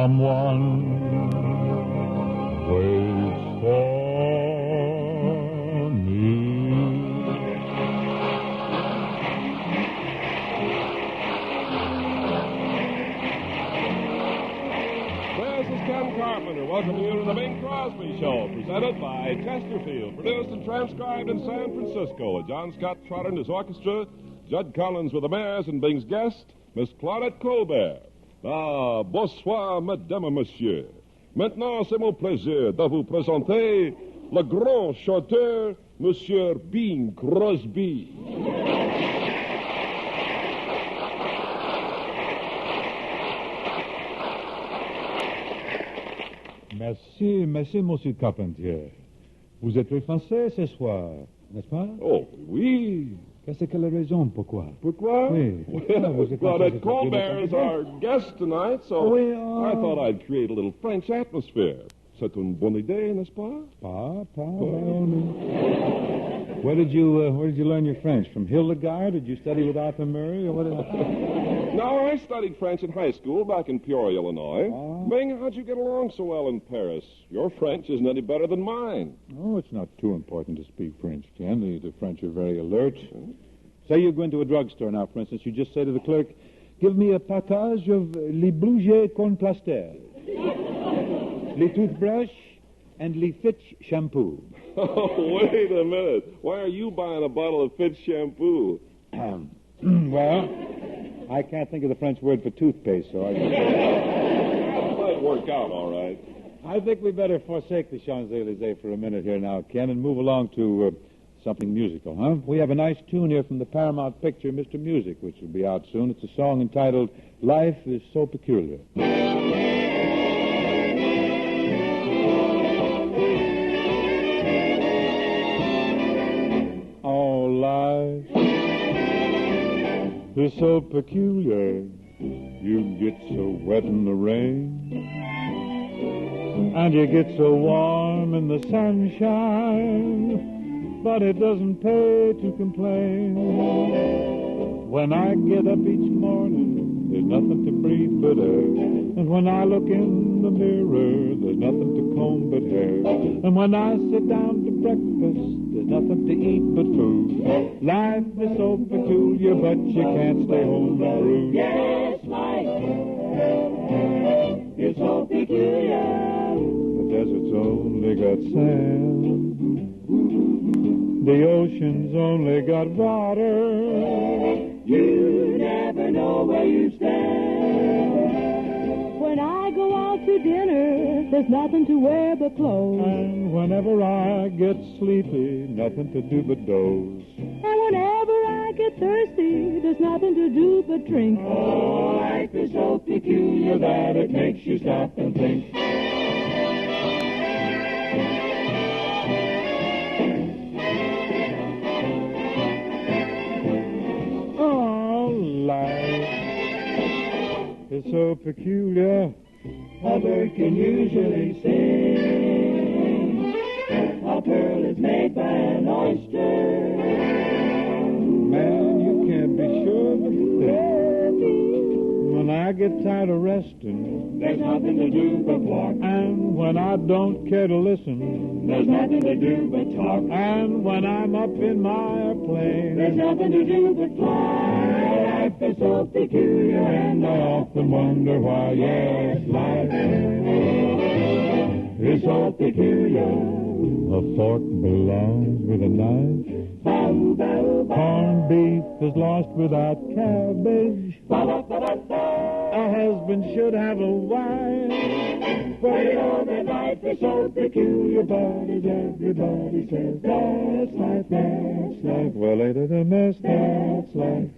Someone waits for me. This is Ken Carpenter. Welcome you to the Bing Crosby Show, presented by Chesterfield, produced and transcribed in San Francisco with John Scott Trotter and his orchestra, Judd Collins with the Mares, and Bing's guest, Miss Claudette Colbert. Ah, bonsoir, mesdames et messieurs. Maintenant, c'est mon plaisir de vous présenter le grand chanteur, Monsieur Bing Crosby. Merci, monsieur Carpentier. Vous êtes français ce soir, n'est-ce pas? Oh, oui. Qu'est-ce que la raison? Pourquoi? Pourquoi? Oui. Well, Claudette Colbert is our guest tonight, so Oui, I thought I'd create a little French atmosphere. C'est une bonne idée, n'est-ce pas? Where did you learn your French? From Hildegard? Did you study with Arthur Murray, or what? No, I studied French in high school back in Peoria, Illinois. Bing, how'd you get along so well in Paris? Your French isn't any better than mine. Oh, it's not too important to speak French, Ken. The French are very alert. Say you go into a drugstore now, for instance. You just say to the clerk, give me a package of les bougies con plaster, les toothbrush, and les Fitch shampoo. Oh, wait a minute. Why are you buying a bottle of Fitch shampoo? Well, I can't think of the French word for toothpaste, so That might work out all right. I think we better forsake the Champs-Élysées for a minute here now, Ken, and move along to something musical, huh? We have a nice tune here from the Paramount picture, Mr. Music, which will be out soon. It's a song entitled Life is So Peculiar. Oh, life is so peculiar. You get so wet in the rain, and you get so warm in the sunshine, but it doesn't pay to complain. When I get up each morning, there's nothing to breathe but air, and when I look in the mirror, there's nothing to comb but hair, and when I sit down to breakfast, there's nothing to eat but food. Life is so peculiar, but you can't stay home and brood. Yes, life is so peculiar. The desert's only got sand, the ocean's only got water. You never know where you stand. When I go out to dinner, there's nothing to wear but clothes. And whenever I get sleepy, nothing to do but doze. And whenever I get thirsty, there's nothing to do but drink. Oh, life is so peculiar that it makes you stop and think. It's so peculiar, A bird can usually sing. A pearl is made by an oyster. man, you can't be sure of a thing. When I get tired of resting, There's nothing to do but walk. and when I don't care to listen, There's nothing to do but talk. and when I'm up in my airplane, There's nothing to do but fly. Life is so peculiar, and I often wonder why. Yes, life is so peculiar. a fork belongs with a knife. Bow, bow, bow. Corned beef is lost without cabbage. Ba, ba, ba, ba, ba. A husband should have a wife. But you know that life is so peculiar, but as everybody says, that's life, that's life, Well, ain't it a mess? that's life.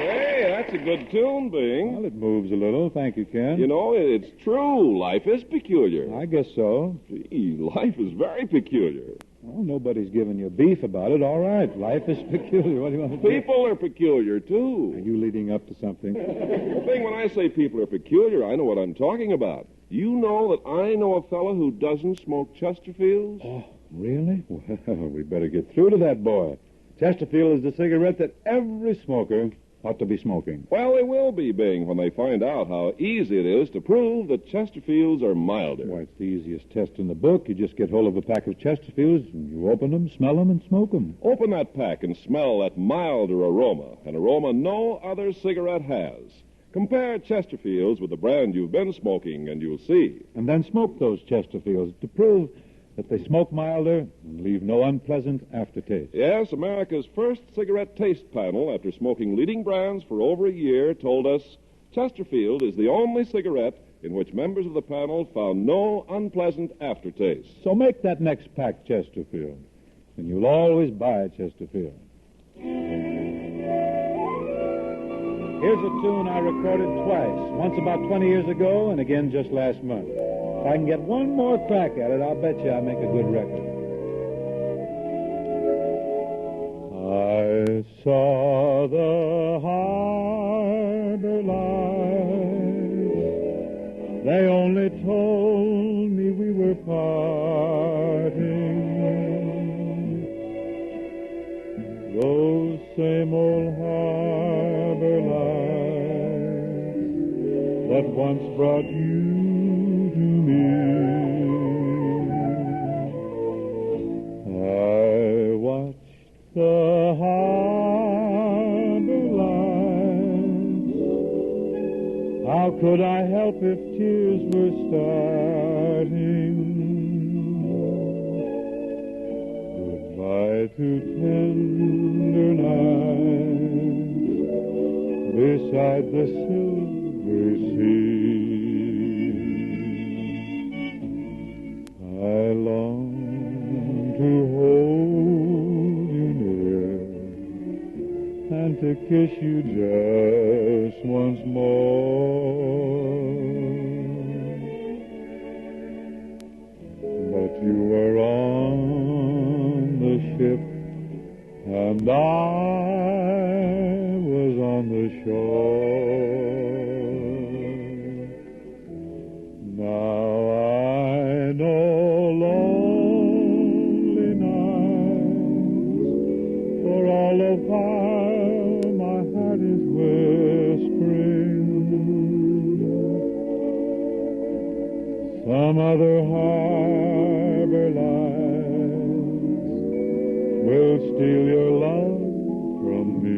Hey, that's a good tune, Bing. Well, it moves a little. Thank you, Ken. You know, it's true. Life is peculiar. I guess so. Gee, life is very peculiar. Well, nobody's giving you beef about it. All right. Life is peculiar. What do you want to do? People are peculiar, Are too. you leading up to something? Bing, when I say people are peculiar, I know what I'm talking about. You know that I know a fellow who doesn't smoke Chesterfields? Oh, really? Well, we better get through to that boy. Chesterfield is the cigarette that every smoker ought to be smoking. Well, they will be, Bing, when they find out how easy it is to prove that Chesterfields are milder. Why, it's the easiest test in the book. You just get hold of a pack of Chesterfields, and you open them, smell them, and smoke them. Open that pack and smell that milder aroma, an aroma no other cigarette has. Compare Chesterfields with the brand you've been smoking, and you'll see. And then smoke those Chesterfields to prove that they smoke milder and leave no unpleasant aftertaste. Yes, America's first cigarette taste panel, after smoking leading brands for over a year, told us Chesterfield is the only cigarette in which members of the panel found no unpleasant aftertaste. So make that next pack Chesterfield, and you'll always buy Chesterfield. Here's a tune I recorded twice, once about 20 years ago and again just last month. If I can get one more crack at it, I'll bet you I'll make a good record. I saw the harbor lights. They only told me we were parting. Those same old harbor lights that once brought you to me. I watched the harbor lights. How could I help if tears were starting? Goodbye to tender nights beside the silver sea. I long to hold you near and to kiss you just once more. But you were on the ship and I was on the shore. Now I know lonely nights, for all the while my heart is whispering. Some other harbor lights will steal your love from me.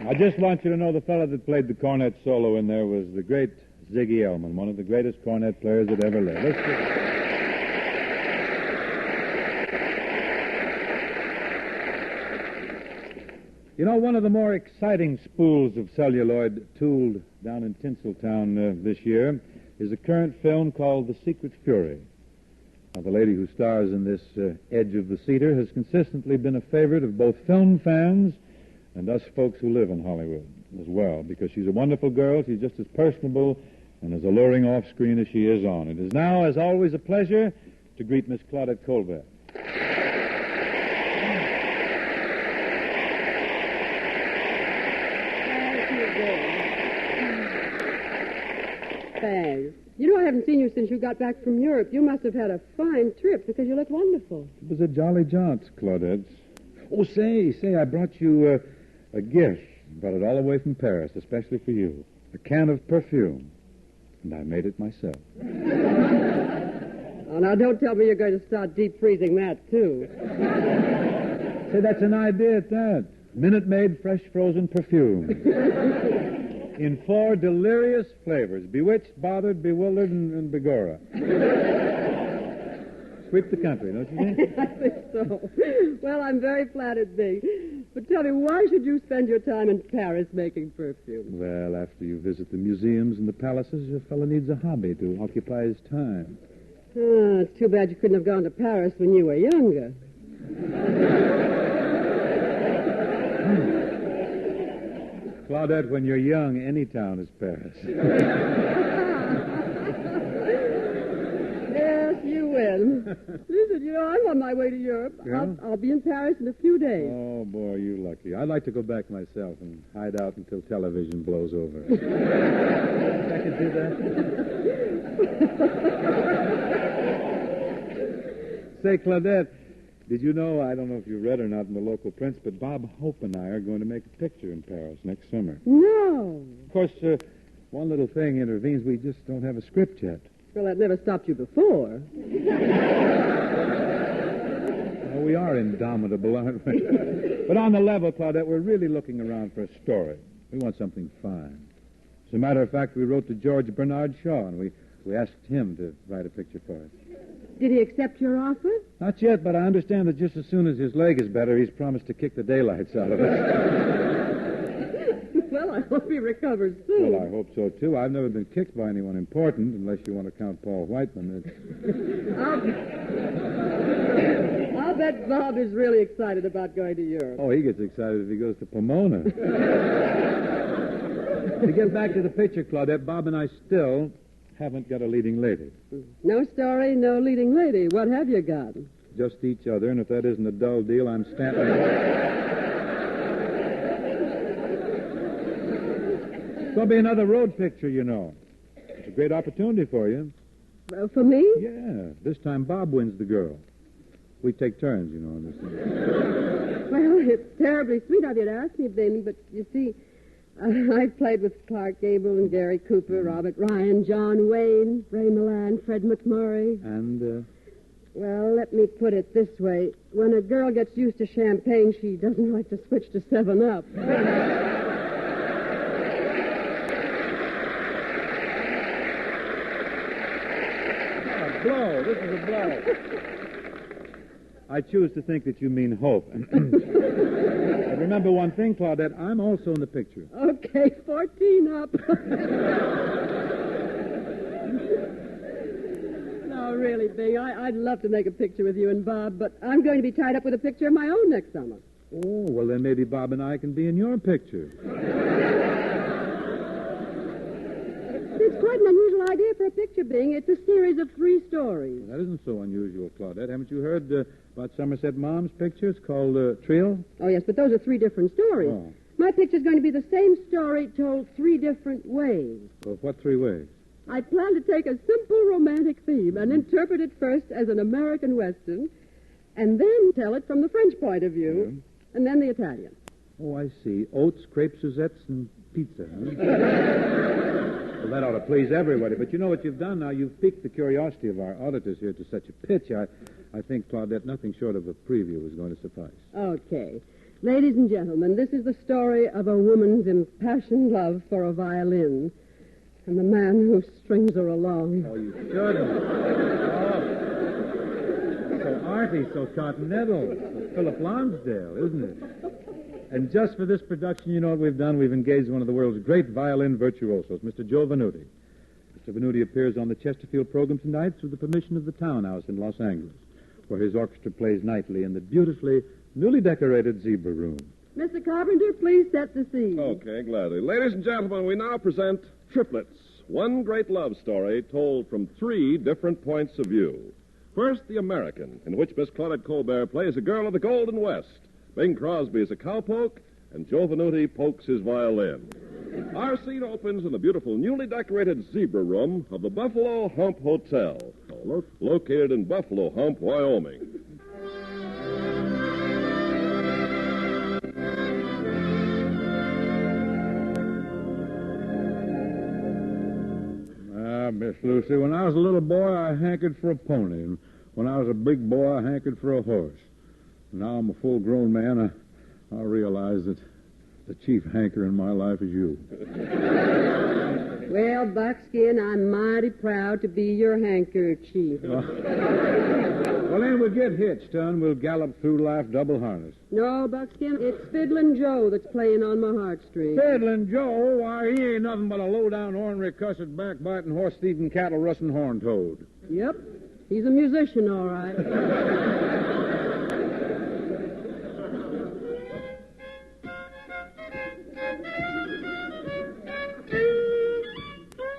I just want you to know the fellow that played the cornet solo in there was the great Ziggy Elman, one of the greatest cornet players that ever lived. Let's You know, one of the more exciting spools of celluloid tooled down in Tinseltown this year is a current film called The Secret Fury. Now, the lady who stars in this Edge of the Cedar has consistently been a favorite of both film fans and us folks who live in Hollywood as well, because she's a wonderful girl. She's just as personable and as alluring off-screen as she is on. It is now, as always, a pleasure to greet Miss Claudette Colbert. Thanks. You know, I haven't seen you since you got back from Europe. You must have had a fine trip because you look wonderful. It was a jolly jaunt, Claudette. Oh, say, I brought you a gift. Brought it all the way from Paris, especially for you. A can of perfume. And I made it myself. Oh, now, don't tell me you're going to start deep freezing that, too. Say, that's an idea at that. Minute-made, fresh frozen perfume. In 4 delirious flavors. Bewitched, bothered, bewildered, and begorra. Sweep the country, don't you think? I think so. Well, I'm very flattered, Big. But tell me, why should you spend your time in Paris making perfume? Well, after you visit the museums and the palaces, a fellow needs a hobby to occupy his time. Oh, it's too bad you couldn't have gone to Paris when you were younger. Claudette, when you're young, any town is Paris. Yes, you will. Listen, you know, I'm on my way to Europe. Yeah? I'll be in Paris in a few days. Oh, boy, you lucky. I'd like to go back myself and hide out until television blows over. I could do that. Say, Claudette, did you know, I don't know if you read or not in the local prints, but Bob Hope and I are going to make a picture in Paris next summer. No. Of course, one little thing intervenes. We just don't have a script yet. Well, that never stopped you before. Oh, we are indomitable, aren't we? But on the level, Claudette, we're really looking around for a story. We want something fine. As a matter of fact, we wrote to George Bernard Shaw, and we asked him to write a picture for us. Did he accept your offer? Not yet, but I understand that just as soon as his leg is better, he's promised to kick the daylights out of us. Well, I hope he recovers soon. Well, I hope so, too. I've never been kicked by anyone important, unless you want to count Paul Whiteman. I'll bet Bob is really excited about going to Europe. Oh, he gets excited if he goes to Pomona. To get back to the picture, Claudette, Bob and I still haven't got a leading lady. No story, no leading lady. What have you got? Just each other, and if that isn't a dull deal, I'm stamping. There'll be another road picture, you know. It's a great opportunity for you. For me? Yeah. This time Bob wins the girl. We take turns, you know, on this thing. Well, it's terribly sweet of you to ask me, Benny, but you see, I've played with Clark Gable and Gary Cooper, Robert Ryan, John Wayne, Ray Milland, Fred McMurray. And, Well, let me put it this way. When a girl gets used to champagne, she doesn't like to switch to 7-Up. A blow. This is a blow. I choose to think that you mean hope. But remember one thing, Claudette, I'm also in the picture. Okay, 14 up. No, really, Bing, I'd love to make a picture with you and Bob, but I'm going to be tied up with a picture of my own next summer. Oh, well, then maybe Bob and I can be in your picture. It's quite an unusual idea for a picture, Bing. It's a series of 3 stories. Well, that isn't so unusual, Claudette. Haven't you heard about Somerset Mom's picture? It's called Trill. Oh, yes, but those are 3 different stories. Oh. My picture's going to be the same story told 3 different ways. Well, what 3 ways? I plan to take a simple romantic theme and interpret it first as an American Western, and then tell it from the French point of view, and then the Italian. Oh, I see. Oats, crepe Suzettes, and pizza, huh? Well, that ought to please everybody. But you know what you've done now? You've piqued the curiosity of our auditors here to such a pitch. I think, Claudette, nothing short of a preview is going to suffice. Okay. Ladies and gentlemen, this is the story of a woman's impassioned love for a violin and the man who strings her along. Oh, you shouldn't. Oh. So arty, so continental. So Philip Lonsdale, isn't it? And just for this production, you know what we've done? We've engaged one of the world's great violin virtuosos, Mr. Joe Venuti. Mr. Venuti appears on the Chesterfield program tonight through the permission of the Townhouse in Los Angeles, where his orchestra plays nightly in the beautifully newly decorated Zebra Room. Mr. Carpenter, please set the scene. Okay, gladly. Ladies and gentlemen, we now present Triplets, one great love story told from 3 different points of view. First, The American, in which Miss Claudette Colbert plays a girl of the Golden West. Bing Crosby is a cowpoke, and Joe Venuti pokes his violin. Our scene opens in the beautiful newly decorated zebra room of the Buffalo Hump Hotel, located in Buffalo Hump, Wyoming. Miss Lucy, when I was a little boy, I hankered for a pony. And when I was a big boy, I hankered for a horse. Now I'm a full-grown man, I realize that the chief hanker in my life is you. Well, Buckskin, I'm mighty proud to be your hanker, Chief. Well, then we'll get hitched, son. We'll gallop through life double harness. No, Buckskin, it's Fiddlin' Joe that's playing on my heartstrings. Fiddlin' Joe? Why, he ain't nothing but a low-down, ornery, cussed, backbiting, horse-thieving, cattle-russing horn toad. Yep, he's a musician, all right.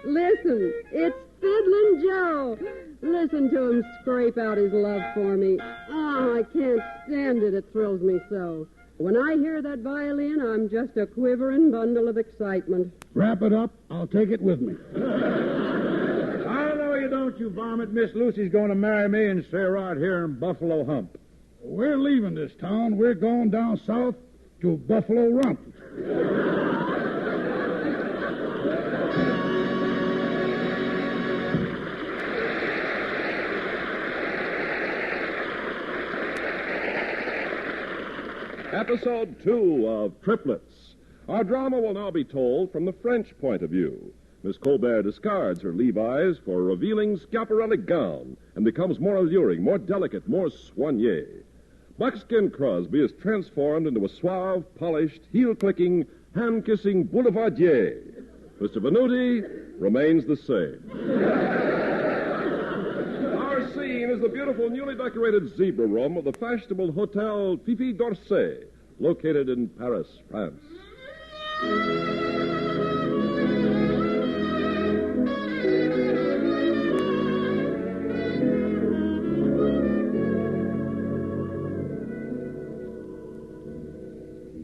Listen, it's Fiddlin' Joe. Listen to him scrape out his love for me. Oh, I can't stand it. It thrills me so. When I hear that violin, I'm just a quivering bundle of excitement. Wrap it up. I'll take it with me. I know you don't, you varmint. Miss Lucy's going to marry me and stay right here in Buffalo Hump. We're leaving this town. We're going down south to Buffalo Rump. Episode 2 of Triplets. Our drama will now be told from the French point of view. Miss Colbert discards her Levi's for a revealing Schiaparelli gown and becomes more alluring, more delicate, more soignée. Buckskin Crosby is transformed into a suave, polished, heel-clicking, hand-kissing boulevardier. Mr. Venuti remains the same. Our scene is the beautiful, newly decorated zebra room of the fashionable Hotel Fifi d'Orsay, located in Paris, France.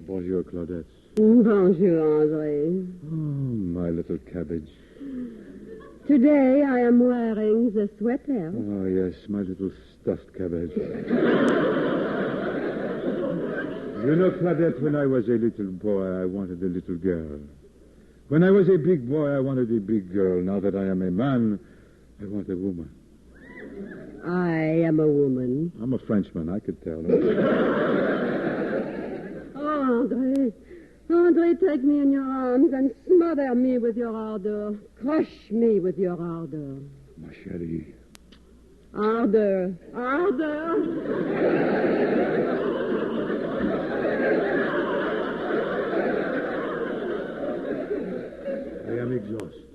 Bonjour, Claudette. Bonjour, André. Oh, my little cabbage. Today I am wearing the sweater. Oh, yes, my little stuffed cabbage. You know, Claudette, when I was a little boy, I wanted a little girl. When I was a big boy, I wanted a big girl. Now that I am a man, I want a woman. I am a woman. I'm a Frenchman, I could tell. Oh, André. André, take me in your arms and smother me with your ardor. Crush me with your ardor. Ma chérie. Ardor. Ardor. I am exhausted.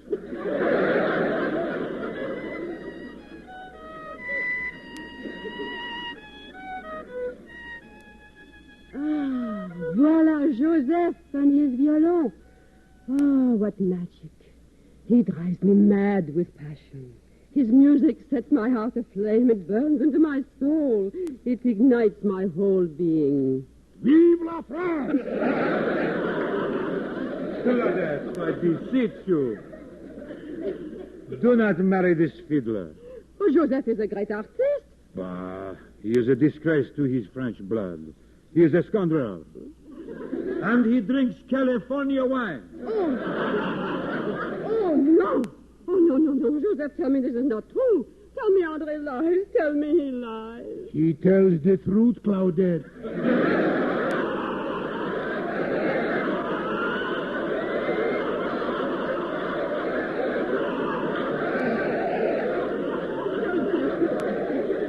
Voilà Joseph and his violon. Oh, what magic. He drives me mad with passion. His music sets my heart aflame. It burns into my soul. It ignites my whole being. Vive la France! Claudette, I beseech you. Do not marry this fiddler. Oh, Joseph is a great artist. Bah, he is a disgrace to his French blood. He is a scoundrel. And he drinks California wine. Oh, no. Oh, no. Joseph, tell me this is not true. Tell me André lies. Tell me he lies. He tells the truth, Claudette.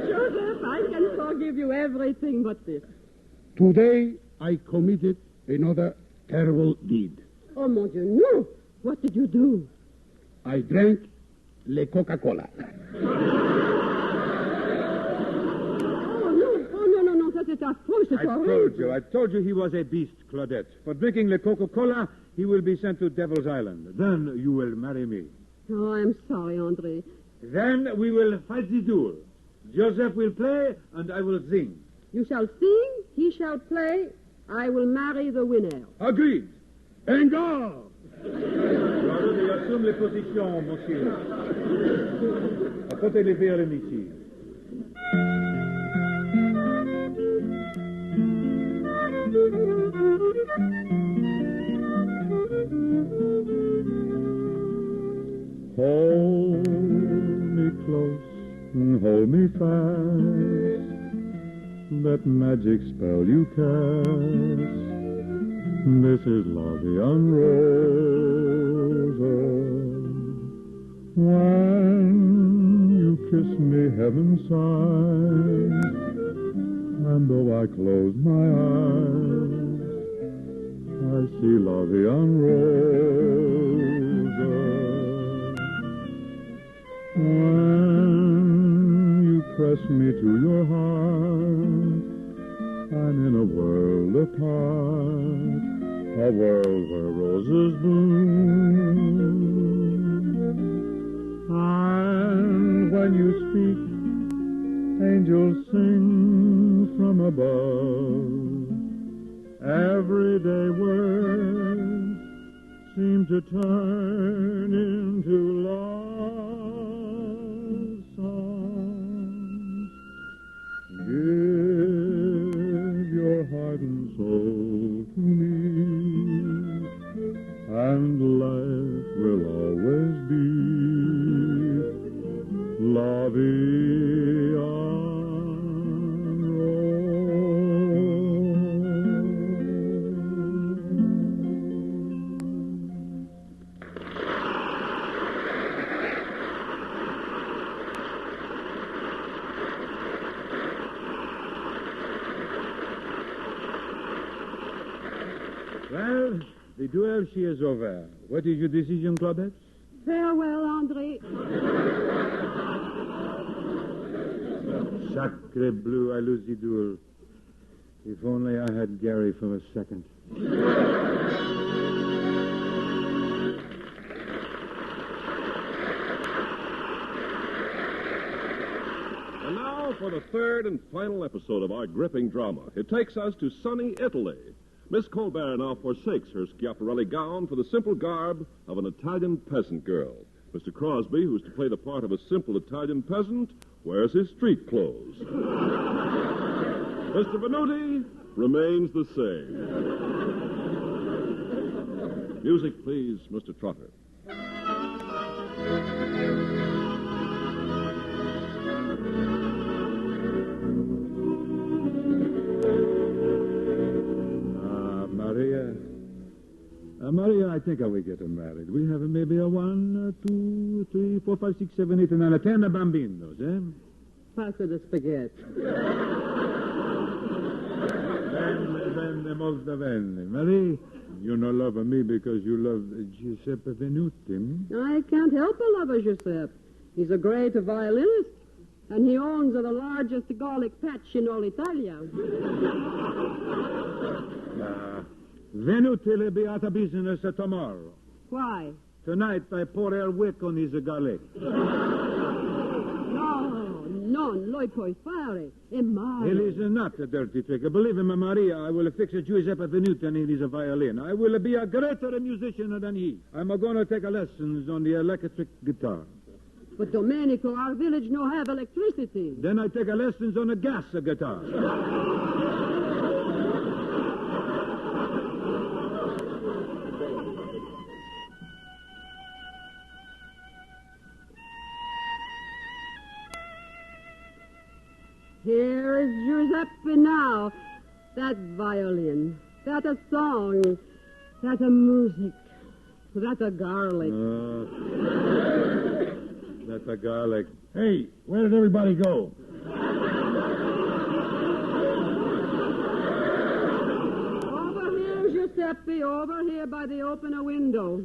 Joseph, I can forgive you everything but this. Today, I committed another terrible deed. Oh, mon Dieu, no. What did you do? I drank le Coca-Cola. Oh, no, ça c'est affreux, c'est horrible. I told you he was a beast, Claudette. For drinking le Coca-Cola, he will be sent to Devil's Island. Then you will marry me. Oh, I'm sorry, André. Then we will fight the duel. Joseph will play, and I will sing. You shall sing, he shall play, I will marry the winner. Agreed. En garde! Alors, assume les positions, monsieur. Apportez les verres ici. Hold me close and hold me fast. That magic spell you cast. This is La Vie en Rose. When you kiss me, heaven sighs. And though I close my eyes, I see La Vie en Rose. When you press me to your heart, I'm in a world apart, a world where roses bloom. And when you speak, angels sing from above. Everyday words seem to turn into love songs. Give your heart and soul to me, and life will always be La Vie en Well, the duel, she is over. What is your decision, Claudette? Farewell, André. Sacre bleu, I lose the duel. If only I had Gary for a second. And now for the third and final episode of our gripping drama. It takes us to sunny Italy. Miss Colbert now forsakes her Schiaparelli gown for the simple garb of an Italian peasant girl. Mr. Crosby, who's to play the part of a simple Italian peasant, wears his street clothes. Mr. Venuti remains the same. Music, please, Mr. Trotter. Maria, I think I will get her married. We have maybe a 1, 2, 3, 4, 5, 6, 7, 8, and 9, 10 bambinos, eh? Passo the spaghetti. Bene, molto bene. Marie, you no love me because you love Giuseppe Venuti. I can't help but love Giuseppe. He's a great violinist, and he owns the largest garlic patch in all Italia. Venuti will be out of business tomorrow. Why? Tonight I pour a wick on his garlic. No, non lo puoi fare. È male. It is not a dirty trick. Believe me, Maria, I will fix Giuseppe Venuti and his violin. I will be a greater musician than he. I'm going to take lessons on the electric guitar. But, Domenico, our village no have electricity. Then I take lessons on a gas guitar. Here is Giuseppe now. That violin, that a song, that a music, that a garlic. That's a garlic. Hey, where did everybody go? Over here, Giuseppe, over here by the open window.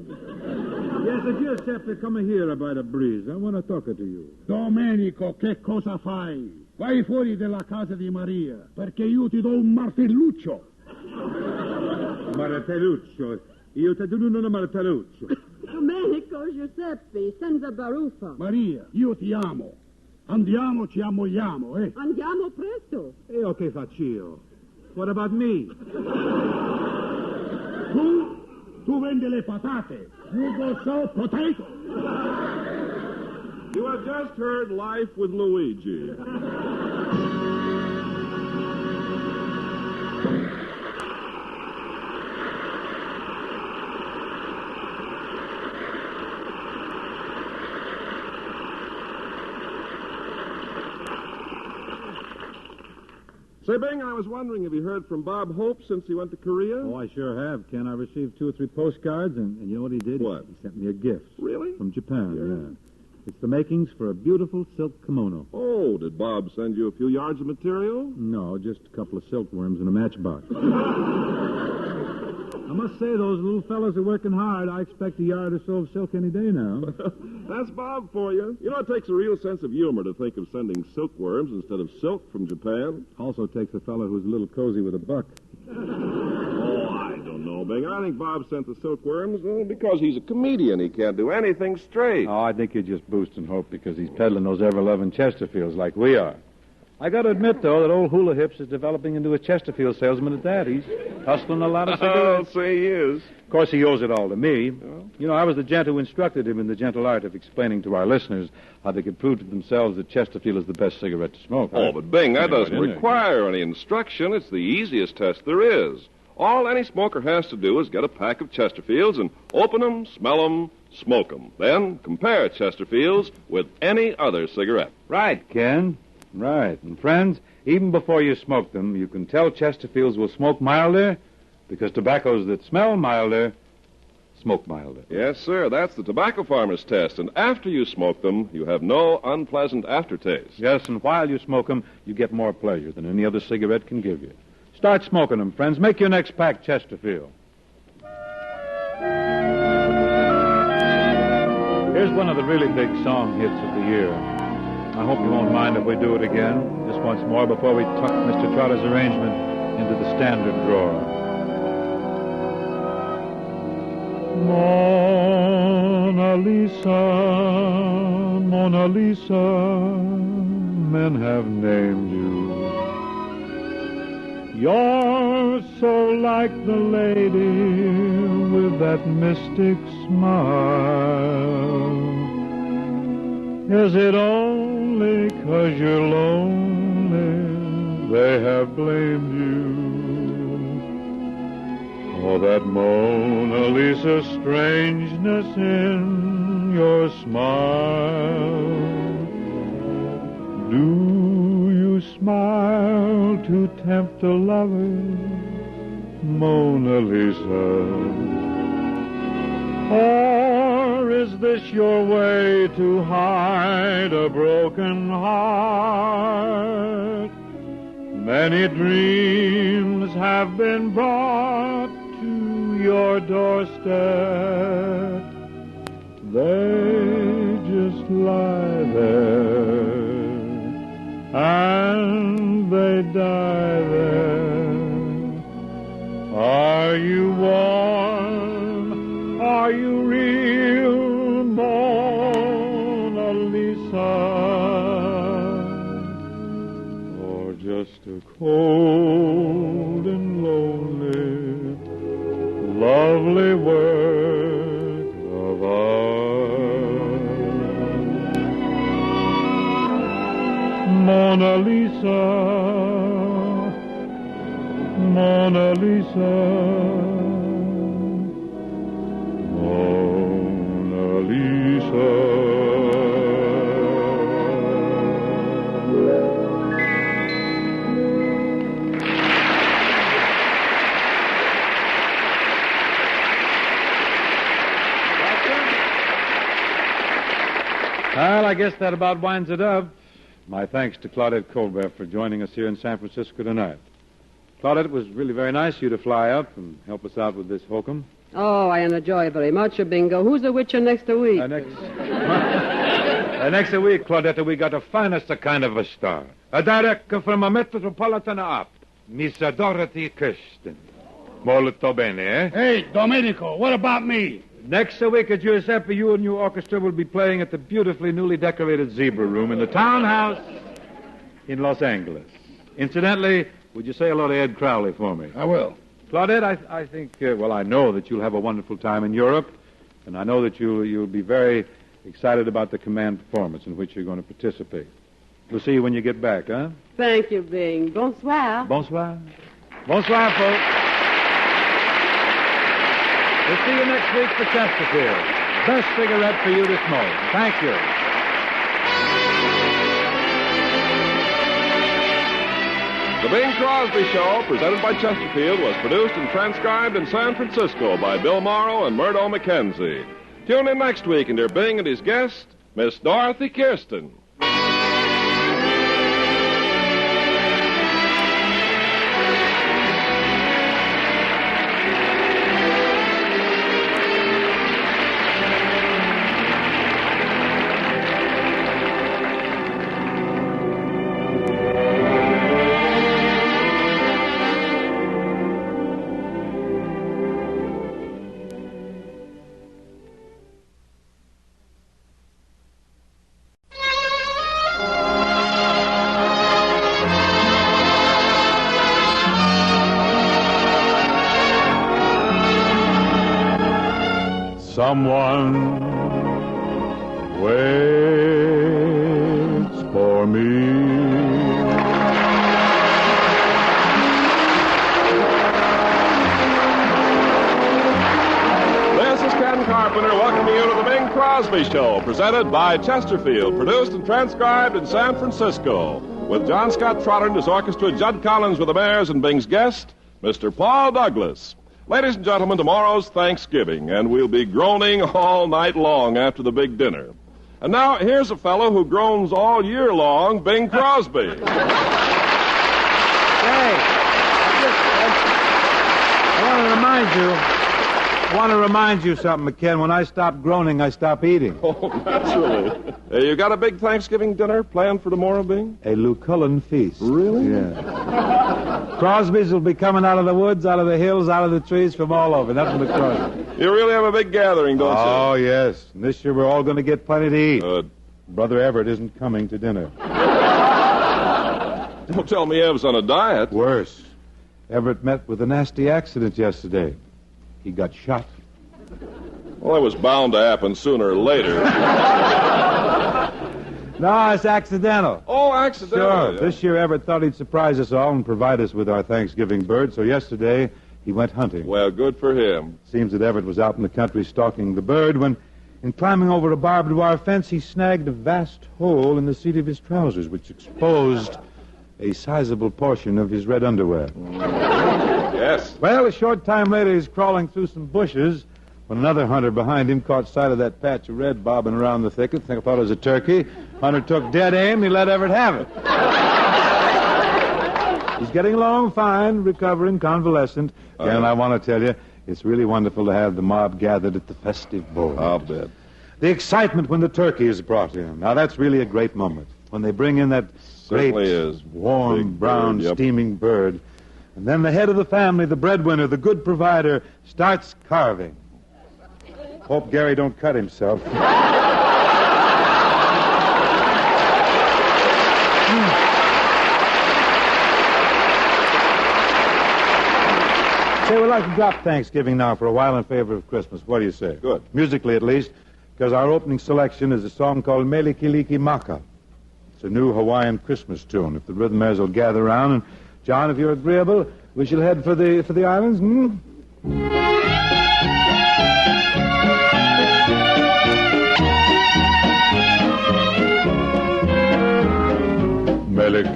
Yes, Giuseppe, come here by the breeze. I want to talk to you. Domenico, che cosa fai? Vai fuori dalla casa di Maria, perché io ti do un martelluccio. Martelluccio? Io ti do un martelluccio. Domenico, Giuseppe, senza baruffa. Maria, io ti amo. Andiamo, ci ammogliamo, eh? Andiamo presto. E io che faccio? What about me? Tu prende le patate. You go sell potato. You have just heard Life with Luigi. Say, Bing, I was wondering, have you heard from Bob Hope since he went to Korea? Oh, I sure have, Ken. I received 2 or 3 postcards, and you know what he did? What? He sent me a gift. Really? From Japan, yeah. It's the makings for a beautiful silk kimono. Oh, did Bob send you a few yards of material? No, just a couple of silkworms in a matchbox. I must say, those little fellas are working hard. I expect a yard or so of silk any day now. That's Bob for you. You know, it takes a real sense of humor to think of sending silkworms instead of silk from Japan. Also takes a fellow who's a little cozy with a buck. Oh, I don't know, Bing. I think Bob sent the silkworms because he's a comedian. He can't do anything straight. Oh, I think you're just boosting Hope because he's peddling those ever-loving Chesterfields like we are. I got to admit, though, that old Hula Hips is developing into a Chesterfield salesman at that. He's hustling a lot of cigarettes. Oh, say he is. Of course, he owes it all to me. You know, I was the gent who instructed him in the gentle art of explaining to our listeners how they could prove to themselves that Chesterfield is the best cigarette to smoke. Oh, but Bing, that doesn't require any instruction. It's the easiest test there is. All any smoker has to do is get a pack of Chesterfields and open them, smell them, smoke them. Then compare Chesterfields with any other cigarette. Right, Ken. Right. And friends, even before you smoke them, you can tell Chesterfields will smoke milder because tobaccos that smell milder smoke milder. Yes, sir. That's the tobacco farmer's test. And after you smoke them, you have no unpleasant aftertaste. Yes, and while you smoke them, you get more pleasure than any other cigarette can give you. Start smoking them, friends. Make your next pack Chesterfield. Here's one of the really big song hits of the year. I hope you won't mind if we do it again, just once more before we tuck Mr. Trotter's arrangement into the standard drawer. Mona Lisa, Mona Lisa, men have named you. You're so like the lady with that mystic smile. Is it only 'cause you're lonely they have blamed you? Oh, that Mona Lisa strangeness in your smile. Do you smile to tempt a lover, Mona Lisa? Or is this your way to hide a broken heart? Many dreams have been brought to your doorstep. They just lie there, and they die there. Are you warm? Are you real, Mona Lisa? Or just a cold and lonely, lovely work of art? Mona Lisa, Mona Lisa, Mona Lisa. Well, I guess that about winds it up. My thanks to Claudette Colbert for joining us here in San Francisco tonight. Claudette, it was really very nice of you to fly up and help us out with this hokum. Oh, I enjoy very much, Bingo. Who's the witcher next week? Next week, Claudette, we got the finest kind of a star. A director from a metropolitan op, Miss Dorothy Kirsten. Molto bene, eh? Hey, Domenico, what about me? Next week at Giuseppe, you and your orchestra will be playing at the beautifully newly decorated Zebra Room in the townhouse in Los Angeles. Incidentally, would you say hello to Ed Crowley for me? I will. Claudette, I think, I know that you'll have a wonderful time in Europe, and I know that you'll be very excited about the command performance in which you're going to participate. We'll see you when you get back, huh? Thank you, Bing. Bonsoir. Bonsoir. Bonsoir, folks. We'll see you next week for Chesterfield. Best cigarette for you this morning. Thank you. The Bing Crosby Show, presented by Chesterfield, was produced and transcribed in San Francisco by Bill Morrow and Murdo McKenzie. Tune in next week and hear Bing and his guest, Miss Dorothy Kirsten. Someone waits for me. This is Ken Carpenter welcoming you to the Bing Crosby Show, presented by Chesterfield, produced and transcribed in San Francisco, with John Scott Trotter and his orchestra, Judd Collins with the Bears, and Bing's guest, Mr. Paul Douglas. Ladies and gentlemen, tomorrow's Thanksgiving, and we'll be groaning all night long after the big dinner. And now, here's a fellow who groans all year long, Bing Crosby. Hey, I want to remind you something, McKen. When I stop groaning, I stop eating. Oh, naturally. You got a big Thanksgiving dinner planned for tomorrow, Bing? A Lucullan feast. Really? Yeah. Crosby's will be coming out of the woods, out of the hills, out of the trees, from all over. Nothing but Crosby. You really have a big gathering, don't you? Oh, yes. And this year we're all going to get plenty to eat. Good. Brother Everett isn't coming to dinner. Don't tell me Ev's on a diet. Worse. Everett met with a nasty accident yesterday. He got shot. Well, it was bound to happen sooner or later. No, it's accidental. Oh, accidental. Sure. Yeah. This year Everett thought he'd surprise us all and provide us with our Thanksgiving bird, so yesterday he went hunting. Well, good for him. Seems that Everett was out in the country stalking the bird when, in climbing over a barbed wire fence, he snagged a vast hole in the seat of his trousers, which exposed a sizable portion of his red underwear. Yes. Well, a short time later, he's crawling through some bushes when another hunter behind him caught sight of that patch of red bobbing around the thicket. I thought it was a turkey. Hunter took dead aim, and he let Everett have it. He's getting along fine, recovering, convalescent. And I want to tell you, it's really wonderful to have the mob gathered at the festive board. I'll bet. The excitement when the turkey is brought in. Now, that's really a great moment. When they bring in that Certainly great, is. warm, Big brown, bird, yep. steaming bird. And then the head of the family, the breadwinner, the good provider, starts carving. Hope Gary don't cut himself. Say, we'd like to drop Thanksgiving now for a while in favor of Christmas. What do you say? Good. Musically, at least, because our opening selection is a song called Melikiliki Maka. It's a new Hawaiian Christmas tune. If the rhythmers will gather around, and John, if you're agreeable, we shall head for the islands.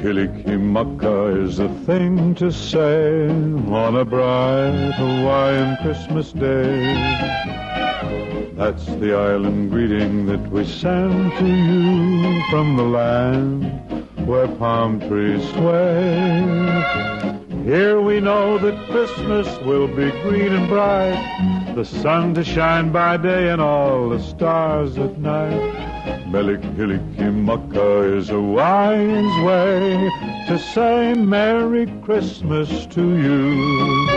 Melikilikimaka is the thing to say on a bright Hawaiian Christmas day. That's the island greeting that we send to you from the land where palm trees sway. Here we know that Christmas will be green and bright, the sun to shine by day and all the stars at night. Melikilikimaka is a wise way to say Merry Christmas to you.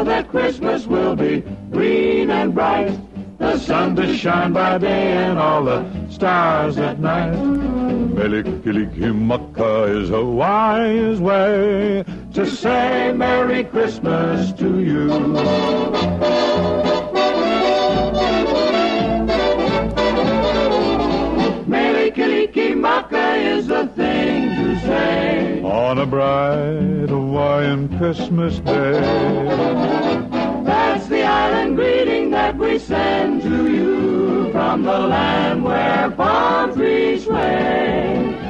know that Christmas will be green and bright. The sun to shine by day and all the stars at night. Melikilikimaka is a wise way To say Merry Christmas to you. Melikilikimaka is the thing to say on a bright Hawaiian Christmas day. That's the island greeting that we send to you from the land where palm trees sway.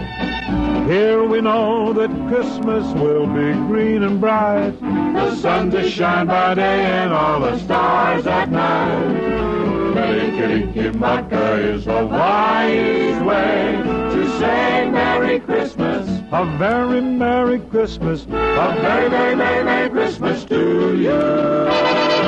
Here we know that Christmas will be green and bright, The sun to shine by day and all the stars at night. Melikilikimaka is a wise way to say Merry Christmas. a very Merry Christmas. A very, very, very Merry Christmas to you.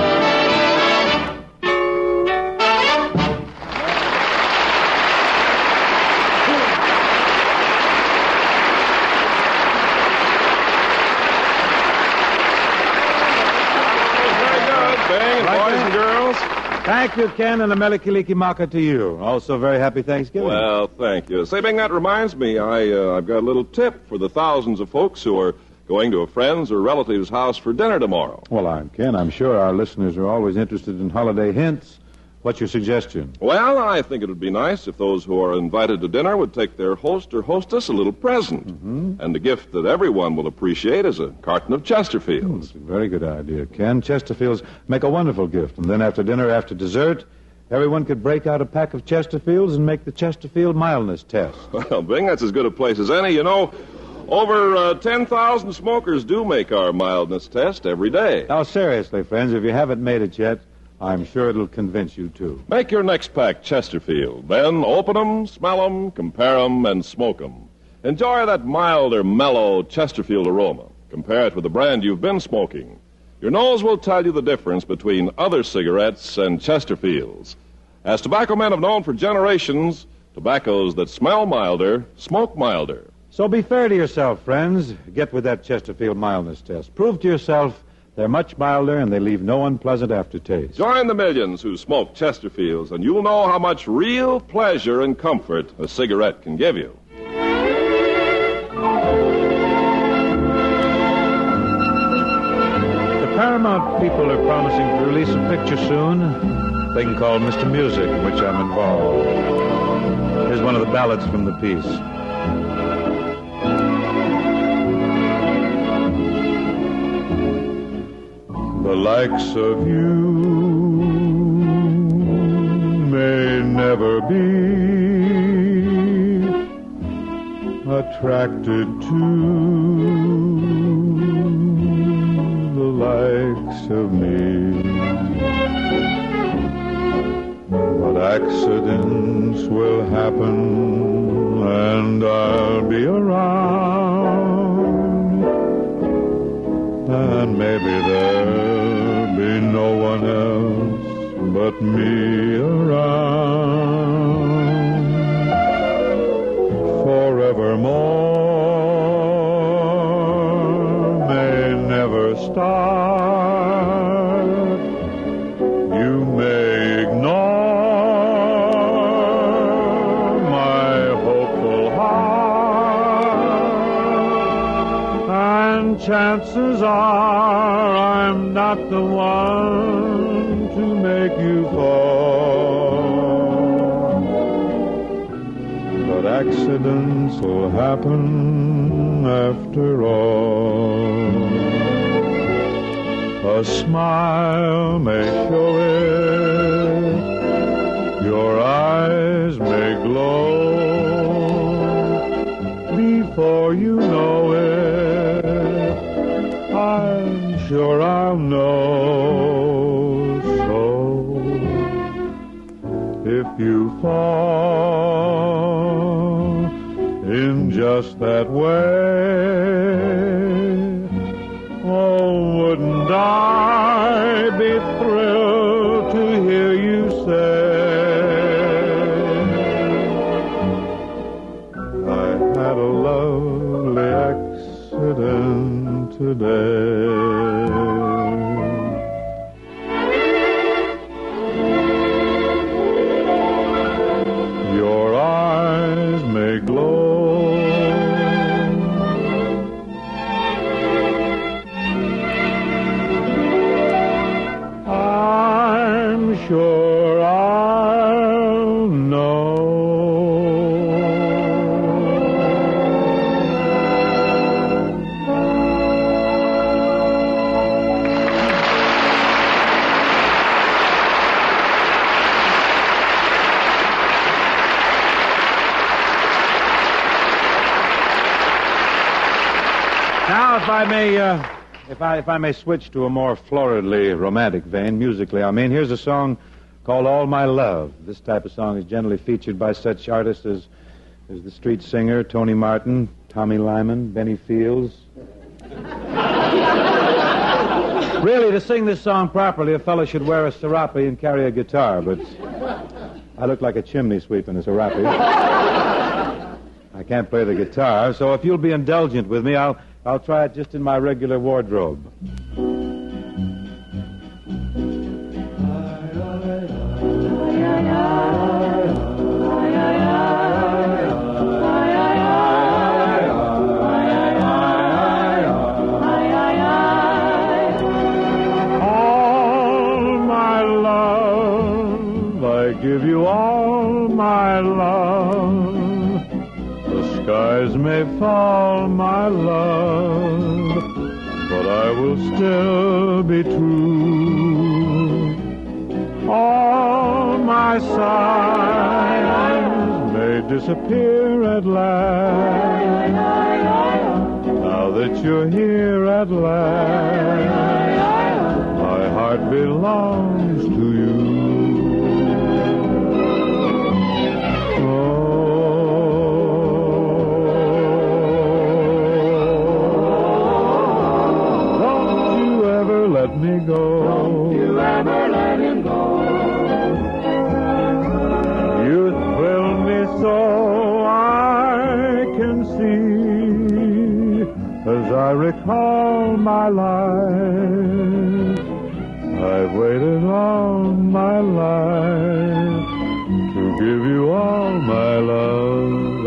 Boys and girls. Thank you, Ken, and a Melikilikimaka to you. Also, very happy Thanksgiving. Well, thank you. Say, Bing, that reminds me, I've got a little tip for the thousands of folks who are going to a friend's or relative's house for dinner tomorrow. Well, Ken, I'm sure our listeners are always interested in holiday hints. What's your suggestion? Well, I think it would be nice if those who are invited to dinner would take their host or hostess a little present. Mm-hmm. And the gift that everyone will appreciate is a carton of Chesterfields. That's a very good idea, Ken. Chesterfields make a wonderful gift. And then after dinner, after dessert, everyone could break out a pack of Chesterfields and make the Chesterfield mildness test. Well, Bing, that's as good a place as any. You know, over 10,000 smokers do make our mildness test every day. Now, seriously, friends, if you haven't made it yet, I'm sure it'll convince you, too. Make your next pack Chesterfield. Then open 'em, smell 'em, compare 'em, and smoke 'em. Enjoy that milder, mellow Chesterfield aroma. Compare it with the brand you've been smoking. Your nose will tell you the difference between other cigarettes and Chesterfields. As tobacco men have known for generations, tobaccos that smell milder, smoke milder. So be fair to yourself, friends. Get with that Chesterfield mildness test. Prove to yourself they're much milder and they leave no unpleasant aftertaste. Join the millions who smoke Chesterfields, and you'll know how much real pleasure and comfort a cigarette can give you. The Paramount people are promising to release a picture soon, a thing called Mr. Music, in which I'm involved. Here's one of the ballads from the piece. The likes of you may never be attracted to the likes of me. But accidents will happen and I'll be around, and maybe there'll be no one else but me around forevermore. May never start. You may ignore my hopeful heart, and chances are I'm not the one to make you fall. But accidents will happen after all. A smile may show it, your eyes may glow. Before you know it, I'm sure I'll know. So if you fall in just that way, oh, wouldn't I be thrilled to hear you say, I had a lovely accident today. If I may switch to a more floridly romantic vein, musically, here's a song called All My Love. This type of song is generally featured by such artists as the street singer Toni Martin, Tommy Lyman, Benny Fields. Really, to sing this song properly, a fellow should wear a serape and carry a guitar, but I look like a chimney sweep in a serape. I can't play the guitar, so if you'll be indulgent with me, I'll try it just in my regular wardrobe. Give you all my love. The skies may fall, my love, but I will still be true. All my sighs may disappear at last. Now that you're here at last, my heart belongs to you. Let me go. Don't you ever let him go. You thrill me so I can see as I recall my life. I've waited all my life to give you all my love.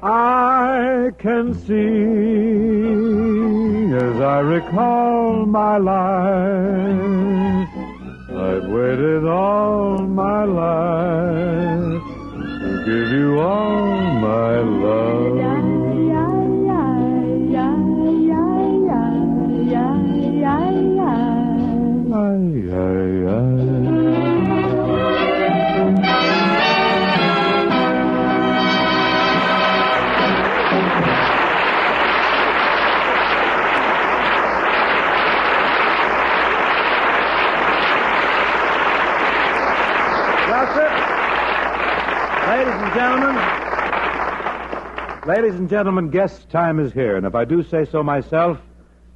I can see as I recall my life. I've waited all my life to give you all my love. Ladies and gentlemen, guest time is here, and if I do say so myself,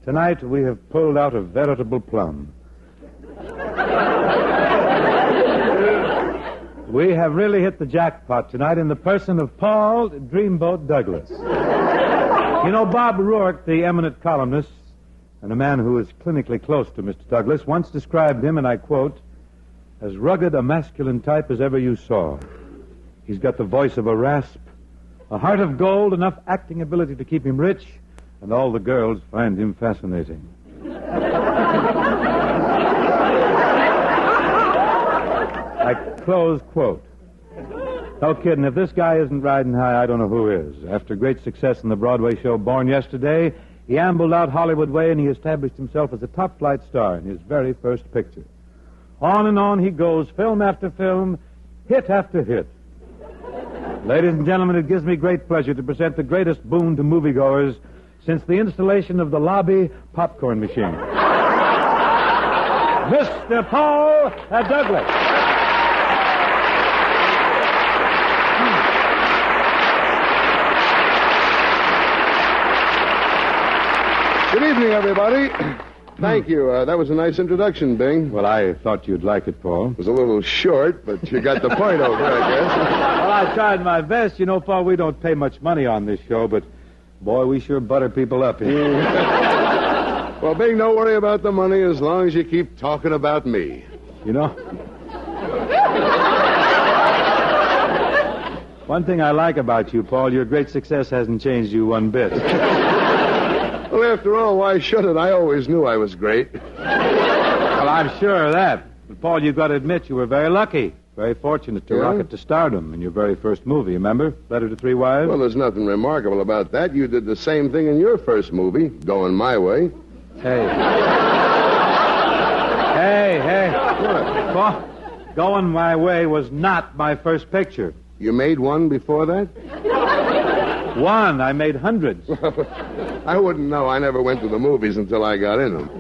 tonight we have pulled out a veritable plum. We have really hit the jackpot tonight in the person of Paul Dreamboat Douglas. You know, Bob Rourke, the eminent columnist, and a man who is clinically close to Mr. Douglas, once described him, and I quote, as rugged a masculine type as ever you saw. He's got the voice of a rasp, a heart of gold, enough acting ability to keep him rich, and all the girls find him fascinating. I close quote. No kidding, if this guy isn't riding high, I don't know who is. After great success in the Broadway show Born Yesterday, he ambled out Hollywood way and he established himself as a top-flight star in his very first picture. On and on he goes, film after film, hit after hit. Ladies and gentlemen, it gives me great pleasure to present the greatest boon to moviegoers since the installation of the lobby popcorn machine. Mr. Paul Douglas. Good evening, everybody. Thank you. That was a nice introduction, Bing. Well, I thought you'd like it, Paul. It was a little short, but you got the point over, I guess. Well, I tried my best. You know, Paul, we don't pay much money on this show, but, boy, we sure butter people up here. Well, Bing, don't worry about the money as long as you keep talking about me. You know, one thing I like about you, Paul, your great success hasn't changed you one bit. Well, after all, why should it? I always knew I was great. Well, I'm sure of that. But, Paul, you've got to admit you were very lucky. Very fortunate to Yeah? rocket to stardom in your very first movie, remember? Letter to Three Wives? Well, there's nothing remarkable about that. You did the same thing in your first movie, Going My Way. Hey. Hey. What? Well, Going My Way was not my first picture. You made one before that? One. I made hundreds. I wouldn't know. I never went to the movies until I got in them.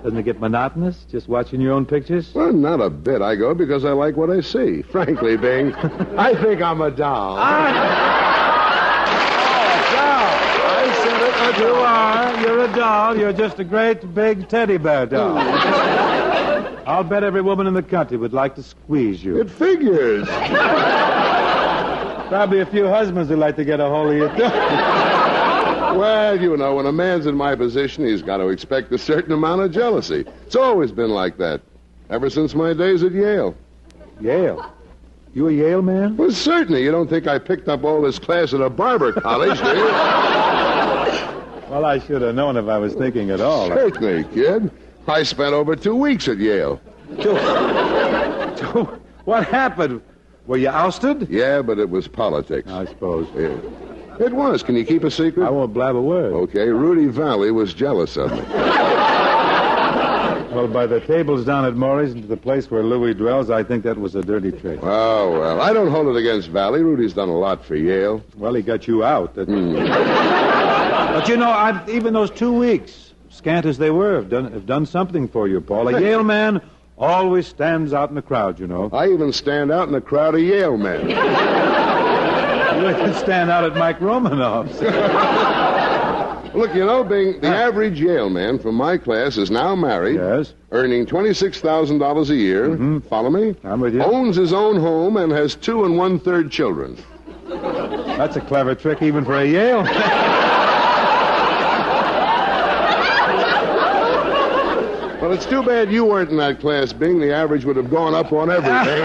Doesn't it get monotonous, just watching your own pictures? Well, not a bit. I go because I like what I see. Frankly, Bing, I think I'm a doll. I said it, a You doll. are. You're a doll. You're just a great, big teddy bear doll. I'll bet every woman in the country would like to squeeze you. It figures. Probably a few husbands would like to get a hold of you, too. Well, you know, when a man's in my position, he's got to expect a certain amount of jealousy. It's always been like that, ever since my days at Yale. Yale? You a Yale man? Well, certainly. You don't think I picked up all this class at a barber college, do you? Well, I should have known if I was thinking at all. Certainly, kid. I spent over 2 weeks at Yale. What happened? Were you ousted? Yeah, but it was politics. I suppose. Yeah. It was. Can you keep a secret? I won't blab a word. Okay, Rudy Valley was jealous of me. Well, by the tables down at Morey's and to the place where Louis dwells, I think that was a dirty trick. Oh, well, I don't hold it against Valley. Rudy's done a lot for Yale. Well, he got you out. But you know, even those 2 weeks, scant as they were, have done something for you, Paul. A Yale man always stands out in the crowd, you know. I even stand out in a crowd of Yale men. You can stand out at Mike Romanoff's. Look, you know, Bing, the average Yale man from my class is now married, Yes? earning $26,000 a year. Mm-hmm. Follow me? I'm with you. Owns his own home and has 2 1/3 children. That's a clever trick even for a Yale man. Well, it's too bad you weren't in that class, Bing. The average would have gone up on everything.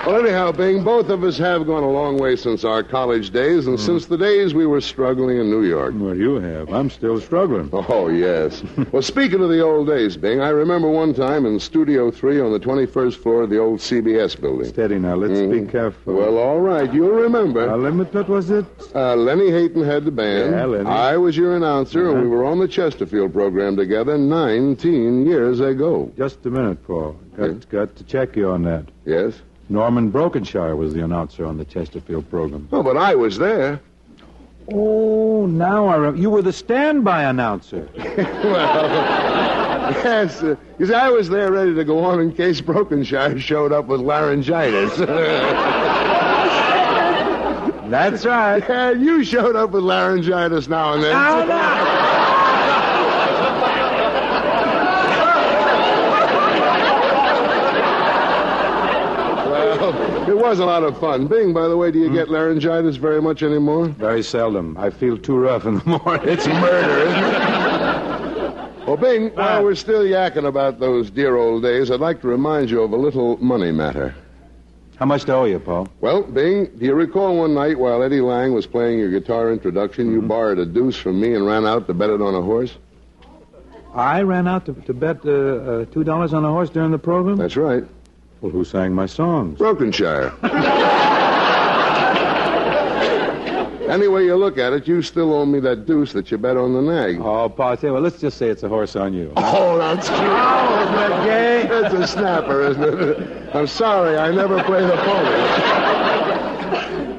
Well, anyhow, Bing, both of us have gone a long way since our college days and since the days we were struggling in New York. Well, you have. I'm still struggling. Oh, yes. Well, speaking of the old days, Bing, I remember one time in Studio 3 on the 21st floor of the old CBS building. Steady now. Let's be careful. Well, all right. You'll remember. What was it? Lenny Hayton had the band. Yeah, Lenny. I was your announcer, and we were on the Chesterfield program together 19 years ago. Just a minute, Paul. Got to check you on that. Yes? Norman Brokenshire was the announcer on the Chesterfield program. Oh, but I was there. Oh, now I remember. You were the standby announcer. Well, yes. You see, I was there ready to go on in case Brokenshire showed up with laryngitis. That's right. And you showed up with laryngitis now and then. It was a lot of fun. Bing, by the way, do you get laryngitis very much anymore? Very seldom. I feel too rough in the morning. It's murder, isn't it? Well, Bing, while we're still yakking about those dear old days, I'd like to remind you of a little money matter. How much do I owe you, Paul? Well, Bing, do you recall one night while Eddie Lang was playing your guitar introduction, you borrowed a deuce from me and ran out to bet it on a horse? I ran out to bet $2 on a horse during the program? That's right. Well, who sang my songs? Brokenshire. Any way you look at it, you still owe me that deuce that you bet on the nag. Oh, Paul, tell you what, let's just say it's a horse on you. Oh, that's cute. Oh, isn't that gay? That's a snapper, isn't it? I'm sorry, I never played a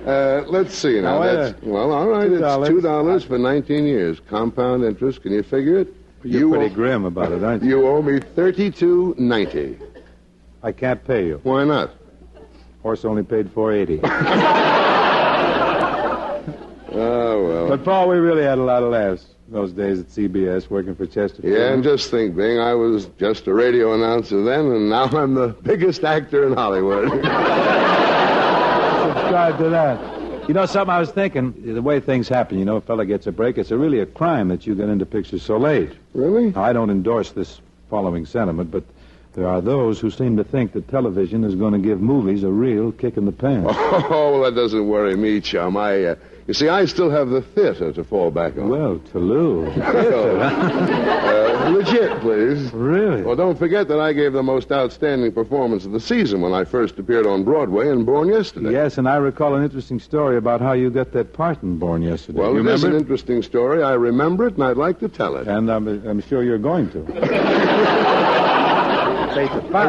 pony. Let's see now. Well, all right, it's $2 for 19 years. Compound interest. Can you figure it? You're pretty grim about it, aren't you? You owe me $32.90. I can't pay you. Why not? Horse only paid $4.80. Oh, well. But, Paul, we really had a lot of laughs those days at CBS working for Chesterfield. Yeah, and just think, Bing, I was just a radio announcer then, and now I'm the biggest actor in Hollywood. Subscribe to that. You know, something I was thinking, the way things happen, you know, a fella gets a break, it's really a crime that you get into pictures so late. Really? Now, I don't endorse this following sentiment, but There are those who seem to think that television is going to give movies a real kick in the pants. Oh, well, that doesn't worry me, chum. You see, I still have the theater to fall back on. Well, Toulouse. Legit, please. Really? Well, don't forget that I gave the most outstanding performance of the season when I first appeared on Broadway in Born Yesterday. Yes, and I recall an interesting story about how you got that part in Born Yesterday. Well, you it is an remember? interesting story. I remember it, and I'd like to tell it. And I'm sure you're going to.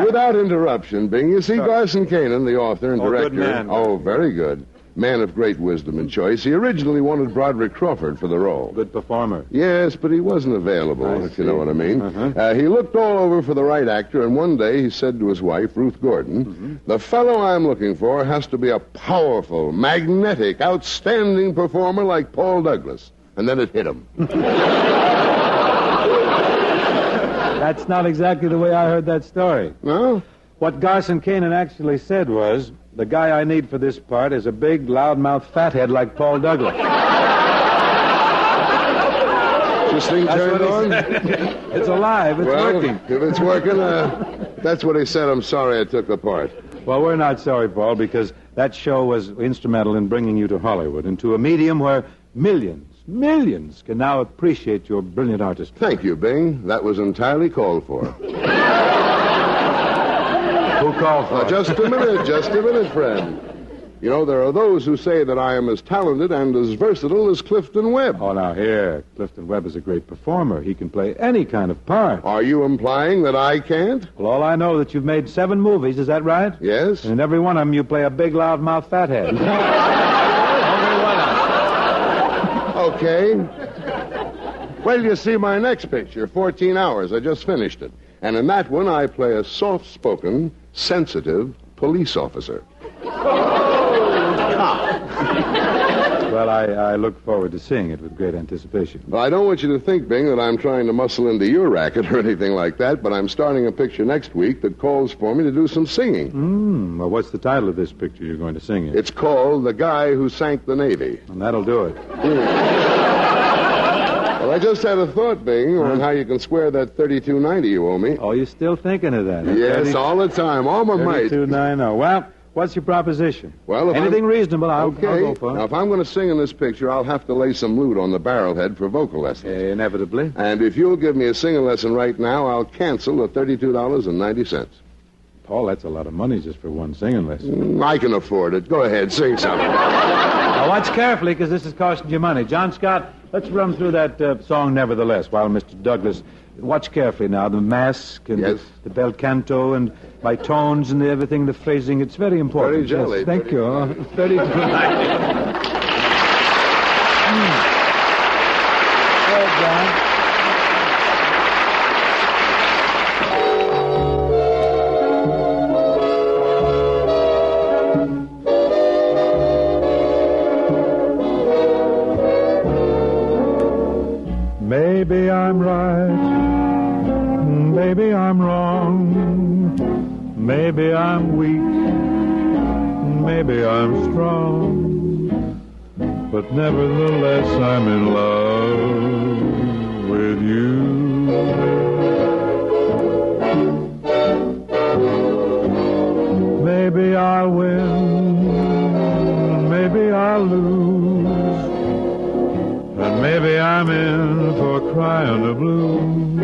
Without interruption, Bing, you see, Garson Kanin, the author and director... good man. Oh, very good. Man of great wisdom and choice. He originally wanted Broderick Crawford for the role. Good performer. Yes, but he wasn't available, if you know what I mean. He looked all over for the right actor, and one day he said to his wife, Ruth Gordon, the fellow I'm looking for has to be a powerful, magnetic, outstanding performer like Paul Douglas. And then it hit him. That's not exactly the way I heard that story. No? What Garson Kanin actually said was, the guy I need for this part is a big, loudmouth fathead like Paul Douglas. This thing turned on? It's alive. It's working. If it's working, that's what he said. I'm sorry I took the part. Well, we're not sorry, Paul, because that show was instrumental in bringing you to Hollywood, into a medium where millions can now appreciate your brilliant artistry. Thank you, Bing. That was entirely called for. Who called for it? Just a minute, friend. You know, there are those who say that I am as talented and as versatile as Clifton Webb. Oh, now here, Clifton Webb is a great performer. He can play any kind of part. Are you implying that I can't? Well, all I know is that you've made 7 movies, is that right? Yes. And in every one of them you play a big, loudmouth fathead. Only one of them. Okay. Well, you see my next picture, 14 Hours. I just finished it. And in that one, I play a soft-spoken, sensitive police officer. Well, I look forward to seeing it with great anticipation. Well, I don't want you to think, Bing, that I'm trying to muscle into your racket or anything like that, but I'm starting a picture next week that calls for me to do some singing. Well, what's the title of this picture you're going to sing in? It's called The Guy Who Sank the Navy. And that'll do it. Well, I just had a thought, Bing, on how you can square that $32.90 you owe me. Oh, you're still thinking of that? Yes, all the time. All my might. $32.90. Well, what's your proposition? Well, if anything reasonable, I'll go for. Now, if I'm going to sing in this picture, I'll have to lay some lute on the barrelhead for vocal lessons. Inevitably. And if you'll give me a singing lesson right now, I'll cancel the $32.90. Paul, that's a lot of money just for one singing lesson. I can afford it. Go ahead, sing something. Now, watch carefully, because this is costing you money. John Scott, let's run through that song Nevertheless, while Mr. Douglas... Watch carefully now, the mask and the bel canto and my tones and everything, the phrasing. It's very important. Very jolly. Yes, thank you. $32.90. Well done. Maybe I'm right, maybe I'm wrong, maybe I'm weak, maybe I'm strong, but nevertheless I'm in love with you. Maybe I'll win, maybe I'll lose, and maybe I'm in for crying the blues,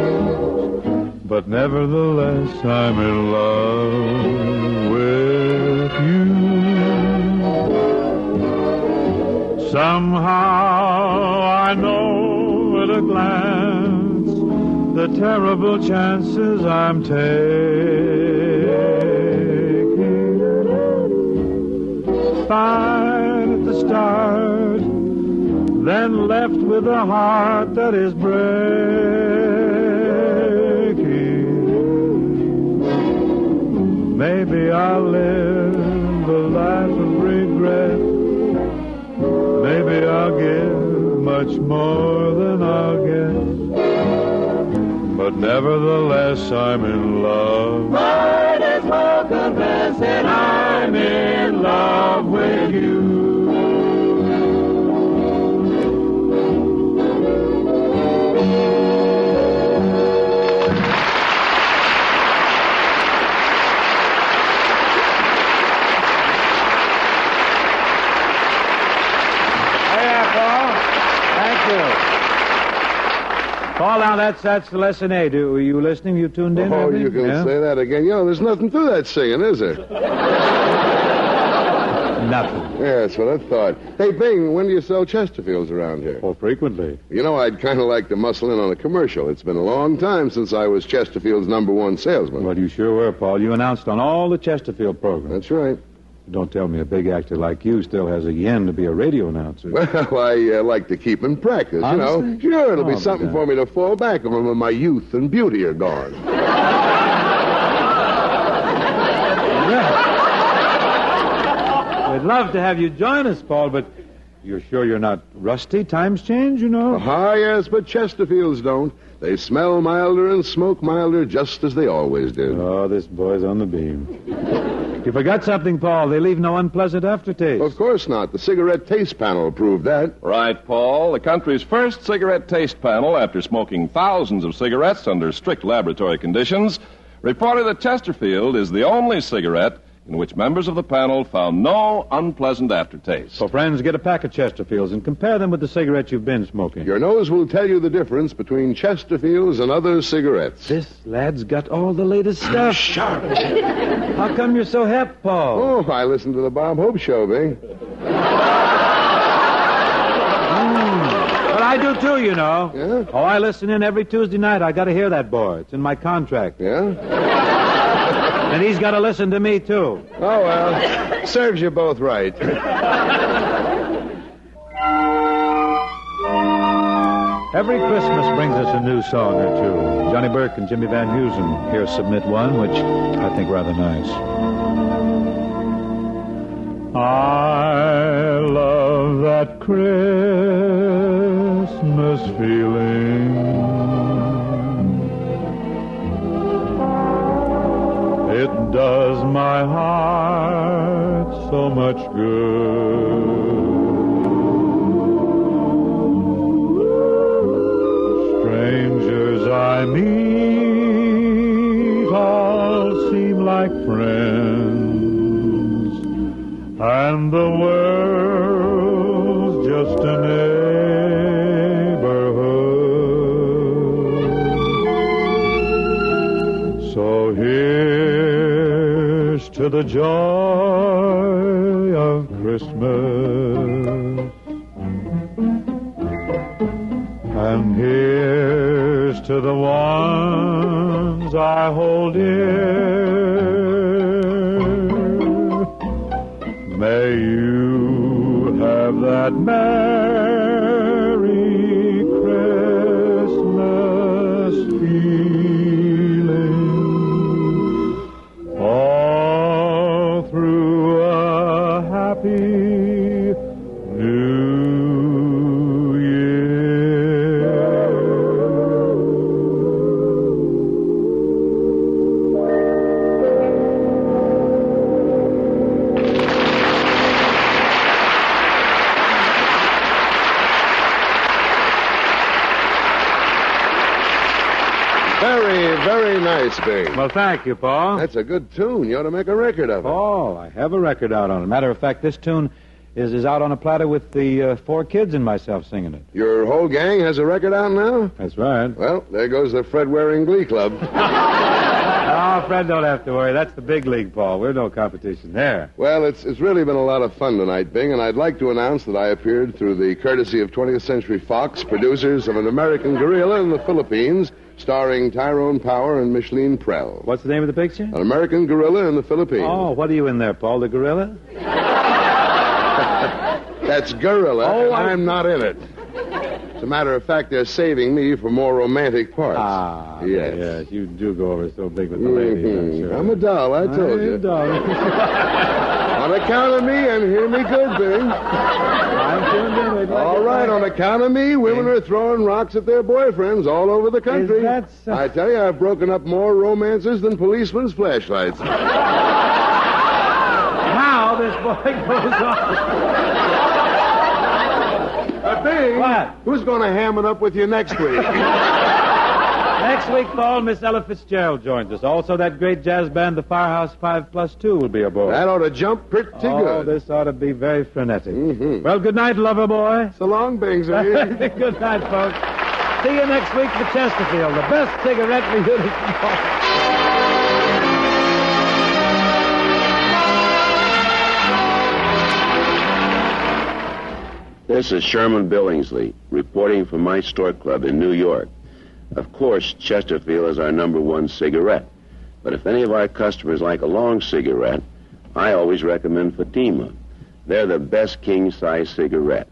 but nevertheless I'm in love with you. Somehow I know at a glance the terrible chances I'm taking. Fine at the start, then left with a heart that is breaking. Maybe I'll live a life of regret. Maybe I'll give much more than I'll get. But nevertheless, I'm in love. Might as well confess that I'm in love with you. Paul. Thank you. Paul, now that's the lesson A. Were you listening? You tuned in? Oh, you can say that again. There's nothing to that singing, is there? Nothing. Yeah, that's what I thought. Hey, Bing, when do you sell Chesterfields around here? Oh, frequently. I'd kind of like to muscle in on a commercial. It's been a long time since I was Chesterfield's #1 salesman. Well, you sure were, Paul. You announced on all the Chesterfield programs. That's right. Don't tell me a big actor like you still has a yen to be a radio announcer. Well, I like to keep in practice, Honestly? Sure, it'll be something for me to fall back on when my youth and beauty are gone. We'd love to have you join us, Paul, but you're sure you're not rusty? Times change, Yes, but Chesterfields don't. They smell milder and smoke milder just as they always did. Oh, this boy's on the beam. You forgot something, Paul. They leave no unpleasant aftertaste. Of course not. The cigarette taste panel proved that. Right, Paul. The country's first cigarette taste panel, after smoking thousands of cigarettes under strict laboratory conditions, reported that Chesterfield is the only cigarette in which members of the panel found no unpleasant aftertaste. So, friends, get a pack of Chesterfields and compare them with the cigarettes you've been smoking. Your nose will tell you the difference between Chesterfields and other cigarettes. This lad's got all the latest stuff. Sharp. How come you're so hep, Paul? Oh, I listen to the Bob Hope Show, Bing. Well, I do too, Yeah? Oh, I listen in every Tuesday night. I got to hear that boy. It's in my contract. Yeah? And he's got to listen to me, too. Oh, well, serves you both right. Every Christmas brings us a new song or two. Johnny Burke and Jimmy Van Heusen here submit one, which I think rather nice. I love that Christmas feeling. It does my heart so much good. Strangers I meet all seem like friends, and the world's just a neighborhood. So here's to the joy of Christmas, and here's to the ones I hold dear. May you have that merry Christmas feeling all through a happy New Year. Very, very nice, Bing. Well, thank you, Paul. That's a good tune. You ought to make a record of it. Oh, I have a record out on it. Matter of fact, this tune is out on a platter with the 4 kids and myself singing it. Your whole gang has a record out now? That's right. Well, there goes the Fred Waring Glee Club. Oh, Fred, don't have to worry. That's the big league, Paul. We're no competition there. Well, it's really been a lot of fun tonight, Bing, and I'd like to announce that I appeared through the courtesy of 20th Century Fox, producers of An American Gorilla in the Philippines, starring Tyrone Power and Micheline Prell. What's the name of the picture? An American Gorilla in the Philippines. Oh, what are you in there, Paul? The gorilla? That's Gorilla, Oh, and I'm not in it. As a matter of fact, they're saving me for more romantic parts. Ah, yes. yes, you do go over so big with the ladies, I'm sure. I'm a doll, I told you. On account of me, and hear me good, Bing. I'm tuned in. We'd like All to right, thank- on account of me, women are throwing rocks at their boyfriends all over the country. Is that so? I tell you, I've broken up more romances than policemen's flashlights. Now this boy goes on. Bing, What? who's going to ham it up with you next week? Next week, Paul, Miss Ella Fitzgerald joins us. Also, that great jazz band, the Firehouse 5+2, will be aboard. That ought to jump pretty good. This ought to be very frenetic. Mm-hmm. Well, good night, lover boy. So long, Bingsy. Good night, folks. See you next week for Chesterfield, the best cigarette reunion. This is Sherman Billingsley, reporting from my Stork Club in New York. Of course, Chesterfield is our #1 cigarette. But if any of our customers like a long cigarette, I always recommend Fatima. They're the best king-size cigarette.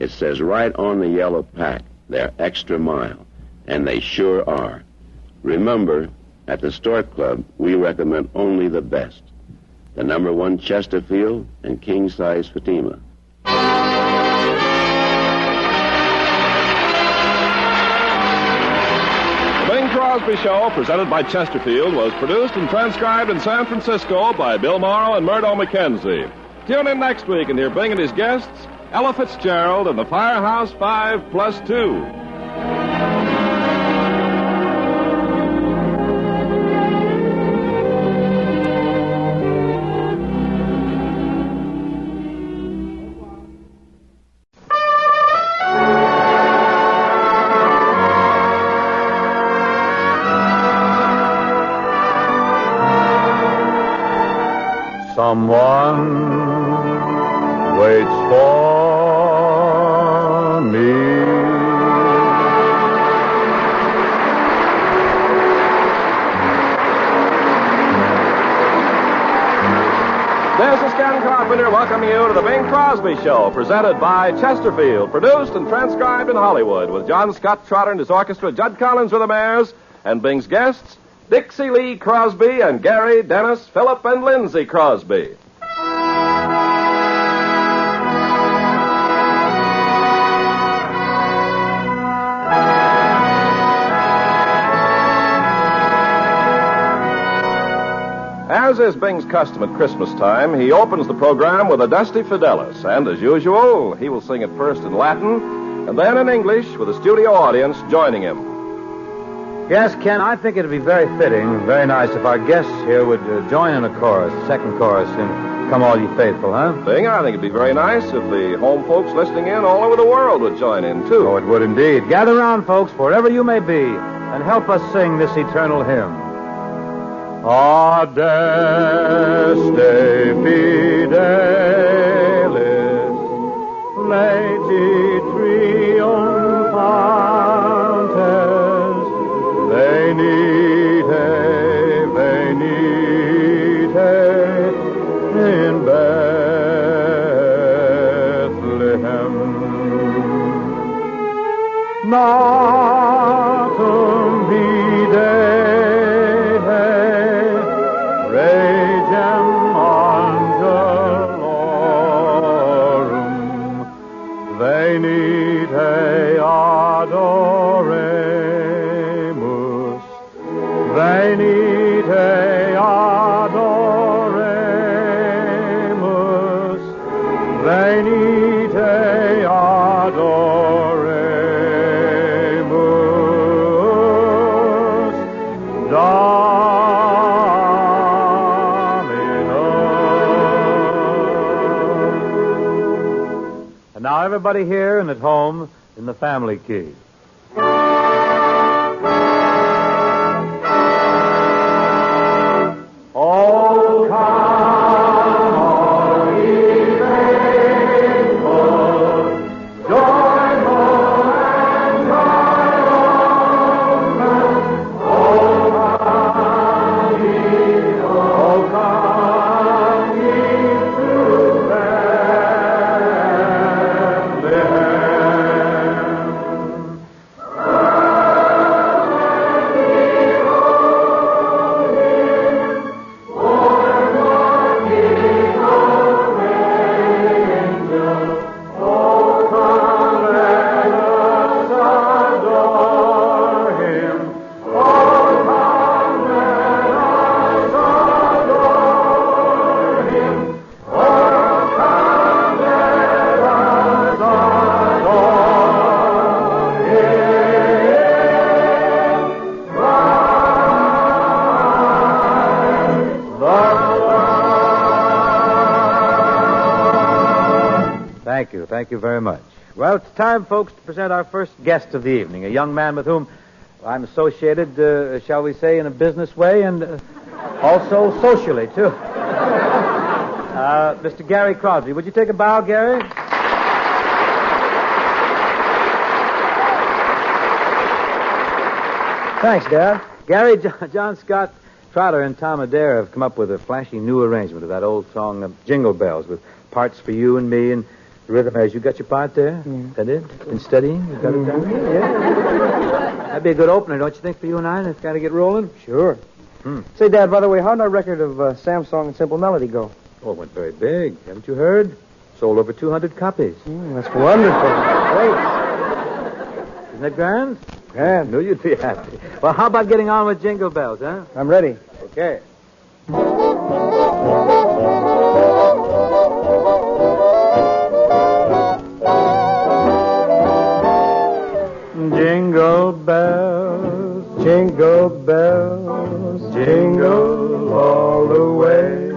It says right on the yellow pack, they're extra mild. And they sure are. Remember, at the Stork Club, we recommend only the best. The #1 Chesterfield and king-size Fatima. The Bing Crosby Show, presented by Chesterfield, was produced and transcribed in San Francisco by Bill Morrow and Murdo McKenzie. Tune in next week and hear Bing and his guests, Ella Fitzgerald and the Firehouse 5+2. Someone waits for me. This is Ken Carpenter welcoming you to the Bing Crosby Show, presented by Chesterfield, produced and transcribed in Hollywood, with John Scott Trotter and his orchestra, Judd Collins with the Mares, and Bing's guests, Dixie Lee Crosby and Gary, Dennis, Philip, and Lindsay Crosby. As is Bing's custom at Christmas time, he opens the program with a dusty Fidelis, and as usual, he will sing it first in Latin, and then in English, with a studio audience joining him. Yes, Ken, I think it'd be very fitting, very nice if our guests here would join in a chorus, second chorus, in Come All Ye Faithful, huh? Bing, I think it'd be very nice if the home folks listening in all over the world would join in, too. Oh, it would indeed. Gather round, folks, wherever you may be, and help us sing this eternal hymn. Adeste fidelis, leti triumphantes, venite, venite, in Bethlehem. Natum videre, regem angelorum, venite adoremus, venite adoremus, venite adoremus, Dominus. And now everybody here and at home in the family key. Oh, come, all ye faithful, joyful and triumphant. Oh, come ye to Bethlehem. Thank you. Thank you very much. Well, it's time, folks, to present our first guest of the evening, a young man with whom I'm associated, shall we say, in a business way and also socially, too. Mr. Gary Crosby. Would you take a bow, Gary? Thanks, Dad. Gary, John Scott, Trotter, and Tom Adair have come up with a flashy new arrangement of that old song, Jingle Bells, with parts for you and me and the rhythm as you got your part there? Yeah. That it? Been studying? You got it down? Yeah. That'd be a good opener, don't you think, for you and I? Let's got to get rolling. Sure. Say, Dad, by the way, how'd our record of Sam's song and Simple Melody go? Oh, it went very big. Haven't you heard? Sold over 200 copies. That's wonderful. Great. Isn't that grand? Yeah. I knew you'd be happy. Well, how about getting on with Jingle Bells, huh? I'm ready. Okay. Jingle bells, jingle bells, jingle all the way.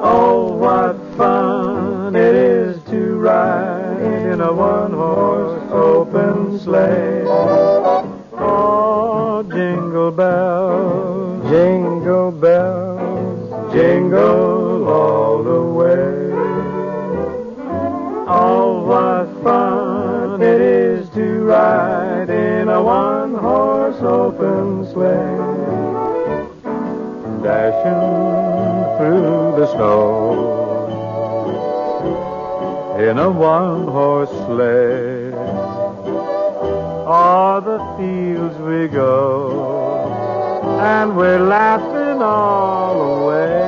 Oh, what fun it is to ride in a one-horse open sleigh. Oh, jingle bells, jingle bells, jingle all the way. Oh, what fun it is to ride in a one-horse open sleigh. Dashing through the snow in a one-horse sleigh. O'er the fields we go, and we're laughing all the way.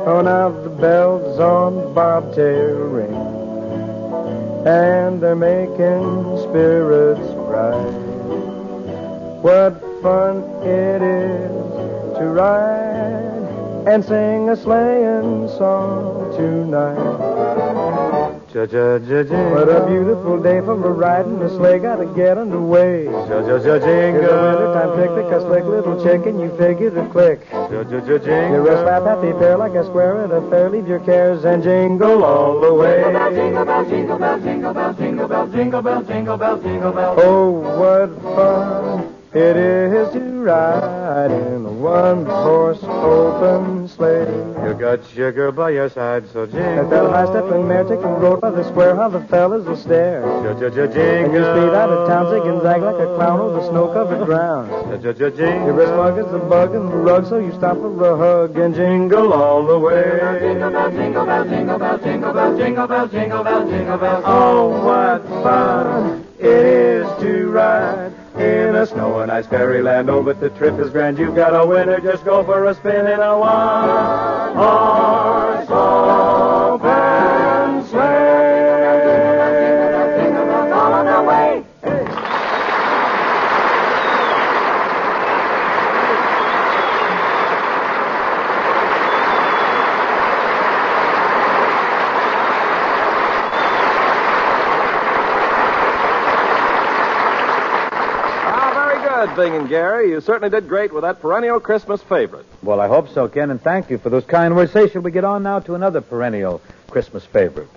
Oh, now the bells on the bobtail ring, and they're making spirits bright. What fun it is to ride and sing a sleighing song tonight. What a beautiful day for a riding. The sleigh gotta get underway. It's a wintertime picnic, a slick little chicken, you figure to click. You're a slap happy pair like a square at a fair. Leave your cares and jingle all the way. Jingle bells, jingle bells, jingle bells, jingle bells, jingle bells, jingle bells, jingle bells. Oh, what fun it is to ride in a one-horse open sleigh. You got sugar by your side, so jingle. That high-stepping mare taking the road by the square, how the fellas will stare. Jingle. And you speed out of town, zig and zag like a clown over the snow-covered ground. You're as smug as a bug in the rug, so you stop for a hug and jingle all the way. Jingle bells, jingle bells, jingle bells, jingle bells, jingle bells, jingle bells, jingle bells. Oh, what fun it is to ride in a snow and ice fairyland. Oh, but the trip is grand. You've got a winner. Just go for a spin in a one-horse open sleigh. Jingle bells all on their way. Bing and Gary, you certainly did great with that perennial Christmas favorite. Well, I hope so, Ken, and thank you for those kind words. Say, shall we get on now to another perennial Christmas favorite,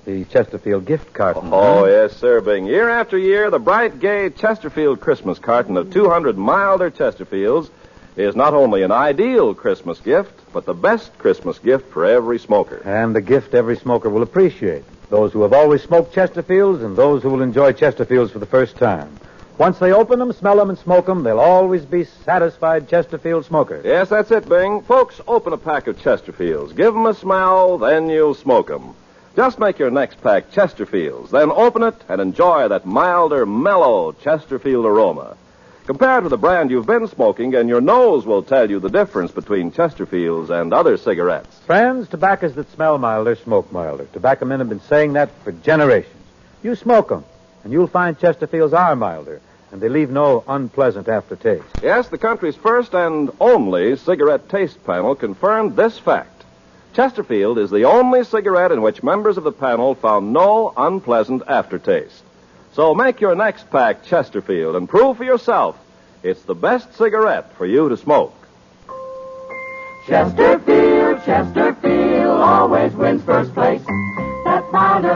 the Chesterfield gift carton? Oh, yes, sir, Bing. Year after year, the bright, gay Chesterfield Christmas carton of 200 milder Chesterfields is not only an ideal Christmas gift, but the best Christmas gift for every smoker. And the gift every smoker will appreciate. Those who have always smoked Chesterfields and those who will enjoy Chesterfields for the first time. Once they open them, smell them, and smoke them, they'll always be satisfied Chesterfield smokers. Yes, that's it, Bing. Folks, open a pack of Chesterfields. Give them a smell, then you'll smoke them. Just make your next pack Chesterfields, then open it and enjoy that milder, mellow Chesterfield aroma. Compare to the brand you've been smoking, and your nose will tell you the difference between Chesterfields and other cigarettes. Friends, tobaccos that smell milder smoke milder. Tobacco men have been saying that for generations. You smoke them, and you'll find Chesterfields are milder, and they leave no unpleasant aftertaste. Yes, the country's first and only cigarette taste panel confirmed this fact. Chesterfield is the only cigarette in which members of the panel found no unpleasant aftertaste. So make your next pack Chesterfield and prove for yourself it's the best cigarette for you to smoke. Chesterfield, Chesterfield always wins first place.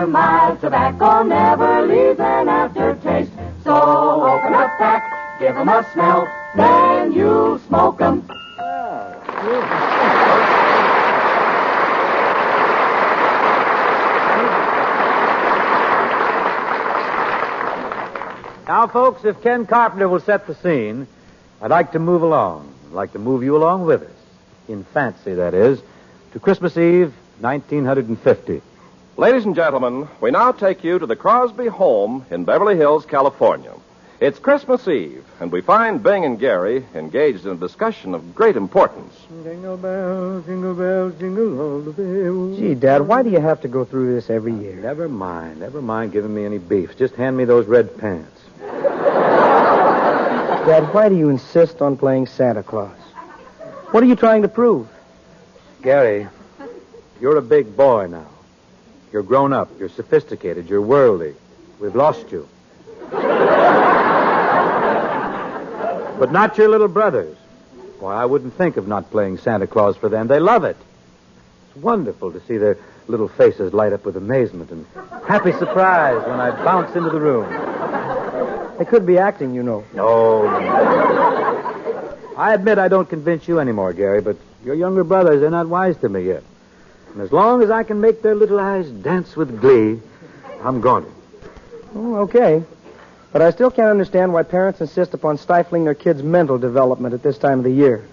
after mild tobacco never leaves an aftertaste. So open a pack, give 'em a smell, then you smoke 'em. Now, folks, if Ken Carpenter will set the scene, I'd like to move along. I'd like to move you along with us, in fancy, that is, to Christmas Eve, 1950. Ladies and gentlemen, we now take you to the Crosby home in Beverly Hills, California. It's Christmas Eve, and we find Bing and Gary engaged in a discussion of great importance. Jingle bells, jingle all the bells. Gee, Dad, why do you have to go through this every year? Never mind giving me any beef. Just hand me those red pants. Dad, why do you insist on playing Santa Claus? What are you trying to prove? Gary, you're a big boy now. You're grown up. You're sophisticated. You're worldly. We've lost you. But not your little brothers. Why, I wouldn't think of not playing Santa Claus for them. They love it. It's wonderful to see their little faces light up with amazement and happy surprise when I bounce into the room. They could be acting, you know. No. I admit I don't convince you anymore, Gary, but your younger brothers, they're not wise to me yet. And as long as I can make their little eyes dance with glee, I'm going to. Oh, okay. But I still can't understand why parents insist upon stifling their kids' mental development at this time of the year.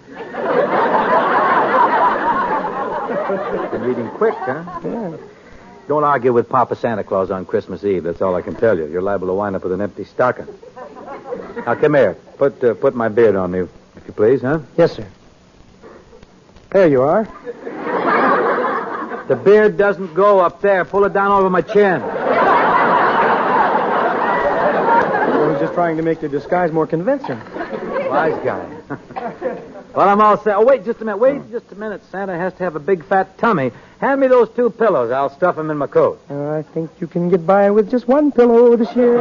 Been reading quick, huh? Yeah. Don't argue with Papa Santa Claus on Christmas Eve. That's all I can tell you. You're liable to wind up with an empty stocking. Now, come here. Put my beard on me, if you please, huh? Yes, sir. There you are. The beard doesn't go up there. Pull it down over my chin. I was just trying to make the disguise more convincing. Wise guy. Well, I'm all set. Oh, wait just a minute. Santa has to have a big, fat tummy. Hand me those 2 pillows. I'll stuff them in my coat. I think you can get by with just 1 pillow this year.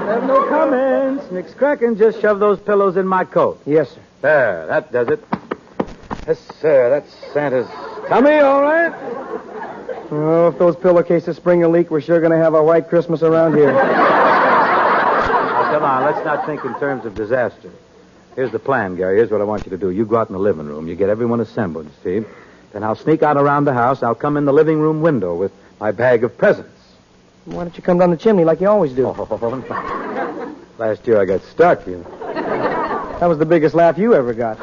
Have no comments. Nick's cracking. Just shove those pillows in my coat. Yes, sir. There, that does it. Yes, sir. That's Santa's tummy, all right? Oh, if those pillowcases spring a leak, we're sure going to have a white Christmas around here. Now, come on. Let's not think in terms of disaster. Here's the plan, Gary. Here's what I want you to do. You go out in the living room. You get everyone assembled, you see. Then I'll sneak out around the house. I'll come in the living room window with my bag of presents. Why don't you come down the chimney like you always do? Last year I got stuck, you know. That was the biggest laugh you ever got.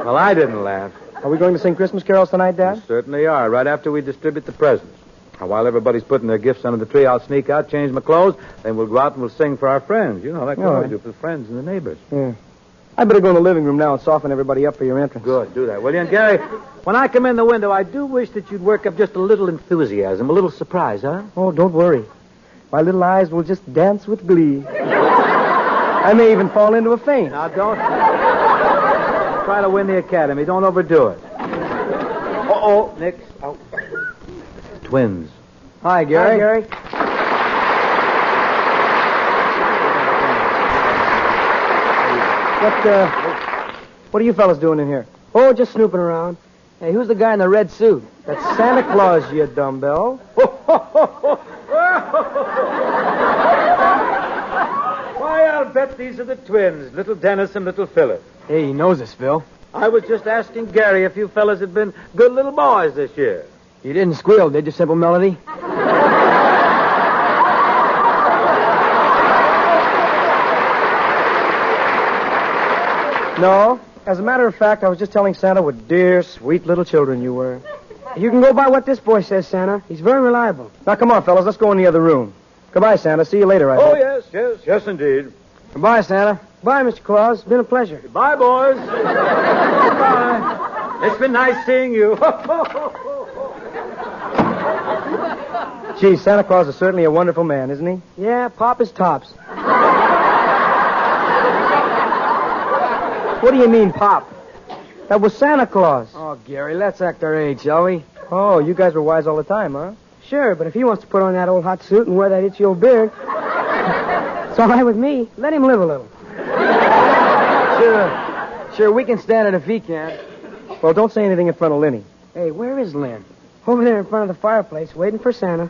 Well, I didn't laugh. Are we going to sing Christmas carols tonight, Dad? We certainly are, right after we distribute the presents. Now, while everybody's putting their gifts under the tree, I'll sneak out, change my clothes, then we'll go out and we'll sing for our friends. You know, like we always do for the friends and the neighbors. Yeah. I better go in the living room now and soften everybody up for your entrance. Good, do that, will you? And, Gary, when I come in the window, I do wish that you'd work up just a little enthusiasm, a little surprise, huh? Oh, don't worry. My little eyes will just dance with glee. I may even fall into a faint. Now, don't try to win the academy. Don't overdo it. Uh-oh, Nick. Oh. Twins. Hi, Gary. Hi, Gary. What are you fellas doing in here? Oh, just snooping around. Hey, who's the guy in the red suit? That's Santa Claus, you dumbbell. Why, I'll bet these are the twins, little Dennis and little Philip. Hey, he knows us, Phil. I was just asking Gary if you fellas had been good little boys this year. You didn't squeal, did you, Simple Melody? No. As a matter of fact, I was just telling Santa what dear, sweet little children you were. You can go by what this boy says, Santa. He's very reliable. Now, come on, fellas. Let's go in the other room. Goodbye, Santa. See you later, I Oh, hope. yes, indeed. Goodbye, Santa. Bye, Mr. Claus. It's been a pleasure. Goodbye, boys. Goodbye. It's been nice seeing you. Gee, Santa Claus is certainly a wonderful man, isn't he? Yeah, pop is tops. What do you mean, pop? That was Santa Claus. Oh, Gary, let's act our age, shall we? Oh, you guys were wise all the time, huh? Sure, but if he wants to put on that old hot suit and wear that itchy old beard, it's all right with me. Let him live a little. Sure, we can stand it if he can't. Well, don't say anything in front of Linny. Hey, where is Lynn? Over there in front of the fireplace, waiting for Santa.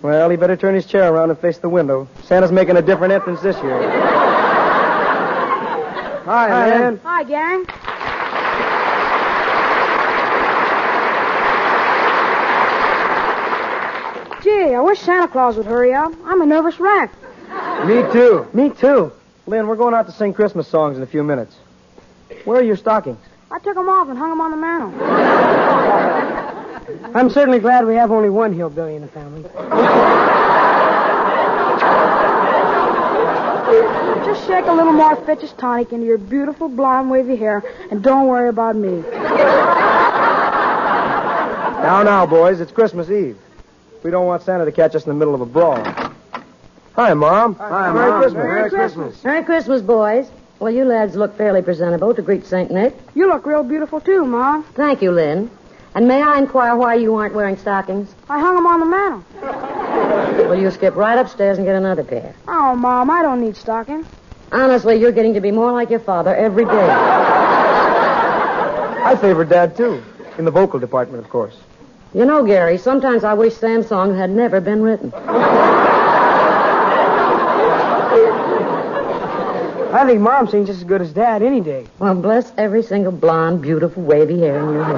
Well, he better turn his chair around and face the window. Santa's making a different entrance this year. Hi, man. Hi, gang. Gee, I wish Santa Claus would hurry up. I'm a nervous wreck. Me too. Me too. Lynn, we're going out to sing Christmas songs in a few minutes. Where are your stockings? I took them off and hung them on the mantel. I'm certainly glad we have only one hillbilly in the family. Just shake a little more Fitch's tonic into your beautiful blonde wavy hair, and don't worry about me. Now, boys, it's Christmas Eve. We don't want Santa to catch us in the middle of a brawl. Hi, Mom. Hi, Merry Mom. Christmas. Merry Christmas. Merry Christmas, boys. Well, you lads look fairly presentable to greet St. Nick. You look real beautiful, too, Mom. Thank you, Lynn. And may I inquire why you aren't wearing stockings? I hung them on the mantel. Well, you skip right upstairs and get another pair. Oh, Mom, I don't need stockings. Honestly, you're getting to be more like your father every day. I favor Dad, too. In the vocal department, of course. You know, Gary, sometimes I wish Sam's song had never been written. I think Mom sings just as good as Dad any day. Well, bless every single blonde, beautiful, wavy hair in your head.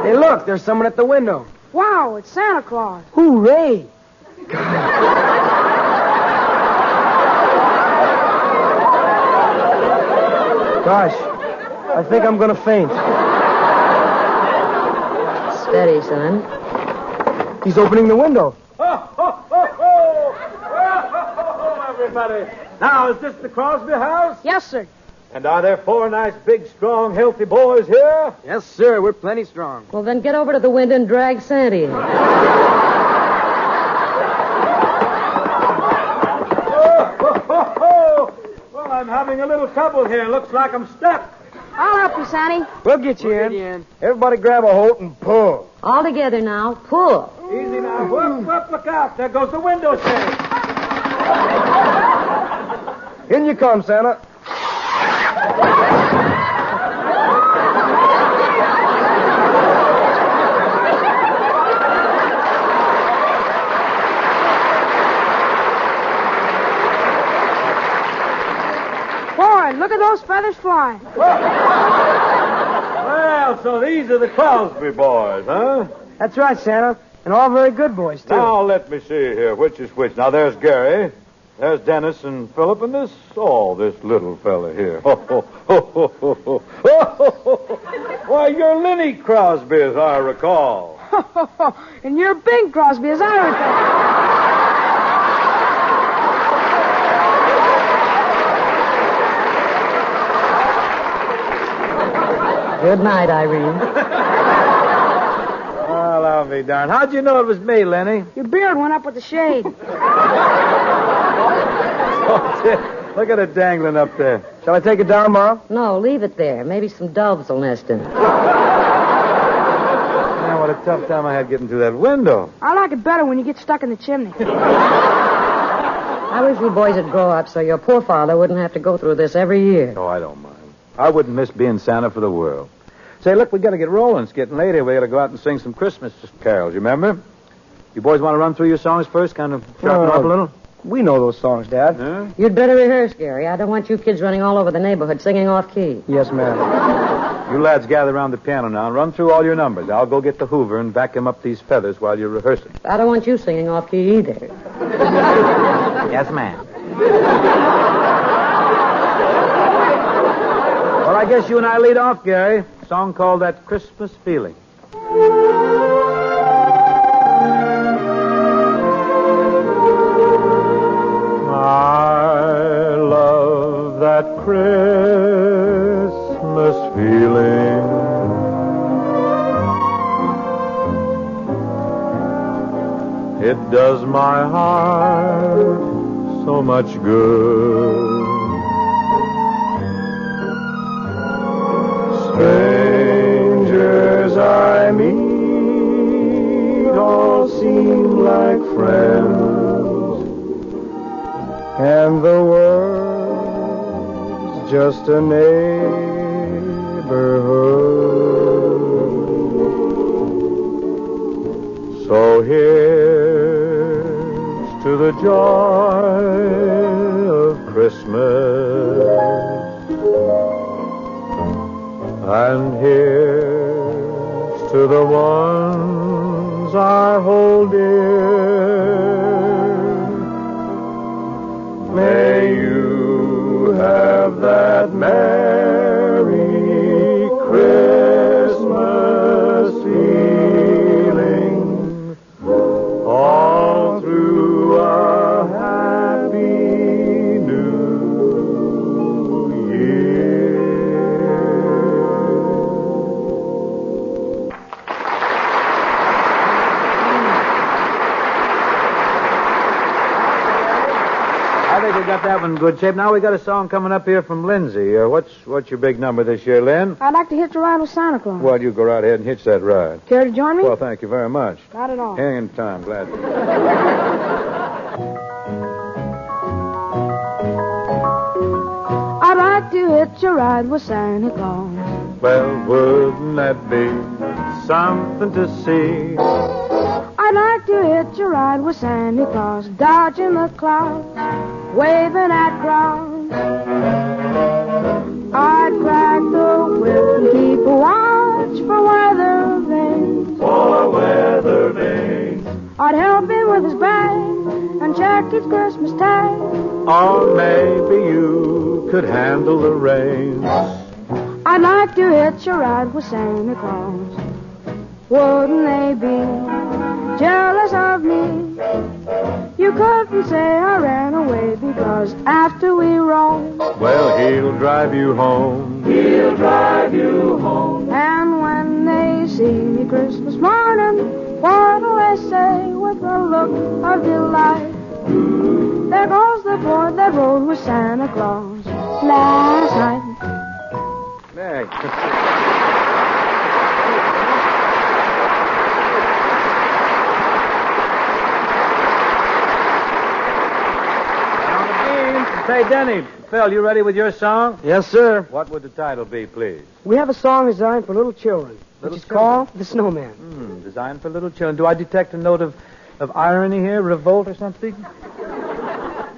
Hey, look, there's someone at the window. Wow, it's Santa Claus. Hooray! Gosh, I think I'm going to faint. Steady, son. He's opening the window. Everybody. Now, is this the Crosby house? Yes, sir. And are there 4 nice, big, strong, healthy boys here? Yes, sir. We're plenty strong. Well, then get over to the window and drag Santa in. Well, I'm having a little trouble here. Looks like I'm stuck. I'll help you, Sonny. We'll get you in. Everybody grab a hold and pull. All together now. Pull. Easy now. Whoop, whoop, look out. There goes the window shade. In you come, Santa. Boy, look at those feathers flying. Well, so these are the Crosby boys, huh? That's right, Santa. And all very good boys, too. Now, let me see here. Which is which? Now, there's Gary. There's Dennis and Philip and this little fella here. Why, you're Lenny Crosby, as I recall. And you're Bing Crosby, as I recall. Good night, Irene. Well, I'll be darned. How'd you know it was me, Lenny? Your beard went up with the shade. Look at it dangling up there. Shall I take it down, Mom? No, leave it there. Maybe some doves will nest in it. Man, what a tough time I had getting through that window. I like it better when you get stuck in the chimney. I wish you boys would grow up so your poor father wouldn't have to go through this every year. Oh, I don't mind. I wouldn't miss being Santa for the world. Say, look, we got to get rolling. It's getting late here. We got to go out and sing some Christmas carols, you remember? You boys want to run through your songs first, kind of sharpen up a little? We know those songs, Dad. Huh? You'd better rehearse, Gary. I don't want you kids running all over the neighborhood singing off key. Yes, ma'am. You lads gather around the piano now and run through all your numbers. I'll go get the Hoover and vacuum up these feathers while you're rehearsing. I don't want you singing off key either. Yes, ma'am. Well, I guess you and I lead off, Gary. A song called That Christmas Feeling. I love that Christmas feeling. It does my heart so much good. Strangers I meet all seem like friends, and the world's just a neighborhood. And here's to the ones I hold dear. May you have that merry Christmas feeling all through a happy new year. I think we got that one in good shape. Now we got a song coming up here from Lindsay. What's your big number this year, Lynn? I'd like to hitch a ride with Santa Claus. Well, you go right ahead and hitch that ride. Care to join me? Well, thank you very much. Not at all. Hang in time, glad to. I'd like to hitch a ride with Santa Claus. Well, wouldn't that be something to see? I'd like to hitch a ride with Santa Claus, dodging the clouds, waving at crowds. I'd crack the whip and keep a watch for weather vanes. For weather vanes. I'd help him with his bag and check his Christmas tag. Or maybe you could handle the reins. I'd like to hitch a ride with Santa Claus. Wouldn't they be jealous of me? You couldn't say I ran away because after we roam, Well, he'll drive you home. He'll drive you home. and when they see me Christmas morning, what'll they say with a look of delight? There goes the boy that rode with Santa Claus last night. Hey. Say, Denny, Phil, you ready with your song? Yes, sir. What would the title be, please? We have a song designed for little children, which is called The Snowman. Designed for little children. Do I detect a note of irony here, revolt or something?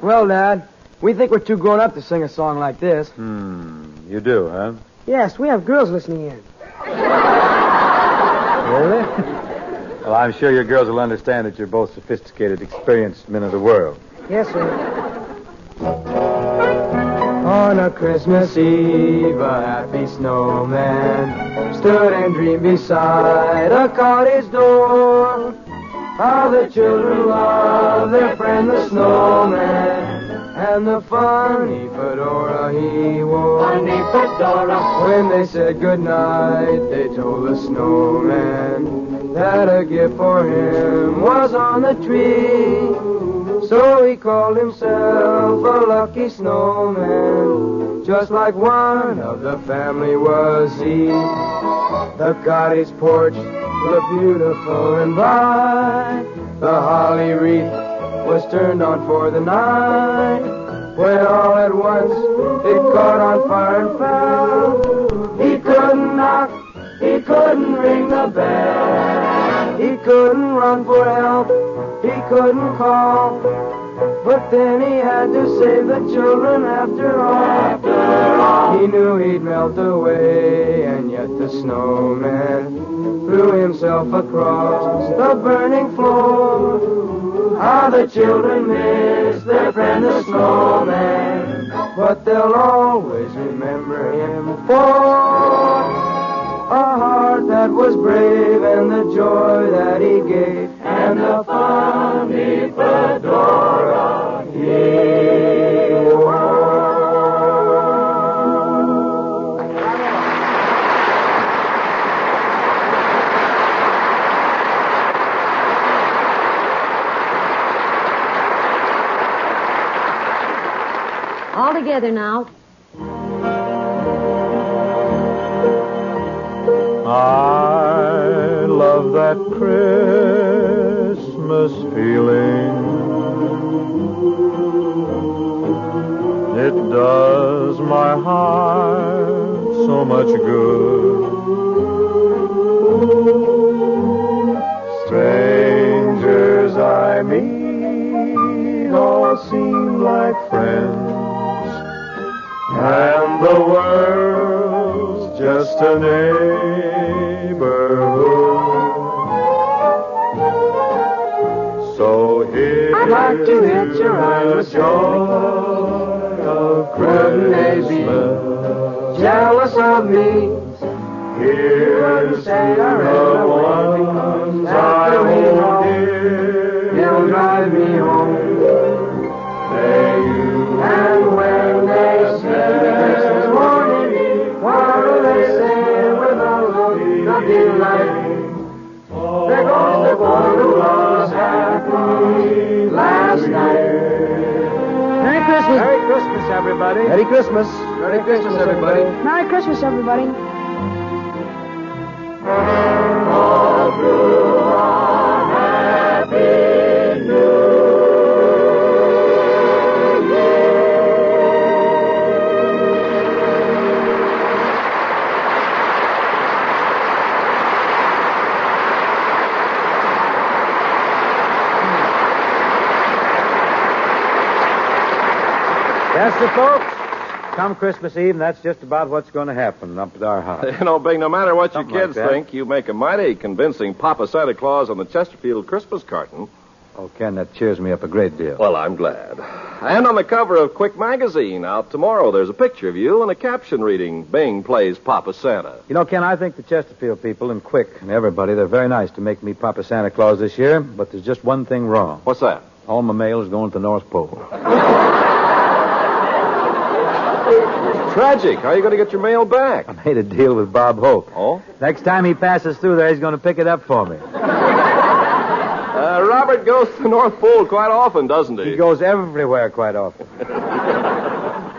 Well, Dad, we think we're too grown up to sing a song like this. You do, huh? Yes, we have girls listening in. Really? Well, I'm sure your girls will understand that you're both sophisticated, experienced men of the world. Yes, sir. On a Christmas Eve, a happy snowman stood and dreamed beside a cottage door. How the children love their friend the snowman and the funny fedora he wore. Funny fedora. When they said goodnight, they told the snowman that a gift for him was on the tree. So he called himself a lucky snowman, just like one of the family was he. The cottage porch looked beautiful and bright. The holly wreath was turned on for the night. When all at once it caught on fire and fell. He couldn't knock, he couldn't ring the bell. He couldn't run for help, he couldn't call. But then he had to save the children after all. He knew he'd melt away, and yet the snowman threw himself across the burning floor. How the children miss their friend the snowman, but they'll always remember him for a heart that was brave and the joy that he gave and the funny fedora he wore. All together now. I love that Christmas feeling. It does my heart so much good. Strangers I meet all seem like friends, and the world's just a neighborhood. So here I'd like to hitch a ride with the joy of Christmas. Jealous of me. Here to say the ones I hold dear. He'll drive me home. And when they say Christmas morning, what do they say with a look of delight? There goes the boy who was happy last night. Merry Christmas. Merry Christmas, everybody. Merry Christmas. Merry Christmas, everybody. Merry Christmas, everybody. All through a happy New Yes, sir, folks. Come Christmas Eve, and that's just about what's going to happen up at our house. You know, Bing, no matter what Something you kids like that. think, you make a mighty convincing Papa Santa Claus on the Chesterfield Christmas carton. Oh, Ken, that cheers me up a great deal. Well, I'm glad. And on the cover of Quick Magazine out tomorrow, there's a picture of you and a caption reading, Bing plays Papa Santa. You know, Ken, I think the Chesterfield people and Quick and everybody, they're very nice to make me Papa Santa Claus this year, but there's just one thing wrong. What's that? All my mail is going to the North Pole. Tragic. How are you going to get your mail back? I made a deal with Bob Hope. Oh? Next time he passes through there, he's going to pick it up for me. Robert goes to the North Pole quite often, doesn't he? He goes everywhere quite often.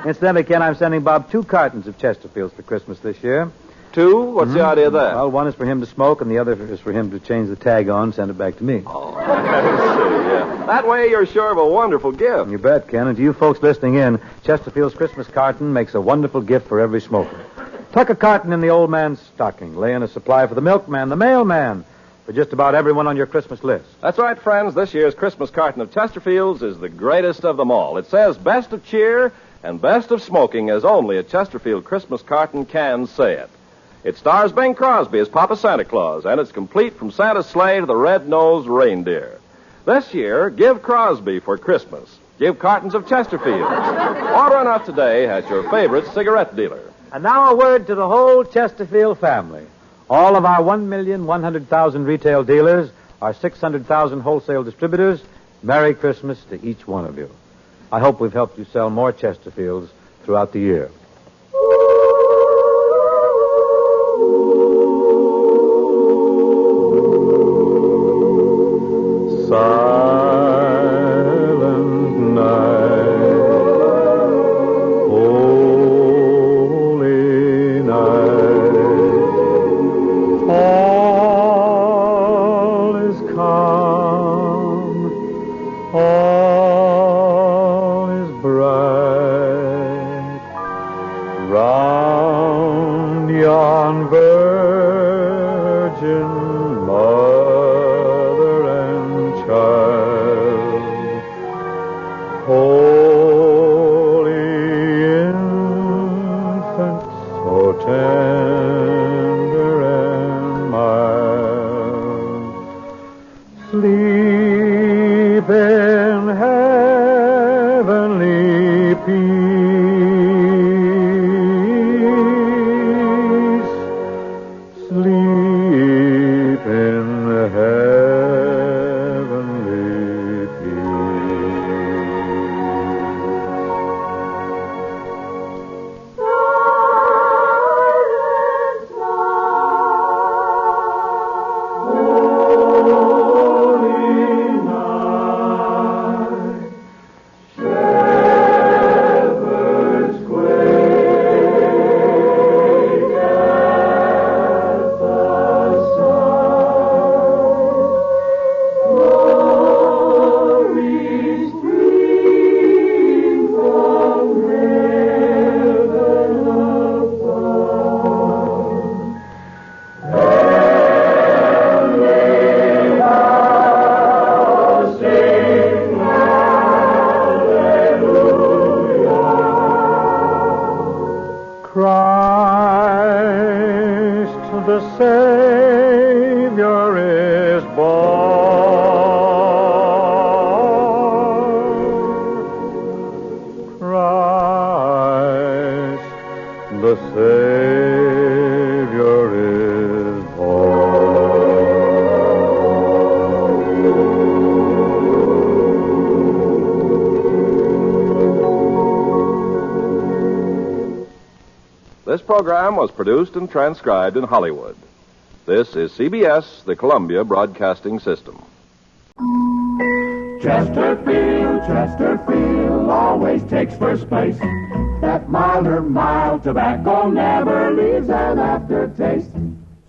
Incidentally, Ken, I'm sending Bob 2 cartons of Chesterfields for Christmas this year. 2? What's the idea of that? Well, one is for him to smoke, and the other is for him to change the tag on and send it back to me. Oh, I see, yeah. That way you're sure of a wonderful gift. You bet, Ken. And to you folks listening in, Chesterfield's Christmas carton makes a wonderful gift for every smoker. Tuck a carton in the old man's stocking. Lay in a supply for the milkman, the mailman, for just about everyone on your Christmas list. That's right, friends. This year's Christmas carton of Chesterfield's is the greatest of them all. It says best of cheer and best of smoking as only a Chesterfield Christmas carton can say it. It stars Bing Crosby as Papa Santa Claus, and it's complete from Santa's sleigh to the red-nosed reindeer. This year, give Crosby for Christmas. Give cartons of Chesterfields. Order enough today at your favorite cigarette dealer. And now a word to the whole Chesterfield family. All of our 1,100,000 retail dealers, our 600,000 wholesale distributors, Merry Christmas to each one of you. I hope we've helped you sell more Chesterfields throughout the year. Silent night, holy night, all is calm, all is bright, round yon virgin mother and child, holy infant, so tender and mild, sleep in heavenly peace, sleep in heavenly peace. the Savior is born. Christ, the Savior is born. This program was produced and transcribed in Hollywood. This is CBS, the Columbia Broadcasting System. Chesterfield, Chesterfield always takes first place. That milder, mild tobacco never leaves an aftertaste.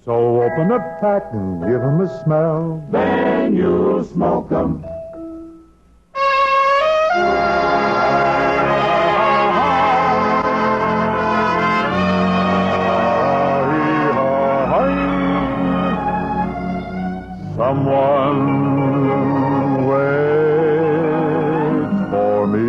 So open a pack and give 'em a smell. Then you'll smoke 'em. Someone waits for me.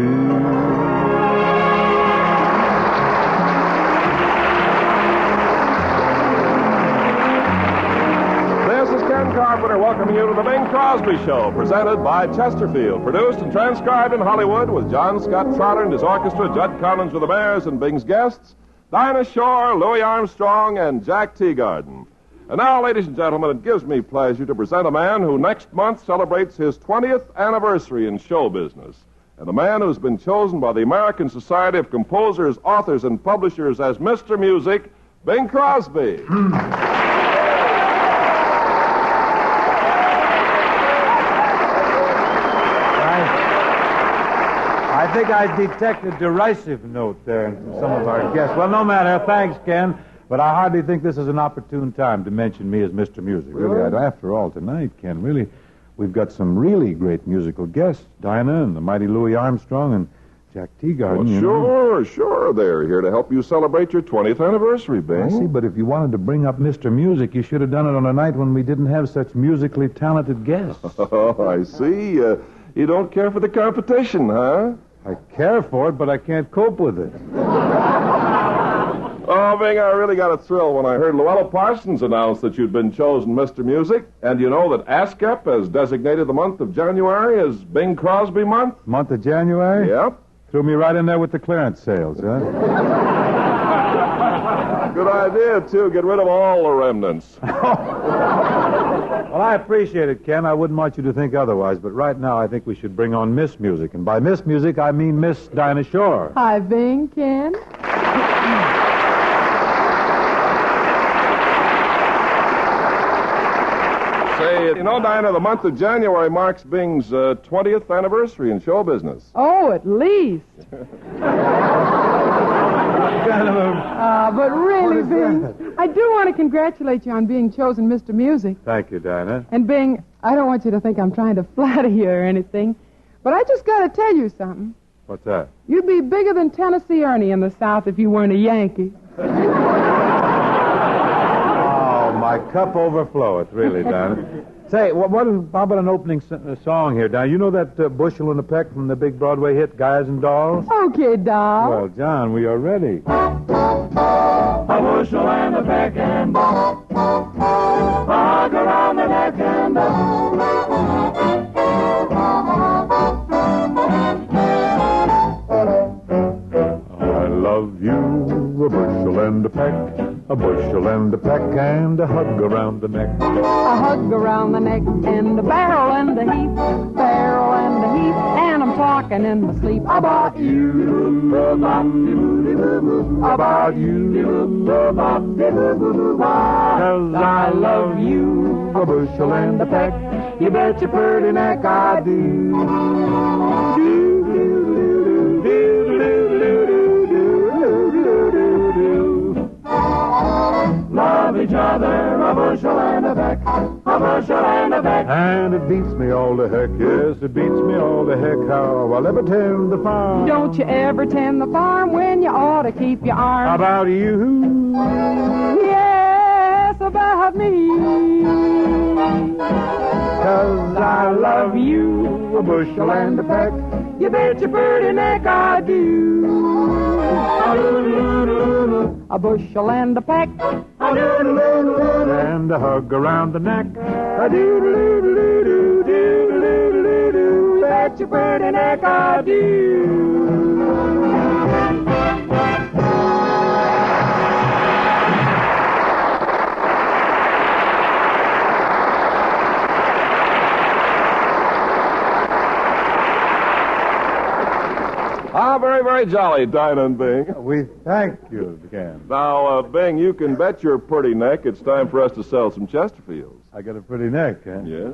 This is Ken Carpenter welcoming you to the Bing Crosby Show, presented by Chesterfield, produced and transcribed in Hollywood with John Scott Trotter and his orchestra, Judd Collins with the Bears, and Bing's guests, Dinah Shore, Louis Armstrong, and Jack Teagarden. And now, ladies and gentlemen, it gives me pleasure to present a man who next month celebrates his 20th anniversary in show business, and a man who's been chosen by the American Society of Composers, Authors, and Publishers as Mr. Music, Bing Crosby. I think I detect a derisive note there in some of our guests. Well, no matter. Thanks, Ken. But I hardly think this is an opportune time to mention me as Mr. Music. Really, after all, tonight, Ken, really, we've got some really great musical guests. Dinah and the mighty Louis Armstrong and Jack Teagarden. Well, sure. They're here to help you celebrate your 20th anniversary, Bing. I see, but if you wanted to bring up Mr. Music, you should have done it on a night when we didn't have such musically talented guests. Oh, I see. You don't care for the competition, huh? I care for it, but I can't cope with it. Oh, Bing, I really got a thrill when I heard Luella Parsons announce that you'd been chosen Mr. Music. And you know that ASCAP has designated the month of January as Bing Crosby month? Month of January? Yep. Threw me right in there with the clearance sales, huh? Good idea, too. Get rid of all the remnants. Well, I appreciate it, Ken. I wouldn't want you to think otherwise, but right now I think we should bring on Miss Music. And by Miss Music, I mean Miss Dinah Shore. Hi, Bing, Ken. Say, you know, Dinah, the month of January marks Bing's 20th anniversary in show business. Oh, at least. But really, Bing, I do want to congratulate you on being chosen Mr. Music. Thank you, Dinah. And, Bing, I don't want you to think I'm trying to flatter you or anything, but I just got to tell you something. What's that? You'd be bigger than Tennessee Ernie in the South if you weren't a Yankee. Oh, my cup overfloweth, really, Dinah. Say, how about an opening song here, Dinah? You know that Bushel and a Peck from the big Broadway hit, Guys and Dolls? Okay, doll. Well, John, we are ready. A bushel and a peck and a hug around the neck and I love you, a bushel and a peck, a bushel and a peck, and a hug around the neck. A hug around the neck and a barrel and a heap, barrel and a heap, and I'm talking in my sleep about you, About you, 'cause I love you, a bushel and a peck. You bet your pretty neck I do. love each other, a bushel and a peck, a bushel and a peck. And it beats me all to heck, yes, it beats me all to heck how I'll ever tend the farm. Don't you ever tend the farm when you ought to keep your arm. About you? Yes, about me. 'Cause I love you, a bushel and a peck. You bet your pretty neck I do. A bushel and a peck, And a hug around the neck. A-doo-doo-doo-doo-doo-doo-doo-doo-doo. Bet your pretty neck I do. Very, very jolly, Dinah and Bing. We thank you again. Now, Bing, you can bet your pretty neck it's time for us to sell some Chesterfields. I got a pretty neck, huh? Yes.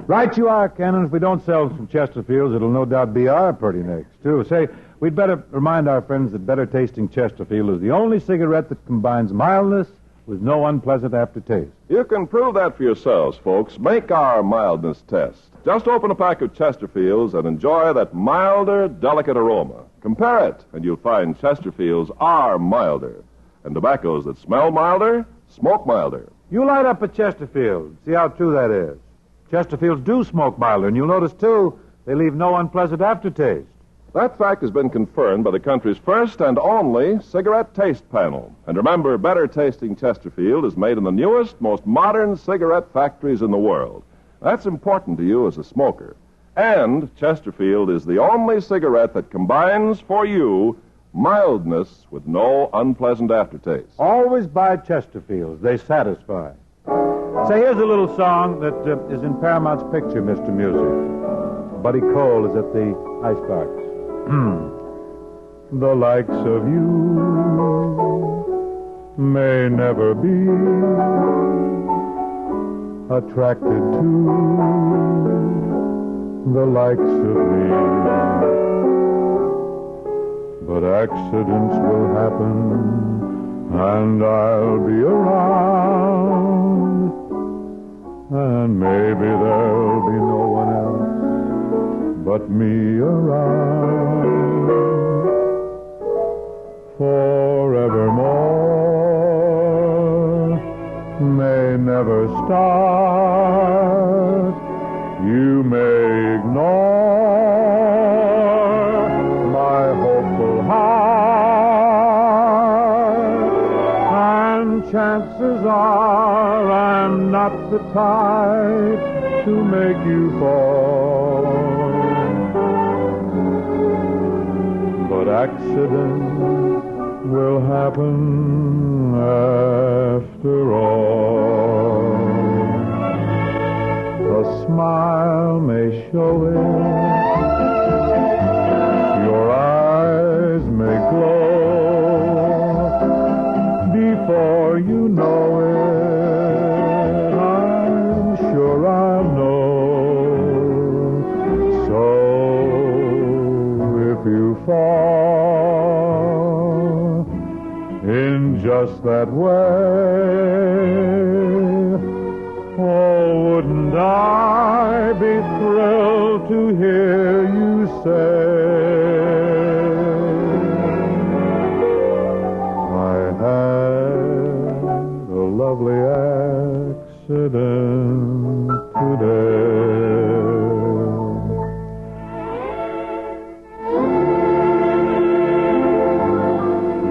Right you are, Ken. If we don't sell some Chesterfields, it'll no doubt be our pretty necks, too. Say, we'd better remind our friends that better tasting Chesterfield is the only cigarette that combines mildness with no unpleasant aftertaste. You can prove that for yourselves, folks. Make our mildness test. Just open a pack of Chesterfields and enjoy that milder, delicate aroma. Compare it, and you'll find Chesterfields are milder. And tobaccos that smell milder, smoke milder. You light up a Chesterfield. See how true that is. Chesterfields do smoke milder, and you'll notice, too, they leave no unpleasant aftertaste. That fact has been confirmed by the country's first and only cigarette taste panel. And remember, better tasting Chesterfield is made in the newest, most modern cigarette factories in the world. That's important to you as a smoker. And Chesterfield is the only cigarette that combines for you mildness with no unpleasant aftertaste. Always buy Chesterfields. They satisfy. Say, here's a little song that is in Paramount's picture, Mr. Music. Buddy Cole is at the icebox. The likes of you may never be attracted to the likes of me. But accidents will happen, and I'll be around, and maybe there'll be no one else but me around. Forevermore may never start. You may ignore my hopeful heart, and chances are I'm not the type to make you fall. But accidents will happen after all. A smile may show it, your eyes may glow. Before you know it, I'm sure I'll know. So if you fall in just that way, oh, wouldn't I be thrilled to hear you say, I had a lovely accident today.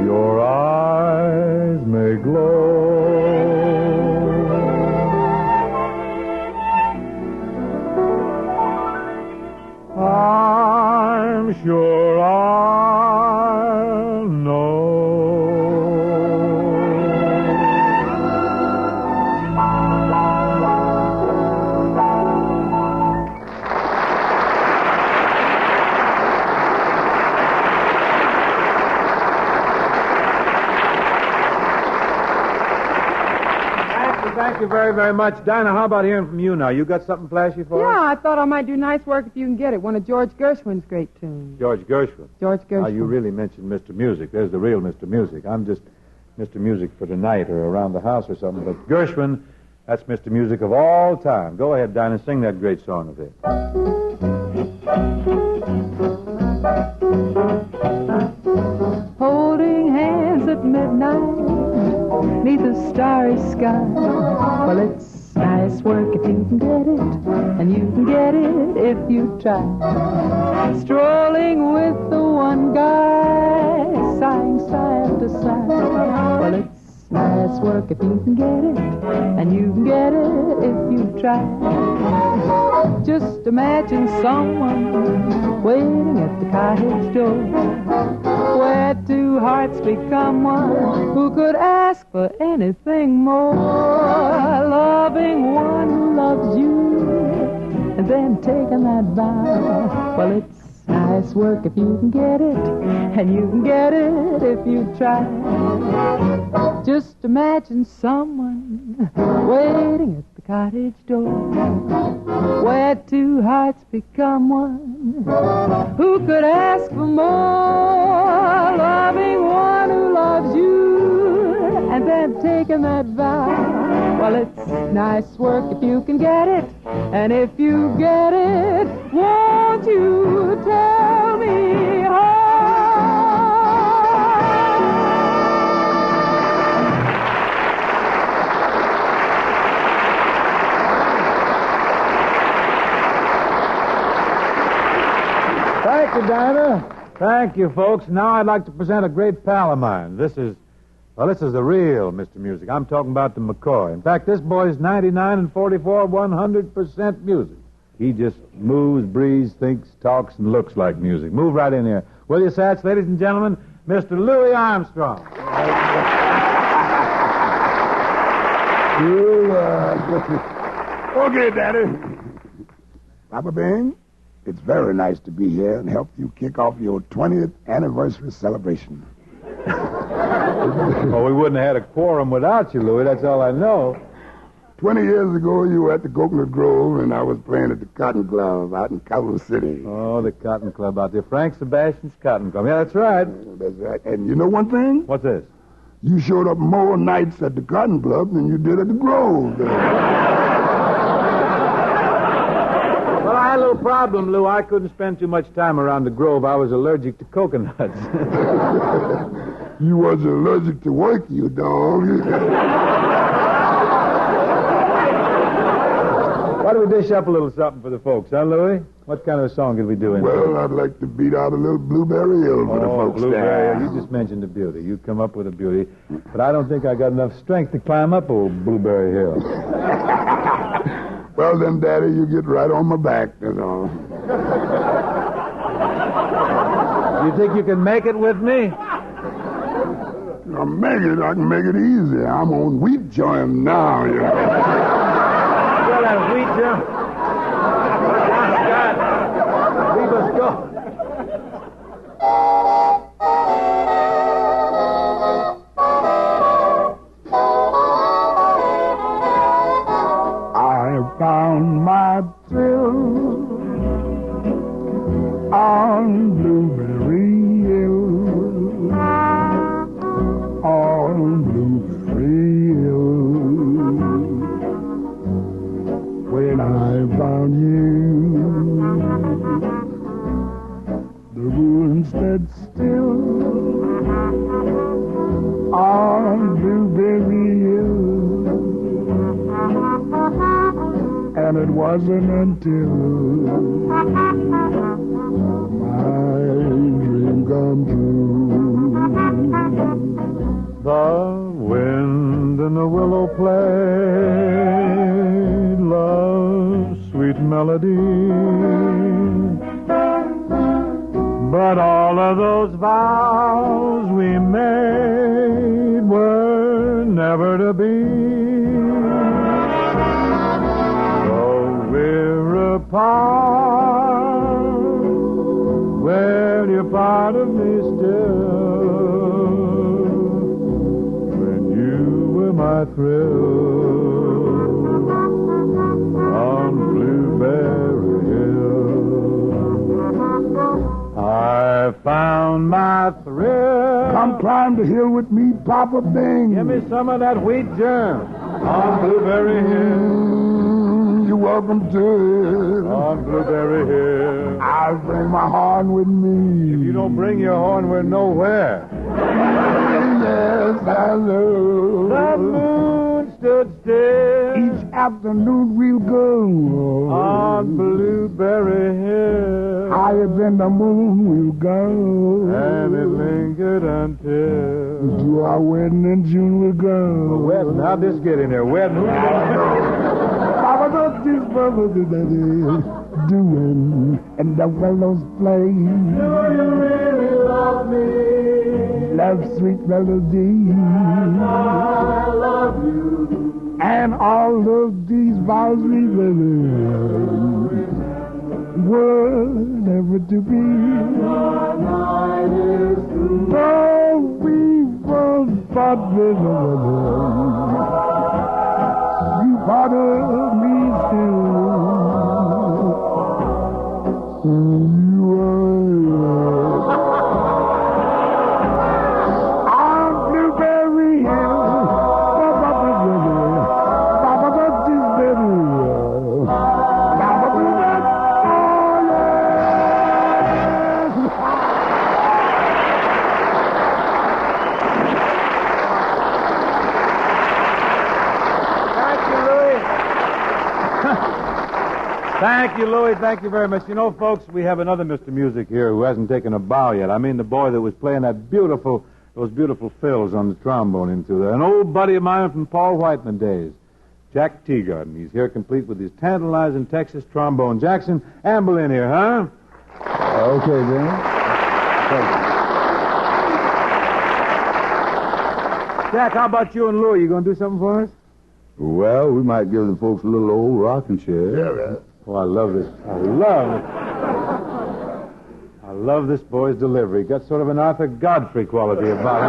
Your eyes may glow. I'm sure I'll know. Thank you very, very much. Dinah, how about hearing from you now? You got something flashy for us? Yeah, I thought I might do nice work if you can get it. One of George Gershwin's great tunes. George Gershwin. George Gershwin. Now, you really mentioned Mr. Music. There's the real Mr. Music. I'm just Mr. Music for tonight or around the house or something. But Gershwin, that's Mr. Music of all time. Go ahead, Dinah, sing that great song of his. Holding hands at midnight neath a starry sky. Well, it's nice work if you can get it, and you can get it if you try. Strolling with the one guy, sighing side to side. Well, it's nice work if you can get it, and you can get it if you try. Just imagine someone waiting at the cottage door, where two hearts become one. Who could ask for anything more? Loving one who loves you, and then taking that vow. Well, it's nice work if you can get it, and you can get it if you try. Just imagine someone waiting at the cottage door, where two hearts become one. Who could ask for more? Loving one who loves you, and then taking that vow. Well, it's nice work if you can get it, and if you get it, won't you tell me how? Thank you, Dinah. Thank you, folks. Now I'd like to present a great pal of mine. This is the real Mr. Music. I'm talking about the McCoy. In fact, this boy's 99 and 44, 100% music. He just moves, breathes, thinks, talks, and looks like music. Move right in here. Will you, Sats? Ladies and gentlemen, Mr. Louis Armstrong. Okay, Daddy. Papa Bing, it's very nice to be here and help you kick off your 20th anniversary celebration. Well, we wouldn't have had a quorum without you, Louis. That's all I know. 20 years ago, you were at the Coconut Grove, and I was playing at the Cotton Club out in Culver City. Oh, the Cotton Club out there. Frank Sebastian's Cotton Club. Yeah, that's right. That's right. And you know one thing? What's this? You showed up more nights at the Cotton Club than you did at the Grove. Well, I had a little problem, Lou. I couldn't spend too much time around the Grove. I was allergic to coconuts. You was allergic to work, you dog. Why don't we dish up a little something for the folks, huh, Louis? What kind of a song did we do in there? Well, I'd like to beat out a little Blueberry Hill for the folks Blueberry there. Hill. You just mentioned a beauty. You come up with a beauty. But I don't think I got enough strength to climb up old Blueberry Hill. Well, then, Daddy, you get right on my back, that's all. You think you can make it with me? I can make it easy. I'm on wheat germ now, you know. Well, that wheat germ. God, we must go. I found my thrill on Blueberry Hill. On Blueberry Hill. When I found you, the moon stood still on Blueberry Hill. And it wasn't until my dream come true. The wind and the willow play love's sweet melody. But all of those vows we made were never to be. So we're apart. Well, you're part of me still. My thrill on Blueberry Hill. I found my thrill. Come climb the hill with me, Papa Bing. Give me some of that wheat germ on Blueberry Hill. You're welcome to it. On Blueberry Hill. I'll bring my horn with me. If you don't bring your horn, we're nowhere. Yes, I know. The moon stood still. Each afternoon we'll go. On Blueberry Hill. Higher than the moon we'll go. And it lingered until. To our wedding in June we'll go. Wedding? How'd this get in there? Wedding? Papa, don't this brother doing, and the fellows play. Do you really love me? Love sweet melody. And I love you. And all of these vows we were never to be. Our night is through. Though we both fought with you part of me still. You were on Blueberry Hill. Thank you, Louie. Thank you very much. You know, folks, we have another Mr. Music here who hasn't taken a bow yet. I mean the boy that was playing those beautiful fills on the trombone into there. An old buddy of mine from Paul Whiteman days, Jack Teagarden. He's here complete with his tantalizing Texas trombone. Jackson, amble in here, huh? Okay, then. Jack, how about you and Louie? You going to do something for us? Well, we might give the folks a little old rocking chair. Yeah, right. Oh, I love this. I love this boy's delivery. Got sort of an Arthur Godfrey quality about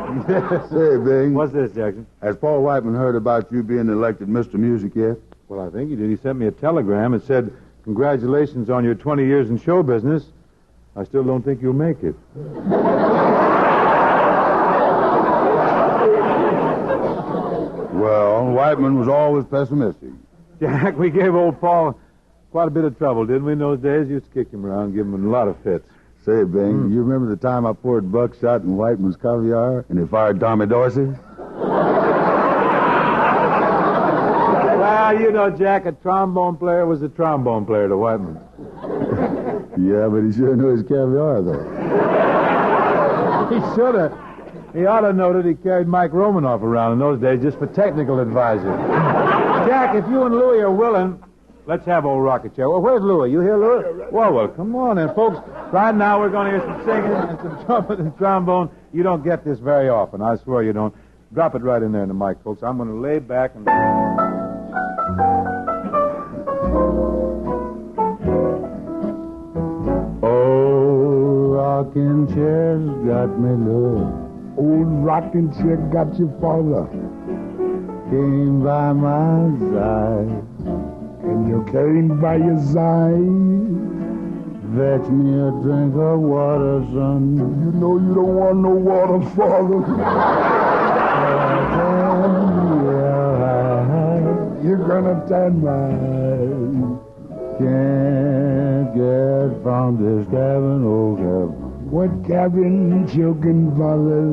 him. Say, Bing. What's this, Jackson? Has Paul Whiteman heard about you being elected Mr. Music yet? Well, I think he did. He sent me a telegram. It said, "Congratulations on your 20 years in show business. I still don't think you'll make it." Well, Whiteman was always pessimistic. Jack, we gave old Paul quite a bit of trouble, didn't we, in those days? Used to kick him around, give him a lot of fits. Say, Bing, you remember the time I poured buckshot in Whiteman's caviar and he fired Tommy Dorsey? Well, you know, Jack, a trombone player was a trombone player to Whiteman. Yeah, but he sure knew his caviar, though. He should have. He ought to know that he carried Mike Romanoff around in those days just for technical advising. Jack, if you and Louie are willing, let's have old rocket chair. Well, where's Louie? You here, Louie? Well, come on then, folks. Right now we're going to hear some singing and some trumpet and trombone. You don't get this very often. I swear you don't. Drop it right in there in the mic, folks. I'm going to lay back and... Oh, rocking chair's got me love. Old rocking chair got your father. Came by my side. And you came by your side. Fetch me a drink of water, son. You know you don't want no water, father. You're gonna turn my... Can't get from this cabin, old cabin. What cabin, choking father?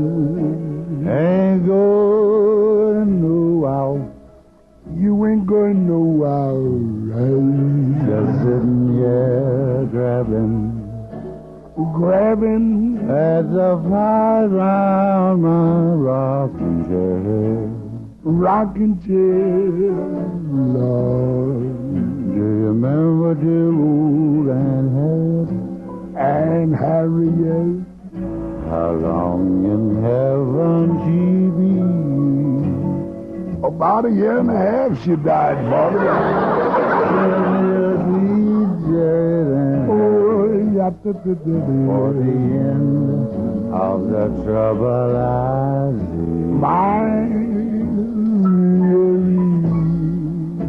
Ain't going nowhere. You ain't going nowhere, right? Just sitting here grabbing at the fire round my rocking chair. Rocking chair, Lord. Do you remember dear old Aunt Harriet? How long in heaven she be? About a year and a half she died, father. For the end of the trouble I see. My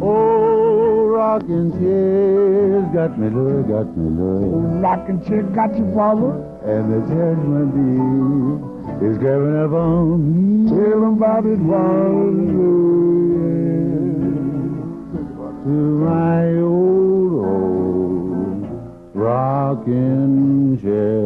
oh, rocking chair's got me, Louie. Rocking chair got you, father. And the judgment day is grabbing up on me. Tell them about it, father. To my old rocking chair.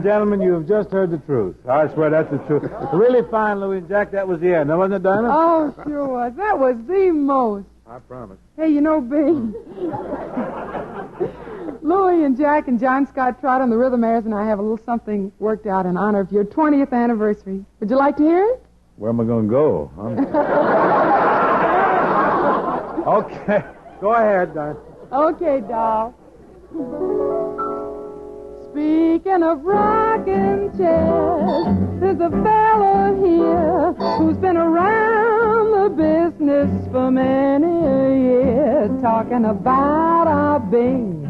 gentlemen, you have just heard the truth. I swear that's the truth. Really fine, Louie and Jack. That was the end. Now, wasn't it, Dinah? Oh, sure was. That was the most. I promise. Hey, you know, Bing. Louie and Jack and John Scott Trot on the Rhythm Airs, and I have a little something worked out in honor of your 20th anniversary. Would you like to hear it? Where am I going to go? Okay. Go ahead, Dinah. Okay, doll. Speaking of rocking chairs, there's a fellow here who's been around the business for many years, talking about our Bing,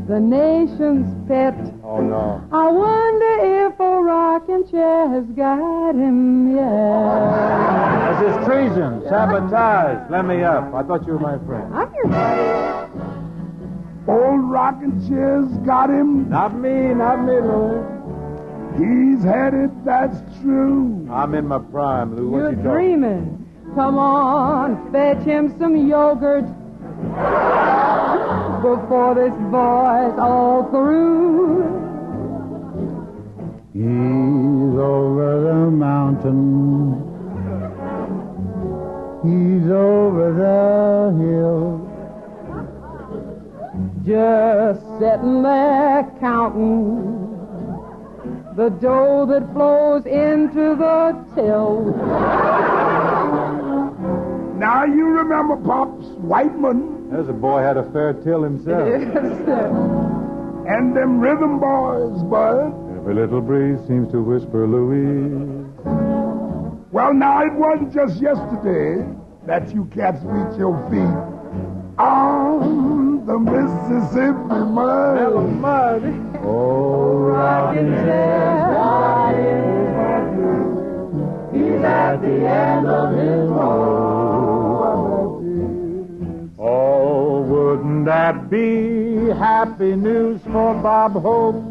the nation's pet. Oh, no. I wonder if a rocking chair has got him yet. This is treason, sabotage. Let me up. I thought you were my friend. I'm your friend. Old rocking chair's got him. Not me, Louie. He's headed, that's true. I'm in my prime, Lou. What You're you talking? dreaming. Come on, fetch him some yogurt before this boy's all through. He's over the mountain. He's over the hill. Just sitting there counting the dough that flows into the till. Now you remember Pops Wyman. There's a boy had a fair till himself. Yes, sir. And them rhythm boys, Bert. Every little breeze seems to whisper Louise. Well, now it wasn't just yesterday that you cats reached your feet on the Mississippi mud. Mud. Oh, Rocking chair. He's at the end of his rope. Oh, wouldn't that be happy news for Bob Hope?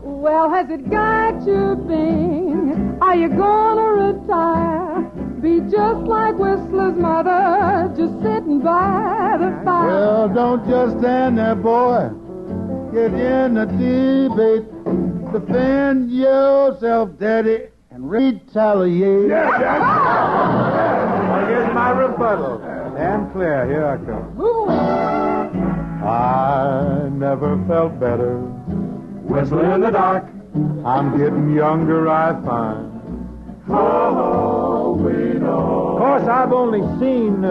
Well, has it got you, Bing? Are you gonna retire? Be just like Whistler's mother, just sitting by the fire. Well, don't just stand there, boy. Get in the debate. Defend yourself, Daddy, and retaliate. Well, here's my rebuttal. Stand clear. Here I come. I never felt better. Whistling in the dark. I'm getting younger, I find. Oh, we know. Of course, I've only seen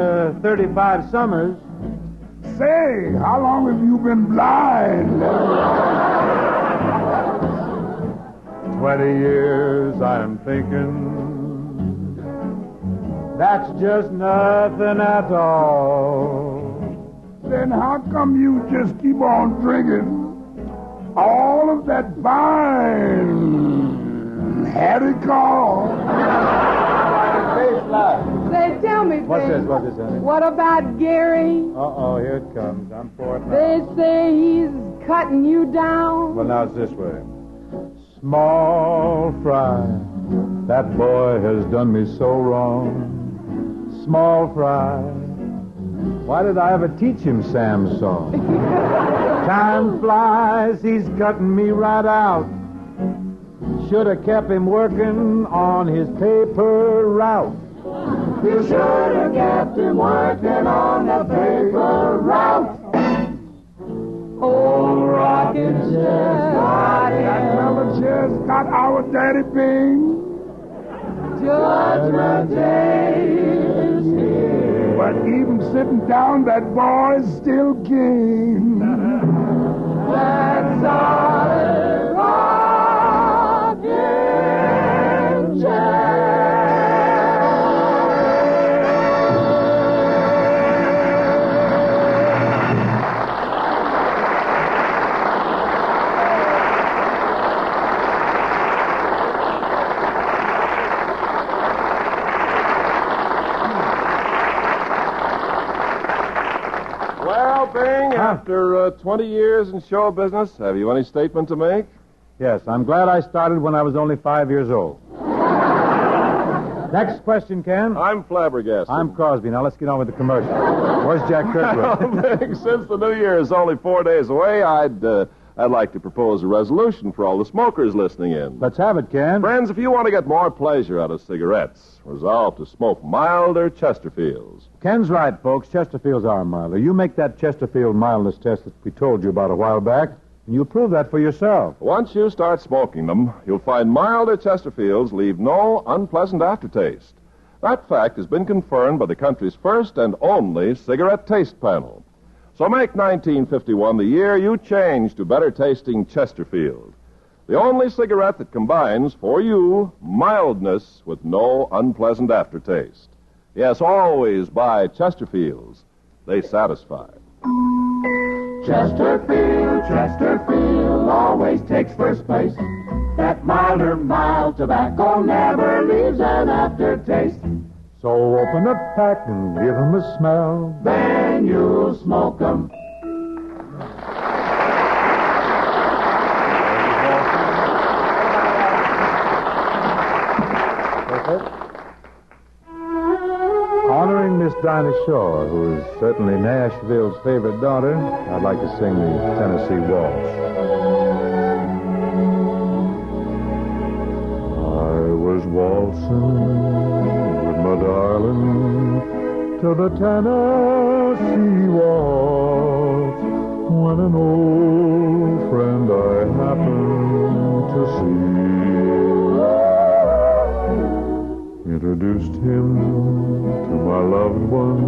35 summers. Say, how long have you been blind? 20 years, I'm thinking. That's just nothing at all. Then how come you just keep on drinking all of that fine Hattie call? Say, tell me, What's Bing, this, honey? what about Gary? Uh-oh, here it comes. I'm for it now. They say he's cutting you down. Well, now it's this way. Small fry, that boy has done me so wrong. Small fry, why did I ever teach him Sam's song? Time flies, he's cutting me right out. Should have kept him working on his paper route. You should have kept him working on the paper route. Old rocking chair got That fella just got our daddy Bing. Judgment Day is here. But even sitting down, that boy's still king. That solid rocking chair. Well, Bing, after 20 years in show business, have you any statement to make? Yes, I'm glad I started when I was only 5 years old. Next question, Ken. I'm flabbergasted. I'm Crosby. Now let's get on with the commercial. Where's Jack Kirkwood? Since the New Year is only 4 days away, I'd like to propose a resolution for all the smokers listening in. Let's have it, Ken. Friends, if you want to get more pleasure out of cigarettes, resolve to smoke milder Chesterfields. Ken's right, folks. Chesterfields are milder. You make that Chesterfield mildness test that we told you about a while back, and you'll prove that for yourself. Once you start smoking them, you'll find milder Chesterfields leave no unpleasant aftertaste. That fact has been confirmed by the country's first and only cigarette taste panel. So make 1951 the year you change to better-tasting Chesterfield. The only cigarette that combines, for you, mildness with no unpleasant aftertaste. Yes, always buy Chesterfields. They satisfy. Chesterfield always takes first place. That milder, mild tobacco never leaves an aftertaste. So open the pack and give 'em a smell. Then you'll smoke 'em. Honoring Miss Dinah Shore, who is certainly Nashville's favorite daughter, I'd like to sing the Tennessee Waltz. I was waltzing with my darling to the Tennessee Waltz when an old friend I happened to see introduced him to my loved one,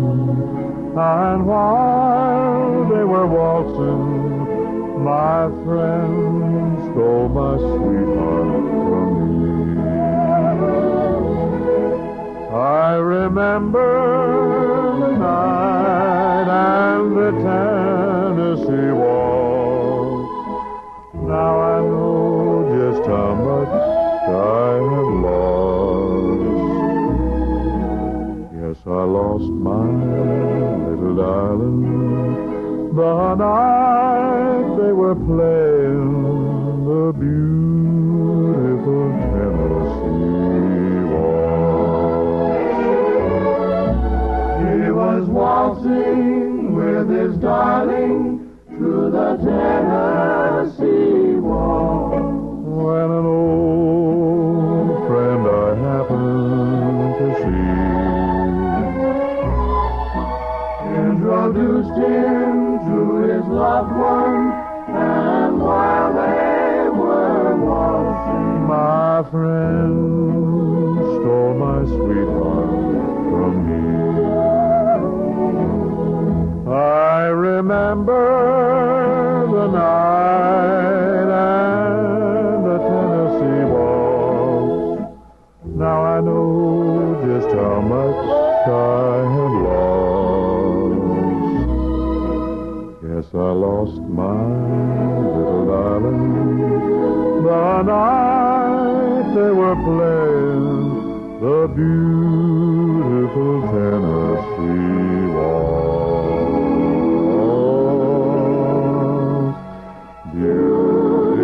and while they were waltzing, my friend stole my sweetheart from me. I remember the night and the Tennessee waltz. Now I know just how much I have lost. Yes, I lost my little darling the night they were playing the beautiful Tennessee waltz. He was waltzing with his darling through the Tennessee waltz when an old friend I happened to see introduced him to his loved one, and while they were waltzing, my friend stole my sweetheart from me. I remember the night and the Tennessee waltz. Now I know just how much I have lost. Yes, I lost my little darling the night they were playing the beautiful Tennessee waltz. Beautiful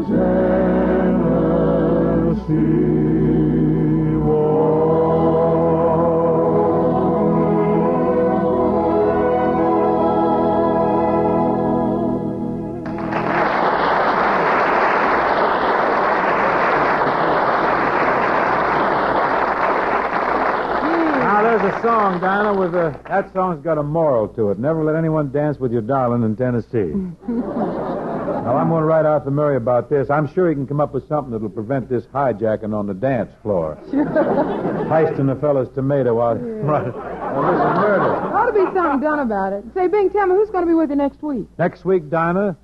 Tennessee waltz. There's a song, Dinah, that song's got a moral to it. Never let anyone dance with your darling in Tennessee. Now, I'm going to write Arthur Murray about this. I'm sure he can come up with something that'll prevent this hijacking on the dance floor. Sure. Heisting the fellow's tomato while there's a murder. Ought to be something done about it. Say, Bing, tell me, who's going to be with you next week? Next week, Dinah,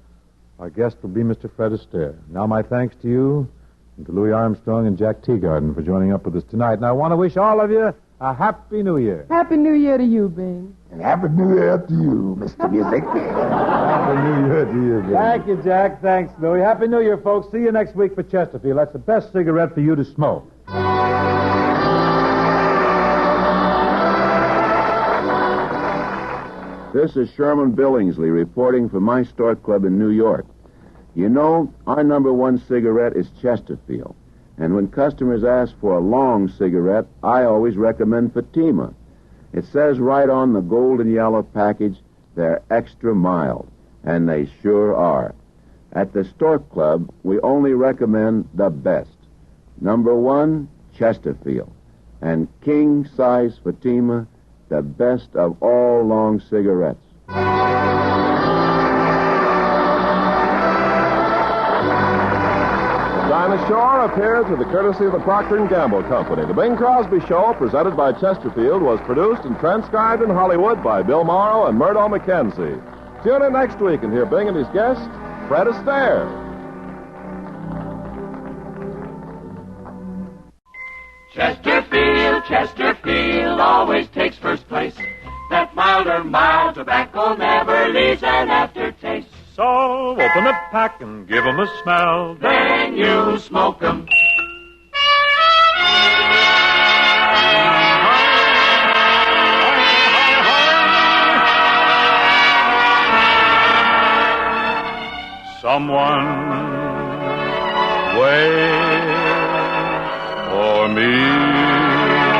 our guest will be Mr. Fred Astaire. Now, my thanks to you and to Louis Armstrong and Jack Teagarden for joining up with us tonight. And I want to wish all of you a Happy New Year. Happy New Year to you, Bing. And Happy New Year to you, Mr. Music. Happy New Year to you, Bing. Thank you, Jack. Thanks, Louis. Happy New Year, folks. See you next week for Chesterfield. That's the best cigarette for you to smoke. This is Sherman Billingsley reporting from my Stork Club in New York. You know, our number one cigarette is Chesterfield. And when customers ask for a long cigarette, I always recommend Fatima. It says right on the gold and yellow package, they're extra mild. And they sure are. At the Stork Club, we only recommend the best. Number 1, Chesterfield. And king-size Fatima, the best of all long cigarettes. Dinah Shore appeared through the courtesy of the Procter & Gamble Company. The Bing Crosby Show, presented by Chesterfield, was produced and transcribed in Hollywood by Bill Morrow and Murdo McKenzie. Tune in next week and hear Bing and his guest, Fred Astaire. Chesterfield, Chesterfield always takes first place. That milder, mild tobacco never leaves an aftertaste. So open the pack and give 'em a smell. Then you smoke 'em. Someone wait for me.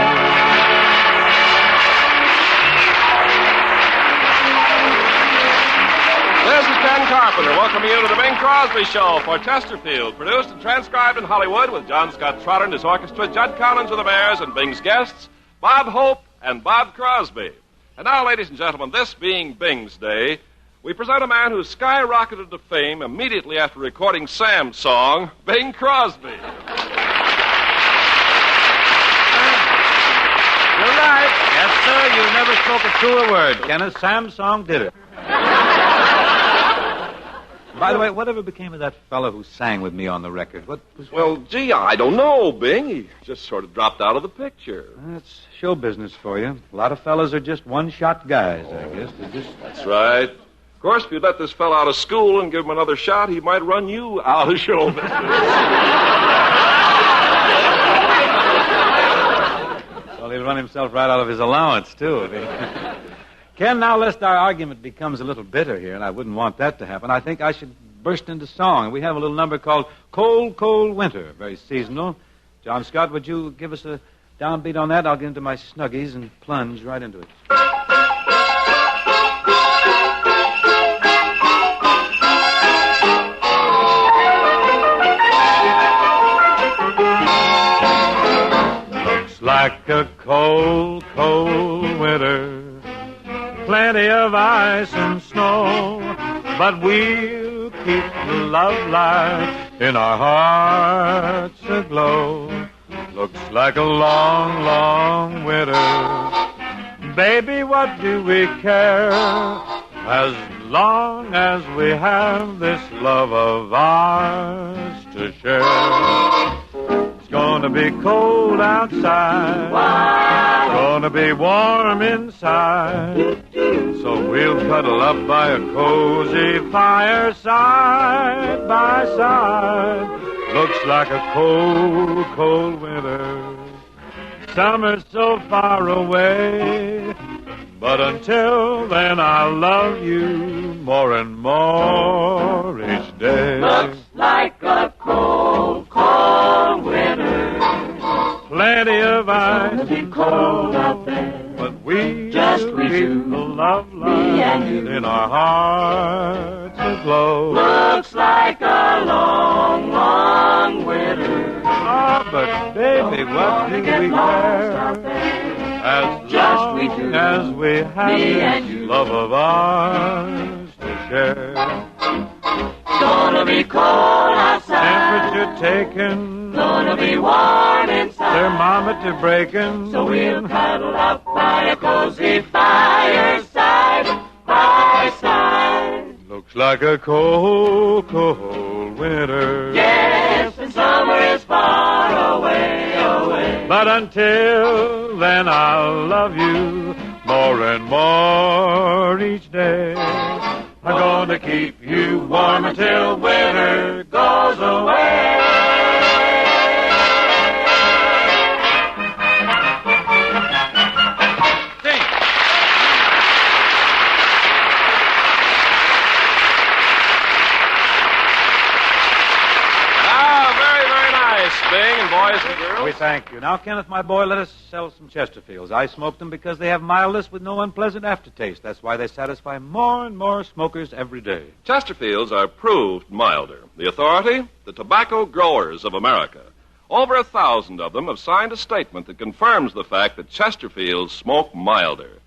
This is Ken Carpenter welcoming you to the Bing Crosby Show for Chesterfield, produced and transcribed in Hollywood with John Scott Trotter and his orchestra, Judd Collins with the Bears, and Bing's guests, Bob Hope and Bob Crosby. And now, ladies and gentlemen, this being Bing's Day, we present a man who skyrocketed to fame immediately after recording Sam's song, Bing Crosby. You're right. Yes, sir. You never spoke a truer word. Kenneth, Sam's song did it. By the way, whatever became of that fellow who sang with me on the record? What was... Well, gee, I don't know, Bing. He just sort of dropped out of the picture. That's show business for you. A lot of fellas are just one-shot guys, I guess. They're just... That's right. Of course, if you let this fellow out of school and give him another shot, he might run you out of show business. Well, he'll run himself right out of his allowance, too. Ken, now lest our argument becomes a little bitter here, and I wouldn't want that to happen, I think I should burst into song. We have a little number called Cold, Cold Winter, very seasonal. John Scott, would you give us a downbeat on that? I'll get into my Snuggies and plunge right into it. Looks like a cold, cold winter. Plenty of ice and snow, but we'll keep the love light in our hearts aglow. Looks like a long, long winter. Baby, what do we care? As long as we have this love of ours to share. It's gonna be cold outside. It's gonna be warm inside. So we'll cuddle up by a cozy fire side by side. Looks like a cold, cold winter. Summer's so far away. But until then, I'll love you more and more each day. Looks like a cold, cold winter. Plenty of ice It's gonna be cold out there. but we Just we keep two, the love me and you. light in our hearts aglow. Looks like a long, long winter. Ah, but baby, what do we care? As Just long we two, as we have me and this you. love of ours to share. Gonna be cold outside. Temperature taken, Gonna be warm inside. thermometer breaking. So we'll cuddle up by a cozy fireside by side. Looks like a cold, cold winter. Yes, and summer is far away, away. But until then, I'll love you more and more each day. I'm gonna keep you warm until winter goes away. Bing, and boy, boys and girls. We thank you. Now, Kenneth, my boy, let us sell some Chesterfields. I smoke them because they have mildness with no unpleasant aftertaste. That's why they satisfy more and more smokers every day. Chesterfields are proved milder. The authority? The Tobacco Growers of America. Over 1,000 of them have signed a statement that confirms the fact that Chesterfields smoke milder.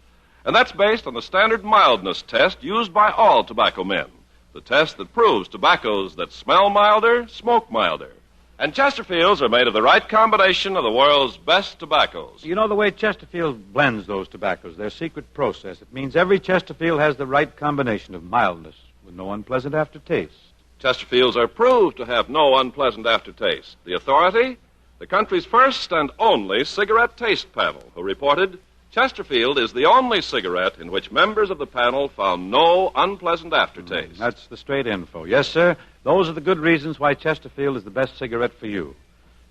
And that's based on the standard mildness test used by all tobacco men. The test that proves tobaccos that smell milder, smoke milder. And Chesterfields are made of the right combination of the world's best tobaccos. You know the way Chesterfield blends those tobaccos, their secret process. It means every Chesterfield has the right combination of mildness with no unpleasant aftertaste. Chesterfields are proved to have no unpleasant aftertaste. The authority? The country's first and only cigarette taste panel, who reported Chesterfield is the only cigarette in which members of the panel found no unpleasant aftertaste. That's the straight info. Yes, sir. Those are the good reasons why Chesterfield is the best cigarette for you.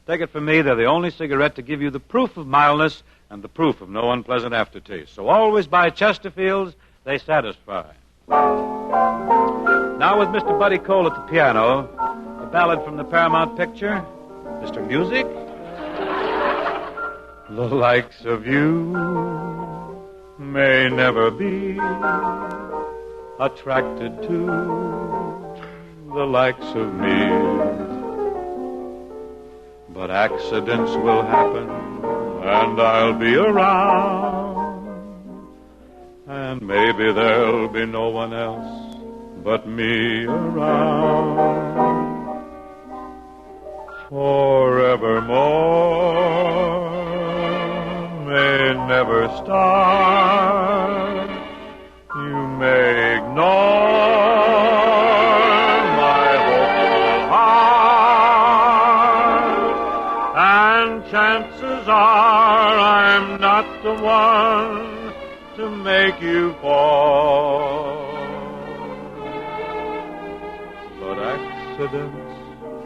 Take it from me, they're the only cigarette to give you the proof of mildness and the proof of no unpleasant aftertaste. So always buy Chesterfields. They satisfy. Now with Mr. Buddy Cole at the piano, a ballad from the Paramount picture, Mr. Music. The likes of you may never be attracted to the likes of me. But accidents will happen, and I'll be around. And maybe there'll be no one else but me around. Forevermore may never start. You may ignore my hopeful heart, and chances are I'm not the one to make you fall. But accidents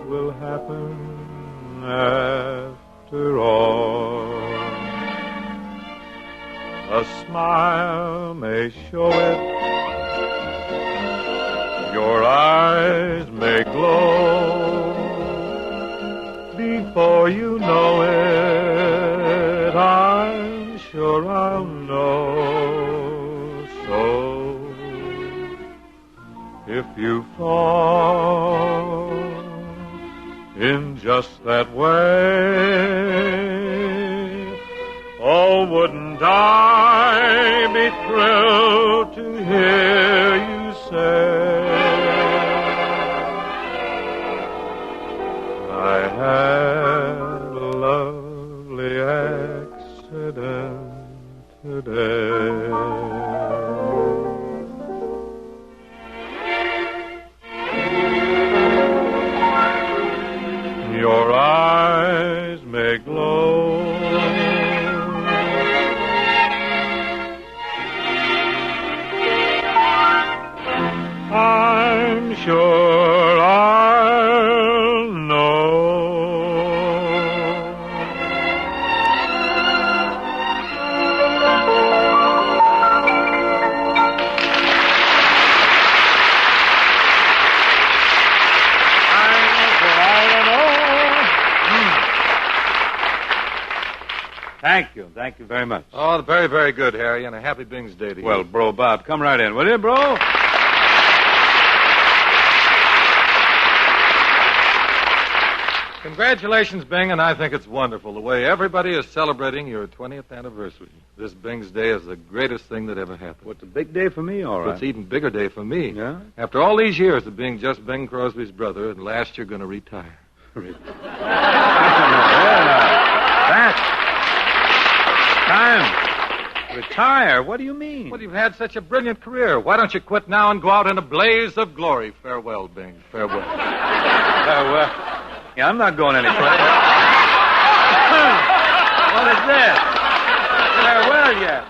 will happen after all. A smile may show it, your eyes may glow. Before you know it, I'm sure I'll know. So, if you fall in just that way, oh, wouldn't I be thrilled to hear you say, I had a lovely accident today. Your eyes may glow, I'm sure I'll know. Thank you very much. Oh, very, very good, Harry, and a happy Bing's Day to you. Well, Bro Bob, come right in, will you, Bro? Congratulations, Bing, and I think it's wonderful the way everybody is celebrating your 20th anniversary. This Bing's Day is the greatest thing that ever happened. What's a big day for me, all right? It's an even bigger day for me. Yeah? After all these years of being just Bing Crosby's brother, and last you're going to retire. Retire? What do you mean? Well, you've had such a brilliant career. Why don't you quit now and go out in a blaze of glory? Farewell, Bing. Farewell. Farewell. Yeah, I'm not going anyplace. What is this? Farewell, yeah.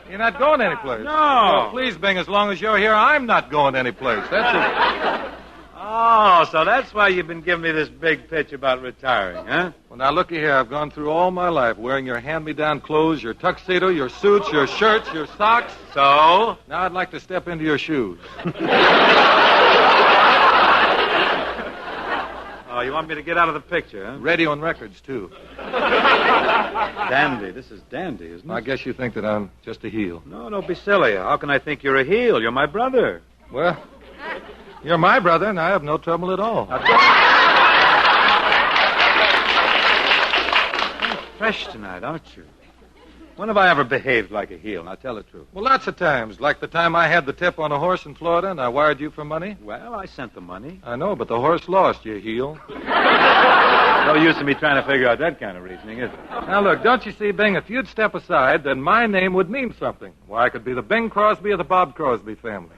You're not going anyplace. No. Oh, please, Bing, as long as you're here, I'm not going anyplace. That's it. Oh, so that's why you've been giving me this big pitch about retiring, huh? Well, now, looky here. I've gone through all my life wearing your hand-me-down clothes, your tuxedo, your suits, your shirts, your socks. So? Now I'd like to step into your shoes. Oh, Oh, you want me to get out of the picture, huh? Radio and records, too. Dandy. This is dandy, isn't it? I guess you think that I'm just a heel. No, don't be silly. How can I think you're a heel? You're my brother. Well, you're my brother, and I have no trouble at all. You're fresh tonight, aren't you? When have I ever behaved like a heel? Now, tell the truth. Well, lots of times. Like the time I had the tip on a horse in Florida and I wired you for money. Well, I sent the money. I know, but the horse lost, you heel. No use in me trying to figure out that kind of reasoning, is it? Now, look, don't you see, Bing, if you'd step aside, then my name would mean something. Why, I could be the Bing Crosby of the Bob Crosby family.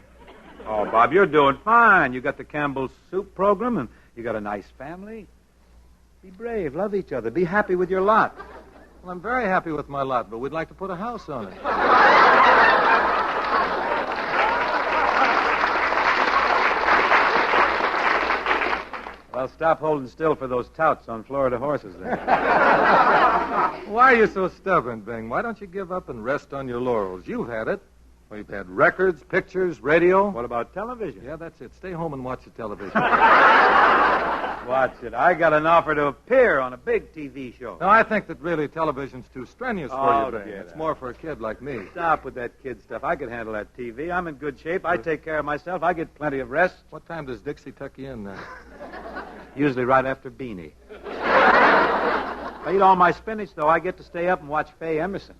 Oh, Bob, you're doing fine. You got the Campbell's soup program, and you got a nice family. Be brave. Love each other. Be happy with your lot. Well, I'm very happy with my lot, but we'd like to put a house on it. Well, stop holding still for those touts on Florida horses, then. Why are you so stubborn, Bing? Why don't you give up and rest on your laurels? You've had it. We've had records, pictures, radio. What about television? Yeah, that's it. Stay home and watch the television. Watch it. I got an offer to appear on a big TV show. No, I think that really television's too strenuous for you, Bing. get It's out. more for a kid like me. Stop with that kid stuff. I could handle that TV. I'm in good shape. I take care of myself. I get plenty of rest. What time does Dixie tuck you in now? Usually right after Beanie. If I eat all my spinach, though, I get to stay up and watch Faye Emerson.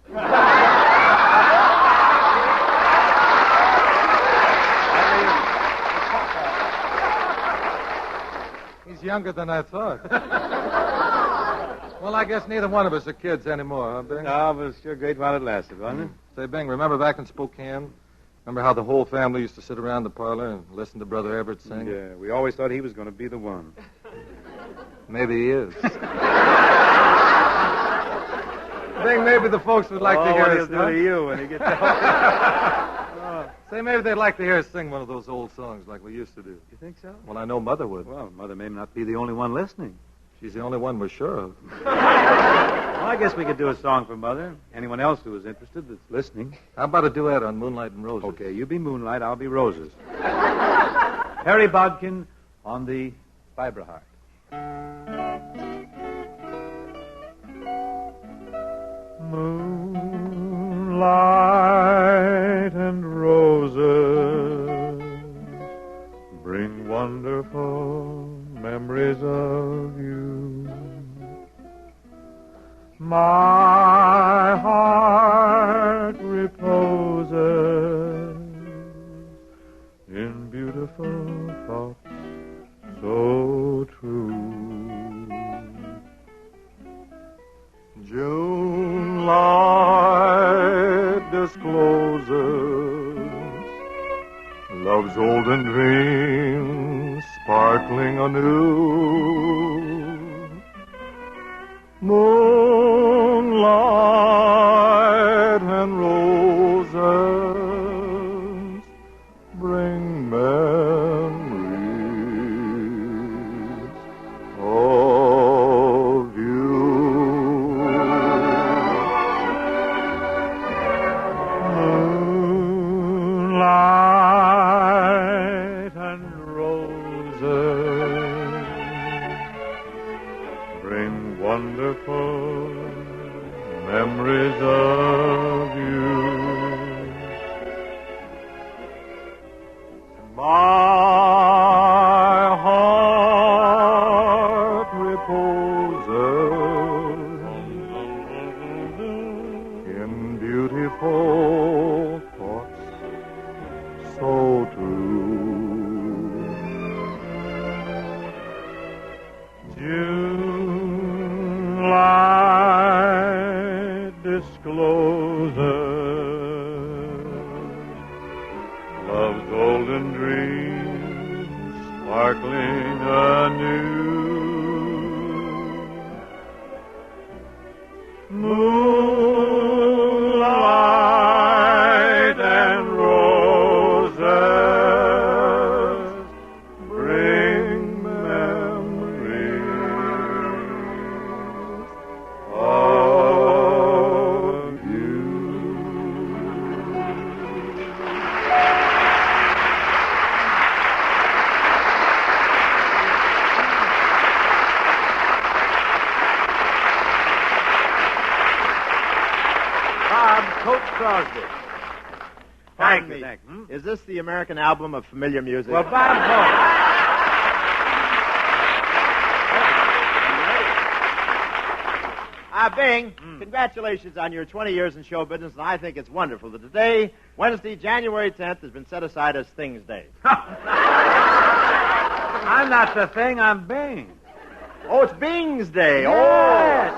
He's younger than I thought. Well, I guess neither one of us are kids anymore, huh, Bing? No, but it's sure great while it lasted, wasn't it? Say, Bing, remember back in Spokane? Remember how the whole family used to sit around the parlor and listen to Brother Everett sing? Yeah, we always thought he was going to be the one. Maybe he is. Bing, maybe the folks would like to hear us. What he'll do to you when he gets Say, maybe they'd like to hear us sing one of those old songs like we used to do. You think so? Well, I know Mother would. Well, Mother may not be the only one listening. She's the only one we're sure of. Well, I guess we could do a song for Mother. Anyone else who is interested that's listening. How about a duet on Moonlight and Roses? Okay, you be Moonlight, I'll be Roses. Harry Bodkin on the Fiber Heart. Moonlight and roses bring wonderful memories of you. My heart reposes in beautiful thoughts so true. June light discloses love's olden dreams sparkling anew. Moonlight and roses bring memories of you. Moonlight and roses bring wonderful memories of you. My heart reposes in beautiful thoughts so true. June light discloses love's golden dreams sparkling anew. Moonlight and roses bring memories of you. Crosby. Thank Pardon you. me. Is this the American album of familiar music? Well, Bob, Bing, congratulations on your 20 years in show business, and I think it's wonderful that today, Wednesday, January 10th, has been set aside as Things Day. I'm not the thing, I'm Bing. Oh, it's Bing's Day. Yes.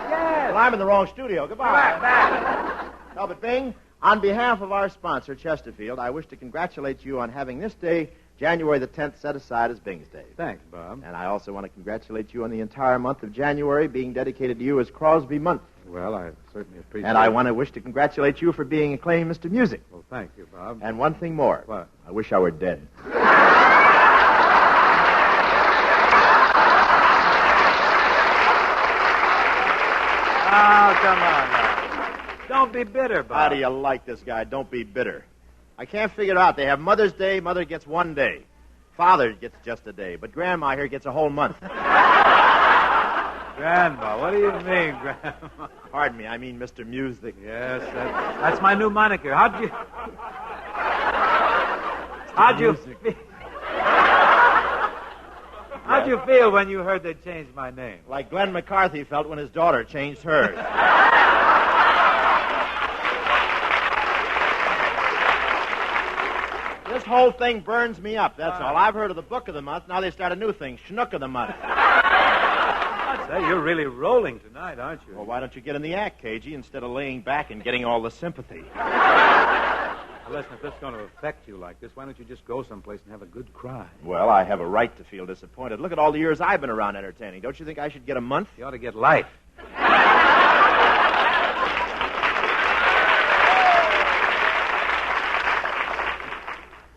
Well, I'm in the wrong studio. Goodbye. No, but Bing, on behalf of our sponsor, Chesterfield, I wish to congratulate you on having this day, January the 10th, set aside as Bing's Day. Thanks, Bob. And I also want to congratulate you on the entire month of January being dedicated to you as Crosby Month. Well, I certainly appreciate it. And I want to wish to congratulate you for being acclaimed Mr. Music. Well, thank you, Bob. And one thing more. What? I wish I were dead. Oh, come on now. Don't be bitter, Bob. How do you like this guy? Don't be bitter. I can't figure it out. They have Mother's Day. Mother gets one day. Father gets just a day. But Grandma here gets a whole month. Grandma, what do you mean, Grandma? Pardon me, I mean Mr. Music. Yes, that's my new moniker. How'd you feel when you heard they changed my name? Like Glenn McCarthy felt when his daughter changed hers. This whole thing burns me up, that's all. I've heard of the Book of the Month. Now they start a new thing, Schnook of the Month. I'd say you're really rolling tonight, aren't you? Well, why don't you get in the act, Cagey, instead of laying back and getting all the sympathy? Listen, if it's going to affect you like this, why don't you just go someplace and have a good cry? Well, I have a right to feel disappointed. Look at all the years I've been around entertaining. Don't you think I should get a month? You ought to get life.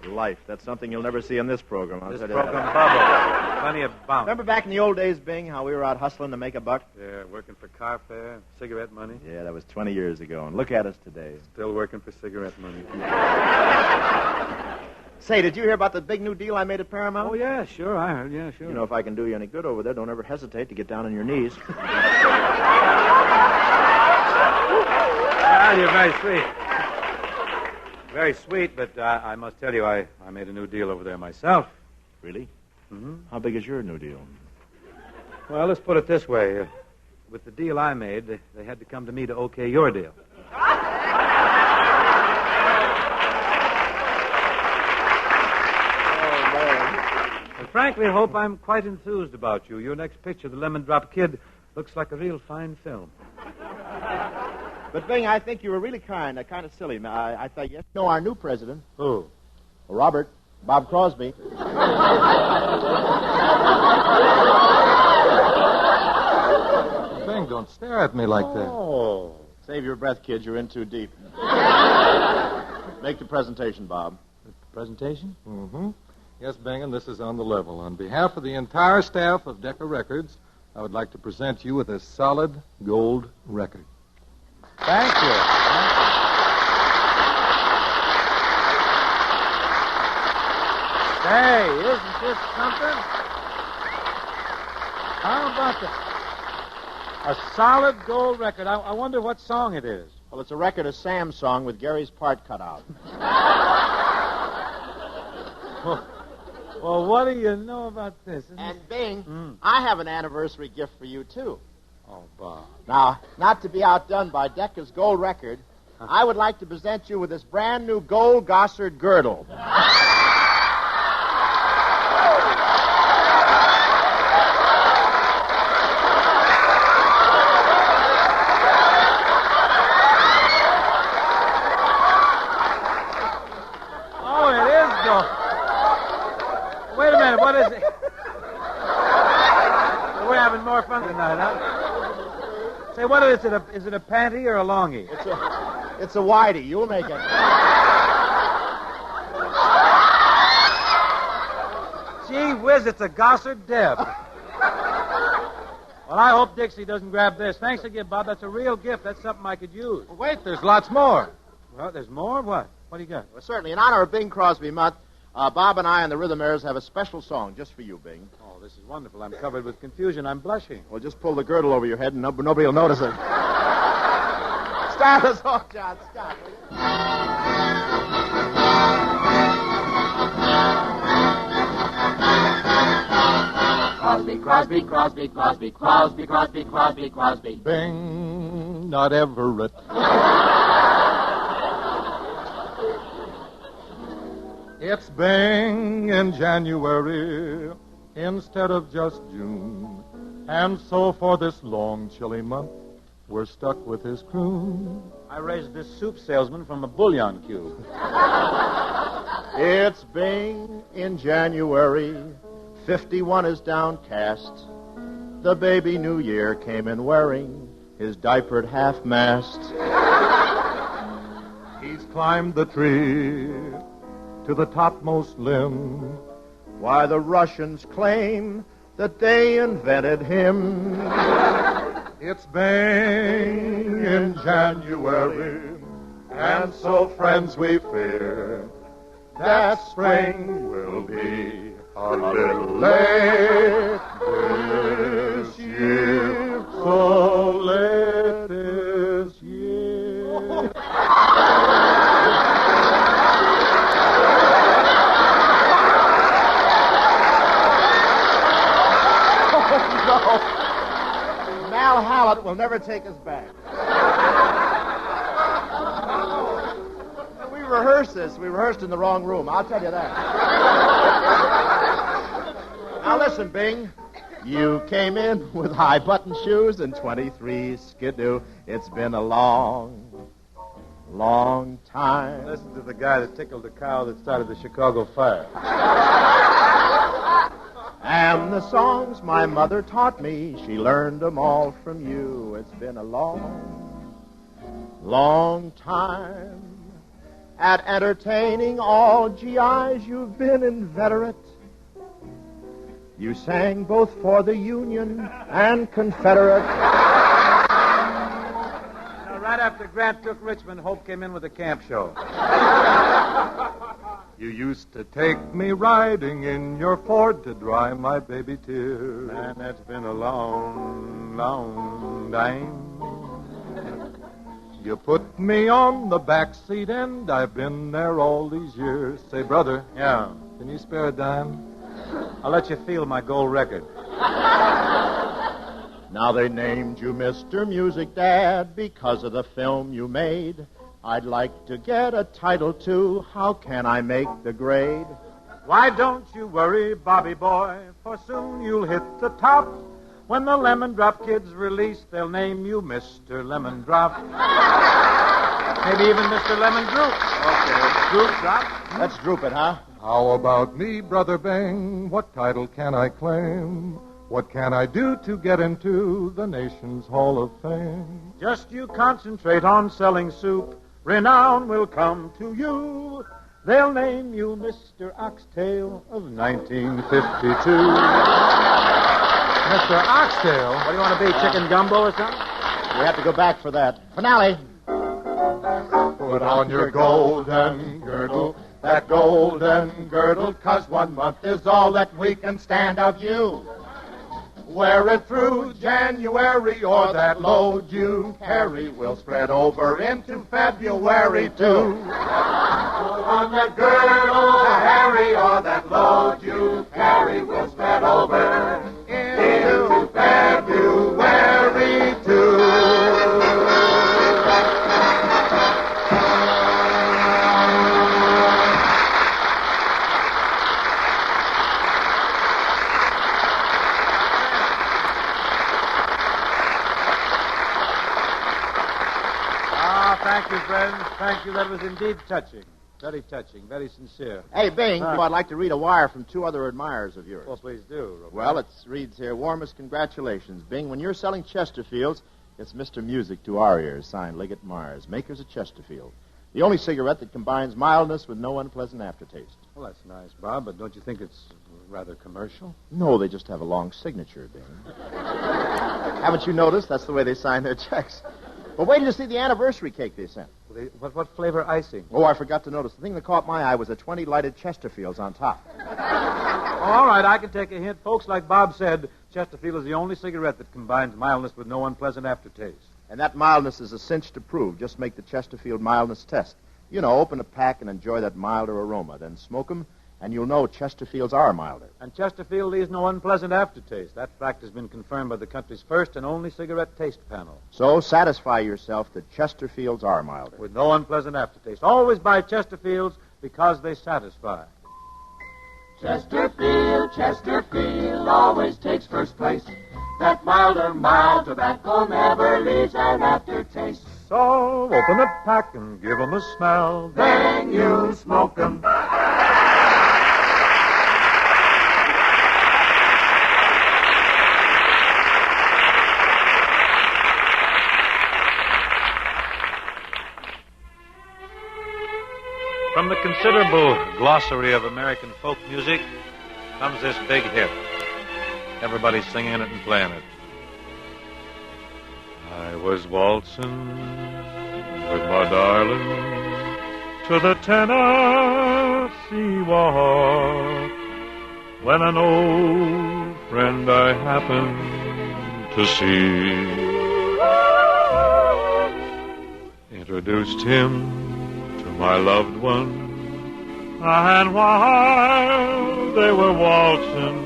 Life. That's something you'll never see in this program. This program bubble. Plenty of bounce. Remember back in the old days, Bing, how we were out hustling to make a buck? Yeah, working for car fare, cigarette money. Yeah, that was 20 years ago. And look at us today. Still working for cigarette money. Say, did you hear about the big new deal I made at Paramount? Oh, yeah, sure. I heard. Yeah, sure. You know, if I can do you any good over there, don't ever hesitate to get down on your knees. Well, you're very sweet. Very sweet, but I must tell you, I made a new deal over there myself. Really? Mm-hmm. How big is your new deal? Well, let's put it this way. With the deal I made, they had to come to me to okay your deal. And frankly, Hope, I'm quite enthused about you. Your next picture, The Lemon Drop Kid, looks like a real fine film. But, Bing, I think you were really kind of silly. I thought, yes, you know our new president. Who? Robert. Bob Crosby. Bing, don't stare at me like that. Oh. Save your breath, kid. You're in too deep. Make the presentation, Bob. The presentation? Mm-hmm. Yes, Bing, and this is on the level. On behalf of the entire staff of Decca Records, I would like to present you with a solid gold record. Thank you. Hey, isn't this something? How about a solid gold record? I wonder what song it is. Well, it's a record of Sam's song with Gary's part cut out. Well, what do you know about this? And, Bing, I have an anniversary gift for you, too. Oh, Bob. Now, not to be outdone by Decca's gold record, I would like to present you with this brand new gold Gossard girdle. Oh, it is gold. Wait a minute, what is it? We're having more fun tonight, huh? Say, what is it? Is it a panty or a longie? It's a whitey. You'll make it. Gee whiz, it's a Gossard Deb. Well, I hope Dixie doesn't grab this. Thanks again, Bob. That's a real gift. That's something I could use. Well, wait, there's lots more. Well, there's more? What? What do you got? Well, certainly. In honor of Bing Crosby Month, Bob and I and the Rhythmers have a special song just for you, Bing. Oh, this is wonderful. I'm covered with confusion. I'm blushing. Well, just pull the girdle over your head and nobody will notice it. Start us off, John. Stop. Crosby, Crosby, Crosby, Crosby, Crosby, Crosby, Crosby, Crosby. Bing, not Everett. It's Bing in January instead of just June. And so for this long, chilly month, we're stuck with his croon. I raised this soup salesman from a bouillon cube. It's Bing in January. 51 is downcast. The baby New Year came in wearing his diapered half-mast. He's climbed the tree to the topmost limb. Why, the Russians claim that they invented him. It's Bing in January, and so, friends, we fear that spring will be a little late this year. So late this year. Mal Hallett will never take us back. We rehearsed this. We rehearsed in the wrong room. I'll tell you that. Now listen, Bing. You came in with high button shoes and 23 skidoo. It's been a long, long time. Listen to the guy that tickled the cow that started the Chicago fire. And the songs my mother taught me, she learned them all from you. It's been a long, long time. At entertaining all GIs, you've been inveterate. You sang both for the Union and Confederate. Now, right after Grant took Richmond, Hope came in with a camp show. You used to take me riding in your Ford to dry my baby tears. Man, that's been a long, long time. You put me on the back seat, and I've been there all these years. Say, brother. Yeah. Can you spare a dime? I'll let you feel my gold record. Now they named you Mr. Music Dad because of the film you made. I'd like to get a title, too. How can I make the grade? Why don't you worry, Bobby boy, for soon you'll hit the top. When the Lemon Drop Kids release, they'll name you Mr. Lemon Drop. Maybe even Mr. Lemon Droop. Okay, Droop Drop. Let's droop it, huh? How about me, Brother Bing? What title can I claim? What can I do to get into the nation's Hall of Fame? Just you concentrate on selling soup. Renown will come to you. They'll name you Mr. Oxtail of 1952. Mr. Oxtail? What do you want to be, chicken gumbo or something? We have to go back for that. Finale. Put on your golden girdle, that golden girdle, 'cause 1 month is all that we can stand of you. Wear it through January, or that load you carry will spread over into February, too. Put on that girdle, Harry, or that load you carry will spread over into February, too. Thank you, friends. Thank you. That was indeed touching. Very touching. Very sincere. Hey, Bing, I'd like to read a wire from 2 other admirers of yours. Well, please do. Robert. Well, it reads here, warmest congratulations. Bing, when you're selling Chesterfields, it's Mr. Music to our ears, signed Liggett Myers, makers of Chesterfield. The only cigarette that combines mildness with no unpleasant aftertaste. Well, that's nice, Bob, but don't you think it's rather commercial? No, they just have a long signature, Bing. Haven't you noticed? That's the way they sign their checks. But wait till you see the anniversary cake they sent. What flavor icing? Oh, I forgot to notice. The thing that caught my eye was the 20 lighted Chesterfields on top. All right, I can take a hint. Folks, like Bob said, Chesterfield is the only cigarette that combines mildness with no unpleasant aftertaste. And that mildness is a cinch to prove. Just make the Chesterfield mildness test. You know, open a pack and enjoy that milder aroma. Then smoke them, and you'll know Chesterfields are milder. And Chesterfield leaves no unpleasant aftertaste. That fact has been confirmed by the country's first and only cigarette taste panel. So satisfy yourself that Chesterfields are milder. With no unpleasant aftertaste. Always buy Chesterfields because they satisfy. Chesterfield, Chesterfield always takes first place. That milder, mild tobacco never leaves an aftertaste. So open a pack and give 'em a smell. Then you smoke 'em. From the considerable glossary of American folk music comes this big hit. Everybody's singing it and playing it. I was waltzing with my darling to the Tennessee walk when an old friend I happened to see introduced him to my loved one, and while they were waltzing,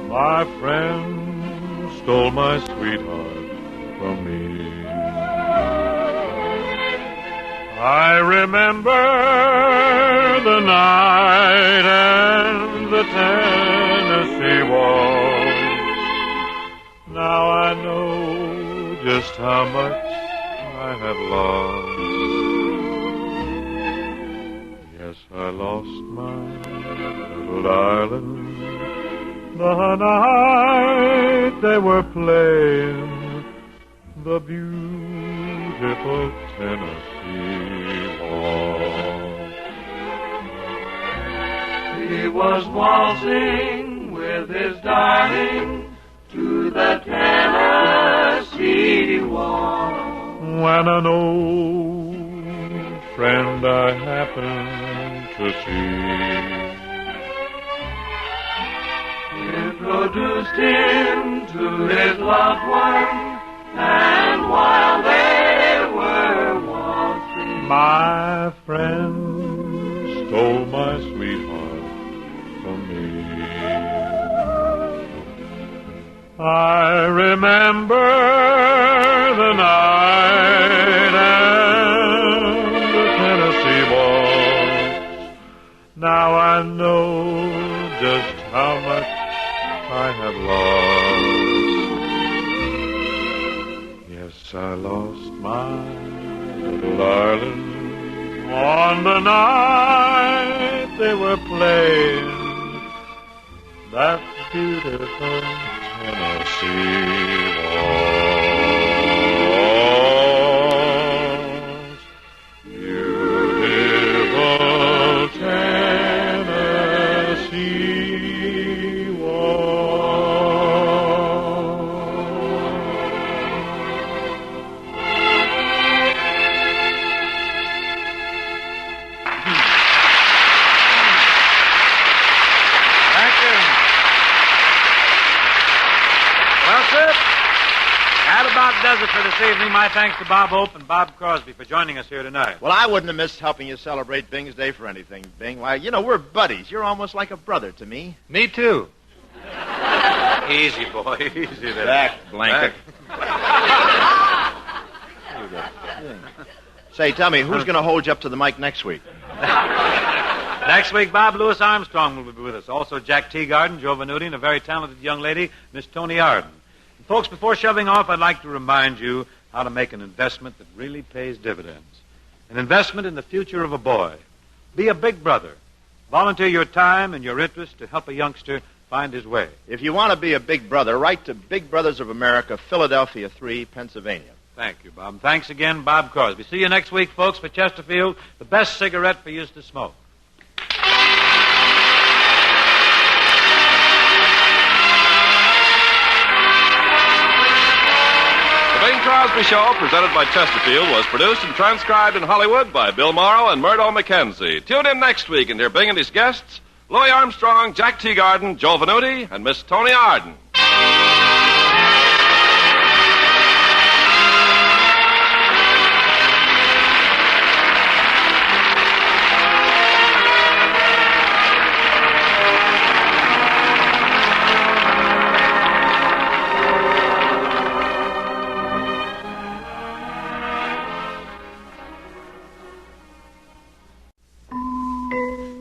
my friend stole my sweetheart from me. I remember the night and the Tennessee waltz. Now I know just how much I have lost. Yes, I lost my little darling the night they were playing the beautiful Tennessee waltz. He was waltzing with his darling to the Tennessee waltz when an old friend I happened to see introduced him to his loved one, and while they were waltzing, my friend stole my sweetheart from me. I remember the night and the Tennessee waltz. Now I know just how much I have lost. Yes, I lost my little darling on the night they were playing that beautiful Tennessee waltz. Beautiful Tennessee does it for this evening. My thanks to Bob Hope and Bob Crosby for joining us here tonight. Well, I wouldn't have missed helping you celebrate Bing's Day for anything, Bing. Why, you know, we're buddies. You're almost like a brother to me. Me, too. Easy, boy. Easy there. Back, blanket. Say, tell me, who's going to hold you up to the mic next week? Next week, Bob Louis Armstrong will be with us. Also, Jack Teagarden, Joe Venuti, and a very talented young lady, Miss Toni Arden. And folks, before shoving off, I'd like to remind you how to make an investment that really pays dividends. An investment in the future of a boy. Be a big brother. Volunteer your time and your interest to help a youngster find his way. If you want to be a big brother, write to Big Brothers of America, Philadelphia 3, Pennsylvania. Thank you, Bob. Thanks again, Bob Crosby. See you next week, folks, for Chesterfield, the best cigarette for you to smoke. The Bing Crosby Show, presented by Chesterfield, was produced and transcribed in Hollywood by Bill Morrow and Murdo McKenzie. Tune in next week and hear Bing and his guests, Louis Armstrong, Jack Teagarden, Joe Venuti, and Miss Toni Arden.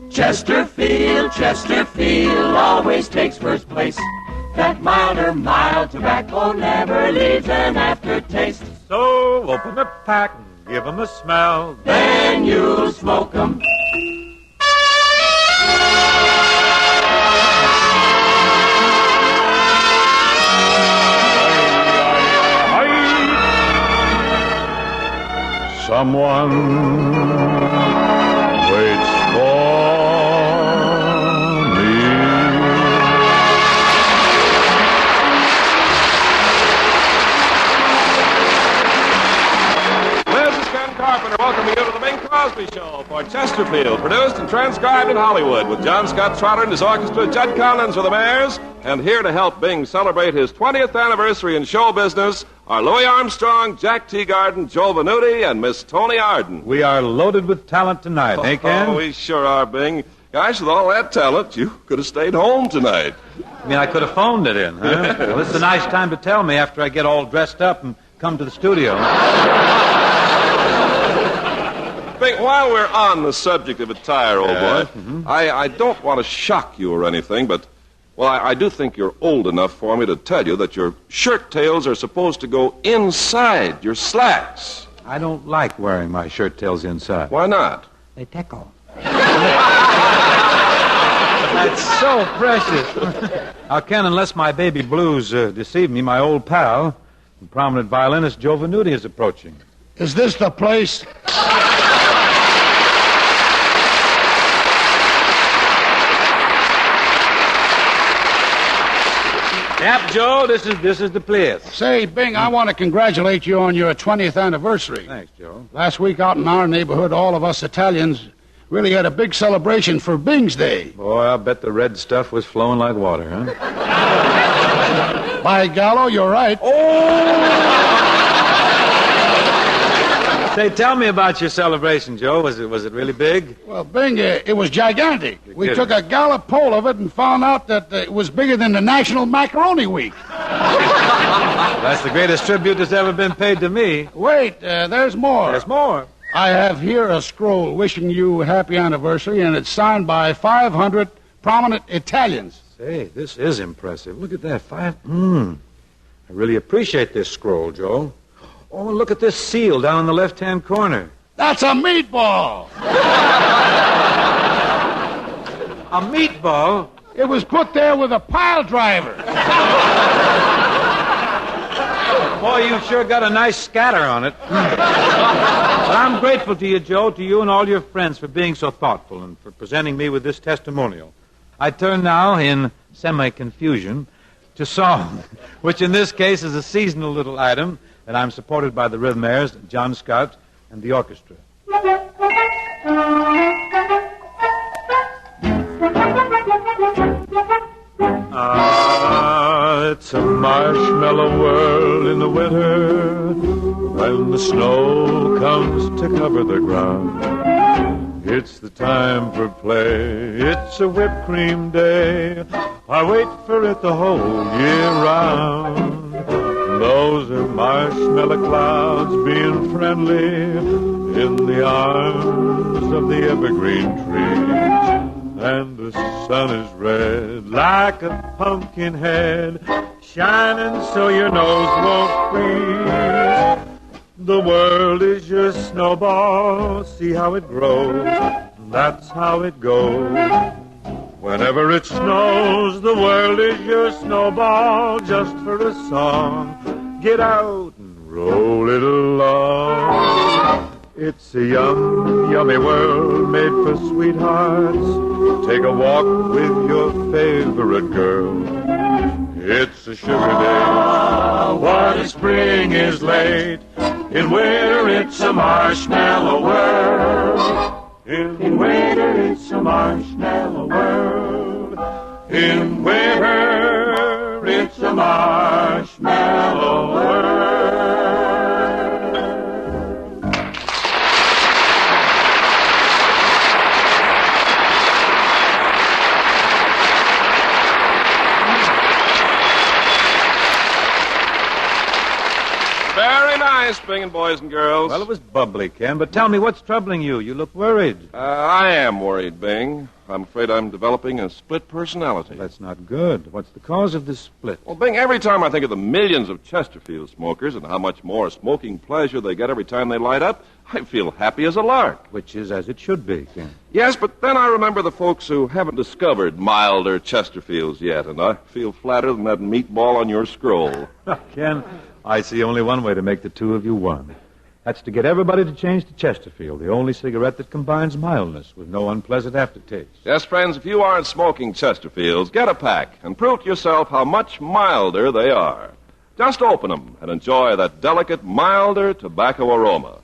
Chesterfield, Chesterfield always takes first place. That milder, mild tobacco never leaves an aftertaste. So open the pack and give 'em a smell. Then you'll smoke 'em. Someone waits for me. This is Ken Carpenter welcoming you to the Bing Crosby Show for Chesterfield, produced and transcribed in Hollywood with John Scott Trotter and his orchestra, Judd Collins with the Mares, and here to help Bing celebrate his 20th anniversary in show business are Louis Armstrong, Jack Teagarden, Joe Venuti, and Miss Toni Arden. We are loaded with talent tonight, eh, Ken? Oh, we sure are, Bing. Gosh, with all that talent, you could have stayed home tonight. I mean, I could have phoned it in, huh? Well, this is a nice time to tell me after I get all dressed up and come to the studio. Bing, while we're on the subject of attire, old boy, I don't want to shock you or anything, but, well, I do think you're old enough for me to tell you that your shirt tails are supposed to go inside your slacks. I don't like wearing my shirt tails inside. Why not? They tickle. That's so precious. Now, Ken, unless my baby blues deceive me, my old pal, the prominent violinist Joe Venuti is approaching. Is this the place? Yep, Joe, this is the place. Say, Bing, I want to congratulate you on your 20th anniversary. Thanks, Joe. Last week out in our neighborhood, all of us Italians really had a big celebration for Bing's Day. Boy, I'll bet the red stuff was flowing like water, huh? By Gallo, you're right. Say, tell me about your celebration, Joe. Was it really big? Well, Bing, it was gigantic. We Good. took a Gallup poll of it and found out that it was bigger than the National Macaroni Week. That's the greatest tribute that's ever been paid to me. Wait, there's more. There's more. I have here a scroll wishing you a happy anniversary, and it's signed by 500 prominent Italians. Say, this is impressive. Look at that. I really appreciate this scroll, Joe. Oh, look at this seal down in the left-hand corner. That's a meatball. A meatball? It was put there with a pile driver. Boy, you've sure got a nice scatter on it. But I'm grateful to you, Joe, to you and all your friends for being so thoughtful and for presenting me with this testimonial. I turn now, in semi-confusion, to song, which in this case is a seasonal little item, and I'm supported by the Rhythmaires, John Scott, and the orchestra. It's a marshmallow world in the winter when the snow comes to cover the ground. It's the time for play. It's a whipped cream day. I wait for it the whole year round. Those are marshmallow clouds being friendly in the arms of the evergreen trees. And the sun is red like a pumpkin head, shining so your nose won't freeze. The world is your snowball, see how it grows, that's how it goes. Whenever it snows, the world is your snowball, just for a song. Get out and roll it along. It's a yum, yummy world made for sweethearts. Take a walk with your favorite girl. It's a sugar day. What if spring is late? In winter it's a marshmallow world. In winter it's a marshmallow world. In winter it's a marshmallow world. Very nice, Bing and boys and girls. Well, it was bubbly, Ken, but tell me, what's troubling you? You look worried. I am worried, Bing. I'm afraid I'm developing a split personality. That's not good. What's the cause of this split? Well, Bing, every time I think of the millions of Chesterfield smokers and how much more smoking pleasure they get every time they light up, I feel happy as a lark. Which is as it should be, Ken. Yes, but then I remember the folks who haven't discovered milder Chesterfields yet, and I feel flatter than that meatball on your scroll. Ken, I see only one way to make the two of you one. That's to get everybody to change to Chesterfield, the only cigarette that combines mildness with no unpleasant aftertaste. Yes, friends, if you aren't smoking Chesterfields, get a pack and prove to yourself how much milder they are. Just open them and enjoy that delicate, milder tobacco aroma.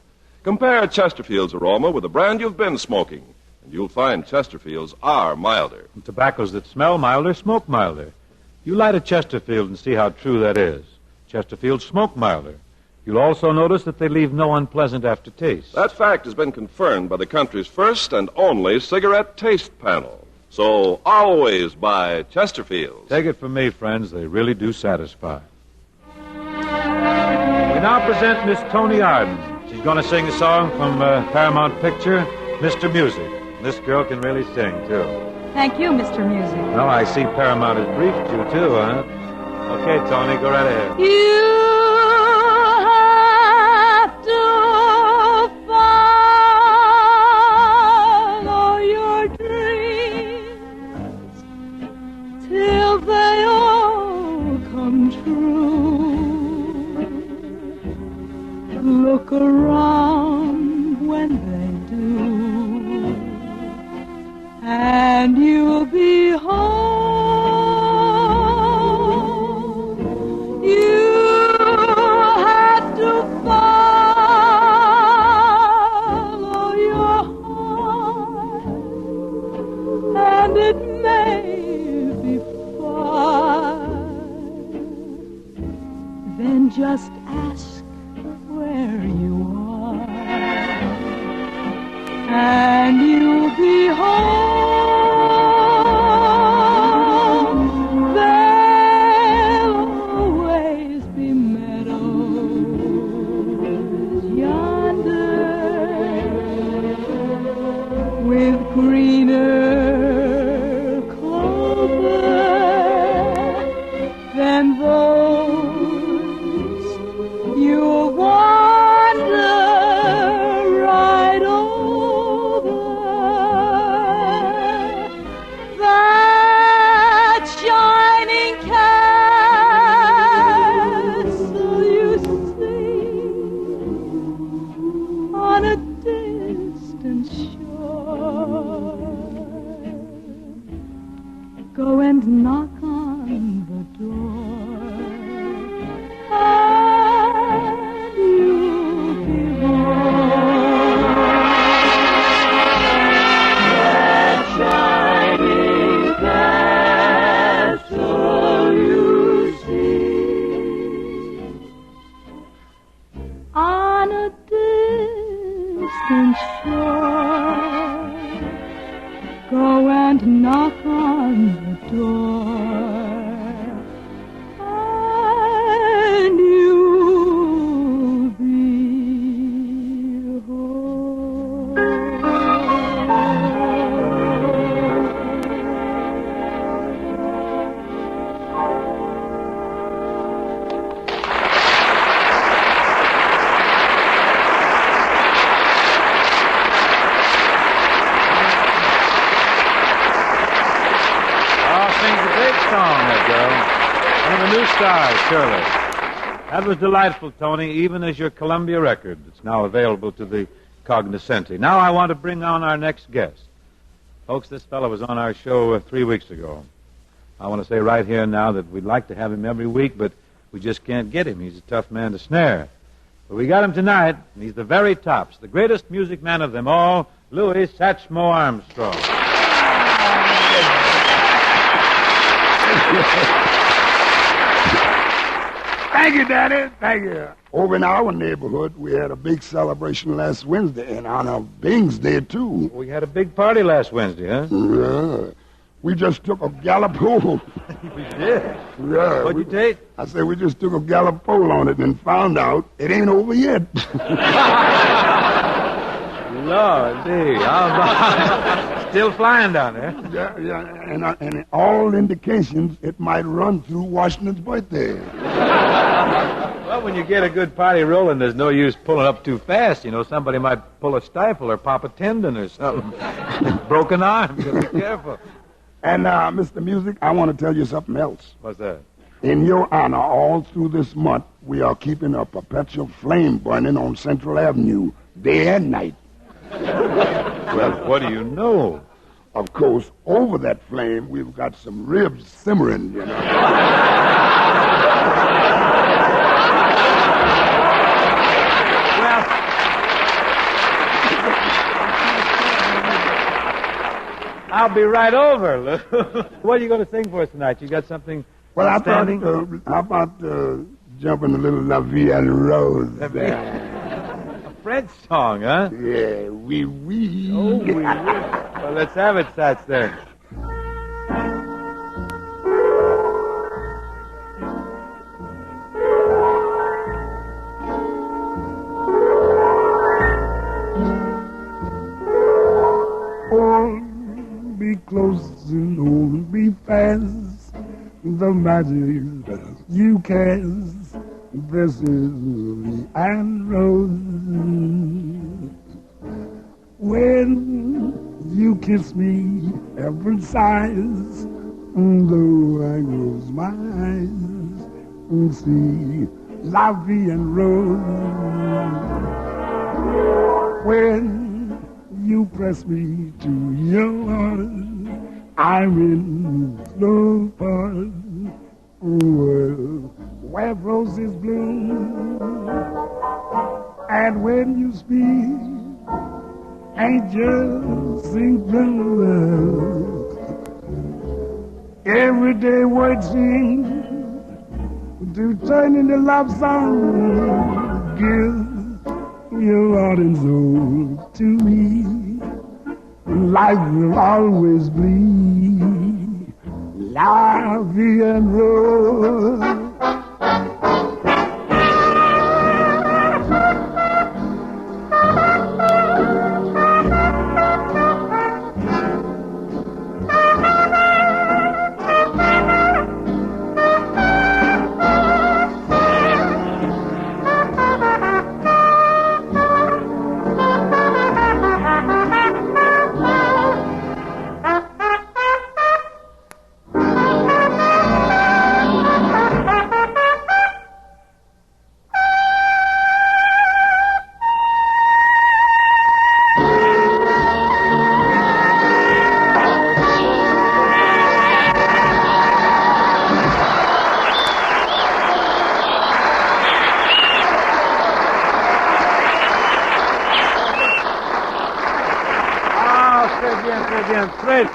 Compare Chesterfield's aroma with the brand you've been smoking, and you'll find Chesterfields are milder. And tobaccos that smell milder smoke milder. You light a Chesterfield and see how true that is. Chesterfields smoke milder. You'll also notice that they leave no unpleasant aftertaste. That fact has been confirmed by the country's first and only cigarette taste panel. So always buy Chesterfields. Take it from me, friends, they really do satisfy. We now present Miss Toni Arden. She's going to sing a song from Paramount picture, Mr. Music. This girl can really sing, too. Thank you, Mr. Music. Well, I see Paramount has briefed you, too, huh? Okay, Toni, go right ahead. You have to follow your dreams till they all come true. Look around when they do, and you'll be home. Just ask where you are, and you'll be home. There'll always be meadows yonder with greener clover than those you'll wander right over that shining castle you see on a distant shore. Go and knock on the door. Go and knock on the door, and you'll be home. New stars, surely. That was delightful, Toni, even as your Columbia record. It's now available to the cognoscenti. Now I want to bring on our next guest. Folks, this fellow was on our show 3 weeks ago. I want to say right here now that we'd like to have him every week, but we just can't get him. He's a tough man to snare. But we got him tonight, and he's the very tops, the greatest music man of them all, Louis Satchmo Armstrong. Thank you, Daddy. Thank you. Over in our neighborhood, we had a big celebration last Wednesday in honor of Bing's Day, too. We had a big party last Wednesday, huh? Yeah. We just took a gallop pole. We did? Yeah. What'd you take? I said we just took a gallop pole on it and found out it ain't over yet. Lord, gee. still flying down there. Yeah, and all indications it might run through Washington's birthday. Well, when you get a good party rolling, there's no use pulling up too fast. You know, somebody might pull a stifle or pop a tendon or something. Broken arm. You gotta be careful. And, Mr. Music, I want to tell you something else. What's that? In your honor, all through this month, we are keeping a perpetual flame burning on Central Avenue, day and night. Well, what do you know? Of course, over that flame, we've got some ribs simmering, you know. I'll be right over, Lou. What are you going to sing for us tonight? You got something well, outstanding? How about jumping a little La Vie en Rose? A French song, huh? Yeah, oui, oui. Oh, oui, oui. Well, let's have it, Sats, then. Close and hold me fast. The magic that you cast. This is me and Rose. When you kiss me, every sighs. Though I close my eyes and see La Vie en Rose. When you press me to your heart, I'm in no part world where roses bloom. And when you speak, angels sing blue. Everyday words seem to turn into love song. Give your heart and soul to me. Life will always be La Vie en Rose.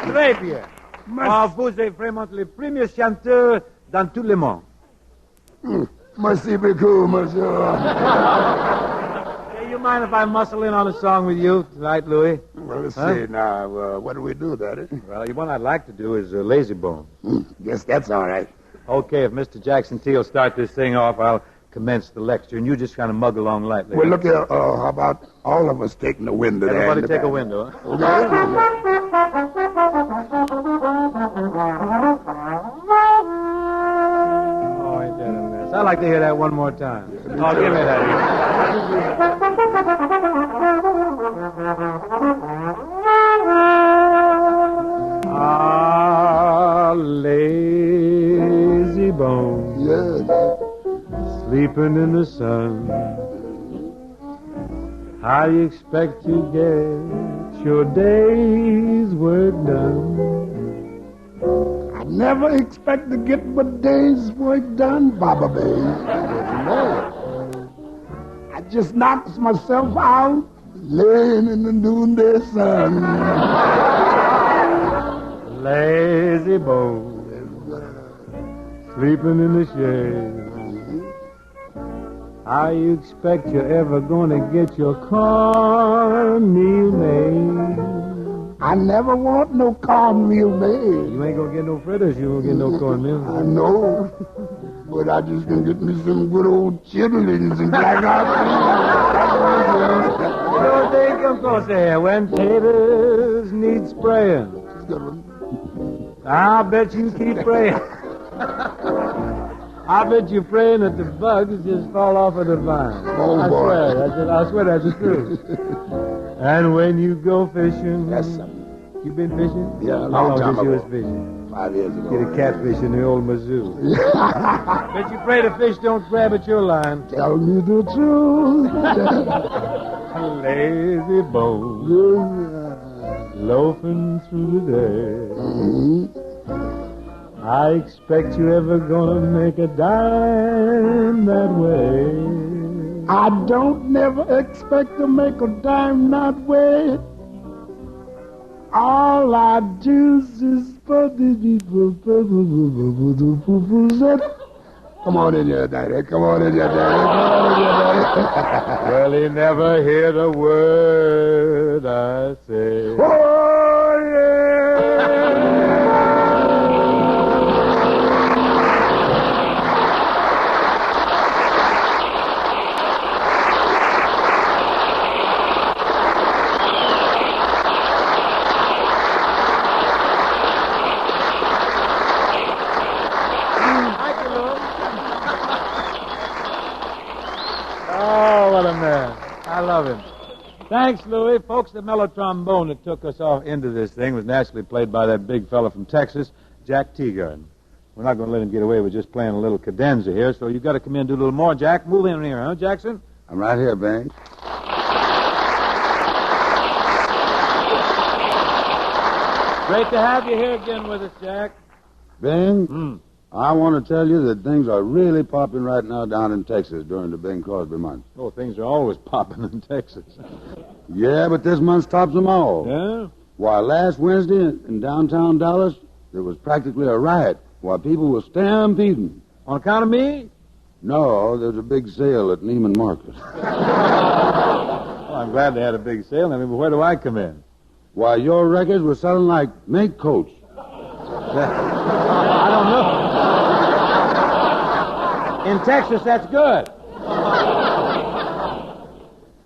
Très bien. Vous êtes vraiment le premier chanteur dans tout le monde. Merci beaucoup, monsieur. Hey, you mind if I muscle in on a song with you tonight, Louis? Well, let's see now. What do we do, Daddy? Well, the one I'd like to do is Lazy Bone. Guess that's all right. Okay, if Mr. Jackson T will start this thing off, I'll commence the lecture, and you just kind of mug along lightly. Well, look here. How about all of us taking a window there? Everybody take a window, huh? Okay. Oh, ain't that a mess? I'd like to hear that one more time. Oh, give me that. Ah, lazy bone. Yes. Sleeping in the sun. How you expect to get your day's work done? I never expect to get my day's work done, Baba Babe. No. I just knocks myself out laying in the noonday sun. Lazy bone, sleeping in the shade. How you expect you're ever gonna get your cornmeal made? I never want no cornmeal made. You ain't gonna get no fritters, you won't get no cornmeal. I know. But I just can get me some good old chitlins and black eyed peas. don't think I'm going to say when taters need spraying. I'll bet you keep praying. I bet you're praying that the bugs just fall off of the vine. Oh, boy. I swear that's the truth. And when you go fishing... That's something. You been fishing? Yeah, a How long long time since you ago. was fishing? 5 years ago. Get a catfish in the old Mizzou. Bet you pray the fish don't grab at your line. Tell me the truth. Lazy bones loafing through the day. I expect you ever gonna make a dime that way. I don't never expect to make a dime that way. All I do is for the people. Come on in here, Daddy. Come on in here, Daddy. Well, he never heard a word I say. Oh, yeah. I love him. Thanks, Louie. Folks, the mellow trombone that took us off into this thing was naturally played by that big fella from Texas, Jack Teagarden. We're not going to let him get away with just playing a little cadenza here, so you've got to come in and do a little more. Jack, move in here, huh, Jackson? I'm right here, Bang. Great to have you here again with us, Jack. Bing, I want to tell you that things are really popping right now down in Texas during the Bing Crosby month. Oh, things are always popping in Texas. Yeah, but this month tops them all. Yeah? Why, last Wednesday in downtown Dallas, there was practically a riot while people were stampeding. On account of me? No, there's a big sale at Neiman Marcus. Well, I'm glad they had a big sale. I mean, but where do I come in? Why, your records were selling like mink coats. I don't know. In Texas, that's good.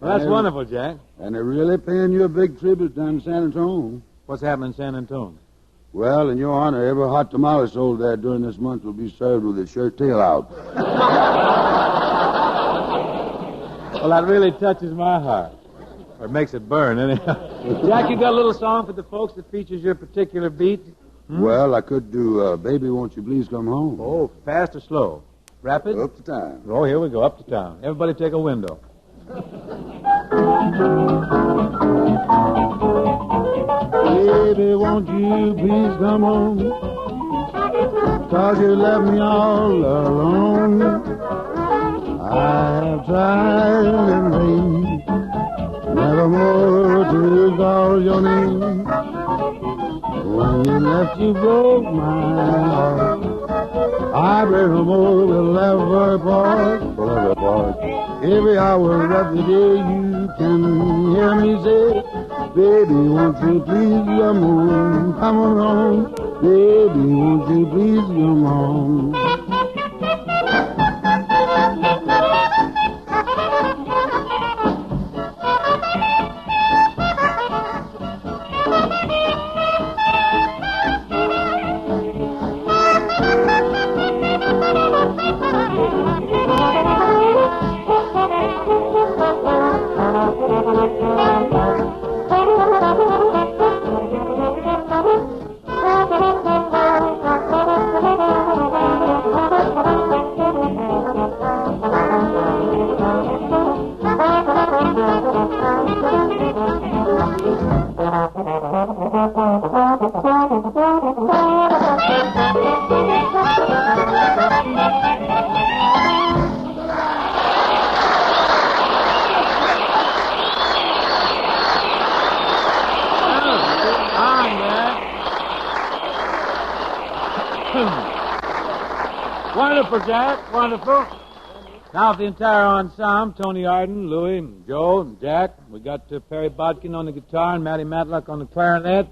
Well, that's wonderful, Jack. And they're really paying you a big tribute down in San Antonio. What's happening in San Antonio? Well, in your honor, every hot tamale sold there during this month will be served with its shirt tail out. Well, that really touches my heart. Or makes it burn, anyhow. Jack, you got a little song for the folks that features your particular beat? Well, I could do Baby, Won't You Please Come Home. Oh, fast or slow? Rapid? Up to time. Oh, here we go, up to town. Everybody take a window. Baby, won't you please come home? 'Cause you left me all alone. I have tried in vain, never more to call your name. When you left, you broke my heart. I pray no more we'll ever part, forever apart. Every hour of the day you can hear me say, baby, won't you please come home, come along. Baby, won't you please come home. Wonderful, Jack. Wonderful. Now, the entire ensemble, Toni Arden, Louie, Joe, and Jack. We got Perry Bodkin on the guitar and Matty Matlock on the clarinet.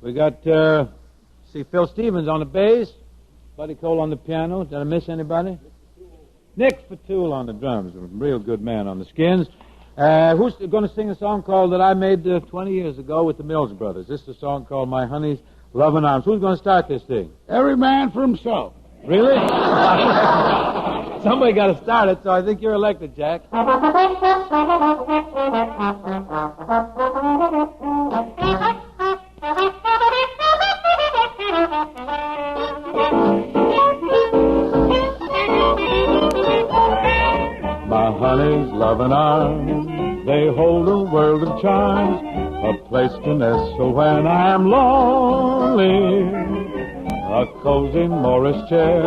We got, Phil Stevens on the bass, Buddy Cole on the piano. Did I miss anybody? Nick Fatul on the drums, a real good man on the skins. Who's going to sing a song called that I made 20 years ago with the Mills Brothers? This is a song called My Honey's Loving Arms. Who's going to start this thing? Every man for himself. Really? Somebody got to start it, so I think you're elected, Jack. My honey's loving arms, they hold a world of charms, a place to nestle when I am lonely, a cozy Morris chair,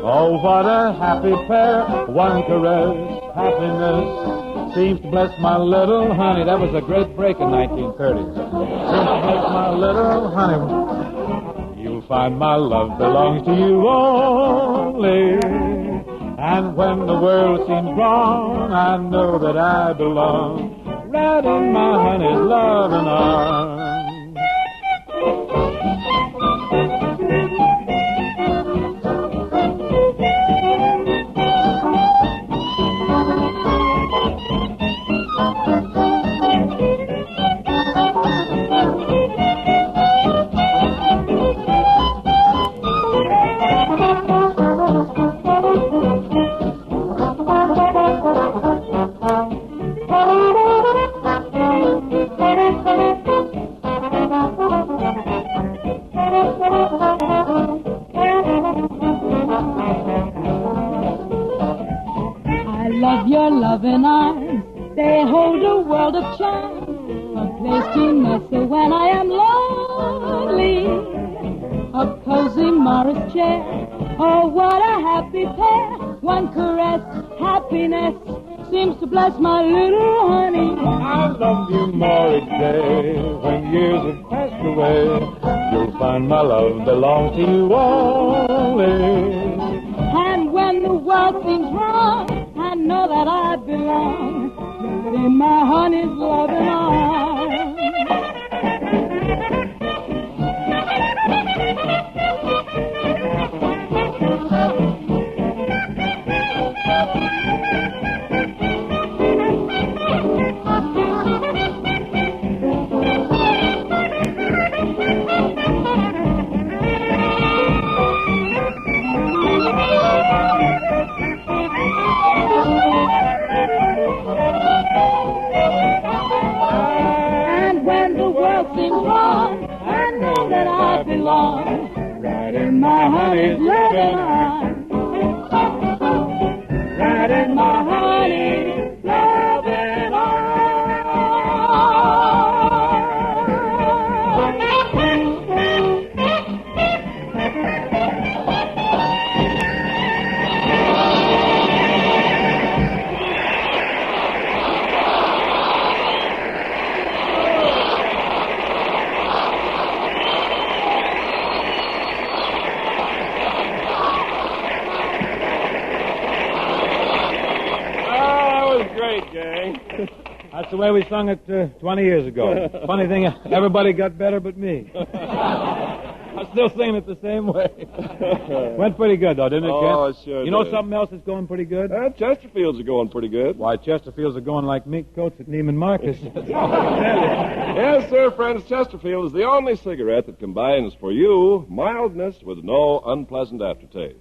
oh, what a happy pair, one caress, happiness, seems to bless my little honey. That was a great break in 1930. Seems to bless my little honey. You'll find my love belongs to you only. And when the world seems wrong, I know that I belong right in my honey's loving arms. Loving arms, they hold a world of charm, a place to nestle when I am lonely, a cozy Morris chair, oh, what a happy pair, one caress, happiness, seems to bless my little honey. I love you more each day, when years have passed away, you'll find my love belongs to you only. And when the world seems wrong, I know that I belong right in my honey's loving arms. Right in my honey's loving arms. Right in my honey's loving That's the way we sung it 20 years ago. Funny thing, everybody got better but me. I'm still singing it the same way. Went pretty good, though, didn't it, Kent? Oh, it sure You know did. something else that's going pretty good? Chesterfields are going pretty good. Why, Chesterfields are going like mink coats at Neiman Marcus. Yes, sir, friends, Chesterfield is the only cigarette that combines for you mildness with no unpleasant aftertaste.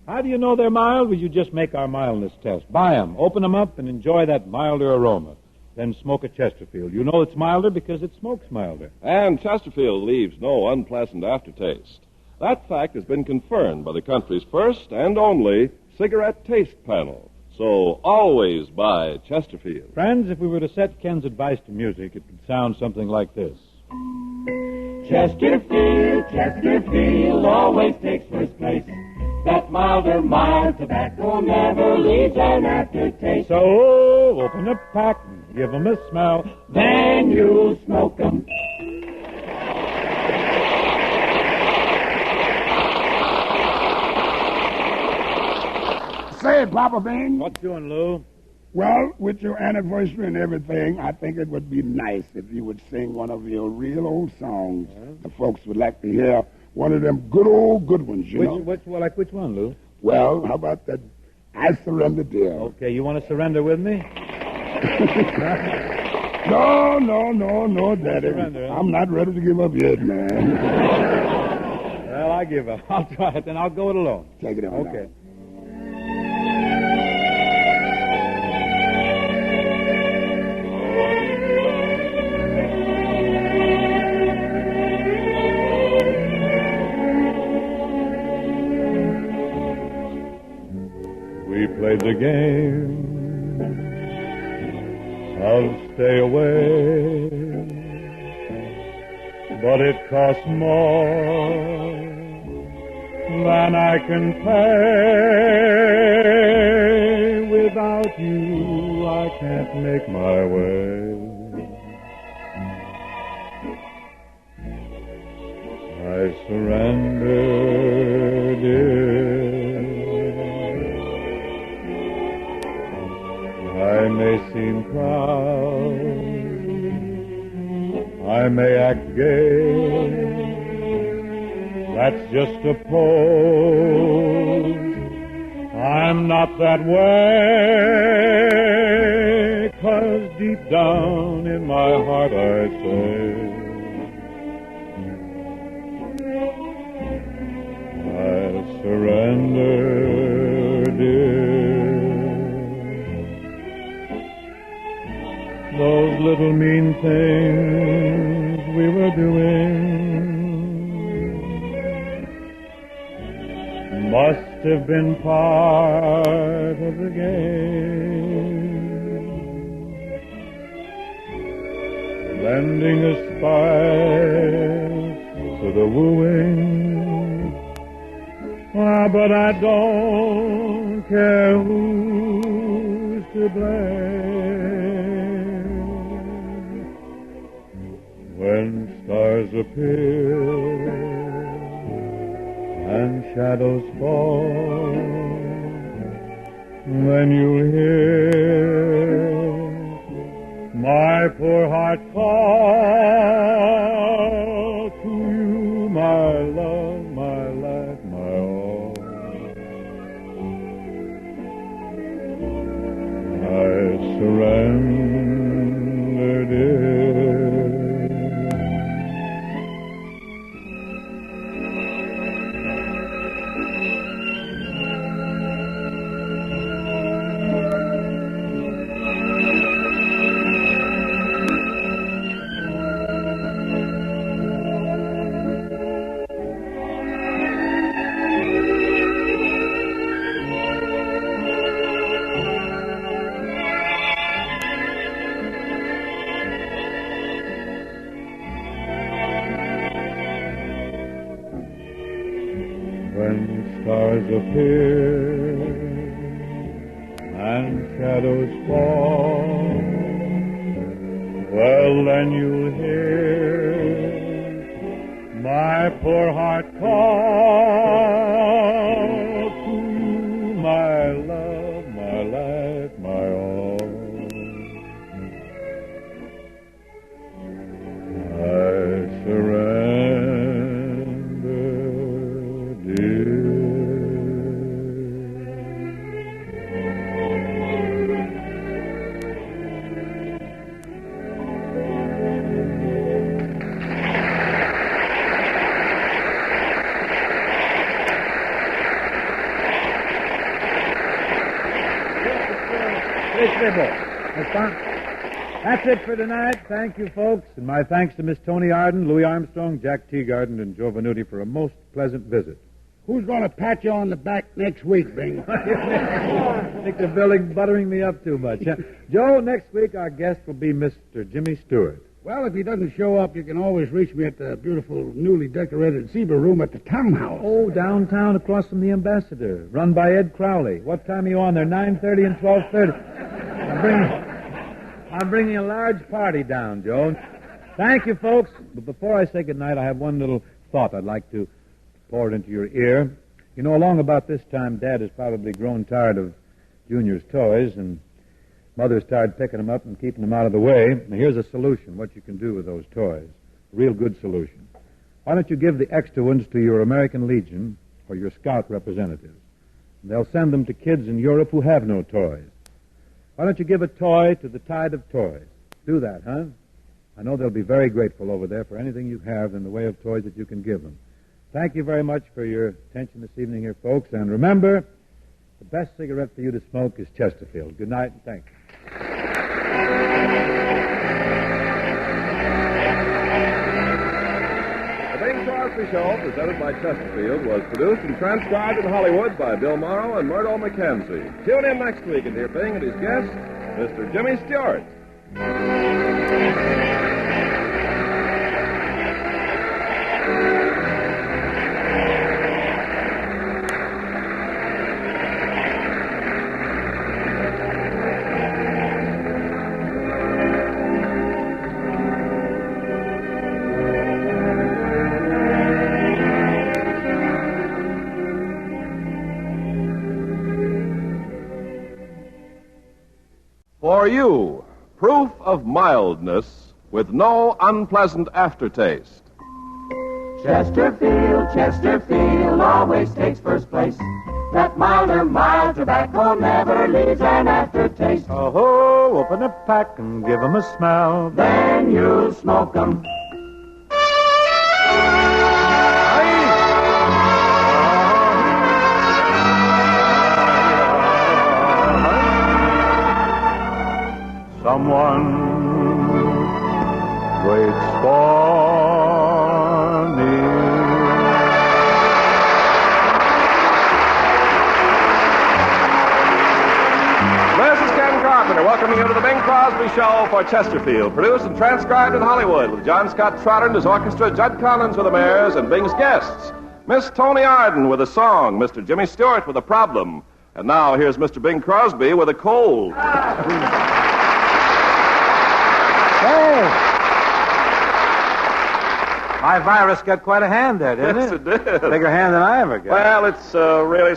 How do you know they're mild? Well, you just make our mildness test. Buy them, open them up, and enjoy that milder aroma. Then smoke a Chesterfield. You know it's milder because it smokes milder. And Chesterfield leaves no unpleasant aftertaste. That fact has been confirmed by the country's first and only cigarette taste panel. So always buy Chesterfield. Friends, if we were to set Ken's advice to music, it would sound something like this. Chesterfield, Chesterfield always takes first place. That milder, mild tobacco never leaves an aftertaste. So open a pack and give 'em a smell. Then you'll smoke 'em. Say it, Papa Bing. What doing, Lou? Well, with your anniversary and everything, I think it would be nice if you would sing one of your real old songs. The folks would like to hear one of them good old good ones, you know. Which one, Lou? Well, how about that I Surrender Dear? Okay, you want to surrender with me? No, Daddy. I'm not ready to give up yet, man. Well, I give up. I'll try it, then I'll go it alone. Take it on. Okay. We played the game of stay away, but it costs more than I can pay. Without you, I can't make my way. I surrender, dear. I may seem proud, I may act gay, that's just a pose. I'm not that way, 'cause deep down in my heart I say, I surrender, dear. Those little mean things we were doing must have been part of the game, lending a spice to the wooing. Ah, but I don't care who's to blame. When stars appear and shadows fall, then you'll hear my poor heart call to you, my love, my life, my all. I surrender, dear. Appear and shadows fall, well then you'll hear my poor heart call to you, my love, my life, my all. I surrender, dear. That's it for tonight. Thank you, folks. And my thanks to Miss Toni Arden, Louis Armstrong, Jack Teagarden, and Joe Venuti for a most pleasant visit. Who's going to pat you on the back next week, Bing? I think they're buttering me up too much. Joe, next week our guest will be Mr. Jimmy Stewart. Well, if he doesn't show up, you can always reach me at the beautiful, newly decorated Zebra Room at the townhouse. Oh, downtown across from the Ambassador, run by Ed Crowley. What time are you on there? 9:30 and 12:30. I'm bringing a large party down, Joe. Thank you, folks. But before I say goodnight, I have one little thought I'd like to pour it into your ear. You know, along about this time, Dad has probably grown tired of Junior's toys, and Mother's tired picking them up and keeping them out of the way. Now, here's a solution, what you can do with those toys. A real good solution. Why don't you give the extra ones to your American Legion or your Scout representatives? They'll send them to kids in Europe who have no toys. Why don't you give a toy to the Tide of Toys? Do that, huh? I know they'll be very grateful over there for anything you have in the way of toys that you can give them. Thank you very much for your attention this evening here, folks. And remember, the best cigarette for you to smoke is Chesterfield. Good night and thank you. The Bing Crosby Show, presented by Chesterfield, was produced and transcribed in Hollywood by Bill Morrow and Myrtle McKenzie. Tune in next week and hear Bing and his guest, Mr. Jimmy Stewart. For you, proof of mildness with no unpleasant aftertaste. Chesterfield always takes first place. That milder, mild tobacco never leaves an aftertaste. Oh, open a pack and give 'em a smell. Then you smoke 'em. Someone waits for me. This is Ken Carpenter welcoming you to the Bing Crosby Show for Chesterfield, produced and transcribed in Hollywood with John Scott Trotter and his orchestra, Judd Collins with the Mares, and Bing's guests, Miss Toni Arden with a song, Mr. Jimmy Stewart with a problem. And now here's Mr. Bing Crosby with a cold. Hey! My virus got quite a hand there, didn't Yes, it did. Bigger hand than I ever got. Well, it's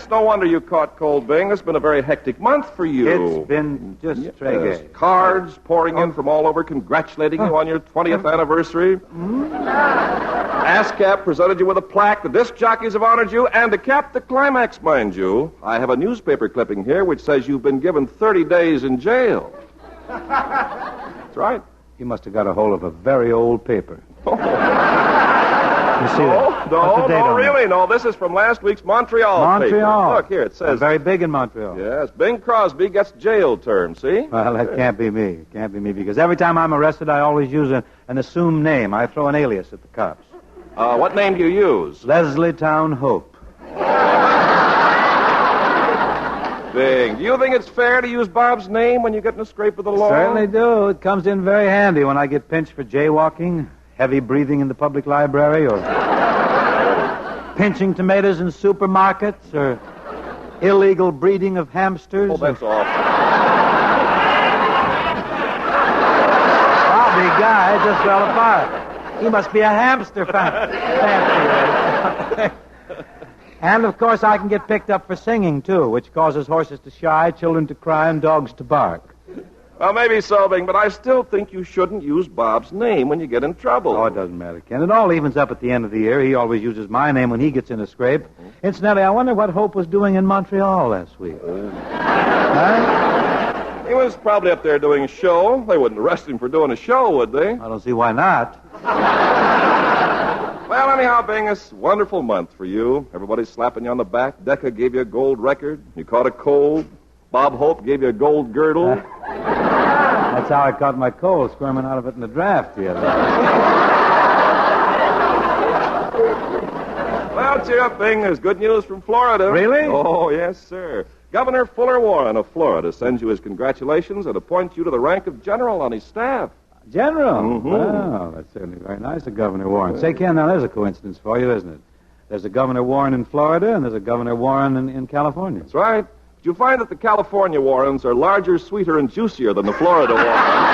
no wonder you caught cold, Bing. It's been a very hectic month for you. It's been just Yes. Cards pouring in from all over congratulating you on your 20th anniversary. ASCAP presented you with a plaque. The disc jockeys have honored you. And to cap the climax, mind you, I have a newspaper clipping here which says you've been given 30 days in jail. That's right. You must have got a hold of a very old paper. You see that? What's the date on Really? No, this is from last week's Montreal Montreal. paper. Look, here, it says... I'm very big in Montreal. Yes, Bing Crosby gets jail term, see? Well, that can't be me. It can't be me, because every time I'm arrested, I always use an assumed name. I throw an alias at the cops. What name do you use? Leslie Town Hope. Bing, do you think it's fair to use Bob's name when you get in a scrape with the law? Certainly do. It comes in very handy when I get pinched for jaywalking, heavy breathing in the public library, or pinching tomatoes in supermarkets, or illegal breeding of hamsters. Oh, that's awful. Bobby Guy just fell apart. He must be a hamster fan. And, of course, I can get picked up for singing, too, which causes horses to shy, children to cry, and dogs to bark. Well, maybe so, Bing, but I still think you shouldn't use Bob's name when you get in trouble. Oh, it doesn't matter, Ken. It all evens up at the end of the year. He always uses my name when he gets in a scrape. Incidentally, I wonder what Hope was doing in Montreal last week. Huh? He was probably up there doing a show. They wouldn't arrest him for doing a show, would they? I don't see why not. Well, anyhow, Bing, it's a wonderful month for you. Everybody's slapping you on the back. Decca gave you a gold record. You caught a cold. Bob Hope gave you a gold girdle. That's how I caught my cold, squirming out of it in the draft the other day. Well, cheer up, Bing. There's good news from Florida. Really? Oh, yes, sir. Governor Fuller Warren of Florida sends you his congratulations and appoints you to the rank of general on his staff. General? Mm-hmm. Well, that's certainly very nice of Governor Warren. Say, Ken, now there's a coincidence for you, isn't it? There's a Governor Warren in Florida, and there's a Governor Warren in California. That's right. But you find that the California Warrens are larger, sweeter, and juicier than the Florida Warrens.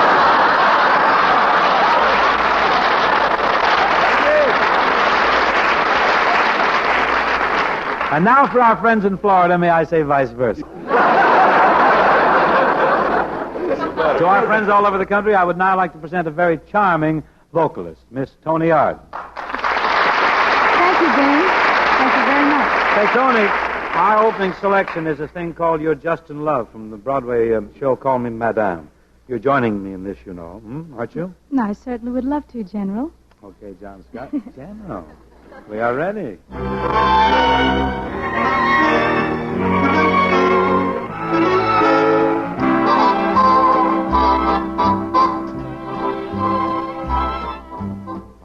And now for our friends in Florida, may I say vice versa. To our friends all over the country, I would now like to present a very charming vocalist, Miss Toni Arden. Thank you, Bing. Thank you very much. Say, Toni, My opening selection is a thing called You're Just in Love from the Broadway show Call Me Madame. You're joining me in this, you know, aren't you? No, I certainly would love to, General. Okay, John Scott. General. We are ready.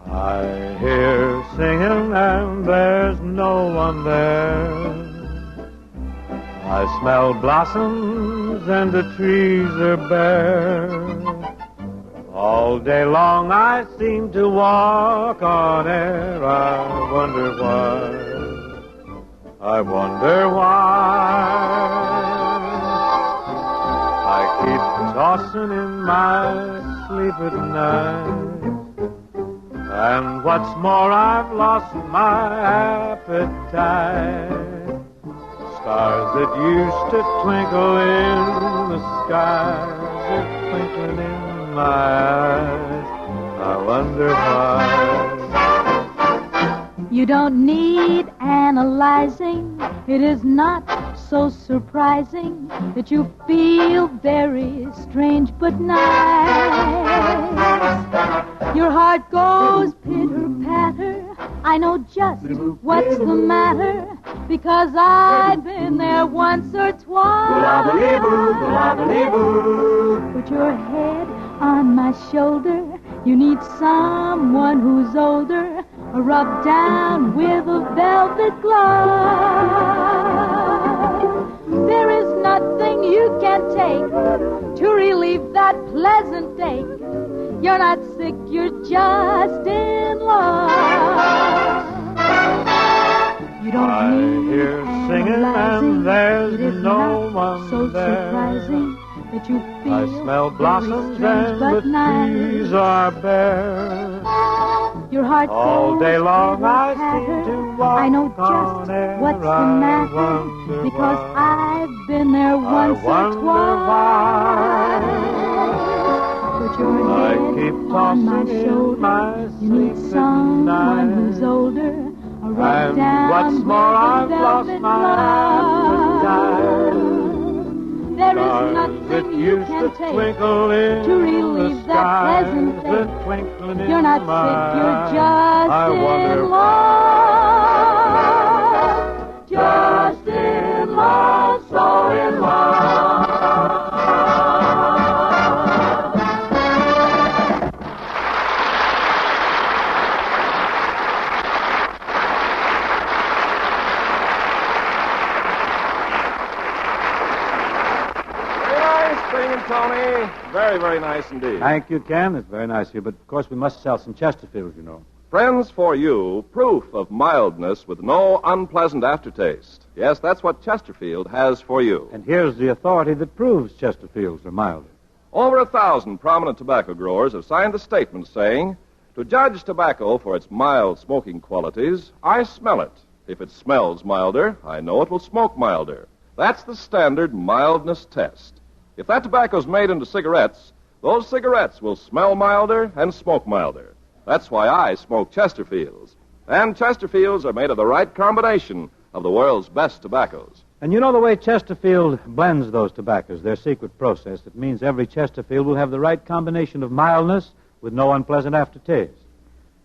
I hear singing and there's no one there. I smell blossoms and the trees are bare. All day long I seem to walk on air. I wonder why. I wonder why. I keep tossing in my sleep at night. And what's more, I've lost my appetite. Stars that used to twinkle in the skies are twinkling in my eyes. I wonder why. You don't need analyzing. It is not so surprising that you feel very strange but nice. Your heart goes pitter-patter. I know just what's the matter, because I've been there once or twice. Put your head on my shoulder. You need someone who's older, rubbed down with a velvet glove. There is nothing you can take to relieve that pleasant ache. You're not sick, you're just in love. You don't need singing and there's no one so there. Surprising that you feel I smell blossoms and the trees are bare. Your heart all day long I seem to walk I know just what's the matter, because I've been there once or twice. Put your head on my shoulder. You need someone who's older, rubbed down what's more, I've lost my appetite. There is nothing you can take to relieve that pleasant ache. You're not sick, you're just in love. Just in love, so in love. Toni. Very, very nice indeed. Thank you, Ken. It's very nice of you. But, of course, we must sell some Chesterfields, you know. Friends, for you, proof of mildness with no unpleasant aftertaste. Yes, that's what Chesterfield has for you. And here's the authority that proves Chesterfields are milder. Over 1,000 prominent tobacco growers have signed a statement saying, to judge tobacco for its mild smoking qualities, I smell it. If it smells milder, I know it will smoke milder. That's the standard mildness test. If that tobacco's made into cigarettes, those cigarettes will smell milder and smoke milder. That's why I smoke Chesterfields. And Chesterfields are made of the right combination of the world's best tobaccos. And you know the way Chesterfield blends those tobaccos, their secret process. It means every Chesterfield will have the right combination of mildness with no unpleasant aftertaste.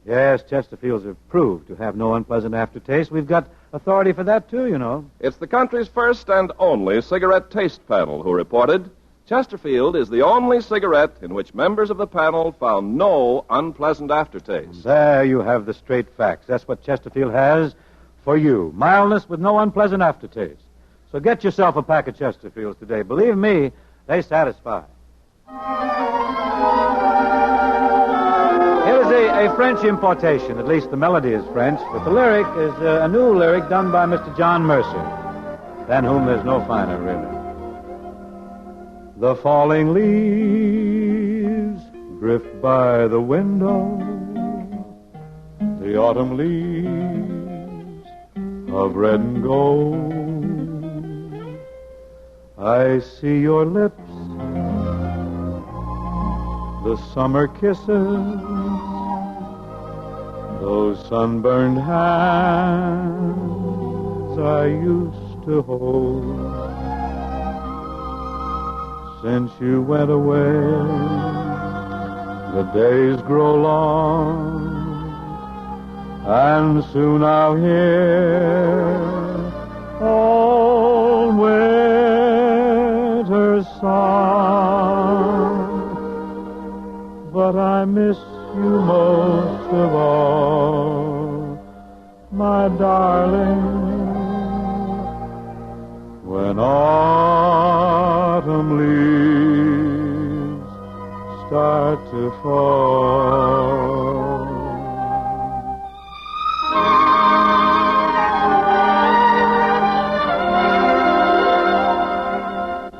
Yes, Chesterfields are proved to have no unpleasant aftertaste. We've got authority for that, too, you know. It's the country's first and only cigarette taste panel who reported Chesterfield is the only cigarette in which members of the panel found no unpleasant aftertaste. There you have the straight facts. That's what Chesterfield has for you. Mildness with no unpleasant aftertaste. So get yourself a pack of Chesterfields today. Believe me, they satisfy. Here is a French importation. At least the melody is French, but the lyric is a new lyric done by Mr. John Mercer, than whom there's no finer, really. The falling leaves drift by the window, the autumn leaves of red and gold. I see your lips, the summer kisses, those sunburned hands I used to hold. Since you went away, the days grow long, and soon I'll hear old winter's song. But I miss you most of all, my darling, when autumn leaves start to fall.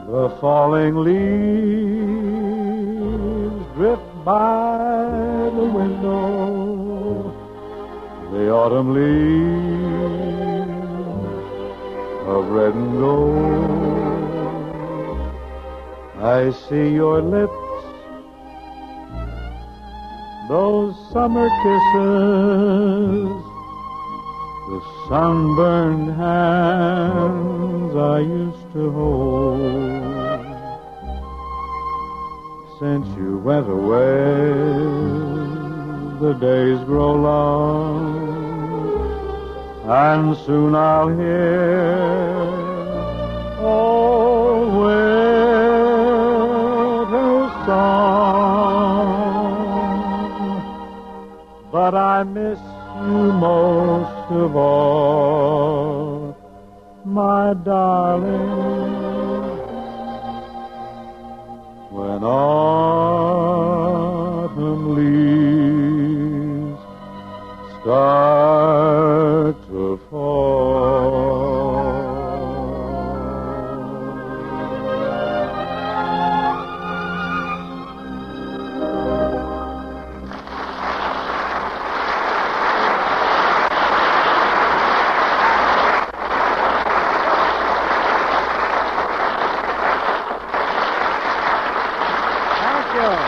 The falling leaves drift by the window, the autumn leaves of red and gold. I see your lips, those summer kisses, the sunburned hands I used to hold. Since you went away, the days grow long, and soon I'll hear old winter's song. But I miss you most of all, my darling, when autumn leaves start to fall.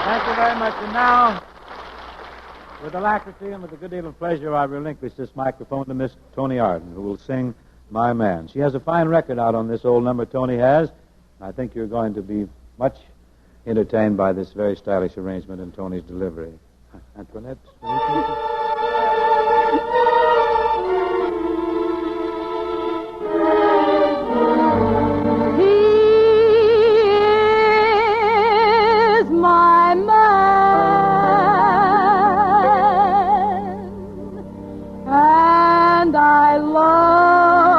Thank you very much. And now, with alacrity and with a good deal of pleasure, I relinquish this microphone to Miss Toni Arden, who will sing My Man. She has a fine record out on this old number Toni has. I think you're going to be much entertained by this very stylish arrangement in Toni's delivery. Antoinette? My man, and I love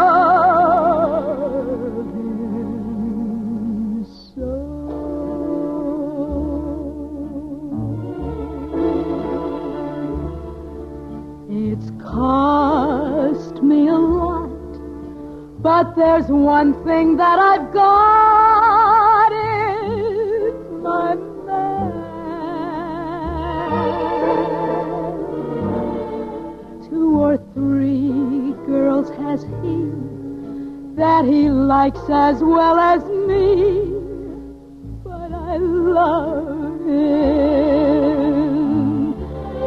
him so. It's cost me a lot, but there's one thing that I've got, it's my man. 2 or 3 girls has he that he likes as well as me, but I love him.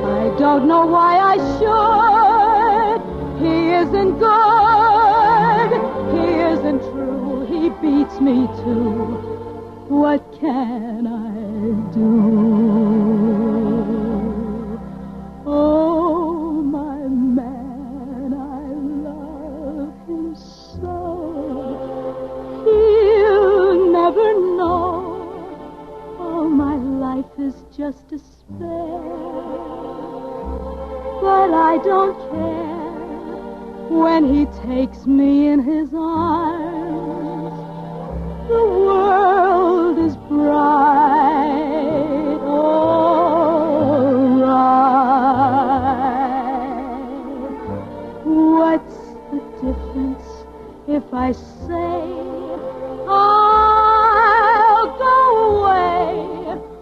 I don't know why I should. He isn't good, he isn't true, he beats me too. What can I do? Oh, my man, I love him so. He'll never know all my life is just a spare. But I don't care when he takes me in his arms. The world is bright, all right. What's the difference if I say I'll go away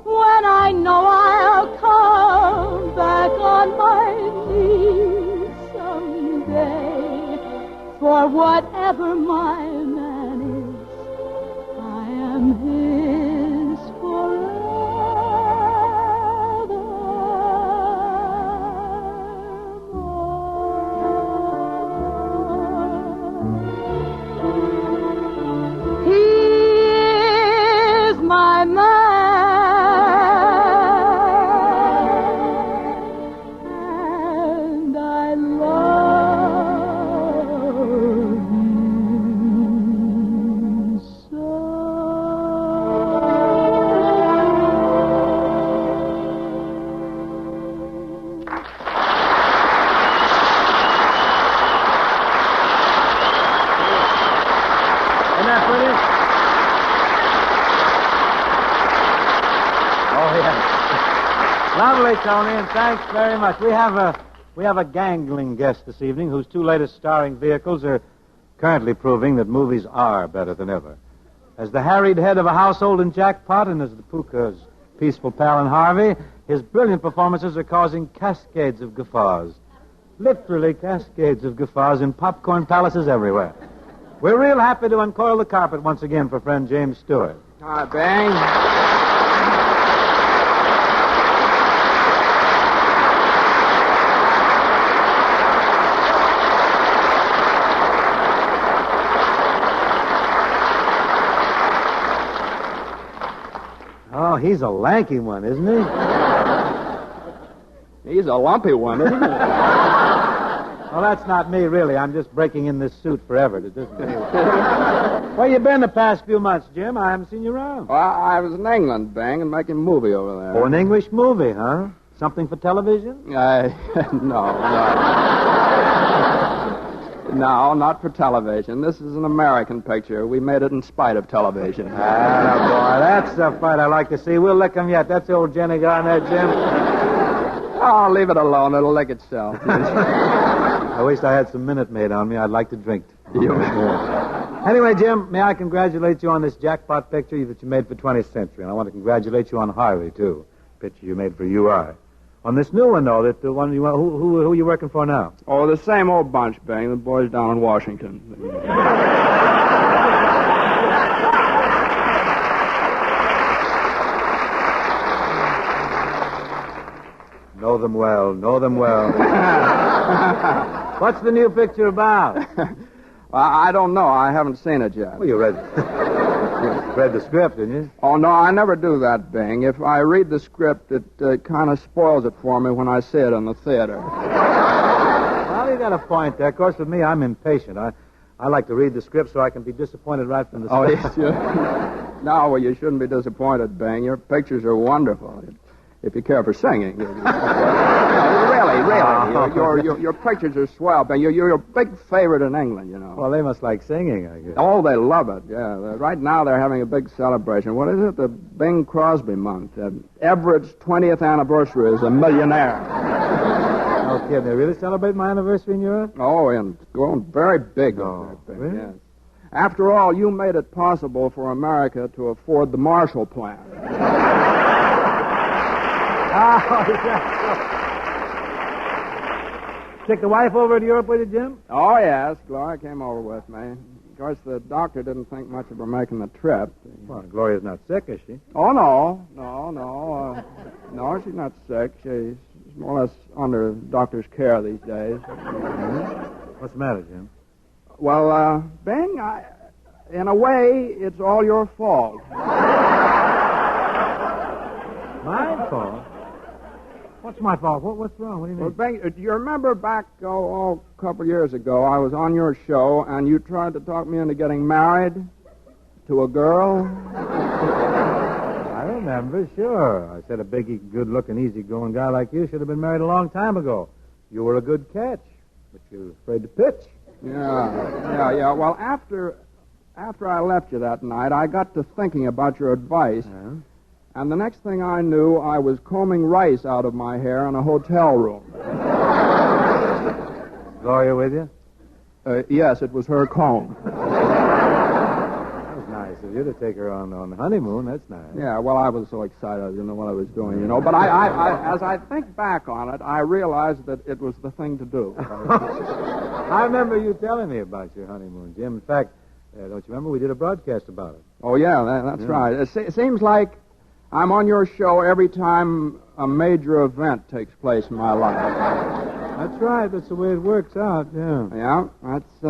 when I know I'll come back on my knees someday? For whatever my man is, I am his forever. that pretty? Oh, yes. Lovely, Toni, and thanks very much. We have a gangling guest this evening whose two latest starring vehicles are currently proving that movies are better than ever. As the harried head of a household in Jackpot and as the Puka's peaceful pal in Harvey, his brilliant performances are causing cascades of guffaws. Literally cascades of guffaws in popcorn palaces everywhere. We're real happy to uncoil the carpet once again for friend James Stewart. Hi, Bang. Oh, he's a lanky one, isn't he? He's a lumpy one, isn't he? Well, that's not me, really. I'm just breaking in this suit forever. Where you been the past few months, Jim? I haven't seen you around. Well, I was in England, Bang, and making a movie over there. Oh, an English movie, huh? Something for television? No, not for television. This is an American picture. We made it in spite of television. Boy, that's the fight I like to see. We'll lick him yet. That's the old Jenny guy on there, Jim. Oh, leave it alone. It'll lick itself. I wish I had some Minute Maid on me. I'd like to drink. Anyway, Jim, may I congratulate you on this jackpot picture that you made for 20th Century. And I want to congratulate you on Harvey, too. Picture you made for UI. On this new one, though, that the one you who are you working for now? Oh, the same old bunch, Bang. The boys down in Washington. Know them well. What's the new picture about? Well, I don't know. I haven't seen it yet. Well, you read the script, didn't you? Oh, no, I never do that, Bing. If I read the script, it kind of spoils it for me when I see it in the theater. Well, you got a point there. Of course, with me, I'm impatient. I like to read the script so I can be disappointed right from the start. Oh, yes, No, well, you shouldn't be disappointed, Bing. Your pictures are wonderful. If you care for singing. Really. Your pictures are swell, Bing. You're a big favorite in England, you know. Well, they must like singing, I guess. Oh, they love it, yeah. Right now they're having a big celebration. What is it? The Bing Crosby month. Everett's 20th anniversary as a millionaire. No kidding. They really celebrate my anniversary in Europe? Oh, and going very big. Really? Yes. After all, you made it possible for America to afford the Marshall Plan. Took the wife over to Europe with you, Jim? Oh, yes. Gloria came over with me. Of course, the doctor didn't think much of her making the trip. Well, Gloria's not sick, is she? Oh, no. No, she's not sick. She's more or less under doctor's care these days. What's the matter, Jim? Well, Bing, in a way, it's all your fault. My fault? What's my fault? What's wrong? What do you mean? Well, Bing, do you remember back, a couple years ago, I was on your show, and you tried to talk me into getting married to a girl? I remember, sure. I said a big, good-looking, easy-going guy like you should have been married a long time ago. You were a good catch, but you were afraid to pitch. Yeah. Well, after I left you that night, I got to thinking about your advice. Yeah. And the next thing I knew, I was combing rice out of my hair in a hotel room. Gloria with you? Yes, it was her comb. That was nice of you to take her on the honeymoon. That's nice. Yeah, well, I was so excited. I didn't know what I was doing, you know. But I as I think back on it, I realized that it was the thing to do. I remember you telling me about your honeymoon, Jim. In fact, don't you remember we did a broadcast about it? Oh, yeah, that's right. It seems like I'm on your show every time a major event takes place in my life. That's right. That's the way it works out, yeah. Yeah, that's,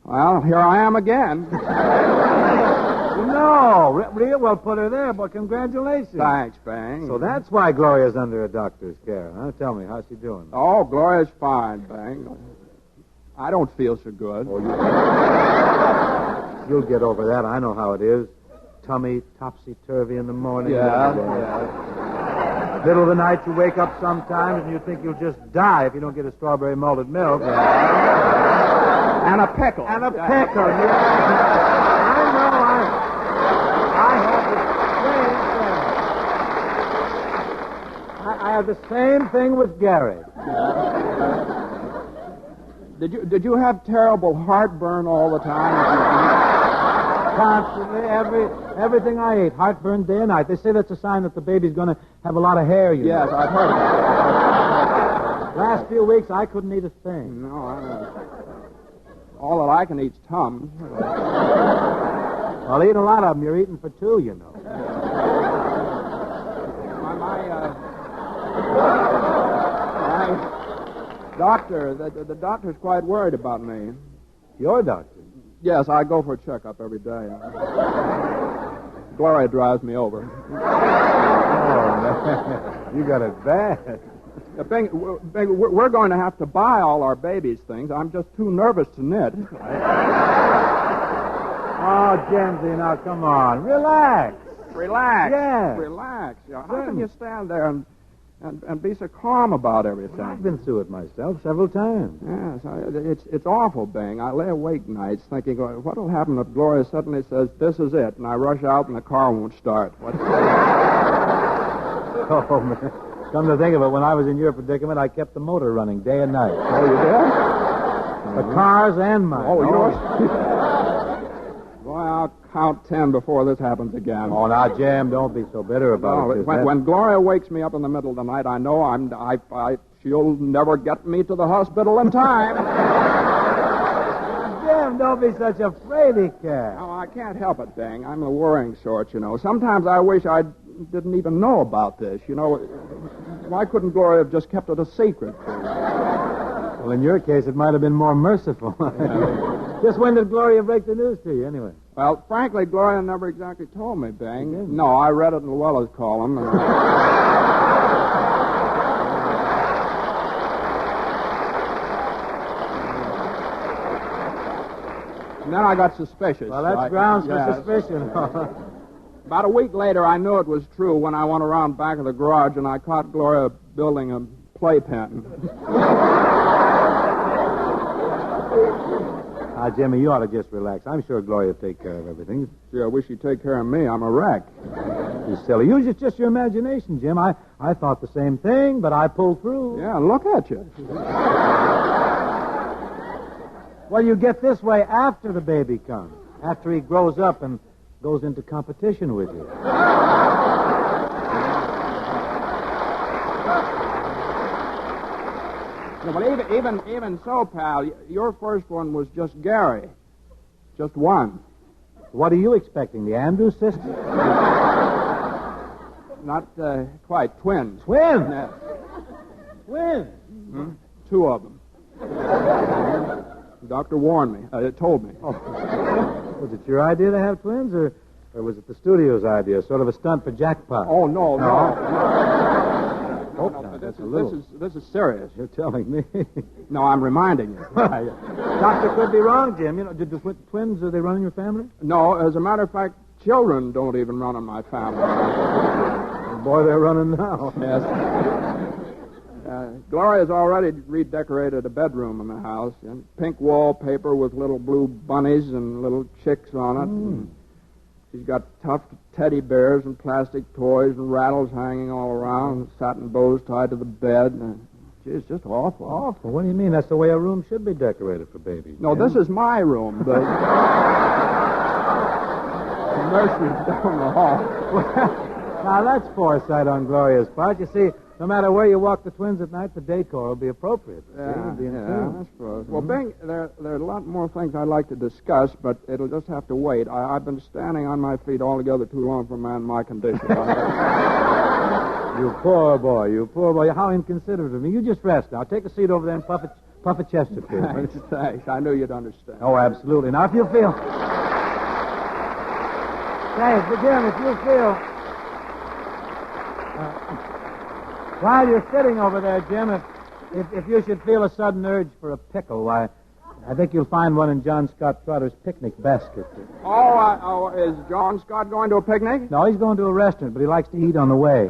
well, here I am again. No, real well put her there, but congratulations. Thanks, Bang. So that's why Gloria's under a doctor's care, huh? Tell me, how's she doing? Oh, Gloria's fine, Bang. I don't feel so good. Oh, you'll get over that. I know how it is. Tummy topsy-turvy in the morning. Yeah. Middle of the night, you wake up sometimes and you think you'll just die if you don't get a strawberry malted milk. And a pickle. And a pickle, yeah. I know, I have the same thing with Gary. Did you have terrible heartburn all the time? Constantly, everything I ate, heartburn day and night. They say that's a sign that the baby's going to have a lot of hair, you know. Yes, I've heard of that. Last few weeks, I couldn't eat a thing. No, all that I can eat's Tums. Well, eating a lot of them, you're eating for two, you know. My doctor, the doctor's quite worried about me. Your doctor? Yes, I go for a checkup every day. Gloria drives me over. Oh, man. You got it bad. We're going to have to buy all our baby's things. I'm just too nervous to knit. Oh, Jimsy, now, come on. Relax. Relax. Yeah. Relax. How can you stand there and be so calm about everything? Well, I've been through it myself several times. Yes, it's awful, Bing. I lay awake nights thinking, what'll happen if Gloria suddenly says, this is it, and I rush out and the car won't start? Oh, man. Come to think of it, when I was in your predicament, I kept the motor running day and night. Oh, you did? The cars and mine. Oh, yours? Boy, I'll count 10 before this happens again. Oh, now, Jim, don't be so bitter about it. When Gloria wakes me up in the middle of the night, I know she'll never get me to the hospital in time. Jim, don't be such a fraidy cat. No, I can't help it, Bing. I'm the worrying sort, you know. Sometimes I wish I didn't even know about this, you know. Why couldn't Gloria have just kept it a secret? Well, in your case, it might have been more merciful. Just when did Gloria break the news to you, anyway? Well, frankly, Gloria never exactly told me, Bing. No, I read it in Llewellyn's column. And then I got suspicious. Well, that's grounds for suspicion. About a week later, I knew it was true when I went around back of the garage and I caught Gloria building a playpen. Jimmy, you ought to just relax. I'm sure Gloria will take care of everything. Gee, I wish she'd take care of me. I'm a wreck. You silly. Use just your imagination, Jim. I thought the same thing, but I pulled through. Yeah, look at you. Well, you get this way after the baby comes. After he grows up and goes into competition with you. No, but even so, pal, your first one was just Gary. Just one. What are you expecting, the Andrews sister? Not quite. Twins. Twins? Yeah. Twins? Hmm? Two of them. The doctor warned me. Told me. Oh. Was it your idea to have twins, or was it the studio's idea? Sort of a stunt for jackpot? Oh, no. This is serious. You're telling me. No, I'm reminding you. Doctor could be wrong, Jim. You know, did the twins, are they running your family? No, as a matter of fact, children don't even run in my family. Boy, they're running now. Yes. Gloria's already redecorated a bedroom in the house. And pink wallpaper with little blue bunnies and little chicks on it. Mm. She's got tough teddy bears and plastic toys and rattles hanging all around, satin bows tied to the bed. Gee, it's just awful. Awful? What do you mean? That's the way a room should be decorated for babies. No, This is my room. The nursery's down the hall. Now, that's foresight on Gloria's part. You see, no matter where you walk the twins at night, the decor will be appropriate. Yeah, I suppose. Well, Bing, there are a lot more things I'd like to discuss, but it'll just have to wait. I've been standing on my feet altogether too long for a man in my condition. You poor boy, you poor boy. How inconsiderate of me. You just rest now. Take a seat over there and puff a Chesterfield. Thanks. I knew you'd understand. Oh, absolutely. Now, if you feel... Say, Jim, if you feel... While you're sitting over there, Jim, if you should feel a sudden urge for a pickle, I think you'll find one in John Scott Trotter's picnic basket. Is John Scott going to a picnic? No, he's going to a restaurant, but he likes to eat on the way.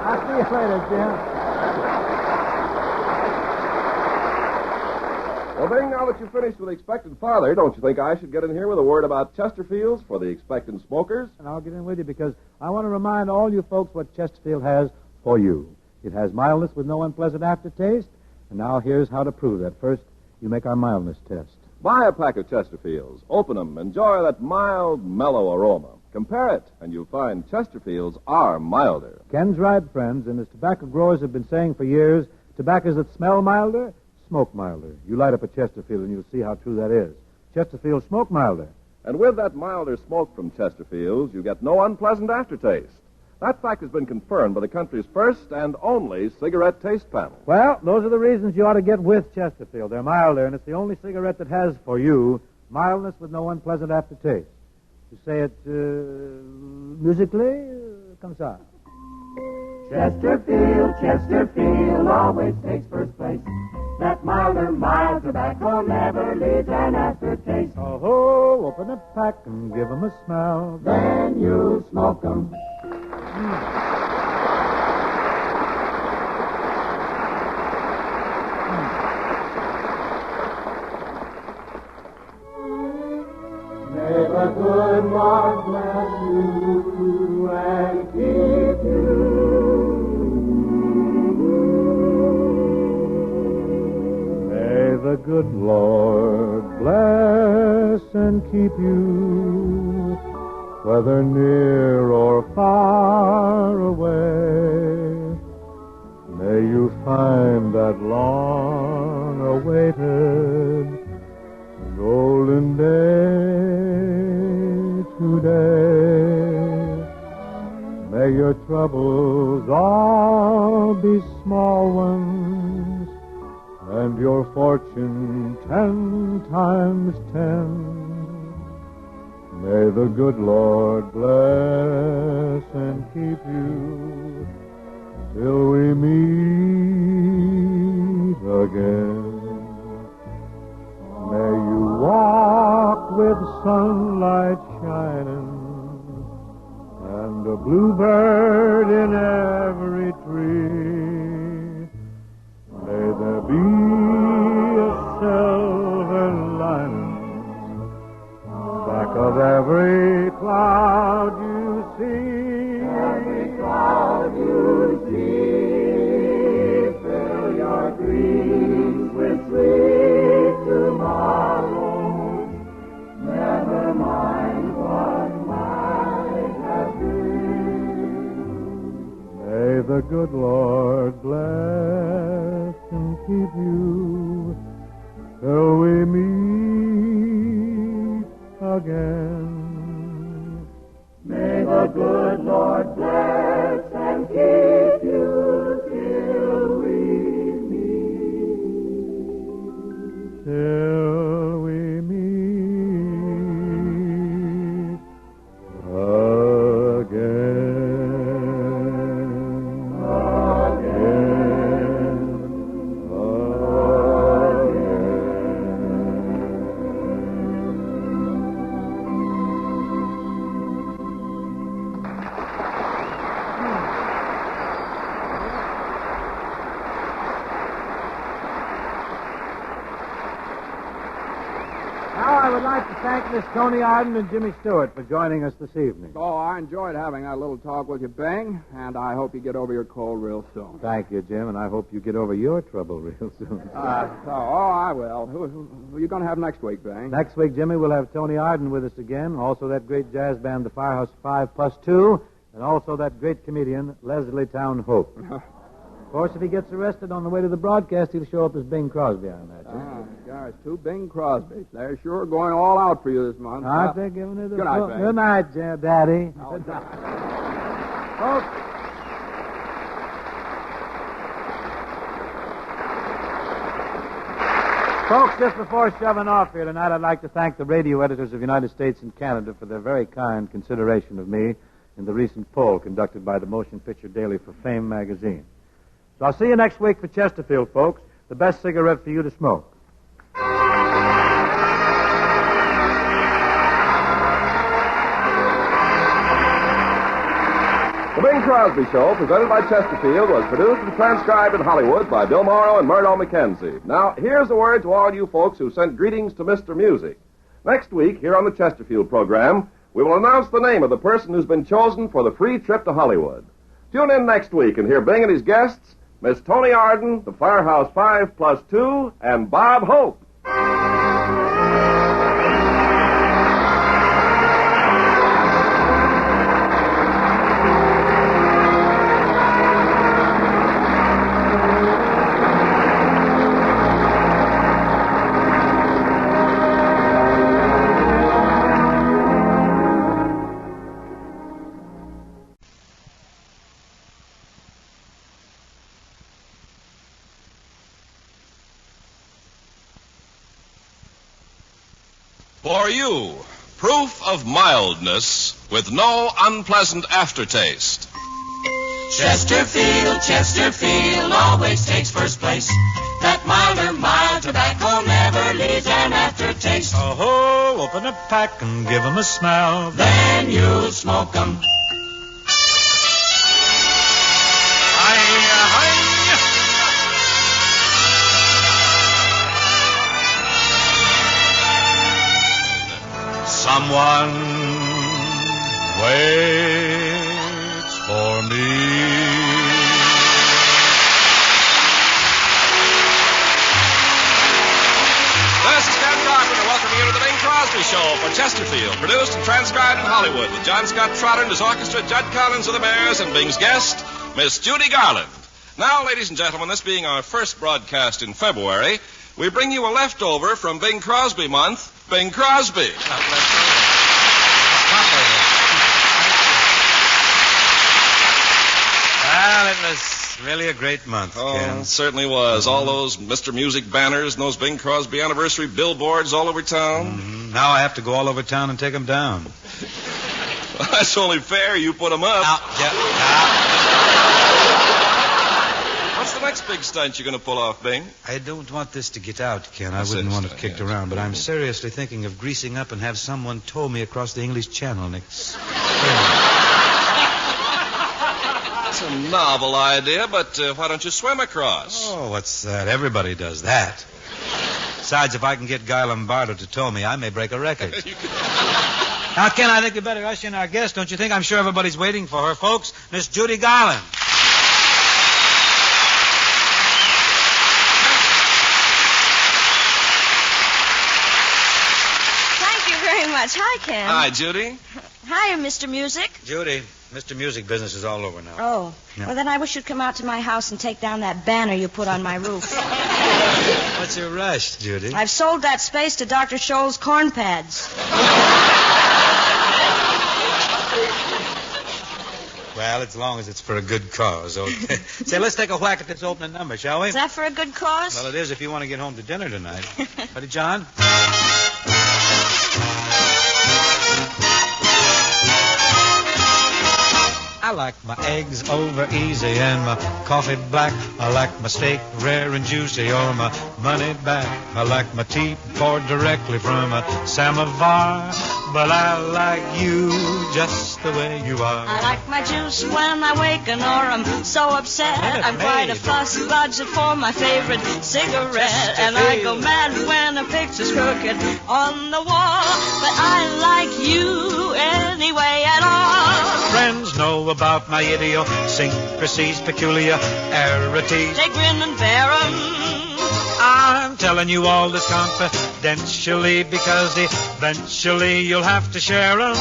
I'll see you later, Jim. Well, Bing, now that you've finished with the expectant father, don't you think I should get in here with a word about Chesterfields for the expectant smokers? And I'll get in with you because I want to remind all you folks what Chesterfield has for you. It has mildness with no unpleasant aftertaste. And now here's how to prove that. First, you make our mildness test. Buy a pack of Chesterfields. Open them. Enjoy that mild, mellow aroma. Compare it, and you'll find Chesterfields are milder. Ken's right, friends, and as tobacco growers have been saying for years, tobaccos that smell milder, smoke milder. You light up a Chesterfield, and you'll see how true that is. Chesterfield smoke milder. And with that milder smoke from Chesterfields, you get no unpleasant aftertaste. That fact has been confirmed by the country's first and only cigarette taste panel. Well, those are the reasons you ought to get with Chesterfield. They're milder, and it's the only cigarette that has for you mildness with no unpleasant aftertaste. To say it musically, comes out. Chesterfield always takes first place. That milder, mild tobacco never leaves an aftertaste. Oh, open a pack and give 'em a smell. Then you smoke 'em. May the good Lord bless you and keep you. May the good Lord bless and keep you, whether near or far away. May you find that long-awaited golden day today. May your troubles all be small ones, and your fortune 10 times 10. May the good Lord bless and keep you till we meet again. May you walk with sunlight shining and a bluebird in every tree. May there be a silver lining back of every cloud you see. Every cloud you see, fill your dreams with sweet tomorrow. Never mind what might have been. May the good Lord bless and keep you till we meet again. May the good Lord bless and keep you till we meet. Till we meet Thank Miss Toni Arden and Jimmy Stewart for joining us this evening. Oh, I enjoyed having that little talk with you, Bing, and I hope you get over your cold real soon. Thank you, Jim, and I hope you get over your trouble real soon. I will. Who are you going to have next week, Bing? Next week, Jimmy, we'll have Toni Arden with us again, also that great jazz band, the Firehouse 5+2, and also that great comedian, Leslie Town Hope. Of course, if he gets arrested on the way to the broadcast, he'll show up as Bing Crosby, I imagine. Gosh, two Bing Crosbys. They're sure going all out for you this month. Aren't they giving it a Good night, Bing. Good night, Daddy. Folks. Folks, just before shoving off here tonight, I'd like to thank the radio editors of the United States and Canada for their very kind consideration of me in the recent poll conducted by the Motion Picture Daily for Fame magazine. So I'll see you next week for Chesterfield, folks, the best cigarette for you to smoke. The Bing Crosby Show, presented by Chesterfield, was produced and transcribed in Hollywood by Bill Morrow and Murdo McKenzie. Now, here's a word to all you folks who sent greetings to Mr. Music. Next week, here on the Chesterfield program, we will announce the name of the person who's been chosen for the free trip to Hollywood. Tune in next week and hear Bing and his guests, Miss Toni Arden, the Firehouse 5+2, and Bob Hope. For you, proof of mildness with no unpleasant aftertaste. Chesterfield always takes first place. That milder, mild tobacco never leaves an aftertaste. Oh, open a pack and give 'em a smell. Then you'll smoke 'em. Someone waits for me. This is Ken Carpenter welcoming you to the Bing Crosby Show for Chesterfield, produced and transcribed in Hollywood with John Scott Trotter and his orchestra, Judd Collins of the Bears, and Bing's guest, Miss Judy Garland. Now, ladies and gentlemen, this being our first broadcast in February, we bring you a leftover from Bing Crosby month, Bing Crosby. Well, it was really a great month, Ken. It certainly was. All those Mr. Music banners and those Bing Crosby anniversary billboards all over town. Mm-hmm. Now I have to go all over town and take them down. Well, that's only fair. You put them up. What's the next big stunt you're going to pull off, Bing? I don't want this to get out, Ken. I wouldn't want it kicked around, but I'm seriously thinking of greasing up and have someone tow me across the English Channel next spring. It's a novel idea, but why don't you swim across? Oh, what's that? Everybody does that. Besides, if I can get Guy Lombardo to tow me, I may break a record. Now, Ken, I think we better rush in our guest, don't you think? I'm sure everybody's waiting for her, folks. Miss Judy Garland. Thank you very much. Hi, Ken. Hi, Judy. Hiya, Mr. Music. Judy, Mr. Music business is all over now. Oh. Yeah. Well, then I wish you'd come out to my house and take down that banner you put on my roof. What's your rush, Judy? I've sold that space to Dr. Scholl's corn pads. Well, as long as it's for a good cause, okay. Say, let's take a whack at this opening number, shall we? Is that for a good cause? Well, it is if you want to get home to dinner tonight. Ready, John? I like my eggs over easy and my coffee black. I like my steak rare and juicy or my money back. I like my tea poured directly from a samovar. But I like you just the way you are. I like my juice when I waken or I'm so upset. I'm quite a fuss budget for my favorite cigarette. And I go mad when a picture's crooked on the wall. But I like you anyway at all. Friends know about my idiosyncrasies, peculiarities. They grin and bear 'em. I'm telling you all this confidentially because eventually you'll have to share 'em.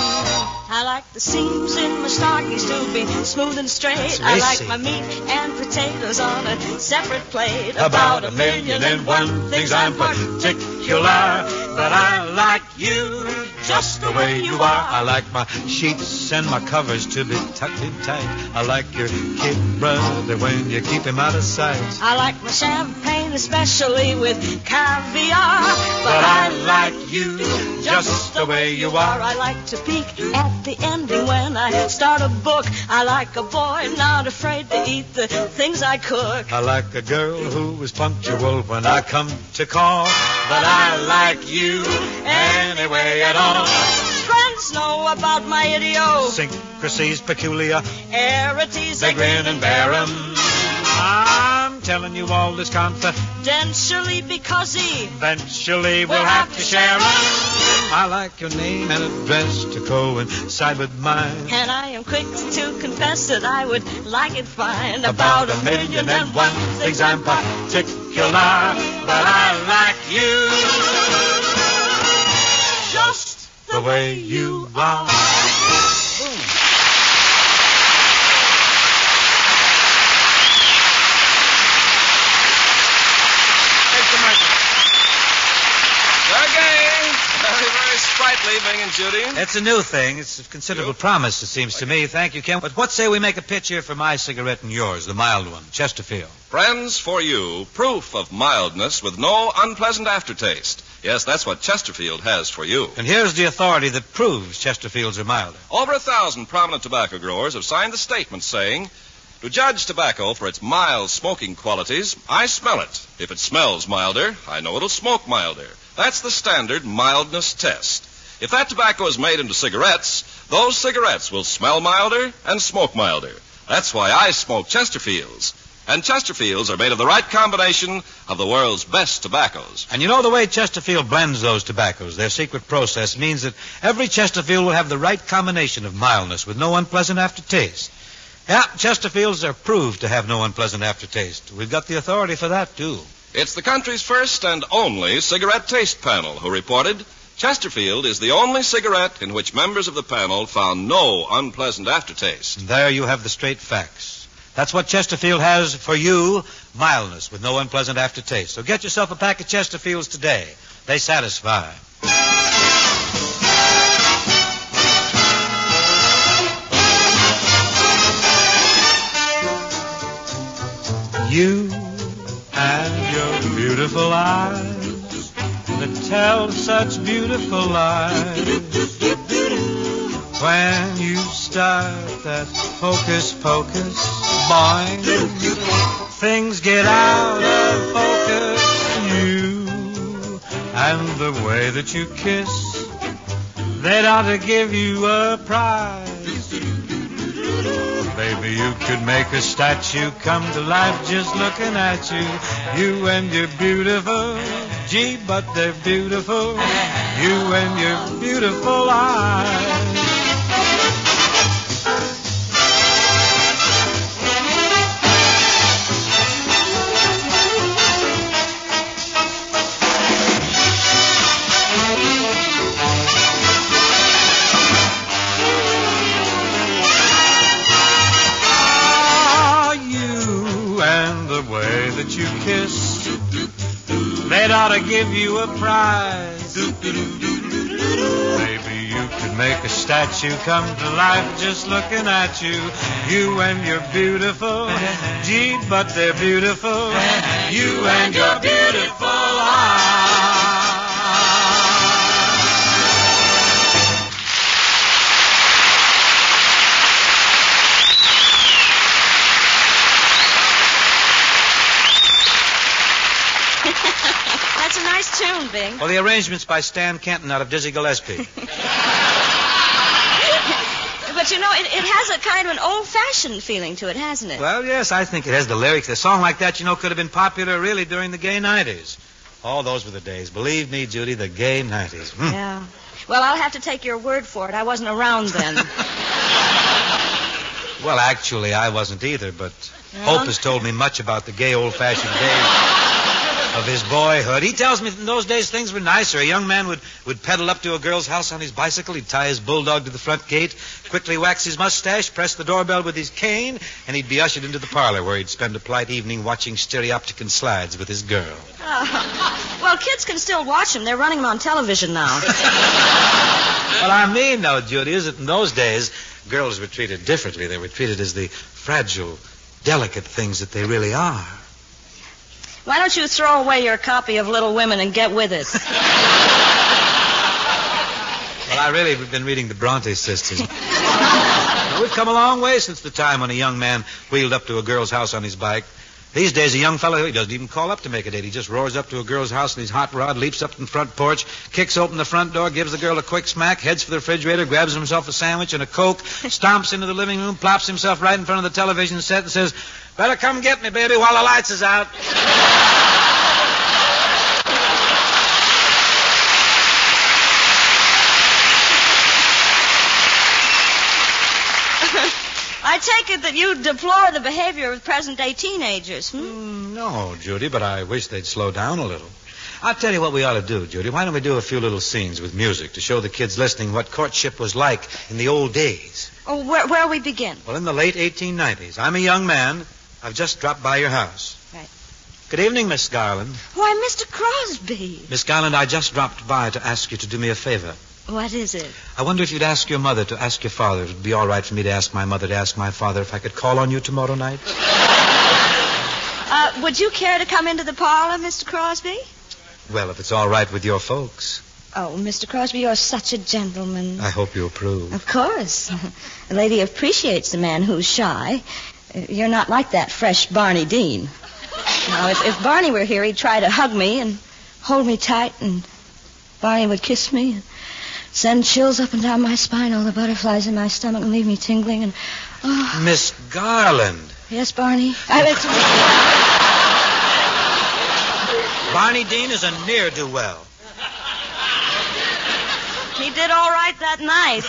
I like the seams in my stockings to be smooth and straight. I like my meat and potatoes on a separate plate. About 1,000,001 things I'm particular, but I like you just the way you are. I like my sheets and my covers to be tucked in tight. I like your kid brother when you keep him out of sight. I like my champagne especially with caviar, but I like you just the way you are. I like to peek at the ending when I start a book. I like a boy not afraid to eat the things I cook. I like a girl who is punctual when I come to call, but I like you anyway at all. Friends folks know about my idiosyncrasies peculiar. Arities, They grin and bear 'em. I'm telling you all this confidentially because eventually we'll have to share 'em. I like your name and address to coincide with mine. And I am quick to confess that I would like it fine. About 1,000,001 things I'm particular, but I like you just the way you are. Very, very sprightly, Bing and Judy. It's a new thing. It's of considerable promise, it seems to me. Thank you, Ken. But what say we make a pitch here for my cigarette and yours, the mild one, Chesterfield? Friends, for you, proof of mildness with no unpleasant aftertaste. Yes, that's what Chesterfield has for you. And here's the authority that proves Chesterfields are milder. Over 1,000 prominent tobacco growers have signed the statement saying, to judge tobacco for its mild smoking qualities, I smell it. If it smells milder, I know it'll smoke milder. That's the standard mildness test. If that tobacco is made into cigarettes, those cigarettes will smell milder and smoke milder. That's why I smoke Chesterfields. And Chesterfields are made of the right combination of the world's best tobaccos. And you know the way Chesterfield blends those tobaccos, their secret process means that every Chesterfield will have the right combination of mildness with no unpleasant aftertaste. Yeah, Chesterfields are proved to have no unpleasant aftertaste. We've got the authority for that, too. It's the country's first and only cigarette taste panel who reported Chesterfield is the only cigarette in which members of the panel found no unpleasant aftertaste. And there you have the straight facts. That's what Chesterfield has for you, mildness with no unpleasant aftertaste. So get yourself a pack of Chesterfields today. They satisfy. You and your beautiful eyes that tell such beautiful lies. When you start that hocus pocus, boing, things get out of focus. You and the way that you kiss, they'd ought to give you a prize. Baby, you could make a statue come to life just looking at you. You and your beautiful, gee, but they're beautiful. You and your beautiful eyes. You kiss, they'd ought to give you a prize. Maybe you could make a statue come to life just looking at you. You and your beautiful, gee, but they're beautiful. You and your beautiful eyes. That's a nice tune, Bing. Well, the arrangement's by Stan Kenton out of Dizzy Gillespie. But, you know, it has a kind of an old-fashioned feeling to it, hasn't it? Well, yes, I think it has the lyrics. A song like that, you know, could have been popular really during the gay 90s. Oh, those were the days. Believe me, Judy, the gay 90s. Yeah. Well, I'll have to take your word for it. I wasn't around then. Well, actually, I wasn't either, but Hope has told me much about the gay old-fashioned days of his boyhood. He tells me that in those days things were nicer. A young man would pedal up to a girl's house on his bicycle. He'd tie his bulldog to the front gate, quickly wax his mustache, press the doorbell with his cane, and he'd be ushered into the parlor where he'd spend a polite evening watching stereopticon slides with his girl. Well, kids can still watch them. They're running them on television now. Well, I mean, though, Judy, is that in those days, girls were treated differently. They were treated as the fragile, delicate things that they really are. Why don't you throw away your copy of Little Women and get with it? Well, I really have been reading the Bronte sisters. We've come a long way since the time when a young man wheeled up to a girl's house on his bike These days, a young fellow, he doesn't even call up to make a date. He just roars up to a girl's house in his hot rod, leaps up in the front porch, kicks open the front door, gives the girl a quick smack, heads for the refrigerator, grabs himself a sandwich and a Coke, stomps into the living room, plops himself right in front of the television set and says, "Better come get me, baby, while the lights is out." I take it that you deplore the behavior of present-day teenagers, No, Judy, but I wish they'd slow down a little. I'll tell you what we ought to do, Judy. Why don't we do a few little scenes with music to show the kids listening what courtship was like in the old days? Oh, where we begin? Well, in the late 1890s. I'm a young man. I've just dropped by your house. Right. Good evening, Miss Garland. Why, Mr. Crosby. Miss Garland, I just dropped by to ask you to do me a favor. What is it? I wonder if you'd ask your mother to ask your father. It would be all right for me to ask my mother to ask my father if I could call on you tomorrow night. Would you care to come into the parlor, Mr. Crosby? Well, if it's all right with your folks. Oh, Mr. Crosby, you're such a gentleman. I hope you approve. Of course. A lady appreciates the man who's shy. You're not like that fresh Barney Dean. Now, if Barney were here, he'd try to hug me and hold me tight, and Barney would kiss me and send chills up and down my spine, all the butterflies in my stomach, and leave me tingling. And Miss Garland. Yes, Barney? Barney Dean is a ne'er-do-well. He did all right that night.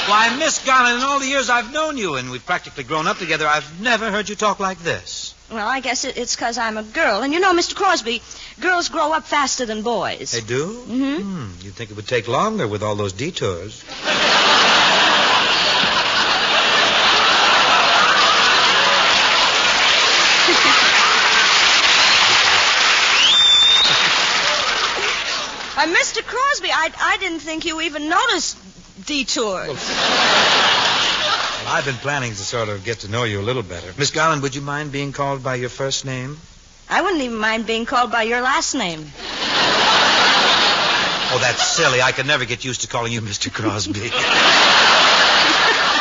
Why, Miss Garland, in all the years I've known you, and we've practically grown up together, I've never heard you talk like this. Well, I guess it's because I'm a girl. And you know, Mr. Crosby, girls grow up faster than boys. They do? Mm-hmm. You'd think it would take longer with all those detours. Mr. Crosby, I didn't think you even noticed detours. Well, I've been planning to sort of get to know you a little better. Miss Garland, would you mind being called by your first name? I wouldn't even mind being called by your last name. Oh, that's silly. I could never get used to calling you Mr. Crosby.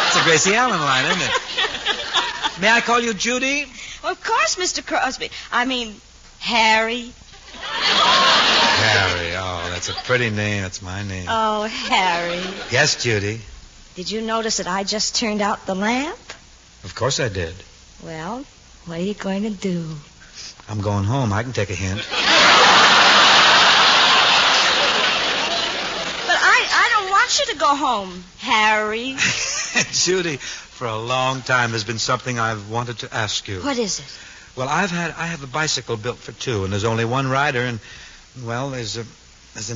It's a Gracie Allen line, isn't it? May I call you Judy? Well, of course, Mr. Crosby. I mean, Harry. Harry, oh, that's a pretty name. That's my name. Oh, Harry. Yes, Judy. Did you notice that I just turned out the lamp? Of course I did. Well, what are you going to do? I'm going home. I can take a hint. But I don't want you to go home, Harry. Judy, for a long time there's been something I've wanted to ask you. What is it? Well, I have a bicycle built for two, and there's only one rider, and, well, there's an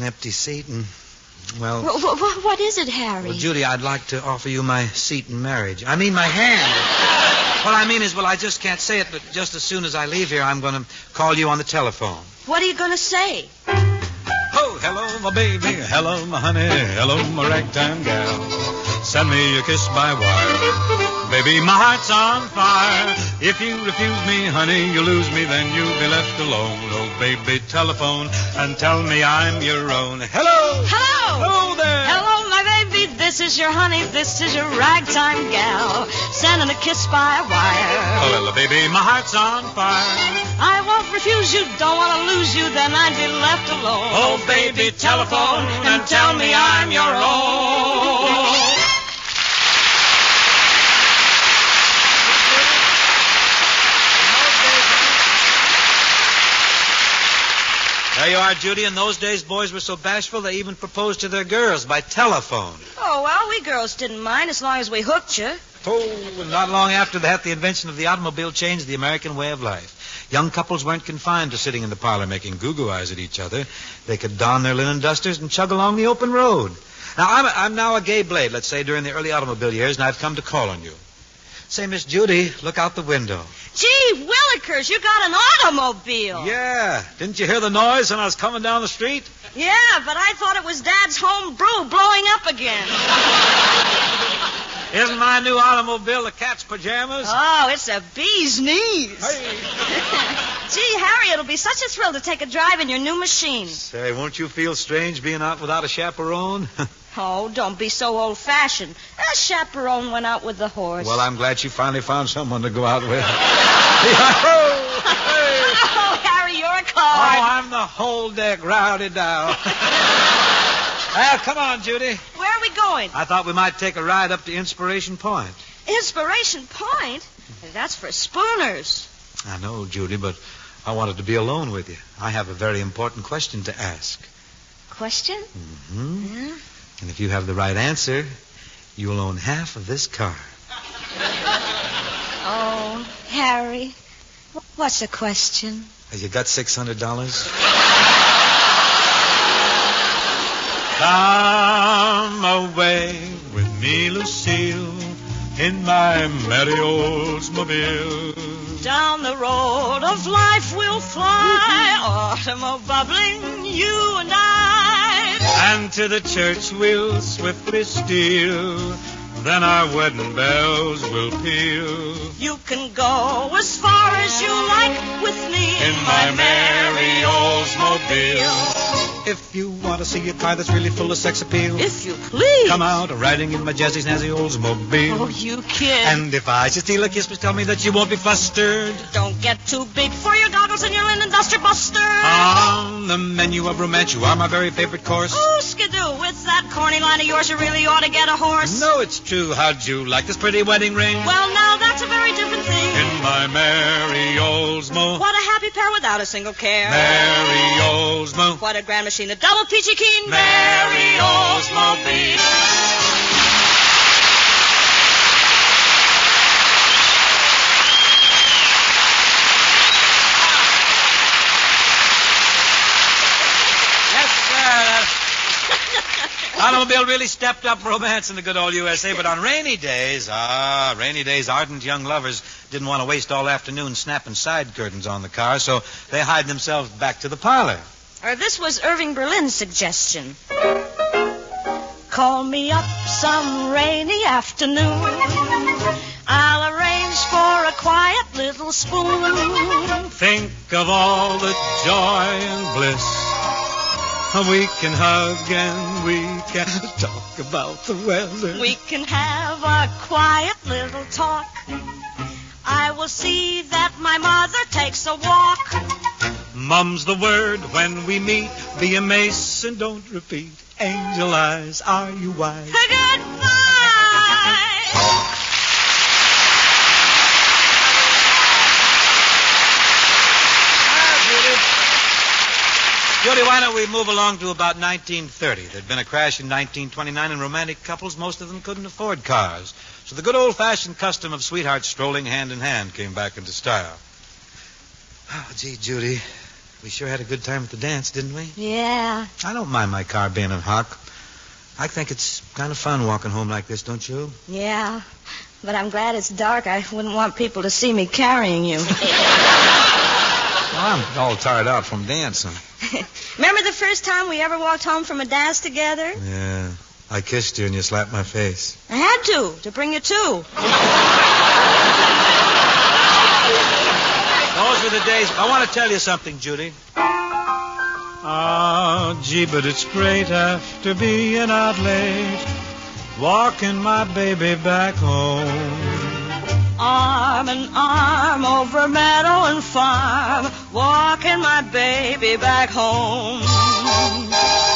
empty seat, and, well... What is it, Harry? Well, Judy, I'd like to offer you my seat in marriage. I mean my hand. What I mean is, well, I just can't say it, but just as soon as I leave here, I'm going to call you on the telephone. What are you going to say? Oh, hello, my baby. Hello, my honey. Hello, my ragtime gal. Send me a kiss by wire. Baby, my heart's on fire. If you refuse me, honey, you lose me, then you'll be left alone. Oh, baby, telephone and tell me I'm your own. Hello! Hello! Hello there! Hello, my baby. This is your honey. This is your ragtime gal. Sending a kiss by wire. Oh, well, baby, my heart's on fire. I won't refuse you. Don't want to lose you. Then I'd be left alone. Oh, baby, telephone and tell me I'm your own. There you are, Judy. In those days, boys were so bashful they even proposed to their girls by telephone. Oh, well, we girls didn't mind as long as we hooked you. Oh, and not long after that, the invention of the automobile changed the American way of life. Young couples weren't confined to sitting in the parlor making goo-goo eyes at each other. They could don their linen dusters and chug along the open road. Now, I'm now a gay blade, let's say, during the early automobile years, and I've come to call on you. Say, Miss Judy, look out the window. Gee, Willikers, you got an automobile. Yeah. Didn't you hear the noise when I was coming down the street? Yeah, but I thought it was Dad's home brew blowing up again. Isn't my new automobile the cat's pajamas? Oh, it's a bee's knees. Hey. Gee, Harry, it'll be such a thrill to take a drive in your new machine. Say, won't you feel strange being out without a chaperone? Oh, don't be so old-fashioned. A chaperone went out with the horse. Well, I'm glad she finally found someone to go out with. Oh, Harry, you're a card. Oh, I'm the whole deck rowdy down. Well, come on, Judy. Where are we going? I thought we might take a ride up to Inspiration Point. Inspiration Point? That's for spooners. I know, Judy, but I wanted to be alone with you. I have a very important question to ask. Question? Mm-hmm. Yeah? And if you have the right answer, you will own half of this car. Oh, Harry, what's the question? Have you got $600? Come away with me, Lucille, in my merry Oldsmobile. Down the road of life we'll fly, autumn bubbling, you and I. And to the church we'll swiftly steal, then our wedding bells will peal. You can go as far as you like with me in my merry Oldsmobile. If you want to see a car that's really full of sex appeal, if you please, come out riding in my jazzy snazzy Oldsmobile. Oh, you kid. And if I should steal a kiss, please tell me that you won't be flustered. Don't get too big for your goggles and your linen duster buster. On the menu of romance, you are my very favorite course. Oh, skidoo, with that corny line of yours, you really ought to get a horse. No, it's true. How'd you like this pretty wedding ring? Well, now that's a very different thing. In my merry Oldsmo. What a happy pair without a single care. Merry Oldsmo. What a grand machine, a double peachy keen. Merry Oldsmobile. Automobile really stepped up romance in the good old USA, but on rainy days, ardent young lovers didn't want to waste all afternoon snapping side curtains on the car, so they hied themselves back to the parlor. This was Irving Berlin's suggestion. Call me up some rainy afternoon. I'll arrange for a quiet little spoon. Think of all the joy and bliss. We can hug and we can talk about the weather. We can have a quiet little talk. I will see that my mother takes a walk. Mum's the word when we meet. Be a mace and don't repeat. Angel eyes, are you wise? Goodbye! Judy, why don't we move along to about 1930? There'd been a crash in 1929, and romantic couples, most of them couldn't afford cars. So the good old-fashioned custom of sweethearts strolling hand in hand came back into style. Oh, gee, Judy, we sure had a good time at the dance, didn't we? Yeah. I don't mind my car being a hawk. I think it's kind of fun walking home like this, don't you? Yeah, but I'm glad it's dark. I wouldn't want people to see me carrying you. Well, I'm all tired out from dancing. Remember the first time we ever walked home from a dance together? Yeah. I kissed you and you slapped my face. I had to bring you to. Those were the days. I want to tell you something, Judy. Oh, gee, but it's great after being out late, walking my baby back home. Arm in arm over meadow and farm, walking my baby back home.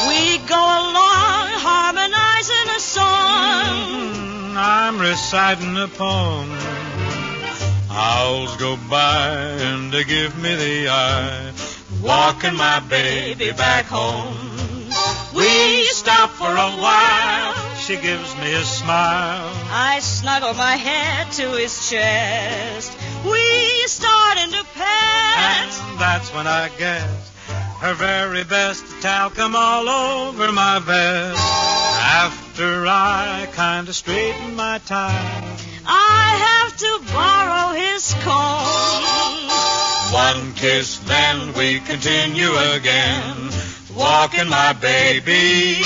We go along harmonizing a song. I'm reciting a poem. Owls go by and they give me the eye, walking my baby back home. We stop for a while. She gives me a smile. I snuggle my head to his chest. We start into pet. And that's when I guess her very best talcum all over my vest. After I kind of straighten my tie, I have to borrow his comb. One kiss, then we continue again, walking my baby,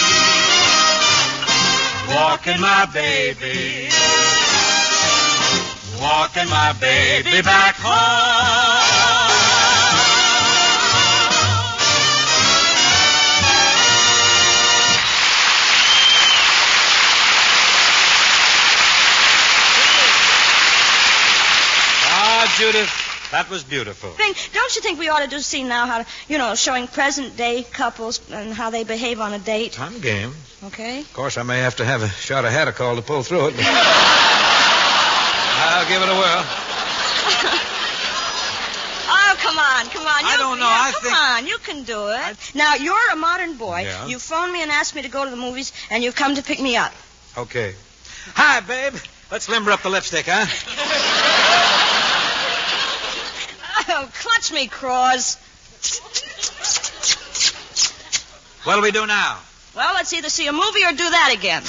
walking my baby. walking my baby back home. Judith, that was beautiful. Bing, don't you think we ought to do scene now how to, showing present-day couples and how they behave on a date? I'm game. Okay. Of course, I may have to have a shot of Hadacol to pull through it, but I'll give it a whirl. Oh, come on. I don't know. I think... Come on, you can do it. Now, you're a modern boy. Yeah. You phoned me and asked me to go to the movies, and you've come to pick me up. Okay. Hi, babe. Let's limber up the lipstick, huh? Oh, clutch me, Cross. What'll we do now? Well, let's either see a movie or do that again.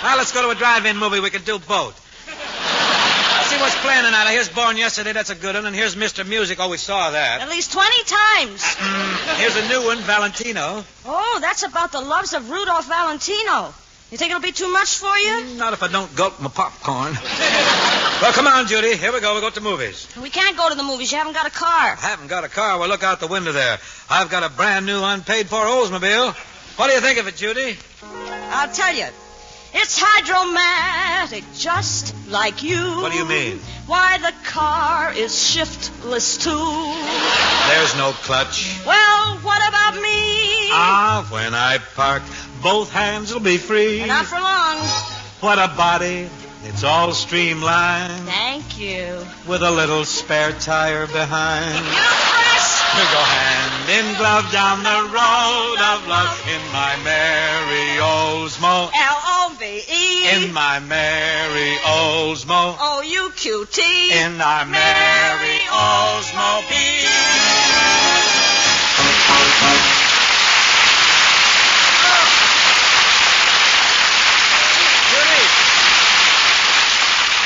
Well, let's go to a drive-in movie. We can do both. Let's see what's playing tonight. Here's Born Yesterday. That's a good one. And here's Mr. Music. Oh, we saw that. At least 20 times. Here's a new one, Valentino. Oh, that's about the loves of Rudolph Valentino. You think it'll be too much for you? Not if I don't gulp my popcorn. Well, come on, Judy. Here we go. We'll go to the movies. We can't go to the movies. You haven't got a car. I haven't got a car. Well, look out the window there. I've got a brand new unpaid-for Oldsmobile. What do you think of it, Judy? I'll tell you. It's hydromatic, just like you. What do you mean? Why, the car is shiftless, too. There's no clutch. Well, what about me? When I park, both hands will be free. Not for long. What a body. It's all streamlined. Thank you. With a little spare tire behind. You press. We go hand in glove down the road of love in my merry Oldsmo. L-O-V-E. In my merry Oldsmo. O-U-Q-T. In our merry Oldsmobile.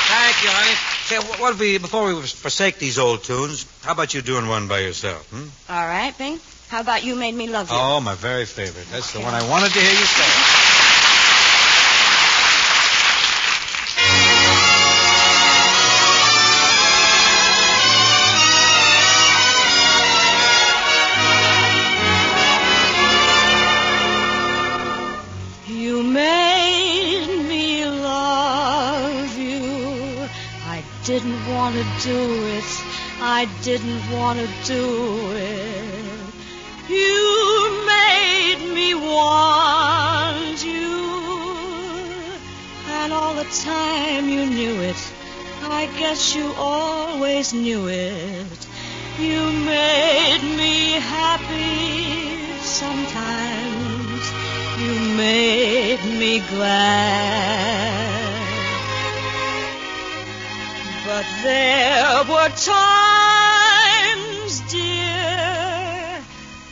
Thank you, honey. Say, what if we, before we forsake these old tunes, how about you doing one by yourself, All right, Bing. How about You Made Me Love You? Oh, my very favorite. That's the one I wanted to hear you say. You made me love you. I didn't want to do it. I didn't want to do it. You made me want you. And all the time you knew it. I guess you always knew it. You made me happy sometimes. You made me glad. But there were times, dear,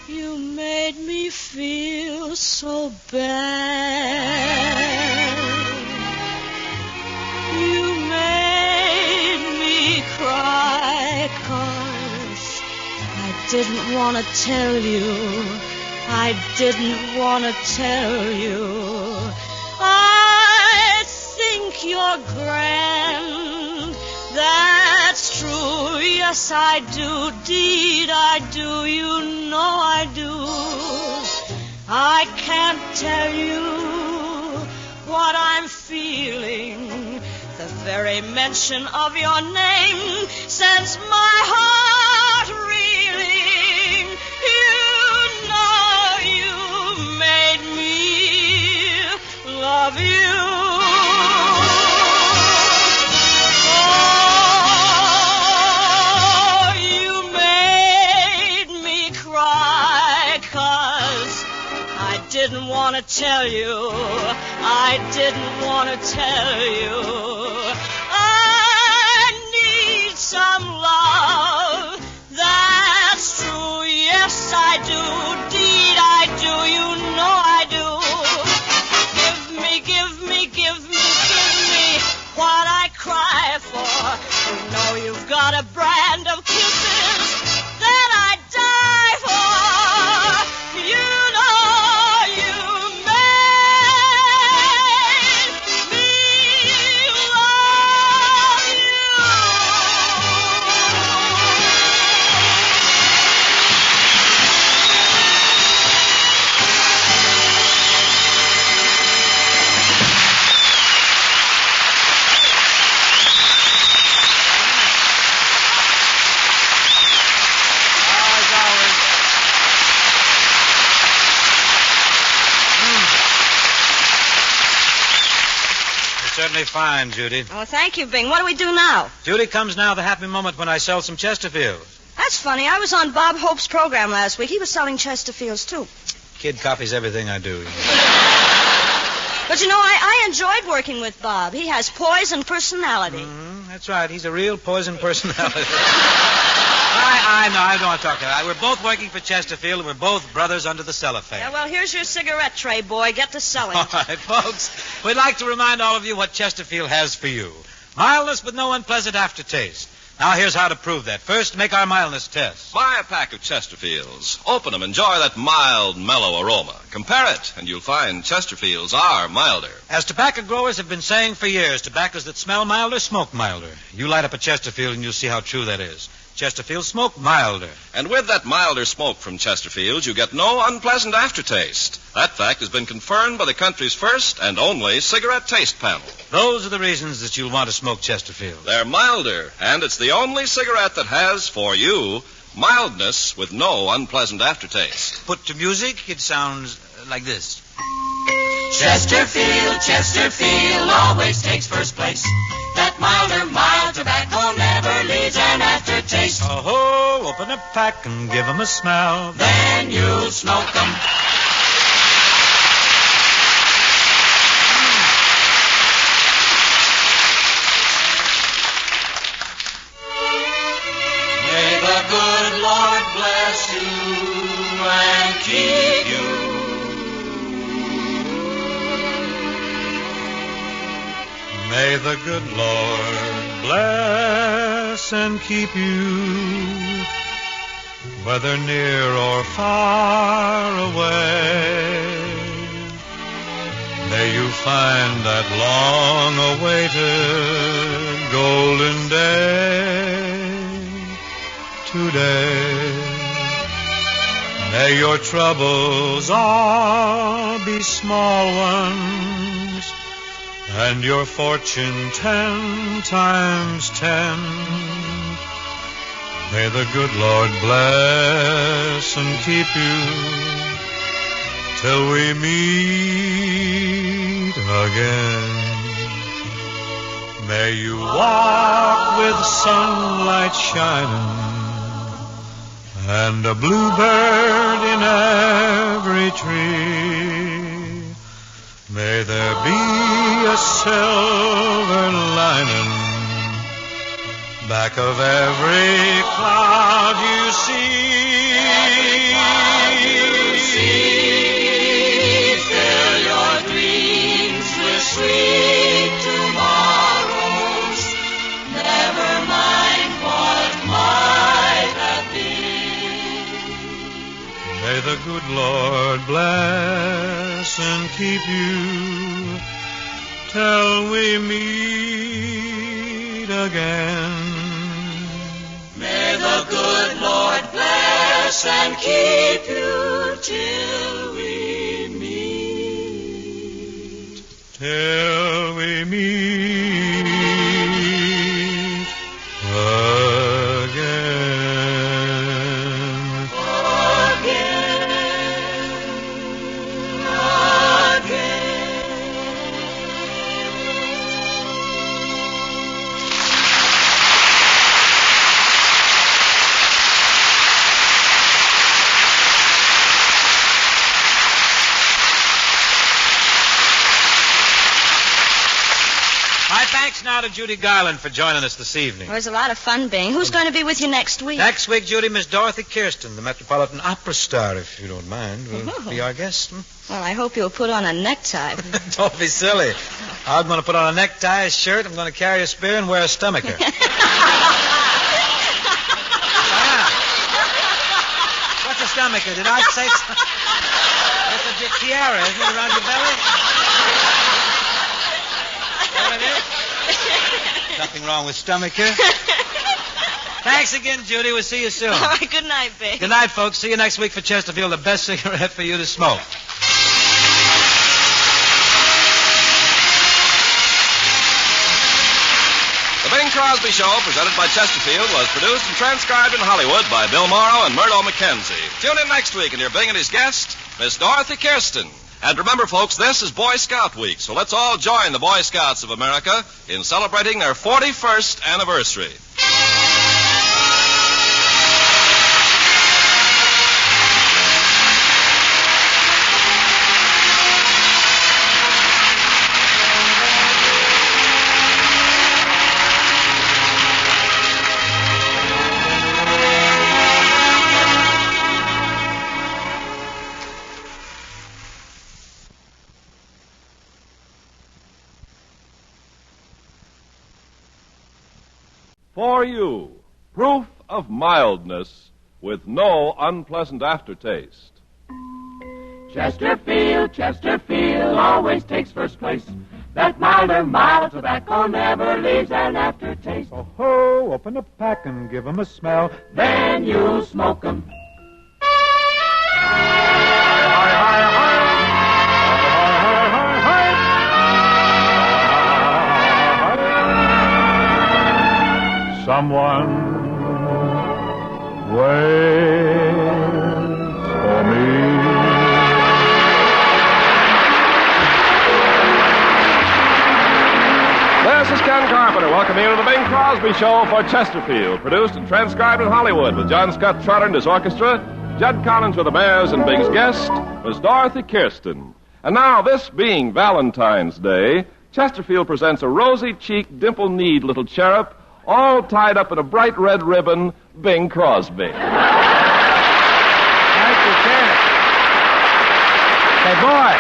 you made me feel so bad. You made me cry 'cause I didn't want to tell you. I didn't want to tell you. I think you're grand. That's true. Yes, I do. Deed, I do. You know I do. I can't tell you what I'm feeling. The very mention of your name sends my heart reeling. You made me love you. Oh, you made me cry 'cause I didn't want to tell you. I didn't want to tell you. I need some love. That's true. Yes, I do. Deed, I do. You know I do. Give me what I cry for. You know you've got a brand of kisses that I die for. You know you made me love certainly fine, Judy. Oh, thank you, Bing. What do we do now? Judy, comes now the happy moment when I sell some Chesterfields. That's funny. I was on Bob Hope's program last week. He was selling Chesterfields, too. Kid copies everything I do. But, you know, I enjoyed working with Bob. He has poise and personality. Mm-hmm. That's right. He's a real poison personality. I know. I don't want to talk to that. We're both working for Chesterfield, and we're both brothers under the cellophane. Yeah, well, here's your cigarette tray, boy. Get to selling. All right, folks. We'd like to remind all of you what Chesterfield has for you. Mildness with no unpleasant aftertaste. Now, here's how to prove that. First, make our mildness test. Buy a pack of Chesterfields. Open them. Enjoy that mild, mellow aroma. Compare it, and you'll find Chesterfields are milder. As tobacco growers have been saying for years, tobaccos that smell milder smoke milder. You light up a Chesterfield, and you'll see how true that is. Chesterfield smoke milder. And with that milder smoke from Chesterfield, you get no unpleasant aftertaste. That fact has been confirmed by the country's first and only cigarette taste panel. Those are the reasons that you'll want to smoke Chesterfield. They're milder, and it's the only cigarette that has, for you, mildness with no unpleasant aftertaste. Put to music, it sounds like this. Chesterfield, Chesterfield always takes first place. That milder, mild tobacco never leaves an aftertaste. Oh, open a pack and give 'em a smell. Then you'll smoke 'em. May the good Lord bless you and keep you. May the good Lord bless and keep you, whether near or far away. May you find that long-awaited golden day today. May your troubles all be small ones, and your fortune 10 times 10. May the good Lord bless and keep you till we meet again. May you walk with sunlight shining and a bluebird in every tree. May there be a silver lining back of every cloud you see. Fill your dreams with sweet tomorrows. Never mind what might have been. May the good Lord bless and keep you till we meet again. May the good Lord bless and keep you till we meet. Till we meet again. Thanks now to Judy Garland for joining us this evening. It was a lot of fun, Bing. Who's going to be with you next week? Next week, Judy, Miss Dorothy Kirsten, the Metropolitan Opera star, if you don't mind, will be our guest. Well, I hope you'll put on a necktie. Don't be silly. I'm going to put on a necktie, a shirt, I'm going to carry a spear, and wear a stomacher. What's a stomacher? Did I say so? It's a tiara, isn't it, around your belly? Is that what it is? Nothing wrong with stomacher. Thanks again, Judy. We'll see you soon. All right, good night, Bing. Good night, folks. See you next week for Chesterfield, the best cigarette for you to smoke. The Bing Crosby Show, presented by Chesterfield, was produced and transcribed in Hollywood by Bill Morrow and Murdo McKenzie. Tune in next week and hear Bing and his guest, Miss Dorothy Kirsten. And remember, folks, this is Boy Scout Week, so let's all join the Boy Scouts of America in celebrating their 41st anniversary. For you, proof of mildness with no unpleasant aftertaste. Chesterfield, Chesterfield always takes first place. That milder, mild tobacco never leaves an aftertaste. Oh, ho, open a pack and give 'em a smell. Then you'll smoke 'em. Someone waits for me. This is Ken Carpenter. Welcome you to the Bing Crosby Show for Chesterfield. Produced and transcribed in Hollywood with John Scott Trotter and his orchestra. Judd Collins with the Bears, and Bing's guest was Dorothy Kirsten. And now, this being Valentine's Day, Chesterfield presents a rosy-cheeked, dimple-kneed little cherub all tied up in a bright red ribbon, Bing Crosby. Thank you, Ken. Hey, boy.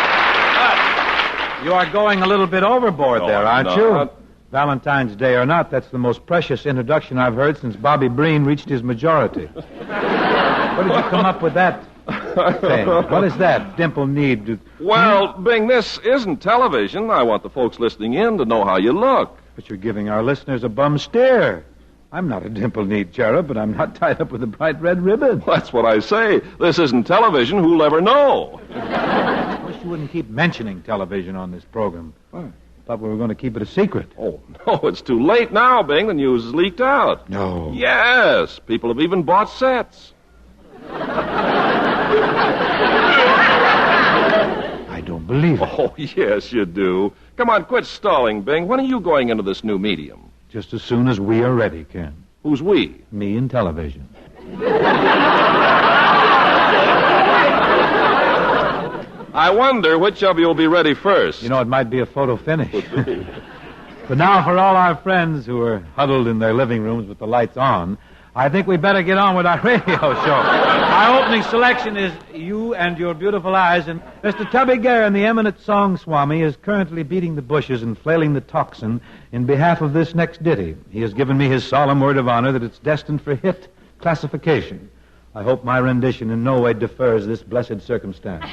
You are going a little bit overboard there, aren't you? Valentine's Day or not, that's the most precious introduction I've heard since Bobby Breen reached his majority. Where did you come up with that thing? What is that, dimple-kneed? Well, Bing, this isn't television. I want the folks listening in to know how you look. But you're giving our listeners a bum steer. I'm not a dimple-kneed cherub, but I'm not tied up with a bright red ribbon. That's what I say. This isn't television. Who'll ever know? I wish you wouldn't keep mentioning television on this program. What? Thought we were going to keep it a secret. Oh, no, it's too late now, Bing. The news is leaked out. No. Yes. People have even bought sets. I don't believe it. Oh, yes, you do. Come on, quit stalling, Bing. When are you going into this new medium? Just as soon as we are ready, Ken. Who's we? Me and television. I wonder which of you will be ready first. You know, it might be a photo finish. But now, for all our friends who are huddled in their living rooms with the lights on, I think we better get on with our radio show. Our opening selection is You and Your Beautiful Eyes, and Mr. Tubby Guerin, the eminent song swami, is currently beating the bushes and flailing the tocsin in behalf of this next ditty. He has given me his solemn word of honor that it's destined for hit classification. I hope my rendition in no way defers this blessed circumstance.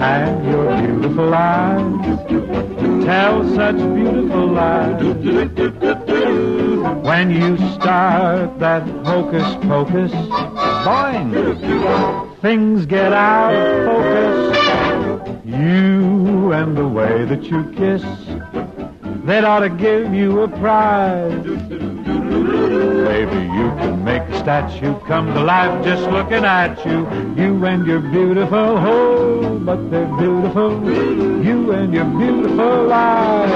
And your beautiful eyes tell such beautiful lies. When you start that hocus pocus, boing, things get out of focus. You and the way that you kiss, that ought to give you a prize. Baby, you can make a statue come to life just looking at you. You and your beautiful, oh, but they're beautiful. You and your beautiful eyes.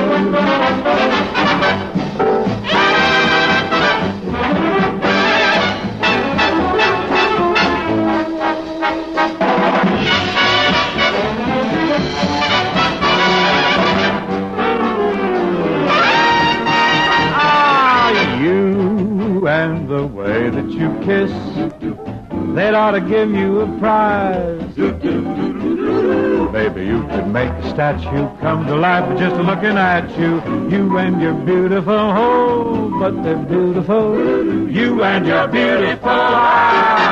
And the way that you kiss, they'd ought to give you a prize. Baby, you could make a statue come to life just looking at you. You and your beautiful, oh, but they're beautiful. You and your beautiful eyes.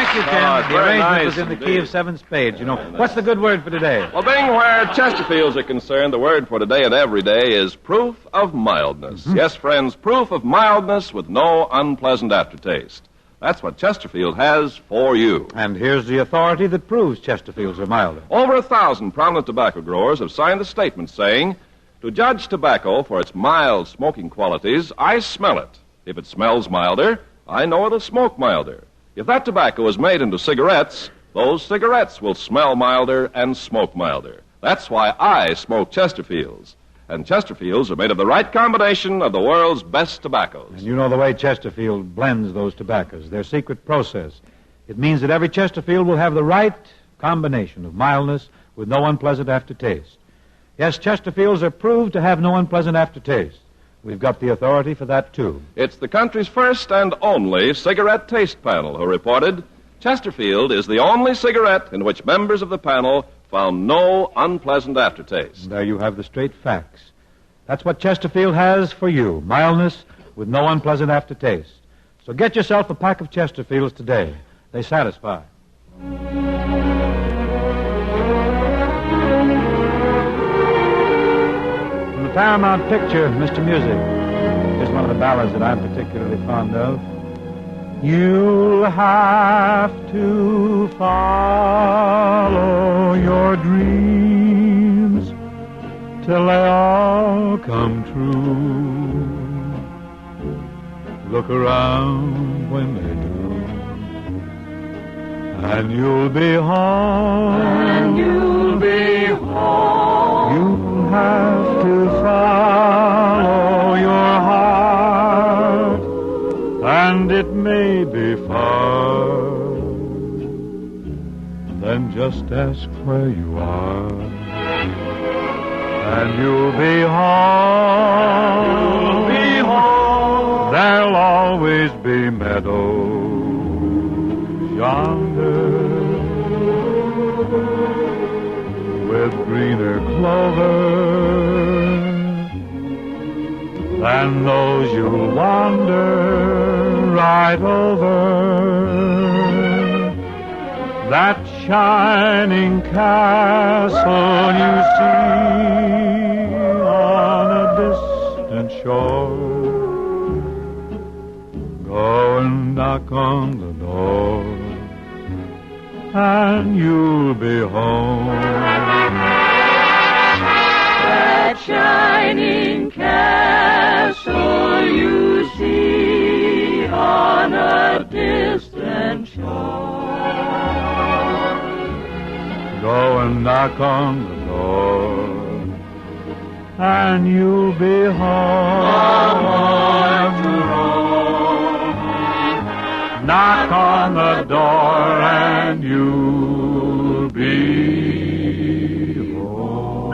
Thank you, Tim. Oh, it's the very arrangement nice was in the key indeed. of 7 spades. You know, what's the good word for today? Well, being where Chesterfields are concerned, the word for today and every day is proof of mildness. Yes, friends, proof of mildness with no unpleasant aftertaste. That's what Chesterfield has for you. And here's the authority that proves Chesterfields are milder. Over 1,000 prominent tobacco growers have signed a statement saying, to judge tobacco for its mild smoking qualities, I smell it. If it smells milder, I know it'll smoke milder. If that tobacco is made into cigarettes, those cigarettes will smell milder and smoke milder. That's why I smoke Chesterfields. And Chesterfields are made of the right combination of the world's best tobaccos. And you know the way Chesterfield blends those tobaccos, their secret process. It means that every Chesterfield will have the right combination of mildness with no unpleasant aftertaste. Yes, Chesterfields are proved to have no unpleasant aftertaste. We've got the authority for that, too. It's the country's first and only cigarette taste panel who reported Chesterfield is the only cigarette in which members of the panel found no unpleasant aftertaste. And there you have the straight facts. That's what Chesterfield has for you, mildness with no unpleasant aftertaste. So get yourself a pack of Chesterfields today. They satisfy. From the Paramount picture, Mr. Music, here's one of the ballads that I'm particularly fond of. You'll have to follow your dreams till they all come true. Look around when they do, and you'll be home. And you'll be home. You'll have to follow your heart, and it may be far. Then just ask where you are, and you'll be home. You'll be home. There'll always be meadows yonder with greener clover than those you'll wander right over. That shining castle you see on a distant shore. Go and knock on the door, and you'll be home. That shining castle you see on a distant shore. Go and knock on the door, and you'll be home. Knock on the door, and you'll be home.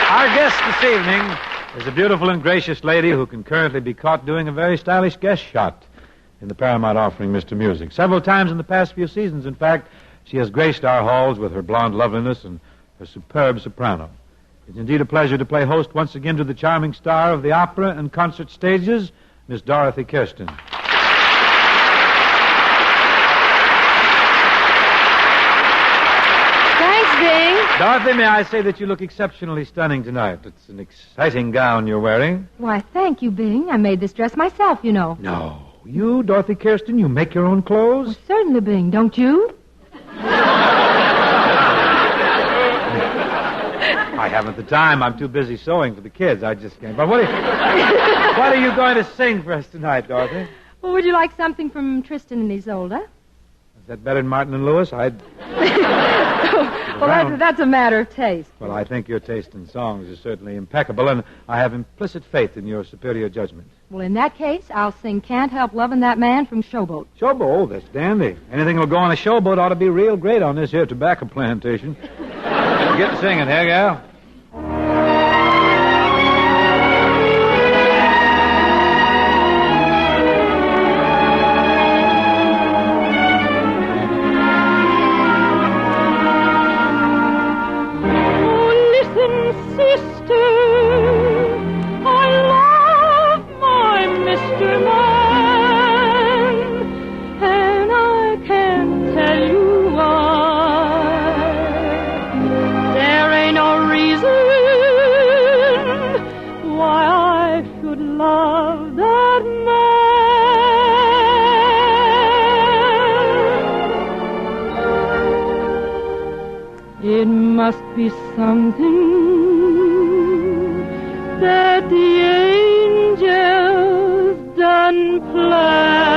Our guest this evening is a beautiful and gracious lady who can currently be caught doing a very stylish guest shot in the Paramount offering, Mr. Music. Several times in the past few seasons, in fact, she has graced our halls with her blonde loveliness and her superb soprano. It's indeed a pleasure to play host once again to the charming star of the opera and concert stages, Miss Dorothy Kirsten. Bing. Dorothy, may I say that you look exceptionally stunning tonight. It's an exciting gown you're wearing. Why, thank you, Bing. I made this dress myself, you know. No. You, Dorothy Kirsten, you make your own clothes? Well, certainly, Bing. Don't you? I haven't the time. I'm too busy sewing for the kids. I just can't. But what are you going to sing for us tonight, Dorothy? Well, would you like something from Tristan and Isolde? Is that better than Martin and Lewis? Well, that's a matter of taste. Well, I think your taste in songs is certainly impeccable, and I have implicit faith in your superior judgment. Well, in that case, I'll sing Can't Help Loving That Man from Showboat. Showboat? Oh, that's dandy. Anything that'll go on a showboat ought to be real great on this here tobacco plantation. Get to singing here, gal. sister. I love my Mr. Man, and I can't tell you why. There ain't no reason why I should love that man. It must be something that the angels done plan.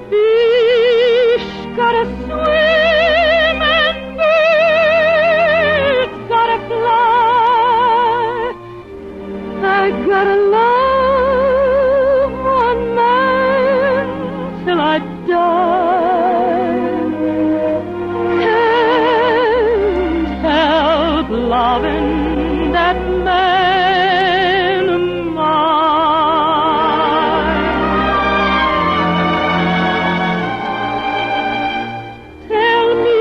Fish gotta swim and birds gotta fly. I gotta love one man till I die. Can't help loving that man of mine. Tell me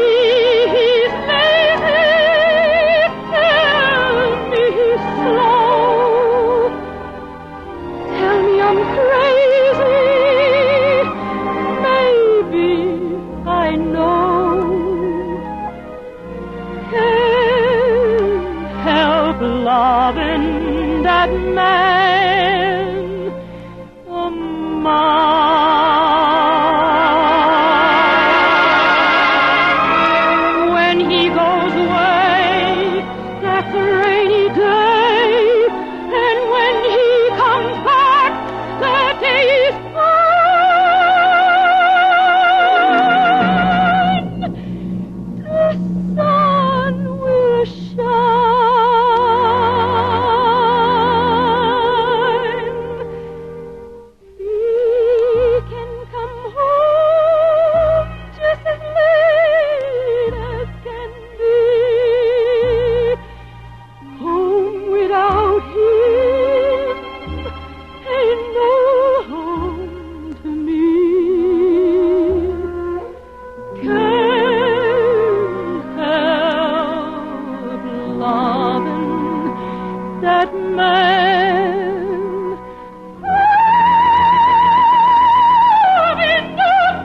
he's lazy, tell me he's slow, tell me I'm crazy, maybe I know. Can't help loving that man of mine. When he goes away, that's a rainy day, and when he comes back, the day is fine. The sun will shine. He can come home just as late as can be. Home without him ain't no home to me. Can't help loving that man. Loving that man of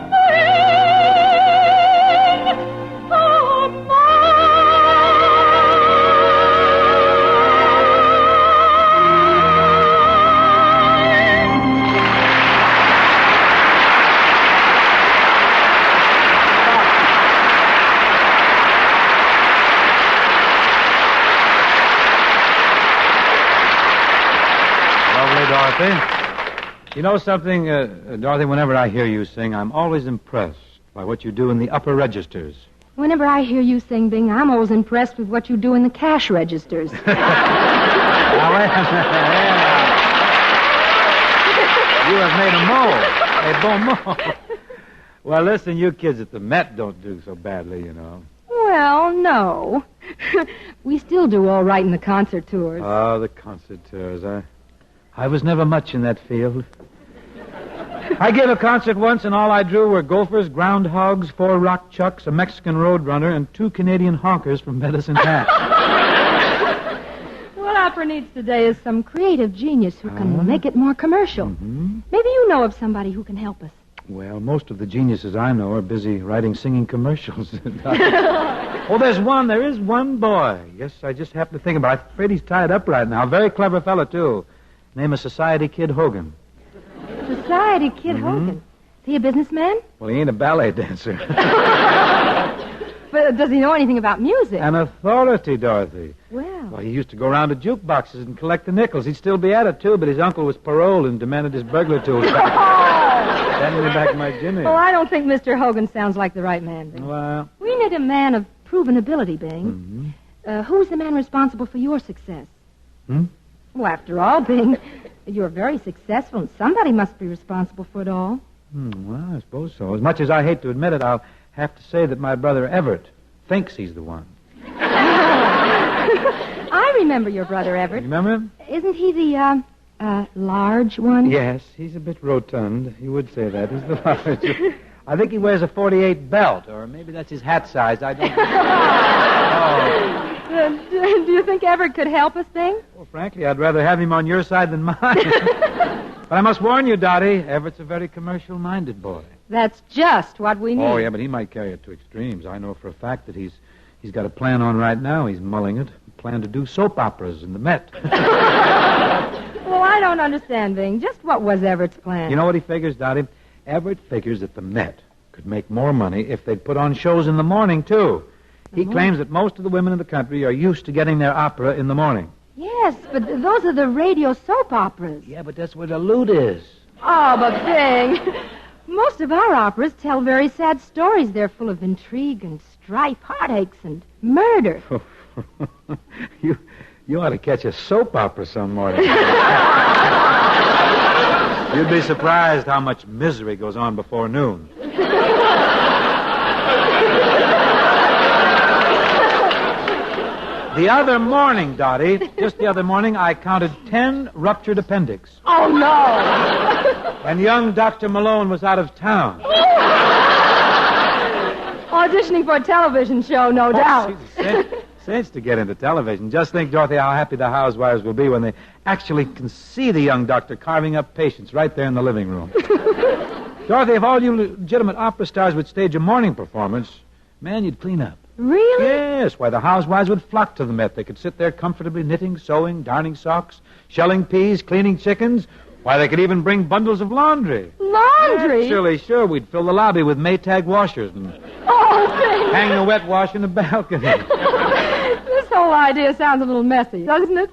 Lovely, Dorothy. You know something, Dorothy, whenever I hear you sing, I'm always impressed by what you do in the upper registers. Whenever I hear you sing, Bing, I'm always impressed with what you do in the cash registers. Now, wait a minute. You have made a bon mot. Well, listen, you kids at the Met don't do so badly, you know. Well, no. We still do all right in the concert tours. Oh, the concert tours. I was never much in that field. I gave a concert once, and all I drew were gophers, groundhogs, 4 rock chucks, a Mexican roadrunner, and 2 Canadian honkers from Medicine Hat. What opera needs today is some creative genius who can make it more commercial. Mm-hmm. Maybe you know of somebody who can help us. Well, most of the geniuses I know are busy writing singing commercials. Oh, there's one. There is one boy. Yes, I just happened to think about it. I'm afraid he's tied up right now. Very clever fellow, too. Name is Society Kid Hogan. Society Kid Hogan. Is he a businessman? Well, he ain't a ballet dancer. But does he know anything about music? An authority, Dorothy. Well, he used to go around to jukeboxes and collect the nickels. He'd still be at it, too, but his uncle was paroled and demanded his burglar tools back. Send me back my Jimmy. Well, I don't think Mr. Hogan sounds like the right man, Bing. Well, We need a man of proven ability, Bing. Who's the man responsible for your success? Well, after all, Bing, you're very successful, and somebody must be responsible for it all. Well, I suppose so. As much as I hate to admit it, I'll have to say that my brother Everett thinks he's the one. I remember your brother Everett. You remember him? Isn't he the, large one? Yes, he's a bit rotund. You would say that. He's the large. I think he wears a 48 belt, or maybe that's his hat size. I don't know. Do you think Everett could help us, Bing? Well, frankly, I'd rather have him on your side than mine. But I must warn you, Dottie, Everett's a very commercial-minded boy. That's just what we need. Oh, yeah, but he might carry it to extremes. I know for a fact that he's got a plan on right now. He's mulling it. A plan to do soap operas in the Met. Well, I don't understand, Bing. Just what was Everett's plan? You know what he figures, Dottie? Everett figures that the Met could make more money if they'd put on shows in the morning, too. He claims that most of the women in the country are used to getting their opera in the morning. Yes, but those are the radio soap operas. Yeah, but that's where the loot is. Oh, but Bing, most of our operas tell very sad stories. They're full of intrigue and strife, heartaches and murder. You ought to catch a soap opera some morning. You'd be surprised how much misery goes on before noon. The other morning, Dottie, just the other morning, I counted 10 ruptured appendix. Oh, no. And young Dr. Malone was out of town. Auditioning for a television show, no doubt. Cinch to get into television. Just think, Dorothy, how happy the housewives will be when they actually can see the young doctor carving up patients right there in the living room. Dorothy, if all you legitimate opera stars would stage a morning performance, man, you'd clean up. Really? Yes. Why, the housewives would flock to the Met. They could sit there comfortably knitting, sewing, darning socks, shelling peas, cleaning chickens. Why, they could even bring bundles of laundry. Laundry? Actually, sure. We'd fill the lobby with Maytag washers and hang the wet wash in the balcony. This whole idea sounds a little messy, doesn't it?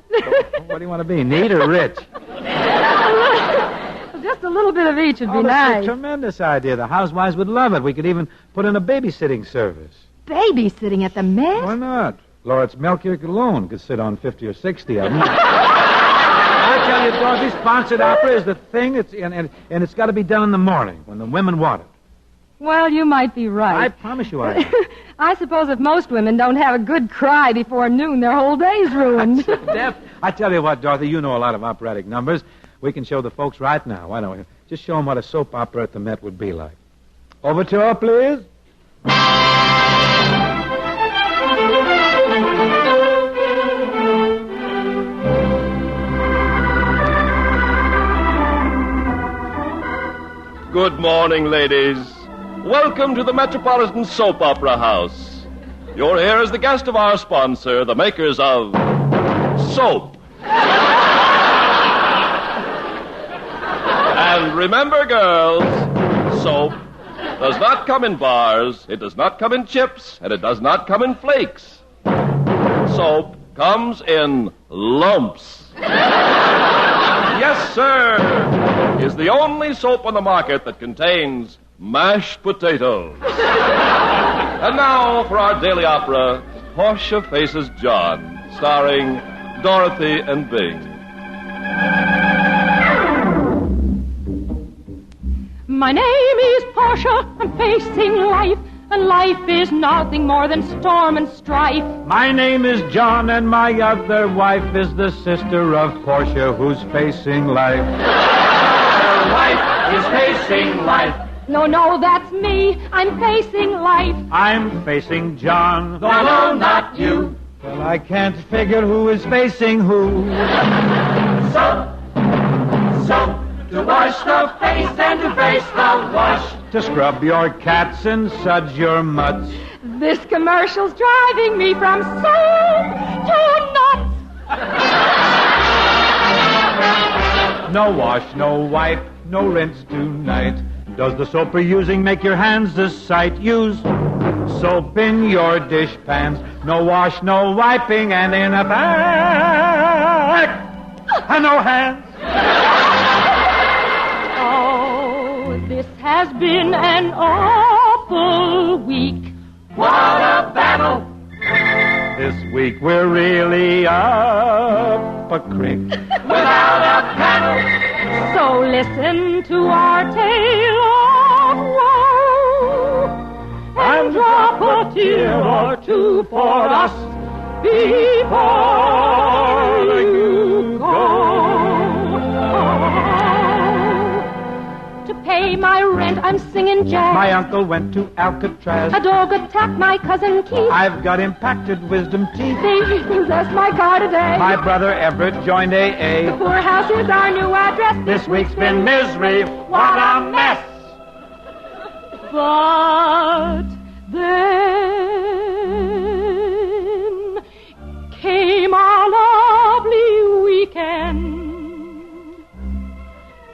What do you want to be, neat or rich? Just a little bit of each would be That's nice. a tremendous idea. The housewives would love it. We could even put in a babysitting service. Babysitting at the Met? Why not? Lawrence Melchior alone could sit on 50 or 60 of them. I tell you, Dorothy, sponsored opera is the thing, and it's got to be done in the morning when the women want it. Well, you might be right. I promise you I am. I suppose if most women don't have a good cry before noon, their whole day's ruined. I tell you what, Dorothy, you know a lot of operatic numbers. We can show the folks right now. Why don't we? Just show them what a soap opera at the Met would be like. Overture, please. Good morning, ladies. Welcome to the Metropolitan Soap Opera House. You're here as the guest of our sponsor, the makers of soap. And remember, girls, soap does not come in bars, it does not come in chips, and it does not come in flakes. Soap comes in lumps. Yes, sir. Is the only soap on the market that contains mashed potatoes. And now for our daily opera, Portia Faces John, starring Dorothy and Bing. My name is Portia. I'm facing life, and life is nothing more than storm and strife. My name is John, and my other wife is the sister of Portia, who's facing life. Her wife is facing life. No, that's me. I'm facing life. I'm facing John. No, not you. Well, I can't figure who is facing who. Soap to wash the face and to face the wash. To scrub your cats and suds your mutts. This commercial's driving me from soap to nuts. No wash, no wipe, no rinse tonight. Does the soap you're using make your hands a sight? Use soap in your dish pans. No wash, no wiping, and in a bag. And no hands. Oh, this has been an awful week. What a battle! This week we're really up a creek. Without a paddle. So listen to our tale of woe and drop a tear or two for us before you go. To pay my rent, I'm singing jazz. My uncle went to Alcatraz. A dog attacked my cousin Keith. I've got impacted wisdom teeth. They repossessed my car today. My brother Everett joined AA. The poorhouse is our new address. This week's been misery. What a mess! But then came our lovely weekend.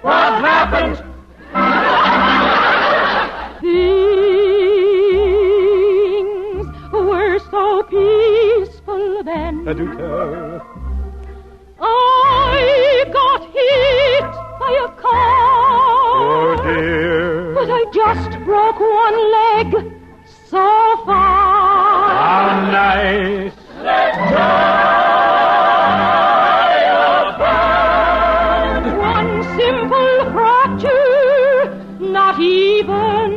What happened? Things were so peaceful then. I got hit by a car. Oh, dear. But I just broke one leg so far. How nice. Let's die a bird. One simple fracture, not even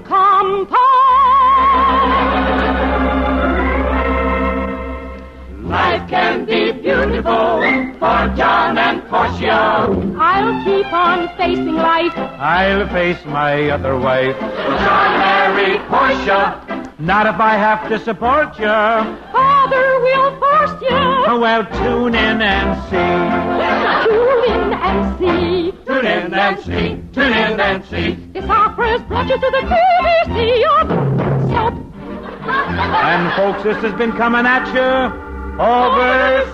compound. Life can be beautiful for John and Portia. I'll keep on facing life. I'll face my other wife. John married Portia. Not if I have to support you. Father will force you. Oh, well, tune in and see. Tune in and see. Tune in and see. Tune in and see. This opera's brought you to the TVC of soap. And, folks, this has been coming at you overseas.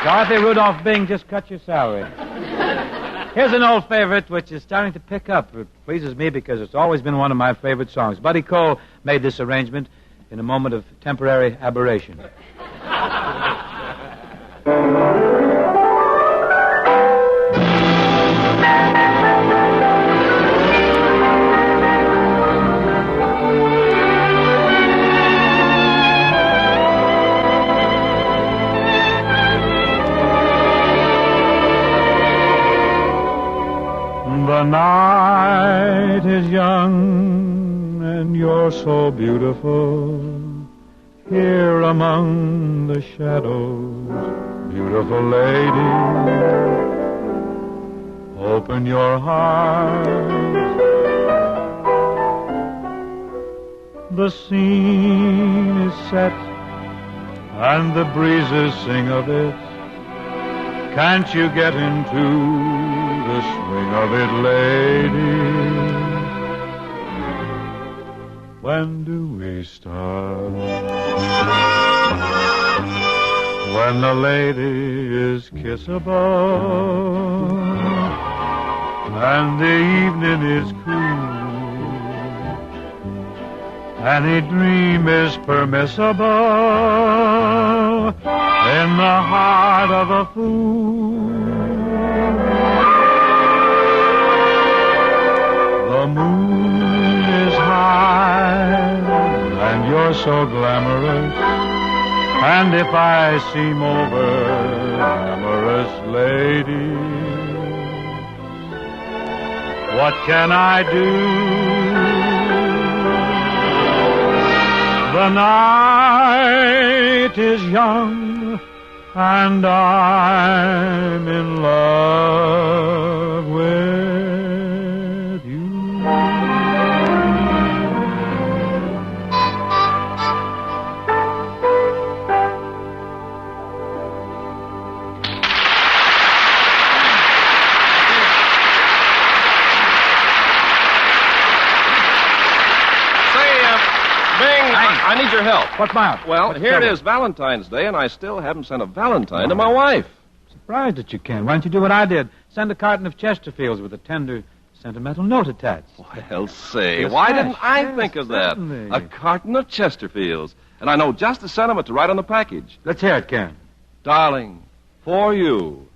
Dorothy Rudolph Bing, just cut your salary. Here's an old favorite which is starting to pick up. It pleases me because it's always been one of my favorite songs. Buddy Cole made this arrangement in a moment of temporary aberration. The night is young and you're so beautiful. Here among the shadows, beautiful lady, open your heart. The scene is set and the breezes sing of it. Can't you get into the swing of it, lady? When do we start? When the lady is kissable and the evening is cool, any dream is permissible in the heart of a fool. The moon is high, and you're so glamorous. And if I seem over amorous, lady, what can I do? The night is young, and I'm in love with you. I need your help. What's my help? Well, What's here trouble? it is, Valentine's Day, and I still haven't sent a Valentine to my wife. Surprised that you can. Why don't you do what I did? Send a carton of Chesterfields with a tender, sentimental note attached. Well, say, Yes, why yes, didn't I yes, think of certainly. that? A carton of Chesterfields. And I know just the sentiment to write on the package. Let's hear it, Karen. Darling, for you,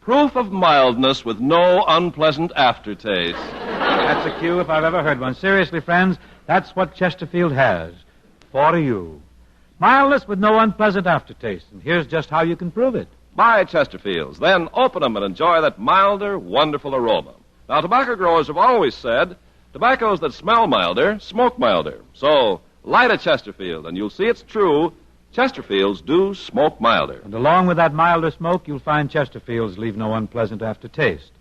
proof of mildness with no unpleasant aftertaste. That's a cue if I've ever heard one. Seriously, friends, that's what Chesterfield has. For you. Mildness with no unpleasant aftertaste. And here's just how you can prove it. Buy Chesterfields, then open them and enjoy that milder, wonderful aroma. Now, tobacco growers have always said tobaccos that smell milder smoke milder. So, light a Chesterfield, and you'll see it's true. Chesterfields do smoke milder. And along with that milder smoke, you'll find Chesterfields leave no unpleasant aftertaste.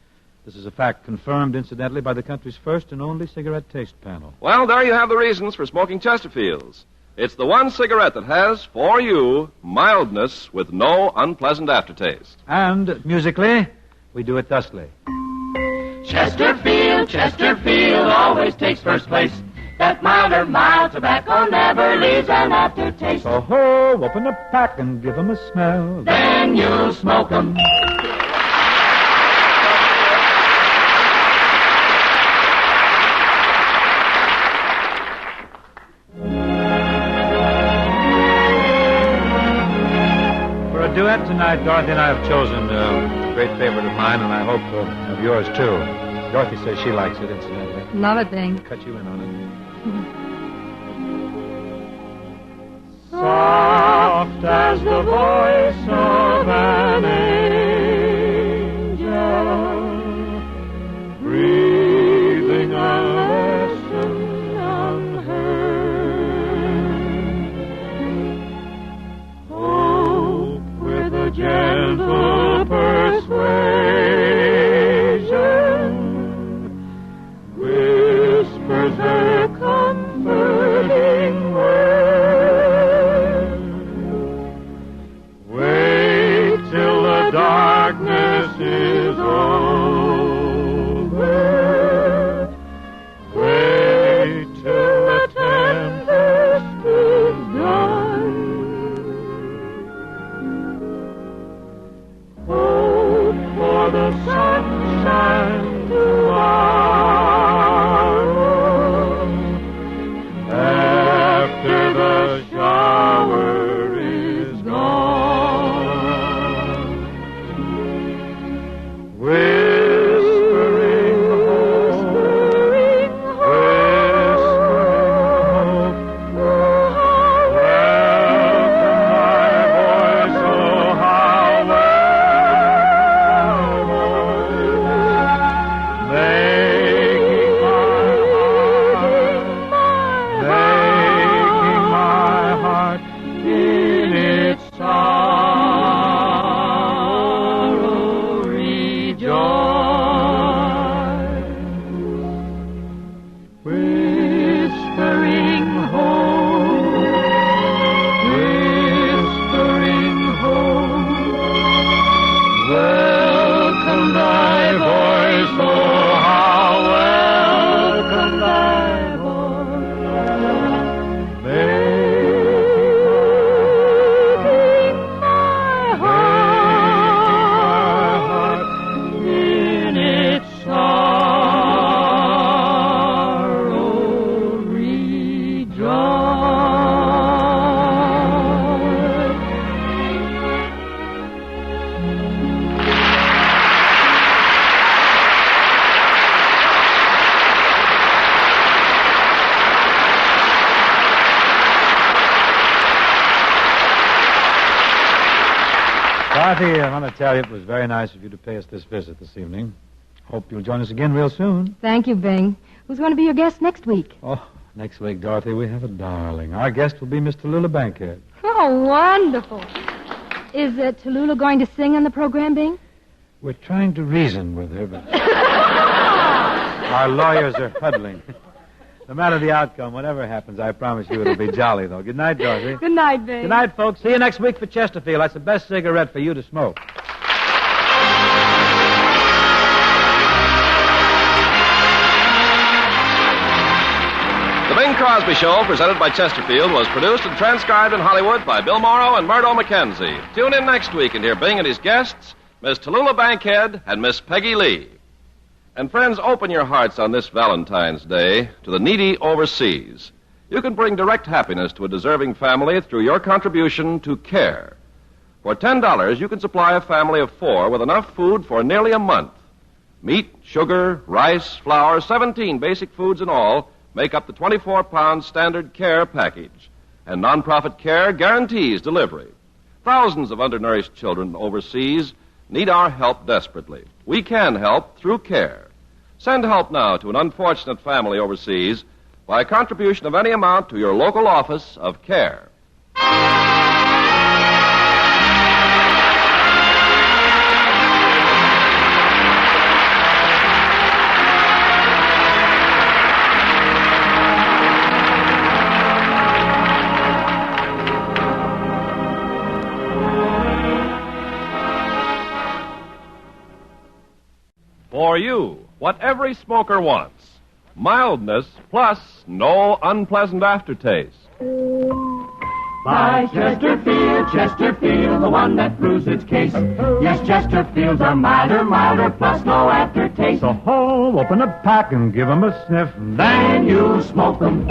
This is a fact confirmed, incidentally, by the country's first and only cigarette taste panel. Well, there you have the reasons for smoking Chesterfields. It's the one cigarette that has, for you, mildness with no unpleasant aftertaste. And, musically, we do it thusly. Chesterfield, Chesterfield always takes first place. That milder, mild tobacco never leaves an aftertaste. So ho, open a pack and give 'em a smell. Then you'll smoke 'em. For a duet tonight, Dorothy and I have chosen a great favorite of mine, and I hope of yours, too. Dorothy says she likes it, incidentally. Love it, Bing. Cut you in on it. Soft as the voice of an angel, breathing a lesson unheard. Hope with a gentle persuasion whispers her comforting word. Darkness is over. Wait till the tempest is done. Hope for the sunshine tomorrow. After the shower is gone. Dorothy, I want to tell you it was very nice of you to pay us this visit this evening. Hope you'll join us again real soon. Thank you, Bing. Who's going to be your guest next week? Oh, next week, Dorothy, we have a darling. Our guest will be Miss Tallulah Bankhead. Oh, wonderful. Is Tallulah going to sing on the program, Bing? We're trying to reason with her, but our lawyers are huddling. No matter the outcome, whatever happens, I promise you it'll be jolly, though. Good night, Dorothy. Good night, Bing. Good night, folks. See you next week for Chesterfield. That's the best cigarette for you to smoke. The Bing Crosby Show, presented by Chesterfield, was produced and transcribed in Hollywood by Bill Morrow and Murdo McKenzie. Tune in next week and hear Bing and his guests, Miss Tallulah Bankhead and Miss Peggy Lee. And friends, open your hearts on this Valentine's Day to the needy overseas. You can bring direct happiness to a deserving family through your contribution to CARE. For $10, you can supply a family of 4 with enough food for nearly a month. Meat, sugar, rice, flour, 17 basic foods in all make up the 24-pound standard CARE package. And nonprofit care guarantees delivery. Thousands of undernourished children overseas need our help desperately. We can help through care. Send help now to an unfortunate family overseas by a contribution of any amount to your local office of care. For you, what every smoker wants. Mildness plus no unpleasant aftertaste. By Chesterfield, the one that proves its case. Yes, Chesterfield's are milder, plus no aftertaste. So ho, open a pack and give 'em a sniff. Then you smoke them.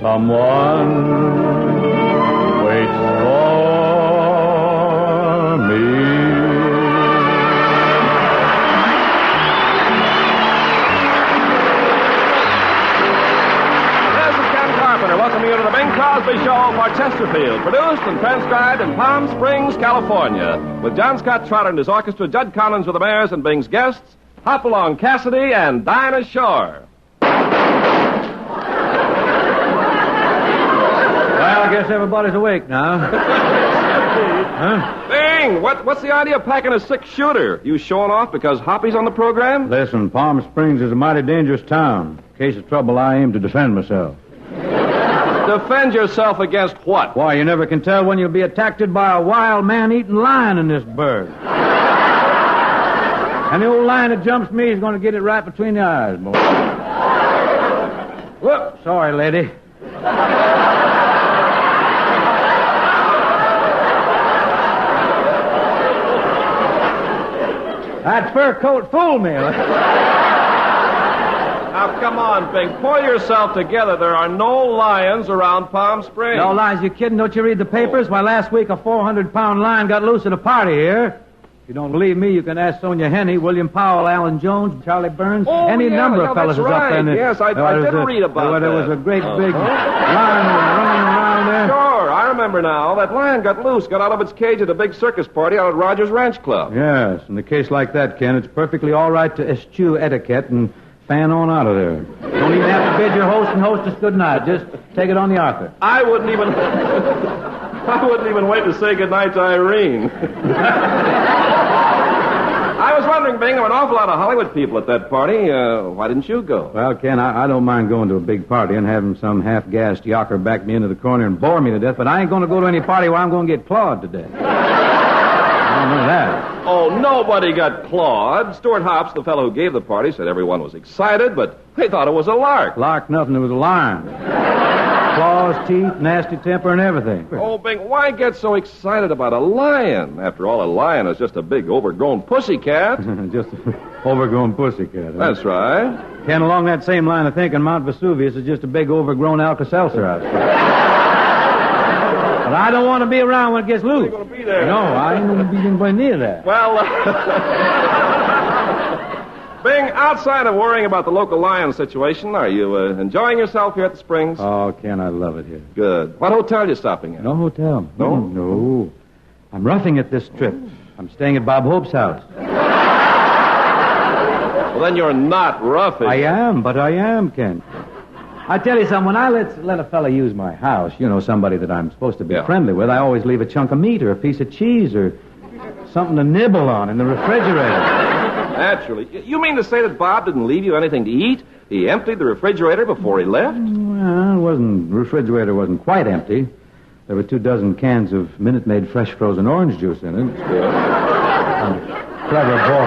Someone waits for me. This is Ken Carpenter welcoming you to the Bing Crosby Show for Chesterfield, produced and transcribed in Palm Springs, California, with John Scott Trotter and his orchestra, Judd Collins with the Bears, and Bing's guests, Hopalong, Cassidy, and Dinah Shore. Well, I guess everybody's awake now. Huh? Bing, what's the idea of packing a 6-shooter? You showing off because Hoppy's on the program? Listen, Palm Springs is a mighty dangerous town. In case of trouble, I aim to defend myself. Defend yourself against what? Why, you never can tell when you'll be attacked by a wild man-eating lion in this burg. And the old lion that jumps me is going to get it right between the eyes, boy. Whoop, sorry, lady. That fur coat fooled me. Now, come on, Bing. Pull yourself together. There are no lions around Palm Springs. No lions, you kidding? Don't you read the papers? Why, last week a 400-pound lion got loose at a party here. If you don't believe me, you can ask Sonia Henney, William Powell, Alan Jones, Charlie Burns, any number of fellas is up there. Yes, I did read about that. There was a great big lion running around there. Sure, I remember now. That lion got loose, got out of its cage at a big circus party out at Rogers Ranch Club. Yes, in a case like that, Ken, it's perfectly all right to eschew etiquette and fan on out of there. Don't even have to bid your host and hostess good night. Just take it on the Arthur. I wouldn't even wait to say good night to Irene. I was wondering, Bing, there were an awful lot of Hollywood people at that party. Why didn't you go? Well, Ken, I don't mind going to a big party and having some half-gassed yocker back me into the corner and bore me to death, but I ain't going to go to any party where I'm going to get clawed to death. I don't know that. Oh, nobody got clawed. Stewart Hops, the fellow who gave the party, said everyone was excited, but they thought it was a lark. Lark nothing, it was a lion. Claws, teeth, nasty temper, and everything. Oh, Bing, why get so excited about a lion? After all, a lion is just a big, overgrown pussycat. Just an overgrown pussycat. Huh? That's right. Ken, along that same line of thinking, Mount Vesuvius is just a big, overgrown Alka-Seltzer out there. But I don't want to be around when it gets loose. You're going to be there. No, I ain't going to be anywhere near that. Well, Bing, outside of worrying about the local lion situation, are you enjoying yourself here at the Springs? Oh, Ken, I love it here. Good. What hotel are you stopping at? No hotel. No? No. I'm roughing it this trip. I'm staying at Bob Hope's house. Well, then you're not roughing. I am, Ken. I tell you something, when I let a fella use my house, you know, somebody that I'm supposed to be friendly with, I always leave a chunk of meat or a piece of cheese or something to nibble on in the refrigerator. Naturally. You mean to say that Bob didn't leave you anything to eat? He emptied the refrigerator before he left? Well, the refrigerator wasn't quite empty. There were 24 cans of Minute Maid fresh frozen orange juice in it. Clever boy.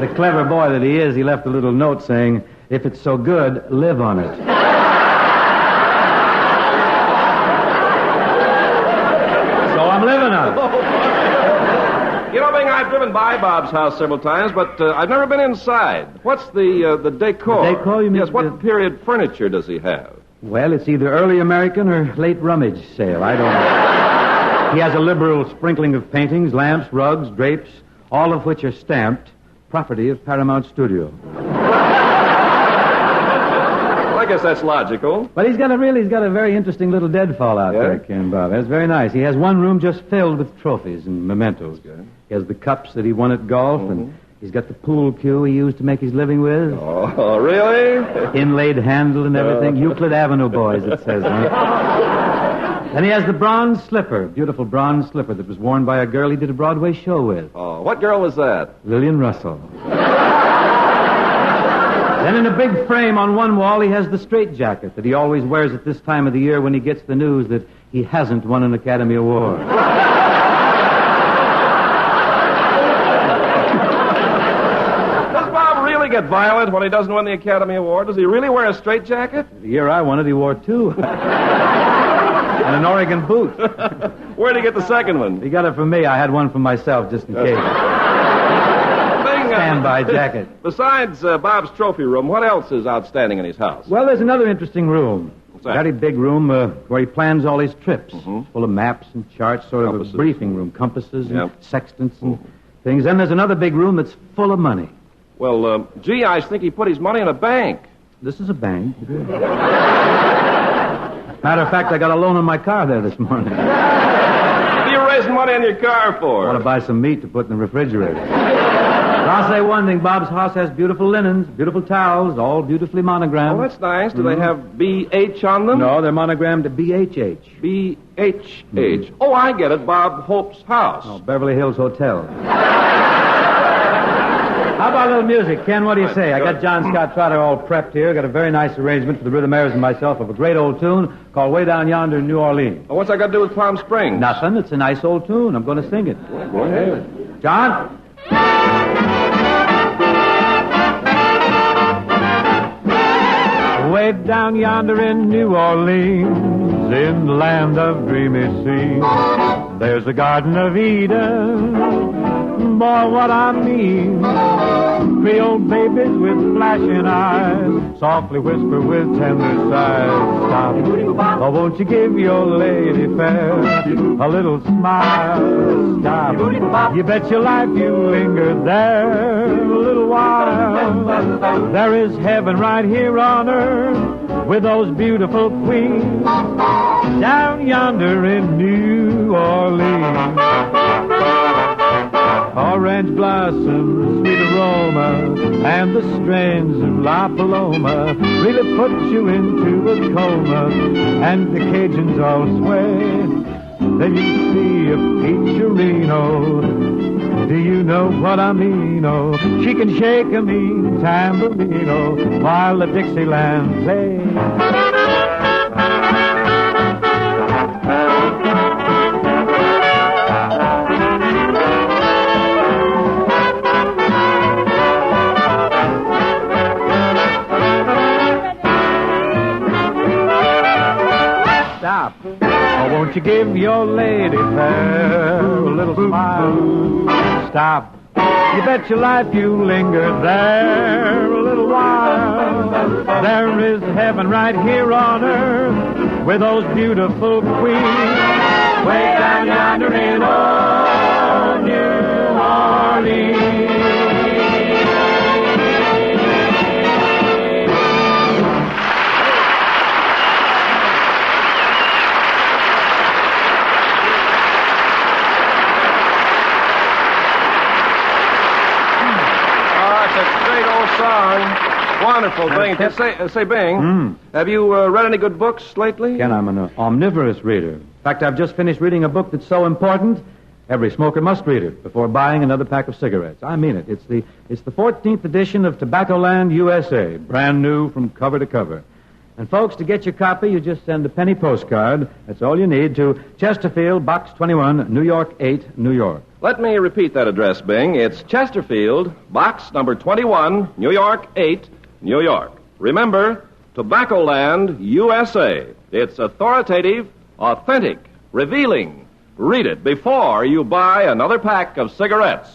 The clever boy that he is, he left a little note saying, "If it's so good, live on it." So I'm living on it. You know, Bing, I've driven by Bob's house several times, but I've never been inside. What's the decor? The decor, you mean? Yes, what period furniture does he have? Well, it's either early American or late rummage sale. I don't know. He has a liberal sprinkling of paintings, lamps, rugs, drapes, all of which are stamped property of Paramount Studio. Well, I guess that's logical. But he's got a very interesting little deadfall out there, Ken Bob. That's very nice. He has one room just filled with trophies and mementos. Good. He has the cups that he won at golf, and he's got the pool cue he used to make his living with. Oh, really? Inlaid handle and everything. Euclid Avenue boys, it says. And he has the bronze slipper, beautiful bronze slipper that was worn by a girl he did a Broadway show with. Oh, what girl was that? Lillian Russell. Then in a big frame on one wall, he has the straitjacket that he always wears at this time of the year when he gets the news that he hasn't won an Academy Award. Does Bob really get violent when he doesn't win the Academy Award? Does he really wear a straitjacket? The year I won it, he wore two. And an Oregon boot. Where'd he get the second one? He got it from me. I had one for myself just in case. Standby jacket. Besides Bob's trophy room, what else is outstanding in his house? Well, there's another interesting room. What's that? Very big room where he plans all his trips. Full of maps and charts, sort of a briefing room, compasses and sextants and things. Then there's another big room that's full of money. Well, gee, I think he put his money in a bank. This is a bank. Matter of fact, I got a loan on my car there this morning. What are you raising money on your car for? I want to buy some meat to put in the refrigerator. But I'll say one thing. Bob's house has beautiful linens, beautiful towels, all beautifully monogrammed. Oh, that's nice. Do they have B.H. on them? No, they're monogrammed to B.H.H. B.H.H. Oh, I get it. Bob Hope's house. Oh, Beverly Hills Hotel. How about a little music? Ken, what do you say? I got John Scott Trotter all prepped here. Got a very nice arrangement for the Rhythmaires and myself of a great old tune called Way Down Yonder in New Orleans. Oh, what's that got to do with Palm Springs? Nothing. It's a nice old tune. I'm going to sing it. Well, go ahead. John? Way down yonder in New Orleans, in the land of dreamy scenes, there's a Garden of Eden. Boy, what I mean. Creole babies with flashing eyes softly whisper with tender sighs. Stop. Oh, won't you give your lady fair a little smile? Stop. You bet your life you linger there a little while. There is heaven right here on earth with those beautiful queens down yonder in New Orleans. Orange blossoms, sweet aroma, and the strains of La Paloma really put you into a coma, and the Cajuns all sway. Then you see a peacherino. Do you know what I mean? Oh, she can shake a mean tambourino while the Dixieland plays. Stop. Oh, won't you give your lady fair a little smile? Stop. You bet your life you linger there a little while. There is heaven right here on earth with those beautiful queens way down yonder in old New Orleans. Song. Wonderful, Bing. Say, Bing, have you read any good books lately? Ken, I'm an omnivorous reader. In fact, I've just finished reading a book that's so important, every smoker must read it before buying another pack of cigarettes. I mean it. It's the 14th edition of Tobaccoland USA, brand new from cover to cover. And, folks, to get your copy, you just send a penny postcard. That's all you need to Chesterfield, Box 21, New York 8, New York. Let me repeat that address, Bing. It's Chesterfield, box number 21, New York 8, New York. Remember, Tobaccoland, USA. It's authoritative, authentic, revealing. Read it before you buy another pack of cigarettes.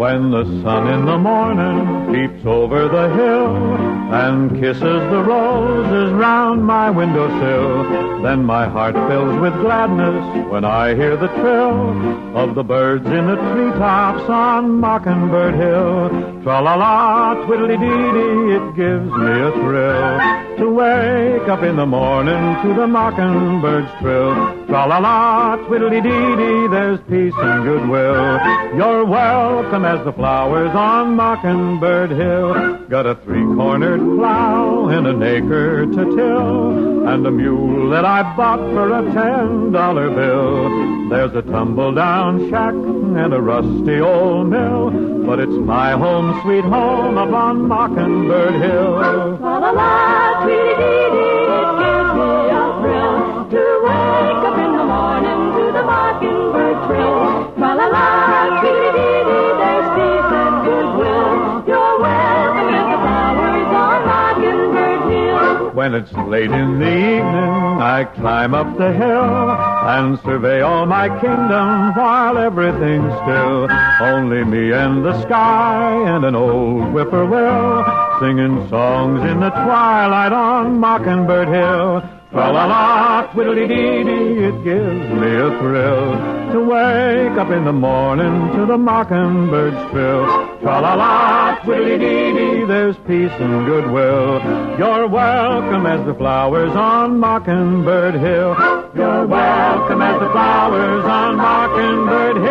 When the sun in the morning peeps over the hill and kisses the roses round my windowsill, then my heart fills with gladness when I hear the trill of the birds in the treetops on Mockingbird Hill. Tra-la-la, twiddly-dee-dee, it gives me a thrill to wake up in the morning to the mockingbird's trill. Tra-la-la, twiddly-dee-dee, there's peace and goodwill. You're welcome as the flowers on Mockingbird Hill. Got a three-cornered plow and an acre to till, and a mule that I bought for a $10 bill. There's a tumble-down shack and a rusty old mill, but it's my home, sweet home, up on Mockingbird Hill. Tra-la-la, tweety-dee-dee, it gives me a thrill to wake up in the morning to the mockingbird trill. Tra-la-la, tweety-dee-dee, there's peace and goodwill. You're welcome at the flowers on Mockingbird Hill. When it's late in the evening, I climb up the hill and survey all my kingdom while everything's still. Only me and the sky and an old whippoorwill singing songs in the twilight on Mockingbird Hill. Tra-la-la, twiddly-dee-dee, it gives me a thrill to wake up in the morning to the mockingbird's trill. Tra-la-la, twiddly-dee-dee, there's peace and goodwill. You're welcome as the flowers on Mockingbird Hill. You're welcome as the flowers on Mockingbird Hill.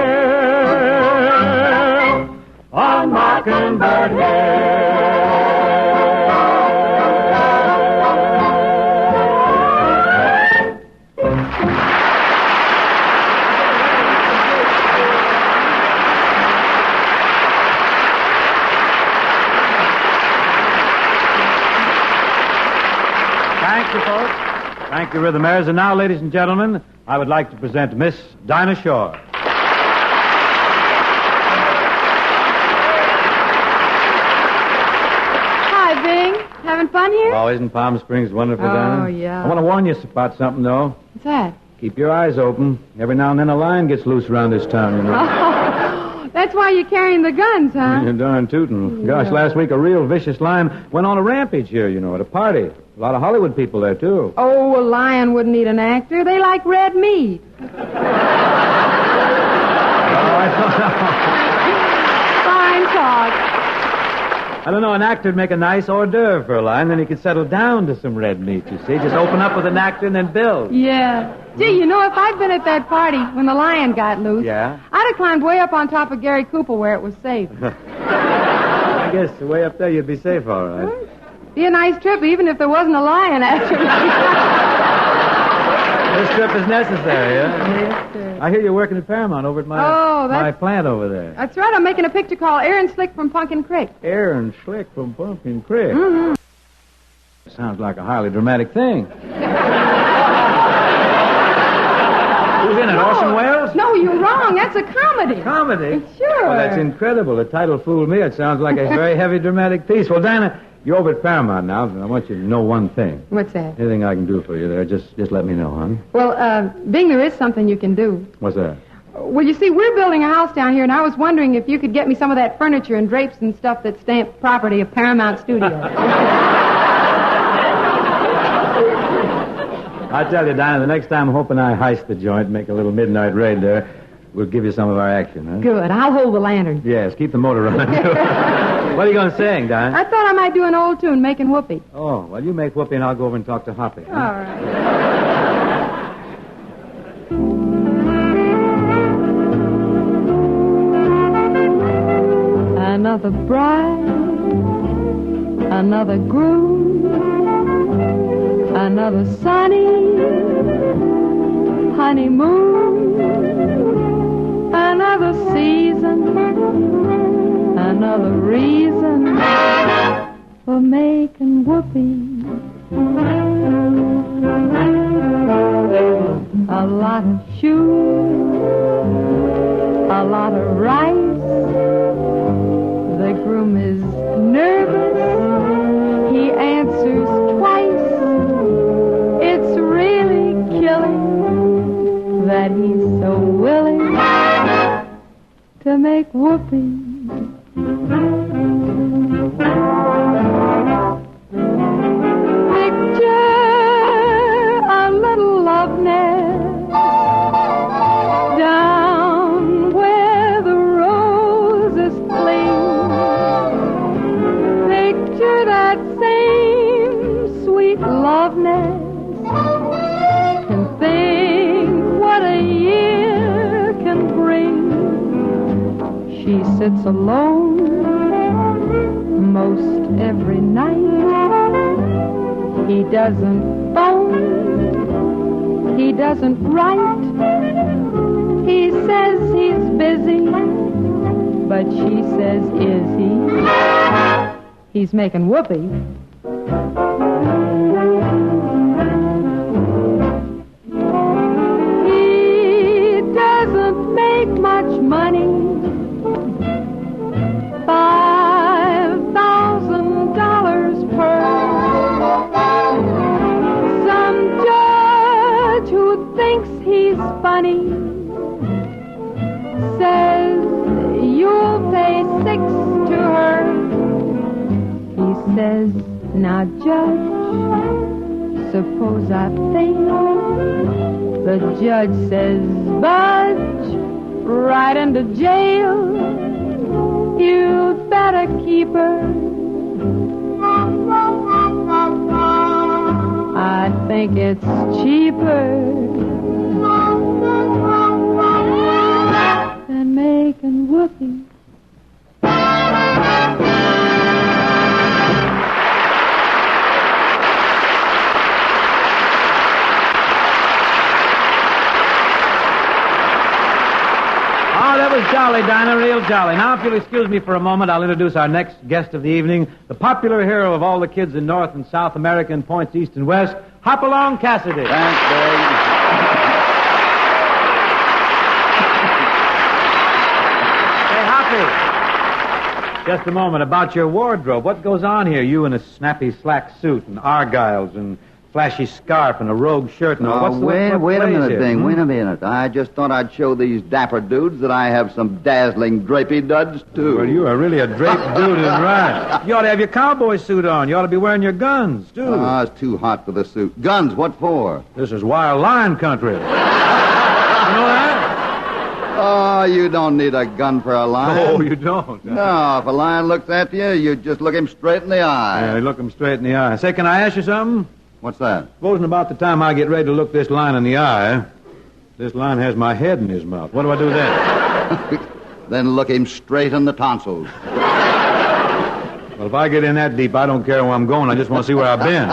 On Mockingbird Hill. Thank you, folks. Thank you, Rhythm Airs. And now, ladies and gentlemen, I would like to present Miss Dinah Shore. Hi, Bing. Having fun here? Oh, isn't Palm Springs wonderful, Dinah? Oh, yeah. I want to warn you about something, though. What's that? Keep your eyes open. Every now and then a lion gets loose around this town, you know. Oh, that's why you're carrying the guns, huh? You're darn tootin'. Gosh, Yeah. last week a real vicious lion went on a rampage here, you know, at a party. A lot of Hollywood people there, too. Oh, a lion wouldn't need an actor. They like red meat. Fine talk. I don't know, an actor'd make a nice hors d'oeuvre for a lion, then he could settle down to some red meat, you see. Just open up with an actor and then build. Yeah. Gee, you know, if I'd been at that party when the lion got loose, Yeah? I'd have climbed way up on top of Gary Cooper where it was safe. I guess way up there you'd be safe, all right. Be a nice trip, even if there wasn't a lion after me. This trip is necessary, yeah? Yes, sir. I hear you're working at Paramount over at my plant over there. That's right. I'm making a picture called Aaron Slick from Pumpkin Creek. Aaron Slick from Pumpkin Creek. Mm-hmm. Sounds like a highly dramatic thing. Who's in it, Orson Welles? No, you're wrong. That's a comedy. Comedy? Sure. Well, that's incredible. The title fooled me. It sounds like a very heavy dramatic piece. Well, Dinah, you're over at Paramount now, and I want you to know one thing. What's that? Anything I can do for you there, just let me know, hon. Well, Bing, there is something you can do. What's that? Well, you see, we're building a house down here, and I was wondering if you could get me some of that furniture and drapes and stuff that's stamped property of Paramount Studios. I tell you, Dinah, the next time Hope and I heist the joint and make a little midnight raid there, we'll give you some of our action, huh? Good. I'll hold the lantern. Yes, keep the motor running, too. What are you going to sing, Dinah? I thought I might do an old tune, Making Whoopee. Oh, well, you make Whoopi and I'll go over and talk to Hoppy. All right. Another bride, another groom, another sunny honeymoon, another season, another reason for making whoopee. A lot of shoes, a lot of rice. The groom is nervous. He answers twice. It's really killing that he's so willing to make whoopee. A little love nest down where the roses cling. Picture that same sweet love nest. Can think what a year can bring. She sits alone most every night. He doesn't phone, he doesn't write. He says he's busy, but she says, is he? He's making whoopee. He doesn't make much money. $5,000 per. Some judge who thinks he's funny says you'll pay $6 to her. He says, now judge, suppose I fail. The judge says, budge right into jail. You'd better keep her. I think it's cheaper than making whoopee. That was jolly, Dinah, real jolly. Now, if you'll excuse me for a moment, I'll introduce our next guest of the evening, the popular hero of all the kids in North and South America and points east and west, Hopalong Cassidy. Thanks, Big. Hey, Hoppy. Just a moment, about your wardrobe. What goes on here? You in a snappy slack suit and argyles and flashy scarf and a rogue shirt. And what's wait a minute, here? Bing. Wait a minute. I just thought I'd show these dapper dudes that I have some dazzling drapey duds, too. Well, you are really a draped dude in right. You ought to have your cowboy suit on. You ought to be wearing your guns, too. It's too hot for the suit. Guns, what for? This is wild lion country. You know that? Oh, you don't need a gun for a lion. No, you don't. No, if a lion looks at you, you just look him straight in the eye. Yeah, you look him straight in the eye. Say, can I ask you something? What's that? Supposing about the time I get ready to look this lion in the eye, this lion has my head in his mouth. What do I do then? Then look him straight in the tonsils. Well, if I get in that deep, I don't care where I'm going. I just want to see where I've been.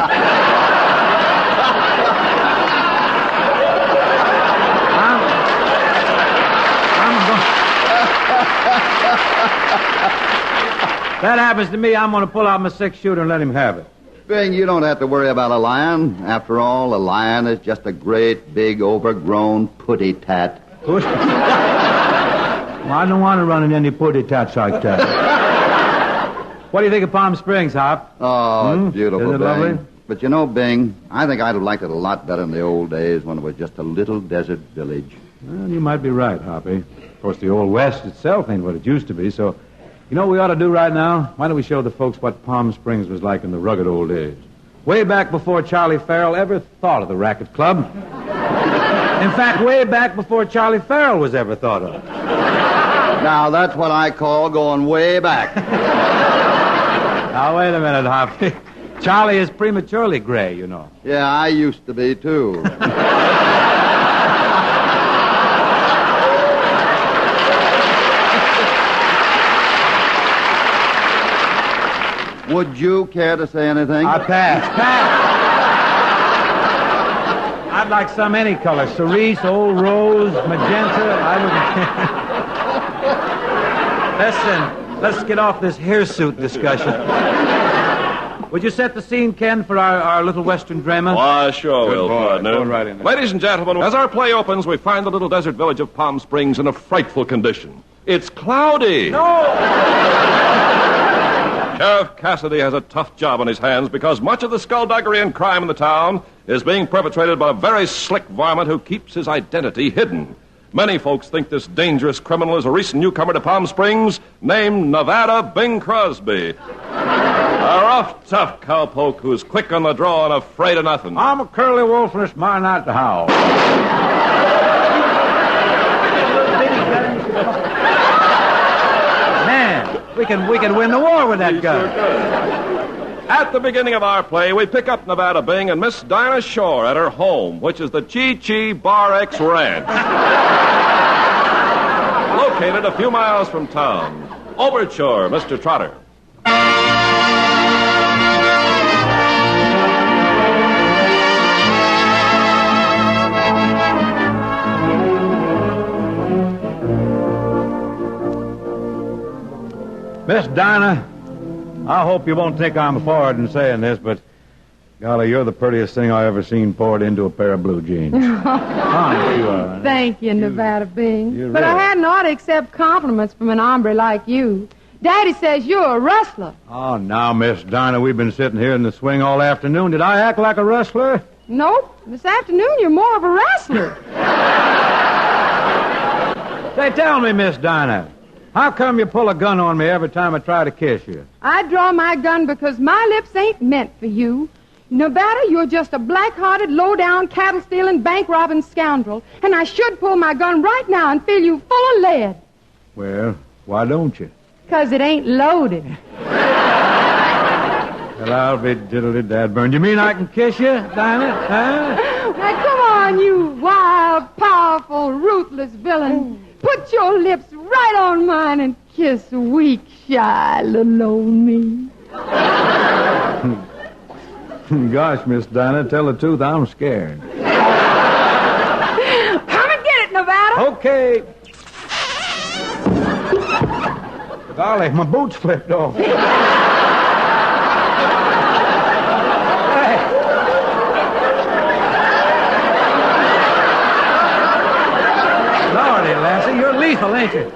That happens to me, I'm going to pull out my 6-shooter and let him have it. Bing, you don't have to worry about a lion. After all, a lion is just a great, big, overgrown putty-tat. Well, I don't want to run in any putty-tats like that. What do you think of Palm Springs, Hop? Oh, it's beautiful, Isn't it Bing. lovely? But you know, Bing, I think I'd have liked it a lot better in the old days when it was just a little desert village. Well, you might be right, Hoppy. Of course, the Old West itself ain't what it used to be, so... You know what we ought to do right now? Why don't we show the folks what Palm Springs was like in the rugged old days? Way back before Charlie Farrell ever thought of the racket club. In fact, way back before Charlie Farrell was ever thought of. Now, that's what I call going way back. Now, wait a minute, Hoppy. Charlie is prematurely gray, you know. Yeah, I used to be, too. Would you care to say anything? I pass. I'd like some any color. Cerise, old rose, magenta. Listen, let's get off this hirsute discussion. Would you set the scene, Ken, for our little western drama? Why, sure will, partner. Going right in there. Ladies and gentlemen, as our play opens, we find the little desert village of Palm Springs in a frightful condition. It's cloudy. No! Sheriff Cassidy has a tough job on his hands because much of the skullduggery and crime in the town is being perpetrated by a very slick varmint who keeps his identity hidden. Many folks think this dangerous criminal is a recent newcomer to Palm Springs named Nevada Bing Crosby. A rough, tough cowpoke who's quick on the draw and afraid of nothing. I'm a curly wolf and it's my night to howl. Man, we can win the war with that gun. At the beginning of our play, we pick up Nevada Bing and Miss Dinah Shore at her home, which is the Chi-Chi Bar X Ranch. Located a few miles from town. Overture, Mr. Trotter. Miss Dinah, I hope you won't think I'm forward in saying this, but golly, you're the prettiest thing I ever seen poured into a pair of blue jeans. Honest, you are. Thank you, Nevada Bing. You're But really- I hadn't ought to accept compliments from an hombre like you. Daddy says you're a rustler. Oh, now, Miss Dinah, we've been sitting here in the swing all afternoon. Did I act like a rustler? Nope. This afternoon you're more of a wrestler. Say, tell me, Miss Dinah, how come you pull a gun on me every time I try to kiss you? I draw my gun because my lips ain't meant for you. Nevada, you're just a black-hearted, low-down, cattle-stealing, bank-robbing scoundrel. And I should pull my gun right now and fill you full of lead. Well, why don't you? 'Cause it ain't loaded. Well, I'll be diddly-dad-burned. You mean I can kiss you, Dinah? Huh? Now, come on, you wild, powerful, ruthless villain. Put your lips right on mine and kiss weak, shy, little old me. Gosh, Miss Dinah, tell the truth, I'm scared. Come and get it, Nevada. Okay. Golly, my boots slipped off. Lordy, Lassie, you're lethal, ain't you? Miss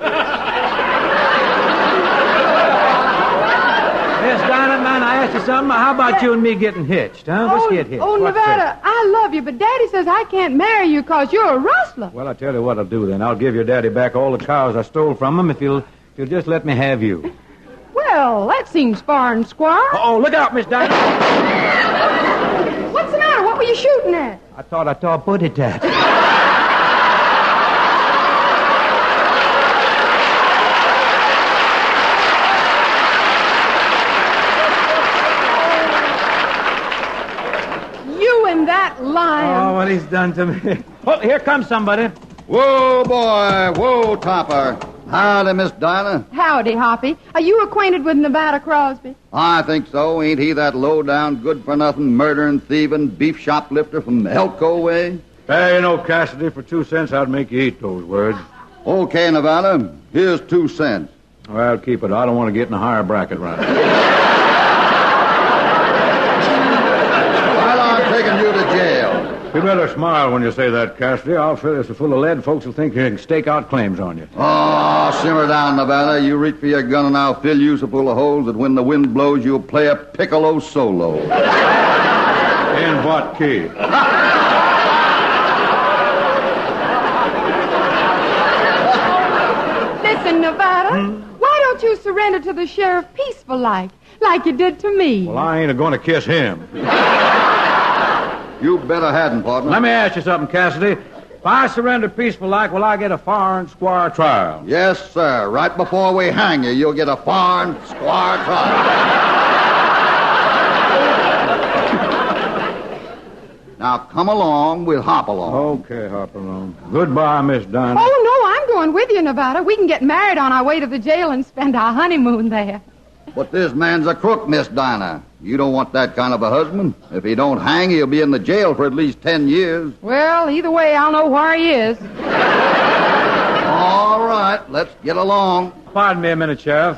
Dinah, man, I asked you something. How about you and me getting hitched, huh? Let's get hitched. Oh, What's Nevada, I love you, but Daddy says I can't marry you 'cause you're a rustler. this? Well, I'll tell you what I'll do then. I'll give your daddy back all the cows I stole from him if you'll just let me have you. Well, that seems fair and square. Oh, look out, Miss Dinah. What's the matter? What were you shooting at? I thought I saw a booty tat. You and that lion. Oh, what he's done to me. Oh, here comes somebody. Whoa, boy. Whoa, Topper. Howdy, Miss Dinah. Howdy, Hoppy. Are you acquainted with Nevada Crosby? I think so. Ain't he that low-down, good-for-nothing, murdering, thieving, beef shoplifter from Elko way? Hey, you know, Cassidy, for 2 cents, I'd make you eat those words. Okay, Nevada. Here's 2 cents. Well, keep it. I don't want to get in a higher bracket right now. Well, I'm taking you to jail. You better smile when you say that, Cassidy. I'll fill this full of lead. Folks will think you can stake out claims on you. Oh, simmer down, Nevada. You reach for your gun and I'll fill you so full of holes that when the wind blows, you'll play a piccolo solo. In what key? Listen, Nevada, why don't you surrender to the sheriff peaceful like you did to me? Well, I ain't going to kiss him. You better hadn't, partner. Let me ask you something, Cassidy. If I surrender peaceful like, will I get a fair and square trial? Yes, sir. Right before we hang you, you'll get a fair and square trial. Now, come along. We'll hop along. Okay, hop along. Goodbye, Miss Dinah. Oh, no, I'm going with you, Nevada. We can get married on our way to the jail and spend our honeymoon there. But this man's a crook, Miss Dinah. You don't want that kind of a husband. If he don't hang, he'll be in the jail for at least 10 years. Well, either way, I'll know where he is. All right, let's get along. Pardon me a minute, Sheriff.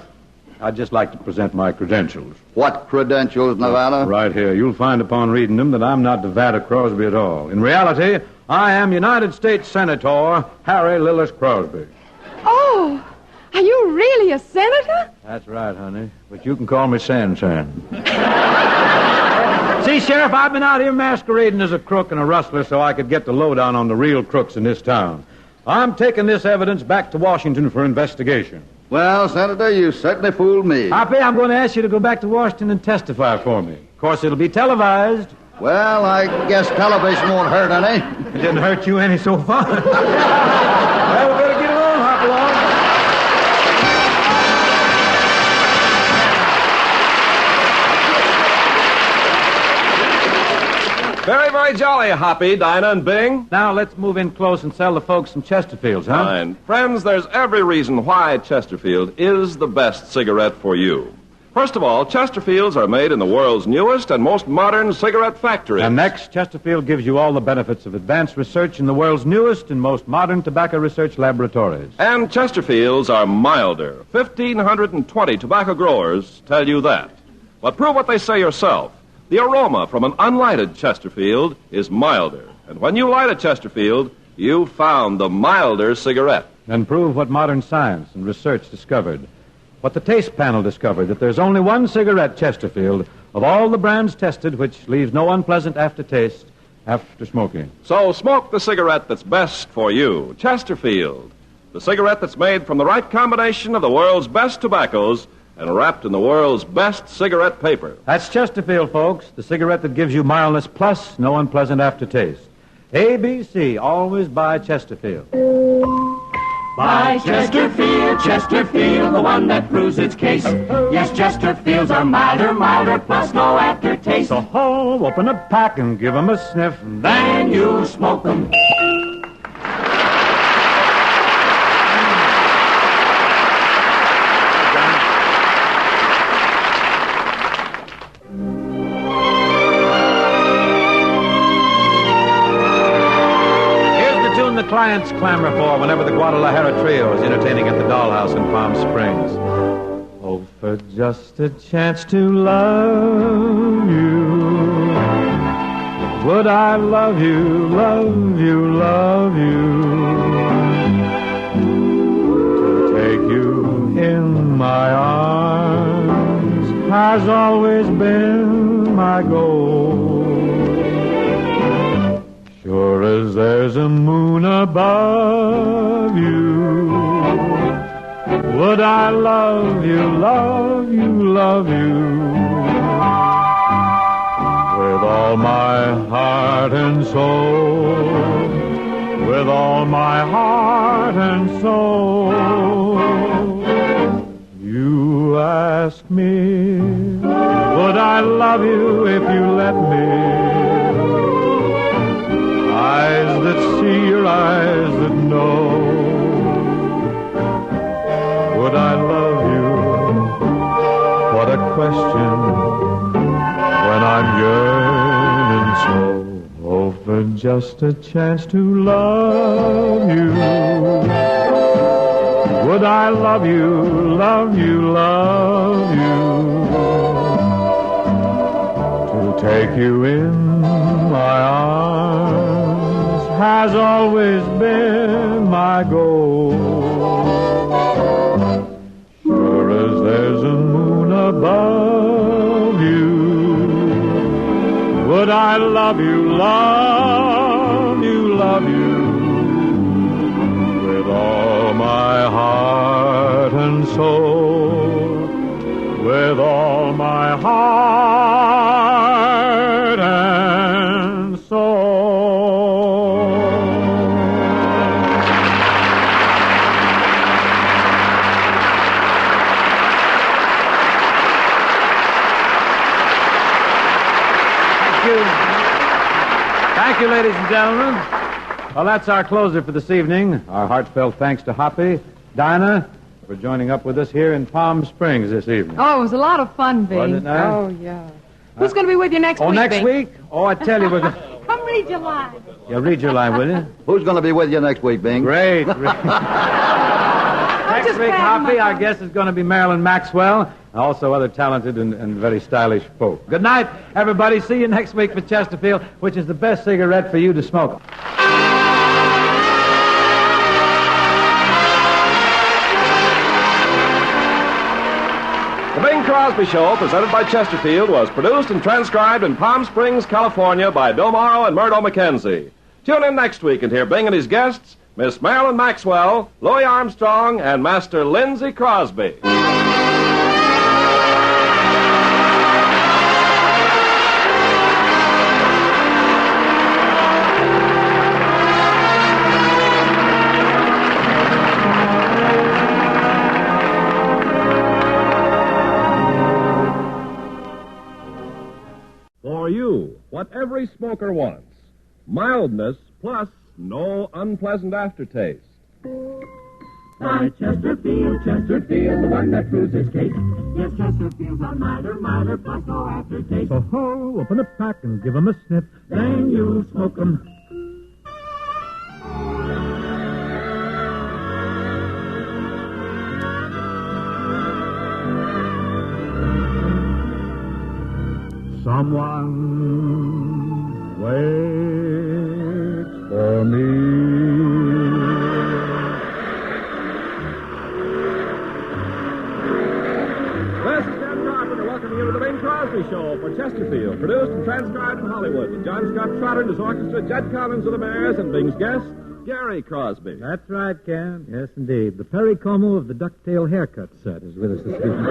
I'd just like to present my credentials. What credentials, Nevada? Right here. You'll find upon reading them that I'm not Nevada Crosby at all. In reality, I am United States Senator Harry Lillis Crosby. Oh, are you really a senator? That's right, honey. But you can call me San. See, Sheriff, I've been out here masquerading as a crook and a rustler so I could get the lowdown on the real crooks in this town. I'm taking this evidence back to Washington for investigation. Well, Senator, you certainly fooled me. Hoppy, I'm going to ask you to go back to Washington and testify for me. Of course, it'll be televised. Well, I guess television won't hurt any. It didn't hurt you any so far. Well, we better get along, Hopalong. Very, very jolly, Hoppy, Dinah, and Bing. Now, let's move in close and sell the folks some Chesterfields, huh? Fine. Friends, there's every reason why Chesterfield is the best cigarette for you. First of all, Chesterfields are made in the world's newest and most modern cigarette factory. And next, Chesterfield gives you all the benefits of advanced research in the world's newest and most modern tobacco research laboratories. And Chesterfields are milder. 1,520 tobacco growers tell you that. But prove what they say yourself. The aroma from an unlighted Chesterfield is milder. And when you light a Chesterfield, you found the milder cigarette. And prove what modern science and research discovered. What the taste panel discovered, that there's only one cigarette Chesterfield of all the brands tested which leaves no unpleasant aftertaste after smoking. So smoke the cigarette that's best for you, Chesterfield. The cigarette that's made from the right combination of the world's best tobaccos and wrapped in the world's best cigarette paper. That's Chesterfield, folks, the cigarette that gives you mildness plus no unpleasant aftertaste. ABC, always buy Chesterfield. Buy Chesterfield, Chesterfield, the one that proves its case. Yes, Chesterfields are milder, plus no aftertaste. So ho, open a pack and give 'em a sniff. Then you smoke 'em. The clients clamor for whenever the Guadalajara Trio is entertaining at the Dollhouse in Palm Springs. Oh, for just a chance to love you. Would I love you, love you, love you? To take you in my arms has always been my goal. Sure as there's a moon above you, would I love you, love you, love you, with all my heart and soul, with all my heart and soul. You ask me, would I love you if you let me? Eyes that see, your eyes that know. Would I love you? What a question when I'm yearning so. Oh, for just a chance to love you. Would I love you, love you, love you? To take you in my arms has always been my goal. Sure as there's a moon above you, would I love you, love you, love you, with all my heart and soul, with all my heart and soul. Thank you, ladies and gentlemen. Well, that's our closer for this evening. Our heartfelt thanks to Hoppy, Dinah, for joining up with us here in Palm Springs this evening. Oh, it was a lot of fun, Bing. Wasn't it nice? Oh, yeah. Who's going to be with you next week, next Bing? week? Oh, I tell you, we're going to... Come read your line. Yeah, read your line, will you? Who's going to be with you next week, Bing? Great. Next week, Hoppy, our guest is going to be Marilyn Maxwell, and also other talented and very stylish folk. Good night, everybody. See you next week for Chesterfield, which is the best cigarette for you to smoke. The Bing Crosby Show, presented by Chesterfield, was produced and transcribed in Palm Springs, California by Bill Morrow and Murdo McKenzie. Tune in next week and hear Bing and his guests Miss Marilyn Maxwell, Louis Armstrong, and Master Lindsay Crosby. For you, what every smoker wants. Mildness plus no unpleasant aftertaste. By Chesterfield, Chesterfield, the one that proves its case. Yes, Chesterfield's a milder, plus no aftertaste. So ho, open a pack and give 'em a sniff. Then you'll smoke 'em. Someone waits for me. This is Ken Carpenter welcoming you to the Bing Crosby Show for Chesterfield, produced and transcribed in Hollywood with John Scott Trotter and his orchestra, Judd Collins of the Bears, and Bing's guest, Gary Crosby. That's right, Ken. Yes, indeed. The Perry Como of the ducktail haircut set is with us this evening.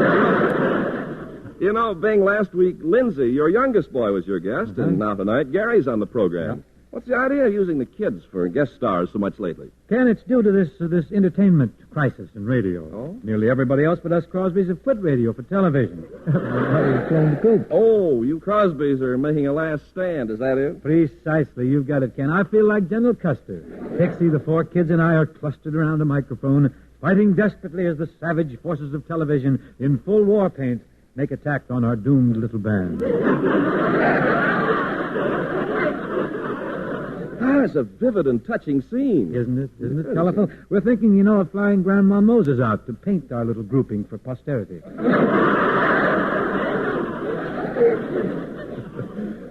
You know, Bing, last week, Lindsay, your youngest boy, was your guest, and now tonight, Gary's on the program. Yeah. What's the idea of using the kids for guest stars so much lately? Ken, it's due to this entertainment crisis in radio. Oh? Nearly everybody else but us Crosbys have quit radio for television. Everybody's thrown the coop. Oh, you Crosbys are making a last stand, is that it? Precisely. You've got it, Ken. I feel like General Custer. Dixie, the 4 kids, and I are clustered around a microphone, fighting desperately as the savage forces of television, in full war paint, make attack on our doomed little band. It's a vivid and touching scene. Isn't it? Colorful? We're thinking, of flying Grandma Moses out to paint our little grouping for posterity.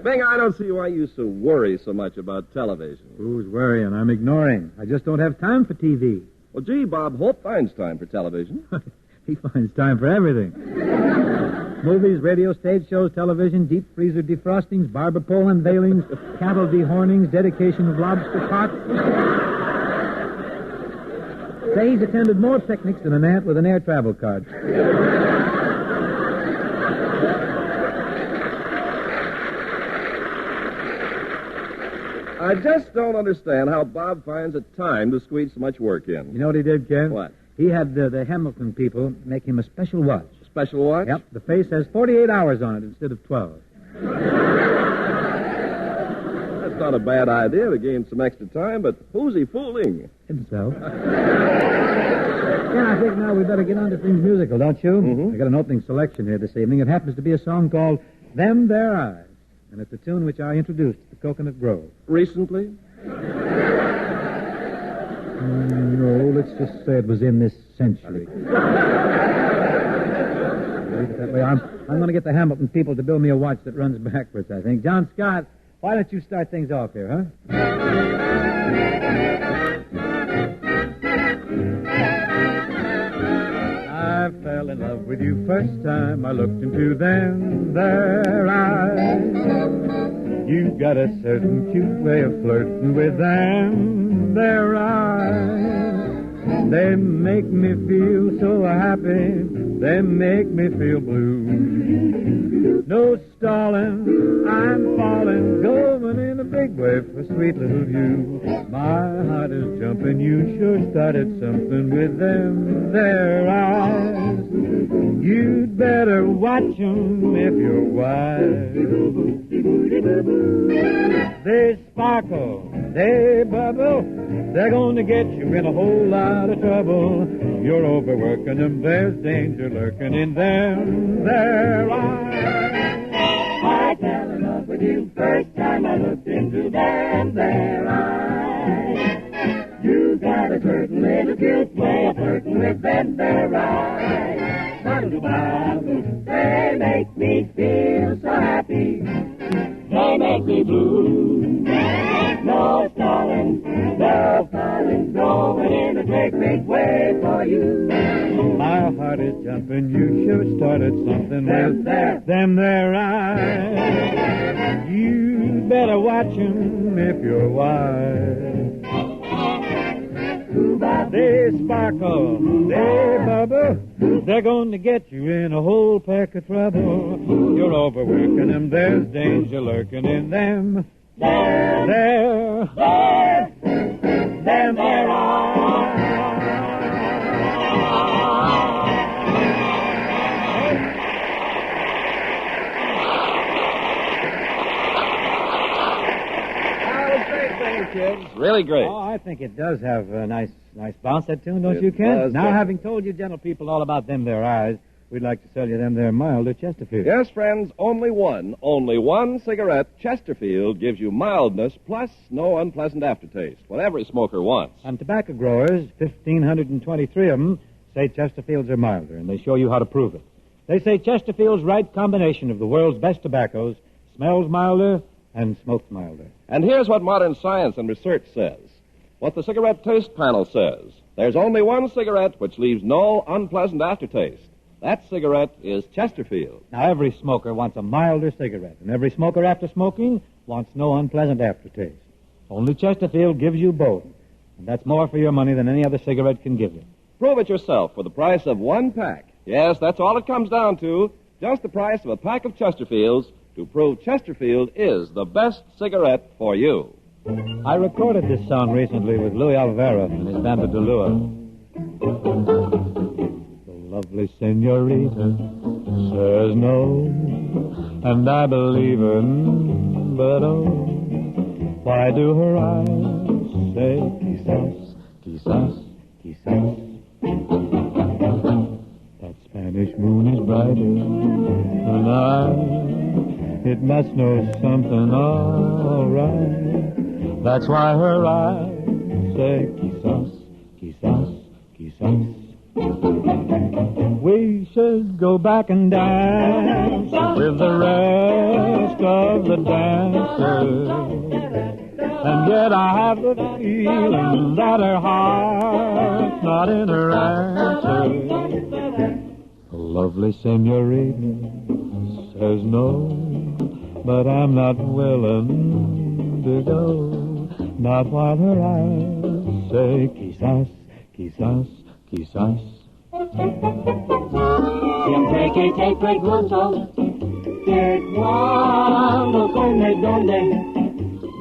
Bing, I don't see why you so worry so much about television. Who's worrying? I'm ignoring. I just don't have time for TV. Well, gee, Bob Hope finds time for television. He finds time for everything. Movies, radio, stage shows, television, deep freezer defrostings, barber pole unveilings, cattle dehornings, dedication of lobster pots. Say he's attended more picnics than an ant with an air travel card. I just don't understand how Bob finds the time to squeeze so much work in. You know what he did, Ken? What? He had the Hamilton people make him a special watch. Special watch? Yep. The face has 48 hours on it instead of 12. That's not a bad idea to gain some extra time, but who's he fooling? Himself. Yeah, I think now we better get on to things musical, don't you? Mm-hmm. I got an opening selection here this evening. It happens to be a song called Them There Eyes, and it's a tune which I introduced at the Coconut Grove. Recently? No, let's just say it was in this century. Leave it that way. I'm going to get the Hamilton people to build me a watch that runs backwards, I think. John Scott, why don't you start things off here, huh? I fell in love with you first time I looked into them there eyes. You've got a certain cute way of flirting with them there eyes. They make me feel so happy. They make me feel blue. No stalling, I'm falling, going in a big way for sweet little you. My heart is jumping, you sure started something with them there eyes. You'd better watch 'em if you're wise. They sparkle, they bubble, they're going to get you in a whole lot of trouble. You're overworking them, there's danger lurking in them there eyes. I fell in love with you first time I looked into them there eyes. You got a certain little cute way of flirting with them there eyes. They make me feel so happy. They make me blue. No stalling, no falling, going in a great, great way for you. My heart is jumping, you sure started something with them there eyes. You better watch 'em if you're wise. They sparkle, they bubble. They're going to get you in a whole pack of trouble. You're overworking them, there's danger lurking in them. There are. Kids. Really great. Oh, I think it does have a nice bounce, that tune, don't It you, Ken? does, Now, Ken. having told you gentle people all about them there eyes, we'd like to sell you them there milder Chesterfield. Yes, friends, only one cigarette, Chesterfield, gives you mildness plus no unpleasant aftertaste, what every smoker wants. And tobacco growers, 1,523 of them, say Chesterfields are milder, and they show you how to prove it. They say Chesterfield's right combination of the world's best tobaccos smells milder and smokes milder. And here's what modern science and research says. What the cigarette taste panel says. There's only one cigarette which leaves no unpleasant aftertaste. That cigarette is Chesterfield. Now, every smoker wants a milder cigarette, and every smoker after smoking wants no unpleasant aftertaste. Only Chesterfield gives you both, and that's more for your money than any other cigarette can give you. Prove it yourself for the price of one pack. Yes, that's all it comes down to. Just the price of a pack of Chesterfields to prove Chesterfield is the best cigarette for you. I recorded this song recently with Louis Alvera and his band of Dulua. The lovely senorita says no, and I believe her, but oh, why do her eyes say quizás, quizás, quizás? That Spanish moon is brighter than it must know something all right. That's why her eyes say quizás, quizás, quizás. We should go back and dance with the rest of the dancers. And yet I have the feeling that her heart's not in her answer. The lovely senorita says no, but I'm not willing to go. Not while her eyes say quizás, quizás, quizás. Siempre que te pregunto que cuándo, cómo y dónde,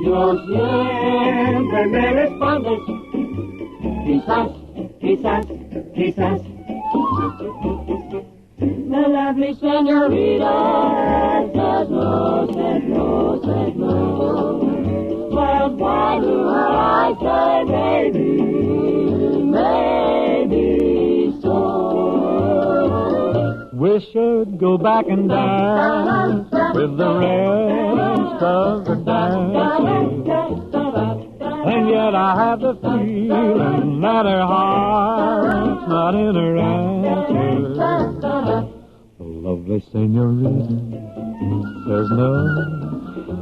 yo siempre me respondes quizás, quizás, quizás. The lovely senorita says no, says no, says no. Well, why do I say maybe, maybe so? We should go back and dance with the rest of the dancers. And yet I have the feeling that her heart's not in her answer. The lovely senorita says no,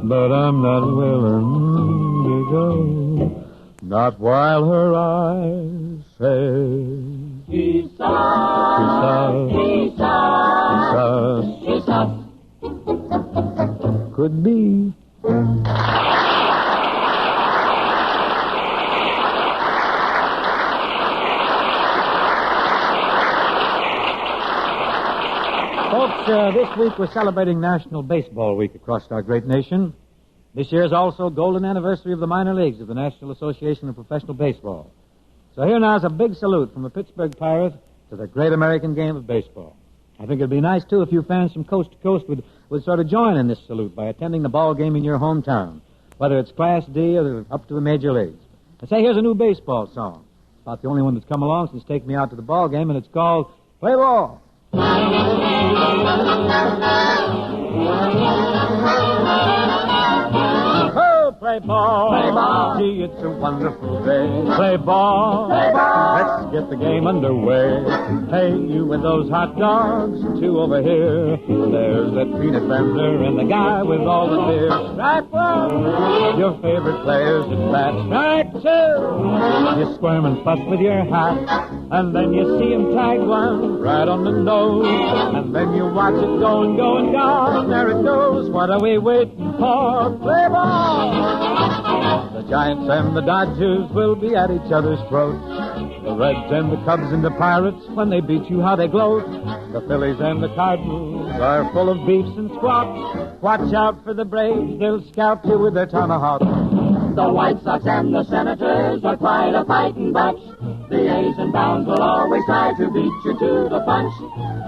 but I'm not willing to go. Not while her eyes say quizás, quizás, quizás. Could be. Folks, this week we're celebrating National Baseball Week across our great nation. This year is also golden anniversary of the minor leagues of the National Association of Professional Baseball. So here now is a big salute from the Pittsburgh Pirates to the great American game of baseball. I think it'd be nice, too, if you fans from coast to coast would sort of join in this salute by attending the ball game in your hometown, whether it's Class D or up to the major leagues. And say, here's a new baseball song. It's about the only one that's come along since Take Me Out to the Ball Game, and it's called Play Ball. Oh, play ball. Play ball. Gee, it's a wonderful day. Play ball. Play ball. Let's get the game underway. Hey, you and those hot dogs, two over here. There's that peanut vendor and the guy with all the beer. Strike one. one. Your favorite players at bat. Strike two. You squirm and fuss with your hat, and then you see him tag one right on the nose, and then you watch it go and go and go. There it goes. What are we waiting for? Play ball. The Giants and the Dodgers will be at each other's throats. The Reds and the Cubs and the Pirates, when they beat you, how they gloat. The Phillies and the Cardinals are full of beefs and squawks. Watch out for the Braves, they'll scalp you with their tomahawks. The White Sox and the Senators are quite a fighting bunch. The A's and Browns will always try to beat you to the punch.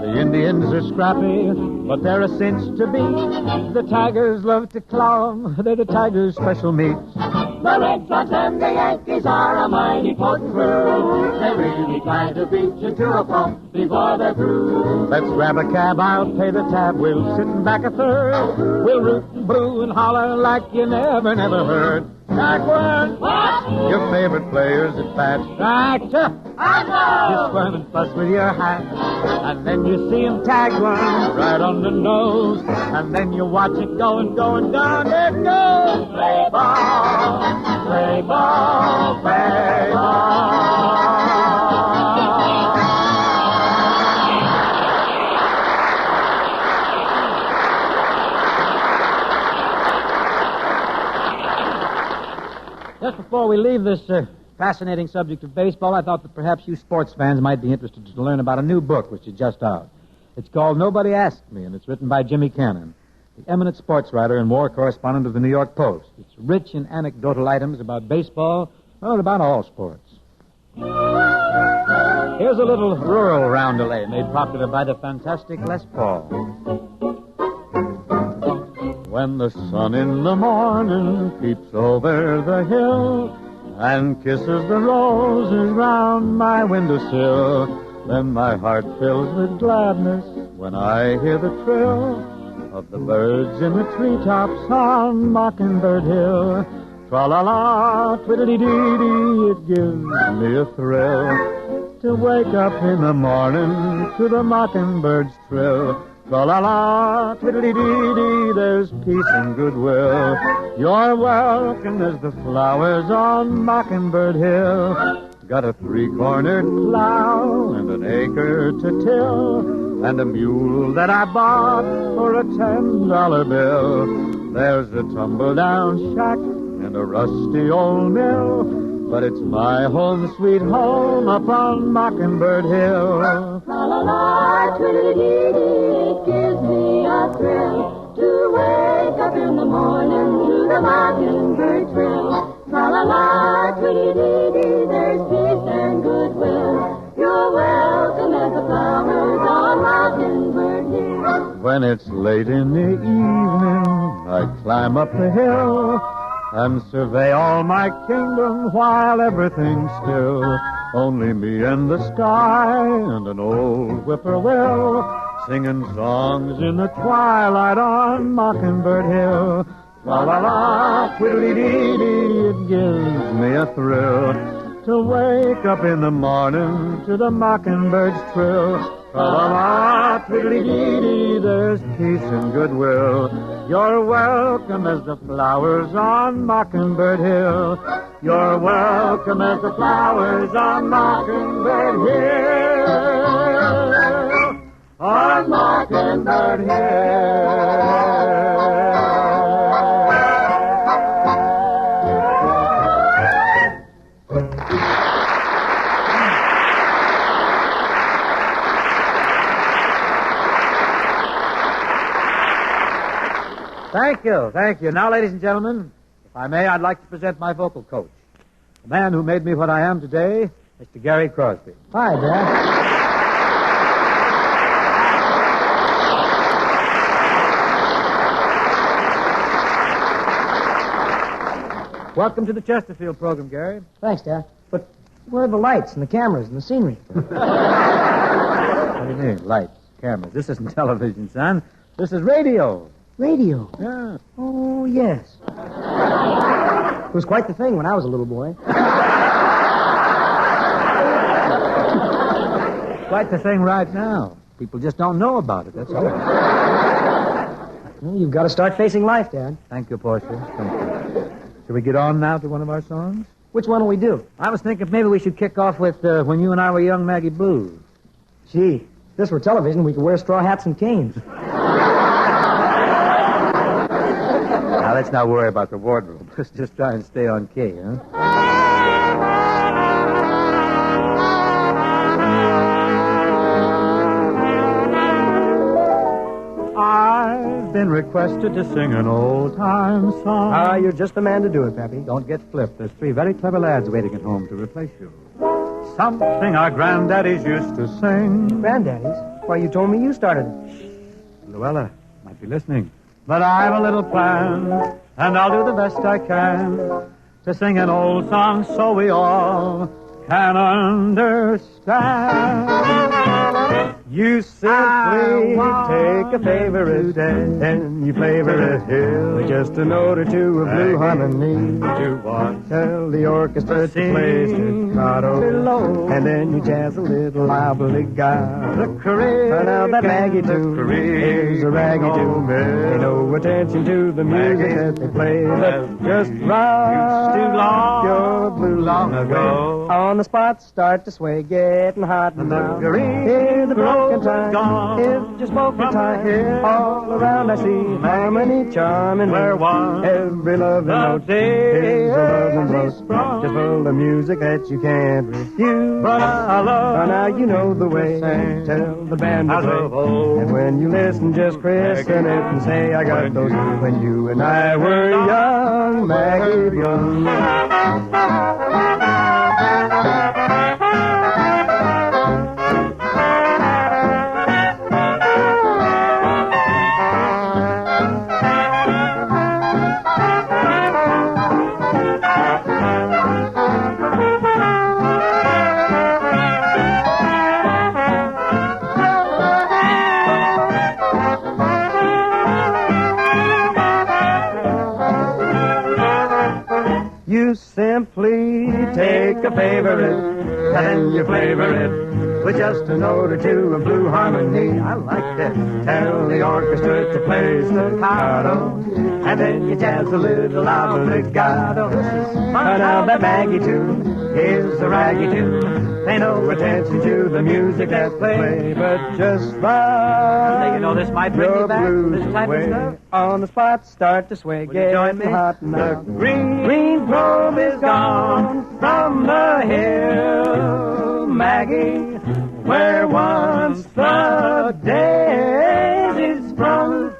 The Indians are scrappy, but they're a cinch to beat. The Tigers love to claw 'em, they're the Tigers' special meat. The Red Sox and the Yankees are a mighty potent crew. They really try to beat you to a pulp before they're through. Let's grab a cab, I'll pay the tab. We'll sit back a third. We'll root and boo and holler like you never heard. Strike one. What? Your favorite players at bat. Strike two. I know. You squirm and fuss with your hat, and then you see him tag one right on the nose, and then you watch it go and go and down it goes. Play ball, play ball, play ball. Just before we leave this fascinating subject of baseball, I thought that perhaps you sports fans might be interested to learn about a new book which is just out. It's called Nobody Asked Me, and it's written by Jimmy Cannon, the eminent sports writer and war correspondent of the New York Post. It's rich in anecdotal items about baseball, well, about all sports. Here's a little rural roundelay made popular by the fantastic Les Paul. When the sun in the morning peeps over the hill and kisses the roses round my windowsill, then my heart fills with gladness when I hear the trill of the birds in the treetops on Mockingbird Hill. Tra-la-la, twiddly-dee-dee, it gives me a thrill to wake up in the morning to the mockingbird's trill. Tra-la-la, twiddly-dee-dee, there's peace and goodwill. You're welcome as the flowers on Mockingbird Hill. Got a three-cornered plow and an acre to till, and a mule that I bought for a $10 bill. There's a tumble-down shack and a rusty old mill, but it's my home, sweet home, up on Mockingbird Hill. La-la-la, twiddly-dee-dee, it gives me a thrill to wake up in the morning to the mockingbird trill. La-la-la, twiddly-dee-dee, there's peace and goodwill. You're welcome as the flowers on Mockingbird Hill. When it's late in the evening, I climb up the hill and survey all my kingdom while everything's still. Only me and the sky and an old whippoorwill singing songs in the twilight on Mockingbird Hill. La-la-la, twiddly-dee-dee, it gives me a thrill to wake up in the morning to the mockingbird's trill. La-la-la, twiddly-dee-dee, there's peace and goodwill. You're welcome as the flowers on Mockingbird Hill. You're welcome as the flowers on Mockingbird Hill. On Mockingbird Hill. Thank you. Now, ladies and gentlemen, if I may, I'd like to present my vocal coach, the man who made me what I am today, Mr. Gary Crosby. Hi, Dad. Welcome to the Chesterfield program, Gary. Thanks, Dad. But where are the lights and the cameras and the scenery? What do you mean, lights, cameras? This isn't television, son. This is radio. Radio? Yeah. Oh, yes. It was quite the thing when I was a little boy. Quite the thing right now. People just don't know about it, that's all. Well, you've got to start facing life, Dad. Thank you, Portia. Thank you. Shall we get on now to one of our songs? Which one will we do? I was thinking maybe we should kick off with When You and I Were Young, Maggie Blues. Gee, if this were television, we could wear straw hats and canes. Now, let's not worry about the wardrobe. Let's just try and stay on key, huh? I've been requested to sing an old-time song. Ah, you're just the man to do it, Pappy. Don't get flipped. There's 3 very clever lads waiting at home to replace you. Something our granddaddies used to sing. Granddaddies? Why, you told me you started it. Luella might be listening. But I've a little plan, and I'll do the best I can to sing an old song so we all can understand. You simply take a favorite and you flavor it with just a note or two of blue harmony. Tell the orchestra to play staccato, and then you jazz a little obligato. Now that Maggie tune is a raggy tune. Pay no attention to the music that they play, but just rock your blues long ago. On the spot, start to sway, getting hot now. Hear the broken time, here's just smoking time. All around I see harmony, charming. Where one every loving note is a loving note, just full of music that you can't refuse. But I love, now you know the way. Tell the band to play, and when you listen, just christen it and say, I got those when you and I were young, Maggie Blues. You simply take a favorite and you flavor it with just a note or two of blue harmony. I like that. Tell the orchestra to play staccato, and then you jazz a little obligato. Now that Maggie tune is a raggy tune. Pay no attention to the music that play, but just rock. You know this might bring you back, this type of stuff. On the spot, start to sway, get hot now. The green grove is gone from the hill, Maggie, where once the daisies sprung.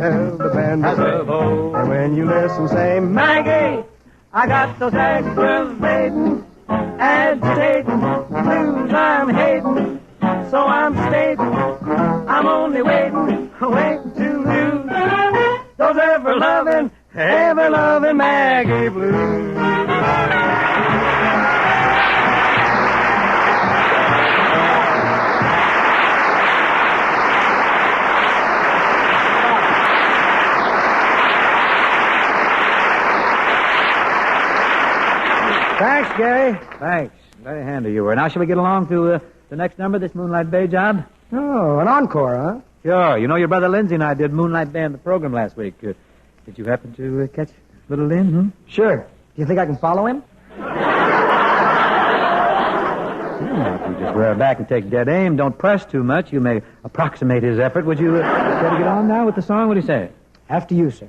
Tell the band to play, and when you listen, say, Maggie, I got those aggravating, agitating blues I'm hating, so I'm stating, I'm only waiting to lose those ever-loving Maggie Blues. Thanks, Gary. Thanks. Very handy you were. Now, shall we get along to the next number, this Moonlight Bay job? Oh, an encore, huh? Sure. You know, your brother Lindsay and I did Moonlight Bay on the program last week. Did you happen to catch little Lynn? Sure. Do you think I can follow him? If you just rear back and take dead aim, don't press too much, you may approximate his effort. Would you try to get on now with the song? What do you say? After you, sir.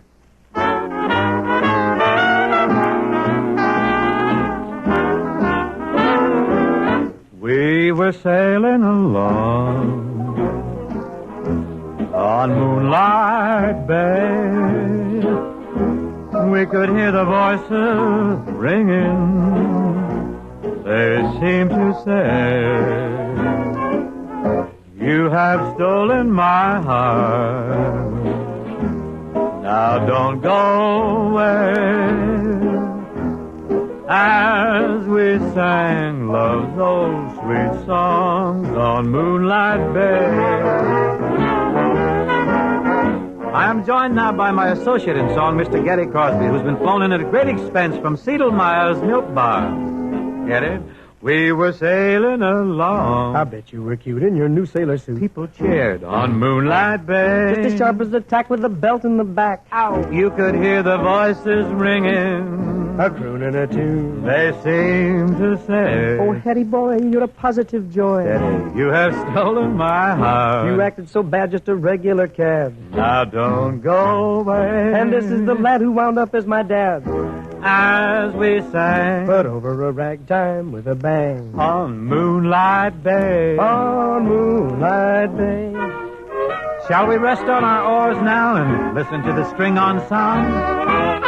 We were sailing along on Moonlight Bay. We could hear the voices ringing. They seemed to say, you have stolen my heart. Now don't go away. As we sang love's old sweet songs on Moonlight Bay. I am joined now by my associate in song, Mr. Crosby, who's been flown in at great expense from Seidlmeier's Milk Bar. Get it? We were sailing along. I bet you were cute in your new sailor suit. People cheered on Moonlight Bay. Just as sharp as a tack with a belt in the back. Ow! You could hear the voices ringing. A crooning a tune. They seemed to say, Oh, Hetty boy, you're a positive joy. Hetty, you have stolen my heart. You acted so bad, just a regular cad. Now don't go away. And this is the lad who wound up as my dad. As we sang, but over a ragtime with a bang. On Moonlight Bay. On Moonlight Bay. Shall we rest on our oars now and listen to the string-on sound?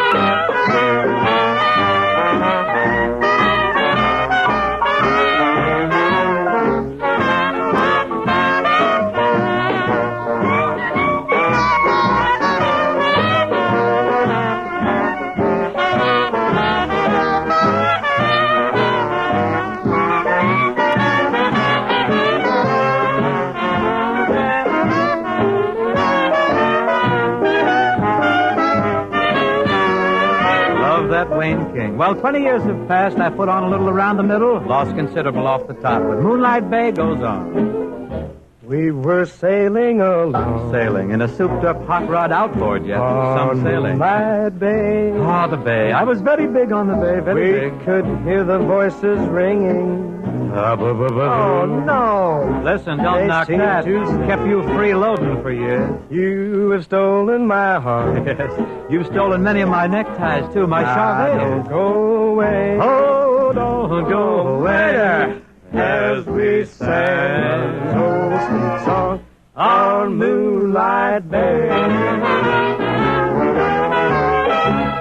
King. Well, 20 years have passed. I put on a little around the middle, lost considerable off the top. But Moonlight Bay goes on. We were sailing along. Sailing in a souped-up hot rod outboard yet. Some sailing. Moonlight Bay. Oh, the bay. I was very big on the bay, very big. We could hear the voices ringing. Oh, no. Listen, don't knock that. Kept you freeloading for years. You have stolen my heart. Yes. You've stolen many of my neckties, too. My charvet. Don't go away. Oh, don't go away. As we sang old sweet song on Moonlight Bay.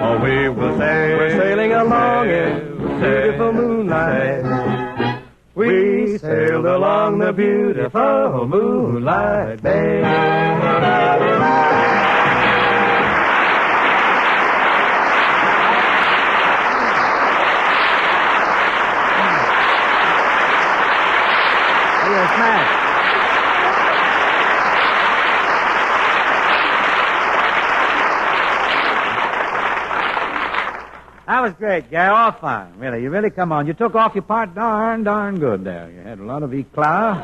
Oh, we will sail. We're sailing along in beautiful moonlight. We sailed along the beautiful Moonlight Bay. That was great, Gary. All fine. Really, you really come on. You took off your part darn good there. You had a lot of eclat.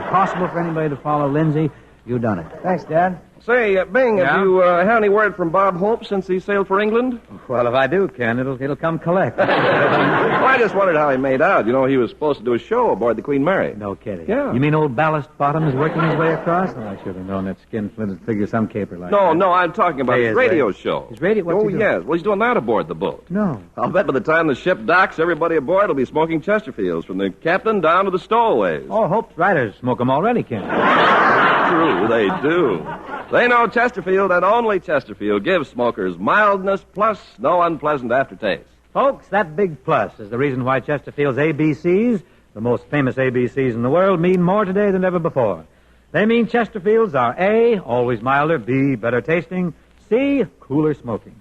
Impossible for anybody to follow Lindsay. You done it. Thanks, Dad. Say, Bing, have you had any word from Bob Hope since he sailed for England? Well, if I do, Ken, it'll come collect. Well, I just wondered how he made out. You know, he was supposed to do a show aboard the Queen Mary. No kidding. Yeah. You mean old Ballast Bottom is working his way across? Oh, I should have known that skin-flinted figure some caper like that. No, I'm talking about his radio show. His radio? What's he doing? Yes. Well, he's doing that aboard the boat. No. I'll bet by the time the ship docks, everybody aboard will be smoking Chesterfields, from the captain down to the stowaways. Oh, Hope's writers smoke them already, Ken. True, they do. They know Chesterfield and only Chesterfield gives smokers mildness plus no unpleasant aftertaste. Folks, that big plus is the reason why Chesterfield's ABCs, the most famous ABCs in the world, mean more today than ever before. They mean Chesterfields are A, always milder, B, better tasting, C, cooler smoking,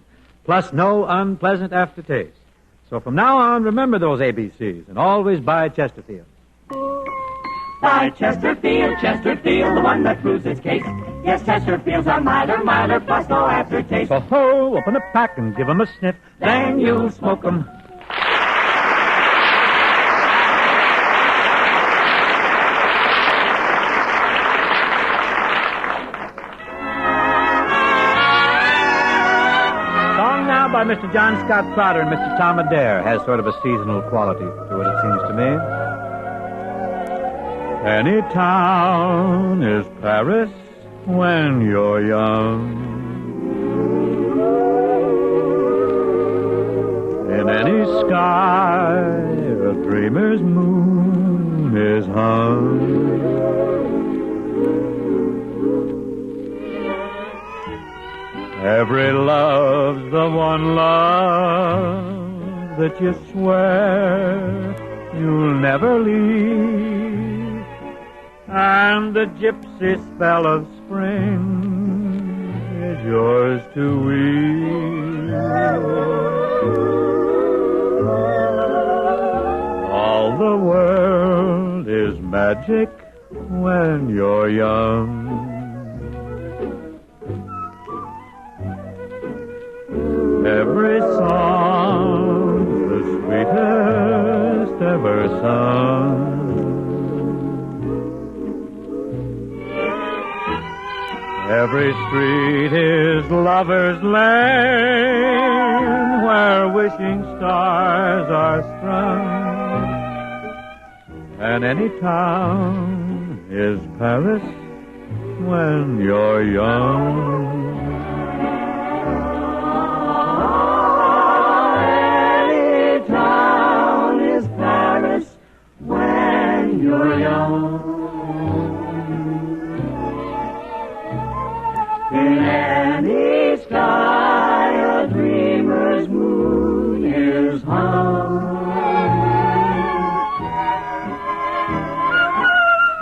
plus no unpleasant aftertaste. So from now on, remember those ABCs and always buy Chesterfield. Buy Chesterfield, Chesterfield, the one that proves its case. Yes, Chesterfields are milder, plus no aftertaste. So ho, open a pack and give 'em a sniff, then you'll smoke 'em. Song now by Mr. John Scott Crowder and Mr. Tom Adair has sort of a seasonal quality to it seems to me. Any town is Paris when you're young. In any sky, a dreamer's moon is hung. Every love's the one love that you swear you'll never leave. And the gypsy spell of spring is yours to weave. All the world is magic when you're young. Every song's the sweetest ever sung. Every street is lover's lane, where wishing stars are strung. And any town is Paris when you're young. Any town is Paris when you're young. In any sky a dreamer's moon is hung.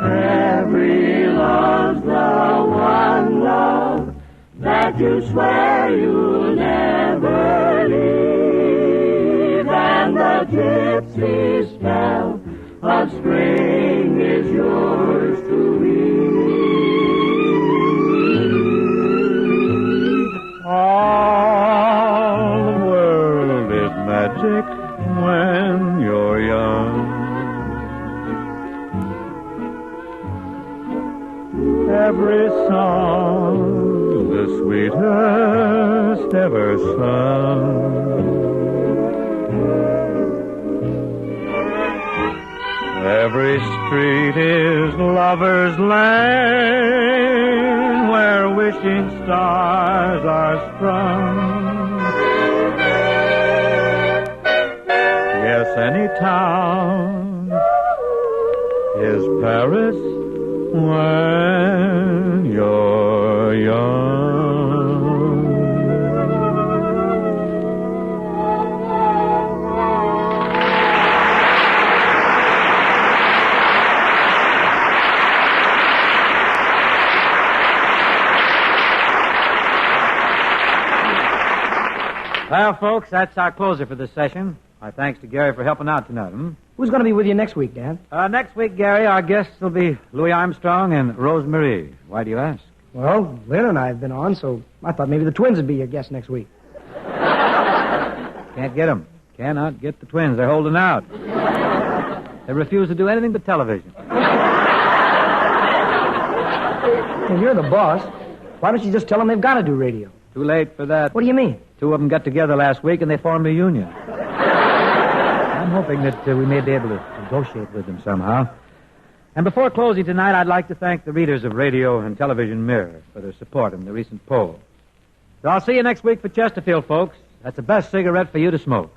Every love's the one love that you swear you'll never leave. And the gypsy spell of spring is yours to weave. All the world is magic when you're young. Every song the sweetest ever sung. Every street is lover's lane, where wishing stars are strung. Yes, any town is Paris when you're young. Well, folks, that's our closer for this session. Our thanks to Gary for helping out tonight. Who's going to be with you next week, Dan? Next week, Gary, our guests will be Louis Armstrong and Rose Marie. Why do you ask? Well, Lynn and I have been on, so I thought maybe the twins would be your guests next week. Can't get them. Cannot get the twins. They're holding out. They refuse to do anything but television. Well, you're the boss. Why don't you just tell them they've got to do radio? Too late for that. What do you mean? Two of them got together last week and they formed a union. I'm hoping that we may be able to negotiate with them somehow. And before closing tonight, I'd like to thank the readers of Radio and Television Mirror for their support in the recent poll. So I'll see you next week for Chesterfield, folks. That's the best cigarette for you to smoke.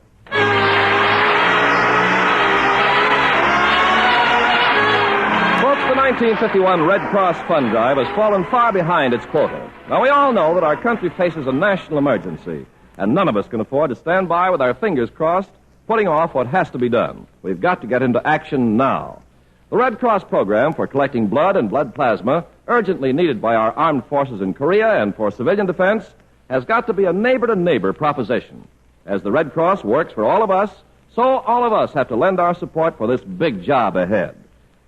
The 1951 Red Cross Fund Drive has fallen far behind its quota. Now, we all know that our country faces a national emergency, and none of us can afford to stand by with our fingers crossed, putting off what has to be done. We've got to get into action now. The Red Cross program for collecting blood and blood plasma, urgently needed by our armed forces in Korea and for civilian defense, has got to be a neighbor-to-neighbor proposition. As the Red Cross works for all of us, so all of us have to lend our support for this big job ahead.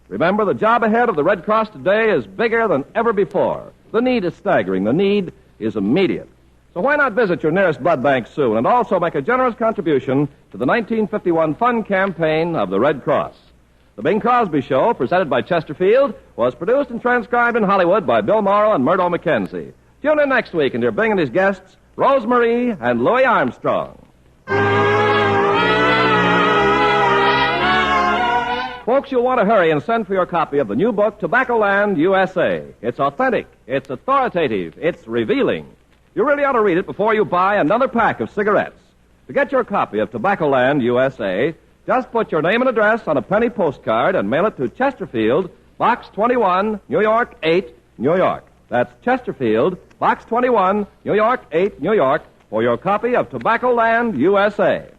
Remember, the job ahead of the Red Cross today is bigger than ever before. The need is staggering. The need is immediate. So why not visit your nearest blood bank soon and also make a generous contribution to the 1951 fund campaign of the Red Cross? The Bing Crosby Show, presented by Chesterfield, was produced and transcribed in Hollywood by Bill Morrow and Murdo McKenzie. Tune in next week and hear Bing and his guests, Rose Marie and Louis Armstrong. Folks, you'll want to hurry and send for your copy of the new book, Tobacco Land, USA. It's authentic, it's authoritative, it's revealing. You really ought to read it before you buy another pack of cigarettes. To get your copy of Tobacco Land, USA, just put your name and address on a penny postcard and mail it to Chesterfield, Box 21, New York 8, New York. That's Chesterfield, Box 21, New York 8, New York, for your copy of Tobacco Land, USA.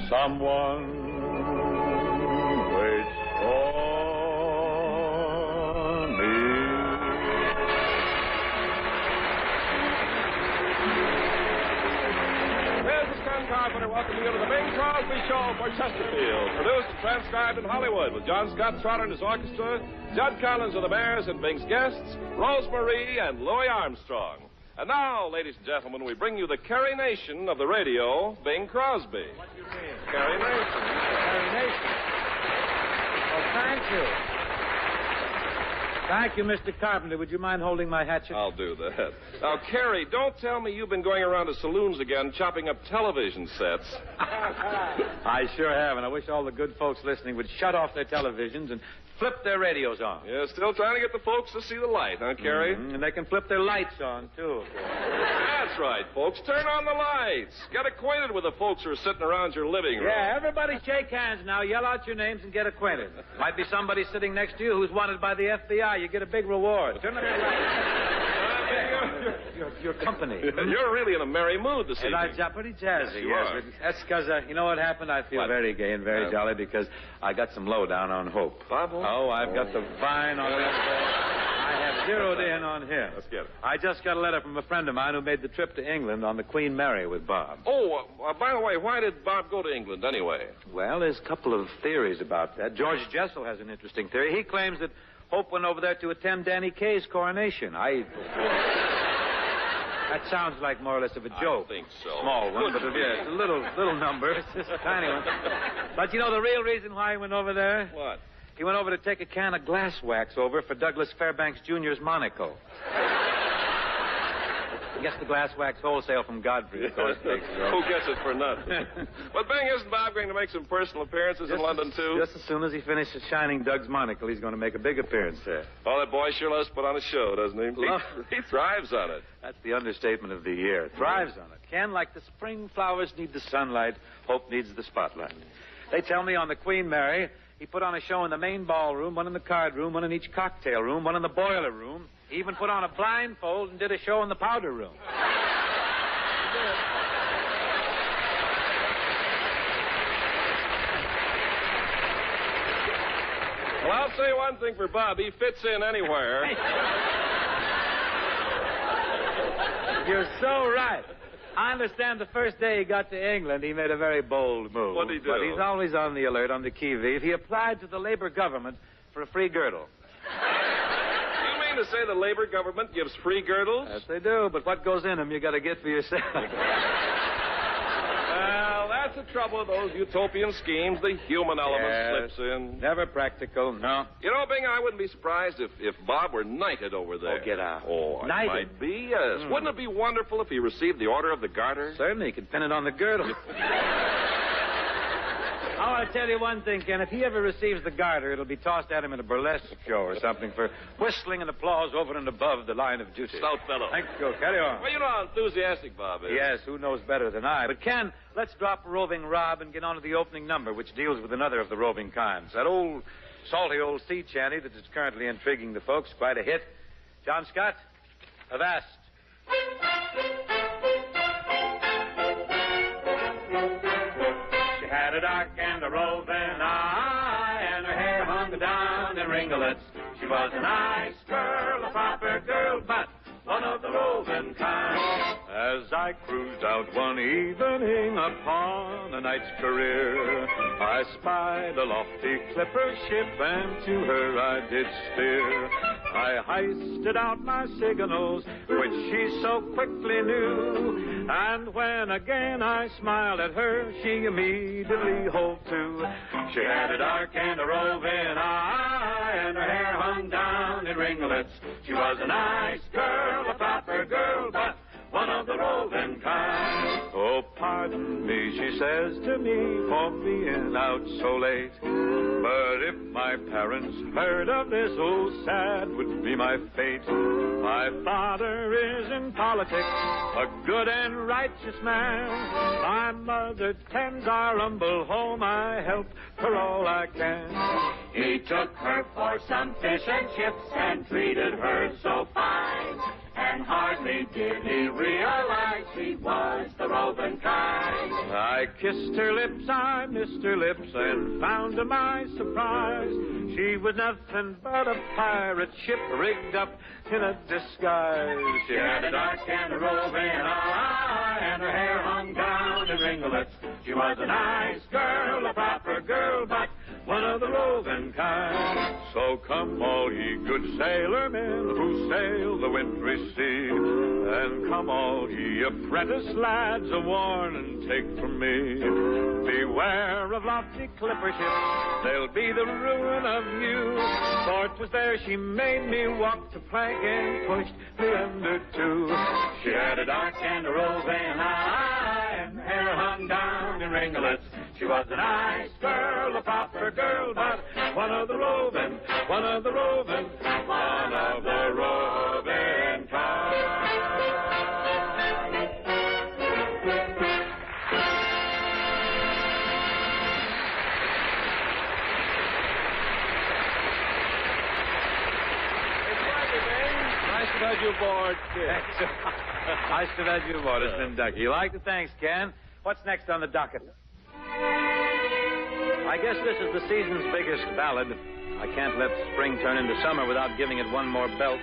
Someone waits for me. This is Ken Carpenter welcoming you to the Bing Crosby Show for Chesterfield. Produced and transcribed in Hollywood with John Scott Trotter and his orchestra, Judd Collins of the Bears and Bing's guests, Rosemarie and Louis Armstrong. And now, ladies and gentlemen, we bring you the Carrie Nation of the radio, Bing Crosby. What do you mean? Carrie Nation. Carrie Nation. Oh, thank you. Thank you, Mr. Carpenter. Would you mind holding my hatchet? I'll do that. Now, Carrie, don't tell me you've been going around to saloons again chopping up television sets. I sure have, and I wish all the good folks listening would shut off their televisions and flip their radios on. Yeah, still trying to get the folks to see the light, huh, Carrie? Mm-hmm. And they can flip their lights on, too. That's right, folks. Turn on the lights. Get acquainted with the folks who are sitting around your living room. Yeah, everybody shake hands now. Yell out your names and get acquainted. Might be somebody sitting next to you who's wanted by the FBI. You get a big reward. Turn on the lights. Your company. You're really in a merry mood this evening. And I'm pretty jazzy, Yes, but that's because, you know what happened? I feel very gay and very jolly because I got some lowdown on Hope. Bob Hope? Oh, I've got the vine on this boy. I have zeroed in on him. Let's get it. I just got a letter from a friend of mine who made the trip to England on the Queen Mary with Bob. Oh, by the way, why did Bob go to England anyway? Well, there's a couple of theories about that. George Jessel has an interesting theory. He claims that Hope went over there to attend Danny Kaye's coronation. That sounds like more or less of a joke. I think so. Small one, but yeah, it's a little number. It's just a tiny one. But you know the real reason why he went over there? What? He went over to take a can of glass wax over for Douglas Fairbanks Jr.'s monocle. He gets the glass wax wholesale from Godfrey, of course. Who gets it for nothing? But Bing, isn't Bob going to make some personal appearances in London, too? Just as soon as he finishes shining Doug's monocle, he's going to make a big appearance there. Oh, that boy sure loves to put on a show, doesn't he? He thrives on it. That's the understatement of the year. Thrives on it. Ken, like the spring flowers need the sunlight, Hope needs the spotlight. They tell me on the Queen Mary, he put on a show in the main ballroom, one in the card room, one in each cocktail room, one in the boiler room. He even put on a blindfold and did a show in the powder room. Well, I'll say one thing for Bob. He fits in anywhere. You're so right. I understand the first day he got to England, he made a very bold move. What'd he do? But he's always on the alert, on the qui-vive. He applied to the Labour government for a free girdle. You mean to say the Labour government gives free girdles? Yes, they do, but what goes in them, you got to get for yourself. Well, that's the trouble with those utopian schemes. The human element slips in. Never practical, no. You know, Bing, I wouldn't be surprised if Bob were knighted over there. Oh, get out. Oh, it Knighted? might be, yes. Wouldn't it be wonderful if he received the Order of the Garter? Certainly, you could pin it on the girdle. I want to tell you one thing, Ken. If he ever receives the garter, it'll be tossed at him in a burlesque show or something for whistling and applause over and above the line of duty. Stout fellow. Thank you. Carry on. Well, you know how enthusiastic Bob is. Yes, who knows better than I. But, Ken, let's drop Roving Rob and get on to the opening number, which deals with another of the roving kinds. That old, salty old sea chanty that is currently intriguing the folks. Quite a hit. John Scott, Avast. Had a dark and a roving eye, and her hair hung down in ringlets. She was a nice girl, a proper girl, but one of the roving kind. As I cruised out one evening upon a night's career, I spied a lofty clipper ship, and to her I did steer. I hoisted out my signals, which she so quickly knew, and when again I smiled at her, she immediately hove to. She had a dark and a roving eye, and her hair hung down in ringlets. She was a nice girl, a proper girl, but one of the roving kind. Oh, pardon me, she says to me, for being out so late. But if my parents heard of this, oh, sad would be my fate. My father is in politics, a good and righteous man. My mother tends our humble home, I help her all I can. He took her for some fish and chips and treated her so fine. And hardly did he realize she was the roving kind. I kissed her lips, I missed her lips, and found to my surprise, she was nothing but a pirate ship rigged up in a disguise. She had a dark and a roving eye, and her hair hung down in ringlets. She was a nice girl, a proper girl, but one of the roving kind. So come all ye good sailormen who sail the wintry sea, and come all ye apprentice lads, a warning take from me. Beware of lofty clipper ships, they'll be the ruin of you. For 'twas there she made me walk the plank and pushed me under too. She had a dark and a roving eye, and hair hung down in ringlets. She was a nice girl, a proper girl, but one of the roving kind. Nice to have you aboard, kid. Nice to have you aboard. It's been Ducky. You like the thanks, Ken. What's next on the docket? I guess this is the season's biggest ballad. I can't let spring turn into summer without giving it one more belt.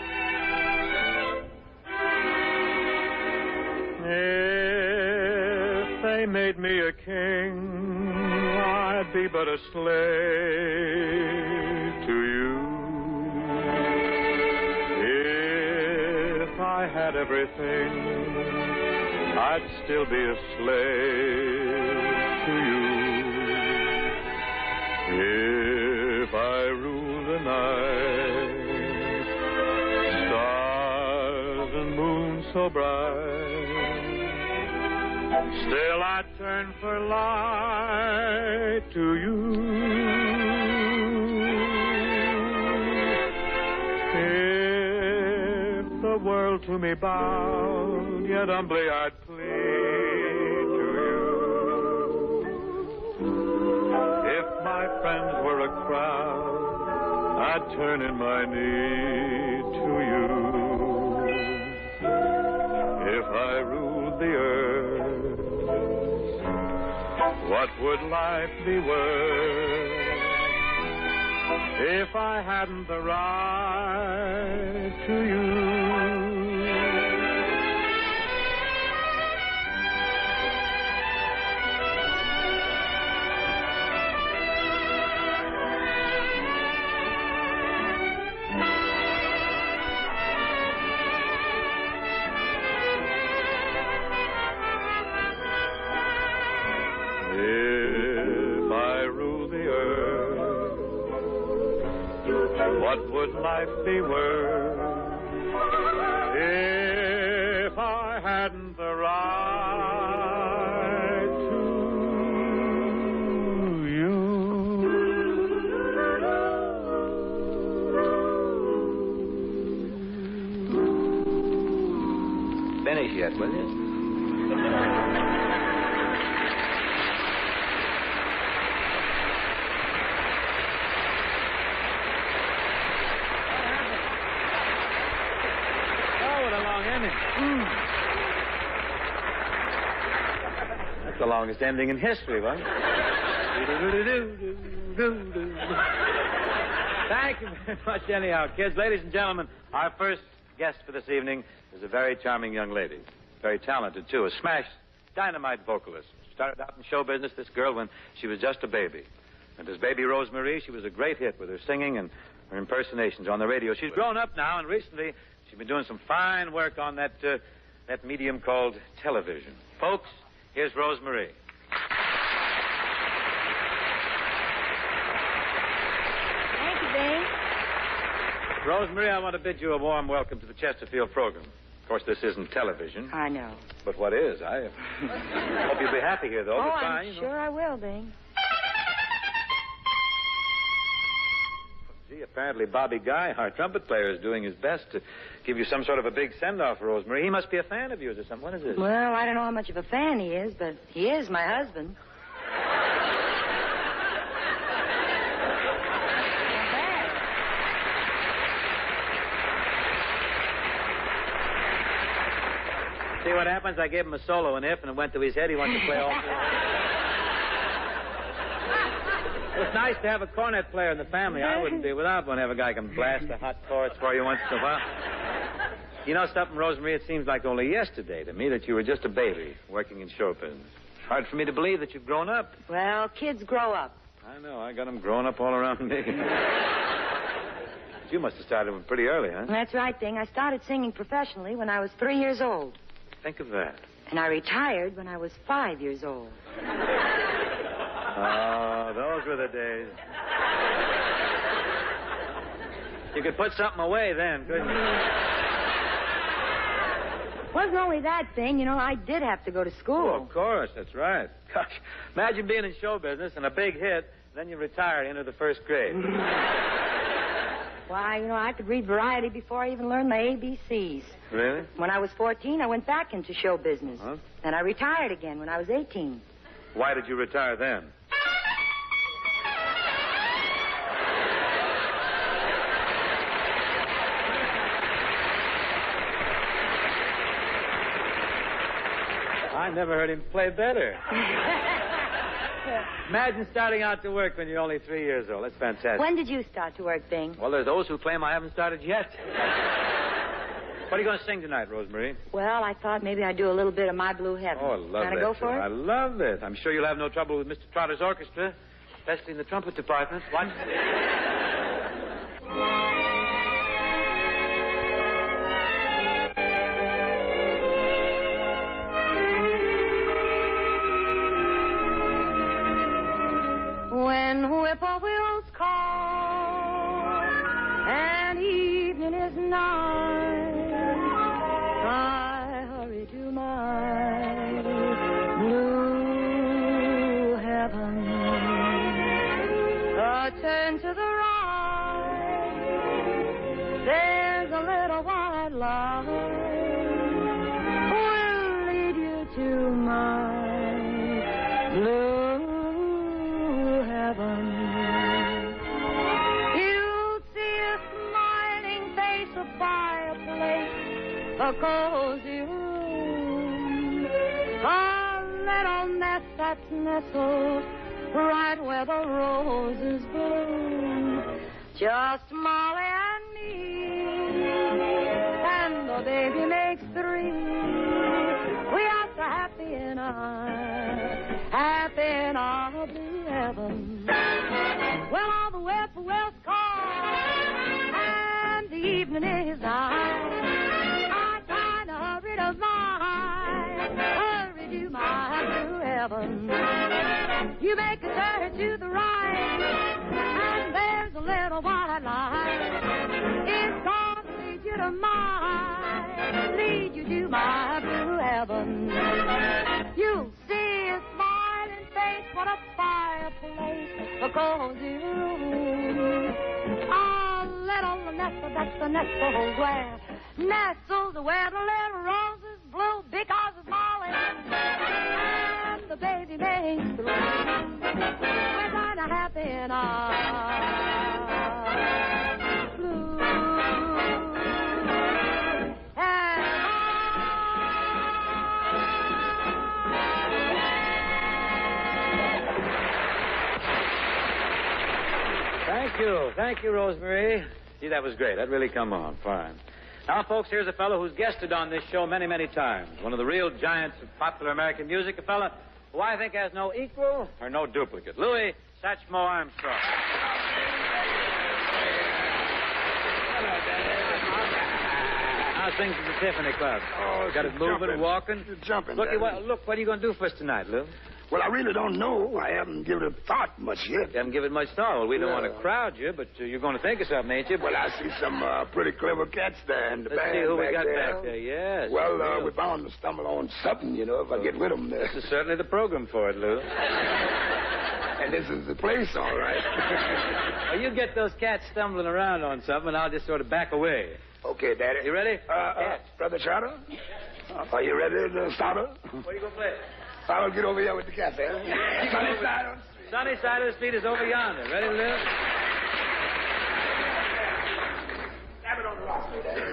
If they made me a king, I'd be but a slave to you. If I had everything, I'd still be a slave to you. If I rule the night, stars and moon so bright, still I'd turn for light to you. If the world to me bowed, yet humbly I'd plead to you. If my friends were a crowd, I'd turn in my need to you. If I ruled the earth, what would life be worth if I hadn't the right to you? What would life be worth if I hadn't the right to you? Finish yet, will you? That's the longest ending in history, wasn't it? Thank you very much, anyhow, kids. Ladies and gentlemen, our first guest for this evening is a very charming young lady. Very talented, too. A smash, dynamite vocalist. Started out in show business, this girl, when she was just a baby. And as baby Rosemarie, she was a great hit with her singing and her impersonations on the radio. She's grown up now, and recently she's been doing some fine work on that medium called television. Folks, here's Rosemarie. Thank you, Dave. Rosemarie, I want to bid you a warm welcome to the Chesterfield program. Of course, this isn't television. I know. But what is? I hope you'll be happy here, though. Oh, Goodbye, I'm sure I will, Dave. Gee, apparently Bobby Guy, our trumpet player, is doing his best to give you some sort of a big send-off, Rosemarie. He must be a fan of yours or something. What is this? Well, I don't know how much of a fan he is, but he is my husband. See what happens? I gave him a solo in If, and it went to his head. He wants to play all four. It's nice to have a cornet player in the family. I wouldn't be without one. Have a guy can blast a hot chorus for you once in a while. You know something, Rosemarie? It seems like only yesterday to me that you were just a baby working in show business. Hard for me to believe that you've grown up. Well, kids grow up. I know. I got them growing up all around me. You must have started pretty early, huh? That's right, Bing. I started singing professionally when I was 3 years old. Think of that. And I retired when I was 5 years old. Oh, those were the days. You could put something away then, couldn't you? Wasn't only that thing, I did have to go to school. Oh, of course, that's right. Gosh, imagine being in show business and a big hit, then you retire into the first grade. Why, I could read variety before I even learned my ABCs. Really? When I was 14, I went back into show business. Huh? And I retired again when I was 18. Why did you retire then? I never heard him play better. Imagine starting out to work when you're only 3 years old. That's fantastic. When did you start to work, Bing? Well, there's those who claim I haven't started yet. What are you going to sing tonight, Rosemary? Well, I thought maybe I'd do a little bit of My Blue Heaven. Oh, I love Can that. I go for it? I love it. I'm sure you'll have no trouble with Mr. Trotter's orchestra, especially in the trumpet department. Watch. When whippoorwills call and evening is nigh, I hurry to my blue heaven. Turn to the right, there's a little white light, will lead you to my blue heaven. You'll see a smiling face, a fireplace, a cozy room, a little nest that's nestled right where the roses bloom. Just Molly and me, and the baby makes three. We are so happy in our blue heaven. Well, all the whippoorwills call, and the evening is high. I try to hurry to my blue heaven. You make a turn to the right, and there's a little white light. It's gonna lead you to my blue heaven. You'll see a smiling face, what a fireplace, a cozy room. A little nestle, that's the nestle where nestles where the little roses bloom, because it's Molly and the baby makes three. We're kind of happy in our blue Thank you, Rosemary. See, that was great. That really come on. Fine. Now, folks, here's a fellow who's guested on this show many, many times. One of the real giants of popular American music. A fella who I think has no equal or no duplicate. Louis Satchmo Armstrong. How's things at the Tiffany Club? Oh, got it moving and walking? You're jumping. Look, what are you going to do for us tonight, Lou? Well, I really don't know. I haven't given it thought much yet. You haven't given it much thought. Well, we don't want to crowd you, but you're going to think of something, ain't you? Well, I see some pretty clever cats there in the Let's band see who we got there. back there. Yes. Well, we're bound to stumble on something, if I get with them there. This is certainly the program for it, Lou. And this is the place, all right. Well, you get those cats stumbling around on something, and I'll just sort of back away. Okay, Daddy. You ready? Yes. Brother Trotter? Are you ready, Starter? What are you going to play? I'll get over here with the cats, eh? Sunny side on the street. Sunny side of the street is over yonder. Ready, Lou? Stab it on the rock, Daddy.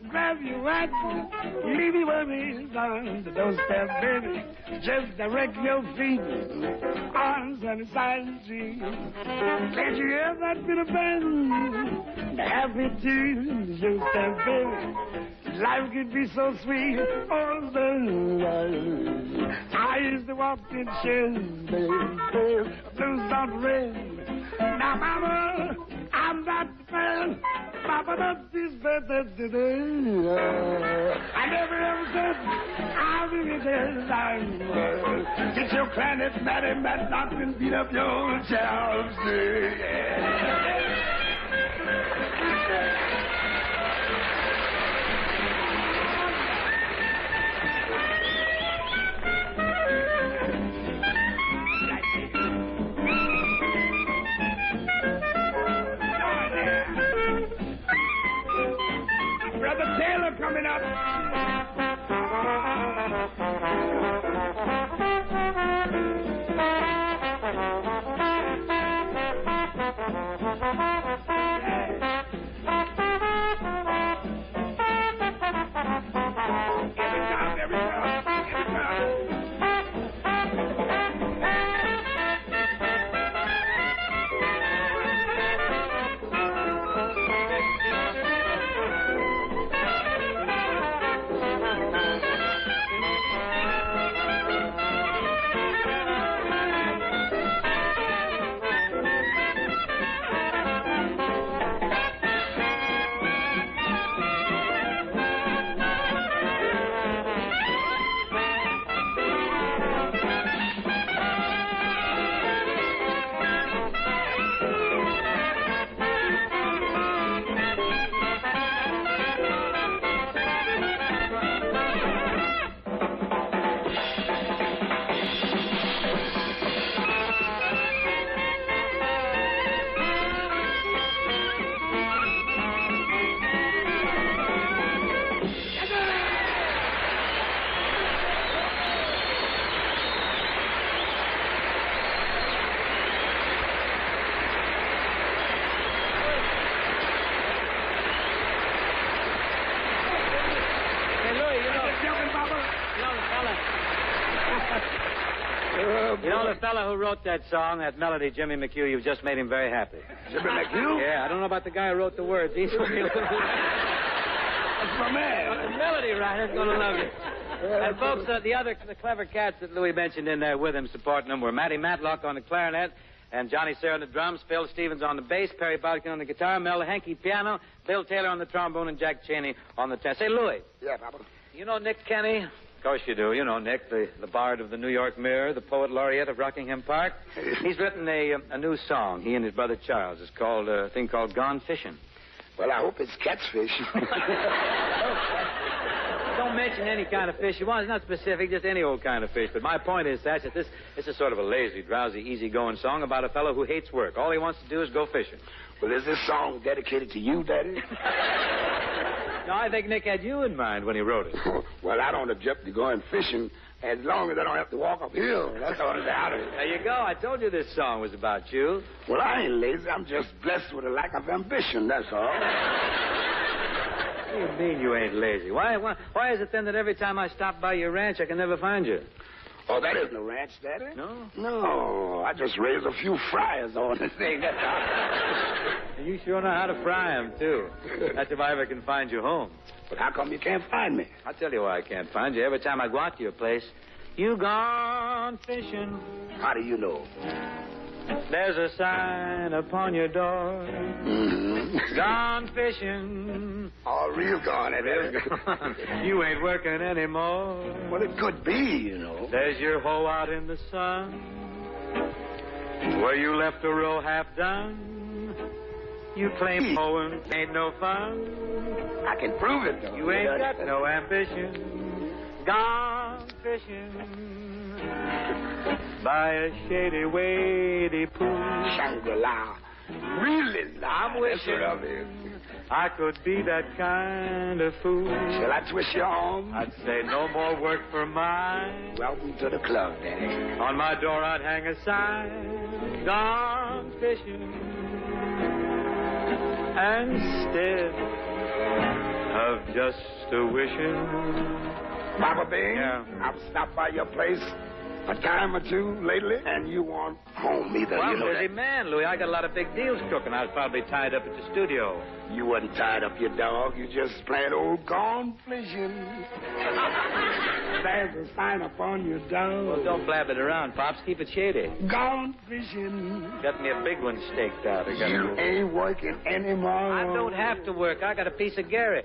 grab your right, leave your worries on the doorstep, baby. Just direct your feet on sunny side of the street. Can't you hear that bit of band? The happy tune, just that baby. Life could be so sweet. Oh, the I used to walk in shoes, baby. Blues on red. Now, mama, I'm not the man. Papa, not this better today. I never ever said I'll be there. Get your planet, Matty, Matt, knock and beat up your child. Coming up. You know, the fellow who wrote that song, that melody, Jimmy McHugh, you've just made him very happy. Jimmy McHugh? Yeah, I don't know about the guy who wrote the words. He's That's my man. But the melody writer's going to love you. And folks, the clever cats that Louis mentioned in there with him supporting him were Matty Matlock on the clarinet, and Johnny Sayre on the drums, Phil Stevens on the bass, Perry Bodkin on the guitar, Mel Hankey piano, Bill Taylor on the trombone, and Jack Cheney on the tenor. Say, Louis. Yeah, Papa. You know Nick Kenny? Of course you do. You know Nick, the bard of the New York Mirror, the poet laureate of Rockingham Park. He's written a new song, he and his brother Charles. It's called a thing called Gone Fishing. Well, I hope it's catfish. Don't mention any kind of fish you want. It's not specific, just any old kind of fish. But my point is, Thatch, that this is sort of a lazy, drowsy, easygoing song about a fellow who hates work. All he wants to do is go fishing. Well, is this song dedicated to you, Daddy? No, I think Nick had you in mind when he wrote it. Well, I don't object to going fishing as long as I don't have to walk uphill. That's all about it. There you go. I told you this song was about you. Well, I ain't lazy. I'm just blessed with a lack of ambition, that's all. What do you mean you ain't lazy? Why is it then that every time I stop by your ranch, I can never find you? Oh, that isn't a ranch, Daddy. No? No, I just raised a few fryers on the thing, that's all. And you sure know how to fry 'em, too. That's if I ever can find you home. But how come you can't find me? I'll tell you why I can't find you. Every time I go out to your place, you gone fishing. How do you know? There's a sign upon your door. Mm-hmm. Gone fishing. Oh, real gone, it is. You ain't working anymore. Well, it could be, you know. There's your hoe out in the sun, where you left a row half done. You claim hoeing ain't no fun. I can prove it, though. You ain't got no ambition. Gone fishing by a shady, wady pool. Shangri-La. Really, I'm wishing I could be that kind of fool. Shall I twist your arm? I'd say no more work for mine. Welcome to the club, Daddy. On my door I'd hang a sign, gone fishing. And instead of just a wishing. Papa Bing, Yeah. I've stopped by your place a time or two lately, and you weren't home either. Well, you know busy that. man, Louis. I got a lot of big deals cooking. I was probably tied up at the studio. You wasn't tied up, you dog. You just plain old gone fishing. There's a sign up on your door. Well, don't blab it around, Pops. Keep it shady. Gone fishing. Got me a big one staked out. I gotta You go. ain't working anymore. I don't have to work. I got a piece of Gary.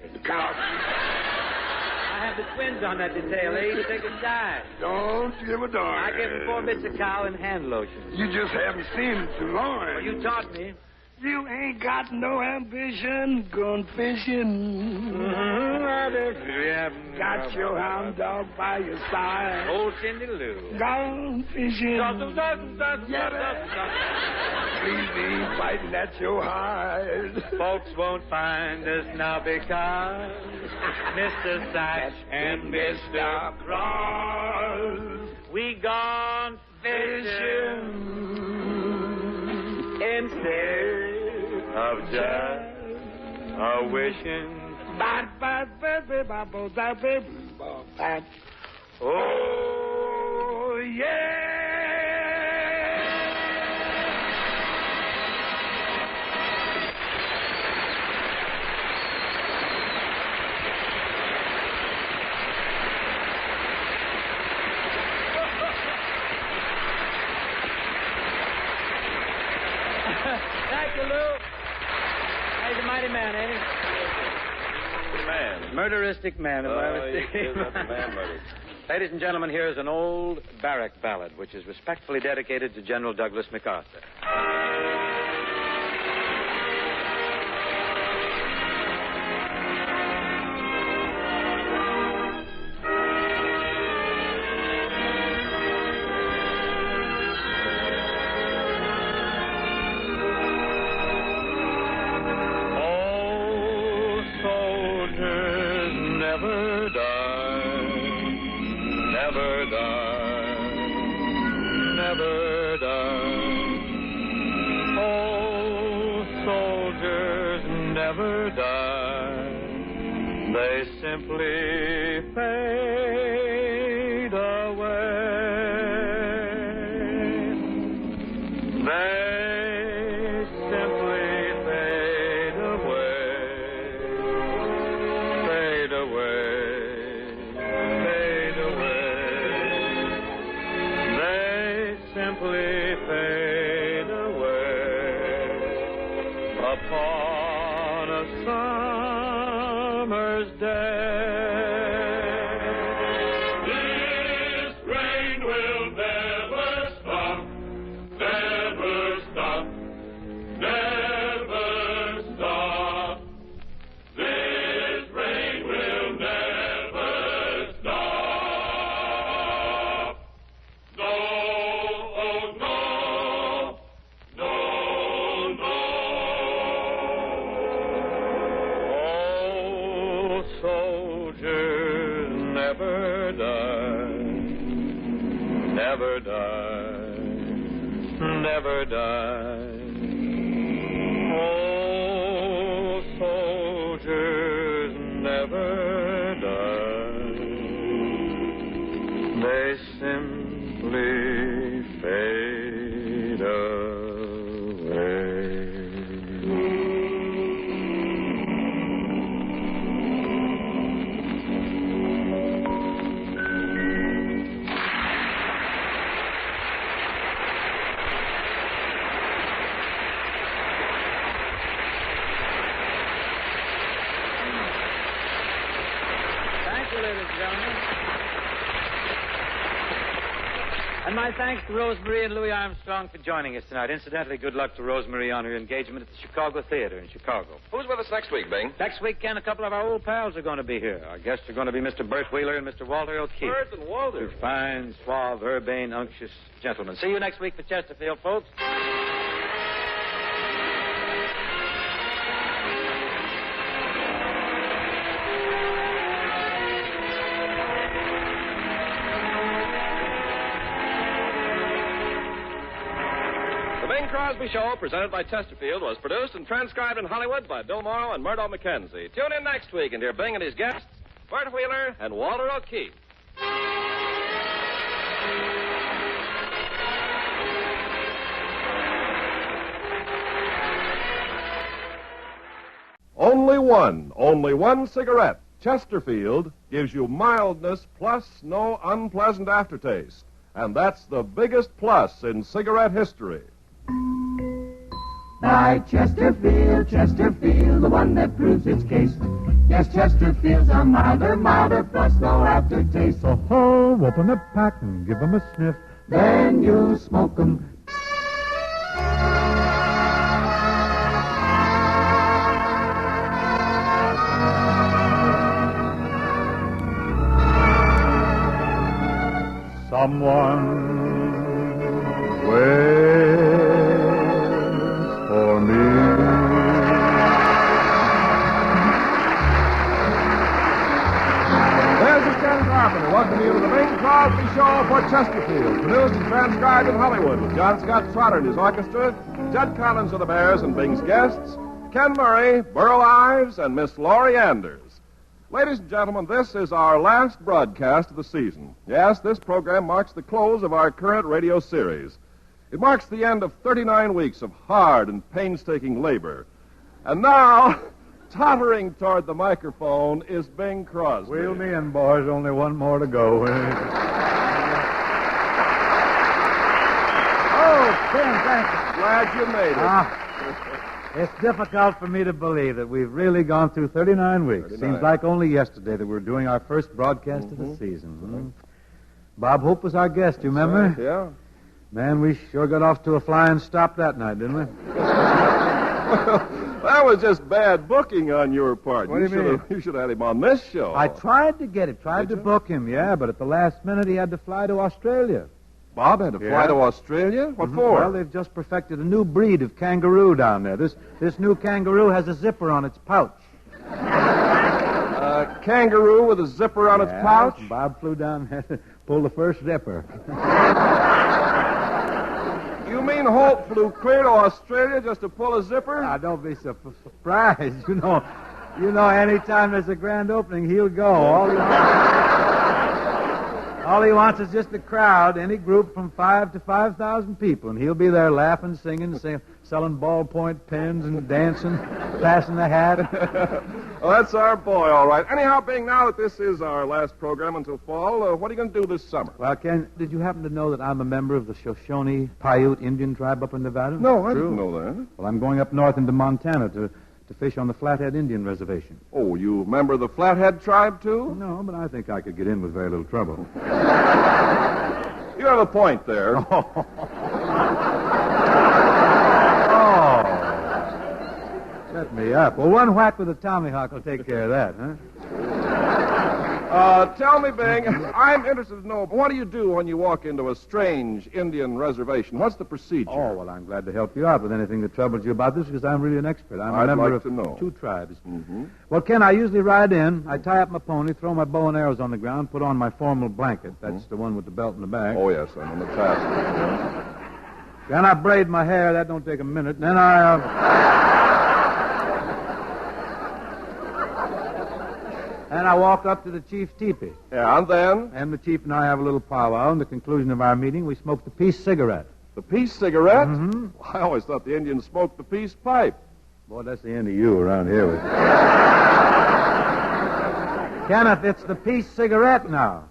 I have the twins on that detail. They each take a dime. Don't give a darn. I give them 4 bits of cow and hand lotion. You just haven't seen it too long. Well, you taught me. You ain't got no ambition going fishing. Got your hound dog by your side. Old Cindy Lou. Gone fishing. Please be fighting at your hide. Folks won't find us now because Mr. Satch and Mr. Cross, we gone fishing instead of just a wishing. Oh, yeah. Thank you, Lou. He's a mighty man, ain't he? Man. Murderistic man, if I Oh, was he is. That's a man murder. Ladies and gentlemen, here is an old barrack ballad, which is respectfully dedicated to General Douglas MacArthur. Simply fade away. They simply fade away. Fade away. Fade away. They simply fade away upon a summer's day. Never die, never die. Oh, soldiers never die. They simply fade away. And my thanks to Rosemarie and Louis Armstrong for joining us tonight. Incidentally, good luck to Rosemarie on her engagement at the Chicago Theater in Chicago. Who's with us next week, Bing? Next week, Ken, a couple of our old pals are going to be here. Our guests are going to be Mr. Bert Wheeler and Mr. Walter O'Keefe. Bert and Walter. Two fine, suave, urbane, unctuous gentlemen. See you next week for Chesterfield, folks. The Bing Crosby Show, presented by Chesterfield, was produced and transcribed in Hollywood by Bill Morrow and Murdo McKenzie. Tune in next week and hear Bing and his guests, Bert Wheeler and Walter O'Keefe. Only one cigarette. Chesterfield gives you mildness plus no unpleasant aftertaste. And that's the biggest plus in cigarette history. Buy Chesterfield, Chesterfield, the one that proves its case. Yes, Chesterfield's a milder plus no aftertaste. So ho, open the pack and give 'em a sniff. Then you'll smoke 'em. Someone waits for me. There's your Ken Carpenter. Welcome you to the Bing Crosby Show for Chesterfield. Produced and transcribed in Hollywood with John Scott Trotter and his orchestra, Judd Collins of the Bears and Bing's guests, Ken Murray, Burl Ives, and Miss Laurie Anders. Ladies and gentlemen, this is our last broadcast of the season. Yes, this program marks the close of our current radio series. It marks the end of 39 weeks of hard and painstaking labor. And now, tottering toward the microphone is Bing Crosby. Wheel me in, boys. Only one more to go. Oh, Ken, thank you. Glad you made it. It's difficult for me to believe that we've really gone through 39 weeks. 39. Seems like only yesterday that we were doing our first broadcast of the season. Bob Hope was our guest, you remember? Right, yeah. Man, we sure got off to a flying stop that night, didn't we? That was just bad booking on your part. What do you mean? You should have had him on this show. I tried to get it, tried to book him, yeah, but at the last minute he had to fly to Australia. Bob had to fly to Australia? What for? Well, they've just perfected a new breed of kangaroo down there. This new kangaroo has a zipper on its pouch. Kangaroo with a zipper on its pouch? Bob flew down and had to pull the first zipper. You mean Hope flew clear to Australia just to pull a zipper? Now, don't be so surprised. You know, any time there's a grand opening, he'll go. All he wants is just a crowd, any group from 5 to 5,000 people, and he'll be there laughing, singing, selling ballpoint pens and dancing, passing the hat. Well, that's our boy, all right. Anyhow, being now that this is our last program until fall, what are you going to do this summer? Well, Ken, did you happen to know that I'm a member of the Shoshone Paiute Indian tribe up in Nevada? No, I didn't know that. Well, I'm going up north into Montana to fish on the Flathead Indian Reservation. Oh, you member of the Flathead tribe, too? No, but I think I could get in with very little trouble. You have a point there. Oh. Set me up. Well, one whack with a tomahawk will take care of that, huh? Tell me, Bing, I'm interested to know, what do you do when you walk into a strange Indian reservation? What's the procedure? Oh, well, I'm glad to help you out with anything that troubles you about this because I'm really an expert. I'm a member of 2 tribes. Mm-hmm. Well, Ken, I usually ride in, I tie up my pony, throw my bow and arrows on the ground, put on my formal blanket. That's the one with the belt in the back. Oh, yes, I'm on the task. Then I braid my hair. That don't take a minute. Then I walk up to the chief's teepee. Yeah, and then? And the chief and I have a little powwow. And the conclusion of our meeting, we smoke the peace cigarette. The peace cigarette? Mm-hmm. I always thought the Indians smoked the peace pipe. Boy, that's the end of you around here. Kenneth, it's the peace cigarette now.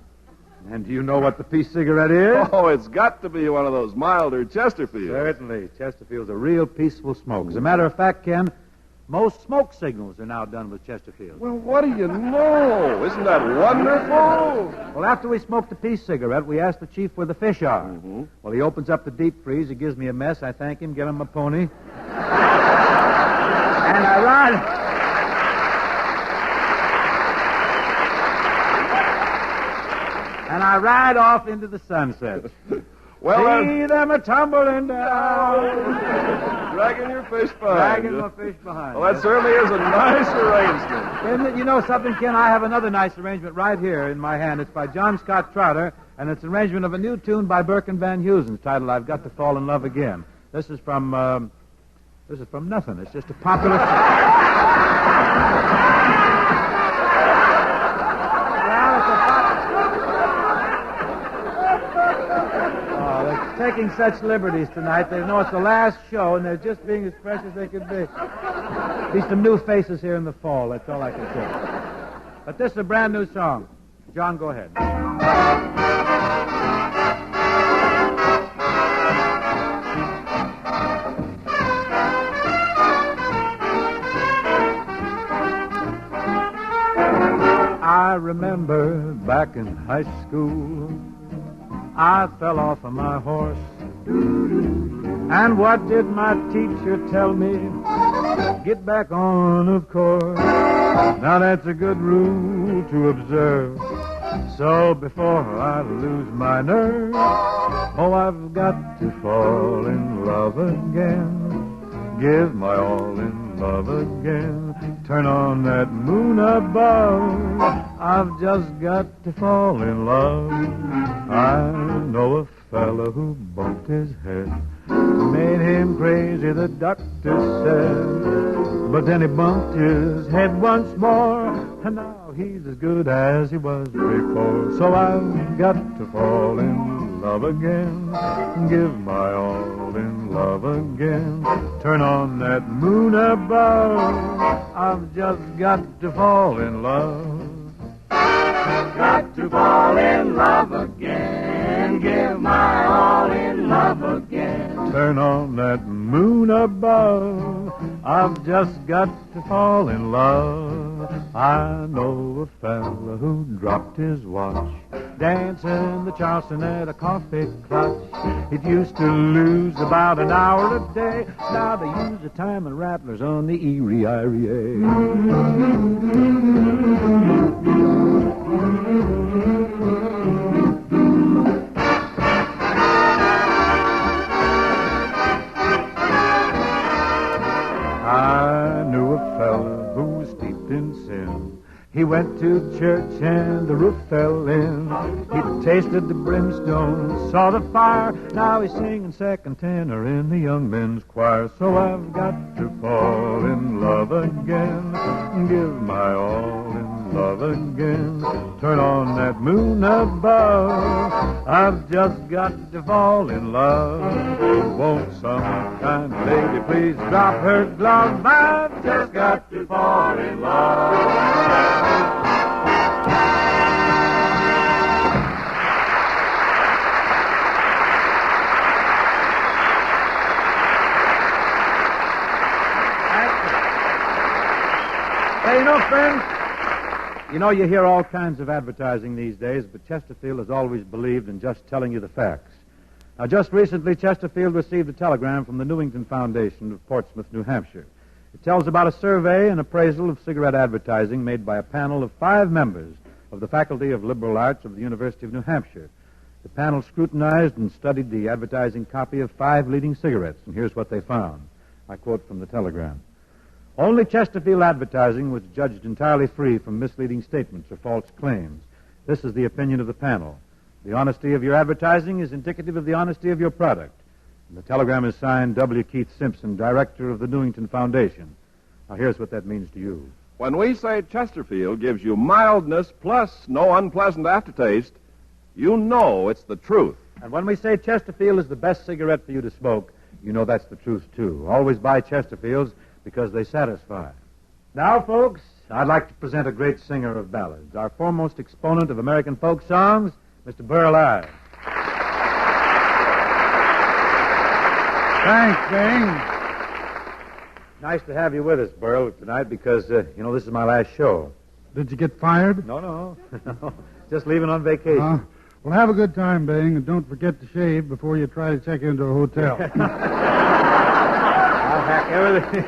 And do you know what the peace cigarette is? Oh, it's got to be one of those milder Chesterfields. Certainly. Chesterfield's a real peaceful smoke. As a matter of fact, Ken, most smoke signals are now done with Chesterfield. Well, what do you know? Isn't that wonderful? Well, after we smoke the peace cigarette, we ask the chief where the fish are. Mm-hmm. Well, he opens up the deep freeze. He gives me a mess. I thank him, give him a pony. And I ride... And I ride off into the sunset. Well, see them a-tumbling down. Dragging your fish behind. Dragging my fish behind. Well, that certainly is a nice arrangement. Isn't it? You know something, Ken? I have another nice arrangement right here in my hand. It's by John Scott Trotter, and it's an arrangement of a new tune by Burke and Van Heusen's titled I've Got to Fall in Love Again. This is from nothing. It's just a popular... They're taking such liberties tonight. They know it's the last show, and they're just being as fresh as they could be. Be some new faces here in the fall. That's all I can say. But this is a brand new song. John, go ahead. I remember back in high school, I fell off of my horse. And what did my teacher tell me? Get back on, of course. Now that's a good rule to observe. So before I lose my nerve, oh, I've got to fall in love again. Give my all in love again. Turn on that moon above. I've just got to fall in love. I know a fellow who bumped his head. Made him crazy, the doctor said. But then he bumped his head once more, and now he's as good as he was before. So I've got to fall in love again. Give my all in love again. Turn on that moon above. I've just got to fall in love. Got to fall in love again. Give my all in love again. Turn on that moon above. I've just got to fall in love. I know a fella who dropped his watch dancing the Charleston at a coffee clutch. It used to lose about an hour a day. Now they use the time and rattlers on the Erie IRA. I knew a fella who was steeped in sin. He went to church and the roof fell in. He tasted the brimstone, saw the fire. Now he's singing second tenor in the young men's choir. So I've got to fall in love again. Give my all in love again. Turn on that moon above. I've just got to fall in love. Won't some kind lady please drop her glove? I've just got to fall in love. Hey, friends, you hear all kinds of advertising these days, but Chesterfield has always believed in just telling you the facts. Now, just recently, Chesterfield received a telegram from the Newington Foundation of Portsmouth, New Hampshire. It tells about a survey and appraisal of cigarette advertising made by a panel of 5 members of the Faculty of Liberal Arts of the University of New Hampshire. The panel scrutinized and studied the advertising copy of 5 leading cigarettes, and here's what they found. I quote from the telegram. Only Chesterfield advertising was judged entirely free from misleading statements or false claims. This is the opinion of the panel. The honesty of your advertising is indicative of the honesty of your product. And the telegram is signed W. Keith Simpson, director of the Newington Foundation. Now, here's what that means to you. When we say Chesterfield gives you mildness plus no unpleasant aftertaste, you know it's the truth. And when we say Chesterfield is the best cigarette for you to smoke, you know that's the truth, too. Always buy Chesterfields because they satisfy. Now, folks, I'd like to present a great singer of ballads, our foremost exponent of American folk songs, Mr. Burl Ives. Thanks, Bing. Nice to have you with us, Burl, tonight because, this is my last show. Did you get fired? No. Just leaving on vacation. Well, have a good time, Bing, and don't forget to shave before you try to check into a hotel. I'll hack everything.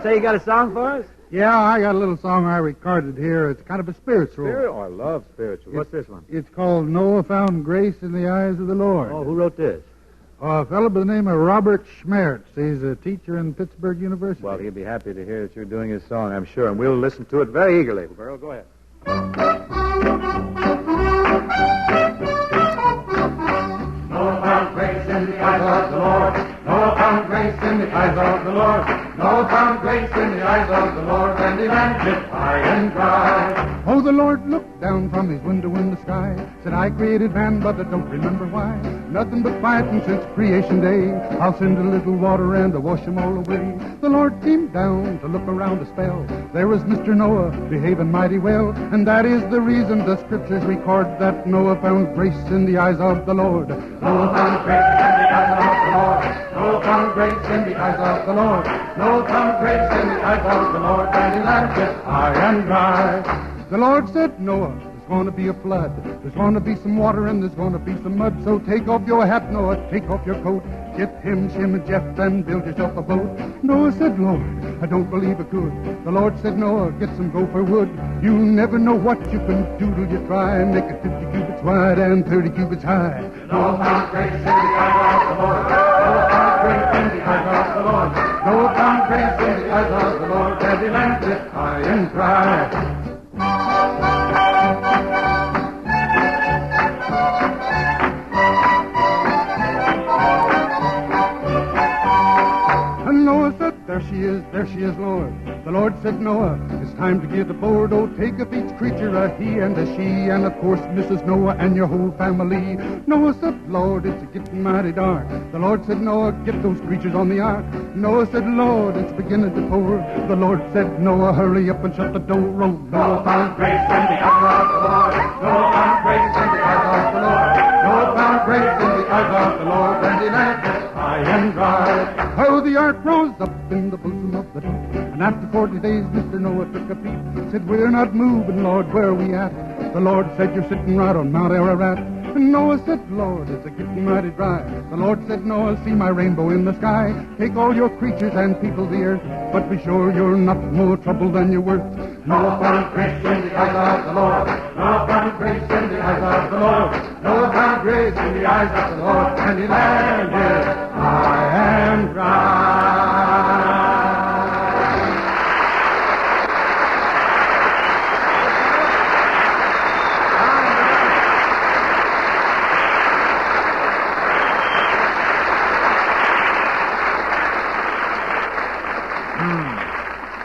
Say, you got a song for us? Yeah, I got a little song I recorded here. It's kind of a spiritual. Oh, I love spiritual. What's this one? It's called Noah Found Grace in the Eyes of the Lord. Oh, who wrote this? A fellow by the name of Robert Schmertz. He's a teacher in Pittsburgh University. Well, he'll be happy to hear that you're doing his song, I'm sure, and we'll listen to it very eagerly. Burl, go ahead. Noah found grace in the eyes of the Lord. Noah found grace in the eyes of the Lord. Noah found grace in the eyes of the Lord, and he landed high and dry. Oh, the Lord looked down from his window in the sky, said, I created man, but I don't remember why. Nothing but fighting since creation day. I'll send a little water and I'll wash them all away. The Lord came down to look around a spell. There was Mr. Noah behaving mighty well, and that is the reason the scriptures record that Noah found grace in the eyes of the Lord. Noah found grace in the eyes of the Lord. Noah found grace in the eyes of the Lord. Noah found grace in the eyes of the Lord, and he landed high and dry. The Lord said, Noah, there's going to be a flood. There's going to be some water and there's going to be some mud. So take off your hat, Noah, take off your coat. Get him, Shem, and Jeff, and build yourself a boat. Noah said, Lord, I don't believe it could. The Lord said, Noah, get some gopher wood. You never know what you can do till you try. Make it 50 cubits wide and 30 cubits high. Noah found grace in the eyes of the Lord. Noah found grace in the eyes of the Lord. Noah found grace in the eyes of the Lord, and he landed high and dry. And Noah said, there she is, Lord. The Lord said, Noah, it's time to get aboard. Oh, take up each creature, a he and a she, and of course Mrs. Noah and your whole family. Noah said, Lord, it's getting mighty dark. The Lord said, Noah, get those creatures on the ark. Noah said, Lord, it's beginning to pour. The Lord said, Noah, hurry up and shut the door. Oh, Noah found grace in the eyes of the Lord. Noah found grace in the eyes of the Lord. Noah found grace in the eyes of the Lord, and he landed high and dry. Oh, the ark rose up in the bosom of the deep, and after 40 days, Mr. Noah took a peep. Said, we're not moving, Lord, where are we at? The Lord said, you're sitting right on Mount Ararat. And Noah said, Lord, it's a getting mighty dry. The Lord said, Noah, see my rainbow in the sky. Take all your creatures and people the earth, but be sure you're not more trouble than you're worth. Noah found grace in the eyes of the Lord. Noah found grace in the eyes of the Lord. Noah found grace in the eyes of the Lord, and he landed high and dry.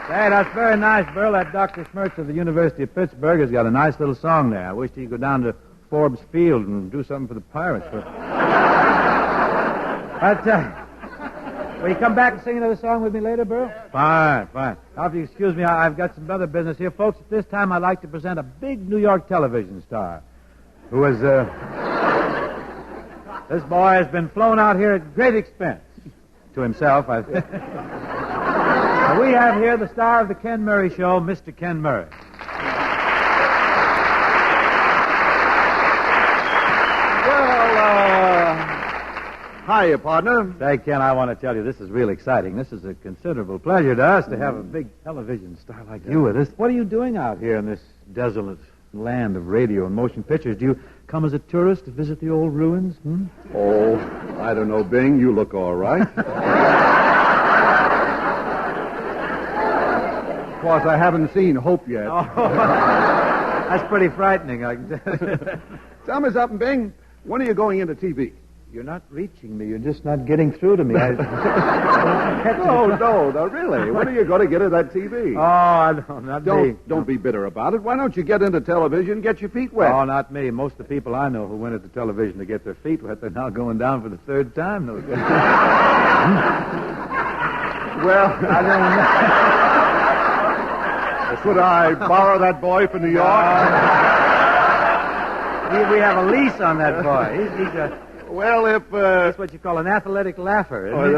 Hey, that's very nice, Burl. That Dr. Schmertz of the University of Pittsburgh has got a nice little song there. I wish he'd go down to Forbes Field and do something for the Pirates. But will you come back and sing another song with me later, Burl? Fine. Now, if you excuse me, I've got some other business here. Folks, at this time, I'd like to present a big New York television star who is, this boy has been flown out here at great expense to himself, I think. We have here the star of the Ken Murray Show, Mr. Ken Murray. Well, hiya, partner. Say, Ken, I want to tell you, this is really exciting. This is a considerable pleasure to us to have a big television star like you with us. What are you doing out here in this desolate land of radio and motion pictures? Do you come as a tourist to visit the old ruins? Oh, I don't know, Bing. You look all right. Of course, I haven't seen Hope yet. Oh, that's pretty frightening, I can tell you. Tell me something, Bing. When are you going into TV? You're not reaching me. You're just not getting through to me. No, really. When are you going to get into that TV? Oh, I don't. Not me. Don't be bitter about it. Why don't you get into television and get your feet wet? Oh, not me. Most of the people I know who went into television to get their feet wet, they're now going down for the third time. No. Well, I don't know. Could I borrow that boy for New York? We have a lease on that boy. He's a... Well, if... That's what you call an athletic laugher, isn't he?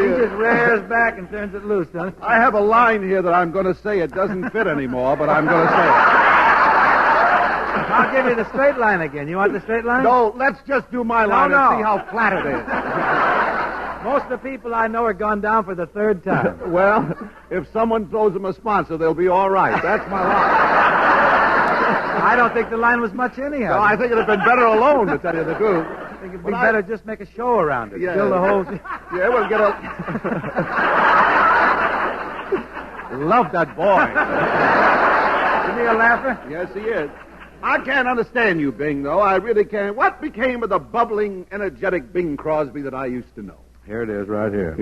He just rears back and turns it loose, doesn't he? I have a line here that I'm going to say. It doesn't fit anymore, but I'm going to say it. I'll give you the straight line again. You want the straight line? No, let's just do my line and see how flat it is. Most of the people I know are gone down for the third time. Well, if someone throws them a sponsor, they'll be all right. That's my line. I don't think the line was much anyhow. No, I think it'd have been better alone, to tell you the truth. I think it'd be better just make a show around it. Yeah. Fill the whole... Yeah, we'll get a... Love that boy. Isn't he a laugher? Yes, he is. I can't understand you, Bing, though. I really can't. What became of the bubbling, energetic Bing Crosby that I used to know? Here it is, right here.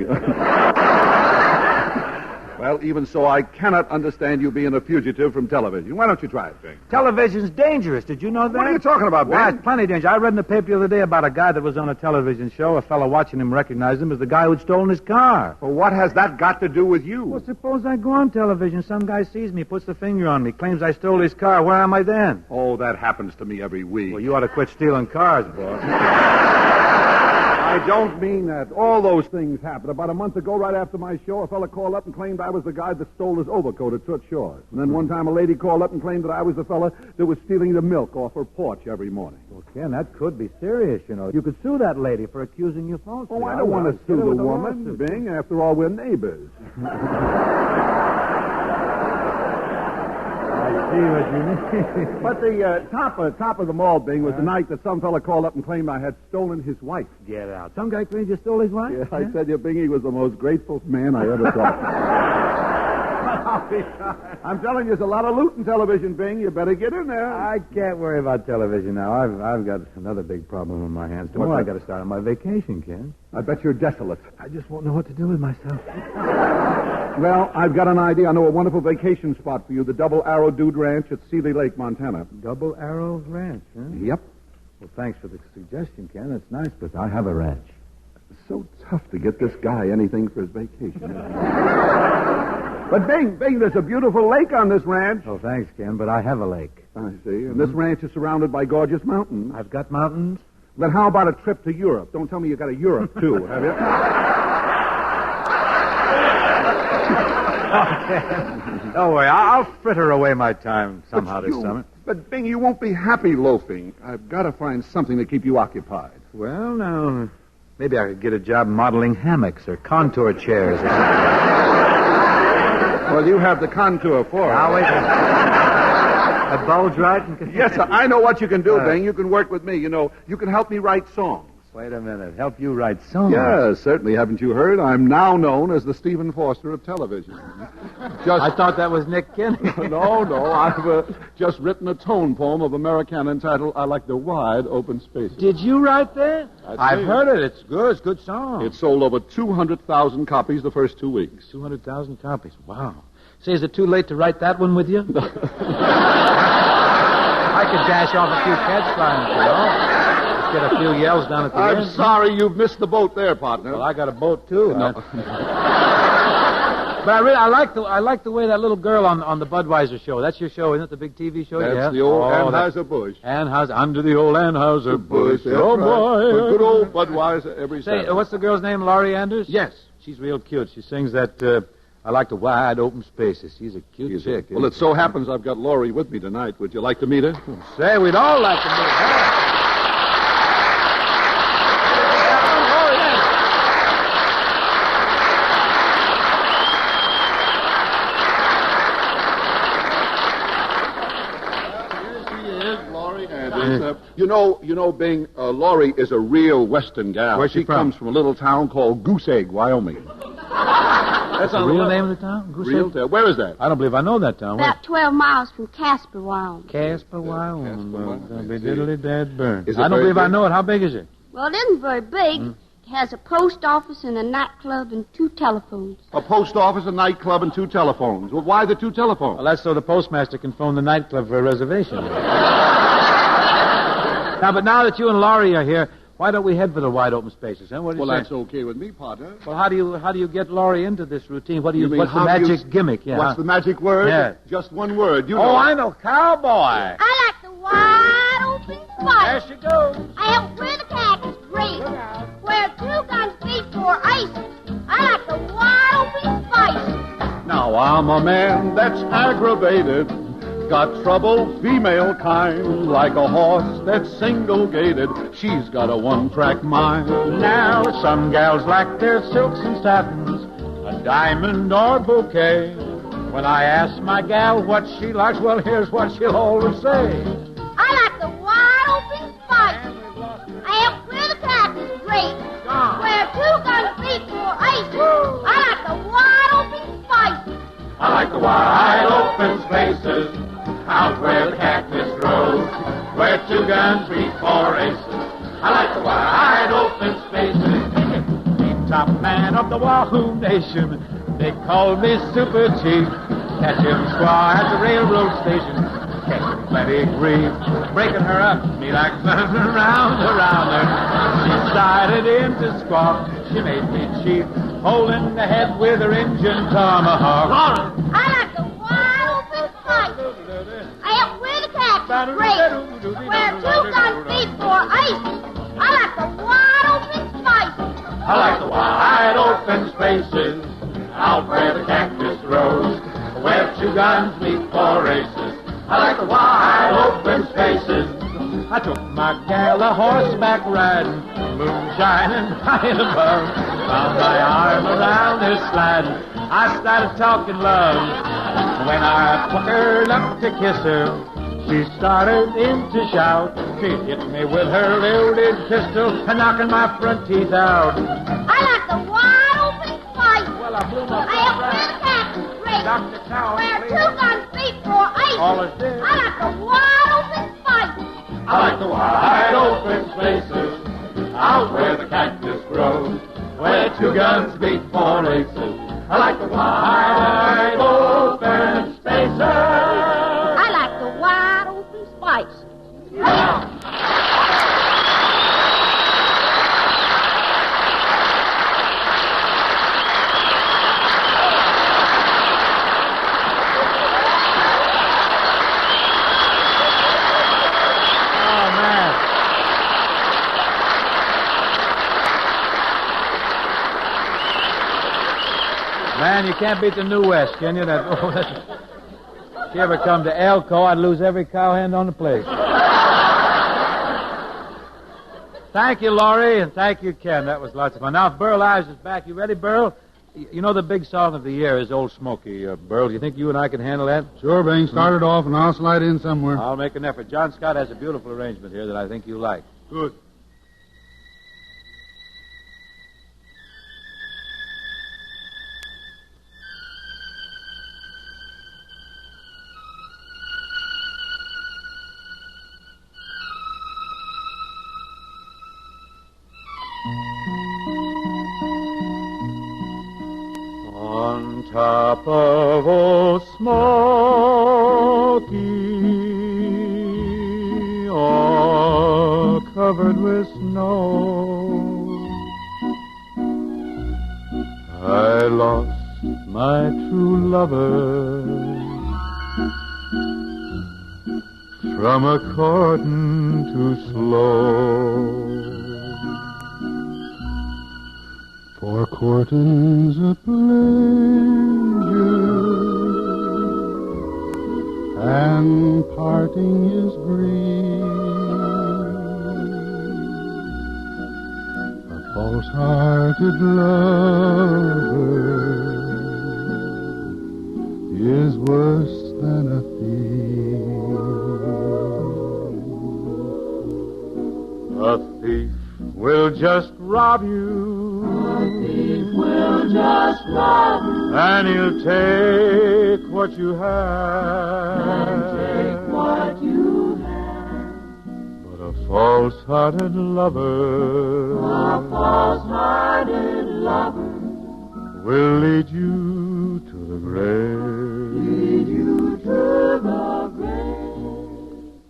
Well, even so, I cannot understand you being a fugitive from television. Why don't you try it, Bing? Television's dangerous. Did you know that? What are you talking about, Bing? Why, it's plenty dangerous. I read in the paper the other day about a guy that was on a television show. A fellow watching him recognized him as the guy who'd stolen his car. Well, what has that got to do with you? Well, suppose I go on television. Some guy sees me, puts the finger on me, claims I stole his car. Where am I then? Oh, that happens to me every week. Well, you ought to quit stealing cars, boy. I don't mean that. All those things happen. About a month ago, right after my show, a fella called up and claimed I was the guy that stole his overcoat at Toots Shores. And then one time a lady called up and claimed that I was the fella that was stealing the milk off her porch every morning. Well, Ken, that could be serious, you know. You could sue that lady for accusing you falsely. Oh, I don't want to sue the woman, Bing. After all, we're neighbors. I see what you mean. But the top of them all, Bing, was the night that some fella called up and claimed I had stolen his wife. Get out. Some guy claimed you stole his wife? Yeah, I tell you, Bing, he was the most grateful man I ever saw. I'm telling you, there's a lot of loot in television, Bing. You better get in there. I can't worry about television now. I've got another big problem on my hands. Tomorrow I got to start on my vacation, Ken. I bet you're desolate. I just won't know what to do with myself. Well, I've got an idea. I know a wonderful vacation spot for you, the Double Arrow Dude Ranch at Seeley Lake, Montana. Double Arrow Ranch, huh? Yep. Well, thanks for the suggestion, Ken. That's nice, but I have a ranch. It's so tough to get this guy anything for his vacation. But, Bing, there's a beautiful lake on this ranch. Oh, thanks, Ken, but I have a lake. I see. And this ranch is surrounded by gorgeous mountains. I've got mountains? Then how about a trip to Europe? Don't tell me you got a Europe, too, have you? Don't worry, I'll fritter away my time somehow this summer. But, Bing, you won't be happy loafing. I've got to find something to keep you occupied. Well, now, maybe I could get a job modeling hammocks or contour chairs or something. Well, you have the contour for it. Now, wait a bulge right? Yes, sir. I know what you can do, Bing. You can work with me. You know, you can help me write songs. Wait a minute. Help you write songs? Yes, certainly. Haven't you heard? I'm now known as the Stephen Foster of television. I thought that was Nick Kinney. No. I've just written a tone poem of Americana entitled I Like the Wide Open Spaces. Did you write that? I've heard it. It's good. It's a good song. It sold over 200,000 copies the first 2 weeks. 200,000 copies. Wow. Say, is it too late to write that one with you? I could dash off a few catchlines, you know. Get a few yells down at the end. I'm sorry you've missed the boat there, partner. Well, I got a boat, too. No. But I like the way that little girl on the Budweiser show. That's your show, isn't it? The big TV show? That's the old Anheuser-Busch. Under the old Anheuser-Busch. Oh, boy. A good old Budweiser every Say, Saturday. what's the girl's name? Laurie Anders? Yes. She's real cute. She sings that, I like the wide open spaces. She's a cute chick. Well, it so happens I've got Laurie with me tonight. Would you like to meet her? Say, we'd all like to meet her. You know, Bing, Laurie is a real Western gal. Where's she from? Comes from a little town called Goose Egg, Wyoming. That's the real name of the town? Goose Egg? Where is that? I don't believe I know that town. About 12 miles from Casper, Wyoming. Casper, Wyoming. Diddly-dad-burn. I don't believe I know it. How big is it? Well, it isn't very big. It has a post office and a nightclub and 2 telephones. A post office, a nightclub, and 2 telephones. Well, why the 2 telephones? Well, that's so the postmaster can phone the nightclub for a reservation. But now that you and Laurie are here, why don't we head for the wide open spaces? Huh? What do you say? That's okay with me, partner. Well, how do you get Laurie into this routine? What's the magic gimmick? Yeah. What's the magic word? Yeah. Just one word. You know. Oh, I know, cowboy. I like the wide open spot. There she goes. I help wear the khakis green. Where 2 guns beat for ice. I like the wide open spice. Now I'm a man that's aggravated. Got trouble, female kind, like a horse that's single-gated. She's got a one-track mind. Now some gals like their silks and satins, a diamond or bouquet. When I ask my gal what she likes, well, here's what she'll always say. I like the wide open spice. I help clear the khakis great. Where 2 guns beat for ice. I like the wide open spice. I like the wide open spaces out where the cactus grows. rose, where two guns meet four aces. I like the wide open spaces. Top man of the Wahoo Nation. They call me Super Chief. Catch him squaw at the railroad station. Catch him plenty grief. Breaking her up, me like round around her. She sided into squaw. She made me chief. Holding the head with her engine tomahawk. I like the wide open fight. I up where the cactus race. Where two guns beat for aces. I like the wide open fight. I like the wide open spaces, out where the cactus grows, where two guns meet for races. I like the wide open spaces. I took my gal a horseback riding, moon shining high above. Found my arm around her sliding. I started talking love. When I puckered up to kiss her, she started in to shout. She hit me with her loaded pistol, knocking my front teeth out. I like the wide open fight. Well, I blew my I up where the cactus race. Dr. Cowan, where please. two guns beat for aces. All is dead. I like the wide open fight. I like the wide open spaces, out where the cactus grows, where two guns beat for aces. I like the wide open spaces. I like the wide open spice. Man, you can't beat the New West, can you? If you ever come to Elko, I'd lose every cowhand on the place. Thank you, Laurie, and thank you, Ken. That was lots of fun. Now, if Burl Ives is back, you ready, Burl? You know the big song of the year is Old Smoky. Burl, do you think you and I can handle that? Sure, Bing. Start it off, and I'll slide in somewhere. I'll make an effort. John Scott has a beautiful arrangement here that I think you like. Good. On top of Old Smoky, all covered with snow, I lost my true lover from a courting too slow. For courting's a pleasure, and parting is grief. A false-hearted lover is worse than a thief. A thief will just rob you. Will just rob you, and he'll take what you have. But a false-hearted lover, will lead you to the grave.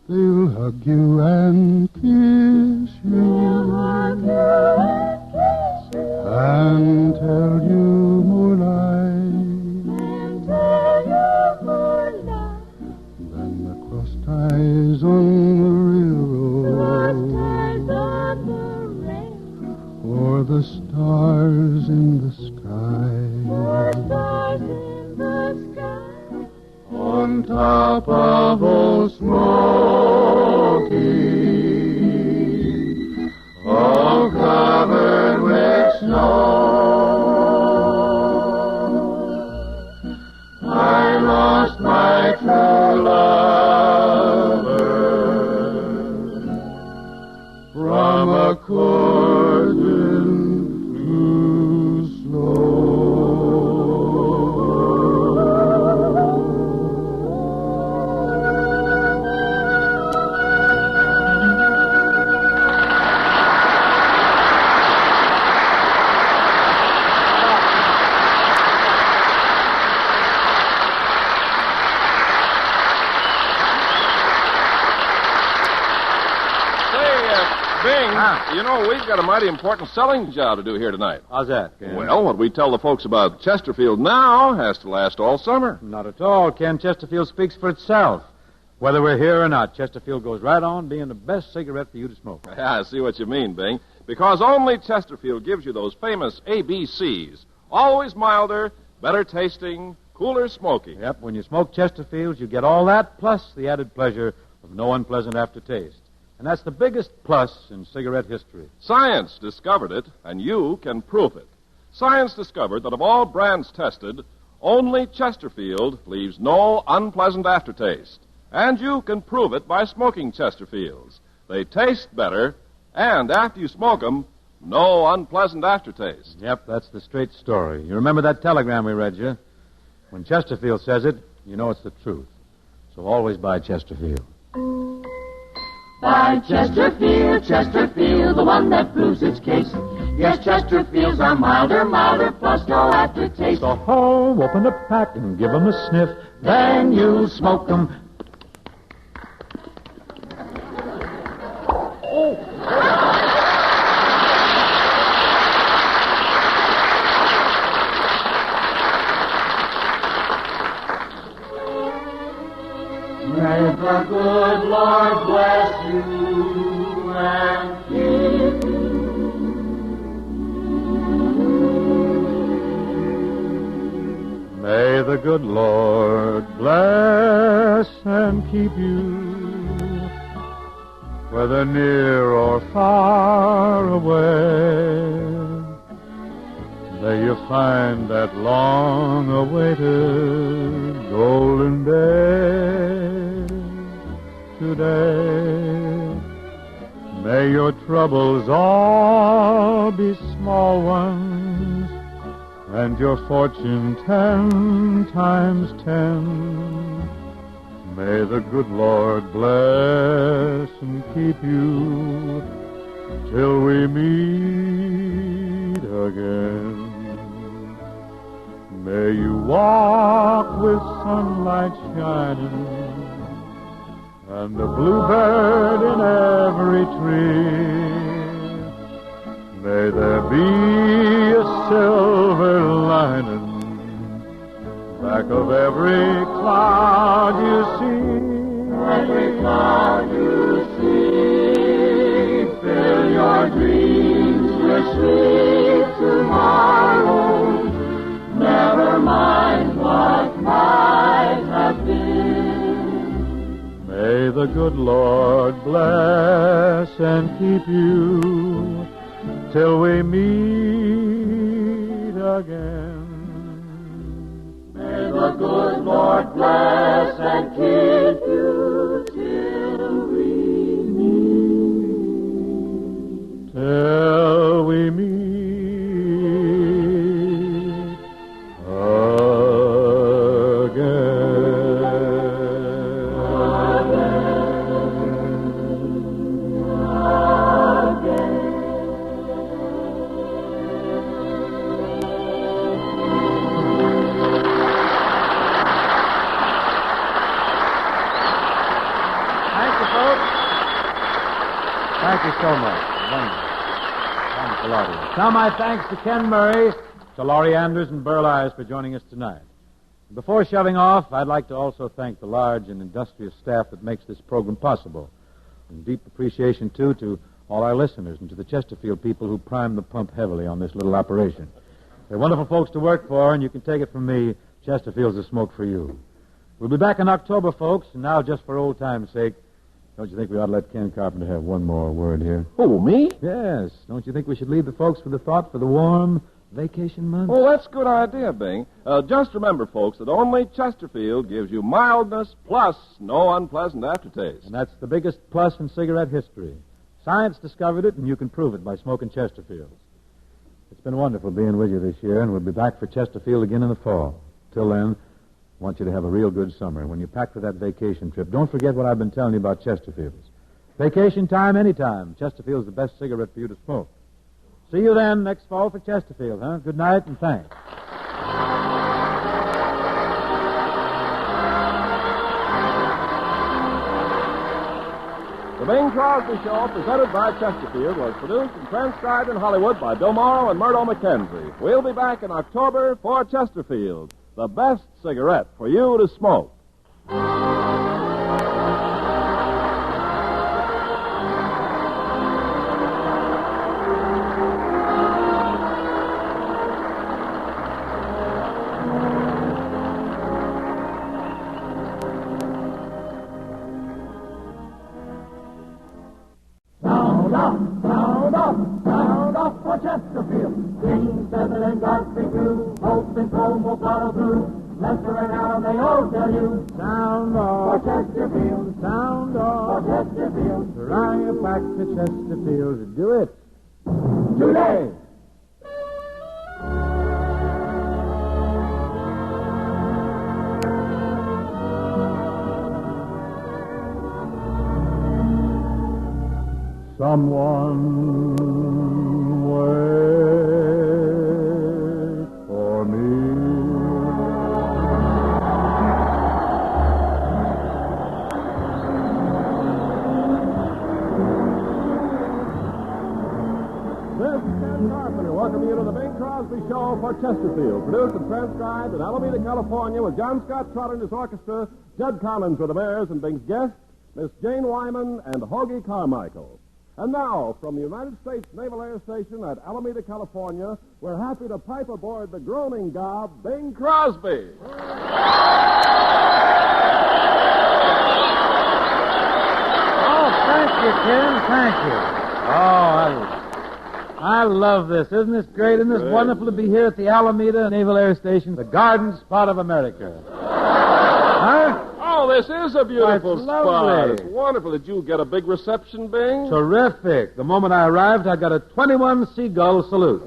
They'll hug you and kiss you. And tell you more lies than the cross ties on the railroad, or the stars in the sky. On top of Old Smoky, all covered with snow, I lost my true lover from a courting too slow. Bing, you know, we've got a mighty important selling job to do here tonight. How's that, Ken? Well, what we tell the folks about Chesterfield now has to last all summer. Not at all, Ken. Chesterfield speaks for itself. Whether we're here or not, Chesterfield goes right on being the best cigarette for you to smoke. Yeah, I see what you mean, Bing. Because only Chesterfield gives you those famous ABCs. Always milder, better tasting, cooler smoking. Yep, when you smoke Chesterfields, you get all that, plus the added pleasure of no unpleasant aftertaste. And that's the biggest plus in cigarette history. Science discovered it, and you can prove it. Science discovered that of all brands tested, only Chesterfield leaves no unpleasant aftertaste. And you can prove it by smoking Chesterfields. They taste better, and after you smoke them, no unpleasant aftertaste. Yep, that's the straight story. You remember that telegram we read you? When Chesterfield says it, you know it's the truth. So always buy Chesterfield. Buy Chesterfield, Chesterfield, the one that proves its case. Yes, Chesterfields are milder, plus no aftertaste. So home, open a pack and give 'em a sniff. Then you smoke 'em. May the good Lord bless you and keep you. May the good Lord bless and keep you, whether near or far away. May you find that long-awaited golden day today. May your troubles all be small ones, and your fortune 10 times 10. May the good Lord bless and keep you till we meet again. May you walk with sunlight shining and the bluebird in every tree. May there be a silver lining back of every cloud you see. Every cloud you see, fill your dreams with sweet tomorrow. Never mind what might have been. May the good Lord bless and keep you till we meet again. May the good Lord bless and keep you till we meet. Till we meet Thank you so much. Wonderful audience. Now my thanks to Ken Murray, to Laurie Anders and Burl Ives for joining us tonight. Before shoving off, I'd like to also thank the large and industrious staff that makes this program possible. And deep appreciation, too, to all our listeners and to the Chesterfield people who primed the pump heavily on this little operation. They're wonderful folks to work for, and you can take it from me, Chesterfield's a smoke for you. We'll be back in October, folks, and now just for old time's sake, don't you think we ought to let Ken Carpenter have one more word here? Oh, me? Yes. Don't you think we should leave the folks with a thought for the warm vacation months? Oh, that's a good idea, Bing. Just remember, folks, that only Chesterfield gives you mildness plus no unpleasant aftertaste. And that's the biggest plus in cigarette history. Science discovered it, and you can prove it by smoking Chesterfields. It's been wonderful being with you this year, and we'll be back for Chesterfield again in the fall. Till then, I want you to have a real good summer. When you pack for that vacation trip, don't forget what I've been telling you about Chesterfields. Vacation time, anytime. Chesterfield's the best cigarette for you to smoke. See you then next fall for Chesterfield, huh? Good night and thanks. The Bing Crosby Show, presented by Chesterfield, was produced and transcribed in Hollywood by Bill Morrow and Murdo McKenzie. We'll be back in October for Chesterfield, the best cigarette for you to smoke. Sound off for Chesterfield. Green, Seven, and Godfrey too. Hope and Chrome will follow through. Lester and Allen, they all tell you. Sound off for Chesterfield. Sound off for Chesterfield. Try it back to Chesterfield. Do it today. Someone wait for me. This is Ken Carpenter welcoming you to the Bing Crosby Show for Chesterfield, produced and transcribed in Alameda, California, with John Scott Trotter and his orchestra, Judd Collins with the Mares and Bing's guests, Miss Jane Wyman and Hoagie Carmichael. And now, from the United States Naval Air Station at Alameda, California, we're happy to pipe aboard the groaning gob, Bing Crosby. Oh, thank you, Ken. Thank you. Oh, I love this. Isn't this great? Isn't this wonderful to be here at the Alameda Naval Air Station, the garden spot of America? Huh? Oh, this is a beautiful That's spot. lovely. It's wonderful. Did you get a big reception, Bing? Terrific. The moment I arrived, I got a 21 seagull salute.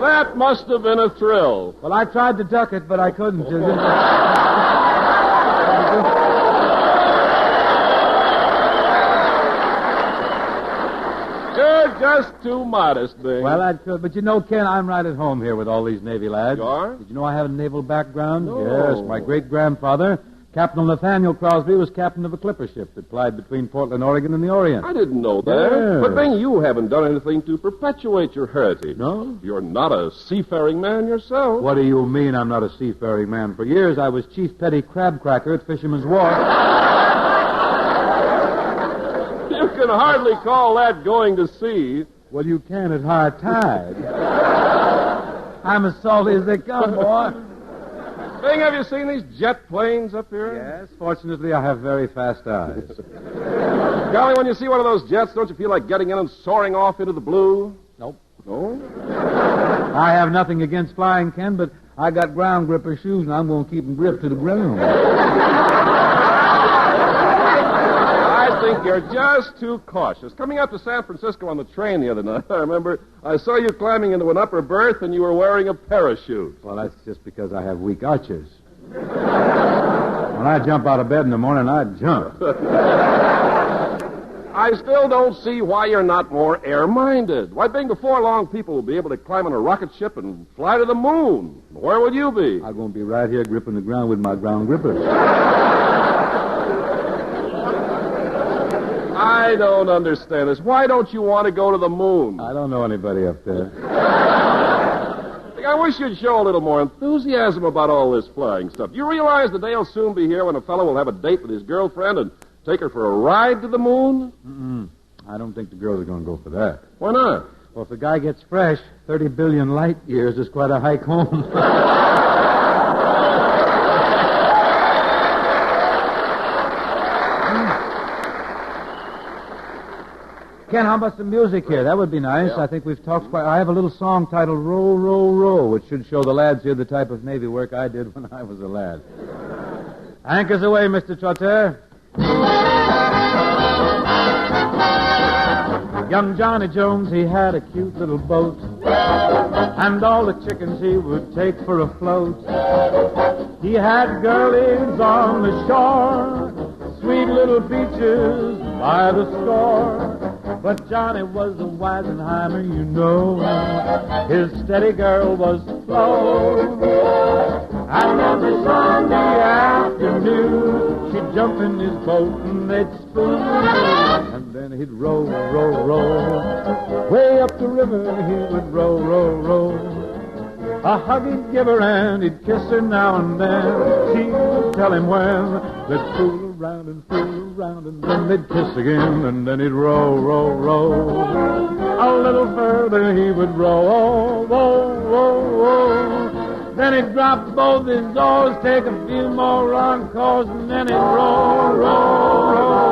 That must have been a thrill. Well, I tried to duck it, but I couldn't. You're just too modest, Bing. Well, I could, but you know, Ken, I'm right at home here with all these Navy lads. You are? Did you know I have a naval background? No. Yes, my great-grandfather, Captain Nathaniel Crosby, was captain of a clipper ship that plied between Portland, Oregon, and the Orient. I didn't know that. Yeah. But, Bing, you haven't done anything to perpetuate your heritage. No? You're not a seafaring man yourself. What do you mean I'm not a seafaring man? For years, I was chief petty crab cracker at Fisherman's Wharf. You can hardly call that going to sea. Well, you can at high tide. I'm as salty as they come, boy. Bing, have you seen these jet planes up here? Yes, fortunately, I have very fast eyes. Golly, when you see one of those jets, don't you feel like getting in and soaring off into the blue? Nope. No? I have nothing against flying, Ken, but I got ground gripper shoes, and I'm going to keep them gripped to the ground. I think you're just too cautious. Coming up to San Francisco on the train the other night, I remember I saw you climbing into an upper berth and you were wearing a parachute. Well, that's just because I have weak arches. When I jump out of bed in the morning, I jump. I still don't see why you're not more air-minded. Why, Bing, before long, people will be able to climb on a rocket ship and fly to the moon. Where would you be? I'm going to be right here gripping the ground with my ground grippers. I don't understand this. Why don't you want to go to the moon? I don't know anybody up there. I wish you'd show a little more enthusiasm about all this flying stuff. You realize the day will soon be here when a fellow will have a date with his girlfriend and take her for a ride to the moon? Mm-mm. I don't think the girls are going to go for that. Why not? Well, if the guy gets fresh, 30 billion light years is quite a hike home. Ken, how about some music here? That would be nice. Yeah. I think we've talked quite... I have a little song titled Row, Row, Row, which should show the lads here the type of Navy work I did when I was a lad. Anchors away, Mr. Trotter. Young Johnny Jones, he had a cute little boat, and all the chickens he would take for a float. He had girlies on the shore, sweet little beaches by the score. But Johnny was a Weisenheimer, you know. His steady girl was Flo. And every Sunday afternoon, she'd jump in his boat and they'd spoon. And then he'd row, row, row. Way up the river he would row, row, row. A hug he'd give her and he'd kiss her now and then. She would tell him when. They'd fool around and then they'd kiss again. And then he'd row, row, row. A little further he would row, oh, row, row, row. Then he'd drop both his oars, take a few more wrong course, and then he'd row, row, row.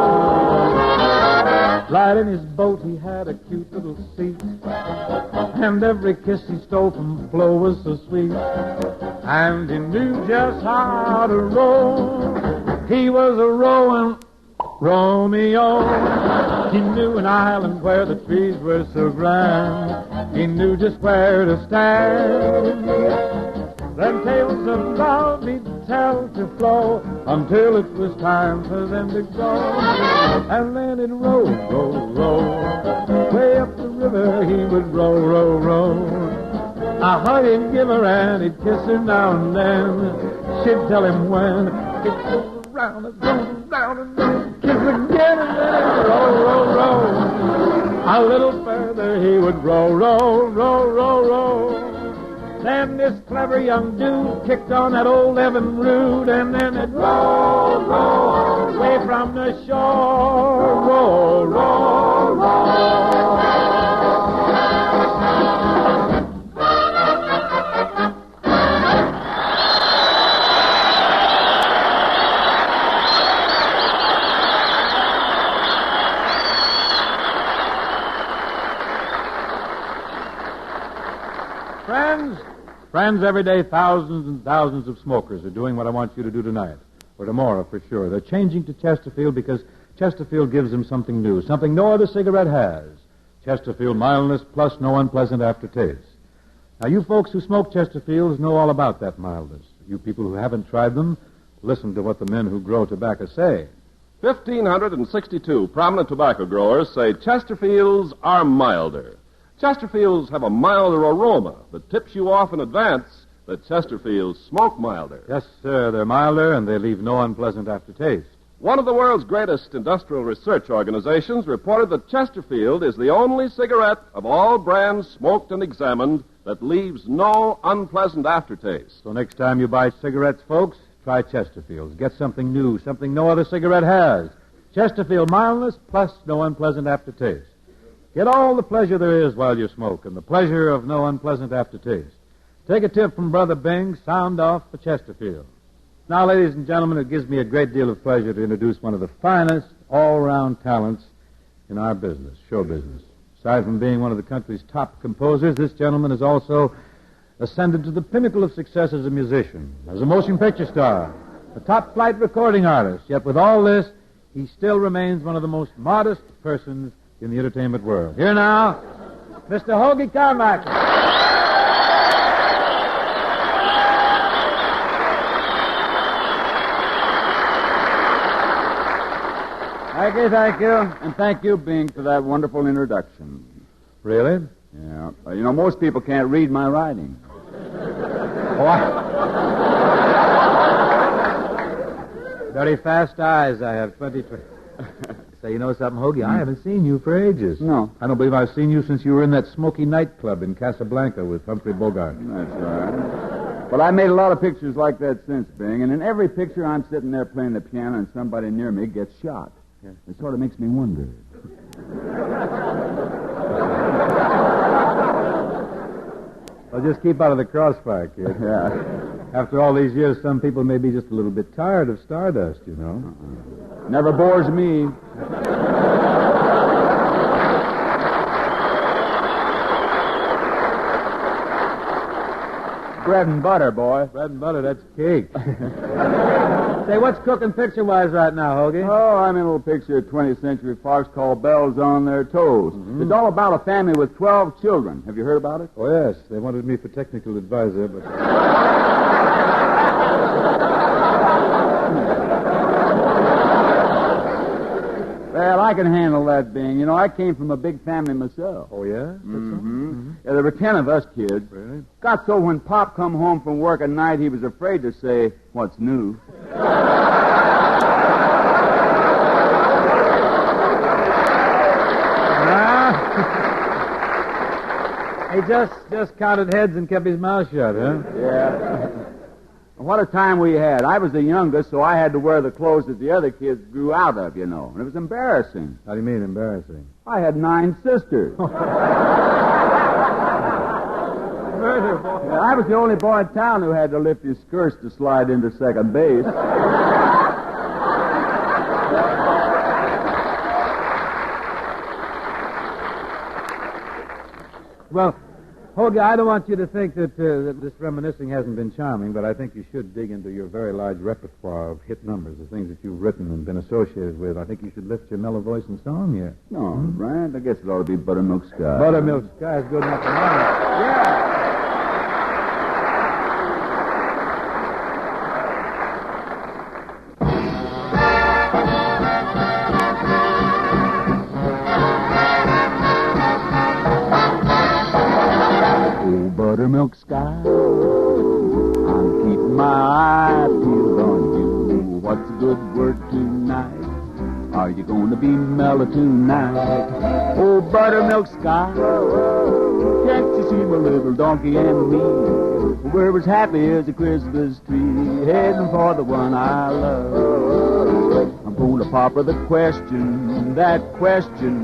Right in his boat he had a cute little seat, and every kiss he stole from Flo was so sweet. And he knew just how to row. He was a rowing Romeo. He knew an island where the trees were so grand. He knew just where to stand. Then tales of love he'd tell to Flo until it was time for them to go. And then he'd row, row, row. Way up the river he would row, row, row. A hug he'd give her and he'd kiss her now and then. She'd tell him when. He'd go around and go down and then kiss again and then he'd row, row, row. A little further he would row, row, row, row, row. Then this clever young dude kicked on that old Evan Root, and then it roll, roll, away from the shore. Roll, roll, roll. Friends, every day thousands and thousands of smokers are doing what I want you to do tonight, or tomorrow for sure. They're changing to Chesterfield because Chesterfield gives them something new, something no other cigarette has. Chesterfield mildness plus no unpleasant aftertaste. Now, you folks who smoke Chesterfields know all about that mildness. You people who haven't tried them, listen to what the men who grow tobacco say. 1,562 prominent tobacco growers say Chesterfields are milder. Chesterfields have a milder aroma that tips you off in advance that Chesterfields smoke milder. Yes, sir, they're milder and they leave no unpleasant aftertaste. One of the world's greatest industrial research organizations reported that Chesterfield is the only cigarette of all brands smoked and examined that leaves no unpleasant aftertaste. So next time you buy cigarettes, folks, try Chesterfields. Get something new, something no other cigarette has. Chesterfield mildness plus no unpleasant aftertaste. Get all the pleasure there is while you smoke, and the pleasure of no unpleasant aftertaste. Take a tip from Brother Bing, sound off for Chesterfield. Now, ladies and gentlemen, it gives me a great deal of pleasure to introduce one of the finest all-round talents in our business, show business. Aside from being one of the country's top composers, this gentleman has also ascended to the pinnacle of success as a musician, as a motion picture star, a top-flight recording artist. Yet with all this, he still remains one of the most modest persons in the entertainment world. Here now, Mr. Hoagie Carmichael. Thank you. And thank you, Bing, for that wonderful introduction. Really? Yeah. Most people can't read my writing. Very fast eyes I have, 23. Say, you know something, Hoagie? I haven't seen you for ages. No. I don't believe I've seen you since you were in that smoky nightclub in Casablanca with Humphrey Bogart. That's right. But I made a lot of pictures like that since, Bing, and in every picture I'm sitting there playing the piano and somebody near me gets shot. Yeah. It sort of makes me wonder. Well, just keep out of the crossfire, kid. Yeah. After all these years, some people may be just a little bit tired of Stardust, you know. Never bores me. Bread and butter, boy. Bread and butter, that's cake. Say, what's cooking picture-wise right now, Hoagie? Oh, I'm in a little picture of 20th Century Fox called Bells on Their Toes. Mm-hmm. It's all about a family with 12 children. Have you heard about it? Oh, yes. They wanted me for technical advisor, but... Well, I can handle that, Bing. You know, I came from a big family myself. Oh, yeah? Mm-hmm. Yeah, there were 10 of us kids. Really? Got so when Pop come home from work at night, he was afraid to say, "What's new?" He just counted heads and kept his mouth shut, huh? Yeah. What a time we had. I was the youngest, so I had to wear the clothes that the other kids grew out of, you know. And it was embarrassing. How do you mean embarrassing? I had 9 sisters. Murder, boy. Yeah, I was the only boy in town who had to lift his skirts to slide into second base. Well, Hoagie, I don't want you to think that this reminiscing hasn't been charming, but I think you should dig into your very large repertoire of hit numbers, the things that you've written and been associated with. I think you should lift your mellow voice and song here. No, Brand, I guess it ought to be Buttermilk Sky. Buttermilk Sky is good enough for mine. Yeah. Buttermilk sky, I'm keeping my eye peeled on you. What's a good word tonight? Are you going to be mellow tonight? Oh, buttermilk sky, can't you see my little donkey and me? We're as happy as a Christmas tree, heading for the one I love. I'm going to pop her the question, that question.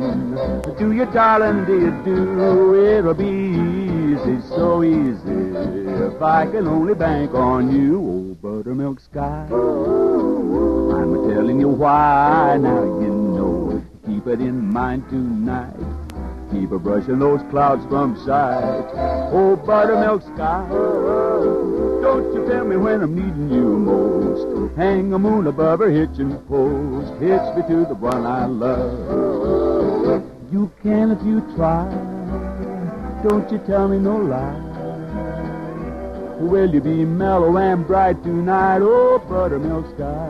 Do you, darling, do you do? It'll be easy, so easy, if I can only bank on you. Oh, buttermilk sky, I'm telling you why. Now you know, keep it in mind tonight. Keep a brushing those clouds from sight. Oh, buttermilk sky, don't you tell me when I'm needing you most. Hang a moon above her hitching post. Hitch me to the one I love. You can if you try. Don't you tell me no lie. Will you be mellow and bright tonight? Oh, buttermilk sky.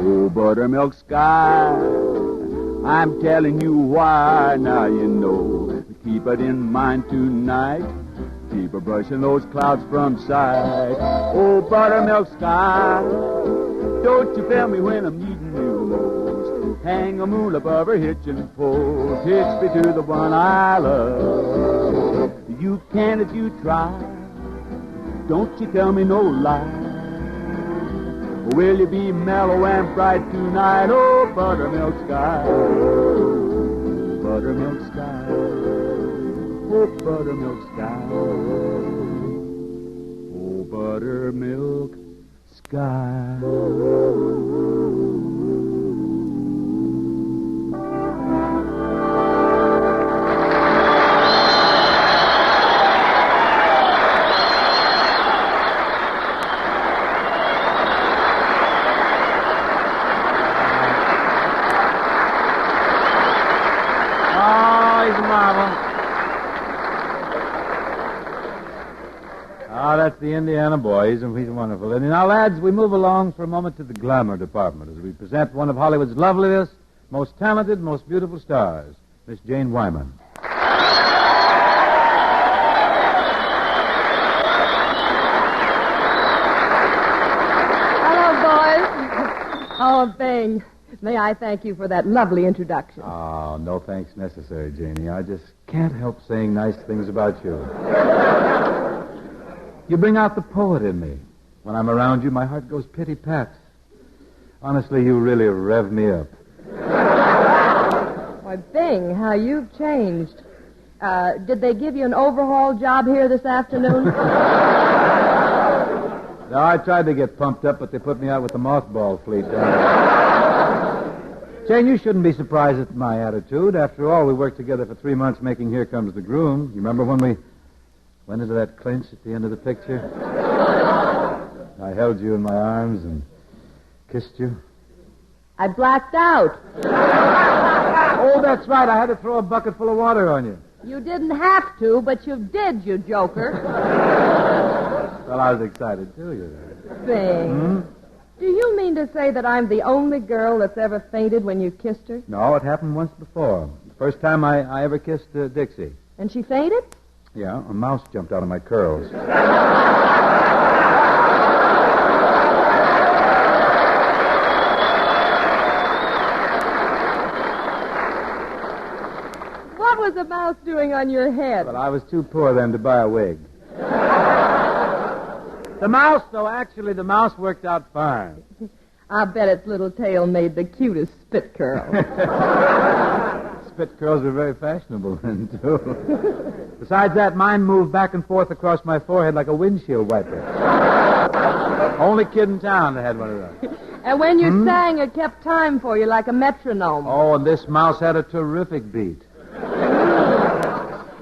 Oh, buttermilk sky, I'm telling you why. Now you know, keep it in mind tonight. Keep a brushing those clouds from sight. Oh, buttermilk sky, don't you fail me when I'm needing you most. Hang a moon above her hitching post. Hitch me to the one I love. You can if you try. Don't you tell me no lie. Will you be mellow and bright tonight? Oh, buttermilk sky. Buttermilk sky. Oh, buttermilk sky. Oh, buttermilk sky. That's the Indiana boy. He's wonderful. And now, lads, we move along for a moment to the glamour department as we present one of Hollywood's loveliest, most talented, most beautiful stars, Miss Jane Wyman. Hello, boys. Oh, Bing, may I thank you for that lovely introduction. Oh, no thanks necessary, Janie. I just can't help saying nice things about you. You bring out the poet in me. When I'm around you, my heart goes pity-pat. Honestly, you really rev me up. Why, Bing, how you've changed. Did they give you an overhaul job here this afternoon? No, I tried to get pumped up, but they put me out with the mothball fleet. Jane, you shouldn't be surprised at my attitude. After all, we worked together for 3 months making Here Comes the Groom. You remember when we went into that clinch at the end of the picture? I held you in my arms and kissed you. I blacked out. Oh, that's right. I had to throw a bucket full of water on you. You didn't have to, but you did, you joker. Well, I was excited, too, you know. Bing. Do you mean to say that I'm the only girl that's ever fainted when you kissed her? No, it happened once before. The first time I ever kissed Dixie. And she fainted? Yeah, a mouse jumped out of my curls. What was the mouse doing on your head? Well, I was too poor then to buy a wig. The mouse worked out fine. I bet its little tail made the cutest spit curl. Spit curls were very fashionable then, too. Besides that, mine moved back and forth across my forehead like a windshield wiper. Only kid in town that had one of those. And when you sang, it kept time for you like a metronome. Oh, and this mouse had a terrific beat.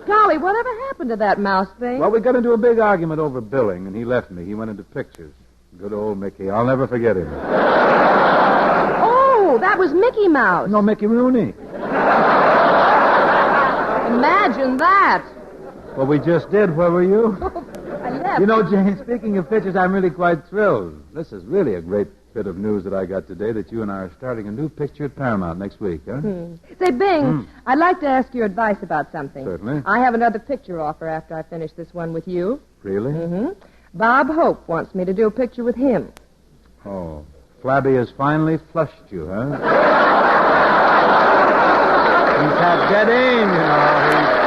Golly, whatever happened to that mouse thing? Well, we got into a big argument over billing, and he left me. He went into pictures. Good old Mickey. I'll never forget him. Oh, that was Mickey Mouse. No, Mickey Rooney. Imagine that. Well, we just did. Where were you? I left. You know, Jane, speaking of pictures, I'm really quite thrilled. This is really a great bit of news that I got today, that you and I are starting a new picture at Paramount next week, huh? Say, Bing, I'd like to ask your advice about something. Certainly. I have another picture offer after I finish this one with you. Really? Bob Hope wants me to do a picture with him. Oh, Flabby has finally flushed you, huh? He's had get in, you know.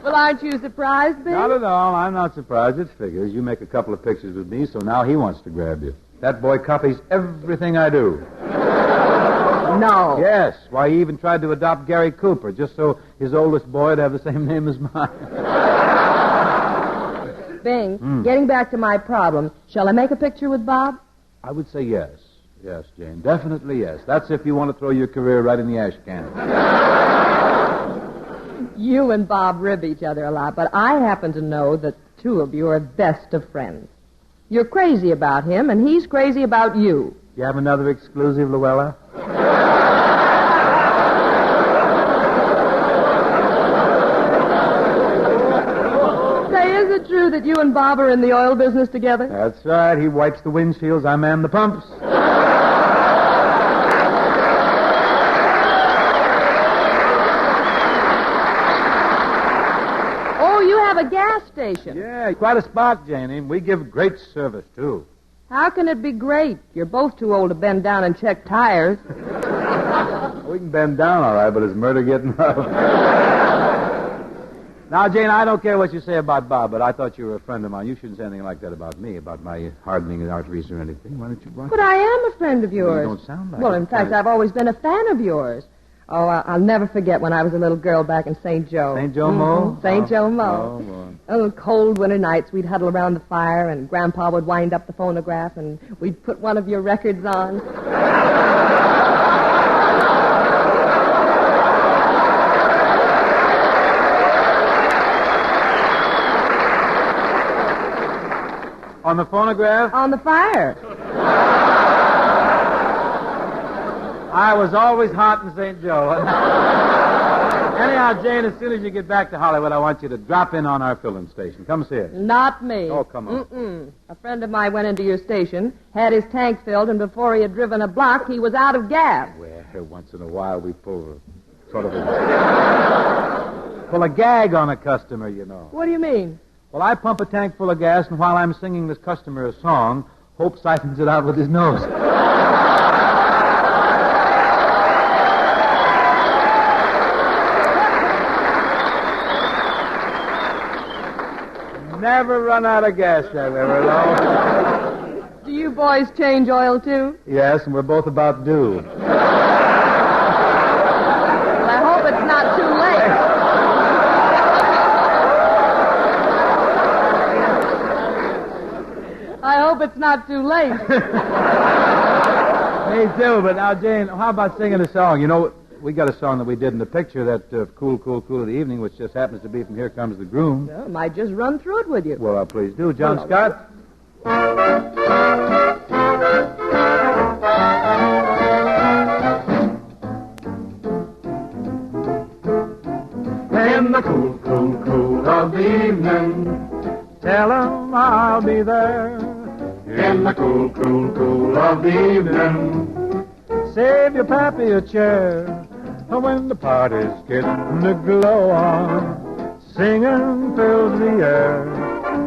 Well, aren't you surprised, Bing? Not at all. I'm not surprised. It figures. You make a couple of pictures with me, so now he wants to grab you. That boy copies everything I do. No. Yes. Why, he even tried to adopt Gary Cooper, just so his oldest boy would have the same name as mine. Bing, getting back to my problem, shall I make a picture with Bob? I would say yes. Yes, Jane. Definitely yes. That's if you want to throw your career right in the ash can. You and Bob rib each other a lot, but I happen to know that the two of you are best of friends. You're crazy about him, and he's crazy about you. You have another exclusive, Luella? Say, is it true that you and Bob are in the oil business together? That's right. He wipes the windshields, I man the pumps. A gas station. Yeah, quite a spot, Janie. We give great service, too. How can it be great? You're both too old to bend down and check tires. We can bend down, all right, but is murder getting up? Now, Jane, I don't care what you say about Bob, but I thought you were a friend of mine. You shouldn't say anything like that about me, about my hardening the arteries or anything. Why don't you... But I am a friend of yours. You don't sound like Well, it. in fact, I've always been a fan of yours. Oh, I'll never forget when I was a little girl back in St. Joe. St. Joe Mo? St. Joe Mo. Oh, boy. Oh, cold winter nights, we'd huddle around the fire, and Grandpa would wind up the phonograph, and we'd put one of your records on. On the phonograph? On the fire. I was always hot in St. Joe. Anyhow, Jane, as soon as you get back to Hollywood, I want you to drop in on our filling station. Come see us. Not me. Oh, come on. A friend of mine went into your station, had his tank filled, and before he had driven a block, he was out of gas. Well, once in a while we pull a gag on a customer, you know. What do you mean? Well, I pump a tank full of gas, and while I'm singing this customer a song, Hope siphons it out with his nose. Never run out of gas, I've ever known. Do you boys change oil, too? Yes, and we're both about due. Well, I hope it's not too late. I hope it's not too late. Me too, but now, Jane, how about singing a song? You know, we got a song that we did in the picture, that Cool, Cool, Cool of the Evening, which just happens to be from Here Comes the Groom. Well, I might just run through it with you. Well, please do. John Scott? the cool, cool, cool of the evening. Tell 'em I'll be there. In the cool, cool, cool of the evening. Save your pappy a chair when the party's getting the glow on. Singing fills the air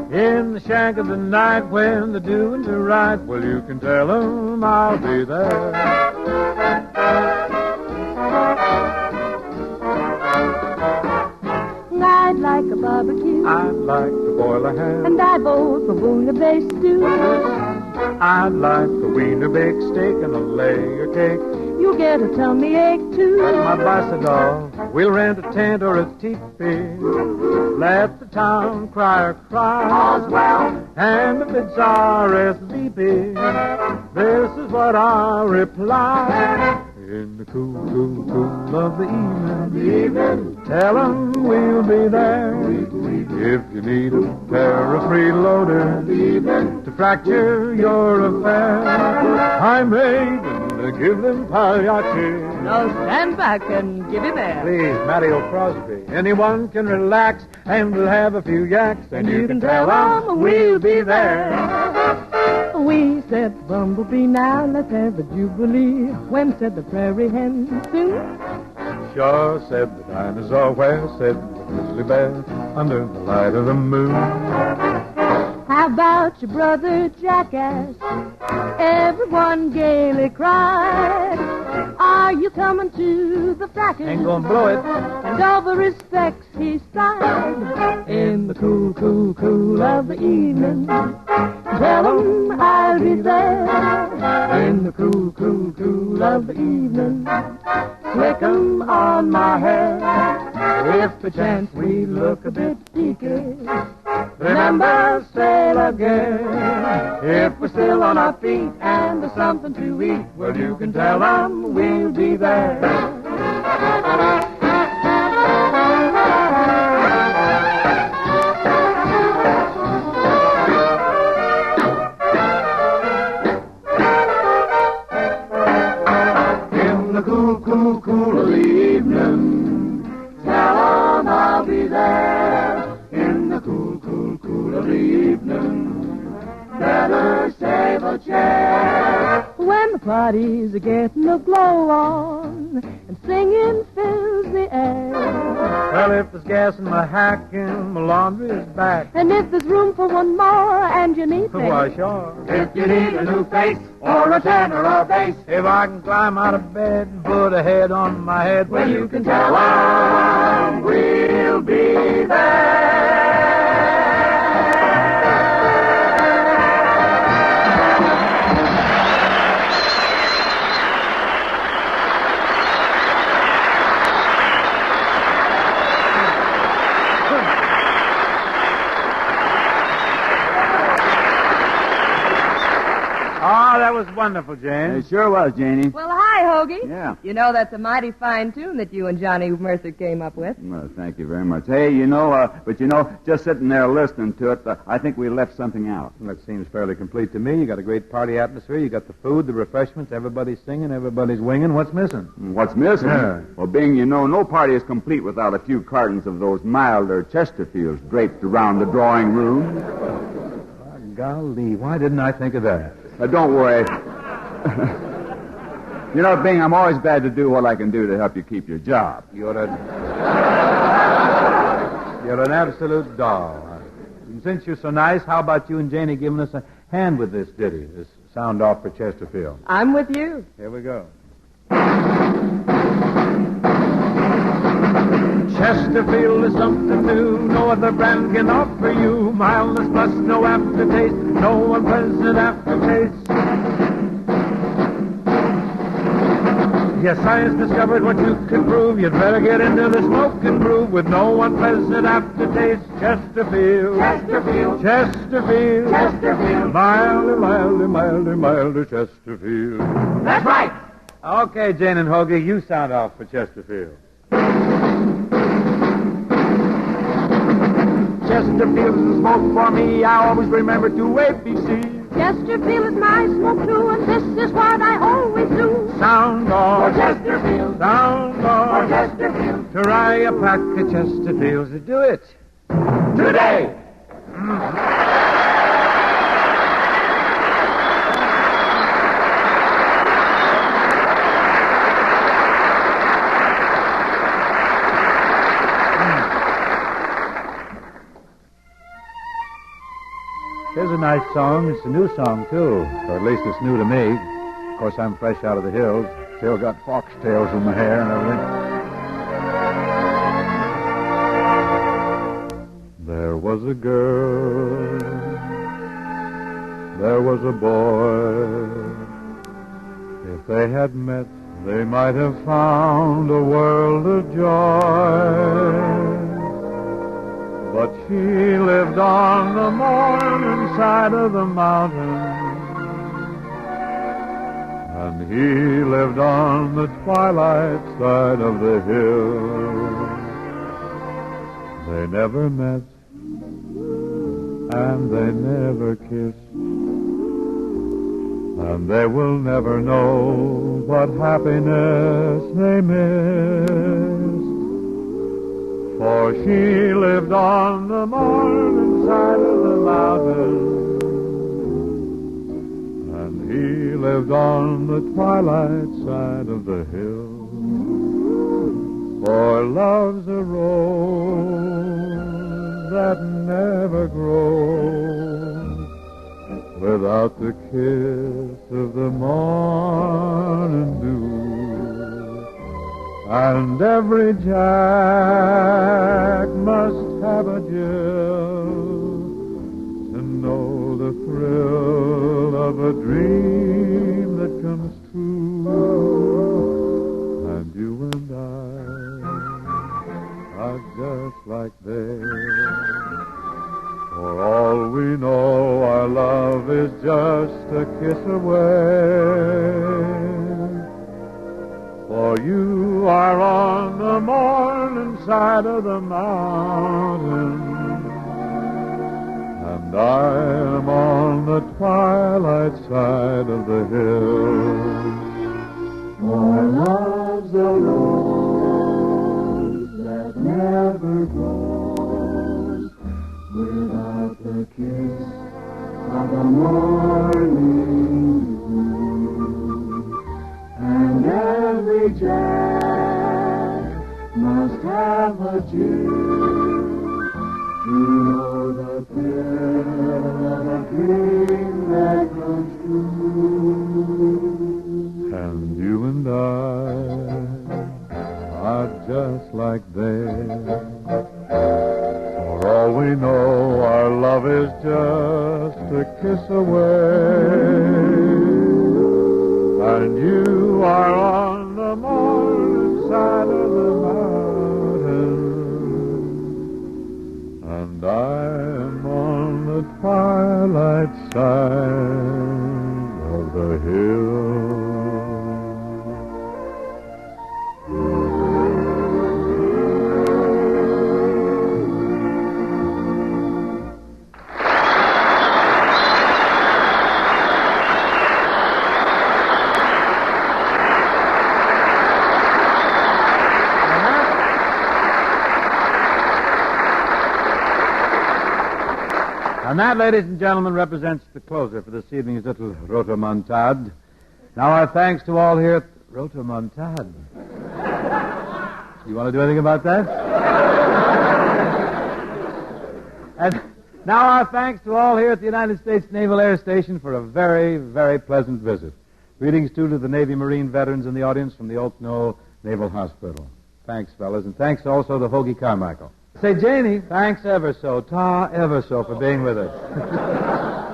in the shank of the night when the doings are right. Well, you can tell 'em I'll be there. I'd like a barbecue. I'd like to boil a ham. And I both a bouillabaisse stew. I'd like a wiener baked steak and a layer cake. You'll get a tummy ache, too. That's my bicycle. We'll rent a tent or a teepee. Let the town crier cry. All's well. And if it's RSVP, this is what I'll reply. In the cool, cool, cool of the evening, tell 'em we'll be there. If you need a pair of freeloaders to fracture your affair, I'm able to give them palliachi. Now stand back and give him air. Please, Mario Crosby. Anyone can relax and we'll have a few yaks, and you can tell 'em we'll be there. We said bumblebee, now let's have a jubilee. When said the prairie hen, soon? Sure, said the dinosaur. Where, said the grizzly bear? Under the light of the moon. How about your brother jackass? Everyone gaily cried. Are you coming to the fracas? Ain't gonna blow it. And all the respects he sighed. In the cool, cool, cool of the evening, tell 'em I'll be there. In the cool, cool, cool of the evening, slick 'em on my hair. If perchance we look a bit peaky, remember, sail again. If we're still on our feet and there's something to eat, well, you can tell 'em we'll be there. In the cool, cool, cool of the evening, tell 'em I'll be there. In the cool, cool, cool of the evening, better save a chair. When the parties are getting a glow on and singing fills the air. Well, if there's gas in my hack and my laundry is back. And if there's room for one more and you need things. Why, sure. If you need a new face or a tenor or bass, If I can climb out of bed and put a head on my head, well, you can tell 'em we'll be there. Oh, that was wonderful, Jane. It sure was, Janie. Well, hi, Hoagie. Yeah. You know, that's a mighty fine tune that you and Johnny Mercer came up with. Well, thank you very much. Hey, just sitting there listening to it, I think we left something out. Well, that seems fairly complete to me. You got a great party atmosphere. You got the food, the refreshments, everybody's singing, everybody's winging. What's missing? What's missing? Yeah. Well, Bing, no party is complete without a few cartons of those milder Chesterfields draped around the drawing room. By golly, why didn't I think of that? Don't worry. Bing, I'm always glad to do what I can do to help you keep your job. You're an absolute doll. And since you're so nice, how about you and Janie giving us a hand with this ditty, this sound off for Chesterfield? I'm with you. Here we go. Chesterfield is something new, no other brand can offer you. Mildness plus no aftertaste, no unpleasant aftertaste. Yes, science discovered what you can prove. You'd better get into the smoking groove with no unpleasant aftertaste. Chesterfield, Chesterfield, Chesterfield, Chesterfield. Milder Chesterfield. That's right. Okay, Jane and Hoagie, you sound off for Chesterfield. Chesterfield is smoke for me. I always remember two ABCs. Chesterfield is my smoke too, and this is what I always do. Sound off. For Chesterfield. Sound off. For Chesterfield. Try a pack of Chesterfields to do it. Today. Here's a nice song. It's a new song, too. Or at least it's new to me. Of course, I'm fresh out of the hills. Still got foxtails in my hair and everything. There was a girl. There was a boy. If they had met, they might have found a world of joy. But she lived on the morning side of the mountain, and he lived on the twilight side of the hill. They never met, and they never kissed, and they will never know what happiness they missed. For she lived on the morning side of the mountain, and he lived on the twilight side of the hill. For love's a rose that never grows without the kiss of the morning dew. And every Jack must have a Jill to know the thrill of a dream that comes true. And you and I are just like they. For all we know, our love is just a kiss away. For you are on the morning side of the mountain, and I am on the twilight side of the hill. For love's a rose that never grows without the kiss of the morning dew. And every Jack must have a Jill to know the thrill of a dream that comes true. And you and I are just like they. For all we know, our love is just a kiss away. And you are on the morning side of the mountain, and I am on the twilight side of the hill. And that, ladies and gentlemen, represents the closer for this evening's little rotomontade. Now our thanks to all here at rotomontade. You want to do anything about that? And now our thanks to all here at the United States Naval Air Station for a very, very pleasant visit. Greetings, too, to the Navy Marine veterans in the audience from the Oak Knoll Naval Hospital. Thanks, fellas, and thanks also to Hoagie Carmichael. Say, Janie, thanks ever so, ever so for being with us.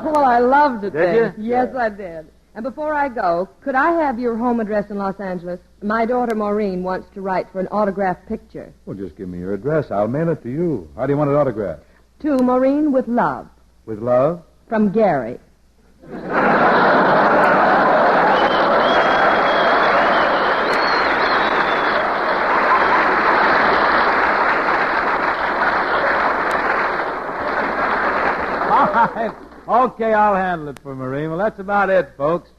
Well, I loved it. Did you? Yes, I did. And before I go, could I have your home address in Los Angeles? My daughter Maureen wants to write for an autographed picture. Well, just give me your address. I'll mail it to you. How do you want it autographed? To Maureen with love. With love? From Gary. All right. Okay, I'll handle it for Marie. Well, that's about it, folks.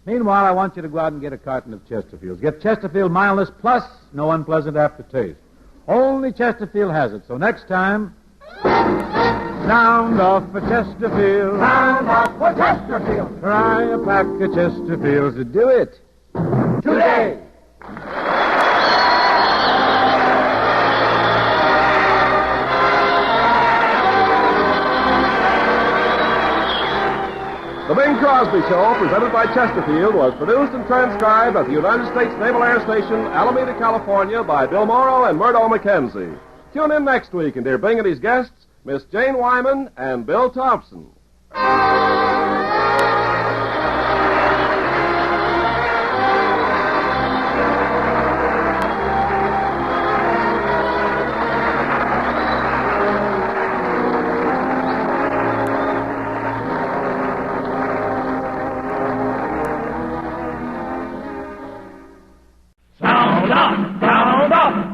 Meanwhile, I want you to go out and get a carton of Chesterfields. Get Chesterfield Mildness Plus, no unpleasant aftertaste. Only Chesterfield has it. So next time, sound off for Chesterfield. Sound off for Chesterfield. Try a pack of Chesterfields to do it. Today. The Bing Crosby Show, presented by Chesterfield, was produced and transcribed at the United States Naval Air Station, Alameda, California, by Bill Morrow and Murdo McKenzie. Tune in next week and hear Bing and his guests, Miss Jane Wyman and Bill Thompson.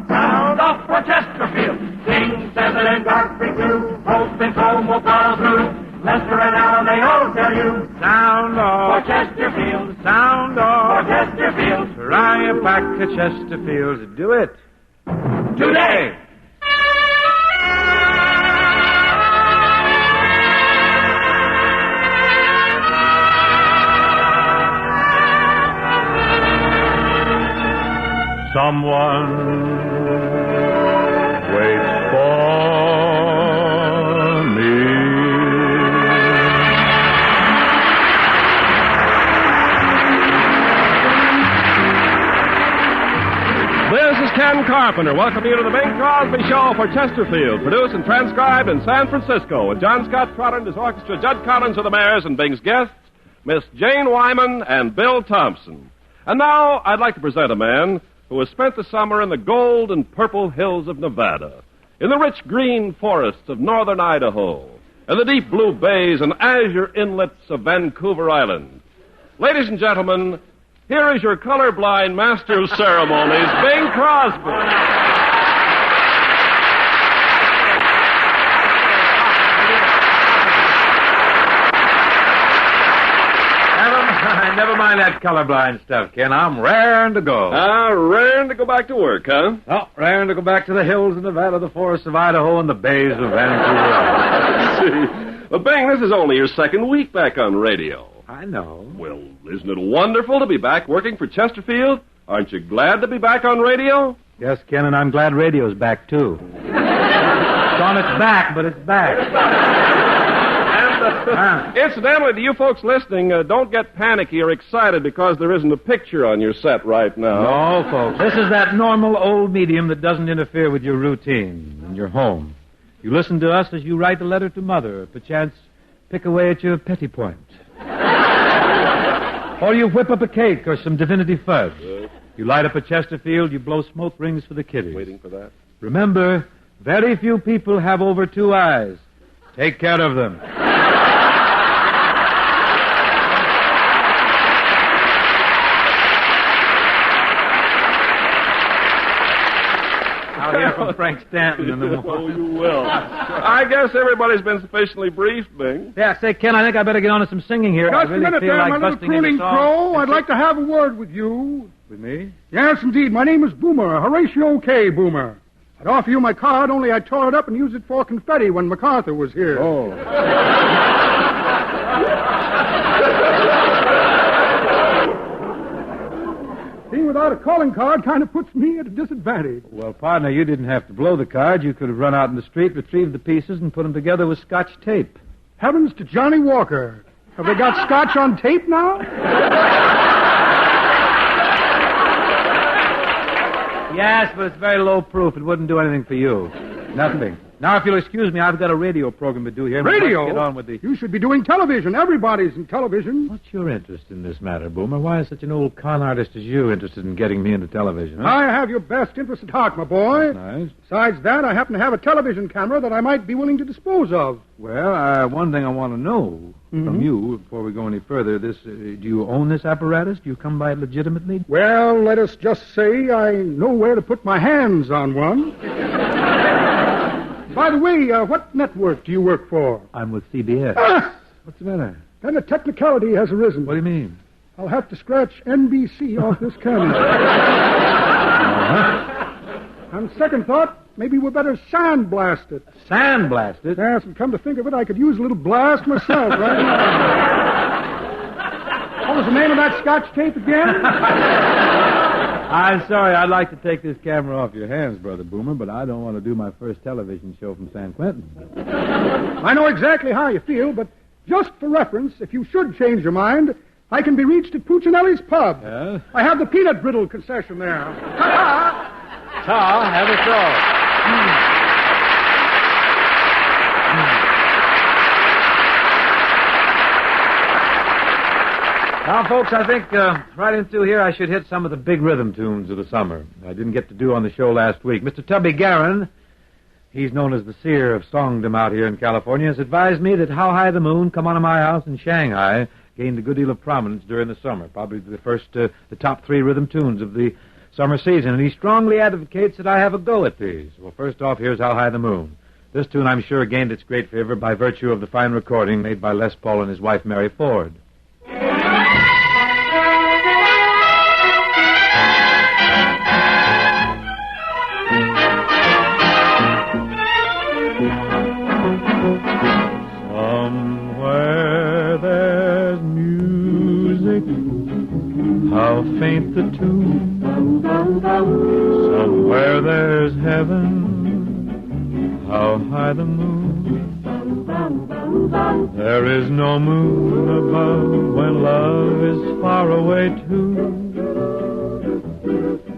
Sound off for Chesterfield. King, Seven, and Godfrey, too. Hope and Cole will follow through. Lester and Allen, they all tell you. Sound off. For Chesterfield. Sound off. For Chesterfield. Try a pack of Chesterfields to do it. Today. Someone waits for me. This is Ken Carpenter. Welcome you to the Bing Crosby Show for Chesterfield, produced and transcribed in San Francisco with John Scott Trotter and his orchestra, Judd Collins of the Mayors, and Bing's guests, Miss Jane Wyman and Bill Thompson. And now I'd like to present a man who has spent the summer in the gold and purple hills of Nevada, in the rich green forests of northern Idaho, and the deep blue bays and azure inlets of Vancouver Island. Ladies and gentlemen, here is your colorblind master of ceremonies, Bing Crosby. Never mind that colorblind stuff, Ken. I'm raring to go. Raring to go back to work, huh? Oh, raring to go back to the hills of Nevada, the forests of Idaho, and the bays of Vancouver. Well, Bing, this is only your second week back on radio. I know. Well, isn't it wonderful to be back working for Chesterfield? Aren't you glad to be back on radio? Yes, Ken, and I'm glad radio's back, too. It's on its back, but it's back. Incidentally, to you folks listening, don't get panicky or excited because there isn't a picture on your set right now. No, folks. This is that normal old medium that doesn't interfere with your routine and your home. You listen to us as you write a letter to Mother, or perchance pick away at your petty point. Or you whip up a cake or some divinity fudge. You light up a Chesterfield, you blow smoke rings for the kiddies. Waiting for that. Remember, very few people have over 2 eyes. Take care of them. I'll hear from Frank Stanton in the morning. Oh, you will. I guess everybody's been sufficiently briefed, Bing. Yeah, say, Ken, I think I better get on to some singing here. Just I really a minute feel there, like my little busting into crooning song. crow. I'd like to have a word with you. With me? Yes, indeed. My name is Boomer, Horatio K. Boomer. I'd offer you my card, only I tore it up and used it for confetti when MacArthur was here. Oh. Being without a calling card kind of puts me at a disadvantage. Well, partner, you didn't have to blow the card. You could have run out in the street, retrieved the pieces, and put them together with Scotch tape. Heavens to Johnny Walker. Have they got Scotch on tape now? Yes, but it's very low proof. It wouldn't do anything for you. Nothing. Now, if you'll excuse me, I've got a radio program to do here. Radio? Get on with the... You should be doing television. Everybody's in television. What's your interest in this matter, Boomer? Why is such an old con artist as you interested in getting me into television? Huh? I have your best interest at heart, my boy. That's nice. Besides that, I happen to have a television camera that I might be willing to dispose of. Well, one thing I want to know from you, before we go any further, do you own this apparatus? Do you come by it legitimately? Well, let us just say I know where to put my hands on one. By the way, what network do you work for? I'm with CBS. What's the matter? Then a technicality has arisen. What do you mean? I'll have to scratch NBC off this camera. On second thought, maybe we better sandblast it. Sandblast it? Yes, and come to think of it, I could use a little blast myself right now. What was the name of that Scotch tape again? I'm sorry, I'd like to take this camera off your hands, Brother Boomer, but I don't want to do my first television show from San Quentin. I know exactly how you feel, but just for reference, if you should change your mind, I can be reached at Puccinelli's Pub. Yes? I have the peanut brittle concession there. Ta-ta! Ta, have it so. Now, folks, I think right into here I should hit some of the big rhythm tunes of the summer I didn't get to do on the show last week. Mr. Tubby Garland, he's known as the seer of songdom out here in California, has advised me that How High the Moon, Come On to My House, in Shanghai gained a good deal of prominence during the summer, probably the top 3 rhythm tunes of the summer season, and he strongly advocates that I have a go at these. Well, first off, here's How High the Moon. This tune, I'm sure, gained its great favor by virtue of the fine recording made by Les Paul and his wife, Mary Ford. Somewhere there's music, how faint the tune. Somewhere there's heaven, how high the moon. There is no moon above when love is far away too,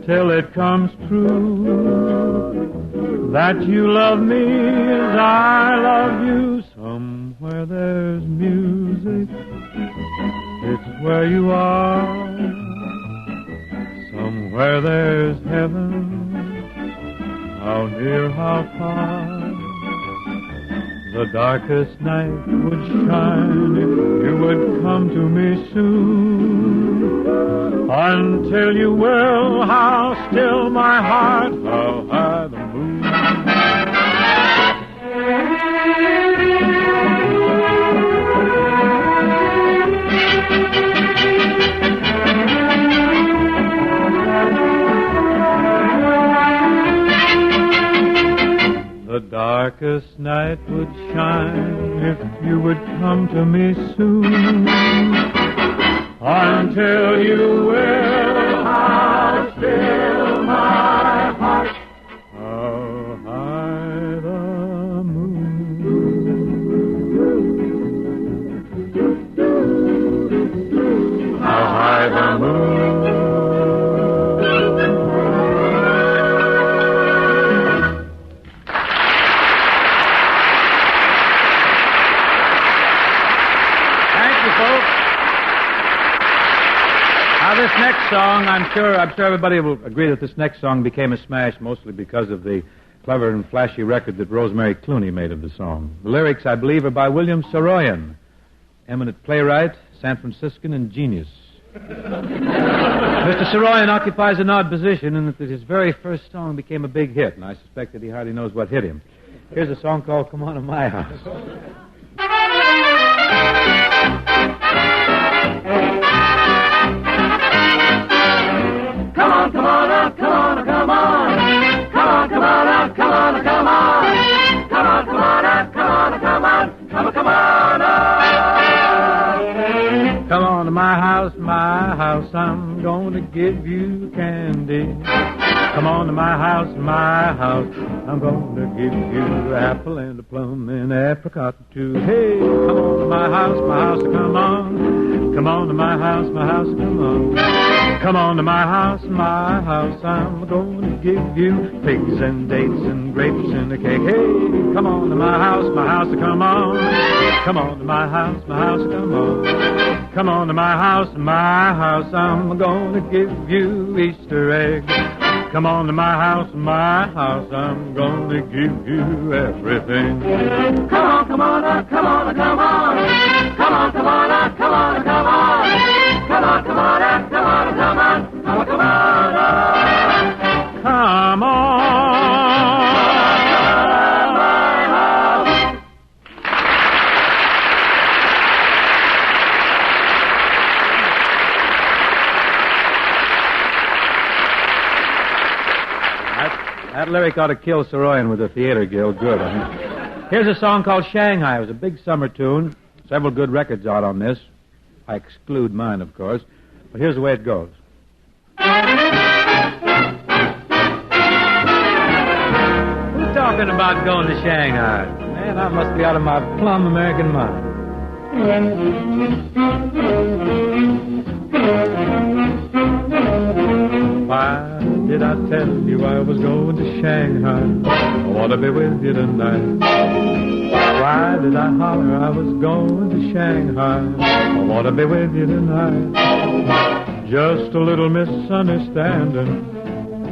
till it comes true that you love me as I love you. Somewhere there's music, it's where you are. Somewhere there's heaven, how near, how far. The darkest night would shine if you would come to me soon. Until you will, how still my heart, how high the moon. The darkest night would shine if you would come to me soon. Until you will, how still my heart, how high the moon. How high the moon. This next song, I'm sure everybody will agree that this next song became a smash mostly because of the clever and flashy record that Rosemary Clooney made of the song. The lyrics, I believe, are by William Saroyan, eminent playwright, San Franciscan, and genius. Mr. Saroyan occupies an odd position in that his very first song became a big hit, and I suspect that he hardly knows what hit him. Here's a song called Come On to My House. Come on, come on up, come on, come on. Come on, come on up, come on, come on. Come on, come on up, come on, come on. Come on, come on up. Come on to my house, I'm going to give you candy. Come on to my house, I'm going to give you apple and a plum and apricot too. Hey, come on to my house, come on. Come on to my house, come on. Come on to my house, I'm going to give you figs and dates and grapes and a cake. Hey, come on to my house, come on. Come on to my house, come on. Come on to my house, I'm going to give you Easter eggs. Come on to my house, I'm going to give you everything. Come on, come on up, come on, come on. Come on, come on up, come on, come on. Come on, come on up, come on, come on. Come on, come on up. Come on. That lyric ought to kill Saroyan with the Theater Guild. Good. Here's a song called Shanghai. It was a big summer tune. Several good records out on this. I exclude mine, of course. But here's the way it goes. Who's talking about going to Shanghai? Man, I must be out of my plumb American mind. Why did I tell you I was going to Shanghai? I want to be with you tonight. Why did I holler I was going to Shanghai? I want to be with you tonight. Just a little misunderstanding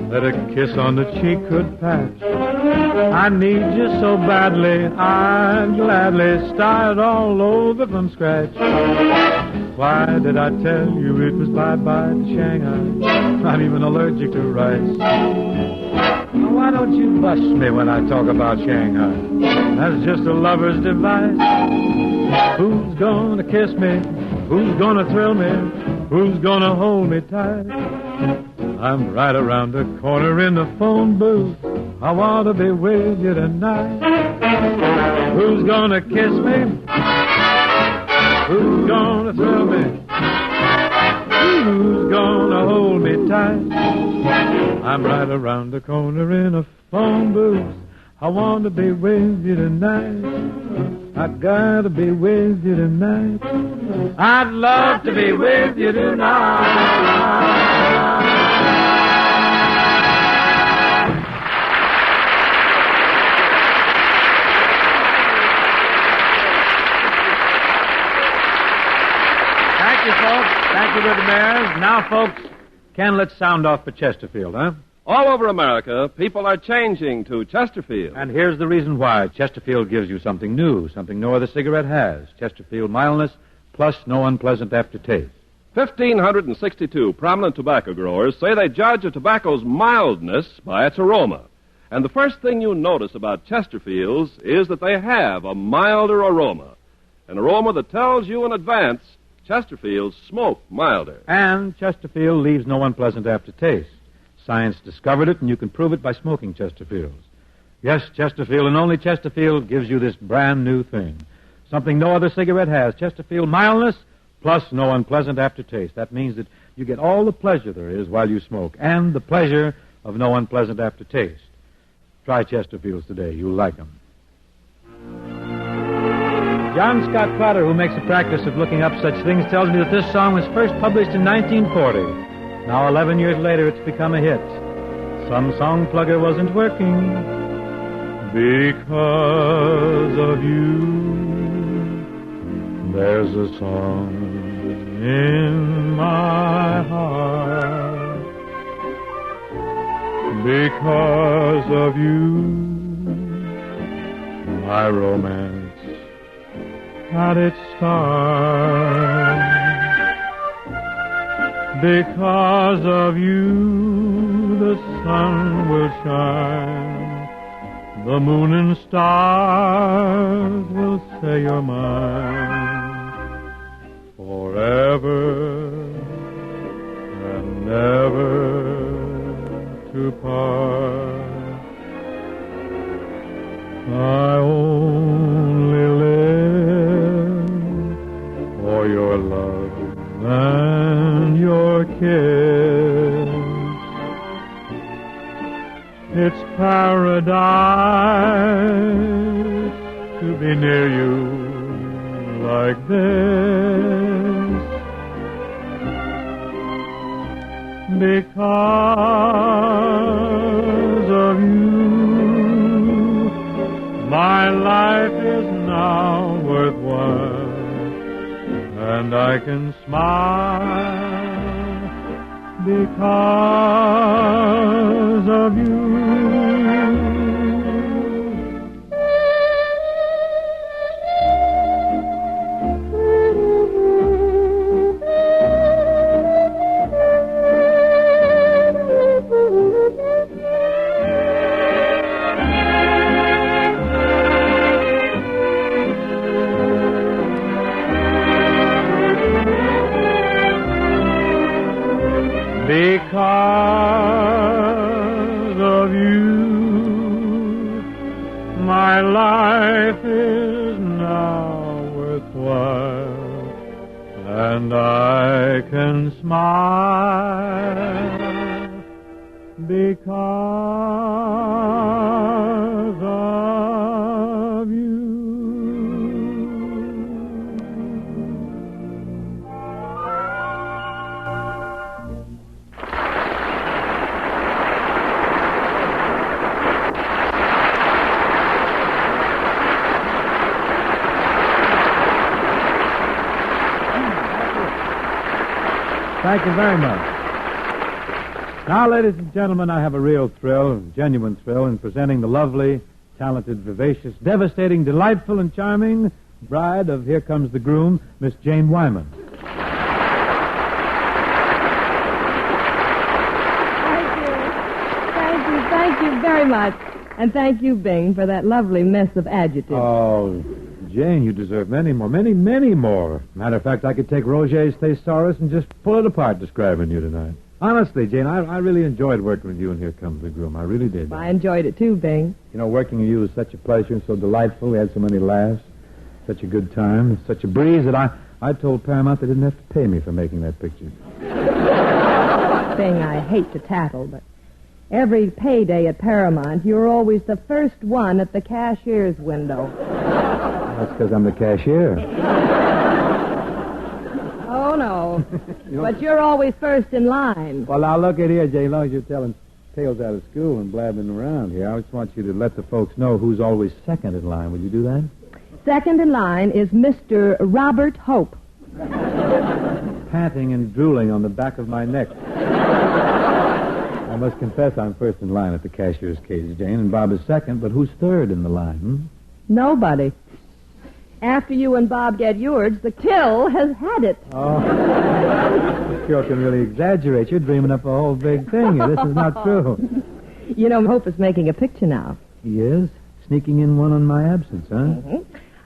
that a kiss on the cheek could patch. I need you so badly, I'd gladly start all over from scratch. Why did I tell you it was bye-bye to Shanghai? Not even allergic to rice. Now, why don't you bust me when I talk about Shanghai? That's just a lover's device. Who's gonna kiss me? Who's gonna thrill me? Who's gonna hold me tight? I'm right around the corner in the phone booth. I want to be with you tonight. Who's gonna kiss me? Who's gonna thrill me? Who's gonna hold me tight? I'm right around the corner in a phone booth. I want to be with you tonight. I gotta be with you tonight. I'd love to be with you tonight. Thank you, folks. Thank you to the mayors. Now, folks, Ken, let's sound off for Chesterfield, huh? All over America, people are changing to Chesterfield. And here's the reason why. Chesterfield gives you something new, something no other cigarette has. Chesterfield mildness plus no unpleasant aftertaste. 1,562 prominent tobacco growers say they judge a tobacco's mildness by its aroma. And the first thing you notice about Chesterfields is that they have a milder aroma. An aroma that tells you in advance Chesterfields smoke milder. And Chesterfield leaves no unpleasant aftertaste. Science discovered it, and you can prove it by smoking Chesterfields. Yes, Chesterfield, and only Chesterfield gives you this brand new thing. Something no other cigarette has. Chesterfield mildness plus no unpleasant aftertaste. That means that you get all the pleasure there is while you smoke, and the pleasure of no unpleasant aftertaste. Try Chesterfields today. You'll like them. John Scott Trotter, who makes a practice of looking up such things, tells me that this song was first published in 1940. Now, 11 years later, it's become a hit. Some song plugger wasn't working because of you. There's a song in my heart because of you. My romance had its start because of you. The sun will shine, the moon and stars will say you're mine forever and never to part. I only live for your love and your kiss. It's paradise to be near you like this, because of you. My life is now worthwhile, and I can smile because of you. Because of you. and I can smile because of you. Thank you very much. Now, ladies and gentlemen, I have a real thrill, a genuine thrill, in presenting the lovely, talented, vivacious, devastating, delightful, and charming bride of Here Comes the Groom, Miss Jane Wyman. Thank you very much. And thank you, Bing, for that lovely mess of adjectives. Oh, Jane, you deserve many more. Matter of fact, I could take Roget's thesaurus and just pull it apart describing you tonight. Honestly, Jane, I really enjoyed working with you, and Here Comes the Groom. I really did. I enjoyed it too, Bing. You know, working with you was such a pleasure and so delightful. We had so many laughs, such a good time, such a breeze that I told Paramount they didn't have to pay me for making that picture. Bing, I hate to tattle, but every payday at Paramount, you're always the first one at the cashier's window. That's because I'm the cashier. Oh, no. But you're always first in line. Well, now, look at here, Jane. As long as you're telling tales out of school and blabbing around here, I just want you to let the folks know who's always second in line. Would you do that? Second in line is Mr. Robert Hope. Panting and drooling on the back of my neck. I must confess I'm first in line at the cashier's case, Jane, and Bob is second, but who's third in the line, Nobody. After you and Bob get yours, the kill has had it. Oh, this girl can really exaggerate. You're dreaming up a whole big thing. This is not true. You know, Hope is making a picture now. He is? Sneaking in one on my absence, huh? Mm-hmm.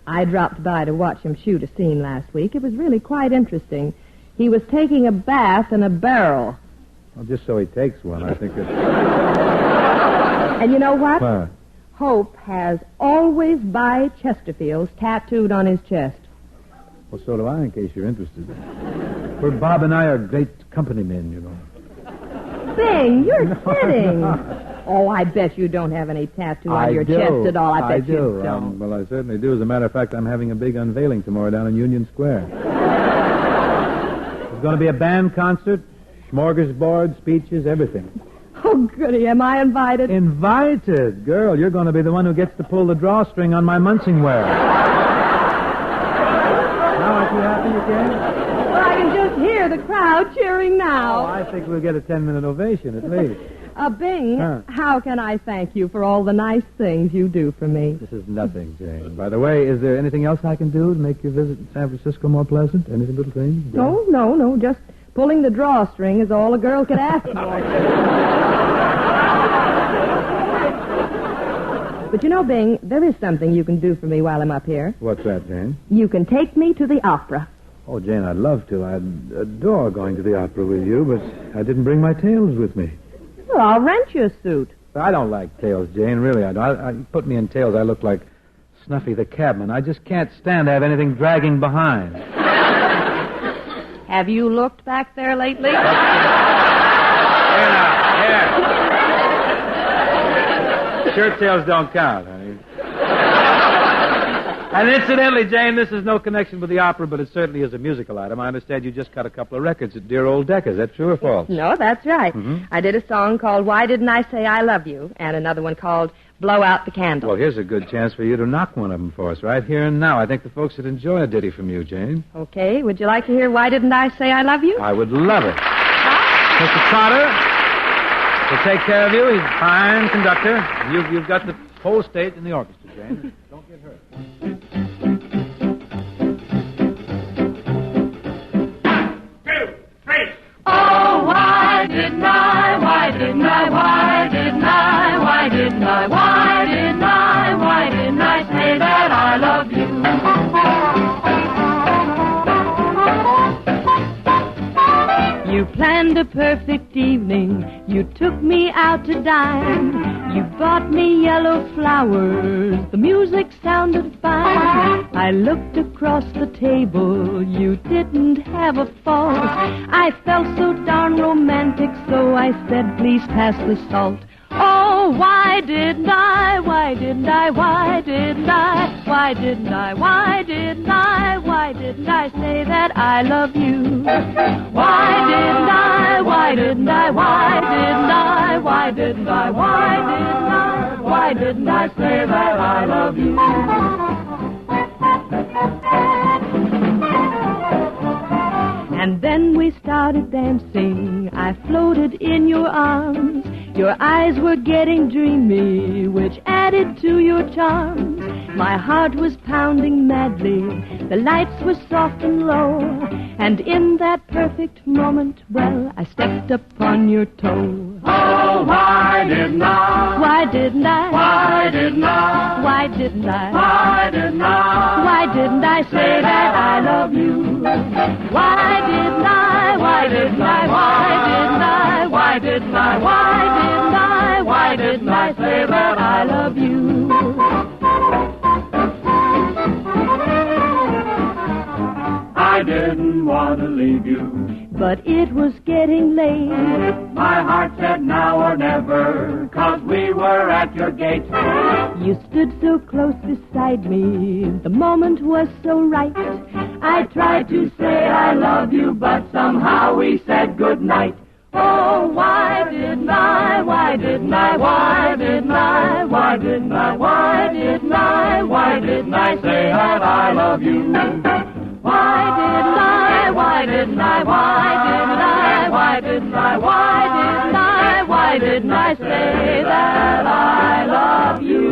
I dropped by to watch him shoot a scene last week. It was really quite interesting. He was taking a bath in a barrel. Well, just so he takes one, I think it's... And you know what? What? Hope has always by Chesterfields tattooed on his chest. Well, so do I, in case you're interested. For Bob and I are great company men, you know. Bing, you're kidding. Oh, I bet you don't have any tattoo on your chest at all. I bet you don't. Well, I certainly do. As a matter of fact, I'm having a big unveiling tomorrow down in Union Square. There's going to be a band concert, smorgasbord, speeches, everything. Oh, goody. Am I invited? Invited? Girl, you're going to be the one who gets to pull the drawstring on my Munsingware. Now, aren't you happy you can? Well, I can just hear the crowd cheering now. Oh, I think we'll get a 10-minute ovation at least. Bing, how can I thank you for all the nice things you do for me? This is nothing, Jane. By the way, is there anything else I can do to make your visit to San Francisco more pleasant? Any little thing? No. Just pulling the drawstring is all a girl could ask for. But you know, Bing, there is something you can do for me while I'm up here. What's that, Jane? You can take me to the opera. Oh, Jane, I'd love to. I'd adore going to the opera with you, but I didn't bring my tails with me. Well, I'll rent you a suit. I don't like tails, Jane, really. I don't. Put me in tails, I look like Snuffy the Cabman. I just can't stand to have anything dragging behind. Have you looked back there lately? Here. Shirt tails don't count, honey. And incidentally, Jane, this is no connection with the opera, but it certainly is a musical item. I understand you just cut a couple of records at dear old Decca's. Is that true or false? No, that's right. Mm-hmm. I did a song called Why Didn't I Say I Love You, and another one called Blow Out the Candle. Well, here's a good chance for you to knock one of them for us right here and now. I think the folks would enjoy a ditty from you, Jane. Okay. Would you like to hear Why Didn't I Say I Love You? I would love it. Mr. Trotter will take care of you. He's a fine conductor. You've got the whole state in the orchestra, Jane. Don't get hurt. Oh, why didn't I, why didn't I, why didn't I, why didn't I, why didn't I, why didn't I say that I love you? You planned a perfect evening, you took me out to dine. You bought me yellow flowers, the music sounded fine. I looked across the table, you didn't have a fault. I felt so darn romantic, so I said, please pass the salt. Oh, why didn't I, why didn't I, why didn't I, why didn't I, why didn't I, why didn't I say that I love you? Why didn't I, why didn't I, why didn't I, why didn't I, why didn't I say that I love you? And then we started dancing, I floated in your arms. Your eyes were getting dreamy, which added to your charms. My heart was pounding madly, the lights were soft and low. And in that perfect moment, well, I stepped upon your toe. Oh, why didn't I? Why didn't I? Why didn't I? Why didn't I? Why didn't I? Why didn't I say that I love you? Why didn't I? Why didn't I? Why didn't I? Why didn't I? Why didn't I? Why didn't I say that I love you? I didn't want to leave you, but it was getting late. My heart said now or never, 'cause we were at your gate. You stood so close beside me, the moment was so right. I tried to say I love you, but somehow we said goodnight. Oh, why didn't I, why didn't I, why didn't I, why didn't I, why didn't I, why didn't I say that I love you? Why didn't I, why didn't I, why didn't I, why didn't I, why didn't I, why didn't I say that I love you?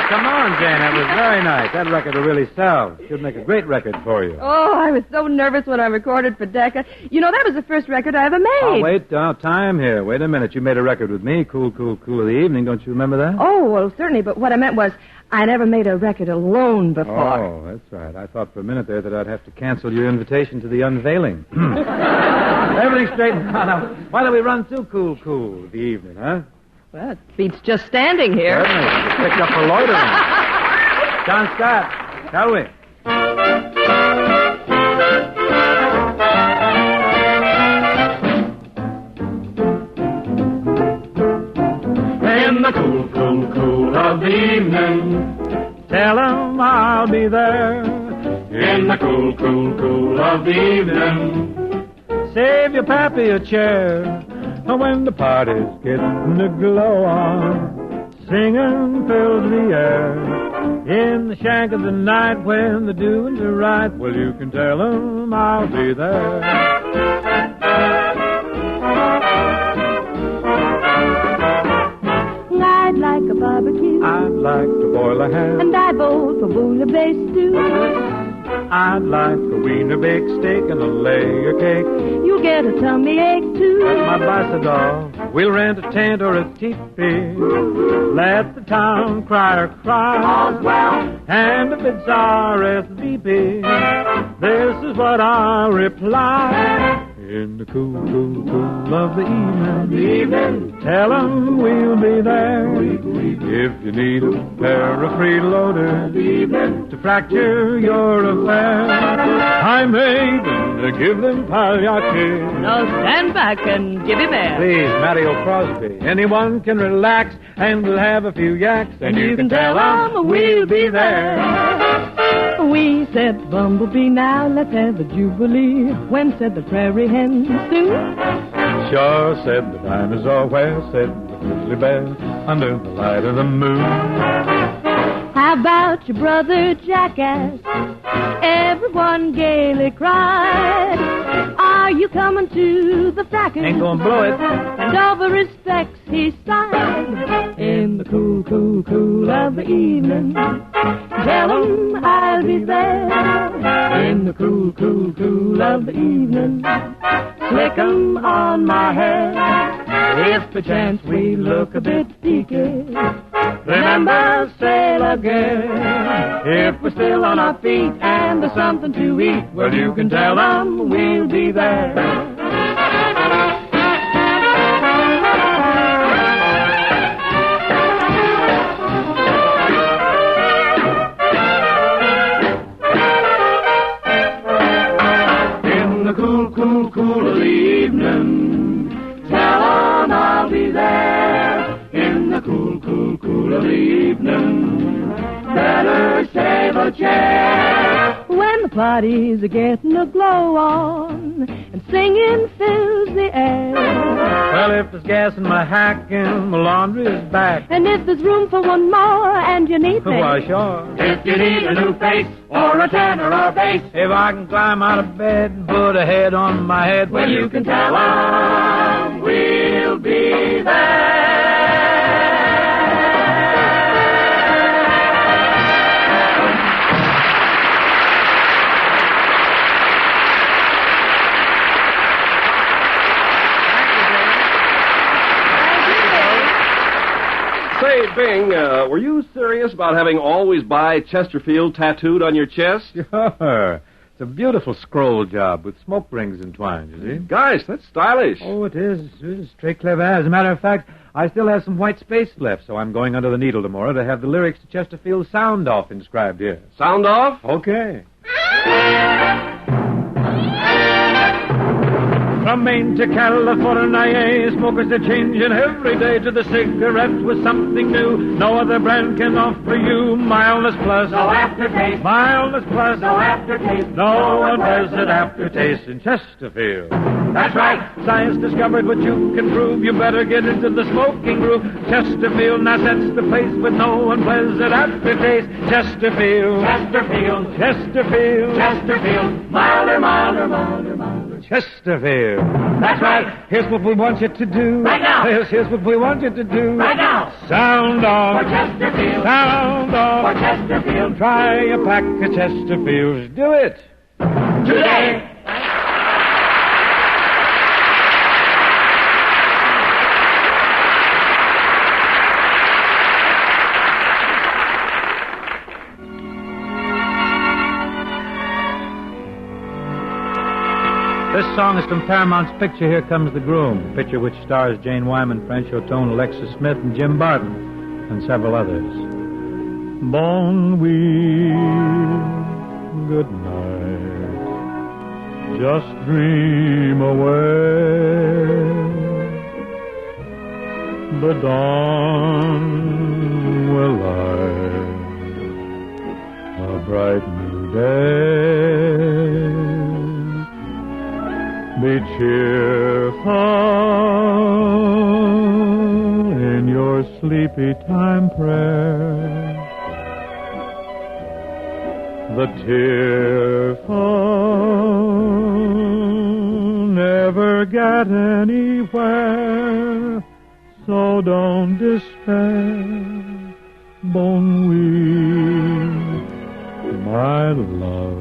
Come on, Jane. That was very nice. That record will really sell. Should make a great record for you. Oh, I was so nervous when I recorded for Decca. You know, that was the first record I ever made. Oh, wait. Time here. Wait a minute. You made a record with me. Cool, cool, cool of the evening. Don't you remember that? Oh, well, certainly. But what I meant was I never made a record alone before. Oh, that's right. I thought for a minute there that I'd have to cancel your invitation to the unveiling. Everything's straightened out. Now, why don't we run through Cool, Cool of the evening, huh? Well, it beats just standing here. Certainly. Picked up for loitering. John Scott, shall we? In the cool, cool, cool of the evening, tell 'em I'll be there. In the cool, cool, cool of the evening, save your pappy a chair. When the party's getting the glow on, singing fills the air. In the shank of the night when the doings are right, well, you can tell 'em I'll be there. I'd like a barbecue. I'd like to boil a ham. And I bowl for bouillabaisse stew. I'd like a wiener baked steak and a layer cake. You'll get a tummy ache, too. That's my bicycle. We'll rent a tent or a teepee. Let the town crier cry. All's well. And if it's RSVP, this is what I'll reply. In the cool, cool, cool of the evening, tell 'em we'll be there. If you need a pair of freeloaders to fracture your affair, I'm able to give them palliative. Now stand back and give him air. Please, Mario Crosby, anyone can relax and we'll have a few yaks, and you can tell 'em we'll be there. We said bumblebee, now let's have a jubilee. When said the prairie hen soon? Sure, said the dinosaur. Where, said the grizzly bear, under the light of the moon. How about your brother jackass? Everyone gaily cried. Are you coming to the fracking? Ain't gonna blow it. And over his specs he sighed. In the cool, cool, cool of the evening, tell 'em I'll be there. In the cool, cool, cool of the evening, slick 'em on my hair. If perchance we look a bit peaky, Remember, sail again. If we're still on our feet and there's something to eat, well, you can tell them we'll be there. Cool of the evening, tell 'em I'll be there. In the cool of the evening, better save a chair. When the party's getting a glow on and singing fills the air. Well, if there's gas in my hack and my laundry is back. And if there's room for one more and you need me. Why, sure. If you need a new face or a tenor or bass. If I can climb out of bed and put a head on my head. Well, you can tell 'em we'll be there. Say, Bing, were you serious about having always buy Chesterfield tattooed on your chest? Sure. It's a beautiful scroll job with smoke rings entwined, you see. Gosh, that's stylish. Oh, it is. It is très clever. As a matter of fact, I still have some white space left, so I'm going under the needle tomorrow to have the lyrics to Chesterfield's Sound Off inscribed here. Sound Off? Okay. From Maine to California, smokers are changing every day to the cigarette with something new. No other brand can offer you mildness plus. No aftertaste. Mildness plus. No aftertaste. No unpleasant aftertaste in Chesterfield. That's right. Science discovered what you can prove. You better get into the smoking groove. Chesterfield, now that's the place with no unpleasant aftertaste. Chesterfield. Chesterfield. Chesterfield. Chesterfield. Milder, milder, milder, milder. Chesterfield. That's right. Here's what we want you to do. Right now. Here's what we want you to do. Right now. Sound off. For Chesterfield. Sound off. For Chesterfield. Try a pack of Chesterfields. Do it. Today. This song is from Paramount's picture Here Comes the Groom, a picture which stars Jane Wyman, French O'Tone, Alexis Smith, and Jim Barton, and several others. Bon nuit, good night, just dream away. The dawn will light a bright new day. Be cheerful in your sleepy time prayer. The tearful never get anywhere, so don't despair. Bon nuit, my love.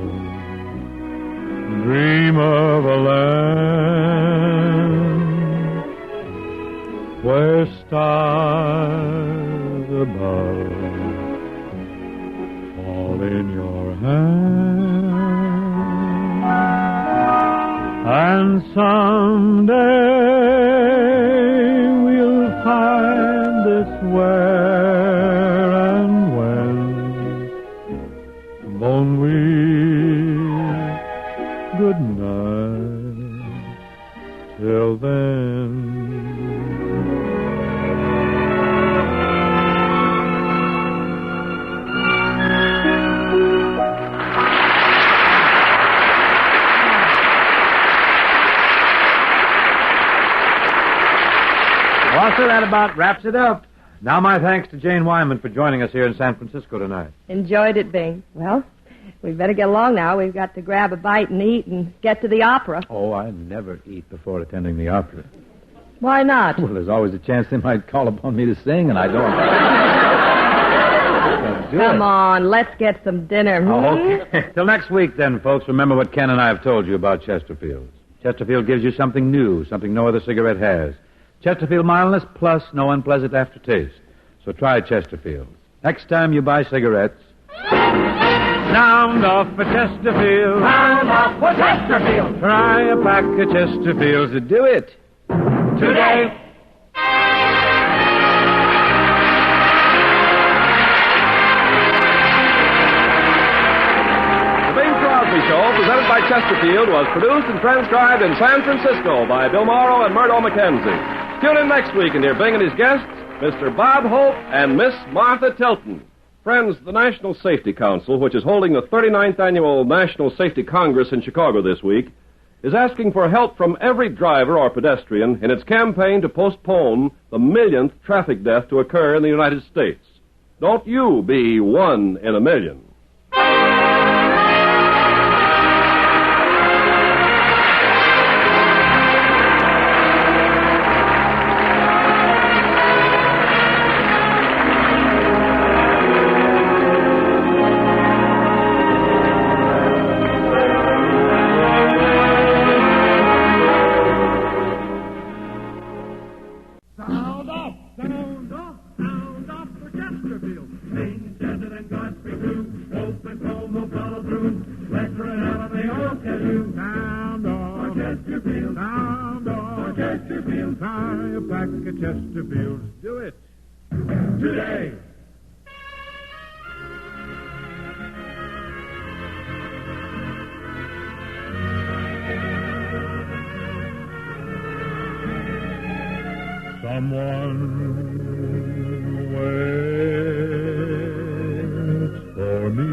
Dream of a land where stars above fall in your hand, and someday we'll find this where and when. Bon nuit, good night, till then. Well, sir, that about wraps it up. Now my thanks to Jane Wyman for joining us here in San Francisco tonight. Enjoyed it, Bing. Well, we'd better get along now. We've got to grab a bite and eat and get to the opera. Oh, I never eat before attending the opera. Why not? Well, there's always a chance they might call upon me to sing, and I don't. Come on, let's get some dinner. Oh, okay. Till next week, then, folks. Remember what Ken and I have told you about Chesterfield. Chesterfield gives you something new, something no other cigarette has. Chesterfield mildness plus no unpleasant aftertaste. So try Chesterfield. Next time you buy cigarettes, Sound off for Chesterfield. Sound off for Chesterfield. Try a pack of Chesterfields to do it Today. The Bing Crosby Show, presented by Chesterfield, was produced and transcribed in San Francisco by Bill Morrow and Murdo McKenzie. Tune in next week and hear Bing and his guests, Mr. Bob Hope and Miss Martha Tilton. Friends, the National Safety Council, which is holding the 39th Annual National Safety Congress in Chicago this week, is asking for help from every driver or pedestrian in its campaign to postpone the millionth traffic death to occur in the United States. Don't you be one in a million. Chesterfields. Do it today. Someone waits for me.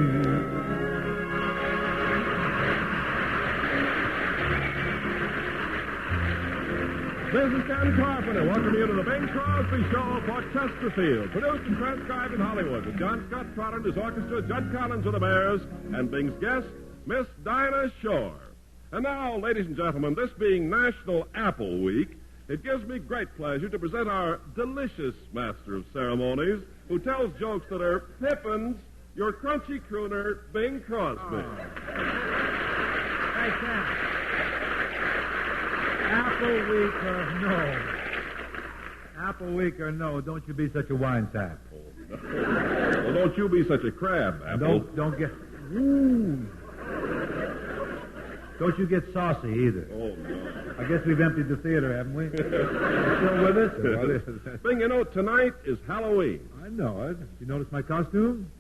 This is Ken Carpenter. Welcome you to the Bing Crosby Show for Chesterfield. Produced and transcribed in Hollywood with John Scott Trotter and his orchestra, Judd Collins of the Bears, and Bing's guest, Miss Dinah Shore. And now, ladies and gentlemen, this being National Apple Week, it gives me great pleasure to present our delicious master of ceremonies, who tells jokes that are pippins, your crunchy crooner, Bing Crosby. Hey, Sam. Apple Week or no? Apple Week or no, don't you be such a wine sap. Well, don't you be such a crab, Apple. Don't get... Ooh. Don't you get saucy either. Oh, no. I guess we've emptied the theater, haven't we? Still with us? Bing, you know, tonight is Halloween. I know it. You notice my costume?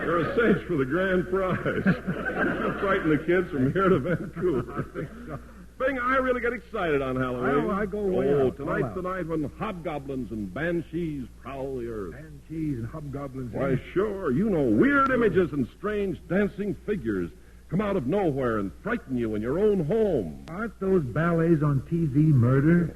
You're a cinch for the grand prize. You'll frighten the kids from here to Vancouver. Bing, I really get excited on Halloween. I go way out. Tonight's the night when hobgoblins and banshees prowl the earth. Banshees and hobgoblins. Why, sure. You know, weird images and strange dancing figures come out of nowhere and frighten you in your own home. Aren't those ballets on TV murder?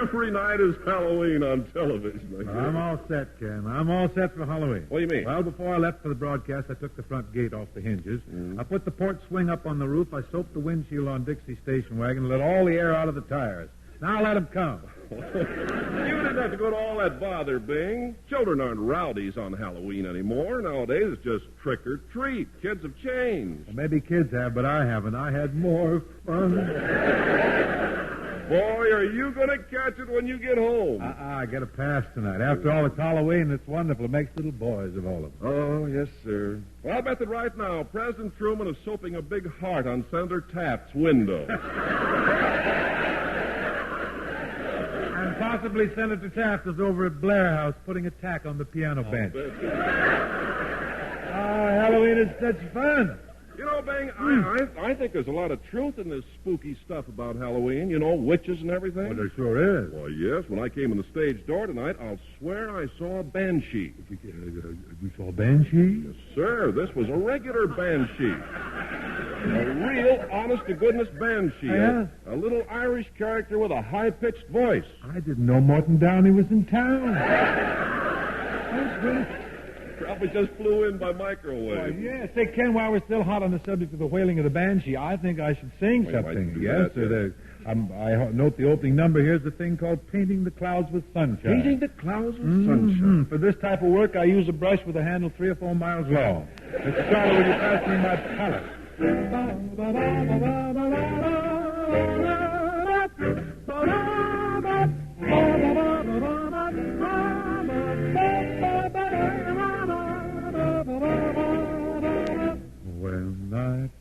Every night is Halloween on television. I'm all set, Ken. I'm all set for Halloween. What do you mean? Well, before I left for the broadcast, I took the front gate off the hinges. I put the port swing up on the roof. I soaped the windshield on Dixie station wagon and let all the air out of the tires. Now let them come. You didn't have to go to all that bother, Bing. Children aren't rowdies on Halloween anymore. Nowadays, it's just trick or treat. Kids have changed. Well, maybe kids have, but I haven't. I had more fun. Boy, are you going to catch it when you get home. I get a pass tonight. After all, it's Halloween. It's wonderful. It makes little boys of all of them. Oh, yes, sir. Well, I'll bet that right now, President Truman is soaping a big heart on Senator Taft's window. And possibly Senator Taft is over at Blair House putting a tack on the piano bench. Halloween is such fun. You know, Bing, I think there's a lot of truth in this spooky stuff about Halloween. You know, witches and everything. Well, there sure is. Well, yes. When I came in the stage door tonight, I'll swear I saw a banshee. You saw a banshee? Yes, sir. This was a regular banshee. A real, honest-to-goodness banshee. Yeah? A little Irish character with a high-pitched voice. I didn't know Morton Downey was in town. That's great. Probably just flew in by microwave. Well, yeah. Say, Ken, while we're still hot on the subject of the wailing of the banshee, I think I should sing something. Yes, sir. I note the opening number here is the thing called Painting the Clouds with Sunshine. Painting the Clouds with Sunshine. For this type of work, I use a brush with a handle 3 or 4 miles long. Mr. Starr, will you pass me my palette?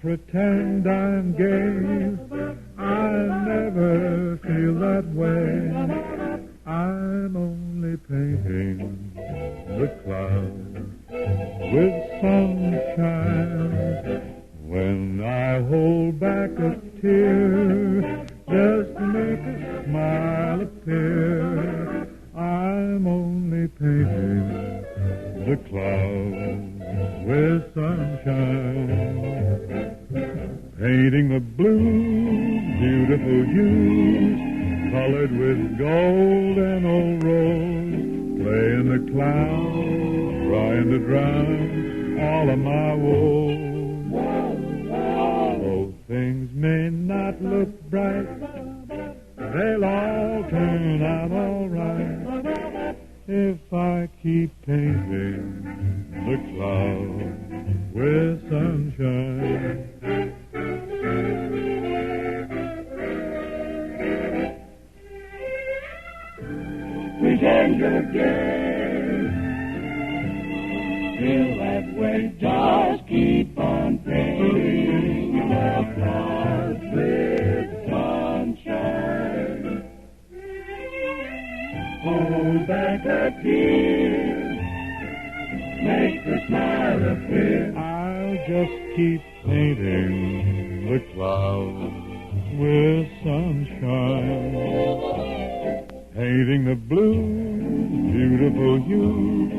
pretend I'm gay. I never feel that way. I'm only painting the clouds with sunshine. When I hold back a tear just to make a smile appear, I'm only painting the clouds with sunshine. Painting the blue, beautiful hues, colored with gold and old rose, playing the clouds, trying to drown all of my woes. Though things may not look bright, they'll all turn out all right if I keep painting the clouds with sunshine. Pretend you're gay. Feel that way, just keep on painting the clouds with sunshine. Hold back a tear, make the smile appear. I'll just keep painting the clouds with sunshine. Painting the blue, beautiful hues,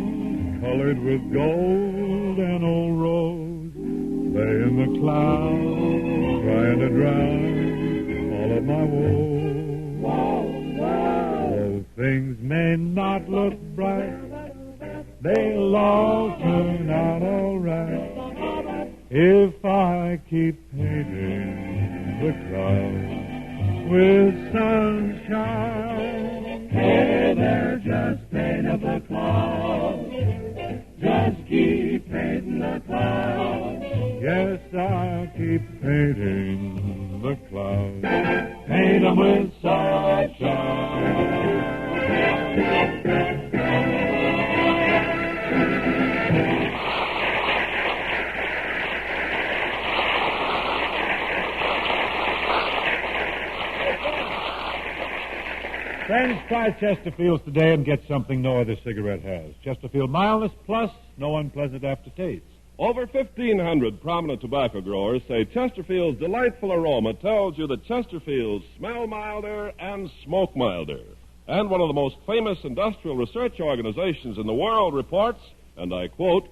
colored with gold and old rose, playing the clouds, trying to drown all of my woes. Though things may not look bright, they'll all turn out all right if I keep painting the clouds with sunshine. Hey there, just painted the clouds. Just keep painting the clouds. Yes, I'll keep painting the clouds. Paint them with sunshine. Friends, try Chesterfield's today and get something no other cigarette has. Chesterfield Mildness Plus, no unpleasant aftertaste. Over 1,500 prominent tobacco growers say Chesterfield's delightful aroma tells you that Chesterfields smell milder and smoke milder. And one of the most famous industrial research organizations in the world reports, and I quote,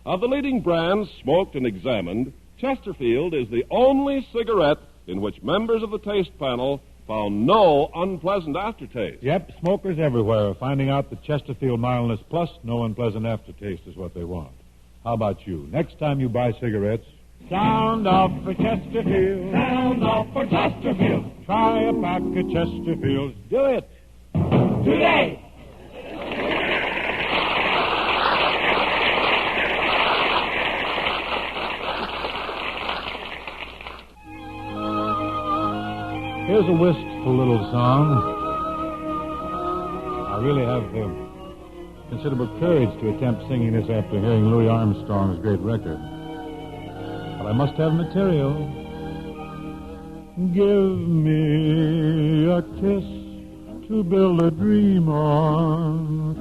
of the leading brands smoked and examined, Chesterfield is the only cigarette in which members of the taste panel found no unpleasant aftertaste. Yep, smokers everywhere are finding out that Chesterfield Mildness Plus, no unpleasant aftertaste is what they want. How about you? Next time you buy cigarettes, sound off for Chesterfield. Sound off for Chesterfield. Try a pack of Chesterfields. Do it. Today. Here's a wistful little song. I really have considerable courage to attempt singing this after hearing Louis Armstrong's great record. But I must have material. Give me a kiss to build a dream on,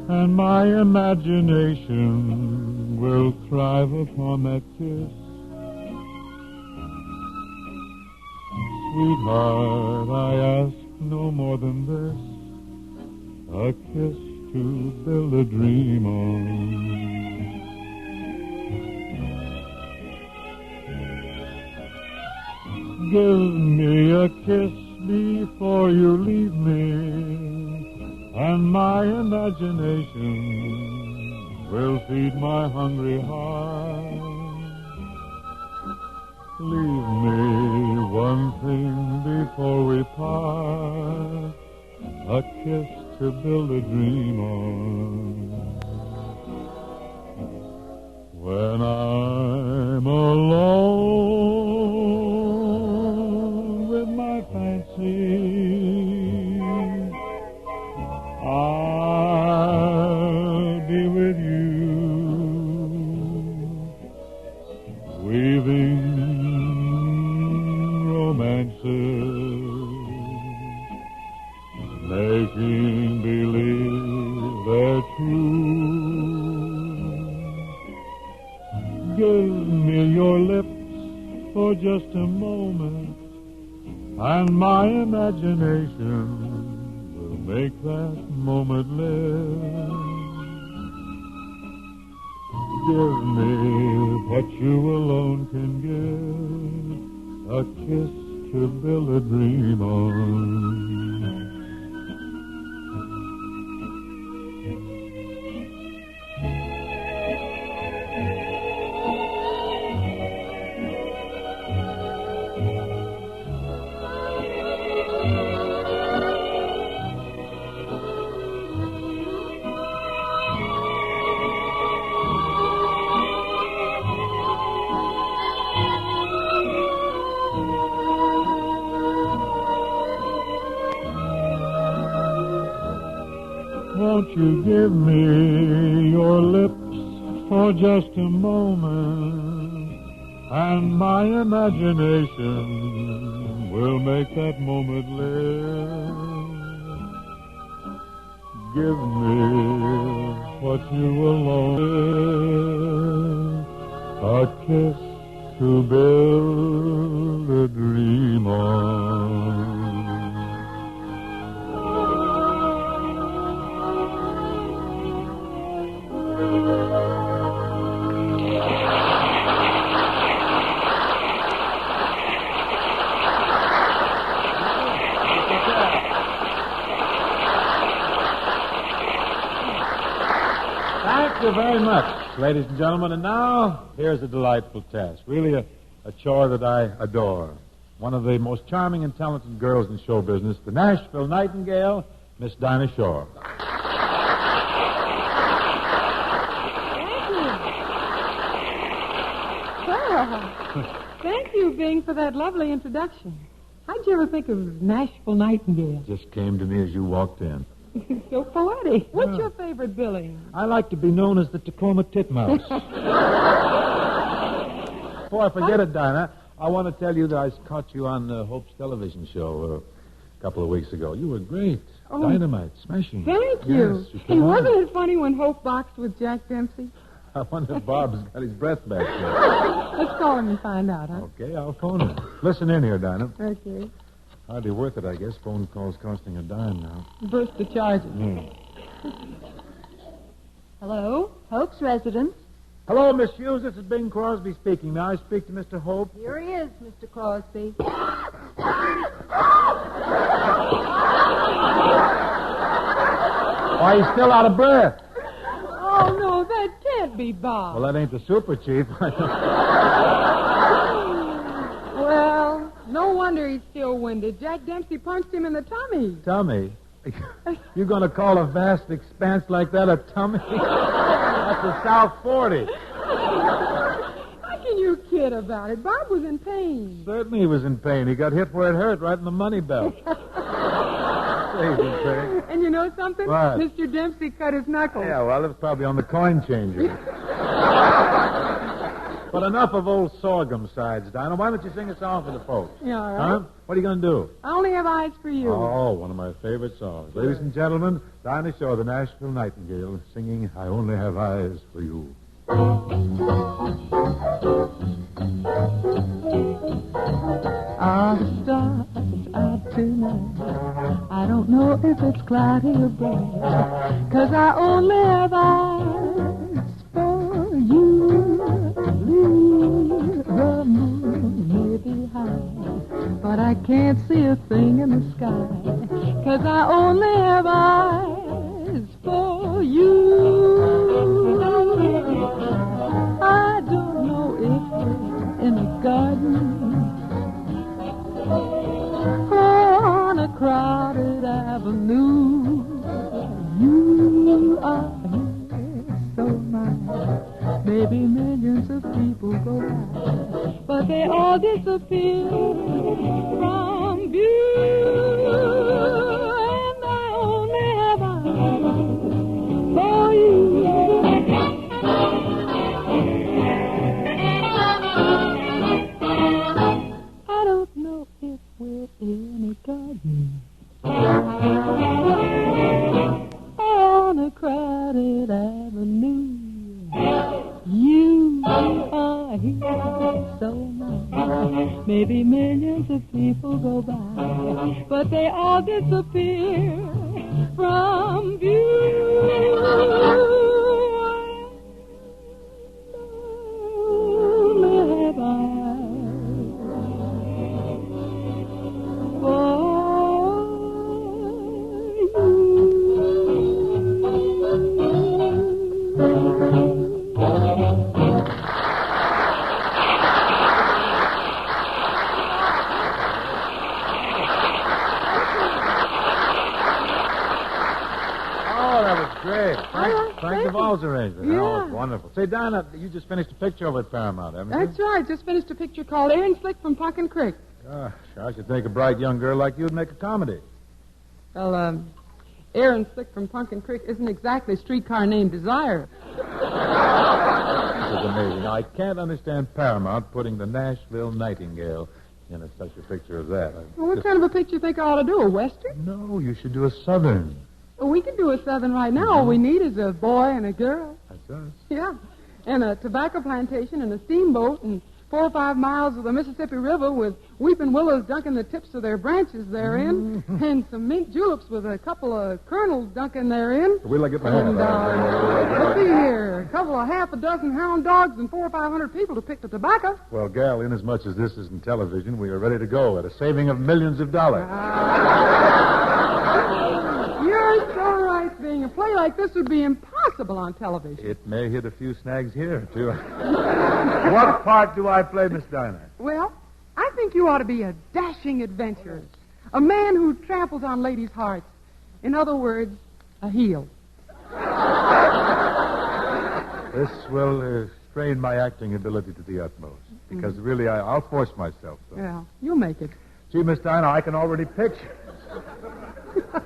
and my imagination will thrive upon that kiss. Sweetheart, I ask no more than this, a kiss to build a dream on. Give me a kiss before you leave me, and my imagination will feed my hungry heart. Leave me one thing before we part, a kiss to build a dream on. When I'm alone with my fancy, I'll be with you, weaving me your lips for just a moment, and my imagination will make that moment live. Give me what you alone can give, a kiss to build a dream on. Won't you give me your lips for just a moment, and my imagination will make that moment live. Give me what you alone, a kiss to build a dream on. Thank you very much, ladies and gentlemen. And now, here's a delightful task. Really a chore that I adore. One of the most charming and talented girls in show business, the Nashville Nightingale, Miss Dinah Shore. Thank you, Bing, for that lovely introduction. How'd you ever think of Nashville Nightingale? Just came to me as you walked in. So poetic. What's your favorite billing? I like to be known as the Tacoma Titmouse. Before I forget it, Dinah, I want to tell you that I caught you on Hope's television show a couple of weeks ago. You were great. Oh, dynamite, smashing. Thank you. Yes, Hey, wasn't it funny when Hope boxed with Jack Dempsey? I wonder if Bob's got his breath back there. Let's call him and find out, huh? Okay, I'll phone him. Listen in here, Dinah. Okay. Hardly worth it, I guess. Phone calls costing a dime now. Burst the charges. Hello? Hope's residence. Hello, Miss Hughes. This is Bing Crosby speaking. May I speak to Mr. Hope? Here he is, Mr. Crosby. Why, he's still out of breath. Oh, no, that can't be Bob. Well, that ain't the super chief. Well, no wonder he's still winded. Jack Dempsey punched him in the tummy. Tummy? You're going to call a vast expanse like that a tummy? That's a South 40. How can you kid about it? Bob was in pain. Certainly he was in pain. He got hit where it hurt, right in the money belt. Crazy thing. And you know something? What? Mr. Dempsey cut his knuckles. Yeah, well, it's probably on the coin changer. But enough of old sorghum sides, Dinah. Why don't you sing a song for the folks? Yeah, all right. Huh? What are you going to do? I only have eyes for you. Oh, one of my favorite songs. Ladies and gentlemen, Dinah Shore, the Nashville Nightingale, singing I Only Have Eyes for You. Our stars out tonight. I don't know if it's cloudy or bright, 'cause I only have eyes for you. The moon may be high, but I can't see a thing in the sky, 'cause I only have eyes for you. I don't know if we're in a garden on a crowded avenue. You are here, so mine. Maybe millions of people go by, but they all disappear from view. And I only have eyes for you. I don't know if we're in a garden on a crowded avenue. You are so nice. Maybe millions of people go by, but they all disappear from view. Only have I for Great. Thank the Vols arrangement. Yeah. Oh, wonderful. Say, Dinah, you just finished a picture over at Paramount, haven't you? That's right. Just finished a picture called Aaron Slick from Pumpkin Creek. Gosh, I should think a bright young girl like you would make a comedy. Well, Aaron Slick from Pumpkin Creek isn't exactly a streetcar named Desire. This is amazing. I can't understand Paramount putting the Nashville Nightingale in such a picture as that. Well, what kind of a picture you think I ought to do? A Western? No, you should do a Southern. Well, we can do a Southern right now. All we need is a boy and a girl. That's us. Yeah. And a tobacco plantation and a steamboat and 4 or 5 miles of the Mississippi River with weeping willows dunking the tips of their branches therein, and some mint juleps with a couple of kernels dunking therein. We'll get my hand. Let's see here. Half a dozen hound dogs and 400 or 500 people to pick the tobacco. Well, gal, inasmuch as this isn't television, we are ready to go at a saving of millions of dollars. You're so right, Bing. A play like this would be impossible on television. It may hit a few snags here, too. What part do I play, Miss Dinah? Well, I think you ought to be a dashing adventurer. A man who tramples on ladies' hearts. In other words, a heel. This will strain my acting ability to the utmost. Because really, I'll force myself. So. Yeah, you'll make it. Gee, Miss Dinah, I can already picture.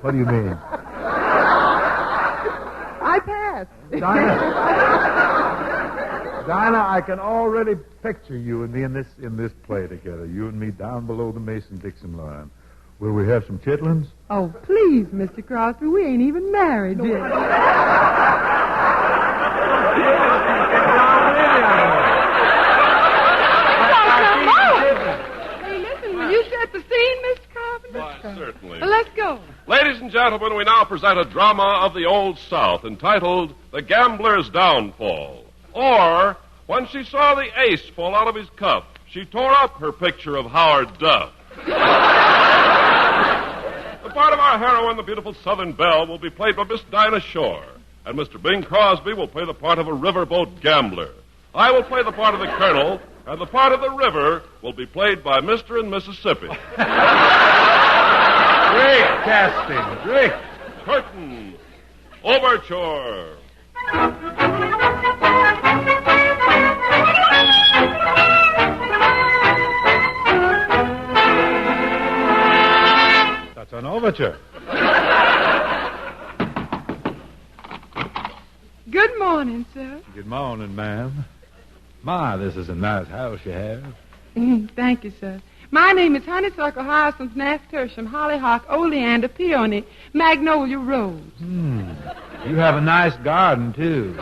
What do you mean? I pass. Dinah, I can already picture you and me in this play together. You and me down below the Mason-Dixon line. Will we have some chitlins? Oh, please, Mr. Crosby, we ain't even married yet. Hey, listen, will you set the scene, Mr. Crosby? Why, certainly. Well, let's go. Ladies and gentlemen, we now present a drama of the Old South entitled The Gambler's Downfall. Or, when she saw the ace fall out of his cup, she tore up her picture of Howard Duff. The part of our heroine, the beautiful Southern Belle, will be played by Miss Dinah Shore. And Mr. Bing Crosby will play the part of a riverboat gambler. I will play the part of the Colonel, and the part of the river will be played by Mr. and Mississippi. Great casting, great. Curtain. Overture. That's an overture. Good morning, sir. Good morning, ma'am. My, this is a nice house you have. Thank you, sir. My name is Honeysuckle, Hyacinth, Nasturtium, Hollyhock, Oleander, Peony, Magnolia, Rose. You have a nice garden, too.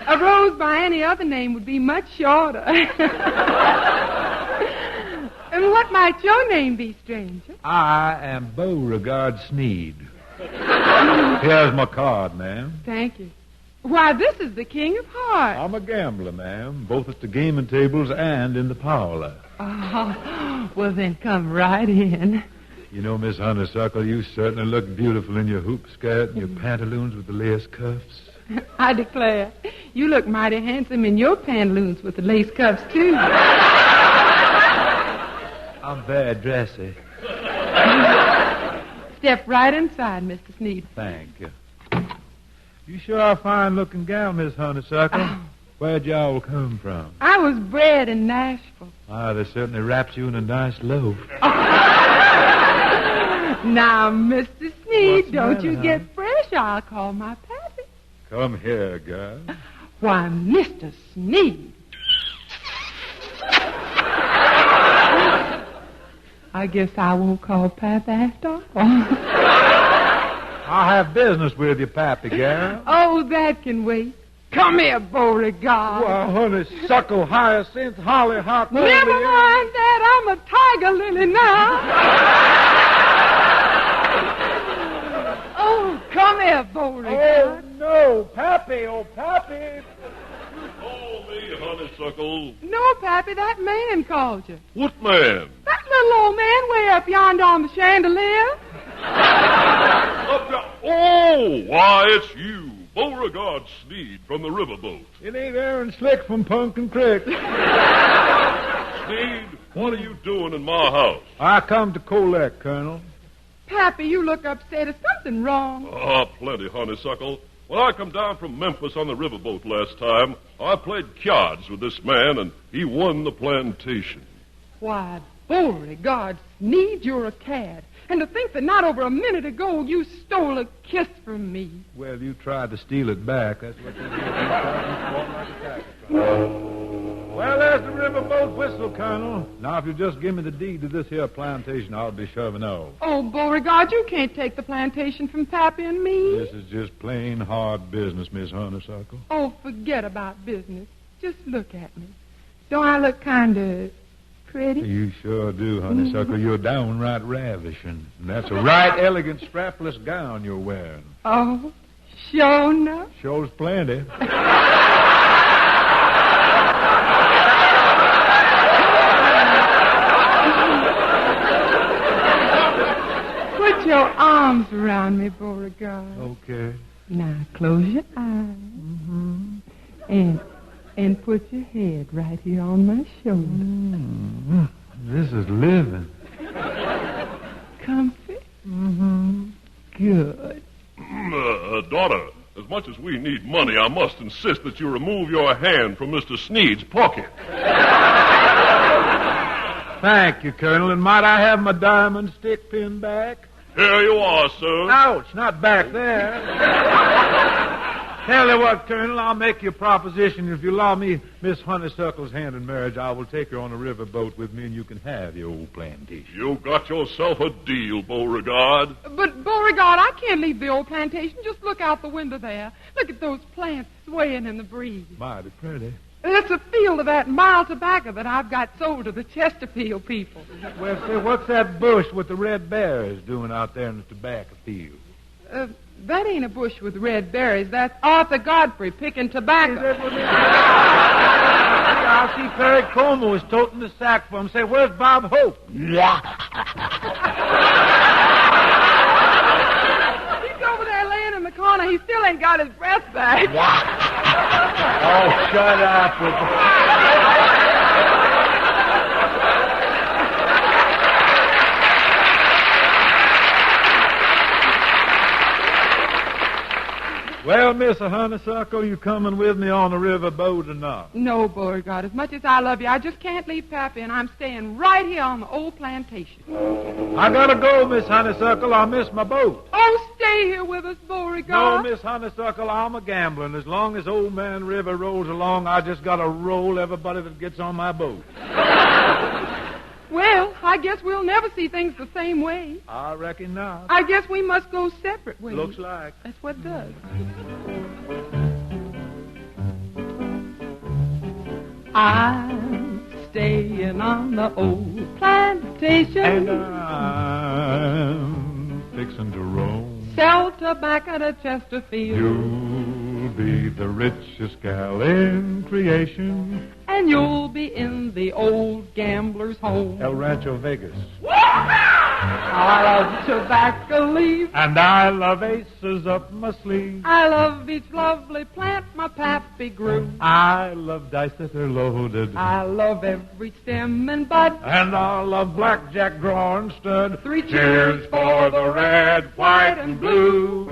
A rose by any other name would be much shorter. And what might your name be, stranger? I am Beauregard Sneed. Here's my card, ma'am. Thank you. Why, this is the King of Hearts. I'm a gambler, ma'am, both at the gaming tables and in the parlor. Oh, well, then come right in. You know, Miss Honeysuckle, you certainly look beautiful in your hoop skirt and your pantaloons with the lace cuffs. I declare, you look mighty handsome in your pantaloons with the lace cuffs, too. I'm very dressy. Step right inside, Mr. Sneed. Thank you. You sure are a fine-looking gal, Miss Honeysuckle. Oh. Where'd y'all come from? I was bred in Nashville. Ah, they certainly wrapped you in a nice loaf. Now, Mr. Sneed, don't you matter, get fresh. I'll call my pappy. Come here, girl. Why, Mr. Sneed. I guess I won't call Pap after all. I'll have business with you, Pappy, gal. Oh, that can wait. Come here, Beauregard. Why, honeysuckle, hyacinth, hollyhock. Never mind that. I'm a tiger lily now. Oh, come here, Beauregard. Oh, no, Pappy, oh, Pappy. Oh, me, honeysuckle. No, Pappy, that man called you. What man? That little old man way up yonder on the chandelier. Oh, why, it's you, Beauregard Sneed from the riverboat. It ain't Aaron Slick from Pumpkin Creek. Sneed, what are you doing in my house? I come to collect, Colonel. Pappy, you look upset. Is something wrong? Plenty, honeysuckle. When I come down from Memphis on the riverboat last time, I played cards with this man, and he won the plantation. Why, Beauregard Sneed, you're a cad. And to think that not over a minute ago you stole a kiss from me. Well, you tried to steal it back. That's what you did. Well, there's the riverboat whistle, Colonel. Now, if you just give me the deed to this here plantation, I'll be shoving off. Oh, Beauregard, you can't take the plantation from Pappy and me. This is just plain hard business, Miss Honeysuckle. Oh, forget about business. Just look at me. Don't I look kind of pretty? You sure do, Honeysuckle. You're downright ravishing. And that's a right elegant strapless gown you're wearing. Oh, sure enough. Shows plenty. Put your arms around me, Beauregard. Okay. Now, close your eyes. Mm-hmm. And put your head right here on my shoulder. Mm-hmm. This is living. Comfy? Mm-hmm. Good. Daughter, as much as we need money, I must insist that you remove your hand from Mr. Sneed's pocket. Thank you, Colonel. And might I have my diamond stick pin back? Here you are, sir. Ouch, not back there. Tell you what, Colonel, I'll make you a proposition. If you allow me Miss Honeysuckle's hand in marriage, I will take her on a riverboat with me, and you can have the old plantation. You got yourself a deal, Beauregard. But, Beauregard, I can't leave the old plantation. Just look out the window there. Look at those plants swaying in the breeze. Mighty pretty. It's a field of that mild tobacco that I've got sold to the Chesterfield people. Well, say, what's that bush with the red berries doing out there in the tobacco field? That ain't a bush with red berries. That's Arthur Godfrey picking tobacco. I see Perry Como is toting the sack for him. Say, where's Bob Hope? Yeah. He's over there laying in the corner. He still ain't got his breath back. Oh, shut up. Well, Miss Honeysuckle, you coming with me on the river boat or not? No, Beauregard. As much as I love you, I just can't leave Pappy, and I'm staying right here on the old plantation. I gotta go, Miss Honeysuckle. I'll miss my boat. Oh, stay here with us, Beauregard. No, Miss Honeysuckle, I'm a gambling. As long as Old Man River rolls along, I just gotta roll everybody that gets on my boat. Well, I guess we'll never see things the same way. I reckon not. I guess we must go separate ways. Looks like. That's what does. I'm staying on the old plantation. And I'm fixing to roam. Sell tobacco to Chesterfield. You'll be the richest gal in creation. And you'll be in the old gambler's home. El Rancho Vegas. I love tobacco leaf. And I love aces up my sleeve. I love each lovely plant my pappy grew. I love dice that are loaded. I love every stem and bud. And I love blackjack draw and stud. Three cheers for the red, white, and blue.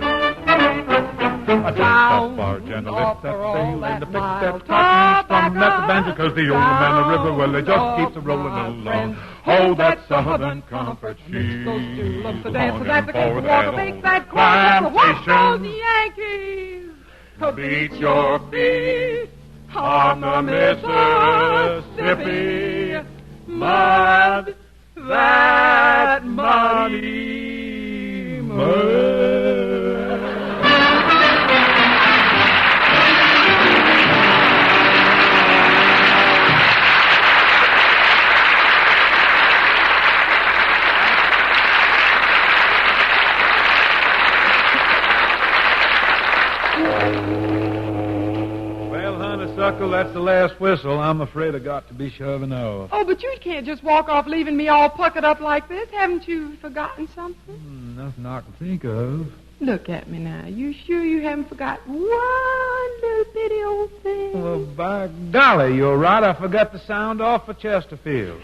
A down barge and a lift that sail and a pick that cotton strum at the banjo, 'cause the old man the river, well, they just keeps a-rolling along. Oh, that's Southern comfort. She's Love to dance with that, the water makes that climb. What those Yankees? Beat your feet on the Mississippi mud, that muddy mud. Suckle, that's the last whistle. I'm afraid I got to be shoving off. Oh, but you can't just walk off leaving me all puckered up like this. Haven't you forgotten something? Nothing I can think of. Look at me now. You sure you haven't forgotten one little bitty old thing? Well, by golly, you're right. I forgot the sound off for Chesterfield.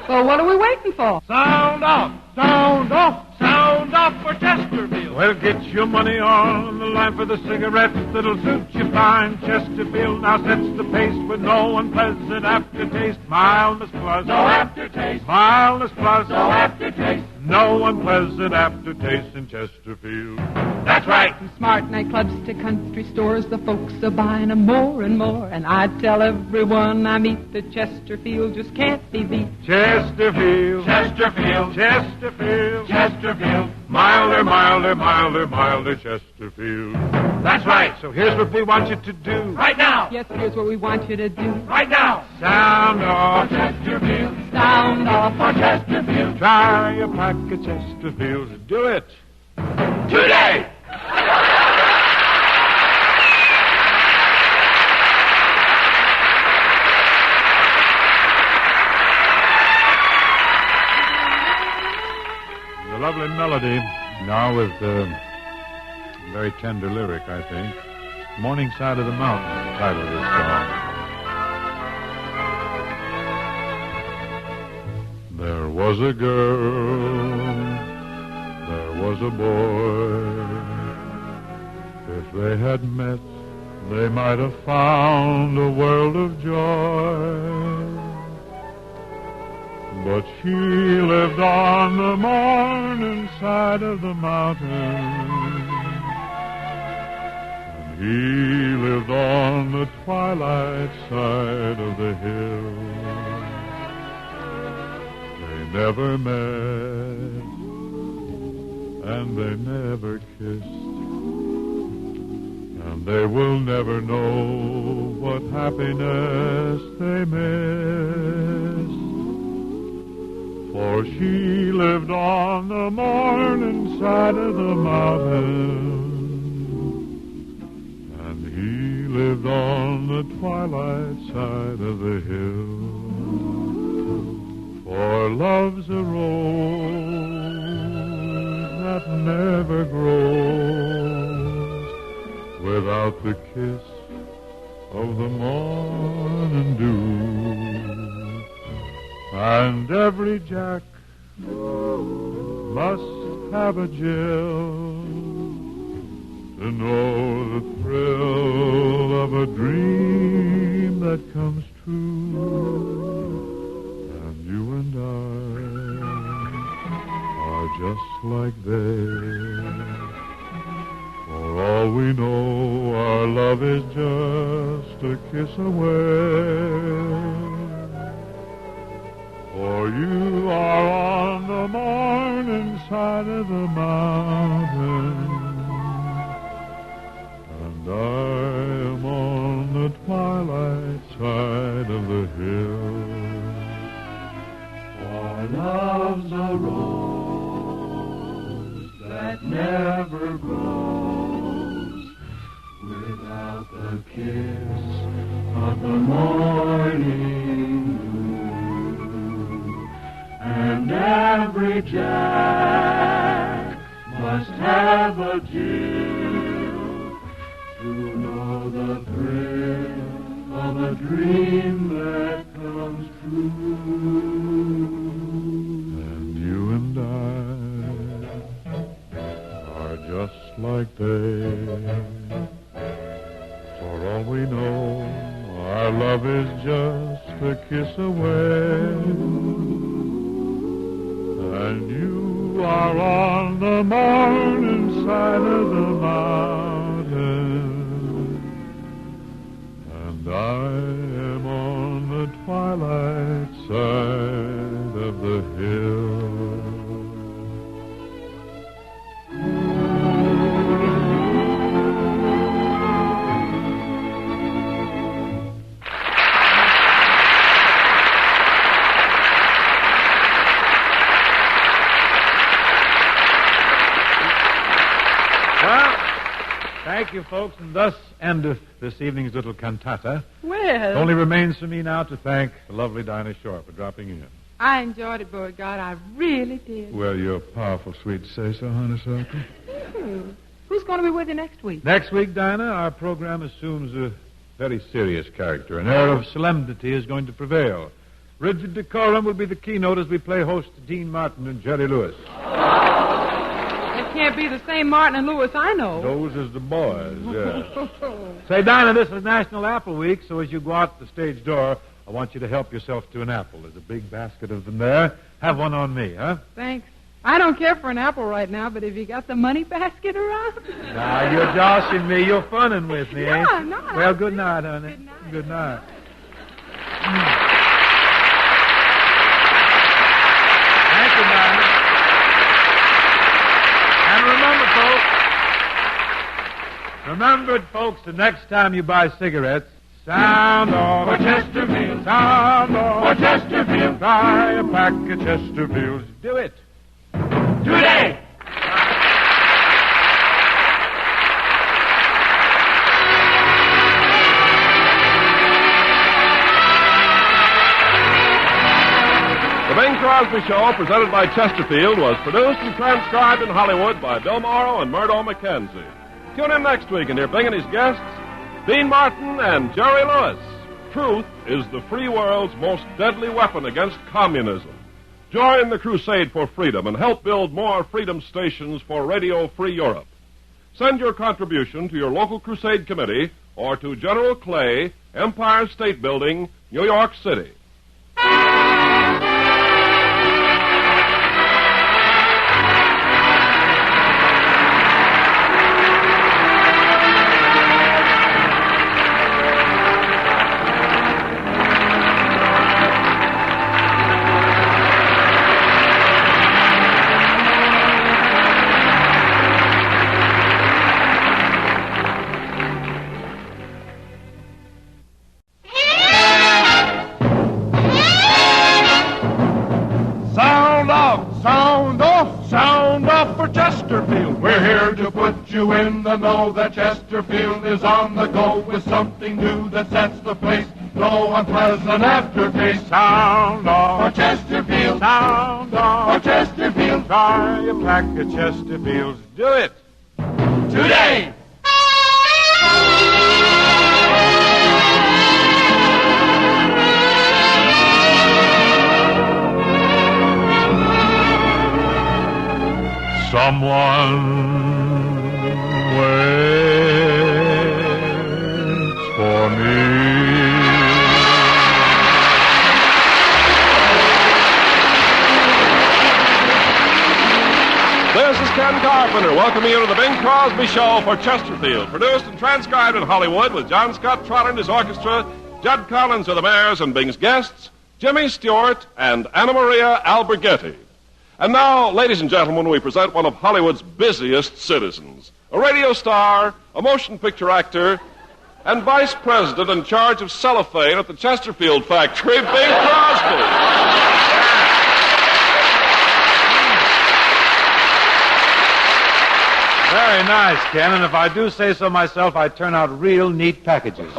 Well, what are we waiting for? Sound off! Sound off! Sound off for Chesterfield! Well, get your money on the line for the cigarettes that'll suit you fine. Chesterfield now sets the pace with no unpleasant aftertaste. Mildness plus. No aftertaste. Mildness plus. No aftertaste. No unpleasant aftertaste in Chesterfield. That's right. From smart nightclubs to country stores, the folks are buying 'em more and more. And I tell everyone I meet that Chesterfield just can't be beat. Chesterfield. Chesterfield. Chesterfield. Chesterfield. Milder, milder, milder, milder Chesterfield. That's right. So here's what we want you to do. Right now. Yes, here's what we want you to do. Right now. Sound off. For Chesterfield. Sound off. For Chesterfield. Try a pack of Chesterfields. Do it. Today. A lovely melody, now with a very tender lyric, I think. Morning Side of the Mountain, the title of this song. There was a girl, there was a boy. If they had met, they might have found a world of joy. But she lived on the morning side of the mountain, and he lived on the twilight side of the hill. They never met, and they never kissed, and they will never know what happiness they missed. For she lived on the morning side of the mountain, and he lived on the twilight side of the hill. For love's a rose that never grows without the kiss of the morning dew. And every jack must have a Jill to know the thrill of a dream that comes true. And you and I are just like they. For all we know, our love is just a kiss away. For you are on the morning side of the mountain, and I am on the twilight side of the hill. For love's a rose that never grows without the kiss of the morning dew. And every jack must have a Jill to know the thrill of a dream that comes true. And you and I are just like they. For all we know, our love is just a kiss away. And you are on the morning side of the mountain, and I am on the twilight side of the hill. Thank you, folks, and thus endeth this evening's little cantata. Well, It only remains for me now to thank the lovely Dinah Shore for dropping in. I enjoyed it, Beauregard. I really did. Well, you're powerful sweet to say so, honeysuckle. Who's going to be with you next week? Next week, Dinah, our program assumes a very serious character. An air of solemnity is going to prevail. Rigid decorum will be the keynote as we play host to Dean Martin and Jerry Lewis. It can't be the same Martin and Lewis I know. Those is the boys, yeah. Say, Dinah, this is National Apple Week, so as you go out the stage door, I want you to help yourself to an apple. There's a big basket of them there. Have one on me, huh? Thanks. I don't care for an apple right now, but have you got the money basket around? Now, you're joshing me. You're funning with me, ain't you? No. Well, good night, honey. Good night. Thank you, Dinah. And remember, folks, the next time you buy cigarettes, sound off for Chesterfield. Sound off for Chesterfield. Buy a pack of Chesterfields. Do it. Today. The Bing Crosby Show, presented by Chesterfield, was produced and transcribed in Hollywood by Bill Morrow and Murdo McKenzie. Tune in next week and hear Bing and his guests, Dean Martin and Jerry Lewis. Truth is the free world's most deadly weapon against communism. Join the crusade for freedom and help build more freedom stations for Radio Free Europe. Send your contribution to your local crusade committee or to General Clay, Empire State Building, New York City. In the know that Chesterfield is on the go with something new that sets the place. No unpleasant aftertaste. Sound off for Chesterfield. Sound off for Chesterfield. Try a pack of Chesterfields. Do it. Today. Someone waits for me. This is Ken Carpenter welcoming you to the Bing Crosby Show for Chesterfield, produced and transcribed in Hollywood with John Scott Trotter and his orchestra, Judd Collins of the Mayors and Bing's guests, Jimmy Stewart and Anna Maria Alberghetti. And now, ladies and gentlemen, we present one of Hollywood's busiest citizens, a radio star, a motion picture actor, and vice president in charge of cellophane at the Chesterfield factory, Bing Crosby. Very nice, Ken, and if I do say so myself, I turn out real neat packages.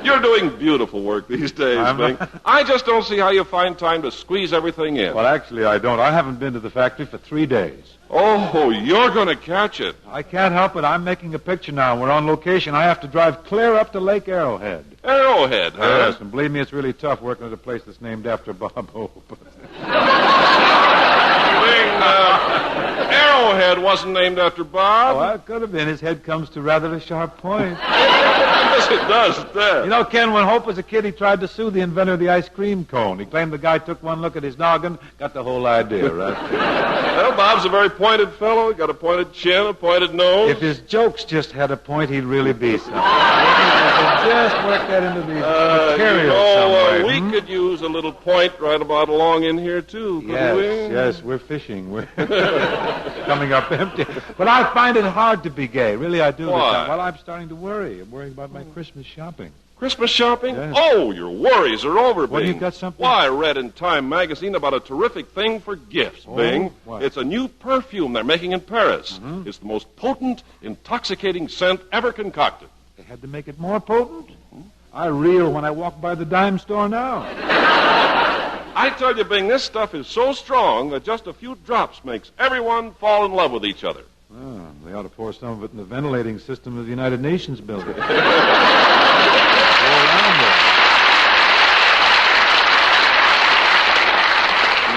You're doing beautiful work these days, Bing. I just don't see how you find time to squeeze everything in. Well, actually, I don't. I haven't been to the factory for 3 days. Oh, you're going to catch it. I can't help it. I'm making a picture now. We're on location. I have to drive clear up to Lake Arrowhead. Arrowhead, huh? Yes, and believe me, it's really tough working at a place that's named after Bob Hope. Arrowhead wasn't named after Bob. Oh, it could have been. His head comes to rather a sharp point. Yes, it does, it does. You know, Ken, when Hope was a kid, he tried to sue the inventor of the ice cream cone. He claimed the guy took one look at his noggin, got the whole idea, right? Well, Bob's a very pointed fellow. He got a pointed chin, a pointed nose. If his jokes just had a point, he'd really be something. Just work that into the material some way. We could use a little point right about along in here, too, couldn't we? Yes, we're fishing. We're coming up empty. But I find it hard to be gay. Really, I do. Why? Well, I'm starting to worry. I'm worrying about my Christmas shopping. Christmas shopping? Yes. Oh, your worries are over, What, Bing. you got something? Why, I read in Time magazine about a terrific thing for gifts, Oh, Bing. what? It's a new perfume they're making in Paris. Mm-hmm. It's the most potent, intoxicating scent ever concocted. They had to make it more potent. I reel when I walk by the dime store now. I tell you, Bing, this stuff is so strong that just a few drops makes everyone fall in love with each other. Oh, they ought to pour some of it in the ventilating system of the United Nations building.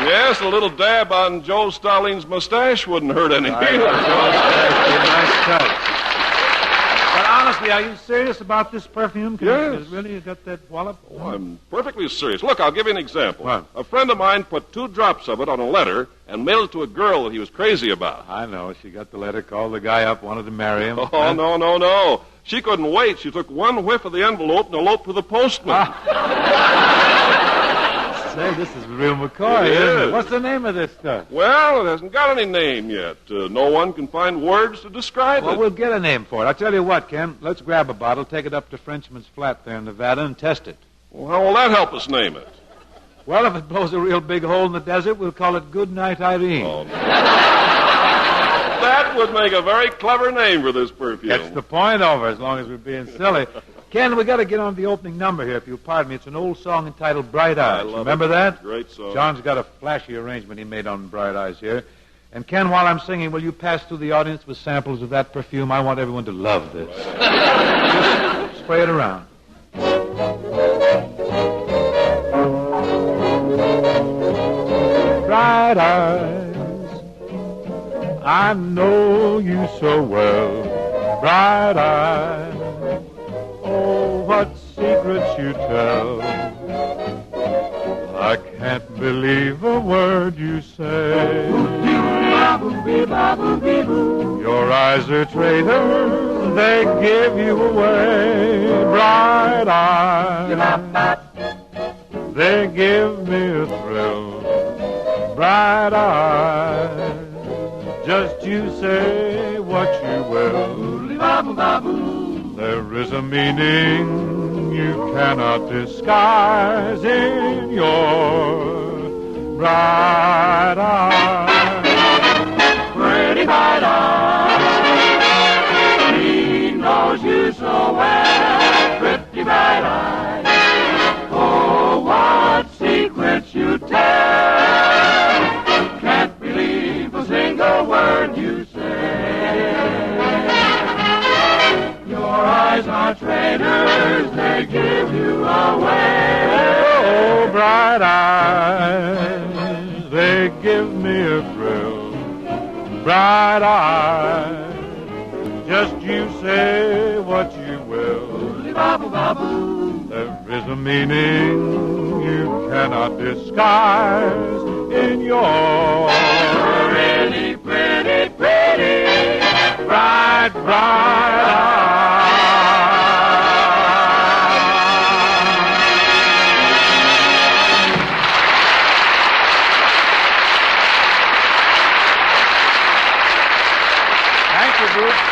Yes, a little dab on Joe Stalin's mustache wouldn't hurt any. Nice touch. But honestly, are you serious about this perfume? Yes. Is really you got that wallop? Oh, I'm perfectly serious. Look, I'll give you an example. What? A friend of mine put 2 drops of it on a letter and mailed it to a girl that he was crazy about. I know. She got the letter, called the guy up, wanted to marry him. Oh, no. She couldn't wait. She took one whiff of the envelope and eloped with the postman. Say, this is real McCoy, isn't it? What's the name of this stuff? Well, it hasn't got any name yet. No one can find words to describe Well, it. we'll get a name for it. I'll tell you what, Ken. Let's grab a bottle, take it up to Frenchman's Flat there in Nevada, and test it. Well, how will that help us name it? Well, if it blows a real big hole in the desert, we'll call it Good Night, Irene. Oh, no. That would make a very clever name for this perfume. That's the point over, as long as we're being silly. Ken, we got to get on the opening number here, if you'll pardon me. It's an old song entitled Bright I Eyes. love Remember it. that? Great song. John's got a flashy arrangement he made on Bright Eyes here. And Ken, while I'm singing, will you pass through the audience with samples of that perfume? I want everyone to love this. Just spray it around. Bright eyes, I know you so well. Bright eyes, oh, what secrets you tell. I can't believe a word you say. Your eyes are traitors, they give you away. Bright eyes, they give me a thrill. Bright eyes, just you say what you will. There is a meaning you cannot disguise in your bright eyes. Pretty bright eyes, he knows you so well. Pretty bright eyes, oh, what secrets you tell. Can't believe a single word you say. Your eyes are traitors, they give you away. Oh, bright eyes, they give me a thrill. Bright eyes, just you say what you will. There is a meaning you cannot disguise in your really pretty, pretty, bright, bright eyes. Thank you, Bruce.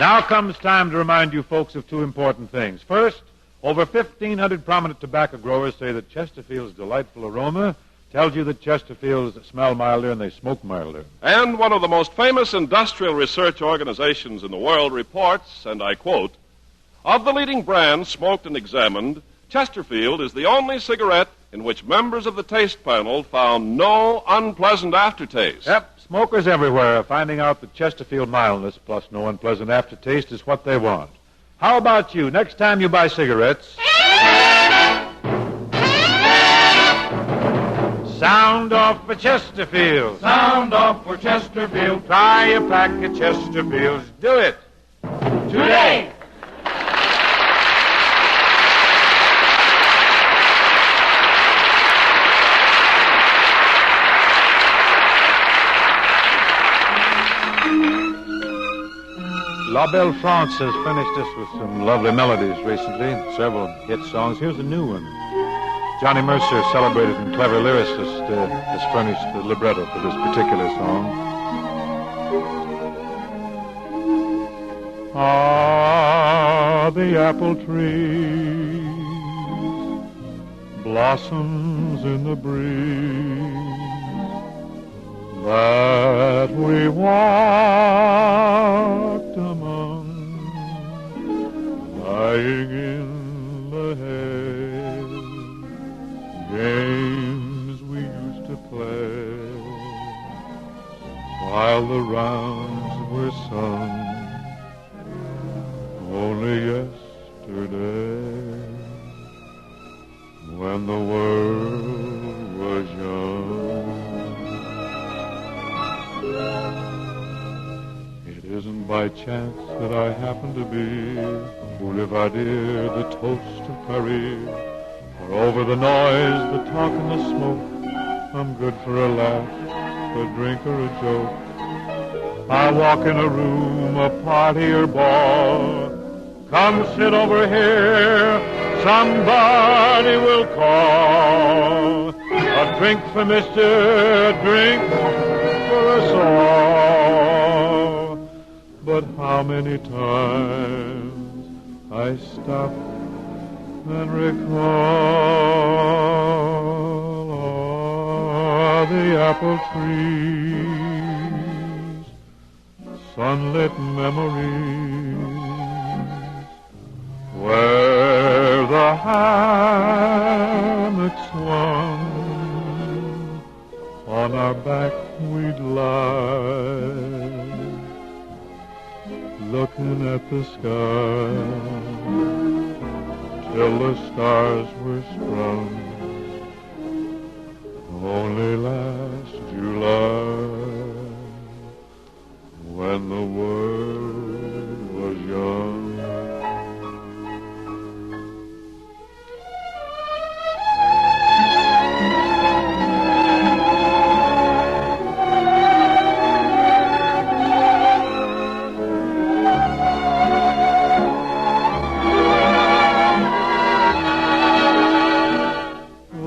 Now comes time to remind you folks of 2 important things. First, over 1,500 prominent tobacco growers say that Chesterfield's delightful aroma tells you that Chesterfields smell milder and they smoke milder. And one of the most famous industrial research organizations in the world reports, and I quote, of the leading brands smoked and examined, Chesterfield is the only cigarette in which members of the taste panel found no unpleasant aftertaste. Yep, smokers everywhere are finding out that Chesterfield mildness plus no unpleasant aftertaste is what they want. How about you? Next time you buy cigarettes, sound off for Chesterfield. Sound off for Chesterfield. Try a pack of Chesterfields. Do it. Today. La Belle France has furnished us with some lovely melodies recently, several hit songs. Here's a new one. Johnny Mercer, celebrated and clever lyricist, has furnished the libretto for this particular song. Ah, are the apple trees, blossoms in the breeze that we walked among, lying in the hay, games we used to play while the rounds were sung. Only yesterday, when the world was young. It isn't by chance that I happen to be Boulevardier, the toast of Paris. For over the noise, the talk and the smoke, I'm good for a laugh, a drink or a joke. I walk in a room, a party or ball. Come sit over here, somebody will call. A drink for Mr. A drink for us all. But how many times I stop and recall the apple trees, sunlit memories, where the hammock swung, on our back we'd lie, looking at the sky, till the stars were sprung. Only last July, when the world was young.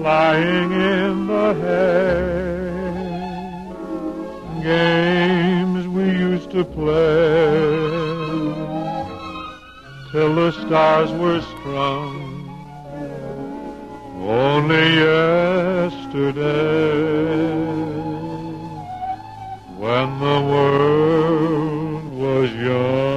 Lying in the hay, games we used to play, till the stars were sprung. Only yesterday, when the world was young.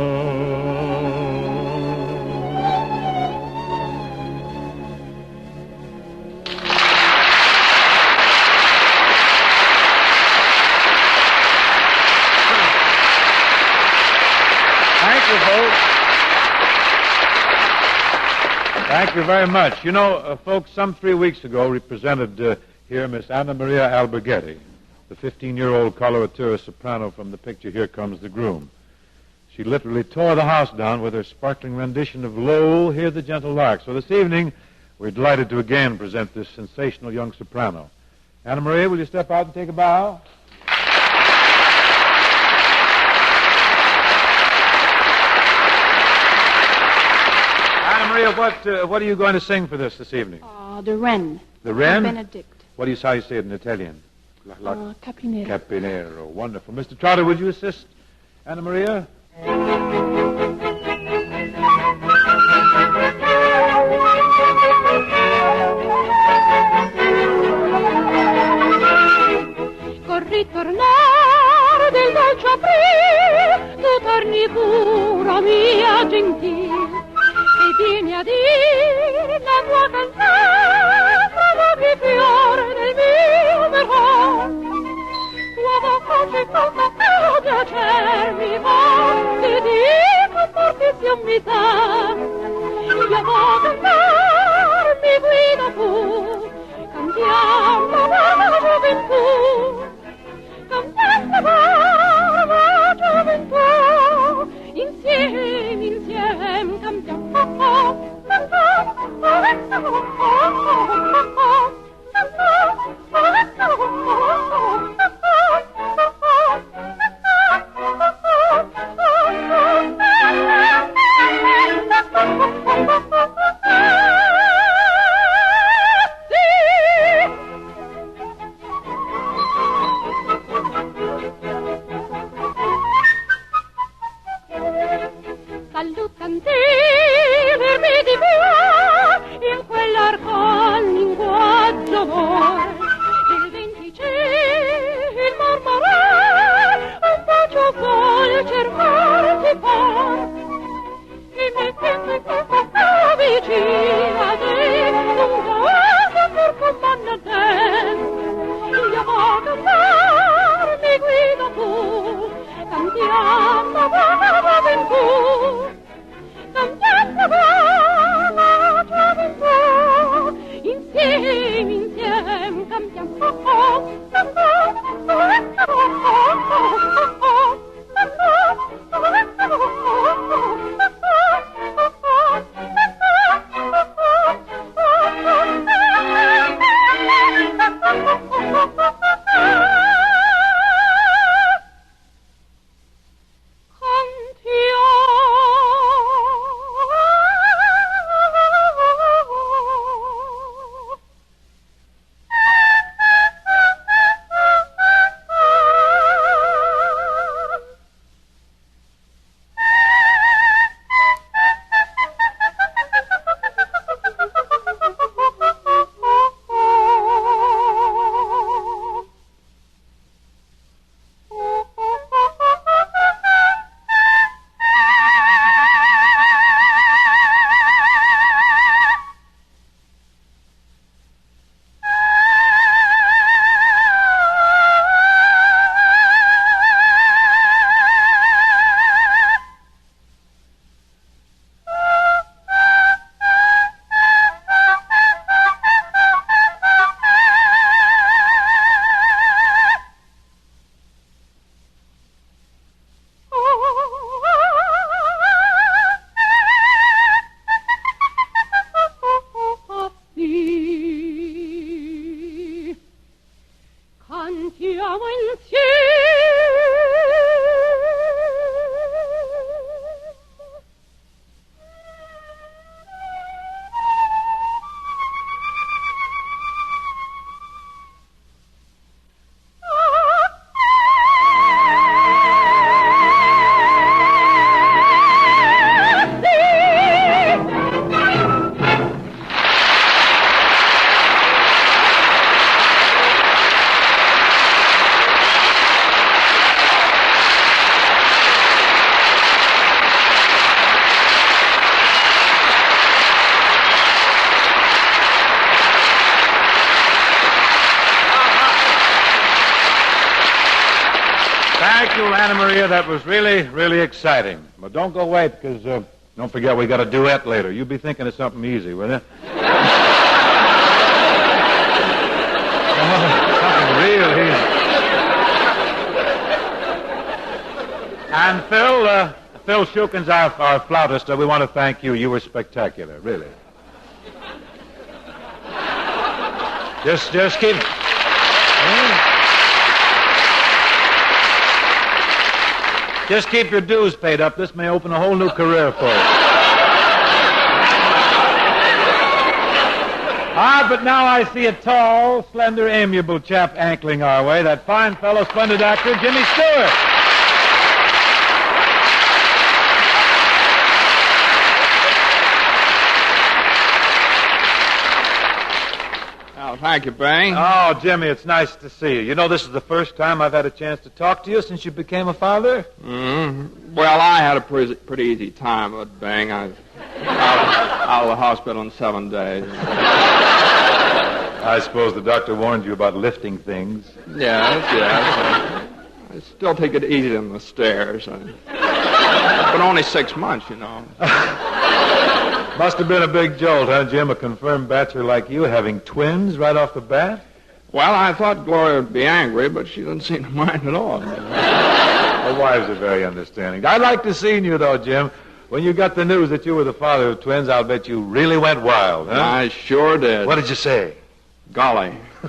Thank you very much. You know, folks, some 3 weeks ago we presented here Miss Anna Maria Alberghetti, the 15-year-old coloratura soprano from the picture Here Comes the Groom. She literally tore the house down with her sparkling rendition of Lo, Hear the Gentle Lark. So this evening, we're delighted to again present this sensational young soprano. Anna Maria, will you step out and take a bow? Maria, what are you going to sing for this evening? The Wren. The Wren? Benedict. How do you say it in Italian? Capinero. Capinero. Wonderful. Mr. Trotter, would you assist Anna Maria? Col ritornare del dolce aprile, tu torni pura mia gentil. E vieni a dire la tua canzone provochi i fiori del mio vergogna. Tua voce canta per piacermi fa, ti dico fortissima ummità. Io voglio cantare, mi guida tu, cantiamo la gioventù, cantiamo la gioventù. Insieme cantiamo. Thank you, Anna Maria. That was really, really exciting. But don't go away because don't forget we got a duet later. You be thinking of something easy, will you? Something real easy. And Phil Shukins, our flautist, we want to thank you. You were spectacular, really. Just keep... Just keep your dues paid up. This may open a whole new career for you. But now I see a tall, slender, amiable chap ankling our way. That fine fellow, splendid actor, Jimmy Stewart. Oh, thank you, Bang. Oh, Jimmy, it's nice to see you. You know, this is the first time I've had a chance to talk to you since you became a father. Mm-hmm. Well, I had a pretty easy time, but Bang, I was out of the hospital in 7 days. I suppose the doctor warned you about lifting things. Yes. I still take it easy on the stairs. But only 6 months, you know. Must have been a big jolt, huh, Jim? A confirmed bachelor like you having twins right off the bat? Well, I thought Gloria would be angry, but she doesn't seem to mind at all. Her wives are very understanding. I'd like to see you, though, Jim. When you got the news that you were the father of twins, I'll bet you really went wild, huh? I sure did. What did you say? Golly. You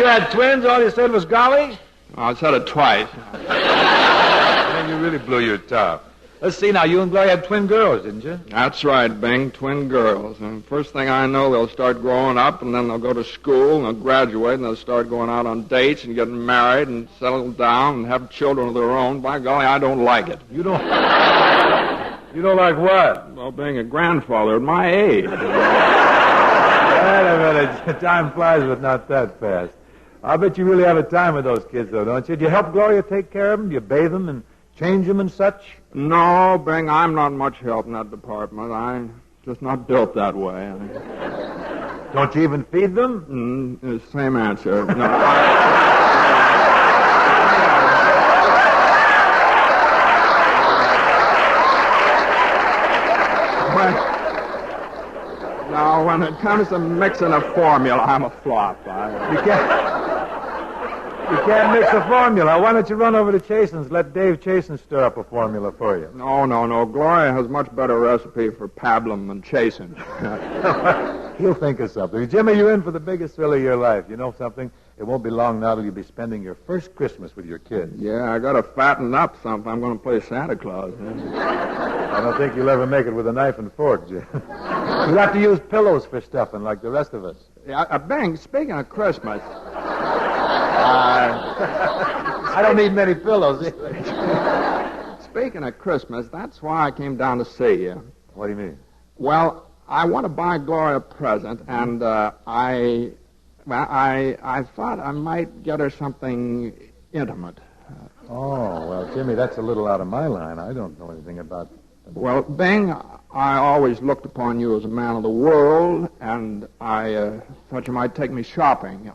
had twins? All you said was golly? I said it twice. Man, you really blew your top. Let's see now, you and Gloria had twin girls, didn't you? That's right, Bing, twin girls. And first thing I know, they'll start growing up, and then they'll go to school, and they'll graduate, and they'll start going out on dates and getting married and settle down and have children of their own. By golly, I don't like it. You don't like what? Well, being a grandfather at my age. Wait a minute. Time flies, but not that fast. I'll bet you really have a time with those kids, though, don't you? Do you help Gloria take care of them? Do you bathe them and change them and such? No, Bing, I'm not much help in that department. I'm just not built that way. Don't you even feed them? Same answer. No, Now, when it comes to mixing a formula, I'm a flop. You can't mix a formula. Why don't you run over to Chasen's? Let Dave Chasen stir up a formula for you. No. Gloria has much better recipe for pablum than Chasen. He'll think of something. Jimmy, you're in for the biggest thrill of your life. You know something? It won't be long now till you'll be spending your first Christmas with your kids. Yeah, I got to fatten up something. I'm going to play Santa Claus. I don't think you'll ever make it with a knife and fork, Jim. You'll have to use pillows for stuffing like the rest of us. Yeah, Bang, speaking of Christmas... I don't need many pillows. Speaking of Christmas, that's why I came down to see you. What do you mean? Well, I want to buy Gloria a present, and I thought I might get her something intimate. Oh, well, Jimmy, that's a little out of my line. I don't know anything about... Well, Bing, I always looked upon you as a man of the world, and I thought you might take me shopping.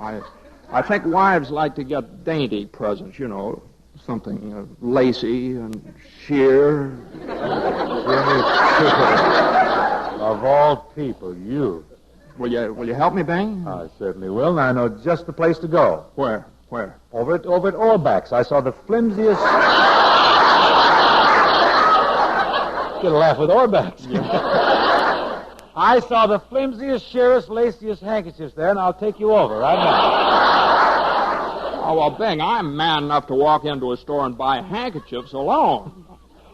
I think wives like to get dainty presents, you know, something lacy and sheer. Of all people, you. Will you help me, Bing? I certainly will, and I know just the place to go. Where? Over at Orbach's. I saw the flimsiest... Get a laugh with Orbach's. Yeah. I saw the flimsiest, sheerest, laciest handkerchiefs there, and I'll take you over right now. Oh, well, Bing, I'm man enough to walk into a store and buy handkerchiefs alone.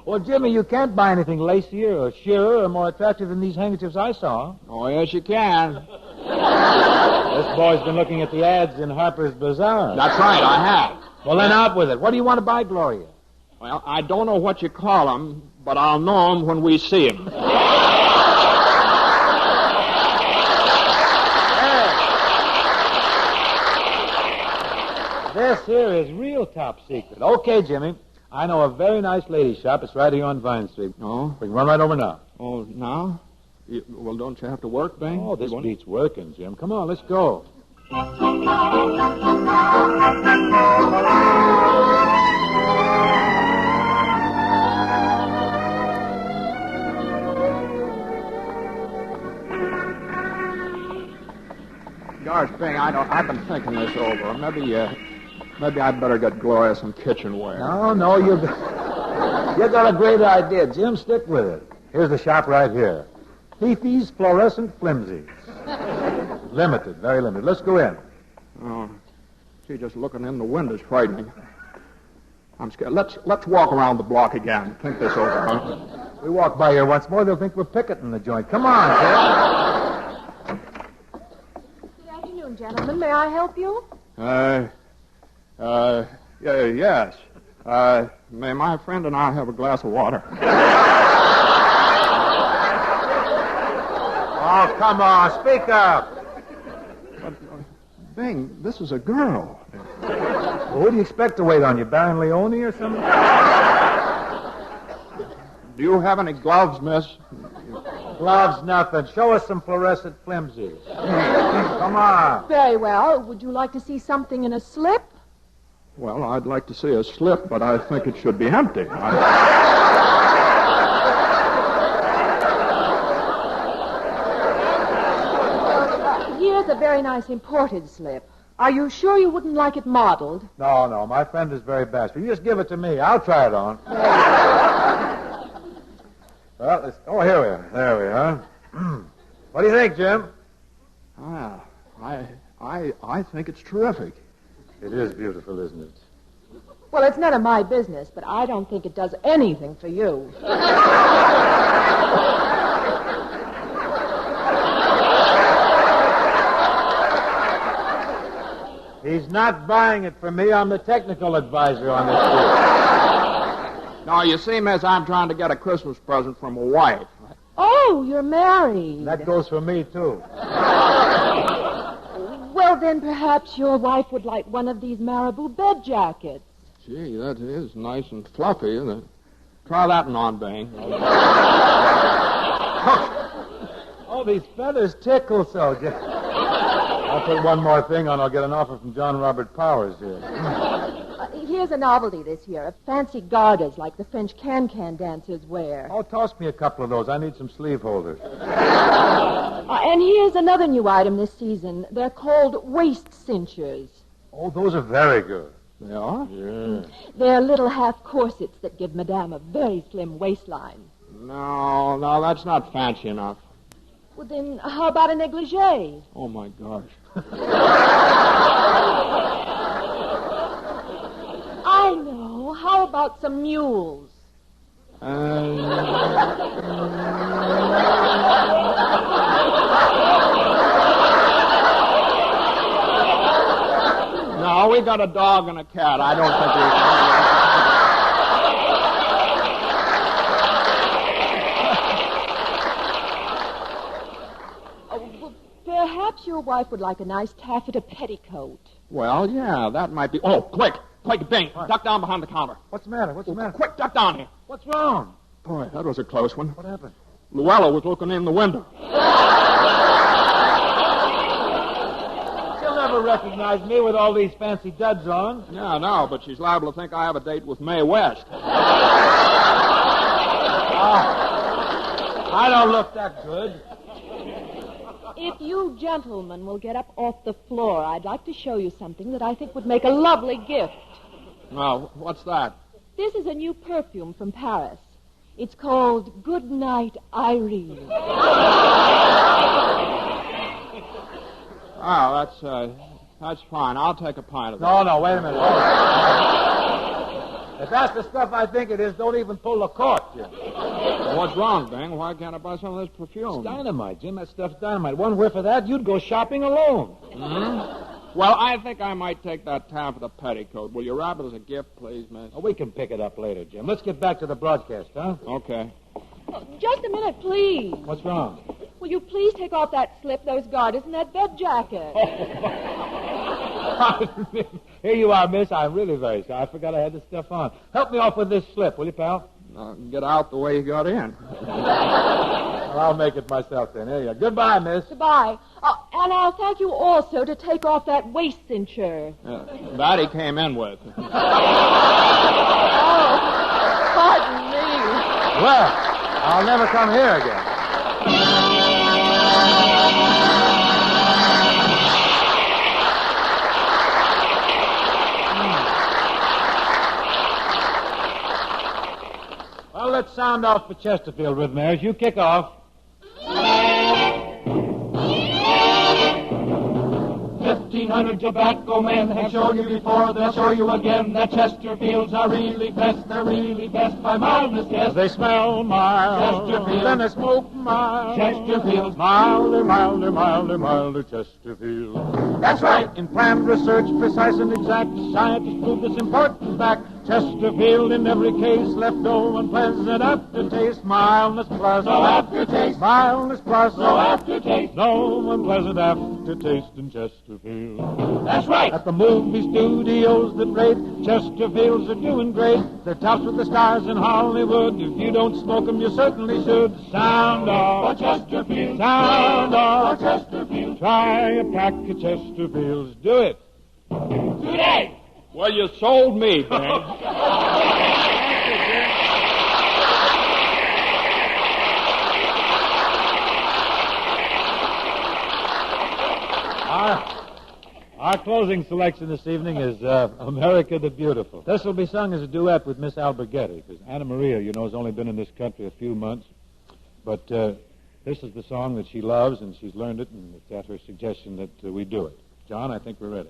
Well, Jimmy, you can't buy anything lacier or sheerer or more attractive than these handkerchiefs I saw. Oh, yes, you can. This boy's been looking at the ads in Harper's Bazaar. That's right, I have. Well, then out with it. What do you want to buy, Gloria? Well, I don't know what you call them, but I'll know them when we see them. This here is real top secret. Okay, Jimmy. I know a very nice lady shop. It's right here on Vine Street. Oh? We can run right over now. Oh, now? Well, don't you have to work, Bing? Oh, this beats working, Jim. Come on, let's go. Gosh, Bing, I've been thinking this over. Maybe I'd better get Gloria some kitchenware. No, you got a great idea, Jim. Stick with it. Here's the shop right here. Fifi's Fluorescent Flimsies. Limited, very limited. Let's go in. Oh, gee, just looking in the window's frightening. I'm scared. Let's walk around the block again. Think this over, huh? We walk by here once more, they'll think we're picketing the joint. Come on, Jim. Good afternoon, gentlemen. May I help you? Yes. May my friend and I have a glass of water? Oh, come on, speak up. Bing, this is a girl. Well, who do you expect to wait on you, Baron Leone or something? Do you have any gloves, miss? Gloves, nothing. Show us some fluorescent flimsies. Come on. Very well. Would you like to see something in a slip? Well, I'd like to see a slip, but I think it should be empty. Here's a very nice imported slip. Are you sure you wouldn't like it modeled? No, my friend is very bashful. You just give it to me. I'll try it on. Well, here we are. There we are. What do you think, Jim? I think it's terrific. It is beautiful, isn't it? Well, it's none of my business, but I don't think it does anything for you. He's not buying it for me. I'm the technical advisor on this deal. No, you see, miss, I'm trying to get a Christmas present from a wife. Oh, you're married. That goes for me, too. Well, then perhaps your wife would like one of these marabou bed jackets. Gee, that is nice and fluffy, isn't it? Try that one on, Bang. Oh, these feathers tickle so. I'll put one more thing on. I'll get an offer from John Robert Powers here. Here's a novelty this year. Fancy garters like the French can-can dancers wear. Oh, toss me a couple of those. I need some sleeve holders. And here's another new item this season. They're called waist cinchers. Oh, those are very good. They are? Yeah. They're little half corsets that give Madame a very slim waistline. No, that's not fancy enough. Well, then, how about a negligee? Oh, my gosh. I know. How about some mules? No, we got a dog and a cat. I don't think Perhaps your wife would like a nice taffeta petticoat. Well, yeah, that might be... Oh, quick, Bing, duck down behind the counter. What's the matter? Quick, duck down here. What's wrong? Boy, that was a close one. What happened? Luella was looking in the window. She'll never recognize me with all these fancy duds on. Yeah, no, but she's liable to think I have a date with Mae West. I don't look that good. If you gentlemen will get up off the floor, I'd like to show you something that I think would make a lovely gift. Now, what's that? This is a new perfume from Paris. It's called Good Night, Irene. Oh, that's fine. I'll take a pint of it. No, wait a minute. If that's the stuff I think it is, don't even pull the cork, Jim. What's wrong, Bang? Why can't I buy some of this perfume? It's dynamite, Jim. That stuff's dynamite. One whiff of that, you'd go shopping alone. Mm-hmm. Well, I think I might take that taffeta petticoat. Will you wrap it as a gift, please, miss? Oh, we can pick it up later, Jim. Let's get back to the broadcast, huh? Okay. Just a minute, please. What's wrong? Will you please take off that slip, those garters, and that bed jacket? Here you are, miss. I'm really very sorry. I forgot I had this stuff on. Help me off with this slip, will you, pal? Get out the way you got in. Well, I'll make it myself then. Here you go. Goodbye, miss. Goodbye. And I'll thank you also to take off that waist cincher. That he came in with. Well, I'll never come here again. Well, let's sound off for Chesterfield, Rhythmaires. You kick off. 1,500 tobacco men have shown you before, they'll show you again that Chesterfields are really best, they're really best by mildness, yes. They smell mild, Chesterfield. then they smoke mild. Chesterfield. Milder, milder, milder, milder Chesterfield. That's right. In plant research, precise and exact, scientists prove this important fact. Chesterfield in every case left no unpleasant aftertaste. Mildness plus. No aftertaste. Mildness plus. No aftertaste. No unpleasant aftertaste in Chesterfield. That's right. At the movie studios that rate, Chesterfields are doing great. They're tops with the stars in Hollywood. If you don't smoke them, you certainly should. Sound off. For Chesterfield. Sound off. For Chesterfield. Try a pack of Chesterfields. Do it. Today. Well, you sold me, Ben. Our closing selection this evening is America the Beautiful. This will be sung as a duet with Miss Alberghetti, because Anna Maria, you know, has only been in this country a few months. But this is the song that she loves, and she's learned it, and it's at her suggestion that we do it. John, I think we're ready.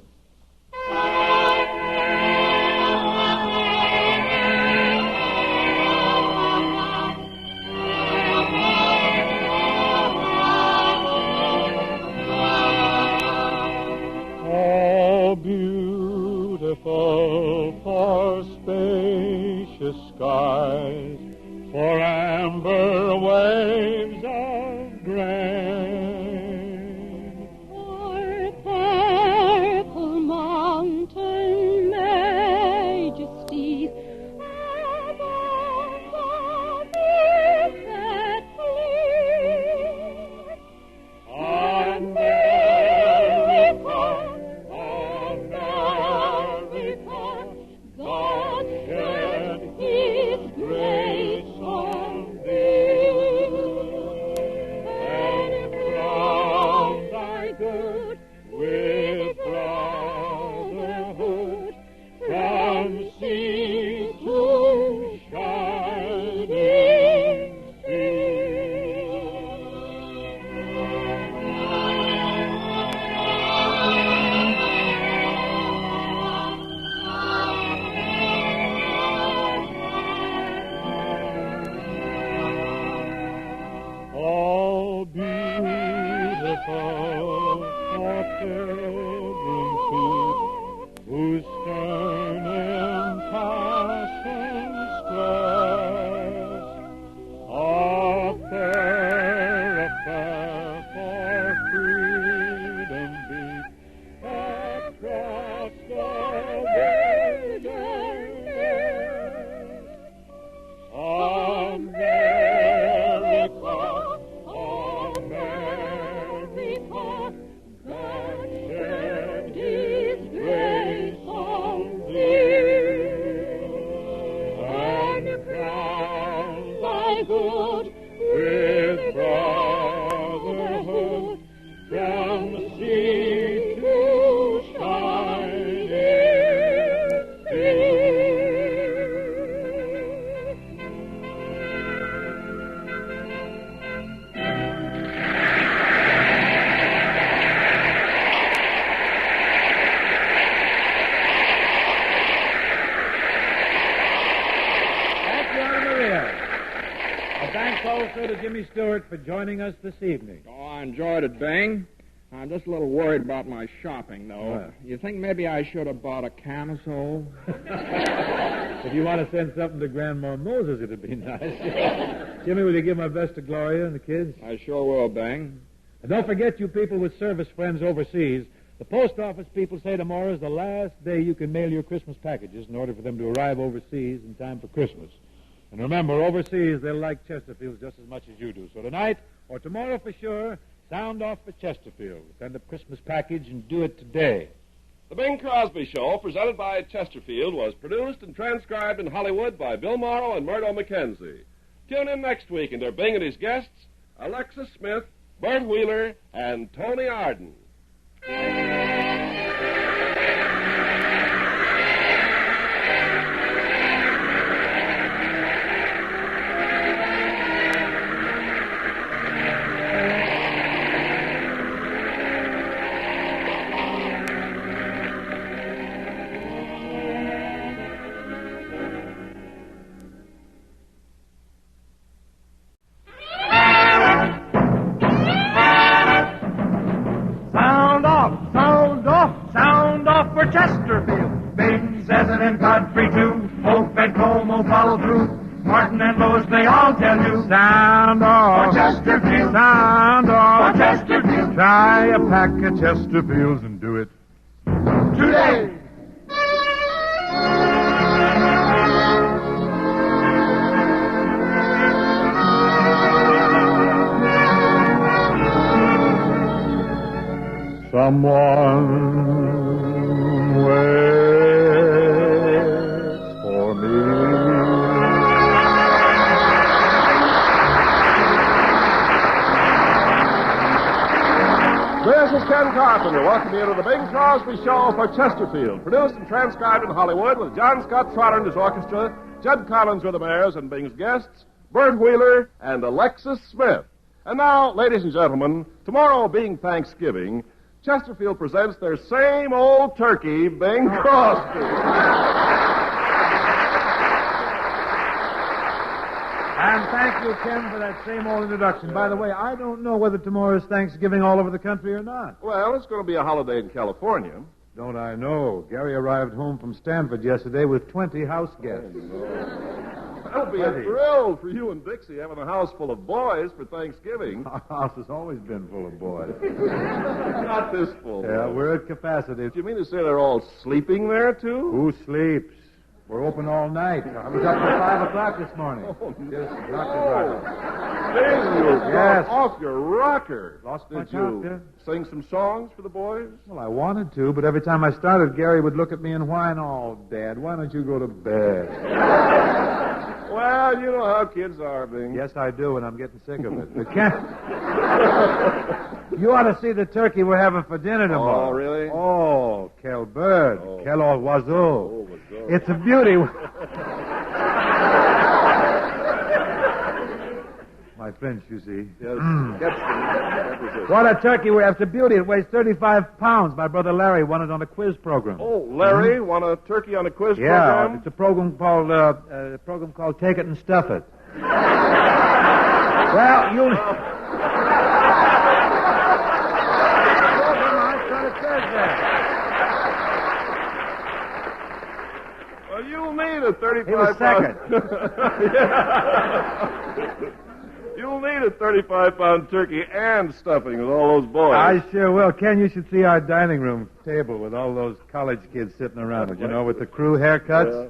Beautiful for spacious skies, for amber waves of grain, for purple mountain majesties, above the hills that gleam. God shed His grace on thee, and crown thy good with brotherhood, from sea to shining sea. All beautiful for pilgrim feet, whose stern impassioned stress offer a path for freedom beat across the wilderness. America, God shed His grace on thee, and crown thy good with brotherhood, from sea to shining sea. Thanks also to Jimmy Stewart for joining us this evening. Oh, I enjoyed it, Bing. I'm just a little worried about my shopping, though. What? You think maybe I should have bought a camisole? If you want to send something to Grandma Moses, it'd be nice. Jimmy, will you give my best to Gloria and the kids? I sure will, Bing. And don't forget, you people with service friends overseas, the post office people say tomorrow is the last day you can mail your Christmas packages in order for them to arrive overseas in time for Christmas. And remember, overseas, they'll like Chesterfield just as much as you do. So tonight, or tomorrow for sure, sound off for Chesterfield. Send a Christmas package and do it today. The Bing Crosby Show, presented by Chesterfield, was produced and transcribed in Hollywood by Bill Morrow and Murdo McKenzie. Tune in next week, and they're bringing his guests, Alexis Smith, Bert Wheeler, and Toni Arden. For Chesterfield, Baines, Essen, and Godfrey, too. Hope and Como follow through. Martin and Lois, they all tell you. Sound off. For Chesterfield. Sound off. For Chesterfield. Try a pack of Chesterfields and do it today. Someone waits for me. This is Ken Carpenter welcoming you to the Bing Crosby Show for Chesterfield, produced and transcribed in Hollywood with John Scott Trotter and his orchestra, Judd Collins with the Mayors and Bing's guests, Bert Wheeler and Alexis Smith. And now, ladies and gentlemen, tomorrow being Thanksgiving, Chesterfield presents their same old turkey, Bing Crosby. And thank you, Ken, for that same old introduction. By the way, I don't know whether tomorrow is Thanksgiving all over the country or not. Well, it's going to be a holiday in California. Don't I know? Gary arrived home from Stanford yesterday with 20 house guests. That'll be a thrill for you and Dixie having a house full of boys for Thanksgiving. Our house has always been full of boys. Not this full. Yeah, we're at capacity. Do you mean to say they're all sleeping there, too? Who sleeps? We're open all night. I was up till 5 o'clock this morning. Oh, no. Just knocked it right off. Yes. Off your rocker. Lost my Did you top, sing some songs for the boys? Well, I wanted to, but every time I started, Gary would look at me and whine, "Oh, Dad, why don't you go to bed?" Well, you know how kids are, Bing. Yes, I do, and I'm getting sick of it. But you ought to see the turkey we're having for dinner tomorrow. Oh, really? Oh, Colbert, quel oiseau. Oh, it's a beauty. My French, you see. Yes. What a turkey we have. It's a beauty. It weighs 35 pounds. My brother Larry won it on a quiz program. Oh, Larry won a turkey on a quiz program? Yeah, it's a program called Take It and Stuff It. Well, you... Well, you'll need a 35 He was second. You'll need a 35-pound turkey and stuffing with all those boys. I sure will. Ken, you should see our dining room table with all those college kids sitting around it, you know, with the crew haircuts. Yeah.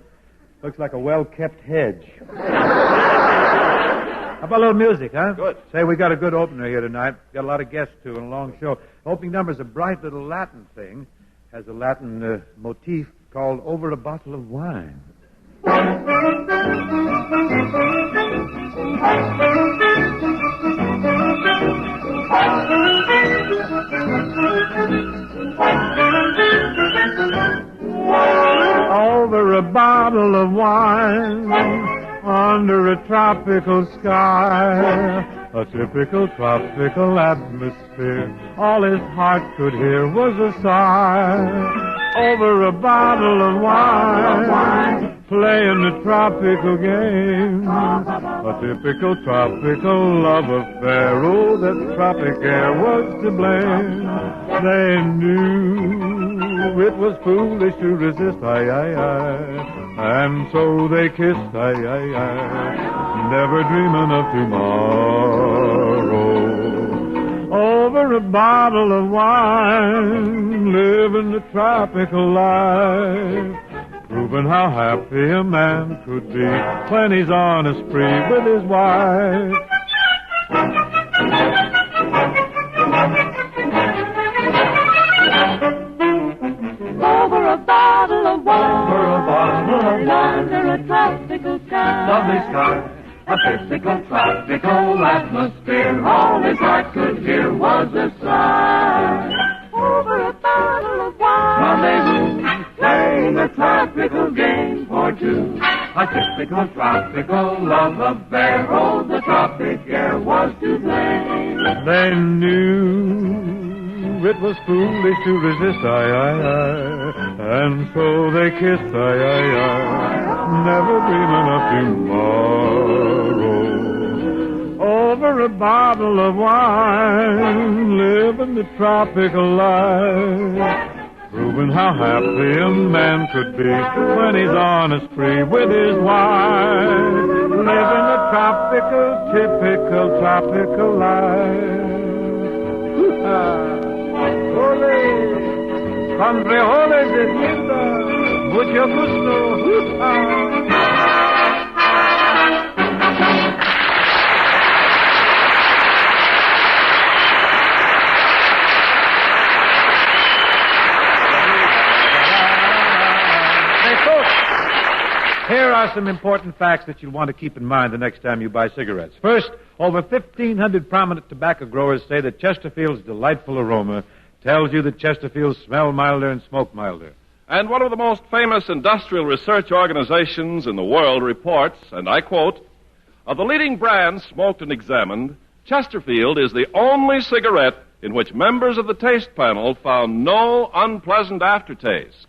Looks like a well-kept hedge. How about a little music, huh? Good. Say, we got a good opener here tonight. Got a lot of guests, too, and a long show. Opening number's a bright little Latin thing. Has a Latin motif called Over a Bottle of Wine. Over a bottle of wine, under a tropical sky, a typical tropical atmosphere. All his heart could hear was a sigh. Over a bottle of wine, playing the tropical game. A typical tropical love affair. Oh, that tropic air was to blame. They knew it was foolish to resist, aye, aye, aye. And so they kissed, aye, aye, aye. Never dreaming of tomorrow. Over a bottle of wine, living the tropical life, proving how happy a man could be when he's on a spree with his wife. Over a bottle of wine, Over a bottle of wine, under a tropical sky, lovely sky. a physical, tropical atmosphere. All his heart could hear was a sigh. Over a bottle of wine, rendezvous, playing a tropical game for two. A typical tropical love affair. Oh, the tropic air was to blame. They knew it was foolish to resist, and so they kissed, never dreaming of tomorrow. Over a bottle of wine, living the tropical life, proving how happy a man could be when he's on a spree with his wife, living a tropical, typical, tropical life. Ole, hombre, ole de linda, mucho gusto. Here are some important facts that you'll want to keep in mind the next time you buy cigarettes. First, over 1,500 prominent tobacco growers say that Chesterfield's delightful aroma tells you that Chesterfields smell milder and smoke milder. And one of the most famous industrial research organizations in the world reports, and I quote, of the leading brands smoked and examined, Chesterfield is the only cigarette in which members of the taste panel found no unpleasant aftertaste.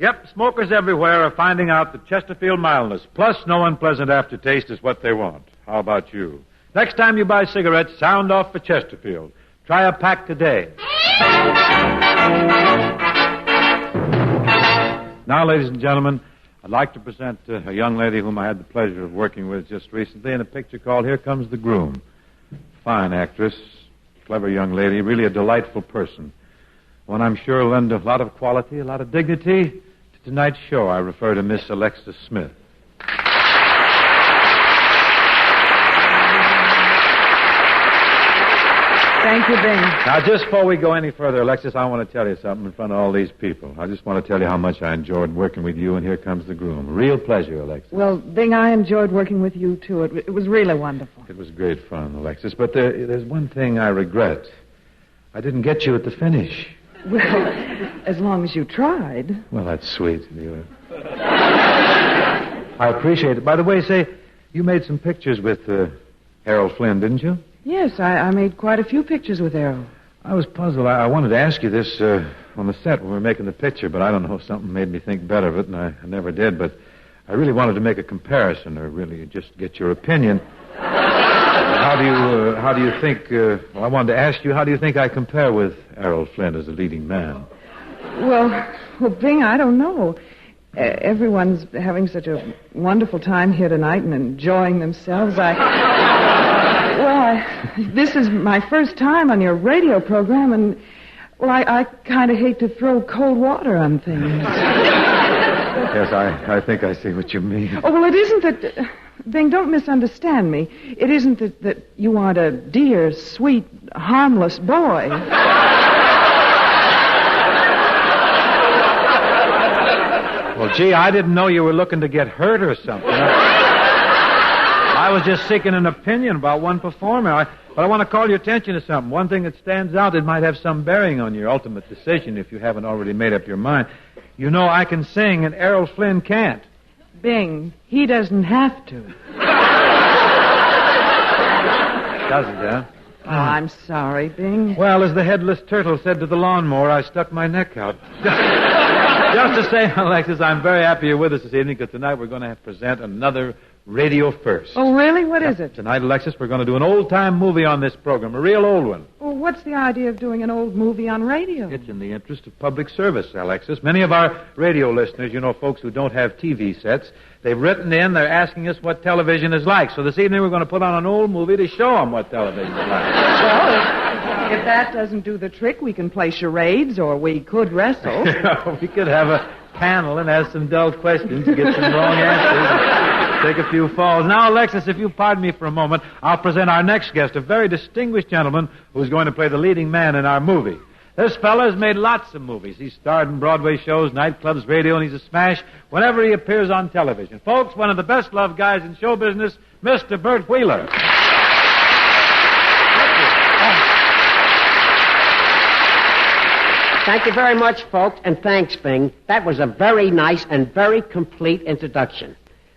Yep, smokers everywhere are finding out that Chesterfield mildness plus no unpleasant aftertaste is what they want. How about you? Next time you buy cigarettes, sound off for Chesterfield. Try a pack today. Now, ladies and gentlemen, I'd like to present a young lady whom I had the pleasure of working with just recently in a picture called Here Comes the Groom. Fine actress, clever young lady, really a delightful person. One I'm sure will lend a lot of quality, a lot of dignity to tonight's show. I refer to Miss Alexis Smith. Thank you, Bing. Now, just before we go any further, Alexis, I want to tell you something in front of all these people. I just want to tell you how much I enjoyed working with you, and Here Comes the Groom. Real pleasure, Alexis. Well, Bing, I enjoyed working with you, too. It was really wonderful. It was great fun, Alexis, but there's one thing I regret. I didn't get you at the finish. Well, as long as you tried. Well, that's sweet of you. I appreciate it. By the way, say, you made some pictures with Harold Flynn, didn't you? Yes, I made quite a few pictures with Errol. I was puzzled. I wanted to ask you this on the set when we were making the picture, but I don't know if something made me think better of it, and I never did. But I really wanted to make a comparison, or really just get your opinion. How do you think, I wanted to ask you, how do you think I compare with Errol Flynn as a leading man? Well, Bing, I don't know. Everyone's having such a wonderful time here tonight and enjoying themselves. This is my first time on your radio program, and, well, I kind of hate to throw cold water on things. Yes, I think I see what you mean. Oh, well, it isn't that... Bing, don't misunderstand me. It isn't that you aren't a dear, sweet, harmless boy. Well, gee, I didn't know you were looking to get hurt or something. I was just seeking an opinion about one performer. But I want to call your attention to something. One thing that stands out that might have some bearing on your ultimate decision if you haven't already made up your mind. You know I can sing and Errol Flynn can't. Bing, he doesn't have to. Does he, huh? Oh, I'm sorry, Bing. Well, as the headless turtle said to the lawnmower, I stuck my neck out. Just to say, Alexis, I'm very happy you're with us this evening because tonight we're going to present another radio first. Oh, really? What is it? Tonight, Alexis, we're going to do an old-time movie on this program, a real old one. Well, what's the idea of doing an old movie on radio? It's in the interest of public service, Alexis. Many of our radio listeners, you know, folks who don't have TV sets, they've written in, they're asking us what television is like. So this evening we're going to put on an old movie to show them what television is like. Well, if that doesn't do the trick, we can play charades or we could wrestle. We could have a panel and ask some dull questions to get some wrong answers. Take a few falls. Now, Alexis, if you pardon me for a moment, I'll present our next guest, a very distinguished gentleman who's going to play the leading man in our movie. This fella's made lots of movies. He's starred in Broadway shows, nightclubs, radio, and he's a smash whenever he appears on television. Folks, one of the best-loved guys in show business, Mr. Bert Wheeler. Thank you very much, folks, and thanks, Bing. That was a very nice and very complete introduction.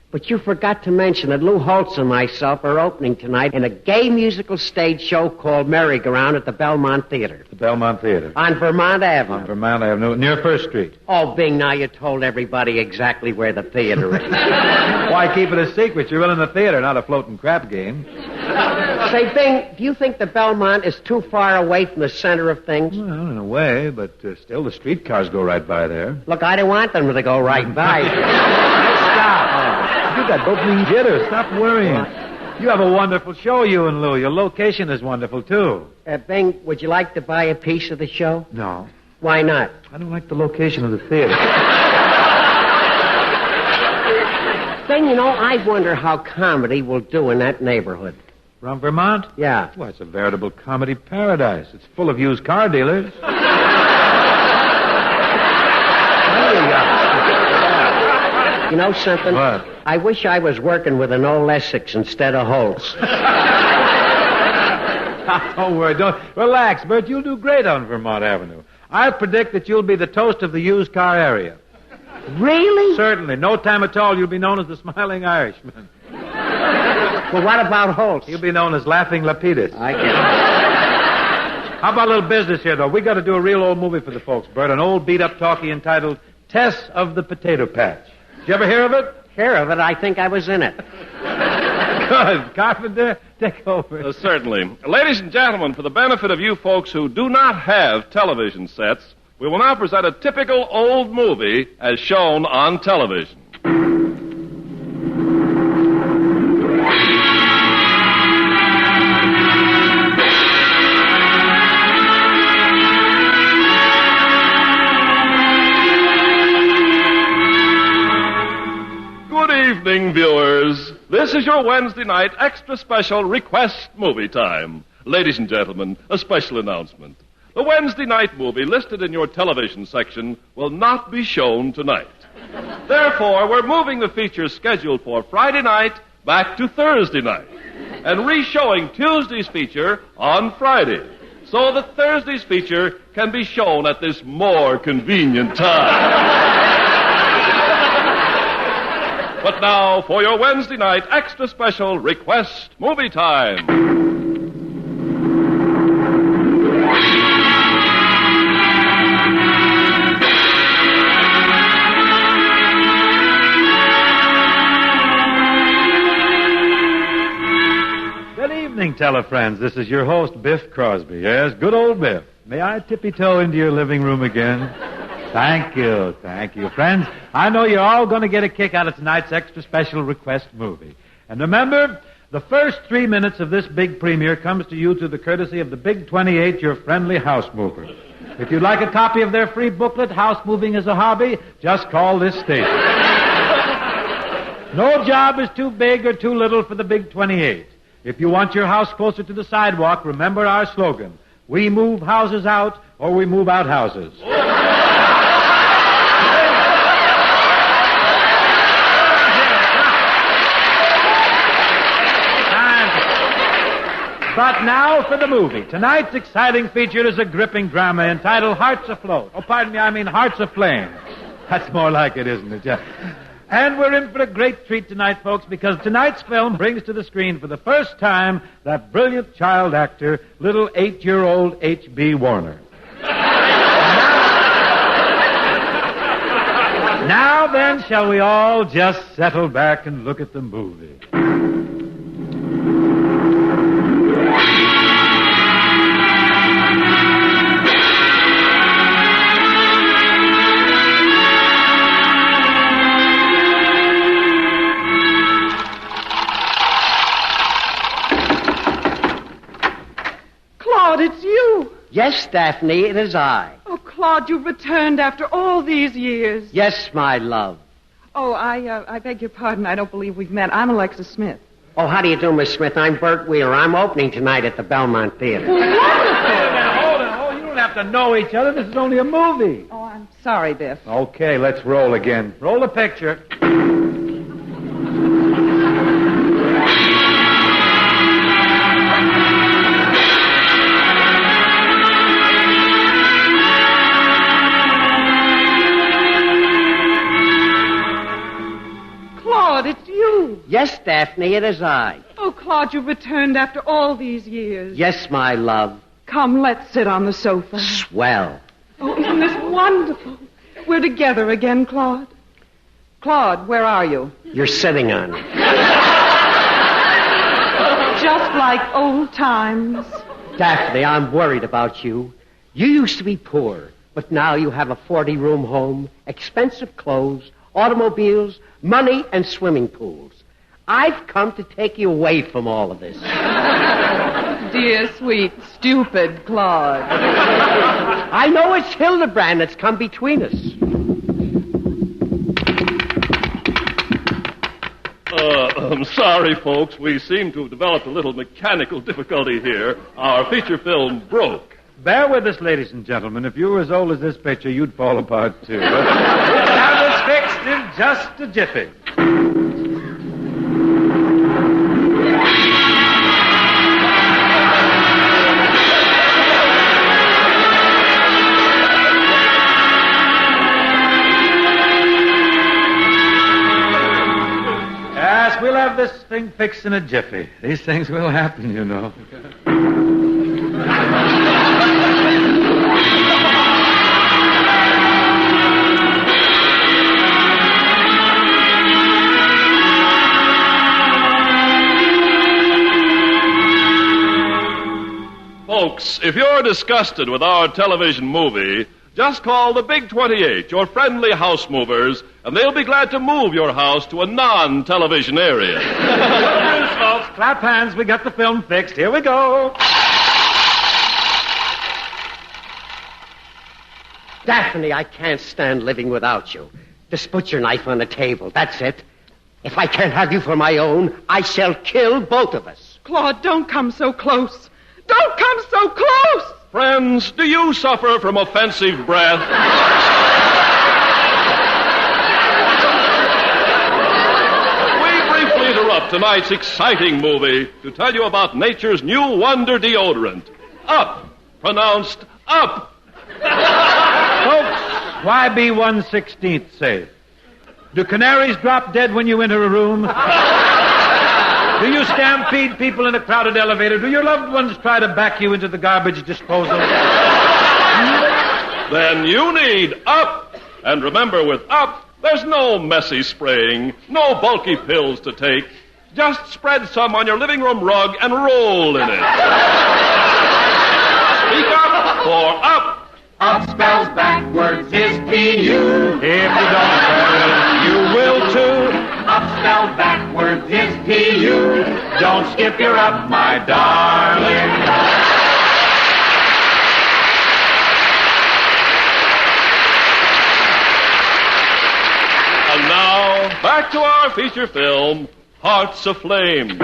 But you forgot to mention that Lou Holtz and myself are opening tonight in a gay musical stage show called Merry-Go-Round at the Belmont Theater. The Belmont Theater. On Vermont Avenue. On Vermont Avenue, near First Street. Oh, Bing, now you told everybody exactly where the theater is. Why keep it a secret? You're running the theater, not a floating crap game. Say, Bing, do you think the Belmont is too far away from the center of things? Well, in a way, but still the streetcars go right by there. Look, I don't want them to go right by. Stop. You got dopamine jitters. Stop worrying. You have a wonderful show, you and Lou. Your location is wonderful, too. Bing, would you like to buy a piece of the show? No. Why not? I don't like the location of the theater. Bing, you know, I wonder how comedy will do in that neighborhood. From Vermont? Yeah. Why, it's a veritable comedy paradise. It's full of used car dealers. You know something? What? I wish I was working with an old Essex instead of Holtz. Don't worry. Don't relax, Bert. You'll do great on Vermont Avenue. I predict that you'll be the toast of the used car area. Really? Certainly. No time at all, you'll be known as the Smiling Irishman. Well, what about Holtz? You'll be known as Laughing Lapidus. I get it. How about a little business here, though? We got to do a real old movie for the folks, Bert. An old beat-up talkie entitled Tess of the Potato Patch. Did you ever hear of it? Hear of it? I think I was in it. Good. Carpenter, take over. Certainly. Ladies and gentlemen, for the benefit of you folks who do not have television sets, we will now present a typical old movie as shown on television. Good evening, viewers. This is your Wednesday night extra special request movie time. Ladies and gentlemen, a special announcement. The Wednesday night movie listed in your television section will not be shown tonight. Therefore, we're moving the feature scheduled for Friday night back to Thursday night and re-showing Tuesday's feature on Friday so that Thursday's feature can be shown at this more convenient time. But now, for your Wednesday night extra special request movie time. Good evening, telefriends. This is your host, Biff Crosby. Yes, good old Biff. May I tippy-toe into your living room again? Thank you. Friends, I know you're all going to get a kick out of tonight's extra special request movie. And remember, the first 3 minutes of this big premiere comes to you through the courtesy of the Big 28, your friendly house mover. If you'd like a copy of their free booklet, House Moving is a Hobby, just call this station. No job is too big or too little for the Big 28. If you want your house closer to the sidewalk, remember our slogan. We move houses out, or we move out houses. But now for the movie. Tonight's exciting feature is a gripping drama entitled Hearts Afloat. Oh, pardon me, I mean Hearts Aflame. That's more like it, isn't it? Yeah. And we're in for a great treat tonight, folks, because tonight's film brings to the screen for the first time that brilliant child actor, little 8-year-old H.B. Warner. Now then, shall we all just settle back and look at the movie? Claude, it's you. Yes, Daphne, it is I. Oh, Claude, you've returned after all these years. Yes, my love. Oh, I beg your pardon. I don't believe we've met. I'm Alexis Smith. Oh, how do you do, Miss Smith? I'm Bert Wheeler. I'm opening tonight at the Belmont Theater. Hold it. Oh, you don't have to know each other. This is only a movie. Oh, I'm sorry, Biff. Okay, let's roll again. Roll the picture. Yes, Daphne, it is I. Oh, Claude, you've returned after all these years. Yes, my love. Come, let's sit on the sofa. Swell. Oh, isn't this wonderful? We're together again, Claude. Claude, where are you? You're sitting on it. Just like old times. Daphne, I'm worried about you. You used to be poor, but now you have a 40-room home, expensive clothes, automobiles, money, and swimming pools. I've come to take you away from all of this. Dear, sweet, stupid Claude. I know it's Hildebrand that's come between us. I'm sorry, folks. We seem to have developed a little mechanical difficulty here. Our feature film broke. Bear with us, ladies and gentlemen. If you were as old as this picture, you'd fall apart, too. But we'll have this fixed in just a jiffy. Yes, we'll have this thing fixed in a jiffy. These things will happen, you know. Folks, if you're disgusted with our television movie, just call the Big 28, your friendly house movers, and they'll be glad to move your house to a non-television area. Cheers, folks. Clap hands. We got the film fixed. Here we go. Daphne, I can't stand living without you. Just put your knife on the table. That's it. If I can't have you for my own, I shall kill both of us. Claude, don't come so close. Don't come so close! Friends, do you suffer from offensive breath? We briefly interrupt tonight's exciting movie to tell you about nature's new wonder deodorant. Up. Pronounced up. Folks, why be 1/16th safe? Do canaries drop dead when you enter a room? Do you stampede people in a crowded elevator? Do your loved ones try to back you into the garbage disposal? Then you need Up. And remember, with Up, there's no messy spraying, no bulky pills to take. Just spread some on your living room rug and roll in it. Speak up for Up. Up spells backwards is P-U. If you don't spell it, you will too. Up spelled backwards is P-U. Don't skip your up, my darling. And now, back to our feature film, Hearts Aflame.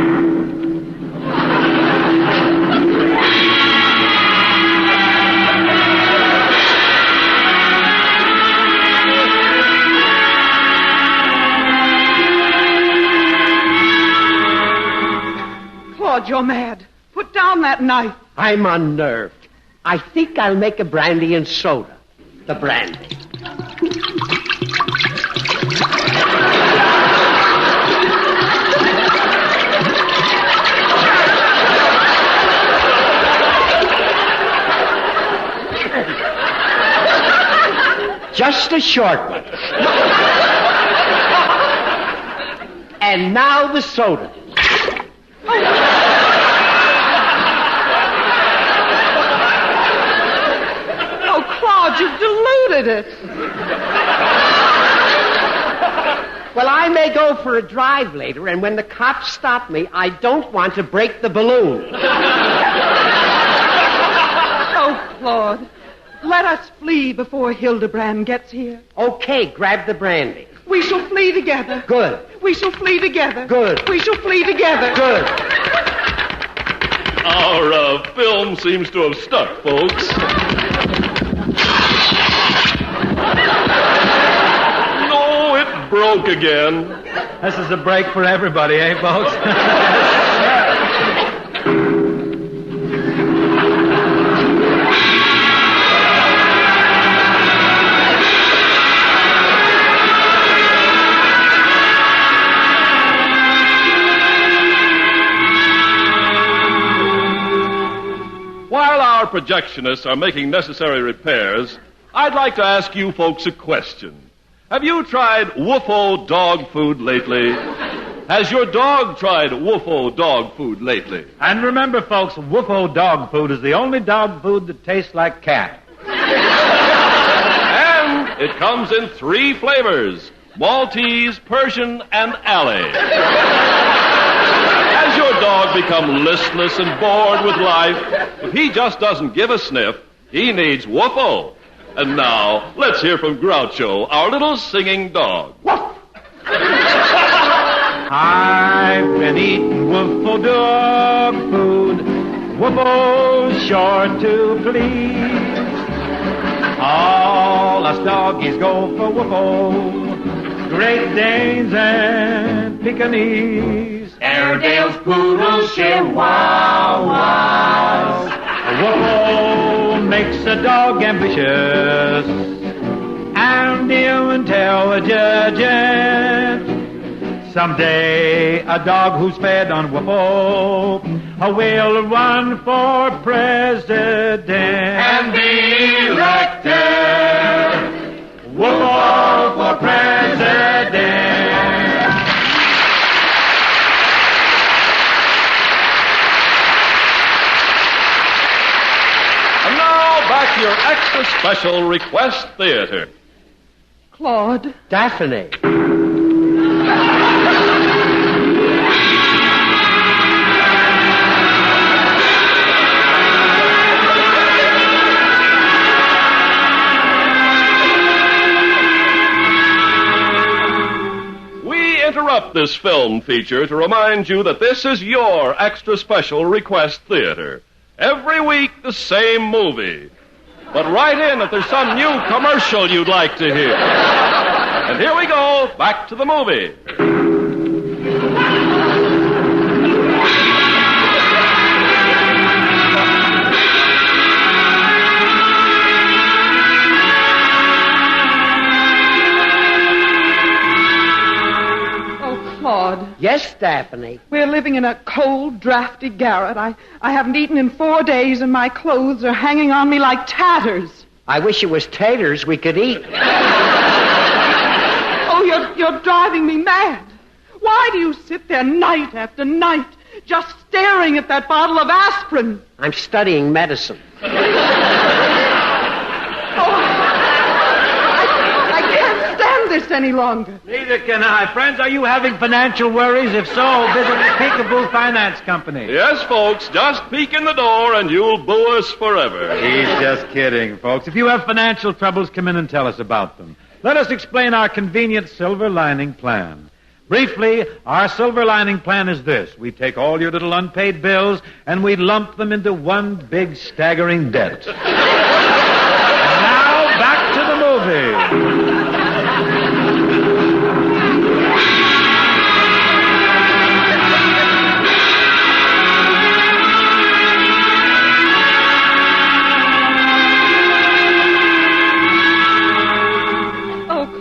Claude, you're mad. Put down that knife. I'm unnerved. I think I'll make a brandy and soda. The brandy. Just a short one. And now the soda. Oh, Claude, you've diluted it. Well, I may go for a drive later, and when the cops stop me, I don't want to break the balloon. Oh, Claude, let us flee before Hildebrand gets here. Okay, grab the brandy. We shall flee together. Good. We shall flee together. Good. We shall flee together. Good. Our film seems to have stuck, folks. No, it broke again. This is a break for everybody, eh, folks? our projectionists are making necessary repairs, I'd like to ask you folks a question. Have you tried Woofo dog food lately? Has your dog tried Woofo dog food lately? And remember, folks, Woofo dog food is the only dog food that tastes like cat. And it comes in 3 flavors: Maltese, Persian, and Alley. As your dog becomes listless and bored with life, if he just doesn't give a sniff, he needs Woofo. And now, let's hear from Groucho, our little singing dog. I've been eating Woofo dog food. Woofo sure to please. All us doggies go for Woofo. Great Danes and Pekingese. Airedales, poodles, chihuahuas. Woofo makes a dog ambitious and intelligent. Someday, a dog who's fed on Woofo will run for president and be elected. Woofo for president. And now, back to your extra special request theater. Claude. Daphne. Interrupt this film feature to remind you that this is your extra special request theater. Every week, the same movie. But write in if there's some new commercial you'd like to hear. And here we go, back to the movie. Claude. Yes, Daphne. We're living in a cold, drafty garret. I haven't eaten in 4 days, and my clothes are hanging on me like tatters. I wish it was taters we could eat. Oh, you're driving me mad. Why do you sit there night after night just staring at that bottle of aspirin? I'm studying medicine. This any longer. Neither can I. Friends, are you having financial worries? If so, visit the Peekaboo Finance Company. Yes, folks, just peek in the door and you'll boo us forever. He's just kidding, folks. If you have financial troubles, come in and tell us about them. Let us explain our convenient silver lining plan. Briefly, our silver lining plan is this. We take all your little unpaid bills and we lump them into one big staggering debt. And now, back to the movie.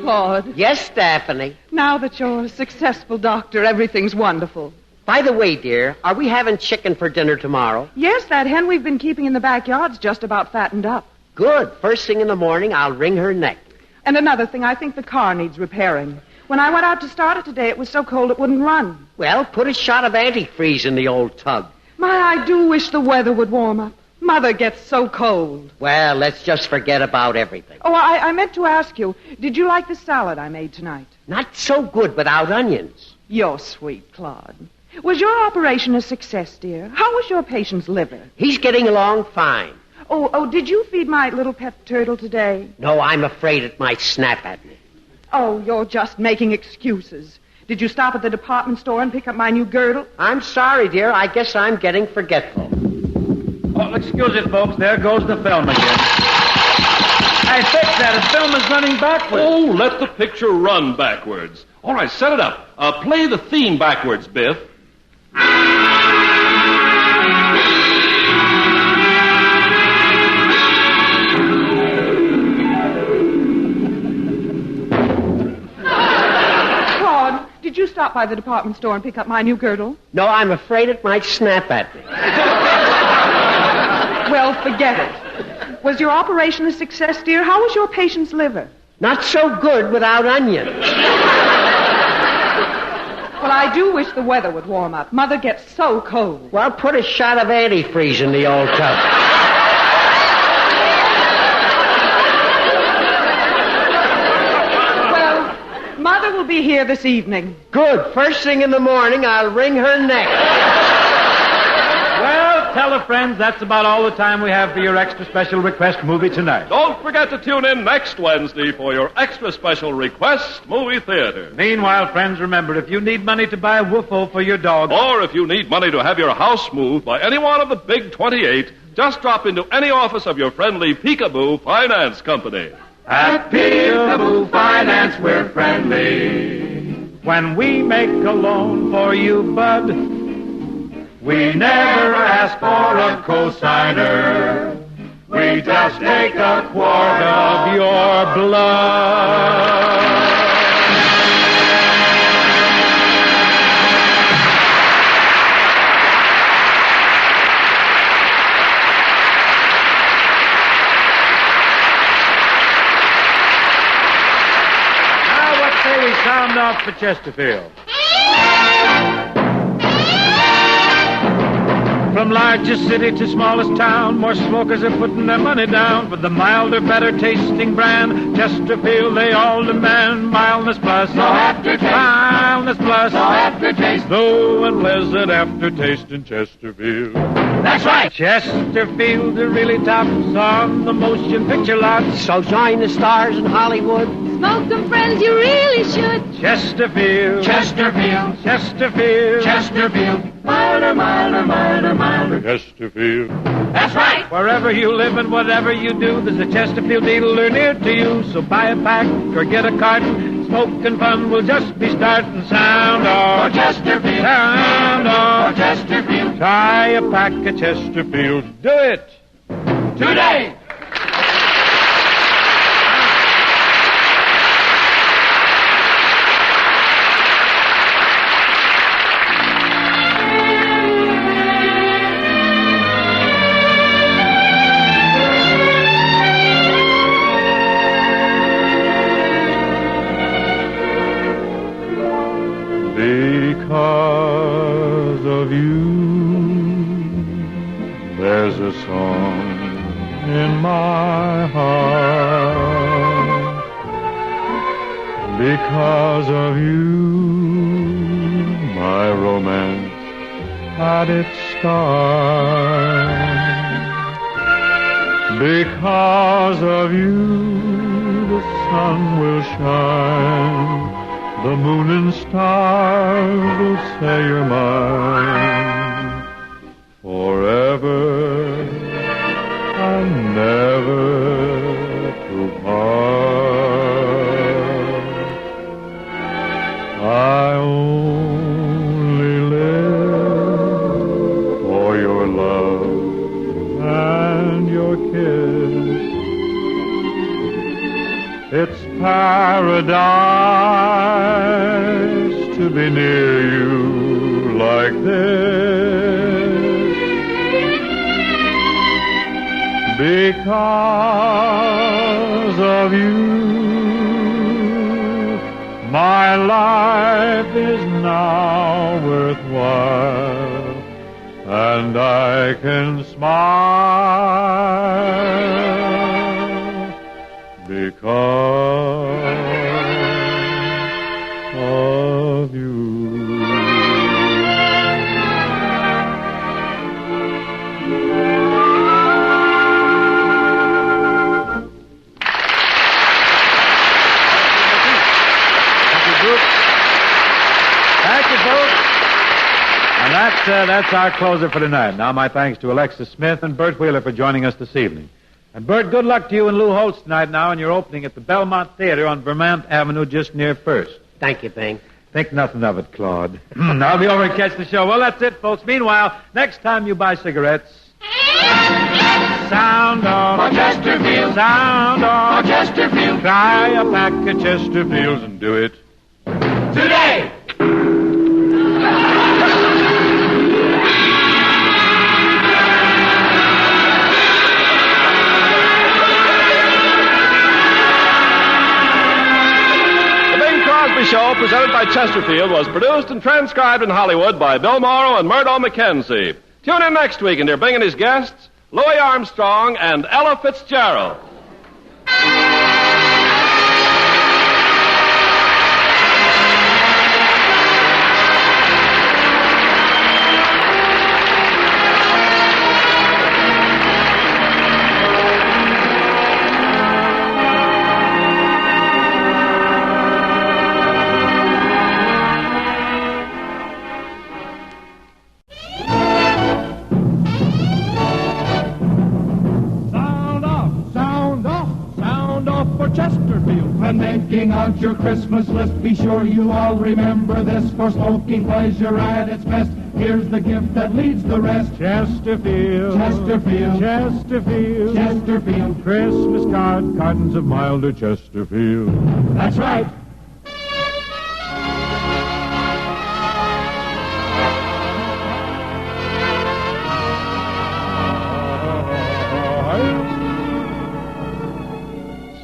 Claude. Yes, Daphne. Now that you're a successful doctor, everything's wonderful. By the way, dear, are we having chicken for dinner tomorrow? Yes, that hen we've been keeping in the backyard's just about fattened up. Good. First thing in the morning, I'll wring her neck. And another thing, I think the car needs repairing. When I went out to start it today, it was so cold it wouldn't run. Well, put a shot of antifreeze in the old tug. My, I do wish the weather would warm up. Mother gets so cold. Well, let's just forget about everything. Oh, I meant to ask you, did you like the salad I made tonight? Not so good without onions. You're sweet, Claude. Was your operation a success, dear? How was your patient's liver? He's getting along fine. Oh, did you feed my little pet turtle today? No, I'm afraid it might snap at me. Oh, you're just making excuses. Did you stop at the department store and pick up my new girdle? I'm sorry, dear. I guess I'm getting forgetful. Oh, excuse it, folks. There goes the film again. Hey, fix that. The film is running backwards. Oh, let the picture run backwards. All right, set it up. Play the theme backwards, Biff. Claude, did you stop by the department store and pick up my new girdle? No, I'm afraid it might snap at me. Well, Well, forget it. Was your operation a success, dear? How was your patient's liver? Not so good without onions. Well, I do wish the weather would warm up. Mother gets so cold. Well, put a shot of antifreeze in the old tub. Well, Mother will be here this evening. Good. First thing in the morning, I'll wring her neck. Well, tell the friends that's about all the time we have for your extra special request movie tonight. Don't forget to tune in next Wednesday for your extra special request movie theater. Meanwhile, friends, remember, if you need money to buy a woofo for your dog, Or if you need money to have your house moved by any one of the big 28, just drop into any office of your friendly Peekaboo Finance Company. At Peekaboo Finance, we're friendly. when we make a loan for you, bud, we never ask for a cosigner. We just take a quart of your blood. Now, what say we sound off for Chesterfield? From largest city to smallest town, more smokers are putting their money down for the milder, better tasting brand. Chesterfield, they all demand mildness plus. No aftertaste. Mildness plus. No aftertaste. No unpleasant aftertaste in Chesterfield. That's right. Chesterfield are really tops on the motion picture lot. So join the stars in Hollywood. Smoke them, friends, you really should. Chesterfield. Chesterfield. Chesterfield. Chesterfield. Milder, milder, milder, milder. Chesterfield. That's right. Wherever you live and whatever you do, there's a Chesterfield dealer near to you. So buy a pack or get a carton. Smoke and fun will just be starting. Sound off. For Chesterfield. Sound off. For Chesterfield. Try a pack of Chesterfield. Do it. Today. Because of you, there's a song in my heart. Because of you, my romance had its start. Because of you, the sun will shine. The moon and stars will say you're mine forever and never to part. I only live for your love and your kiss. It's paradise to be near you like this. Because of you, my life is now worthwhile, and I can smile because of you. Thank you, folks. And that's our closer for tonight. Now, my thanks to Alexis Smith and Bert Wheeler for joining us this evening. And, Bert, good luck to you and Lou Holtz tonight now in your opening at the Belmont Theater on Vermont Avenue just near First. Thank you, Bing. Think nothing of it, Claude. I'll be over and catch the show. Well, that's it, folks. Meanwhile, next time you buy cigarettes, sound off. For Chesterfield. Sound off. For Chesterfield. Try a pack of Chesterfields and do it today. Show, presented by Chesterfield, was produced and transcribed in Hollywood by Bill Morrow and Murdo McKenzie. Tune in next week, and they're bringing his guests, Louis Armstrong and Ella Fitzgerald. When making out your Christmas list, be sure you all remember this. For smoking pleasure at its best, here's the gift that leads the rest. Chesterfield, Chesterfield, Chesterfield, Chesterfield. Christmas cartons of milder Chesterfield. That's right.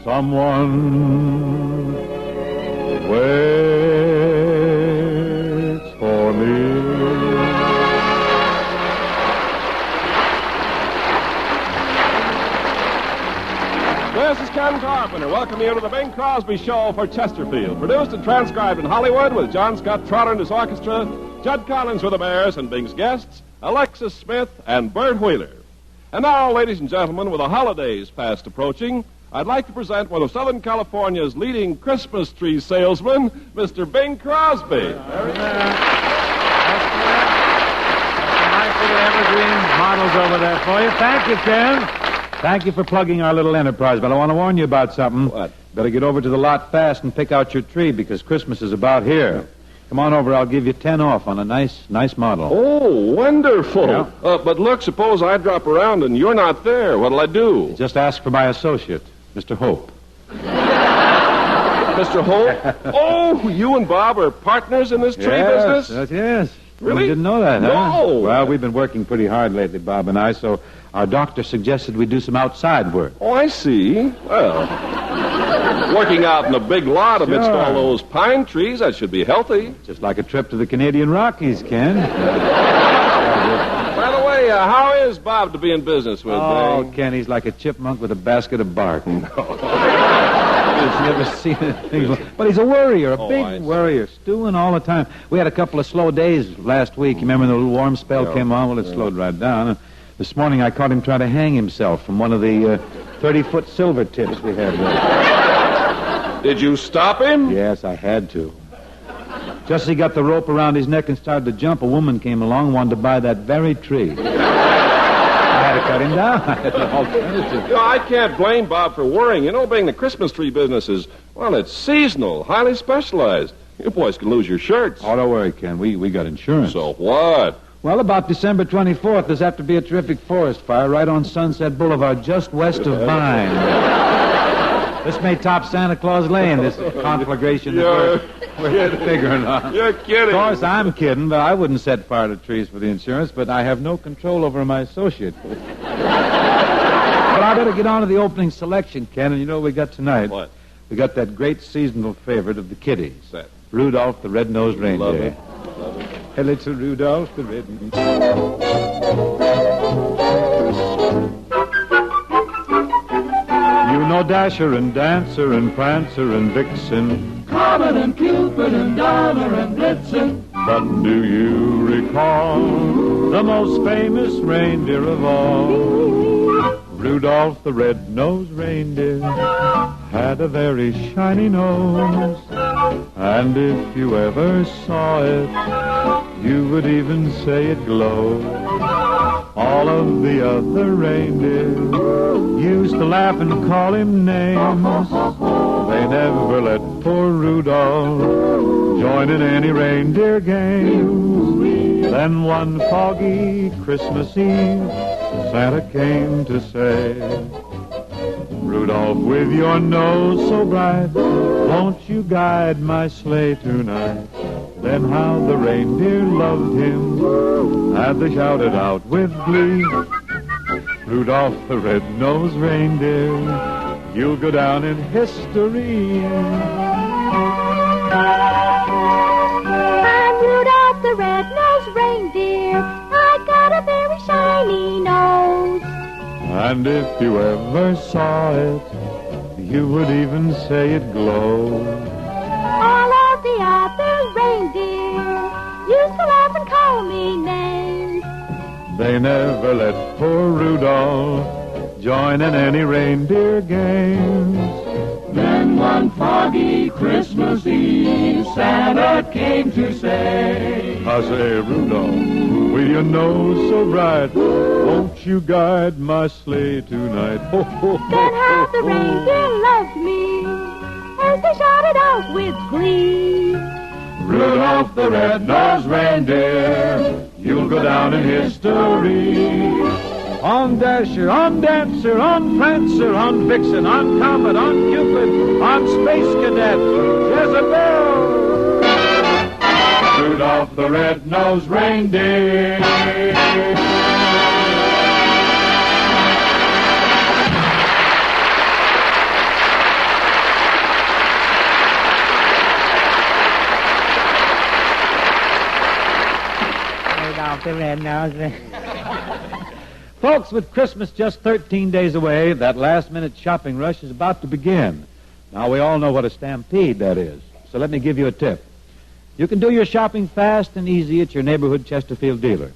Someone waits for me. This is Ken Carpenter. Welcome you to the Bing Crosby Show for Chesterfield. Produced and transcribed in Hollywood with John Scott Trotter and his orchestra, Judd Collins with the Bears, and Bing's guests, Alexis Smith and Bert Wheeler. And now, ladies and gentlemen, with the holidays fast approaching, I'd like to present one of Southern California's leading Christmas tree salesmen, Mr. Bing Crosby. Very nice. Nice little evergreen models over there for you. Thank you, Ken. Thank you for plugging our little enterprise, but I want to warn you about something. What? Better get over to the lot fast and pick out your tree because Christmas is about here. Come on over. I'll give you 10 off on a nice model. Oh, wonderful. Yeah. But look, suppose I drop around and you're not there. What'll I do? Just ask for my associate, Mr. Hope. Mr. Hope? Oh, you and Bob are partners in this tree business? Yes. Really? You didn't know that, huh? No. Well, we've been working pretty hard lately, Bob and I, so our doctor suggested we do some outside work. Oh, I see. Well, working out in a big lot amidst Sure. all those pine trees, that should be healthy. Just like a trip to the Canadian Rockies, Ken. By the way, how is Bob to be in business with? Oh, Ken, he's like a chipmunk with a basket of bark. No. He's never seen anything like. But he's a worrier, a big worrier, stewing all the time. We had a couple of slow days last week. You remember the little warm spell came on? Well, it slowed right down. And this morning I caught him trying to hang himself from one of the 30-foot silver tips we had there. Did you stop him? Yes, I had to. Just as he got the rope around his neck and started to jump, a woman came along and wanted to buy that very tree. I had to cut him down. I had no alternative. You know, I can't blame Bob for worrying. You know, being the Christmas tree business is, well, it's seasonal, highly specialized. You boys can lose your shirts. Oh, don't worry, Ken. We got insurance. So what? Well, about December 24th, there's apt to be a terrific forest fire right on Sunset Boulevard, just west of Vine. This may top Santa Claus Lane, this conflagration that we're figuring on. You're kidding. Of course, I'm kidding, but I wouldn't set fire to trees for the insurance, but I have no control over my associate. But I better get on to the opening selection, Ken, and you know what we got tonight? What? We got that great seasonal favorite of the kiddies. That? Rudolph the Red-Nosed Reindeer. Love it. Hey, little Rudolph the Red. You know Dasher and Dancer and Prancer and Vixen, Comet and Cupid and Donner and Blitzen. But do you recall the most famous reindeer of all? Rudolph the Red-Nosed Reindeer had a very shiny nose, and if you ever saw it, you would even say it glowed. All of the other reindeer used to laugh and call him names. They never let poor Rudolph join in any reindeer games. Then one foggy Christmas Eve, Santa came to say, Rudolph, with your nose so bright, won't you guide my sleigh tonight? Then how the reindeer loved him, and they shouted out with glee, Rudolph the Red-Nosed Reindeer, you'll go down in history. I'm Rudolph the red-nosed reindeer. I got a very shiny nose. And if you ever saw it, you would even say it glowed. All of the other reindeer used to laugh and call me names. They never let poor Rudolph join in any reindeer games. Then one foggy Christmas Eve, Santa came to say, I say, Rudolph, with your nose so bright, won't you guide my sleigh tonight? Ho, ho, ho, Then how ho, the ho. reindeer loved me as they shouted out with glee. Rudolph the red-nosed reindeer, you'll go down in history. On Dasher, on Dancer, on Prancer, on Vixen, on Comet, on Cupid, on Space Cadet, Jezebel. Rudolph the red-nosed reindeer. Rudolph the red-nosed reindeer. Folks, with Christmas just 13 days away, that last-minute shopping rush is about to begin. Now, we all know what a stampede that is, so let me give you a tip. You can do your shopping fast and easy at your neighborhood Chesterfield dealer.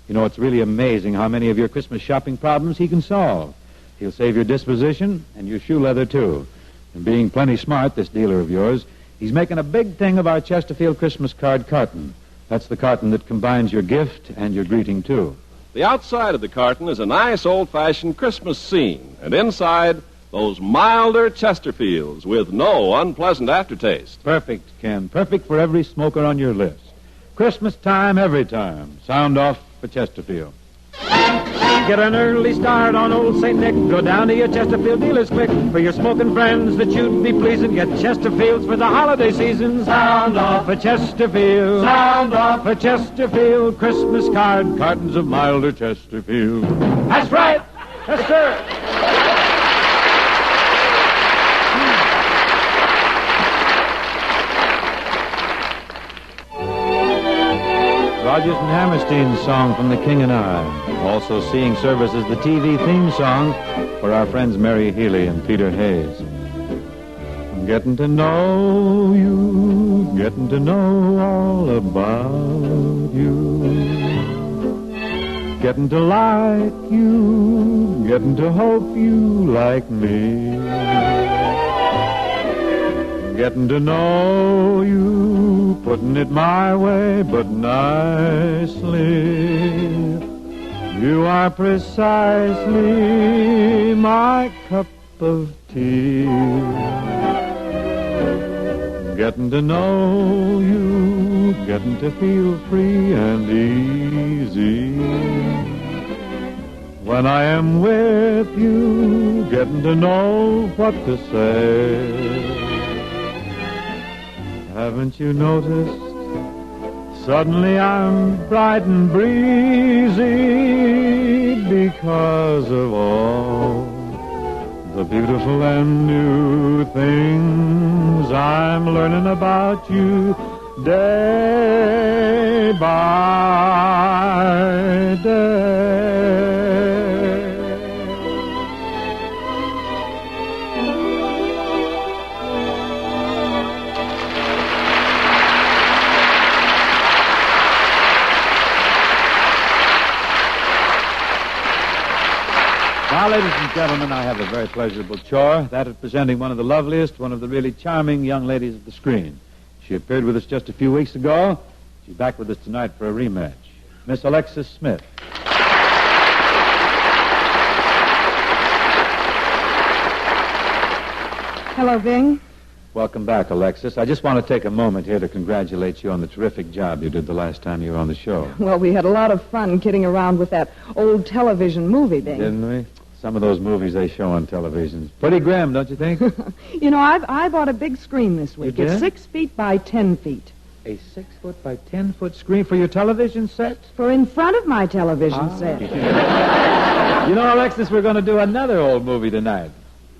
You know, it's really amazing how many of your Christmas shopping problems he can solve. He'll save your disposition and your shoe leather, too. And being plenty smart, this dealer of yours, he's making a big thing of our Chesterfield Christmas card carton. That's the carton that combines your gift and your greeting, too. The outside of the carton is a nice old-fashioned Christmas scene, and inside, those milder Chesterfields with no unpleasant aftertaste. Perfect, Ken. Perfect for every smoker on your list. Christmas time, every time. Sound off for Chesterfield. Get an early start on Old St. Nick. Go down to your Chesterfield dealers quick. For your smoking friends that you'd be pleasing, get Chesterfields for the holiday season. Sound off for Chesterfield. Sound off for Chesterfield. Christmas card, cartons of milder Chesterfield. That's right. Yes, sir. Rodgers and Hammerstein's song from The King and I. Also seeing service as the TV theme song for our friends Mary Healy and Peter Hayes. Getting to know you, getting to know all about you. Getting to like you, getting to hope you like me. Getting to know you, putting it my way, but nicely. You are precisely my cup of tea. Getting to know you, getting to feel free and easy. When I am with you, getting to know what to say. Haven't you noticed? Suddenly I'm bright and breezy because of all the beautiful and new things I'm learning about you day by day. Now, ladies and gentlemen, I have a very pleasurable chore, that of presenting one of the loveliest, one of the really charming young ladies of the screen. She appeared with us just a few weeks ago. She's back with us tonight for a rematch. Miss Alexis Smith. Hello, Bing. Welcome back, Alexis. I just want to take a moment here to congratulate you on the terrific job you did the last time you were on the show. Well, we had a lot of fun kidding around with that old television movie, Bing. Didn't we? Some of those movies they show on television. Pretty grim, don't you think? You know, I bought a big screen this week. You did? It's 6 feet by 10 feet. A 6-foot by 10-foot screen for your television set? For in front of my television set. You know, Alexis, we're going to do another old movie tonight.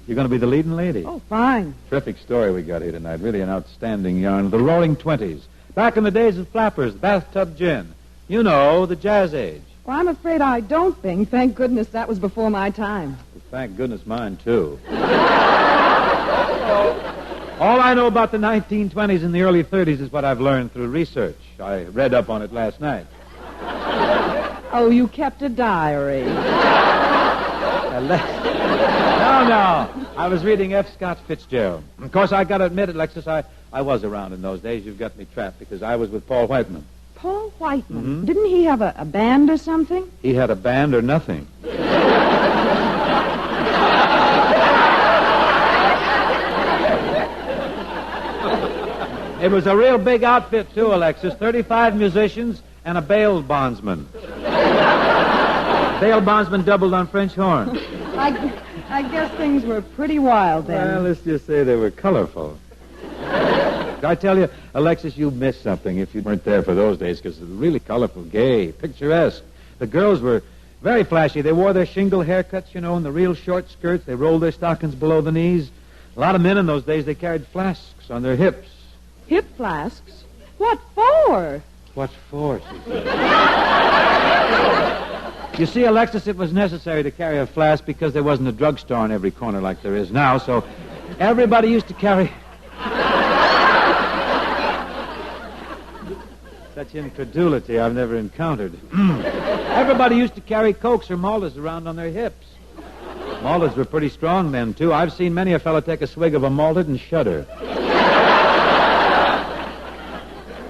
You're going to be the leading lady. Oh, fine. Terrific story we got here tonight. Really an outstanding yarn. The Roaring Twenties. Back in the days of flappers, bathtub gin. You know, the jazz age. Well, I'm afraid I don't, Bing. Thank goodness that was before my time. Thank goodness mine, too. All I know about the 1920s and the early 30s is what I've learned through research. I read up on it last night. Oh, you kept a diary. No. I was reading F. Scott Fitzgerald. Of course, I got to admit, Alexis, I was around in those days. You've got me trapped because I was with Paul Whiteman. Paul Whiteman? Mm-hmm. Didn't he have a band or something? He had a band or nothing. It was a real big outfit, too, Alexis. 35 musicians and a bail bondsman. Bail bondsman doubled on French horn. I guess things were pretty wild then. Well, let's just say they were colorful. I tell you, Alexis, you missed something if you weren't there for those days, because it was really colorful, gay, picturesque. The girls were very flashy. They wore their shingle haircuts, you know, and the real short skirts. They rolled their stockings below the knees. A lot of men in those days, they carried flasks on their hips. Hip flasks? What for? What for, she said. You see, Alexis, it was necessary to carry a flask because there wasn't a drugstore on every corner like there is now, so everybody used to carry... Such incredulity I've never encountered. Everybody used to carry Cokes or Maltas around on their hips. Maltas were pretty strong then, too. I've seen many a fellow take a swig of a malted and shudder.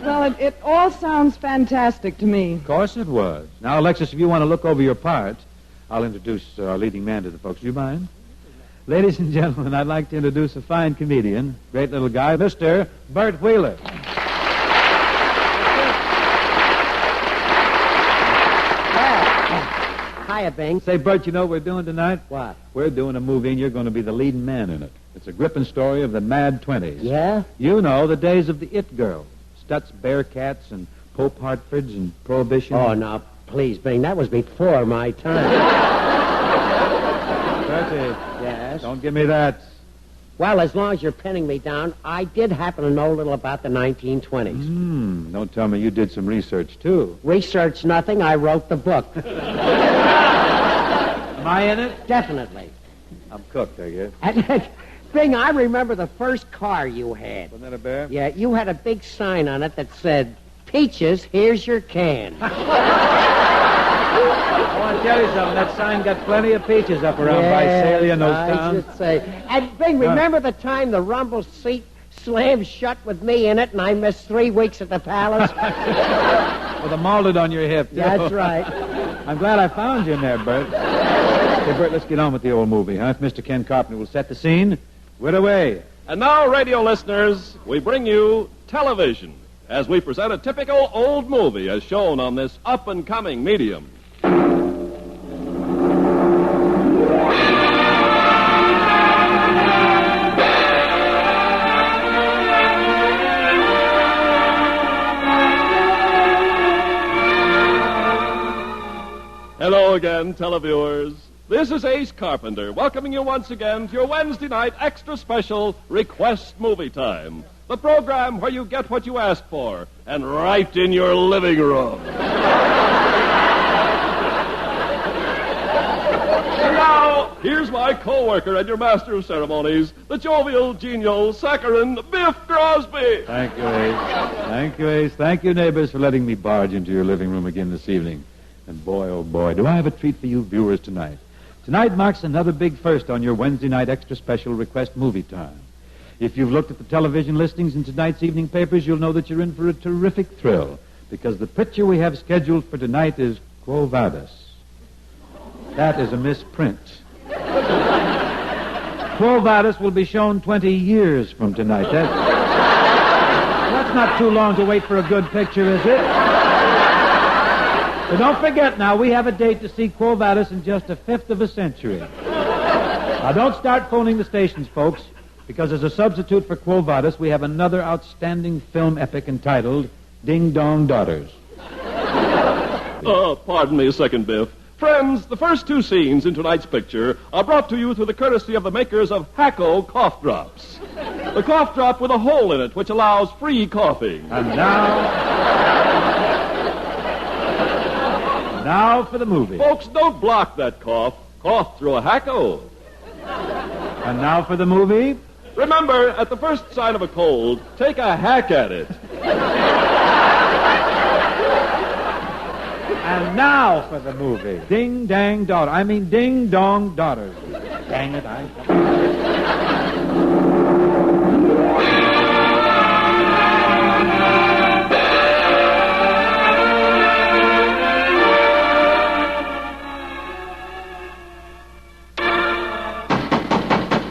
Well, it all sounds fantastic to me. Of course it was. Now, Alexis, if you want to look over your part, I'll introduce our leading man to the folks. Do you mind? Ladies and gentlemen, I'd like to introduce a fine comedian, great little guy, Mr. Bert Wheeler. Hiya, Bing. Say, Bert, you know what we're doing tonight? What? We're doing a movie, and you're going to be the leading man in it. It's a gripping story of the mad 20s. Yeah? You know, the days of the It Girl. Stutz Bearcats and Pope Hartfords and Prohibition. Oh, now, please, Bing, that was before my time. Bertie. Yes? Don't give me that. Well, as long as you're pinning me down, I did happen to know a little about the 1920s. Don't tell me you did some research, too. Research nothing. I wrote the book. Am I in it? Definitely. I'm cooked, I guess. Bing, I remember the first car you had. Wasn't that a bear? Yeah, you had a big sign on it that said, "Peaches, here's your can." I want to tell you something. That sign got plenty of peaches up around Visalia and those towns. I should say. And, Bing, remember the time the rumble seat slammed shut with me in it and I missed 3 weeks at the Palace? With a malted on your hip, too. That's right. I'm glad I found you in there, Bert. Hey, Bert, let's get on with the old movie, huh? If Mr. Ken Carpenter will set the scene, we're away. And now, radio listeners, we bring you television as we present a typical old movie as shown on this up-and-coming medium. Hello again, televiewers. This is Ace Carpenter, welcoming you once again to your Wednesday night extra special Request Movie Time, the program where you get what you ask for, and right in your living room. And now, here's my co-worker and your master of ceremonies, the jovial, genial, saccharine Biff Crosby. Thank you, Ace. Thank you, Ace. Thank you, neighbors, for letting me barge into your living room again this evening. And boy, oh boy, do I have a treat for you viewers tonight. Tonight marks another big first on your Wednesday night extra special Request Movie Time. If you've looked at the television listings in tonight's evening papers, you'll know that you're in for a terrific thrill, because the picture we have scheduled for tonight is Quo Vadis. That is a misprint. Quo Vadis will be shown 20 years from tonight. That's not too long to wait for a good picture, is it? But don't forget now, we have a date to see Quo Vadis in just a fifth of a century. Now, don't start phoning the stations, folks, because as a substitute for Quo Vadis, we have another outstanding film epic entitled Ding Dong Daughters. Oh, pardon me a second, Biff. Friends, the first two scenes in tonight's picture are brought to you through the courtesy of the makers of Hacko Cough Drops. The cough drop with a hole in it which allows free coughing. And now for the movie. Folks, don't block that cough. Cough through a Hacko. And now for the movie. Remember, at the first sign of a cold, take a hack at it. And now for the movie. Ding Dang Daughter. I mean Ding Dong Daughters. Dang it,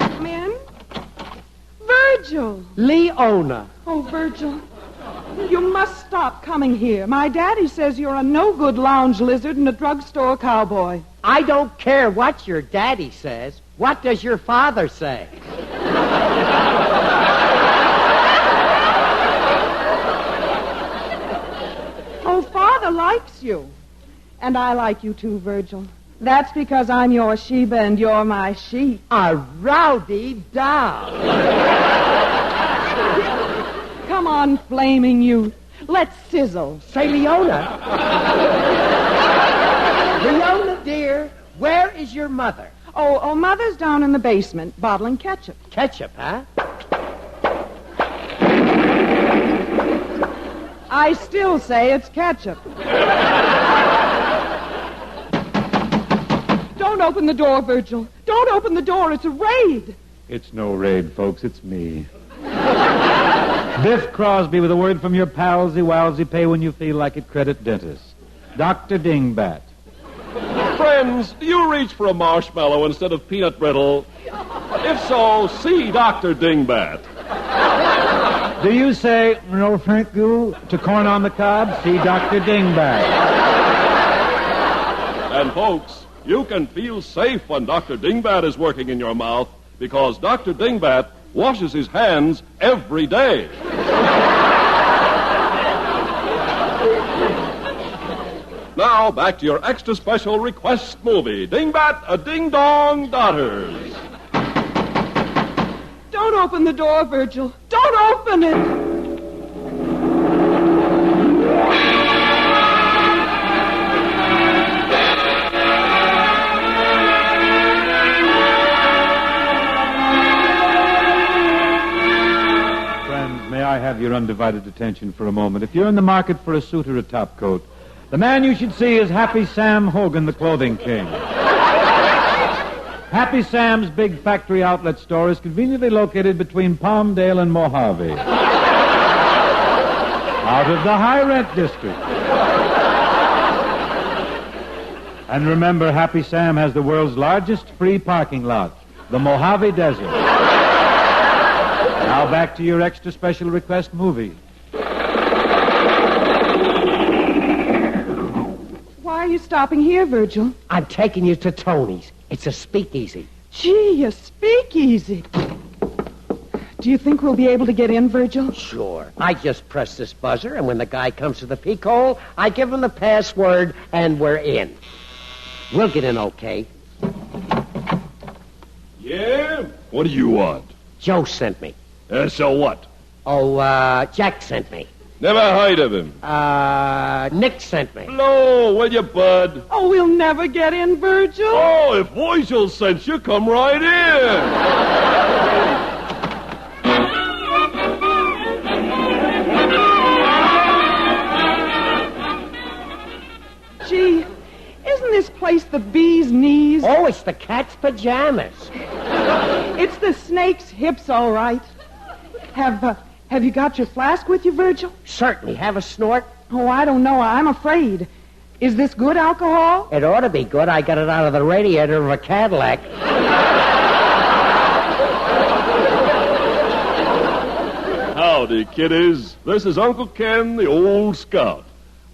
Come in. Virgil. Leona. Oh, Virgil. You must stop coming here. My daddy says you're a no-good lounge lizard and a drugstore cowboy. I don't care what your daddy says. What does your father say? Oh, Father likes you. And I like you too, Virgil. That's because I'm your Sheba and you're my sheep. A rowdy doll. Come on, flaming youth. Let's sizzle. Say, Leona. Leona, dear, where is your mother? Oh, Mother's down in the basement, bottling ketchup. Ketchup, huh? I still say it's ketchup. Don't open the door, Virgil. Don't open the door. It's a raid. It's no raid, folks. It's me. Biff Crosby with a word from your palsy wowsy pay when you feel like it credit dentist. Dr. Dingbat. Friends, do you reach for a marshmallow instead of peanut brittle? If so, see Dr. Dingbat. Do you say, no thank you, to corn on the cob? See Dr. Dingbat. And folks, you can feel safe when Dr. Dingbat is working in your mouth because Dr. Dingbat washes his hands every day. Now, back to your extra special request movie, Dingbat, a Ding-Dong Daughters. Don't open the door, Virgil. Don't open it. May I have your undivided attention for a moment? If you're in the market for a suit or a top coat, the man you should see is Happy Sam Hogan, the clothing king. Happy Sam's big factory outlet store is conveniently located between Palmdale and Mojave. Out of the high-rent district. And remember, Happy Sam has the world's largest free parking lot, the Mojave Desert. Now back to your extra special request movie. Why are you stopping here, Virgil? I'm taking you to Toni's. It's a speakeasy. Gee, a speakeasy. Do you think we'll be able to get in, Virgil? Sure. I just press this buzzer, and when the guy comes to the peek hole, I give him the password, and we're in. We'll get in okay. Yeah? What do you want? Joe sent me. So what? Oh, Jack sent me. Never heard of him. Nick sent me. Hello, will you, bud? Oh, we'll never get in, Virgil. Oh, if Virgil sent you, come right in. Gee, isn't this place the bee's knees? Oh, it's the cat's pajamas. It's the snake's hips, all right. Have you got your flask with you, Virgil? Certainly. Have a snort? Oh, I don't know. I'm afraid. Is this good alcohol? It ought to be good. I got it out of the radiator of a Cadillac. Howdy, kiddies. This is Uncle Ken, the old scout.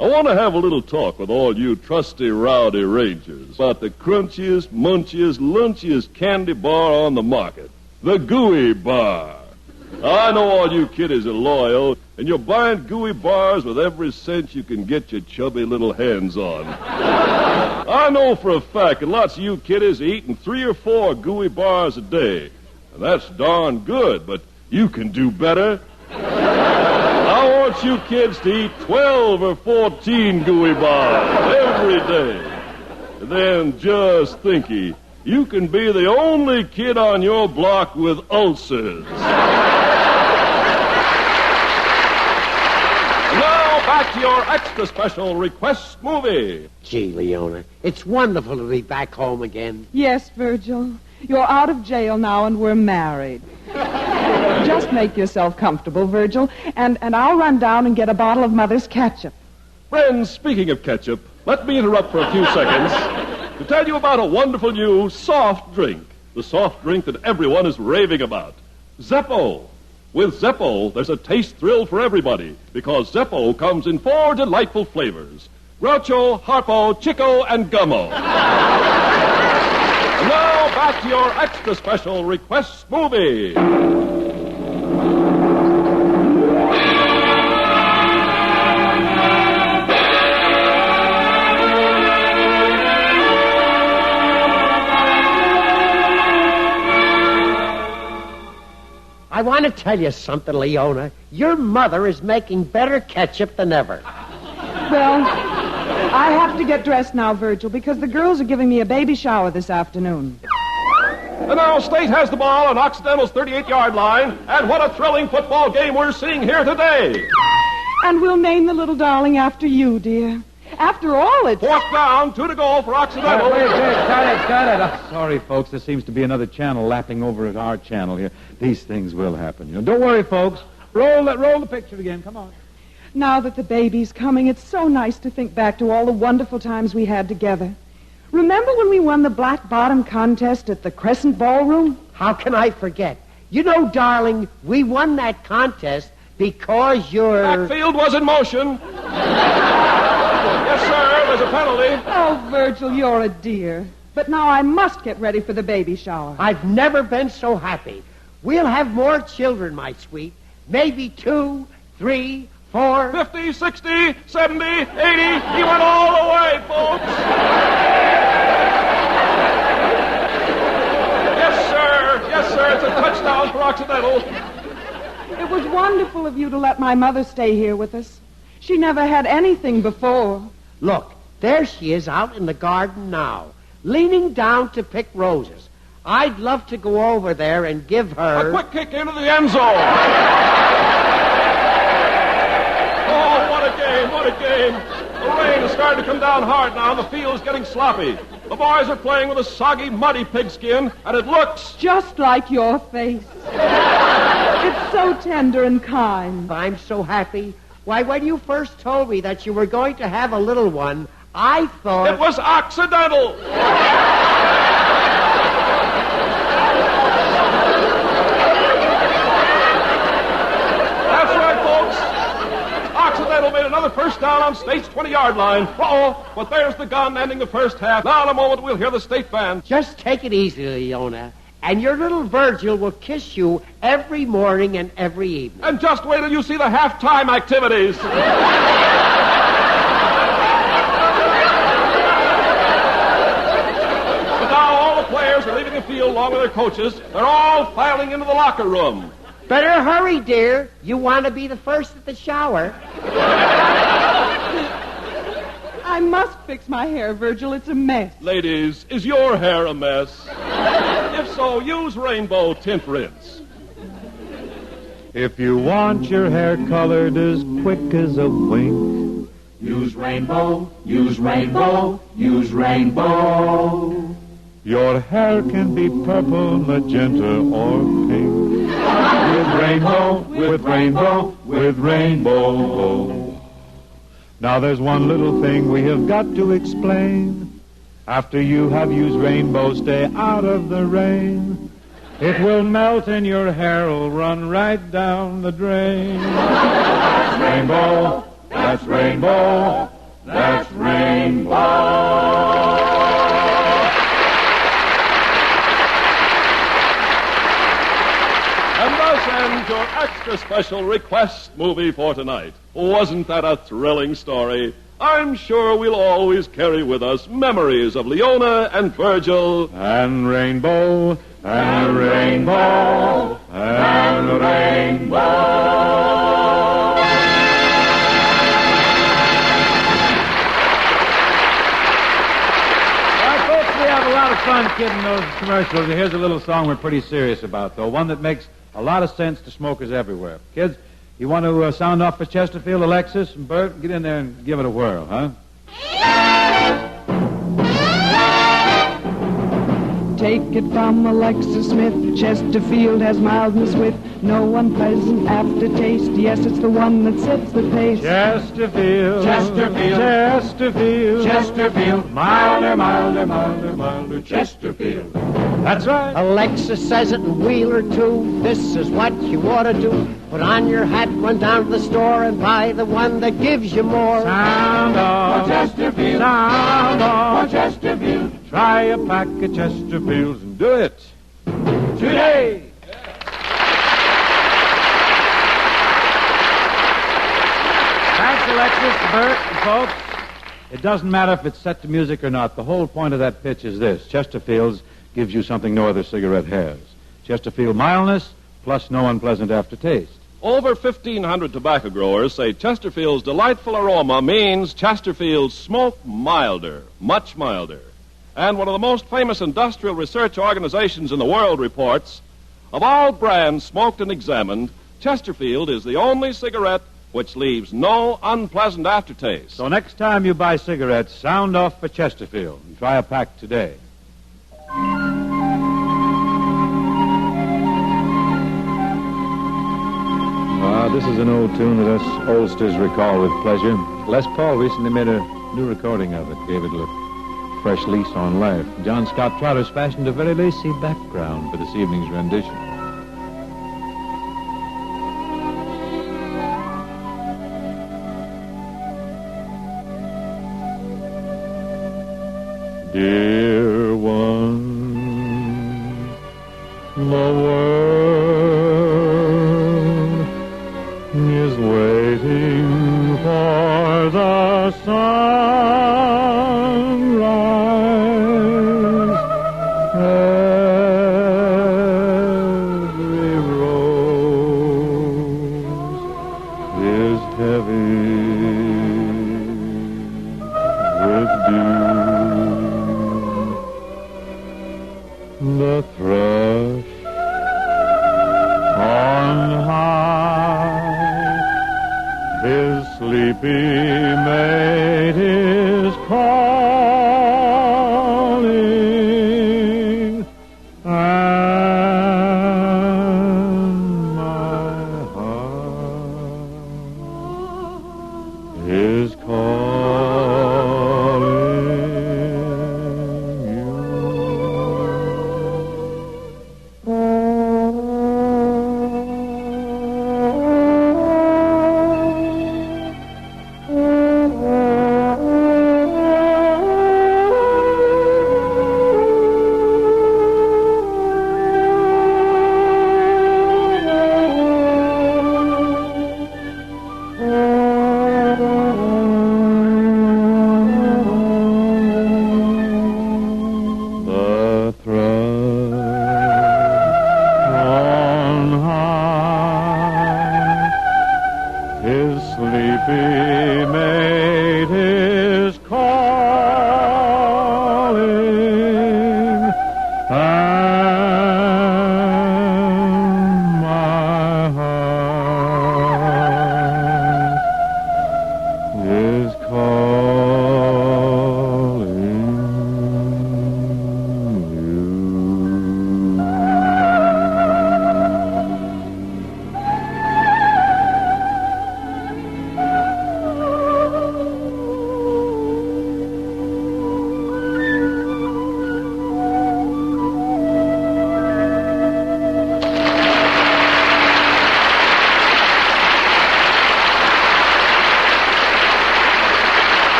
I want to have a little talk with all you trusty, rowdy rangers about the crunchiest, munchiest, lunchiest candy bar on the market, the Gooey Bar. I know all you kiddies are loyal, and you're buying gooey bars with every cent you can get your chubby little hands on. I know for a fact that lots of you kiddies are eating 3 or 4 gooey bars a day. And that's darn good, but you can do better. I want you kids to eat 12 or 14 gooey bars every day. And then just thinky, you can be the only kid on your block with ulcers. Back to your extra special request movie. Gee, Leona, it's wonderful to be back home again. Yes, Virgil. You're out of jail now and we're married. Just make yourself comfortable, Virgil, and I'll run down and get a bottle of Mother's ketchup. Friends, speaking of ketchup, let me interrupt for a few seconds to tell you about a wonderful new soft drink. The soft drink that everyone is raving about. Zeppo. With Zeppo, there's a taste thrill for everybody, because Zeppo comes in 4 delightful flavors: Groucho, Harpo, Chico, and Gummo. And now, back to your extra special request movie. I want to tell you something, Leona. Your mother is making better ketchup than ever. Well, I have to get dressed now, Virgil, because the girls are giving me a baby shower this afternoon. And now State has the ball on Occidental's 38-yard line, and what a thrilling football game we're seeing here today. And we'll name the little darling after you, dear. After all, it's... 4th down, 2 to go for Occidental. Wait, cut it. Oh, sorry, folks. There seems to be another channel lapping over at our channel here. These things will happen. Don't worry, folks. Roll the picture again. Come on. Now that the baby's coming, it's so nice to think back to all the wonderful times we had together. Remember when we won the Black Bottom contest at the Crescent Ballroom? How can I forget? You know, darling, we won that contest because your... Backfield was in motion. Yes, sir, there's a penalty. Oh, Virgil, you're a dear. But now I must get ready for the baby shower. I've never been so happy. We'll have more children, my sweet. Maybe 2, 3, 4... 50, 60, 70, 80. He went all the way, folks. Yes, sir, it's a touchdown for Occidental. It was wonderful of you to let my mother stay here with us. She never had anything before. Look, there she is out in the garden now, leaning down to pick roses. I'd love to go over there and give her... A quick kick into the end zone. Oh, what a game. The rain is starting to come down hard now, and the field is getting sloppy. The boys are playing with a soggy, muddy pigskin, and it looks... just like your face. It's so tender and kind. I'm so happy. Why, when you first told me that you were going to have a little one, I thought... It was Occidental! That's right, folks. Occidental made another first down on State's 20-yard line. Uh-oh, but there's the gun ending the first half. Now in a moment we'll hear the State band. Just take it easy, Leona. And your little Virgil will kiss you every morning and every evening. And just wait till you see the halftime activities. But now all the players are leaving the field along with their coaches. They're all filing into the locker room. Better hurry, dear. You want to be the first at the shower. I must fix my hair, Virgil. It's a mess. Ladies, is your hair a mess? If so, use Rainbow Tint Rinse. If you want your hair colored as quick as a wink, use Rainbow, use Rainbow, use Rainbow. Your hair can be purple, magenta, or pink. With Rainbow, with Rainbow, with Rainbow. Now there's one little thing we have got to explain. After you have used Rainbow, stay out of the rain. It will melt and your hair will run right down the drain. That's Rainbow, that's Rainbow, that's Rainbow. And us end your extra special request movie for tonight. Wasn't that a thrilling story? I'm sure we'll always carry with us memories of Leona and Virgil. And Rainbow, and Rainbow, and Rainbow. We have a lot of fun kidding those commercials. And here's a little song we're pretty serious about, though. One that makes a lot of sense to smokers everywhere. Kids, you want to sound off for Chesterfield, Alexis, and Bert? Get in there and give it a whirl, huh? Take it from Alexis Smith. Chesterfield has mildness with no unpleasant aftertaste. Yes, it's the one that sets the pace. Chesterfield, Chesterfield, Chesterfield, Chesterfield, milder, milder, milder, milder, Chesterfield. That's right. Alexis says it in Wheeler, too. This is what you ought to do. Put on your hat, run down to the store, and buy the one that gives you more. Sound off, Chesterfield, sound off, Chesterfield. Try a pack of Chesterfields and do it today. Thanks, Alexis, Bert, and folks. It doesn't matter if it's set to music or not. The whole point of that pitch is this. Chesterfield's gives you something no other cigarette has. Chesterfield mildness plus no unpleasant aftertaste. Over 1,500 tobacco growers say Chesterfield's delightful aroma means Chesterfield's smoke milder, much milder. And one of the most famous industrial research organizations in the world reports, of all brands smoked and examined, Chesterfield is the only cigarette which leaves no unpleasant aftertaste. So next time you buy cigarettes, sound off for Chesterfield and try a pack today. This is an old tune that us oldsters recall with pleasure. Les Paul recently made a new recording of it, gave it a fresh lease on life. John Scott Trotter's fashioned a very lacy background for this evening's rendition. Dear one, the world is waiting for the sunrise. Every rose is heavy with dew. The thrush on high, his sleepy mate is calling, and my heart is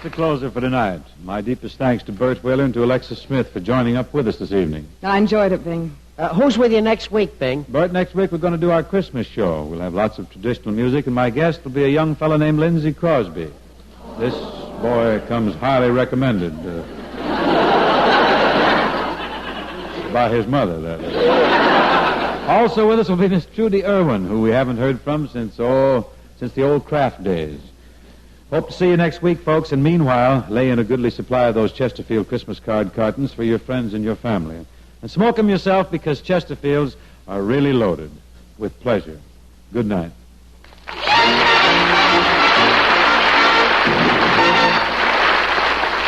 the closer for tonight. My deepest thanks to Bert Wheeler and to Alexis Smith for joining up with us this evening. I enjoyed it, Bing. Who's with you next week, Bing? Bert, next week we're going to do our Christmas show. We'll have lots of traditional music, and my guest will be a young fellow named Lindsay Crosby. This boy comes highly recommended. By his mother, that is. Also with us will be Miss Judy Irwin, who we haven't heard from since the old Kraft days. Hope to see you next week, folks, and meanwhile, lay in a goodly supply of those Chesterfield Christmas card cartons for your friends and your family. And smoke them yourself, because Chesterfields are really loaded with pleasure. Good night.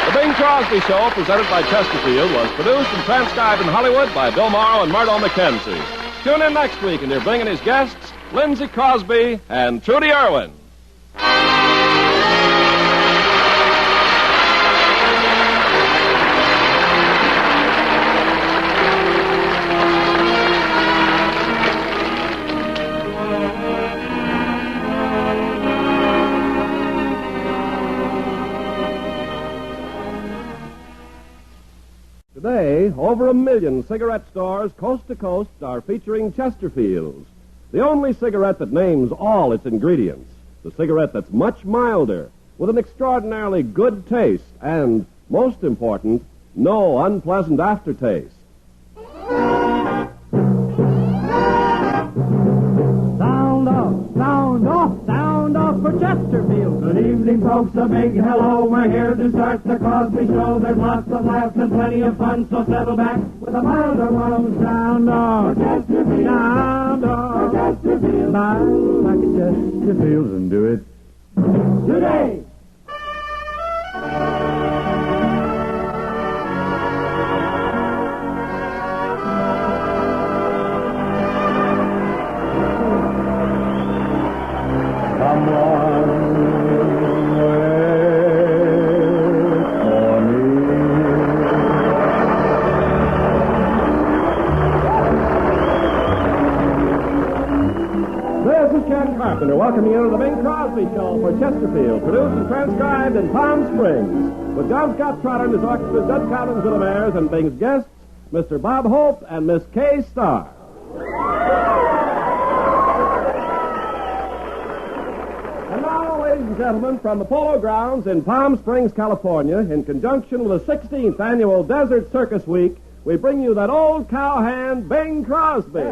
The Bing Crosby Show, presented by Chesterfield, was produced and transcribed in Hollywood by Bill Morrow and Murdo McKenzie. Tune in next week and hear Bing and his guests, Lindsay Crosby and Judy Irwin. Today, over 1 million cigarette stores coast to coast are featuring Chesterfields, the only cigarette that names all its ingredients. The cigarette that's much milder, with an extraordinarily good taste, and, most important, no unpleasant aftertaste. Sound off for Chesterfield. Good evening, folks, a big hello. We're here to start the Crosby Show. There's lots of laughs and plenty of fun, so settle back with a milder one. Sound off for Chesterfield. Sound off for Chesterfield. Smile like a Chesterfield and do it today. Welcoming you to the Bing Crosby Show for Chesterfield, produced and transcribed in Palm Springs, with John Scott Trotter and his orchestra, Judd Collins and the Mares, and Bing's guests, Mr. Bob Hope and Miss Kay Starr. And now, ladies and gentlemen, from the Polo Grounds in Palm Springs, California, in conjunction with the 16th Annual Desert Circus Week, we bring you that old cowhand, Bing Crosby.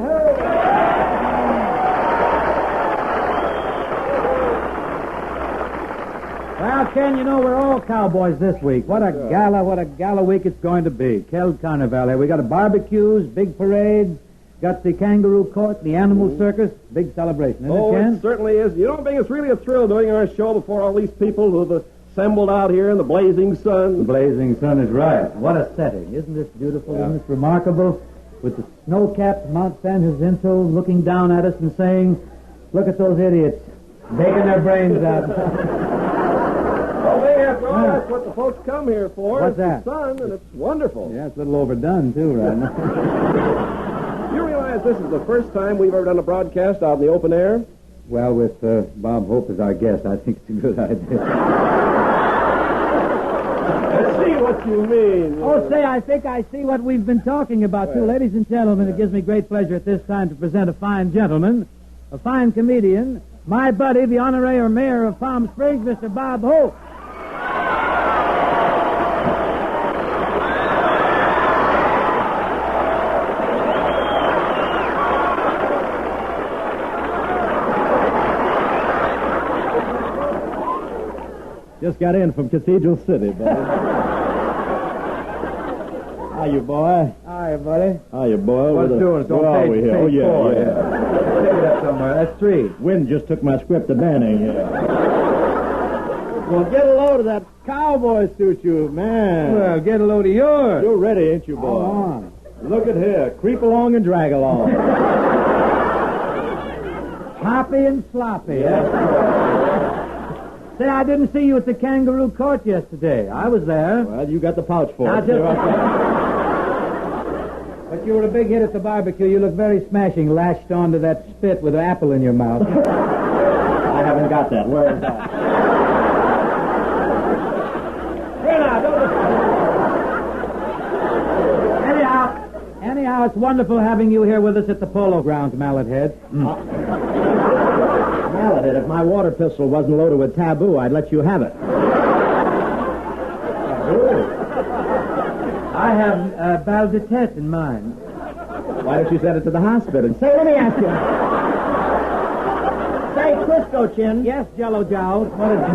Well, Ken, you know, we're all cowboys this week. What a gala week it's going to be. Quel Carnivale. We got barbecues, big parades, got the kangaroo court, the animal circus, big celebration, isn't it, Ken? It certainly is. You know, Bing, it's really a thrill doing our show before all these people who've assembled out here in the blazing sun. The blazing sun is right. What a setting. Isn't this beautiful? Yeah. Isn't this remarkable? With the snow-capped Mount San Jacinto looking down at us and saying, look at those idiots, baking their brains out. Well, after all, that's what the folks come here for. What's that? The sun, and it's wonderful. Yeah, it's a little overdone, too, right now. You realize this is the first time we've ever done a broadcast out in the open air? Well, with Bob Hope as our guest, I think it's a good idea. I see what you mean. Oh, say, I think I see what we've been talking about, too. Ladies and gentlemen, it gives me great pleasure at this time to present a fine gentleman, a fine comedian, my buddy, the honorary mayor of Palm Springs, Mr. Bob Hope. Just got in from Cathedral City, buddy. Hiya, boy. Hiya, buddy. Hiya, boy. What's doing? It's on page Oh, yeah, four. yeah. Take it up somewhere. That's 3. Wind just took my script to Banning. Well, get a load of that cowboy suit, you man. Well, get a load of yours. You're ready, ain't you, boy? Go on. Look at here. Creep along and drag along. Hoppy and sloppy. Yeah. Say, I didn't see you at the kangaroo court yesterday. I was there. Well, you got the pouch for it. But you were a big hit at the barbecue. You look very smashing, lashed onto that spit with an apple in your mouth. I haven't got that. Where is that? Anyhow, it's wonderful having you here with us at the Polo Grounds, Mallet Head. Mallet Head, if my water pistol wasn't loaded with taboo, I'd let you have it. I have Bal de Tete in mind. Why don't you send it to the hospital? Say, let me ask you. Say, Crisco Chin. Yes, Jello Jowl. What is it?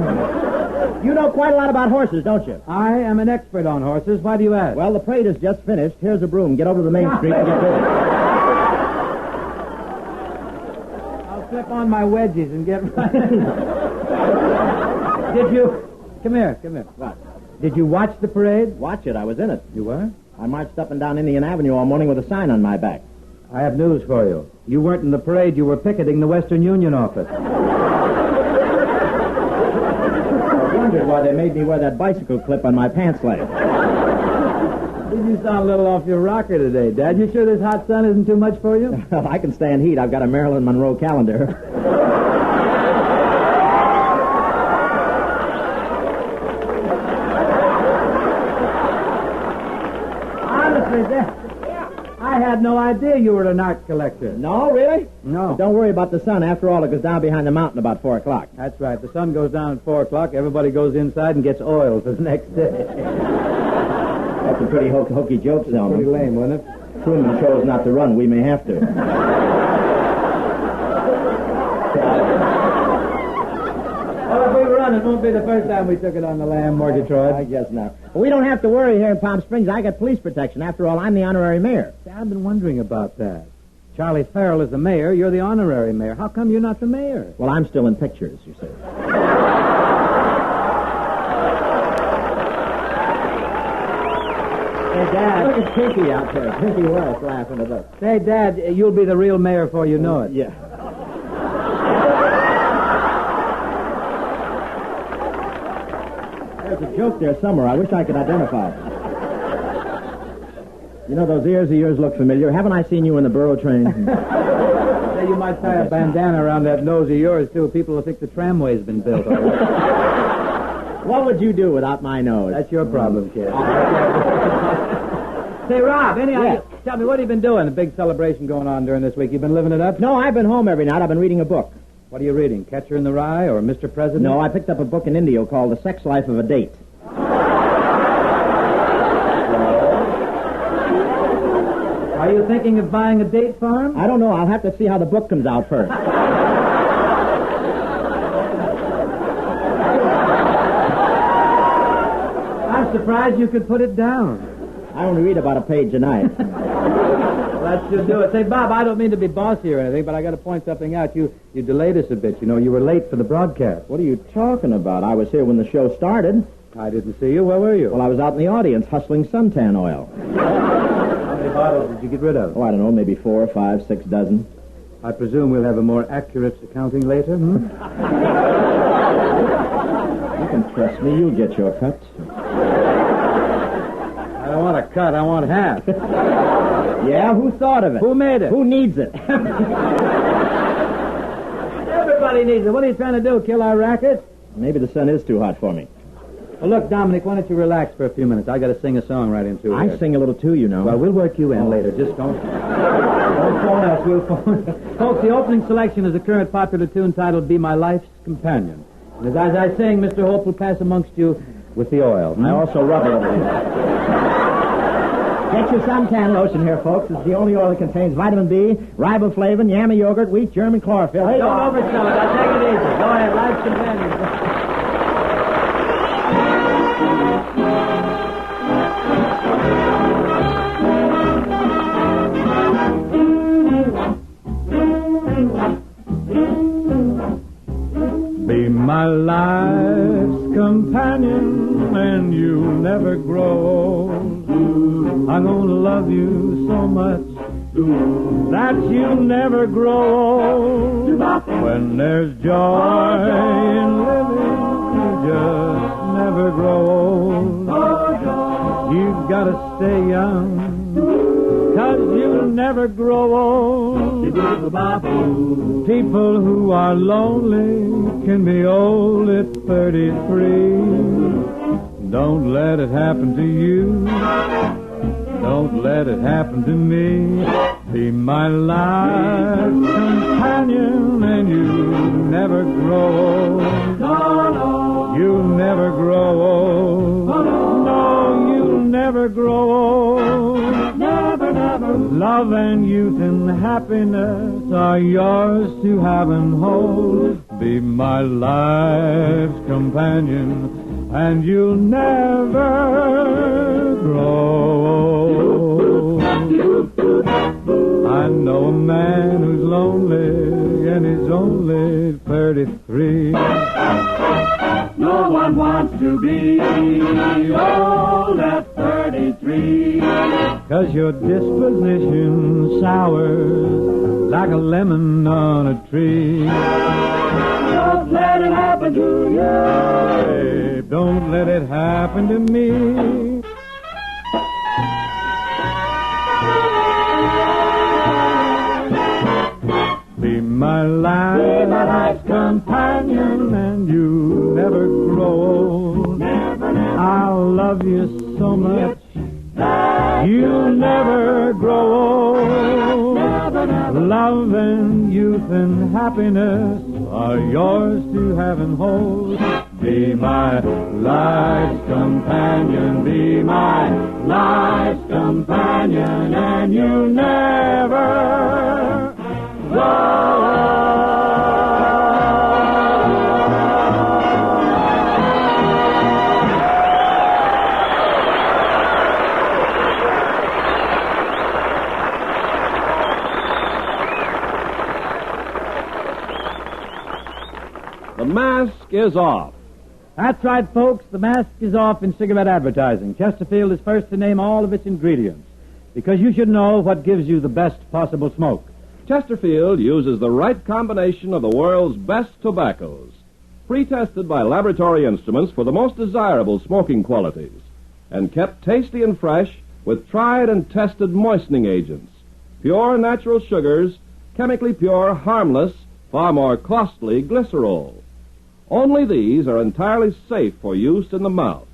You know quite a lot about horses, don't you? I am an expert on horses. Why do you ask? Well, the parade is just finished. Here's a broom. Get over to the main street and get busy. I'll slip on my wedgies and get right. Did you... Come here. What? Did you watch the parade? Watch it. I was in it. You were? I marched up and down Indian Avenue all morning with a sign on my back. I have news for you. You weren't in the parade. You were picketing the Western Union office. I wondered why they made me wear that bicycle clip on my pants leg. You sound a little off your rocker today, Dad. You sure this hot sun isn't too much for you? Well, I can stand heat. I've got a Marilyn Monroe calendar. I had no idea you were an art collector. No, really? No. But don't worry about the sun. After all, it goes down behind the mountain about 4 o'clock. That's right. The sun goes down at 4 o'clock. Everybody goes inside and gets oil for the next day. That's a pretty hokey joke, Selma. Pretty lame, wasn't it? Truman chose not to run. We may have to. Well, if we run, it won't be the first time we took it on the lam, Morgatroyd. I guess not. But we don't have to worry here in Palm Springs. I got police protection. After all, I'm the honorary mayor. See, I've been wondering about that. Charlie Farrell is the mayor. You're the honorary mayor. How come you're not the mayor? Well, I'm still in pictures, you see. Hey, Dad, look at Pinky out there. Pinky Wells laughing at us. Say, Dad, you'll be the real mayor before you know it. Yeah. There's a joke there somewhere. I wish I could identify it. You know, those ears of yours look familiar. Haven't I seen you in the Burro train? Say, you might tie a bandana around that nose of yours, too. People will think the tramway's been built already. What would you do without my nose? That's your problem, kid. Say, Rob, tell me, what have you been doing? A big celebration going on during this week. You been living it up? No, I've been home every night. I've been reading a book. What are you reading? Catcher in the Rye or Mr. President? No, I picked up a book in India called The Sex Life of a Date. Are you thinking of buying a date farm? I don't know. I'll have to see how the book comes out first. I'm surprised you could put it down. I only read about a page a night. Well, that should do it. Say, Bob, I don't mean to be bossy or anything, but I got to point something out. You delayed us a bit. You know, you were late for the broadcast. What are you talking about? I was here when the show started. I didn't see you. Where were you? Well, I was out in the audience hustling suntan oil. How many bottles did you get rid of? Oh, I don't know, maybe 4 or 5, 6 dozen. I presume we'll have a more accurate accounting later, You can trust me. You'll get your cut. I don't want a cut. I want half. Yeah? Who thought of it? Who made it? Who needs it? Everybody needs it. What are you trying to do, kill our racket? Maybe the sun is too hot for me. Well, look, Dominic, why don't you relax for a few minutes? I got to sing a song right into it. I sing a little too, you know. Well, we'll work you in later. Just don't phone us. We'll phone. Folks, the opening selection is a current popular tune titled "Be My Life's Companion." And as I sing, Mr. Hope will pass amongst you with the oil. I also rub it. Get your suntan lotion here, folks. It's the only oil that contains vitamin B, riboflavin, yama yogurt, wheat germ, and chlorophyll. Hey, don't oversell it. I'll take it easy. Go ahead. Life's Companion. Be my life's companion and you'll never grow old. I'm gonna love you so much that you'll never grow old. When there's joy in living, you just never grow old. You've gotta stay young, 'cause you'll never grow old. People who are lonely can be old at 33. Don't let it happen to you. Don't let it happen to me. Be my life's companion, and you never grow old. No, you'll never grow old. No, you'll never grow old. Never, never. Love and youth and happiness are yours to have and hold. Be my life's companion, and you'll never grow old. I know a man who's lonely, and he's only 33. No one wants to be old at 33. 'Cause your disposition sours like a lemon on a tree. Don't let it happen to you. Babe, don't let it happen to me. Be my life's companion, and you never grow old. Never, never. I'll love you so much, you'll never grow old. Never, never. Love and youth and happiness are yours to have and hold. Be my life's companion, be my life's companion, and you'll never grow old. The mask is off. That's right, folks. The mask is off in cigarette advertising. Chesterfield is first to name all of its ingredients, because you should know what gives you the best possible smoke. Chesterfield uses the right combination of the world's best tobaccos, pre-tested by laboratory instruments for the most desirable smoking qualities, and kept tasty and fresh with tried and tested moistening agents, pure natural sugars, chemically pure, harmless, far more costly glycerol. Only these are entirely safe for use in the mouth,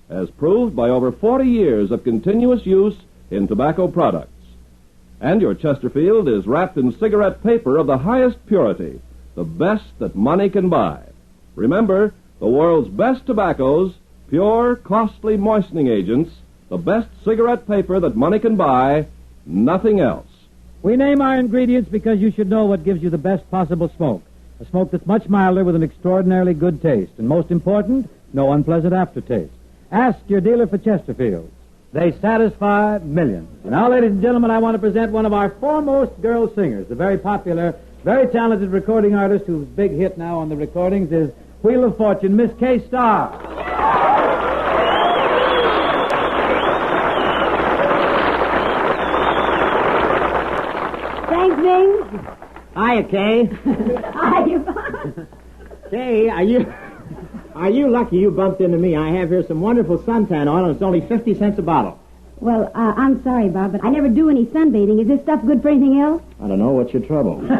as proved by over 40 years of continuous use in tobacco products. And your Chesterfield is wrapped in cigarette paper of the highest purity, the best that money can buy. Remember, the world's best tobaccos, pure, costly moistening agents, the best cigarette paper that money can buy, nothing else. We name our ingredients because you should know what gives you the best possible smoke. A smoke that's much milder with an extraordinarily good taste. And most important, no unpleasant aftertaste. Ask your dealer for Chesterfield. They satisfy millions. And now, ladies and gentlemen, I want to present one of our foremost girl singers. The very popular, very talented recording artist whose big hit now on the recordings is Wheel of Fortune, Miss Kay Starr. Thanks, Bing. Hiya, Kay. Hiya. Kay, are you lucky you bumped into me? I have here some wonderful suntan oil, and it's only 50 cents a bottle. Well, I'm sorry, Bob, but I never do any sunbathing. Is this stuff good for anything else? I don't know. What's your trouble? Not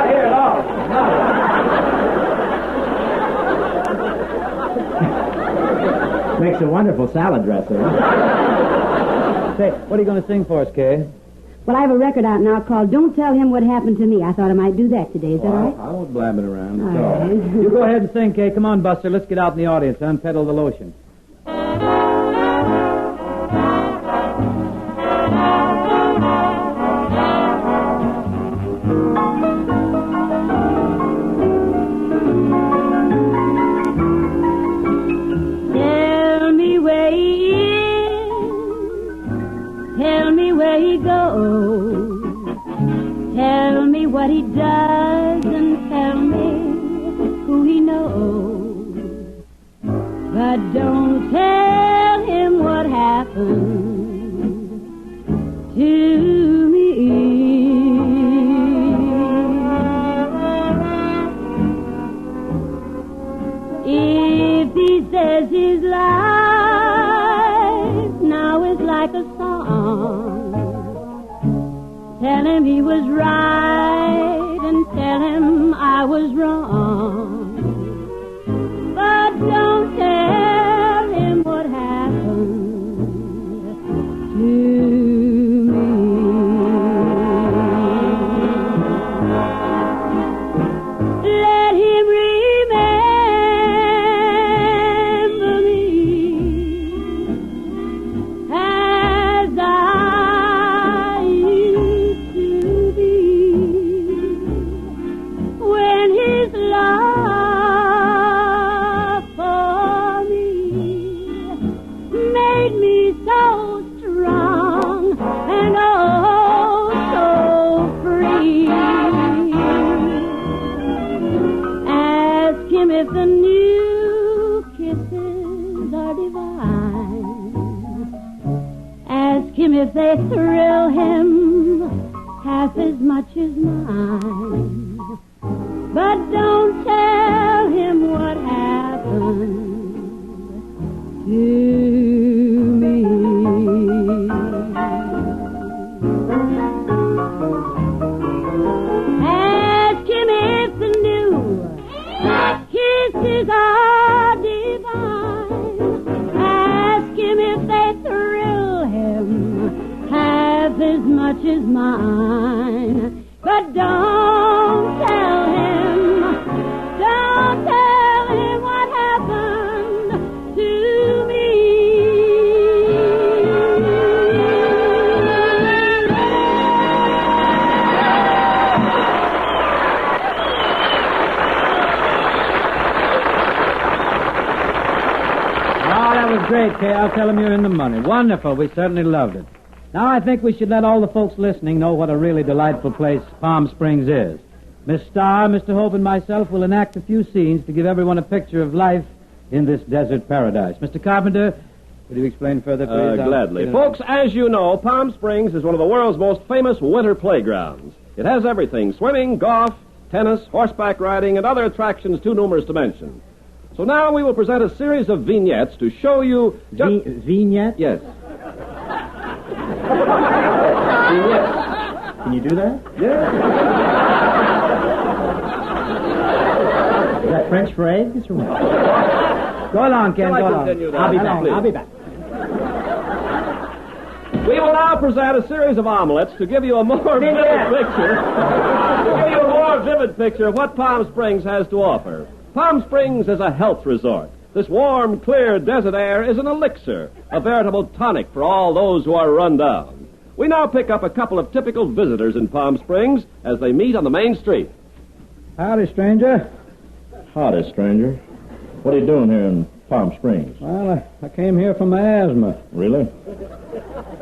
here at all. No. Makes a wonderful salad dressing. Say, what are you going to sing for us, Kay? Well, I have a record out now called Don't Tell Him What Happened to Me. I thought I might do that today. Is that all right? I won't blab it around. All right. You go ahead and sing, Kay. Come on, Buster. Let's get out in the audience and unpedal the lotion. Tell me where he is. Tell me where he goes. Tell me what he does and tell me who he knows. But don't tell him what happened to me. If he says his life now is like a song, tell him he was right and tell him I was wrong. But don't tell divine. Ask him if they thrill him half as much as mine. But don't tell him what happened to me. Ask him if the new kisses are divine. Ask him if they thrill him half as much as mine. But don't tell him what happened to me. Oh, that was great, Kay. I'll tell them you're in the money. Wonderful. We certainly loved it. Now I think we should let all the folks listening know what a really delightful place Palm Springs is. Miss Starr, Mr. Hope, and myself will enact a few scenes to give everyone a picture of life in this desert paradise. Mr. Carpenter, could you explain further, please? Gladly. Folks, as you know, Palm Springs is one of the world's most famous winter playgrounds. It has everything: swimming, golf, tennis, horseback riding, and other attractions too numerous to mention. So now we will present a series of vignettes to show you... Vignettes? Yes. Can you do that? Yeah. Is that French for eggs or what? Go along, Ken. Go along. I'll be back. We will now present a series of omelets to give you a more vivid picture of what Palm Springs has to offer. Palm Springs is a health resort. This warm, clear desert air is an elixir, a veritable tonic for all those who are run down. We now pick up a couple of typical visitors in Palm Springs as they meet on the main street. Howdy, stranger. Howdy, stranger. What are you doing here in Palm Springs? Well, I came here for my asthma. Really?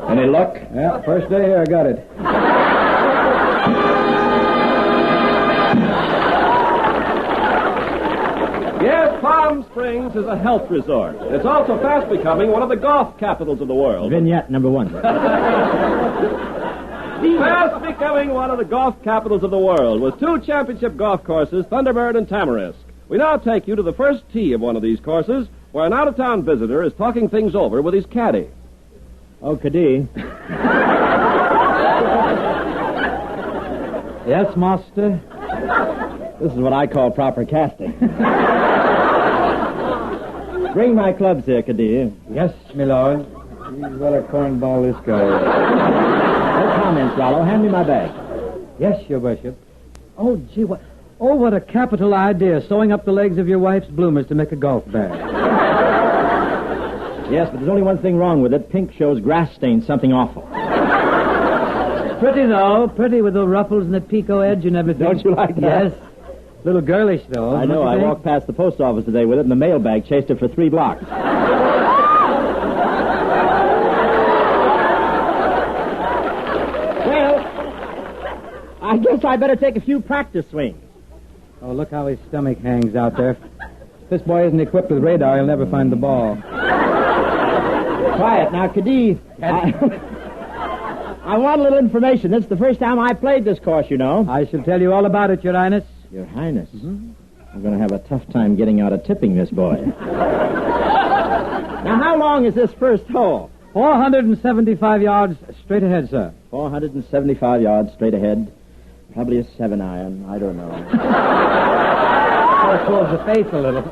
Any luck? Yeah, first day here I got it. Yes, Palm Springs is a health resort. It's also fast becoming one of the golf capitals of the world. Vignette number one. Fast becoming one of the golf capitals of the world with 2 championship golf courses, Thunderbird and Tamarisk. We now take you to the first tee of one of these courses where an out-of-town visitor is talking things over with his caddy. Oh, Caddy. Yes, master? This is what I call proper casting. Bring my clubs here, Caddy. Yes, my lord. He's well a cornball, this guy. No comments, Rollo. Hand me my bag. Yes, your worship. Oh, gee, what a capital idea, sewing up the legs of your wife's bloomers to make a golf bag. Yes, but there's only one thing wrong with it. Pink shows grass stains something awful. Pretty, though. Pretty with the ruffles and the picot edge and everything. Don't you like that? Yes. Little girlish, though. I know. I walked past the post office today with it, and the mailbag chased it for 3 blocks. Well, I guess I better take a few practice swings. Oh, look how his stomach hangs out there. If this boy isn't equipped with radar, he'll never find the ball. Quiet. Now, Caddy, I want a little information. This is the first time I played this course, you know. I shall tell you all about it, Your Highness. Your Highness? Mm-hmm. I'm going to have a tough time getting out of tipping this boy. Now, how long is this first hole? 475 yards straight ahead, sir. 475 yards straight ahead. Probably a 7-iron. I don't know. That close the face a little.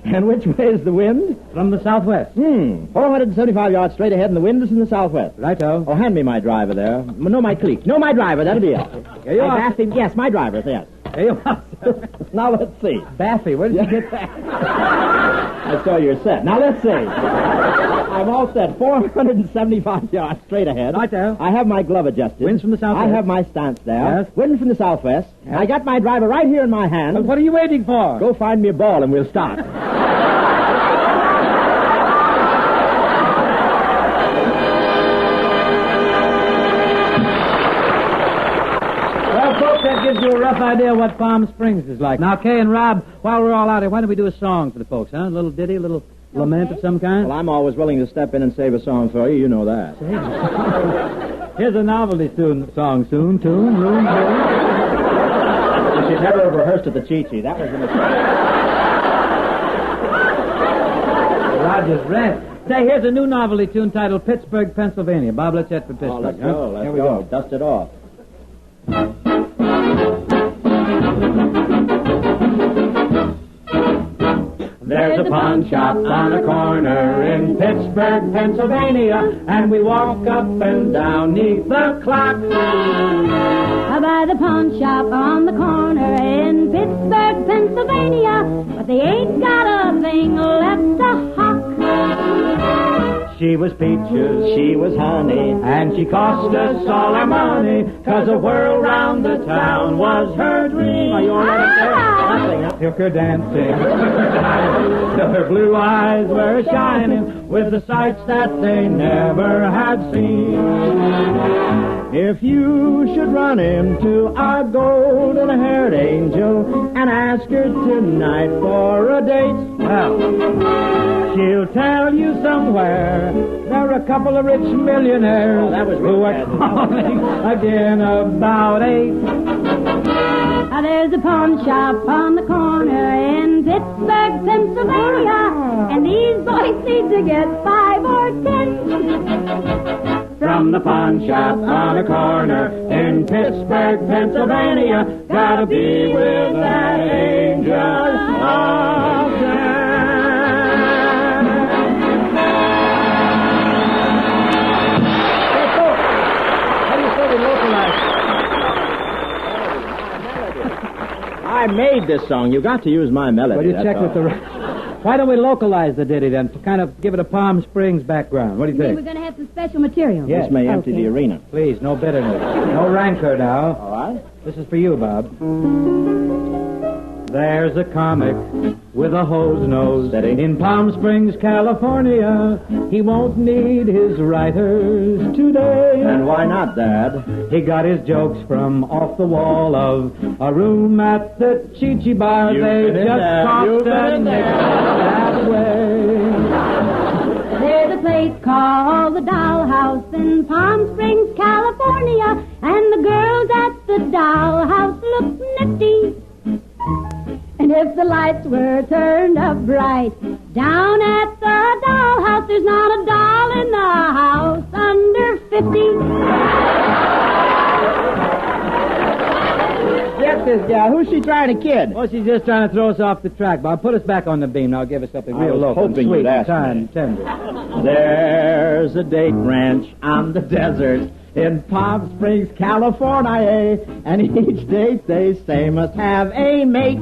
And which way is the wind? From the southwest. 475 yards straight ahead, and the wind is from the southwest. Righto. Oh, hand me my driver there. No, my cleek. No, my driver. That'll be it. Here you are. Yes, my driver. Yes. Here you are. Now, let's see. Baffy, where did you get that? I saw you're set. Now, let's see. I'm all set. 475 yards straight ahead. Right there. I have my glove adjusted. Wind's from the southwest. I have my stance there. Yes. Wind from the southwest. Yes. I got my driver right here in my hand. Well, what are you waiting for? Go find me a ball and we'll start. Well, folks, that That gives you a rough idea what Palm Springs is like. Now, Kay and Rob, while we're all out here, why don't we do a song for the folks, huh? A little ditty, a little lament of some kind? Well, I'm always willing to step in and save a song for you. You know that. Here's a novelty song soon. Room. She's never rehearsed at the Chi-Chi. That was a mistake. Roger's rest. Say, here's a new novelty tune titled Pittsburgh, Pennsylvania. Bob, let's head for Pittsburgh. Oh, let's go. Let's go. Dust it off. There's a pawn shop on a corner in Pittsburgh, Pennsylvania, and we walk up and down neath the clock. By the pawn shop on the corner in Pittsburgh, Pennsylvania, but they ain't got a thing left to hawk. She was peaches, she was honey, and she cost us all our money, 'cause a whirl round the town was her dream. Are you all right there? Nothing. Took her dancing, till her blue eyes were shining with the sights that they never had seen. If you should run into our golden-haired angel and ask her tonight for a date, well, she'll tell you somewhere there are a couple of rich millionaires who are calling again about 8. There's a pawn shop on the corner in Pittsburgh, Pennsylvania, and these boys need to get 5 or 10. From the pawn shop on the corner in Pittsburgh, Pennsylvania, gotta be with that angel of I made this song. You got to use my melody. Well, you check with the... Why don't we localize the ditty, then, to kind of give it a Palm Springs background? What do you think? We're going to have some special material. Yes. This may empty the arena. Please, no bitterness. No rancor now. All right. This is for you, Bob. There's a comic with a hose nose in Palm Springs, California. He won't need his writers today. And why not, Dad? He got his jokes from off the wall of a room at the Chi-Chi bar. They just cost a nickel that way. There's a place called the Dollhouse in Palm Springs, California, and the girls at the Dollhouse look nifty. And if the lights were turned up bright, down at the Dollhouse, there's not a doll in the house under 50. Get this gal. Who's she trying to kid? Well, she's just trying to throw us off the track, Bob. Put us back on the beam. Now give us something real local, hoping sweet, you'd ask and me. tender. There's a date ranch on the desert in Palm Springs, California, and each date they say must have a mate.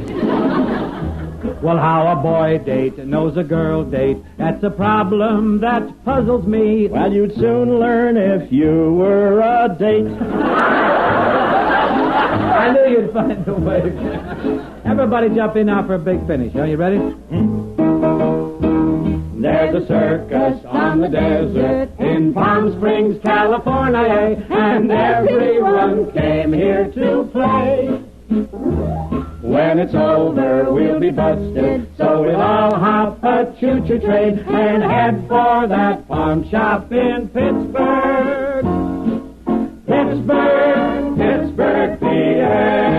Well, how a boy date knows a girl date, that's a problem that puzzles me. Well, you'd soon learn if you were a date. I knew you'd find a way. Everybody jump in now for a big finish. Are you ready? There's a circus on the desert in Palm Springs, California, and everyone came here to play. When it's over, we'll be busted, so we'll all hop a choo-choo train and head for that pawn shop in Pittsburgh. Pittsburgh, Pittsburgh, PA.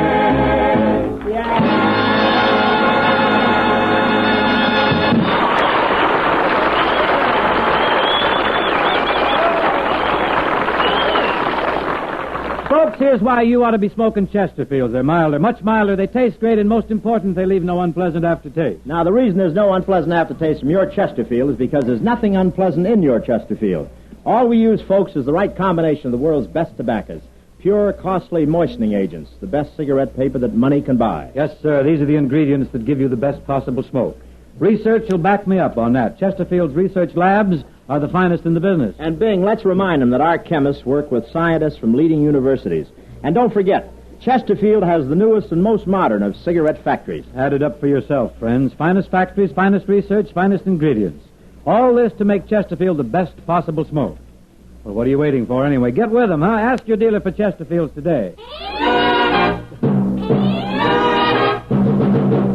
Folks, here's why you ought to be smoking Chesterfields. They're milder, much milder. They taste great, and most important, they leave no unpleasant aftertaste. Now, the reason there's no unpleasant aftertaste from your Chesterfield is because there's nothing unpleasant in your Chesterfield. All we use, folks, is the right combination of the world's best tobaccos. Pure, costly moistening agents. The best cigarette paper that money can buy. Yes, sir. These are the ingredients that give you the best possible smoke. Research will back me up on that. Chesterfield's research labs are the finest in the business. And, Bing, let's remind them that our chemists work with scientists from leading universities. And don't forget, Chesterfield has the newest and most modern of cigarette factories. Add it up for yourself, friends. Finest factories, finest research, finest ingredients. All this to make Chesterfield the best possible smoke. Well, what are you waiting for anyway? Get with them, huh? Ask your dealer for Chesterfields today.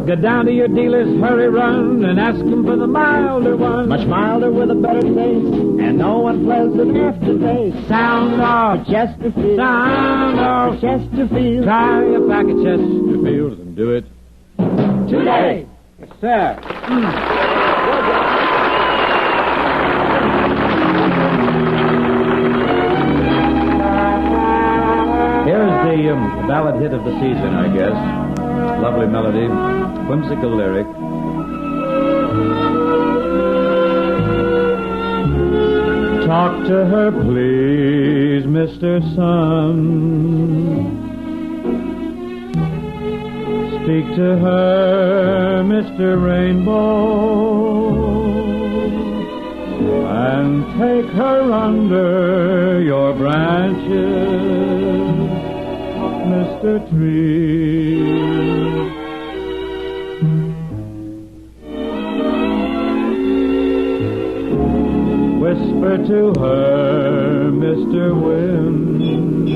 Go down to your dealer's hurry run and ask him for the milder one. Much milder with a better taste and no unpleasant aftertaste. Sound off, Chesterfield. sound off, Chesterfield. Try a pack of Chesterfields and do it today. Yes, sir. Here's the ballad hit of the season, I guess. Lovely melody, whimsical lyric. Talk to her, please, Mr. Sun. Speak to her, Mr. Rainbow. And take her under your branches, Mr. Tree. Whisper to her, Mr. Wind.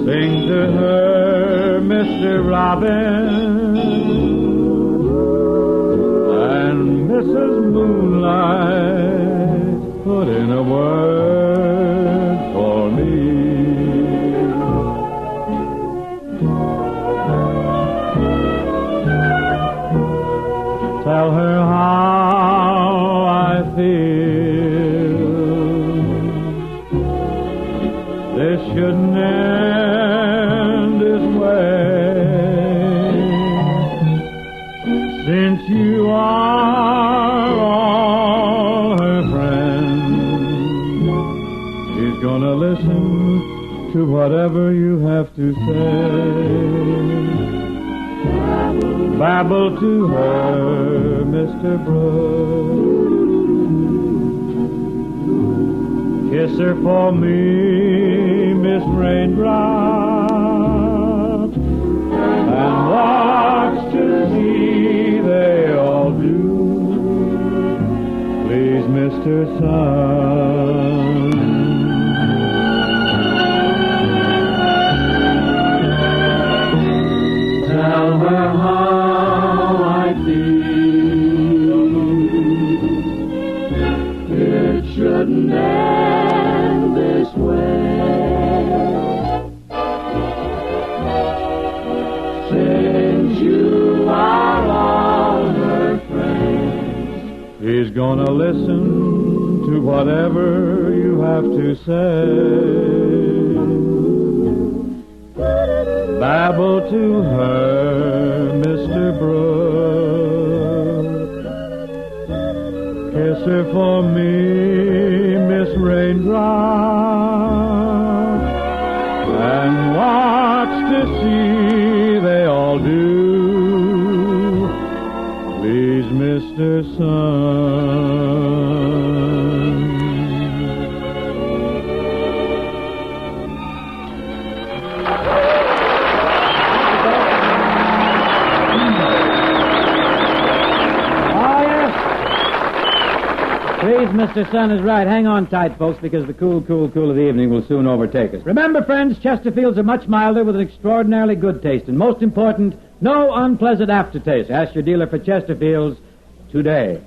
Sing to her, Mr. Robin. And Mrs. Moonlight, put in a word for me. Tell her how I feel. This shouldn't end this way, since you are all her friends. She's gonna listen to whatever you have to say. Babble to her, Mr. Brooks. Kiss her for me, Miss Raindrop. And watch to see they all do. Please, Mr. Sun. Tell her how I feel. It shouldn't end this way, since you are all her friends. He's gonna listen to whatever you have to say. Babble to her, Mr. Brooks. Kiss her for me, Miss Raindrop. And watch to see they all do. Please, Mr. Sun. Please, Mr. Sun is right. Hang on tight, folks, because the cool of the evening will soon overtake us. Remember, friends, Chesterfields are much milder with an extraordinarily good taste. And most important, no unpleasant aftertaste. Ask your dealer for Chesterfields today.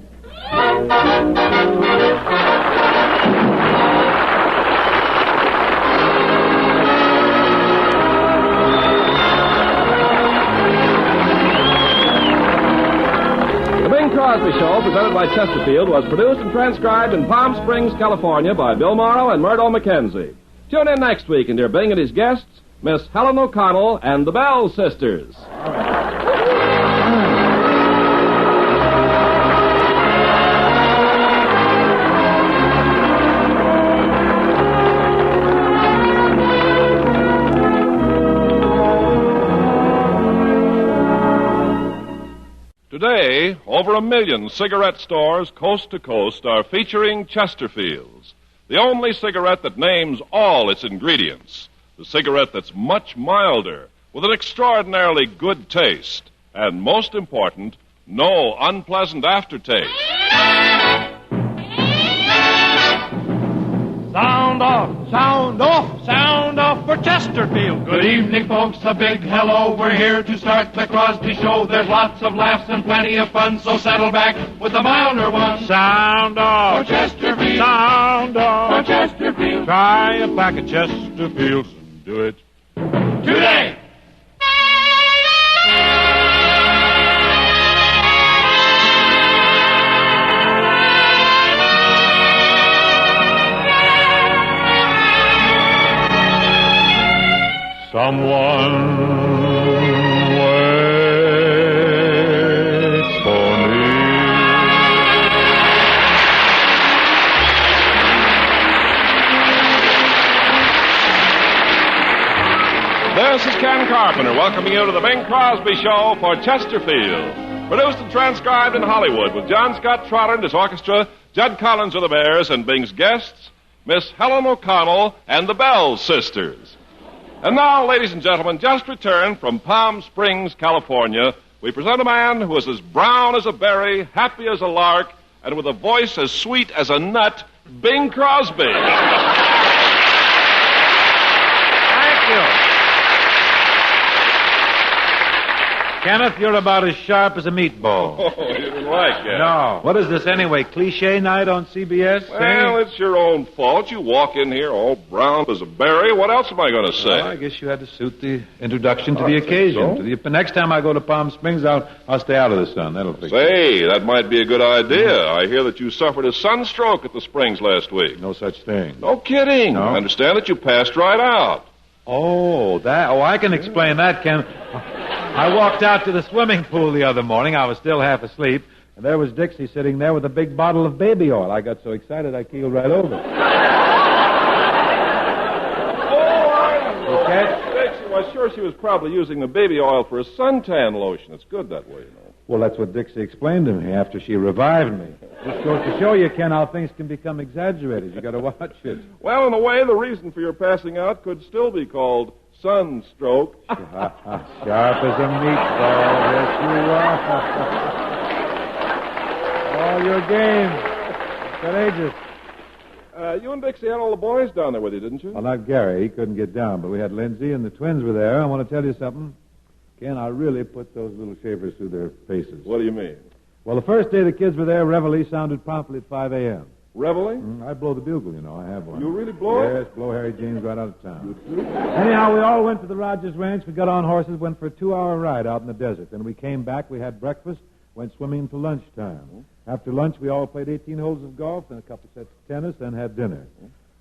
The Crosby Show, presented by Chesterfield, was produced and transcribed in Palm Springs, California by Bill Morrow and Murdo McKenzie. Tune in next week and hear Bing and his guests, Miss Helen O'Connell and the Bell Sisters. Today, over 1 million cigarette stores coast to coast are featuring Chesterfields, the only cigarette that names all its ingredients, the cigarette that's much milder, with an extraordinarily good taste, and most important, no unpleasant aftertaste. Sound off, sound off, sound off for Chesterfield. Chesterfield. Good evening, folks. A big hello. We're here to start the Crosby Show. There's lots of laughs and plenty of fun, so settle back with the milder one. Sound off. For Chesterfield. Sound off. For Chesterfield. Try a pack of Chesterfields and do it today. Someone waits for me. This is Ken Carpenter welcoming you to the Bing Crosby Show for Chesterfield. Produced and transcribed in Hollywood with John Scott Trotter and his orchestra, Judd Collins of the Bears, and Bing's guests, Miss Helen O'Connell and the Bell Sisters. And now, ladies and gentlemen, just returned from Palm Springs, California, we present a man who is as brown as a berry, happy as a lark, and with a voice as sweet as a nut, Bing Crosby. Thank you. Kenneth, you're about as sharp as a meatball. Oh, you didn't like it. No. What is this anyway, cliche night on CBS? Well, it's your own fault. You walk in here all brown as a berry. What else am I going to say? Well, I guess you had to suit the introduction to the occasion. so. Next time I go to Palm Springs, I'll stay out of the sun. That'll fix it. Say, that might be a good idea. I hear that you suffered a sunstroke at the Springs last week. No such thing. No kidding. No. I understand that you passed right out. Oh, I can explain that, Ken. I walked out to the swimming pool the other morning. I was still half asleep, and there was Dixie sitting there with a big bottle of baby oil. I got so excited I keeled right over. Dixie, well, sure, she was probably using the baby oil for a suntan lotion. It's good that way, you know. Well, that's what Dixie explained to me after she revived me. This goes to show you, Ken, how things can become exaggerated. You got to watch it. Well, in a way, the reason for your passing out could still be called sunstroke. Sharp as a meatball. Yes, you are. Oh, your game. Courageous. You and Dixie had all the boys down there with you, didn't you? Well, not Gary. He couldn't get down, but we had Lindsay and the twins were there. I want to tell you something. Ken, I really put those little shavers through their faces. What do you mean? Well, the first day the kids were there, reveille sounded promptly at 5 a.m. Reveille? I blow the bugle, you know. I have one. You really blow it? Yes, blow Harry James right out of town. Anyhow, we all went to the Rogers Ranch. We got on horses, went for a 2-hour ride out in the desert. Then we came back, we had breakfast, went swimming until lunchtime. After lunch, we all played 18 holes of golf and a couple sets of tennis, then had dinner.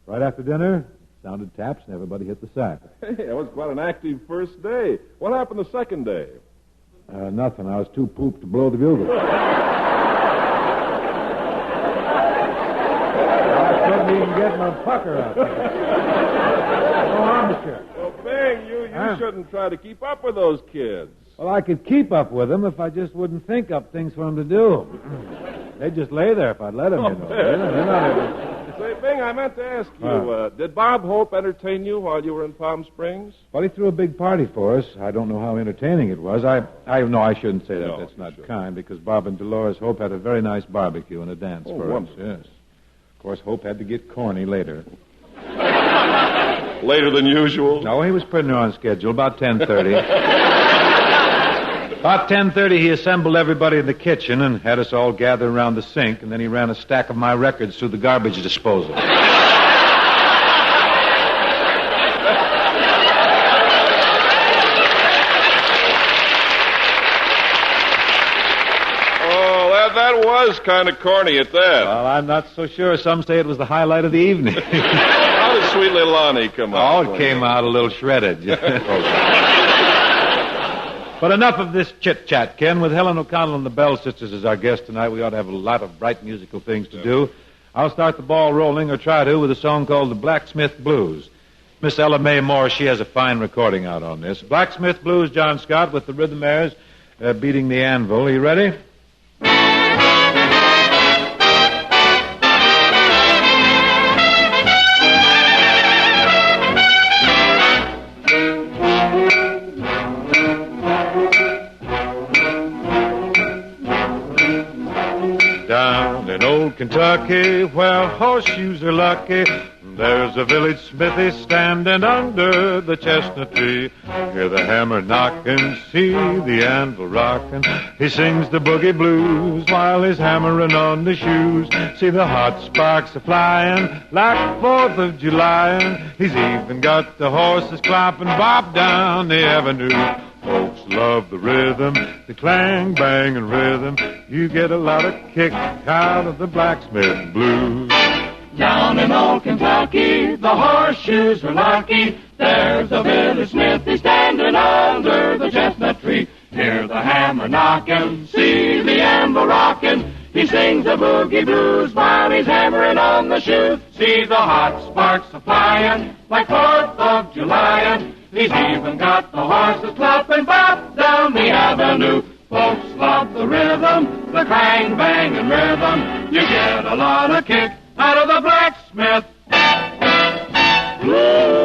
Right after dinner, sounded taps, and everybody hit the sack. Hey, that was quite an active first day. What happened the second day? Nothing. I was too pooped to blow the bugle. I couldn't even get my pucker out there. No armature. Well, Bing, you shouldn't try to keep up with those kids. Well, I could keep up with them if I just wouldn't think up things for them to do. They'd just lay there if I'd let them, you know. They're not Say, Bing, I meant to ask you, did Bob Hope entertain you while you were in Palm Springs? Well, he threw a big party for us. I don't know how entertaining it was. I shouldn't say that. No, that's not kind, because Bob and Dolores Hope had a very nice barbecue and a dance for us. Yes. Of course, Hope had to get corny later. Later than usual? No, he was pretty near on schedule, about 10:30. About 10:30, he assembled everybody in the kitchen and had us all gather around the sink, and then he ran a stack of my records through the garbage disposal. That was kind of corny at that. Well, I'm not so sure. Some say it was the highlight of the evening. How did Sweet Little Lonnie come out? Oh, it came out a little shredded. But enough of this chit-chat, Ken. With Helen O'Connell and the Bell Sisters as our guests tonight, we ought to have a lot of bright musical things to do. I'll start the ball rolling, or try to, with a song called The Blacksmith Blues. Miss Ella Mae Moore, she has a fine recording out on this. Blacksmith Blues, John Scott, with the rhythmaires beating the anvil. Are you ready? Down in old Kentucky, where horseshoes are lucky, There's a village smithy standing under the chestnut tree. Hear the hammer knocking, see the anvil rocking. He sings the boogie blues while he's hammering on the shoes. See the hot sparks a flying like 4th of July. He's even got the horses clopping bop down the avenue. Folks love the rhythm, the clang, bang, and rhythm. You get a lot of kick out of the blacksmith blues. Down in old Kentucky, the horseshoes are lucky. There's a village smithy standing under the chestnut tree. Hear the hammer knocking, see the anvil rocking. He sings the boogie blues while he's hammering on the shoes. See the hot sparks a flying like 4th of July. He's even got the horses clopping bop down the avenue. Folks love the rhythm, the clang, bang, and rhythm. You get a lot of kick out of the blacksmith blues.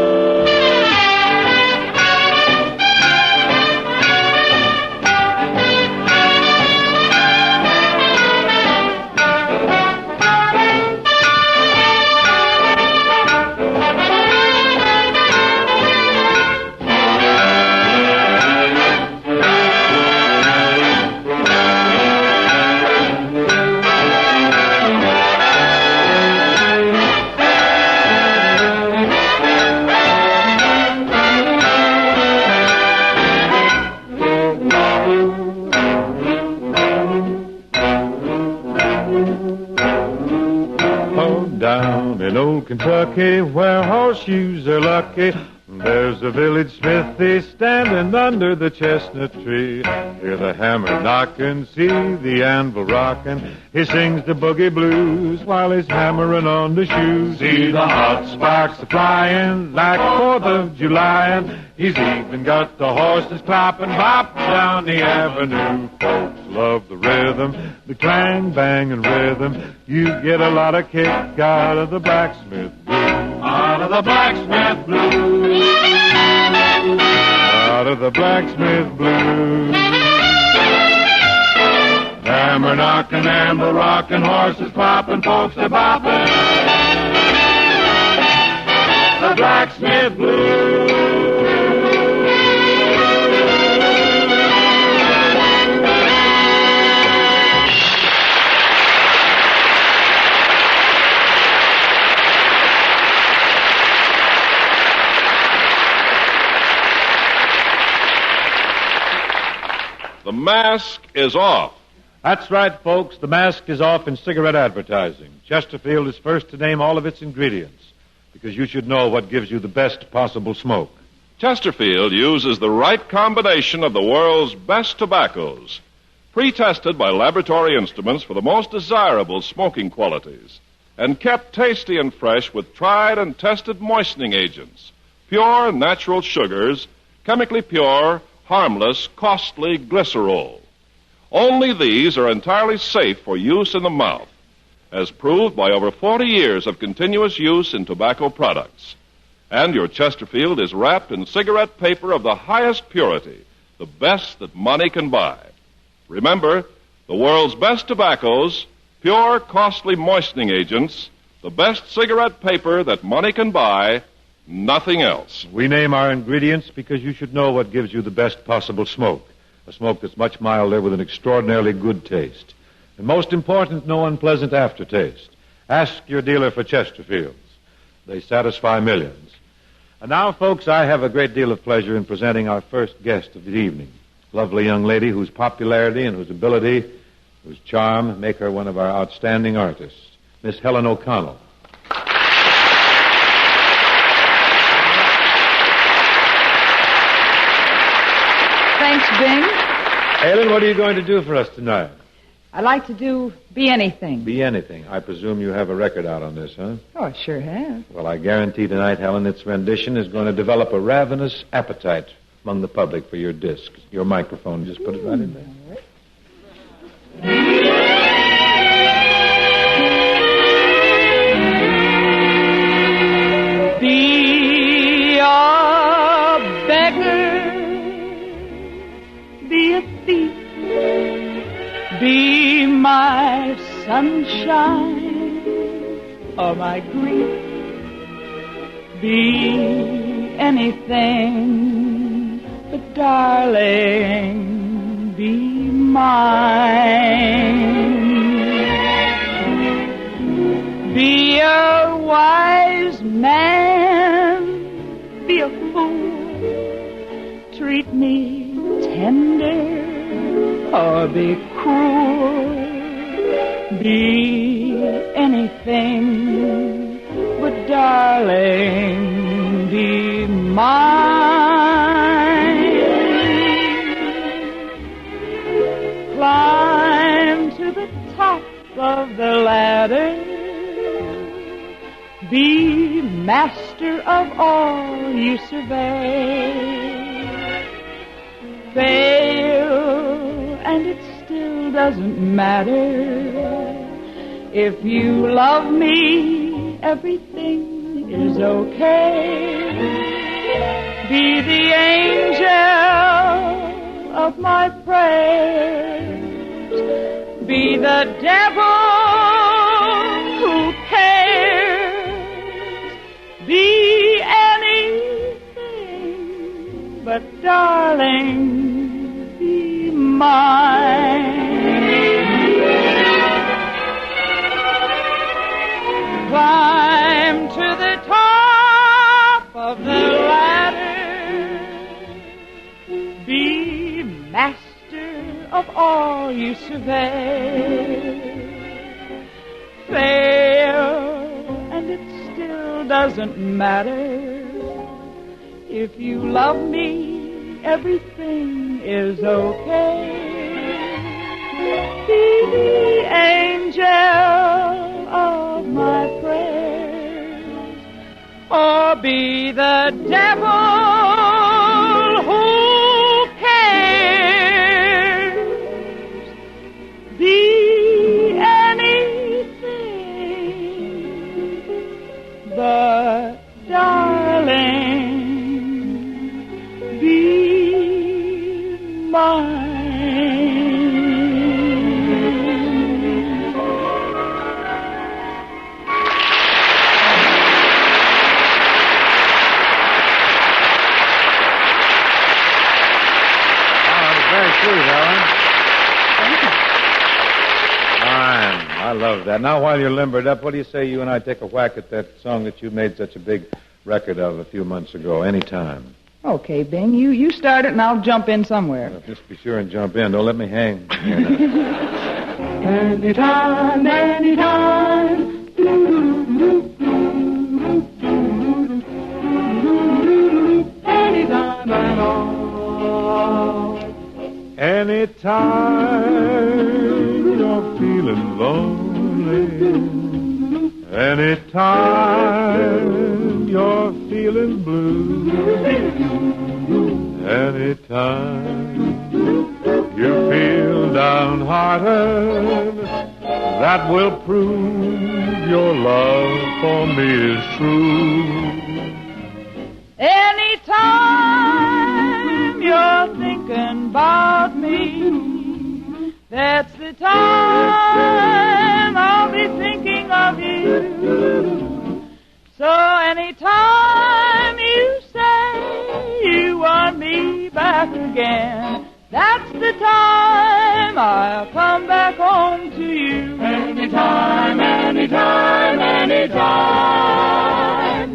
In old Kentucky, where horseshoes are lucky, there's a village smithy standing under the chestnut tree. Hear the hammer knocking, see the anvil rocking. He sings the boogie blues while he's hammering on the shoes. See the hot sparks a flying like 4th of July. He's even got the horses clopping bop down the avenue. Folks love the rhythm, the clang, bang, and rhythm. You get a lot of kick out of the blacksmith blues. Out of the blacksmith blues. Out of the blacksmith blues. Hammer knocking, anvil rocking, horses popping, folks are bopping. The blacksmith blues. The mask is off. That's right, folks. The mask is off in cigarette advertising. Chesterfield is first to name all of its ingredients because you should know what gives you the best possible smoke. Chesterfield uses the right combination of the world's best tobaccos, pre-tested by laboratory instruments for the most desirable smoking qualities, and kept tasty and fresh with tried and tested moistening agents, pure natural sugars, chemically pure, harmless, costly glycerol. Only these are entirely safe for use in the mouth, as proved by over 40 years of continuous use in tobacco products. And your Chesterfield is wrapped in cigarette paper of the highest purity, the best that money can buy. Remember, the world's best tobaccos, pure, costly moistening agents, the best cigarette paper that money can buy, nothing else. We name our ingredients because you should know what gives you the best possible smoke. A smoke that's much milder with an extraordinarily good taste. And most important, no unpleasant aftertaste. Ask your dealer for Chesterfields. They satisfy millions. And now, folks, I have a great deal of pleasure in presenting our first guest of the evening. Lovely young lady whose popularity and whose ability, whose charm make her one of our outstanding artists. Miss Helen O'Connell. Thanks, Bing. Helen, what are you going to do for us tonight? I like to be anything. Be anything. I presume you have a record out on this, huh? Oh, I sure have. Well, I guarantee tonight, Helen, its rendition is going to develop a ravenous appetite among the public for your disc. Your microphone, just put it right in there. Be a beggar, be a thief, be my sunshine or my grief. be anything, but darling, be mine. Be a wise man, be a fool, treat me tender or be cruel. Be anything, but darling, be mine. Climb to the top of the ladder, be master of all you survey. Fail, and it still doesn't matter. If you love me, everything is okay. Be the angel of my prayers. Be the devil who cares. Be anything, but darling, be mine. Climb to the top of the ladder. Be master of all you survey. Fail, and it still doesn't matter. If you love me, everything is okay. Be the angel of my prayers, or be the devil who cares. Be anything, but darling, be mine. I love that. Now, while you're limbered up, what do you say you and I take a whack at that song that you made such a big record of a few months ago, Anytime? Okay, Bing, you start it and I'll jump in somewhere. Well, just be sure and jump in. Don't let me hang. Anytime, anytime. Anytime at all. Anytime you're feeling lonely, anytime you're feeling blue, anytime you feel downhearted, that will prove your love for me is true. Anytime you're thinking about me, that's the time I'll be thinking of you. So anytime you say you want me back again, that's the time I'll come back home to you. Anytime, anytime, anytime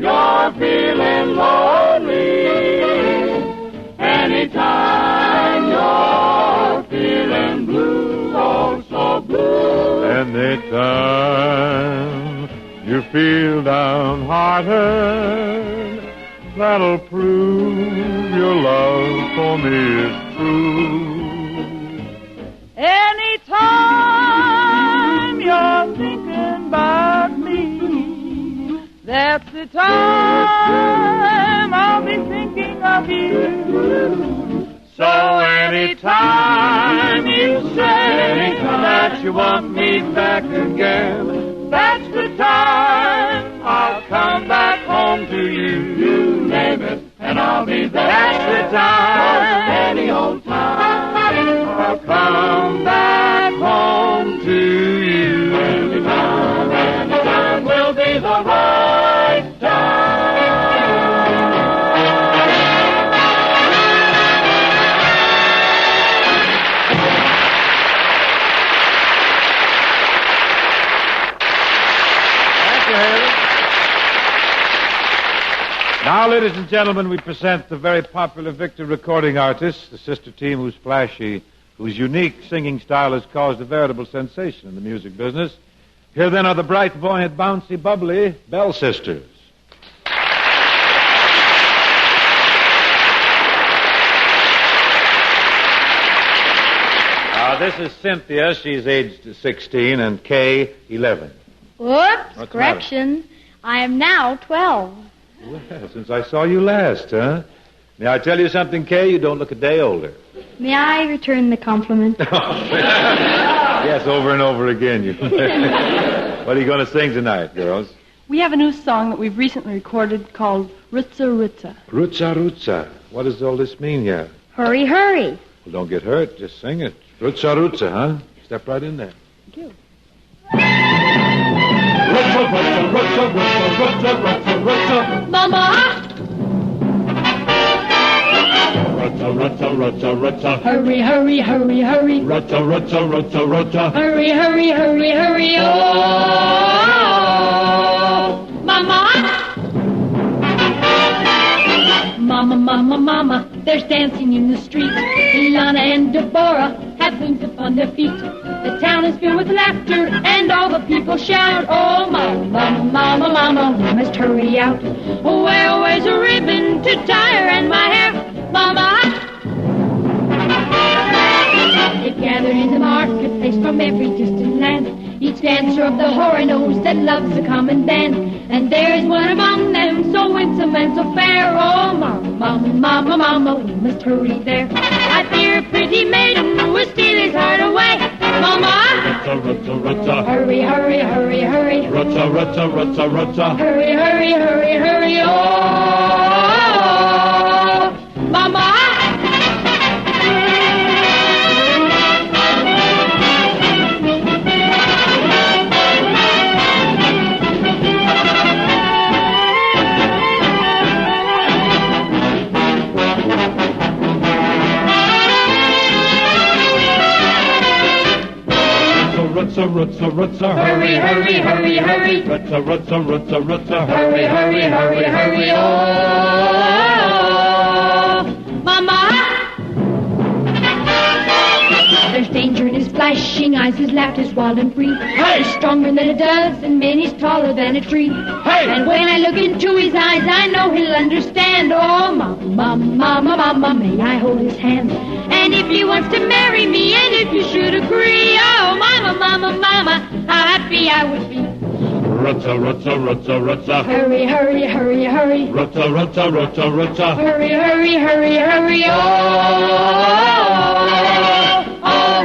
you're feeling lonely, anytime you're feeling blue, oh so blue, anytime you feel downhearted, that'll prove your love for me is true. Anytime you're thinking about me, that's the time I'll be thinking of you. So anytime you say that you want me back again, that's the time I'll come back home to you. You name it, and I'll be there. That's the time, any old time, I'll come back home to you. Anytime will be the right time. Now, ladies and gentlemen, we present the very popular Victor recording artist, the sister team whose flashy, whose unique singing style has caused a veritable sensation in the music business. Here then are the bright, buoyant, bouncy, bubbly Bell Sisters. This is Cynthia. She's aged 16, and Kay, 11. Whoops, What's correction. I am now 12. Well, since I saw you last, huh? May I tell you something, Kay? You don't look a day older. May I return the compliment? Yes, over and over again. What are you going to sing tonight, girls? We have a new song that we've recently recorded called Rutsa Rutsa. Rutsa Rutsa. What does all this mean here? Hurry, hurry. Well, don't get hurt. Just sing it. Rutsa Rutsa, huh? Step right in there. Thank you. Rutsa, rutsa, rutsa, rutsa, rutsa, rutsa, rutsa. Mama! Rutsa, rutsa, rutsa, rutsa. Hurry, hurry, hurry, hurry. Rutsa, rutsa, rutsa, rutsa. Hurry, hurry, hurry, hurry. Oh, Mama! Mama, mama, mama, there's dancing in the street. Ilana and Deborah have wings upon their feet. The town is filled with laughter, and all the people shout, oh, mama, mama, mama, mama, we must hurry out. Oh, where's a ribbon to tie her and my hair, mama? They gathered in the marketplace from every distant land. Each dancer of the horror knows that love's a common band. And there is one among them so winsome and so fair. Oh, mama, mama, mama, mama, we must hurry there. I fear a pretty maiden will steal his heart away. Mama! Rutsa, rutsa, rutsa. Hurry, hurry, hurry, hurry. Rutsa, rutsa, rutsa, rutsa. Hurry, hurry, hurry, hurry. Oh, mama! Rutsa, rutsa, rutsa. Hurry, hurry, hurry, hurry. Rutsa, rutsa, rutsa, rutsa. Hurry, hurry, hurry, hurry. Oh, mama! There's danger in his flashing eyes, his laughter is wild and free. Hey! He's stronger than a dozen men, he's taller than a tree. Hey! And when I look into his eyes, I know he'll understand. Oh, mama, mama, mama, mama, may I hold his hand? And if he wants to marry me, and if you should agree, oh, mama, mama, mama, how happy I would be. Rutsa, rutsa, rutsa, rutsa. Hurry, hurry, hurry, hurry. Rutsa, rutsa, rutsa, rutsa. Hurry, hurry, hurry, hurry. Oh,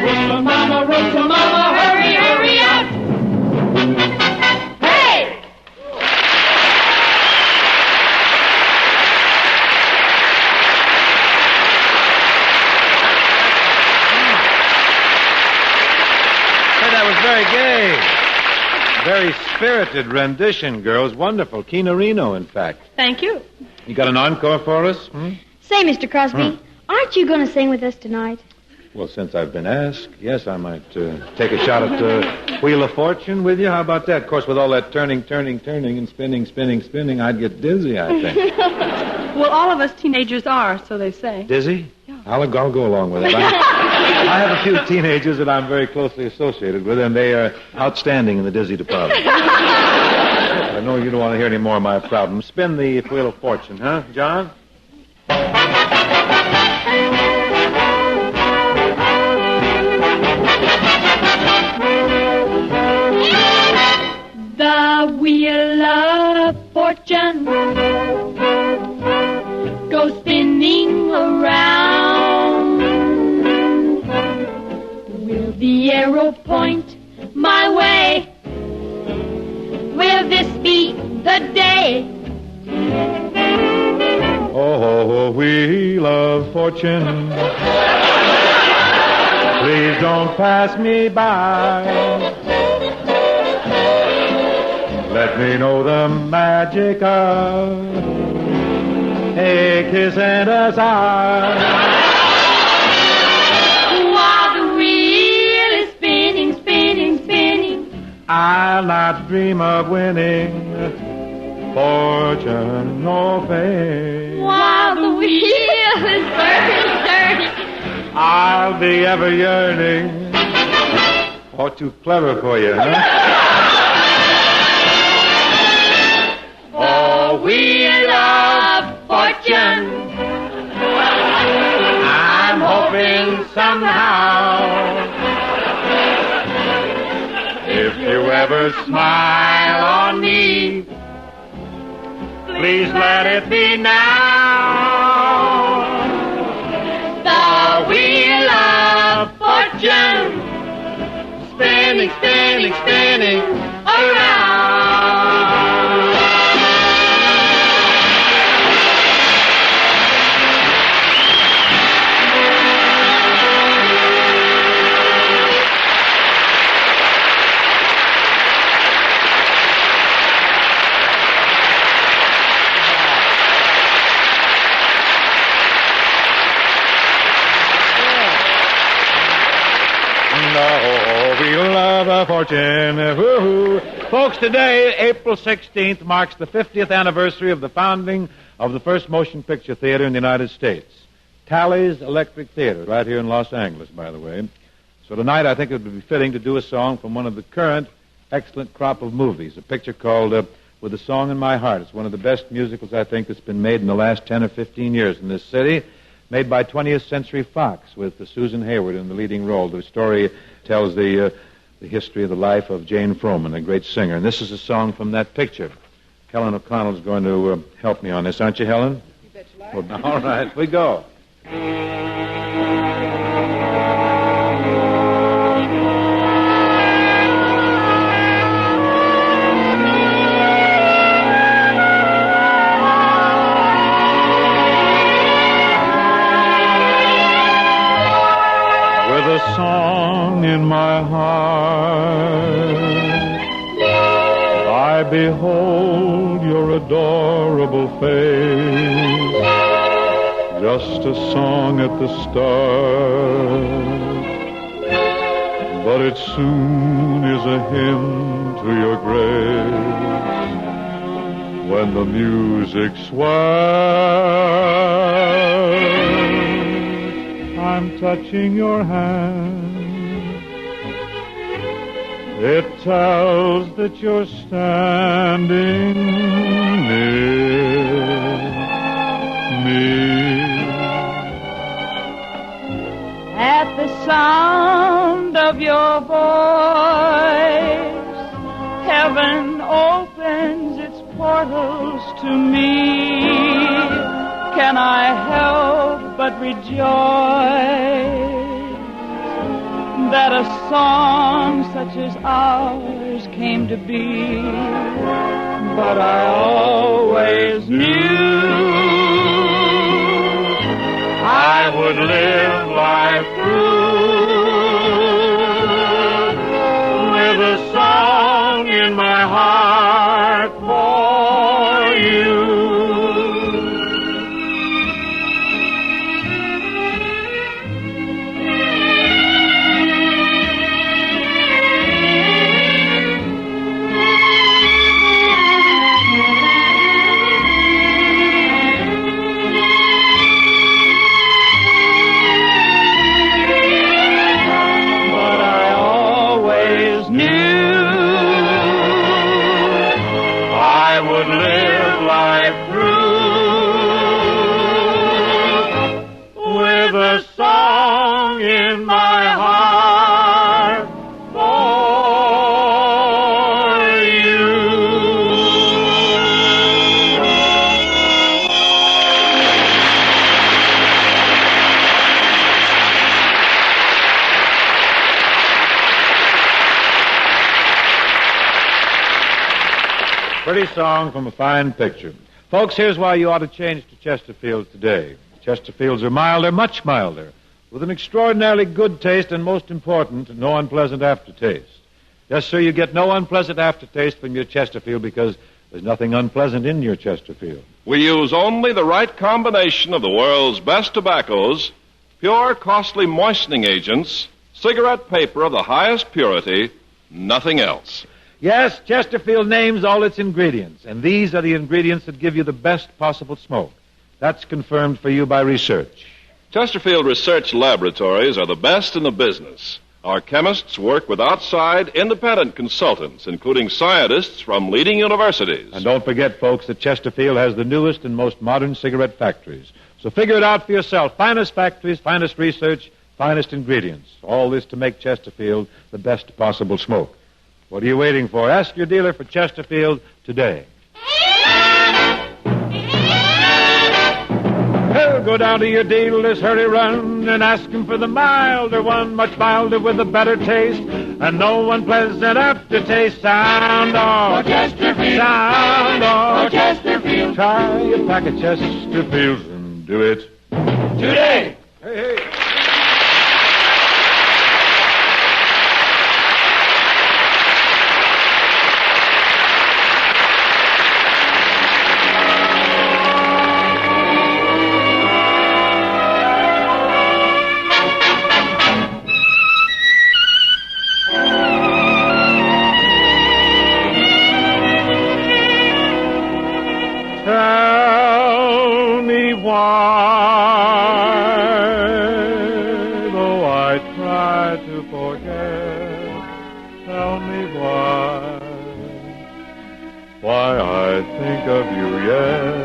rutsa, mama, hurry, hurry out. Hey! Hey, that was very gay. Very spirited rendition, girls. Wonderful. Keenerino, in fact. Thank you. You got an encore for us? Say, Mr. Crosby, aren't you going to sing with us tonight? Well, since I've been asked, yes, I might take a shot at Wheel of Fortune with you. How about that? Of course, with all that turning, and spinning, I'd get dizzy, I think. Well, all of us teenagers are, so they say. Dizzy? Yeah. I'll go along with it. I have a few teenagers that I'm very closely associated with, and they are outstanding in the dizzy department. I know you don't want to hear any more of my problems. Spin the Wheel of Fortune, huh, John? The Wheel of Fortune goes spinning around. Will the arrow point my way? Will this be the day? Oh, Wheel of Fortune, please don't pass me by. Let me know the magic of a kiss and a sigh. While the wheel is spinning, I'll not dream of winning fortune, no fame. While the wheel is dirty. I'll be ever yearning. Oh, too clever for you, huh? Oh, wheel of fortune. I'm hoping somehow, if you ever smile on me, please let it be now. The wheel of fortune, spinning, spinning, spinning around. Wheel of a fortune. Woo-hoo. Folks, today, April 16th, marks the 50th anniversary of the founding of the first motion picture theater in the United States. Tally's Electric Theater, right here in Los Angeles, by the way. So tonight, I think it would be fitting to do a song from one of the current excellent crop of movies, a picture called With a Song in My Heart. It's one of the best musicals, I think, that's been made in the last 10 or 15 years in this city, made by 20th Century Fox with Susan Hayward in the leading role. The story tells the history of the life of Jane Froman, a great singer. And this is a song from that picture. Helen O'Connell's going to help me on this, aren't you, Helen? You bet you like. Well, all right, we go. A song in my heart, I behold your adorable face, just a song at the start, but it soon is a hymn to your grace when the music swells. I'm touching your hand. It tells that you're standing near me. At the sound of your voice, heaven opens its portals to me. Can I help but rejoice that a song such as ours came to be? But I always knew I would live life through with a song in my heart for you. Pretty song from a fine picture. Folks, here's why you ought to change to Chesterfield today. Chesterfields are milder, much milder, with an extraordinarily good taste and, most important, no unpleasant aftertaste. Yes, sir, you get no unpleasant aftertaste from your Chesterfield because there's nothing unpleasant in your Chesterfield. We use only the right combination of the world's best tobaccos, pure, costly moistening agents, cigarette paper of the highest purity, nothing else. Yes, Chesterfield names all its ingredients, and these are the ingredients that give you the best possible smoke. That's confirmed for you by research. Chesterfield Research Laboratories are the best in the business. Our chemists work with outside, independent consultants, including scientists from leading universities. And don't forget, folks, that Chesterfield has the newest and most modern cigarette factories. So figure it out for yourself. Finest factories, finest research, finest ingredients. All this to make Chesterfield the best possible smoke. What are you waiting for? Ask your dealer for Chesterfield today. Well, go down to your dealer's hurry run and ask him for the milder one, much milder with a better taste and no unpleasant aftertaste. Sound off. Chesterfield. Sound off. Chesterfield. Try a pack of Chesterfields and do it today. Hey, hey. Tell me why, though I try to forget, tell me why I think of you yet.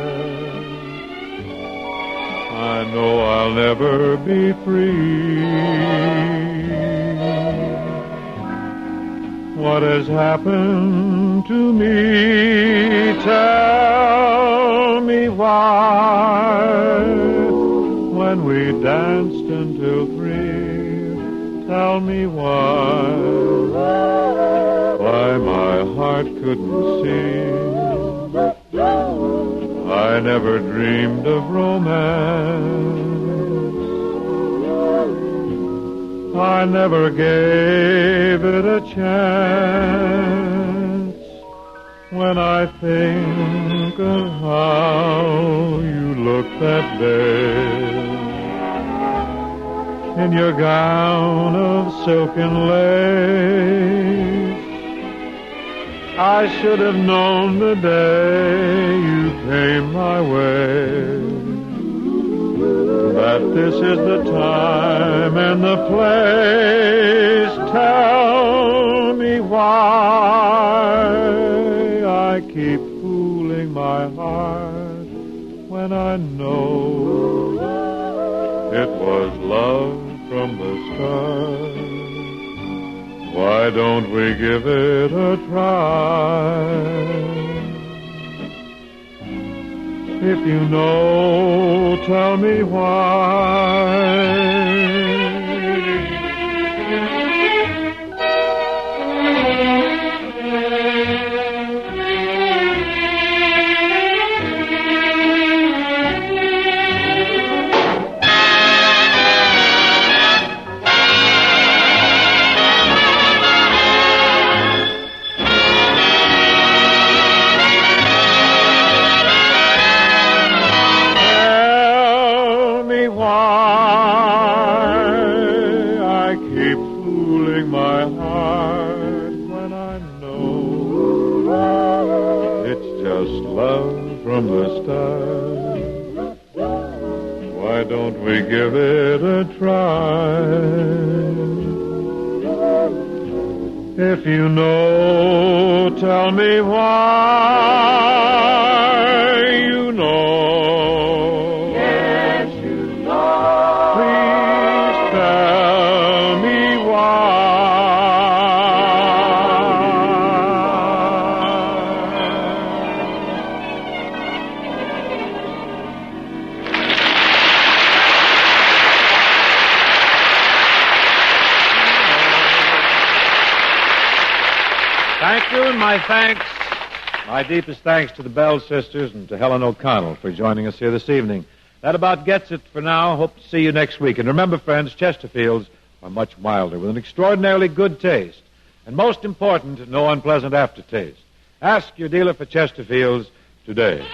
I know I'll never be free. What has happened to me? Tell me why. When we danced until 3, tell me why. Why my heart couldn't see. I never dreamed of romance. I never gave it a chance. When I think of how you looked that day in your gown of silken lace, I should have known the day you came my way that this is the time and the place. Tell me why I keep fooling my heart when I know it was love from the start. Why don't we give it a try? If you know, tell me why. Why don't we give it a try? If you know, tell me why. You know. Yes, you know. Please tell me why. Thank you, and my deepest thanks to the Bell sisters and to Helen O'Connell for joining us here this evening. That about gets it for now. Hope to see you next week. And remember, friends, Chesterfields are much milder with an extraordinarily good taste. And most important, no unpleasant aftertaste. Ask your dealer for Chesterfields today.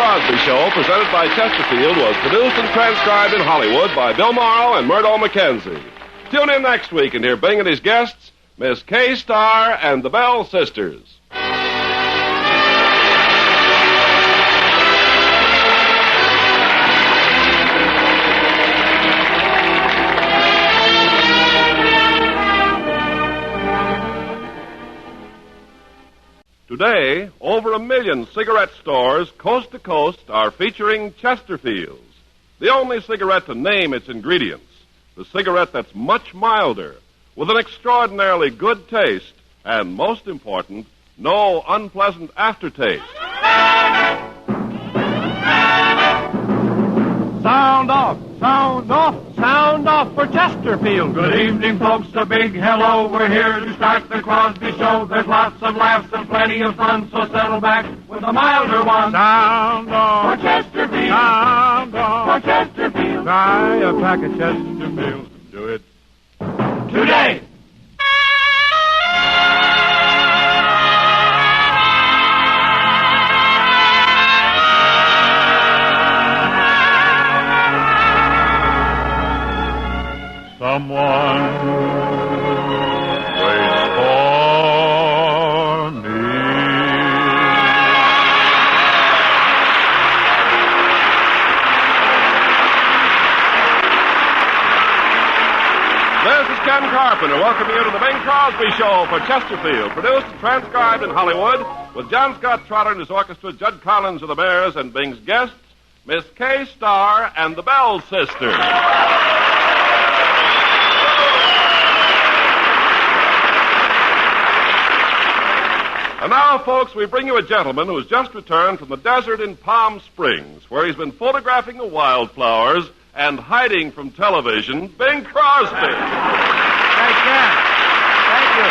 Crosby Show, presented by Chesterfield, was produced and transcribed in Hollywood by Bill Morrow and Murdo McKenzie. Tune in next week and hear Bing and his guests, Miss Kay Starr and the Bell Sisters. Today, over 1 million cigarette stores coast to coast are featuring Chesterfields, the only cigarette to name its ingredients, the cigarette that's much milder, with an extraordinarily good taste, and most important, no unpleasant aftertaste. Sound off, sound off, sound off for Chesterfield. Good evening, folks, a big hello. We're here to start the Crosby Show. There's lots of laughs and plenty of fun, so settle back with a milder one. Sound off for Chesterfield. Sound off for Chesterfield. Try a pack of Chesterfield. Do it today. Someone waits for me. This is Ken Carpenter welcoming you to the Bing Crosby Show for Chesterfield, produced and transcribed in Hollywood with John Scott Trotter and his orchestra, Judd Collins of the Bears, and Bing's guests, Miss Kay Starr and the Bell Sisters. And now, folks, we bring you a gentleman who has just returned from the desert in Palm Springs, where he's been photographing the wildflowers and hiding from television, Bing Crosby. Hey, Ken. Thank you.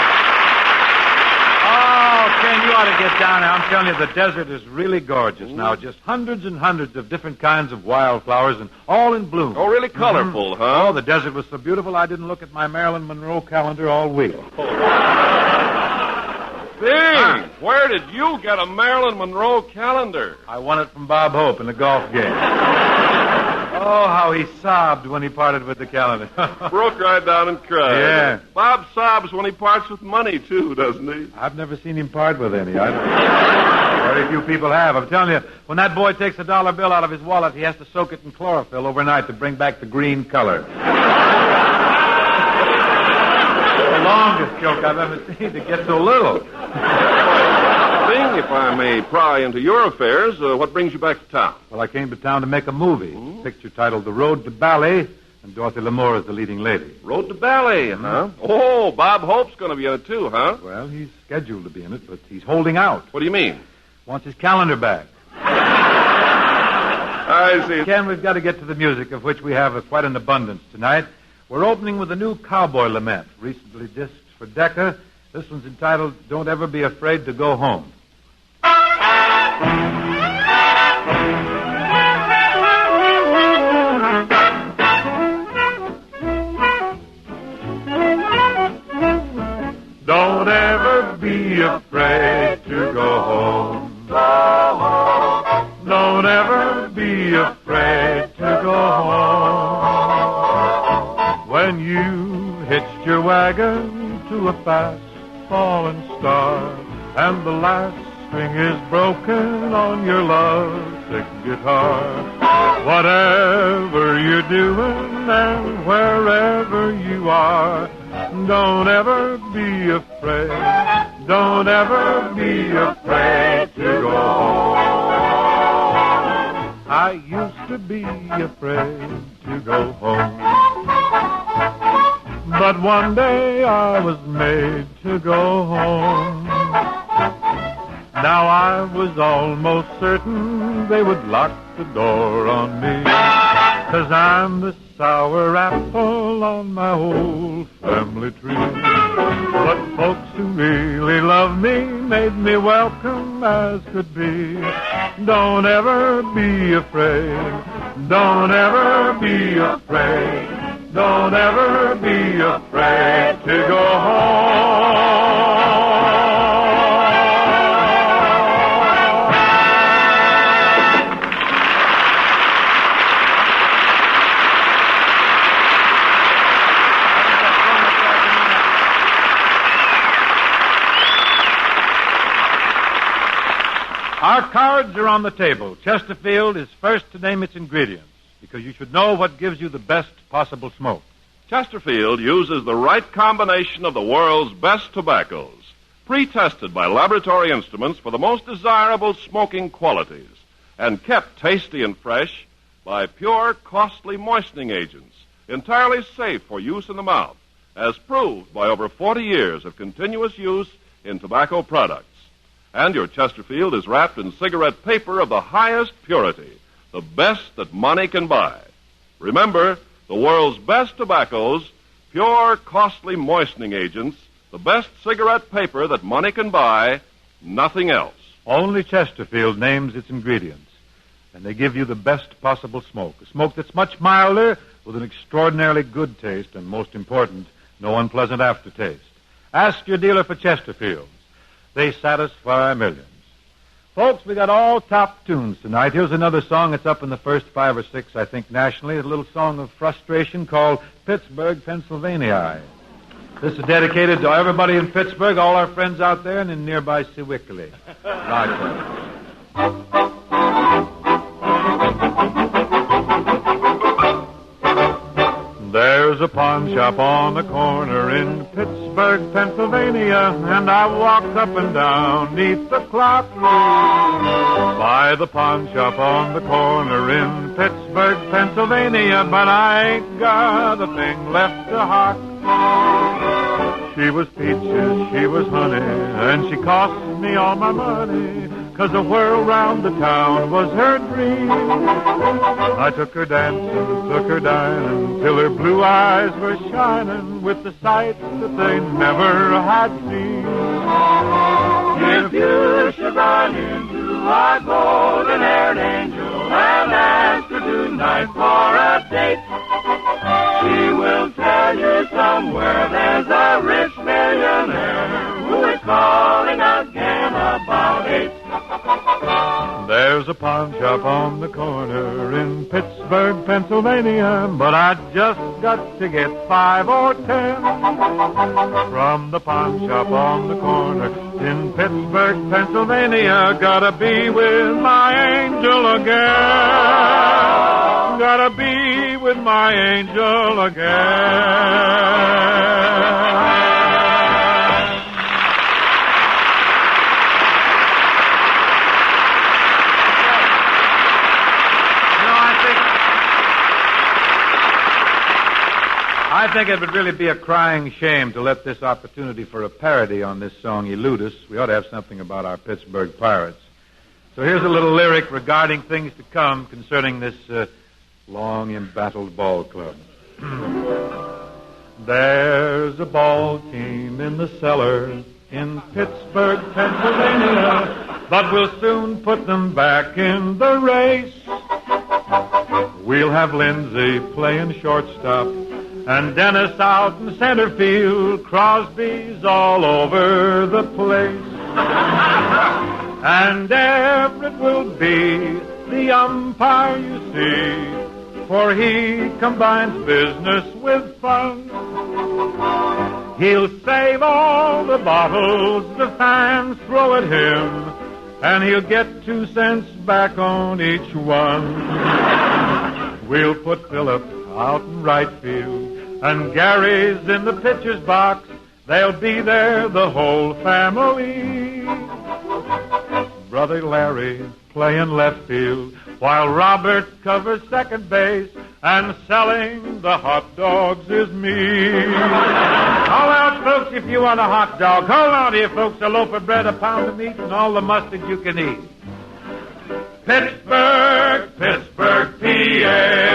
Oh, Ken, you ought to get down there. I'm telling you, the desert is really gorgeous now. Just hundreds and hundreds of different kinds of wildflowers and all in bloom. Oh, really colorful, huh? Oh, the desert was so beautiful I didn't look at my Marilyn Monroe calendar all week. Bing, where did you get a Marilyn Monroe calendar? I won it from Bob Hope in the golf game. Oh, how he sobbed when he parted with the calendar. Broke right down and cried. Yeah. Bob sobs when he parts with money, too, doesn't he? I've never seen him part with any. Very few people have. I'm telling you, when that boy takes a $1 bill out of his wallet, he has to soak it in chlorophyll overnight to bring back the green color. The longest joke I've ever seen to get so little. Bing, if I may pry into your affairs, what brings you back to town? Well, I came to town to make a movie. Picture titled The Road to Ballet, and Dorothy Lamour is the leading lady. Road to Ballet, huh? Oh, Bob Hope's going to be in it, too, huh? Well, he's scheduled to be in it, but he's holding out. What do you mean? Wants his calendar back. I see. Ken, we've got to get to the music, of which we have quite an abundance tonight. We're opening with a new cowboy lament, recently disced for Decca. This one's entitled, Don't Ever Be Afraid to Go Home. Don't ever be afraid to go home. Don't ever be afraid to go home. When you hitched your wagon to a fast falling star, and the last string is broken on your lovesick guitar. Whatever you're doing and wherever you are, don't ever be afraid. Don't ever be afraid to go home. I used to be afraid to go home, but one day I was made to go home. Now I was almost certain they would lock the door on me, 'cause I'm the sour apple on my old family tree. But folks who really love me made me welcome as could be. Don't ever be afraid. Don't ever be afraid. Don't ever be afraid to go home. Our cards are on the table. Chesterfield is first to name its ingredients, because you should know what gives you the best possible smoke. Chesterfield uses the right combination of the world's best tobaccos, pre-tested by laboratory instruments for the most desirable smoking qualities, and kept tasty and fresh by pure, costly moistening agents, entirely safe for use in the mouth, as proved by over 40 years of continuous use in tobacco products. And your Chesterfield is wrapped in cigarette paper of the highest purity, the best that money can buy. Remember, the world's best tobaccos, pure, costly moistening agents, the best cigarette paper that money can buy, nothing else. Only Chesterfield names its ingredients, and they give you the best possible smoke. A smoke that's much milder, with an extraordinarily good taste, and most important, no unpleasant aftertaste. Ask your dealer for Chesterfields. They satisfy millions. Folks, we got all top tunes tonight. Here's another song that's up in the first 5 or 6, I think, nationally. A little song of frustration called Pittsburgh, Pennsylvania. This is dedicated to everybody in Pittsburgh, all our friends out there, and in nearby Sewickley. Roger. There's a pawn shop on the corner in Pittsburgh, Pennsylvania, and I walk up and down neath the clock. By the pawn shop on the corner in Pittsburgh, Pennsylvania, but I ain't got a thing left to hock. She was peaches, she was honey, and she cost me all my money, 'cause a whirl round the town was her dream. I took her dancing, took her dining, till her blue eyes were shining with the sight that they never had seen. If you should run into a golden-haired angel and ask her tonight for a date, she will tell you somewhere there's a rich millionaire who is calling again about 8. There's a pawn shop on the corner in Pittsburgh, Pennsylvania, but I just got to get 5 or 10 from the pawn shop on the corner in Pittsburgh, Pennsylvania. Gotta be with my angel again. Gotta be with my angel again. I think it would really be a crying shame to let this opportunity for a parody on this song elude us. We ought to have something about our Pittsburgh Pirates. So here's a little lyric regarding things to come concerning this long embattled ball club. There's a ball team in the cellar in Pittsburgh, Pennsylvania, but we'll soon put them back in the race. We'll have Lindsay playing shortstop, and Dennis out in center field. Crosby's all over the place. And Everett will be the umpire, you see, for he combines business with fun. He'll save all the bottles the fans throw at him, and he'll get 2 cents back on each one. We'll put Philip out in right field, and Gary's in the pitcher's box. They'll be there, the whole family. Brother Larry playing left field, while Robert covers second base, and selling the hot dogs is me. Call out, folks, if you want a hot dog. Hold on here, folks, a loaf of bread, a pound of meat, and all the mustard you can eat. Pittsburgh, Pittsburgh, PA.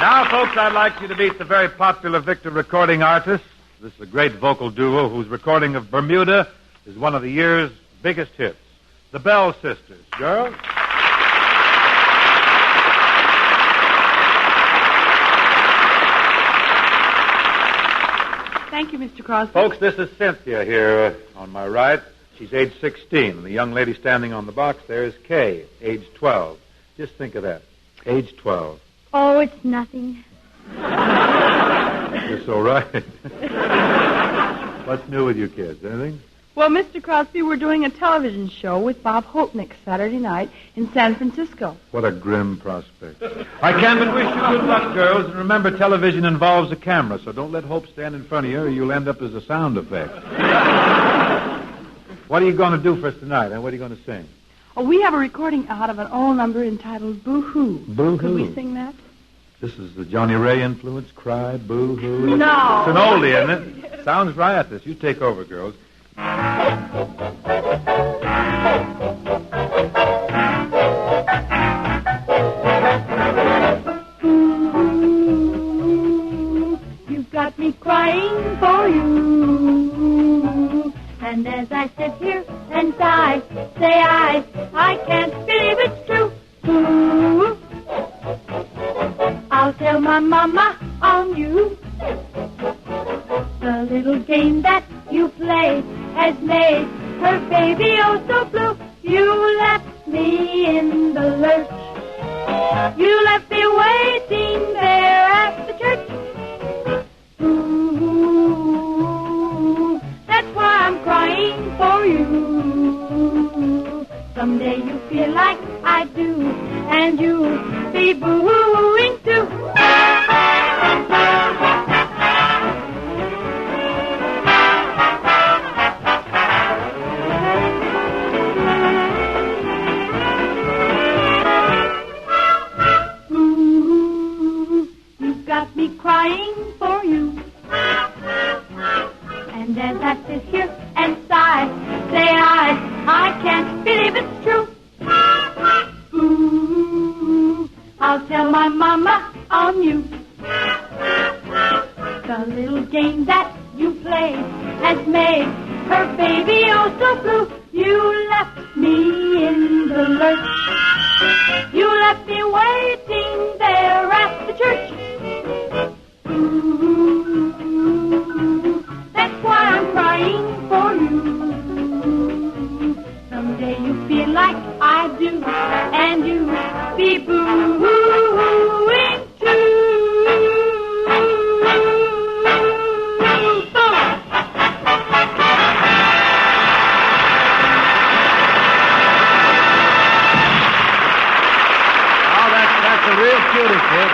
Now, folks, I'd like you to meet the very popular Victor recording artist. This is a great vocal duo whose recording of Bermuda is one of the year's biggest hits. The Bell Sisters. Girls? Thank you, Mr. Crosby. Folks, this is Cynthia here on my right. She's age 16. And the young lady standing on the box there is Kay, age 12. Just think of that. Age 12. Oh, it's nothing. You're so right. What's new with you kids? Anything? Well, Mr. Crosby, we're doing a television show with Bob Hopnick Saturday night in San Francisco. What a grim prospect. I can but wish you good luck, girls. And remember, television involves a camera, so don't let Hope stand in front of you or you'll end up as a sound effect. What are you going to do for us tonight, and what are you going to sing? Oh, we have a recording out of an old number entitled Boo-Hoo. Boo-Hoo. Could we sing that? This is the Johnny Ray influence, Cry, Boo-Hoo. No. It's an oldie, isn't it? Sounds riotous. You take over, girls. You've got me crying for you. And as I sit here and sigh, say I can't believe it's true. Ooh. I'll tell my mama on you. The little game that you play has made her baby oh so blue. You left me in the lurch. You left me waiting there at the church. Ooh, that's why I'm crying for you. Someday you feel like I do, and you'll be boo-hooing too. Got me crying for you. And as I sit here and sigh, say I can't believe it's true. Ooh, I'll tell my mama on you. The little game that you play has made her baby oh so blue. You left me in the lurch. You left me waiting there at the church. Ooh, that's why I'm crying for you. Someday you feel like I do, and you be boo-hooing too. Oh, that's a real cutie, kid.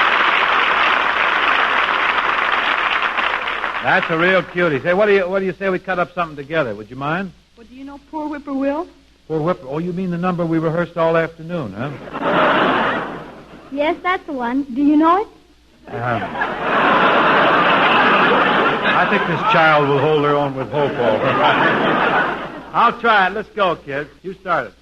That's a real cutie. Say, what do you say we cut up something together? Would you mind? Well, do you know Poor Whippoorwill? Poor Whipper. Oh, you mean the number we rehearsed all afternoon, huh? Yes, that's the one. Do you know it? I think this child will hold her own with hope all her life. I'll try it. Let's go, kids. You start it.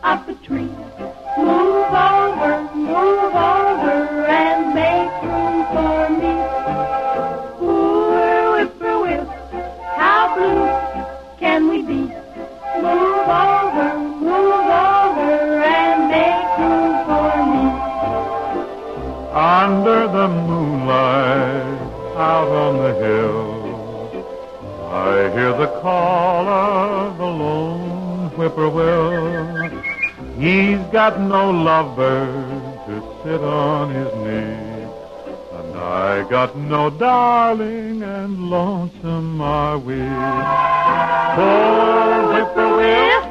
Up a tree. Move over, and make room for me. Poor whippoorwill, how blue can we be? Move over, and make room for me. Under the moonlight, out on the hill, I hear the call of the lone whippoorwill. He's got no lovebird to sit on his knee, and I got no darling, and lonesome are we. Poor whippoorwill,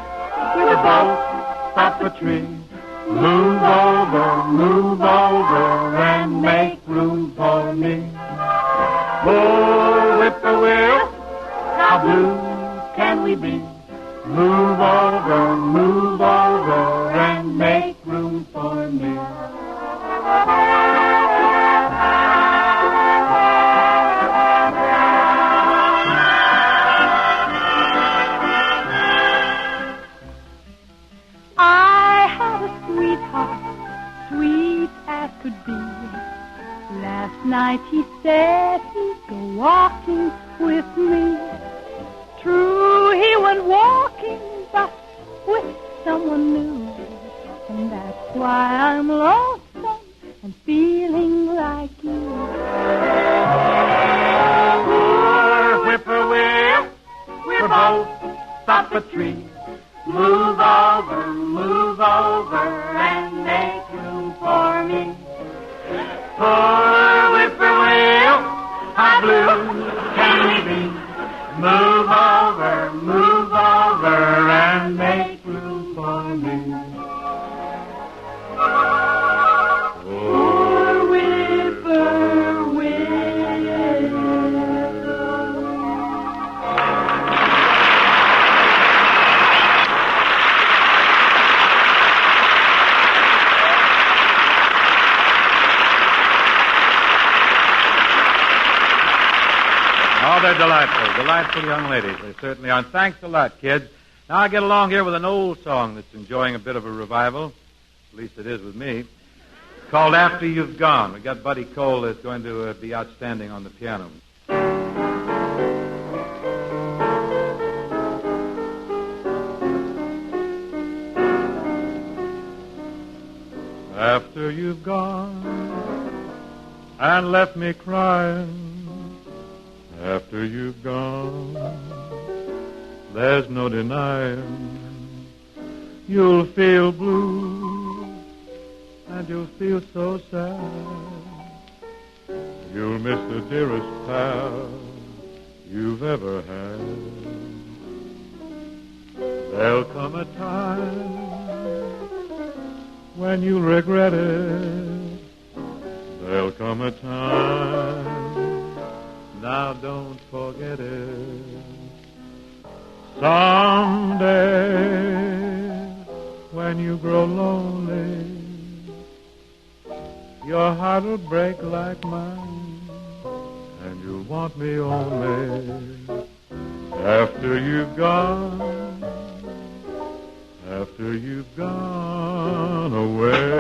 we're both up a tree. Move over, and make room for me. Poor whippoorwill, how blue can we be? Move over, and make room for me. I had a sweetheart, sweet as could be. Last night he said he'd go walking with me. True, he went walking, but with someone new. And that's why I'm lonesome and feeling like you. Poor whippoorwill, we're both up a tree. Move over, and make room for me. Poor whippoorwill, how blue can we be? Move over, and make room for me. Poor whippoorwill. Oh, they're delightful young ladies. They certainly are. And thanks a lot, kids. Now I get along here with an old song that's enjoying a bit of a revival. At least it is with me. It's called After You've Gone. We got Buddy Cole that's going to be outstanding on the piano. After you've gone and left me crying, after you've gone, there's no denying you'll feel blue and you'll feel so sad. You'll miss the dearest pal you've ever had. There'll come a time when you'll regret it. There'll come a time, now don't forget it. Someday, when you grow lonely, your heart will break like mine, and you'll want me only after you've gone, after you've gone away.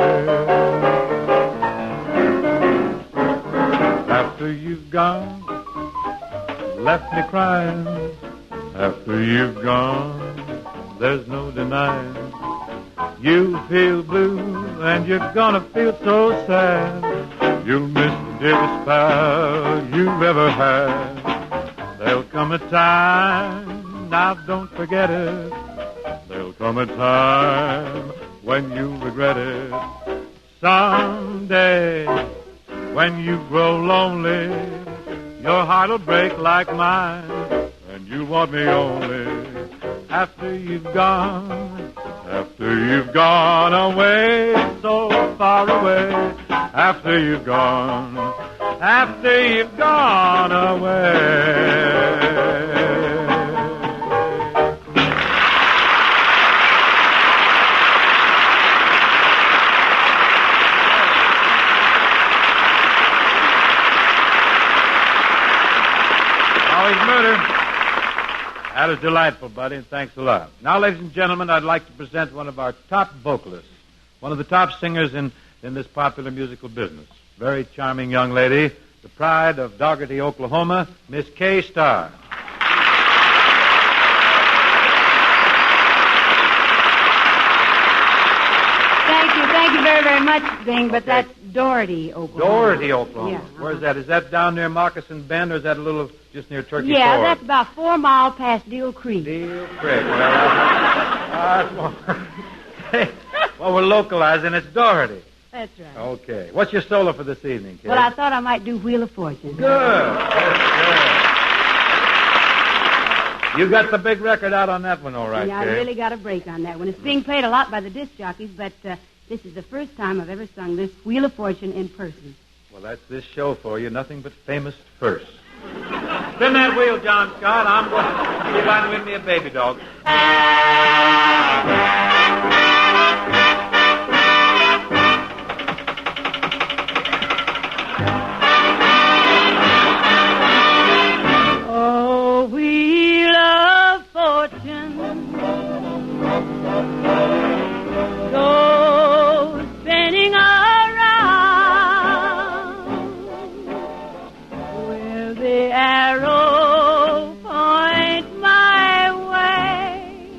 After you've gone, left me crying. After you've gone, there's no denying you feel blue and you're gonna feel so sad. You'll miss the dearest pal you've ever had. There'll come a time, now don't forget it. There'll come a time when you'll regret it. Someday, when you grow lonely, your heart'll break like mine, and you'll want me only after you've gone away, so far away. After you've gone away. That was delightful, buddy, and thanks a lot. Now, ladies and gentlemen, I'd like to present one of our top vocalists, one of the top singers in this popular musical business. Very charming young lady, the pride of Dougherty, Oklahoma, Miss Kay Starr. Thank you very, very much, Bing, but that's Doherty, Oklahoma. Doherty, Oklahoma. Yeah. Where's that? Is that down near Moccasin Bend, or is that a little just near Turkey Ford? Yeah, that's about 4 miles past Deal Creek. Deal Creek. Well, we're localizing. It's Doherty. That's right. Okay. What's your solo for this evening, kid? Well, I thought I might do Wheel of Fortune. Good. That's good. You got the big record out on that one, all right, Yeah, I Kay. really got a break on that one. It's being played a lot by the disc jockeys, but this is the first time I've ever sung this Wheel of Fortune in person. Well, that's this show for you. Nothing but famous first. Spin that wheel, John Scott. I'm going to see if I can win me a baby dog. Oh, Wheel of Fortune, go spinning around with the arrow point my way.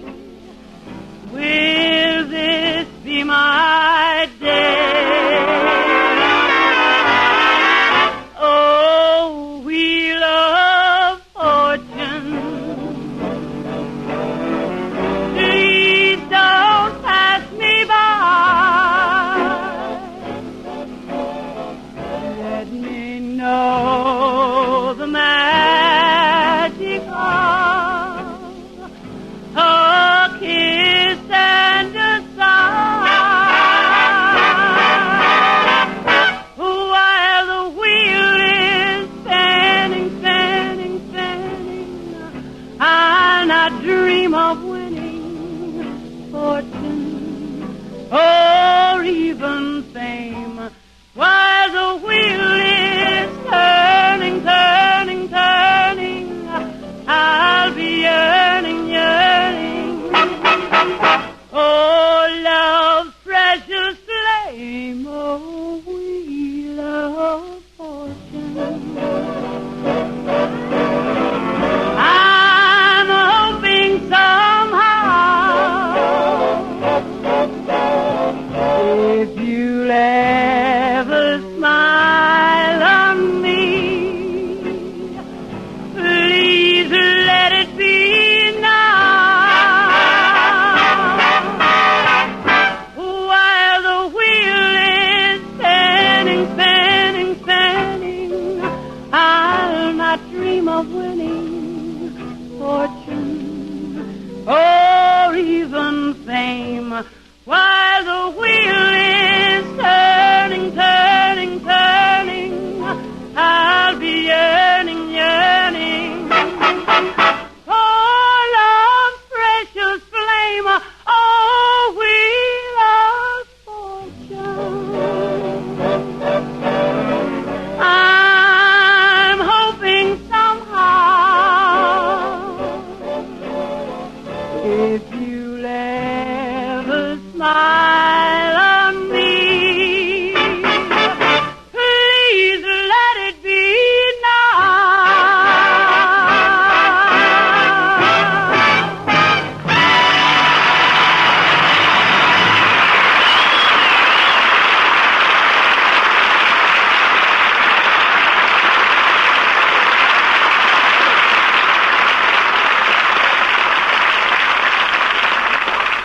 Will this be my day? of winning fortune or even fame, while the wheel is turning, turning, turning, I'll be yearning, yearning for love's precious flame, oh, wheel of fortune. I'm hoping somehow if you'll ever smile on me, please let it be now.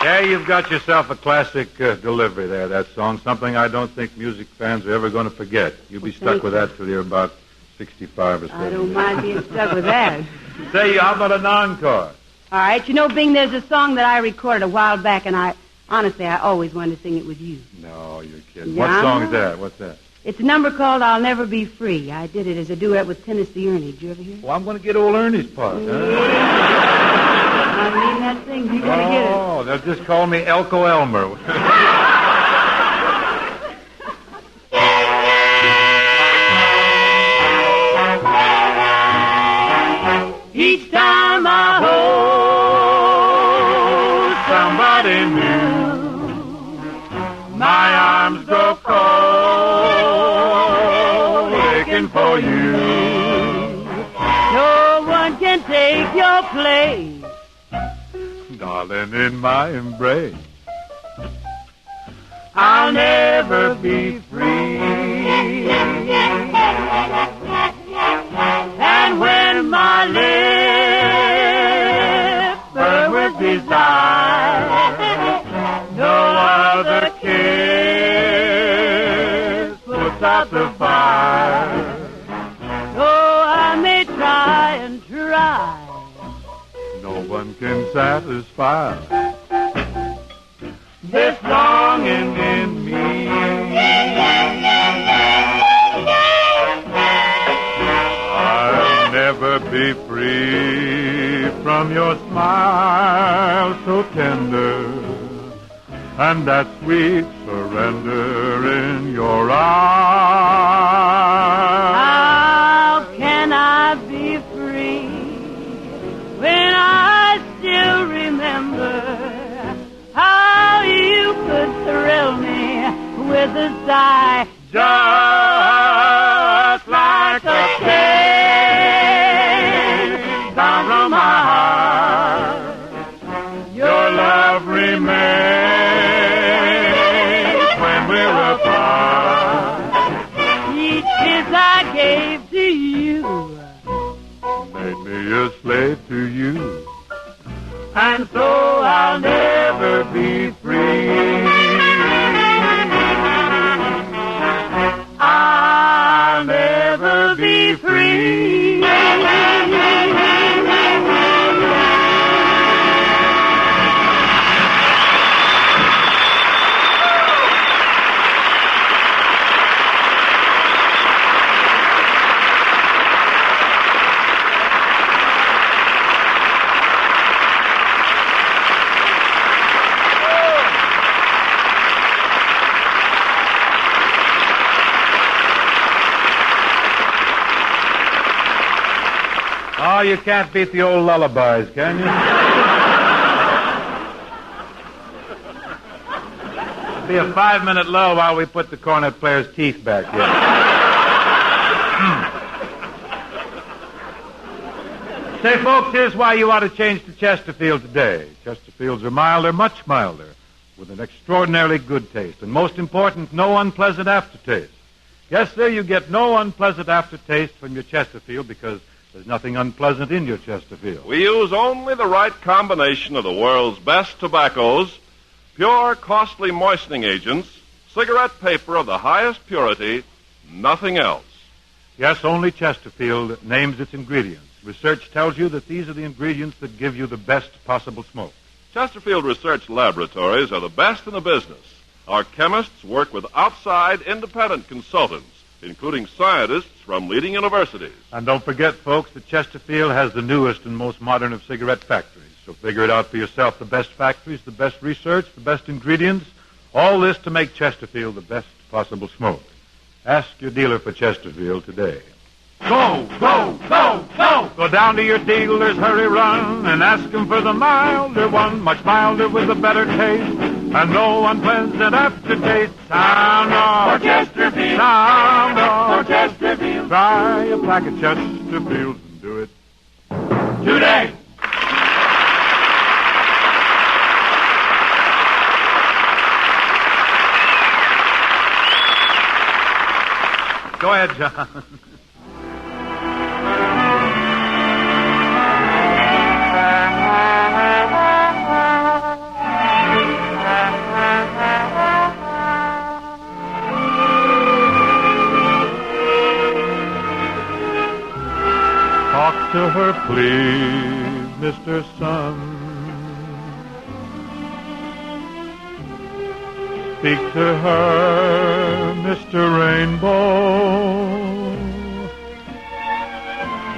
Yeah, you've got yourself a classic delivery there, that song. Something I don't think music fans are ever going to forget. You'll be stuck with that till you're about 65 or 70. I don't mind being stuck with that. Say, how about an encore? All right. You know, Bing, there's a song that I recorded a while back, and I always wanted to sing it with you. No, you're kidding. Yeah. What song is that? What's that? It's a number called I'll Never Be Free. I did it as a duet with Tennessee Ernie. Did you ever hear it? Well, I'm going to get old Ernie's part, huh? I mean that thing. You got to get it. Oh, they'll just call me Elko Elmer. Each time I hold somebody new, my arms grow cold, aching for you. No one can take your place, Darling, in my embrace. I'll never be free. And when my lips burn with desire, no other kiss puts out the fire. Though I may try and try, No one can satisfy this longing in me. I'll never be free from your smile so tender and that sweet surrender in your eyes. How can I be free when I still remember how you could thrill me with a sigh, just like a kiss down from my heart. Your love remains when we're apart. Each kiss I gave to you Made me a slave to you. and so I'll never be free. I'll never be free. Oh, you can't beat the old lullabies, can you? It'll be a 5-minute lull while we put the cornet player's teeth back in. Say, folks, here's why you ought to change to Chesterfield today. Chesterfields are milder, much milder, with an extraordinarily good taste, and most important, no unpleasant aftertaste. Yes, sir, you get no unpleasant aftertaste from your Chesterfield because there's nothing unpleasant in your Chesterfield. We use only the right combination of the world's best tobaccos, pure, costly moistening agents, cigarette paper of the highest purity, nothing else. Yes, only Chesterfield names its ingredients. Research tells you that these are the ingredients that give you the best possible smoke. Chesterfield Research Laboratories are the best in the business. Our chemists work with outside independent consultants, including scientists from leading universities. And don't forget, folks, that Chesterfield has the newest and most modern of cigarette factories. So figure it out for yourself. The best factories, the best research, the best ingredients. All this to make Chesterfield the best possible smoke. Ask your dealer for Chesterfield today. Go, go, go, go! Go down to your dealers, hurry, run, and ask them for the milder one, much milder with a better taste, and no unpleasant aftertaste. Sound off for Chesterfield. Sound off for Chesterfield. Try a pack of Chesterfield and do it today. Go ahead, John. Talk to her, please, Mr. Sun. Speak to her, Mr. Rainbow,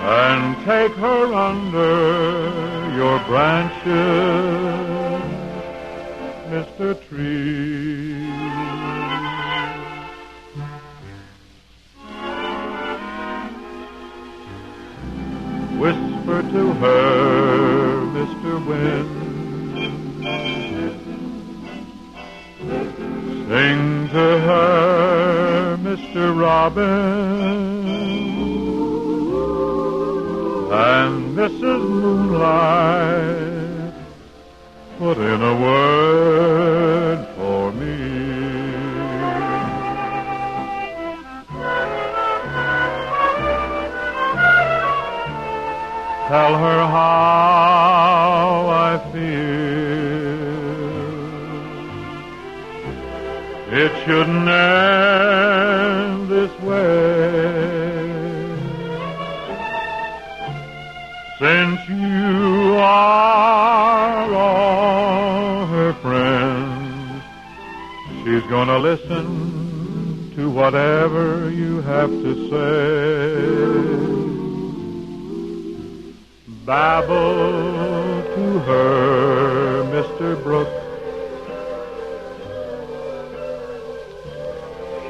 and take her under your branches, Mr. Tree. Whisper to her, Mr. Wind. Sing to her, Mr. Robin, and Mrs. Moonlight, put in a word for me. Tell her how I feel. It shouldn't end this way, since you are all her friends. She's gonna listen to whatever you have to say. Babble to her, Mr. Brook.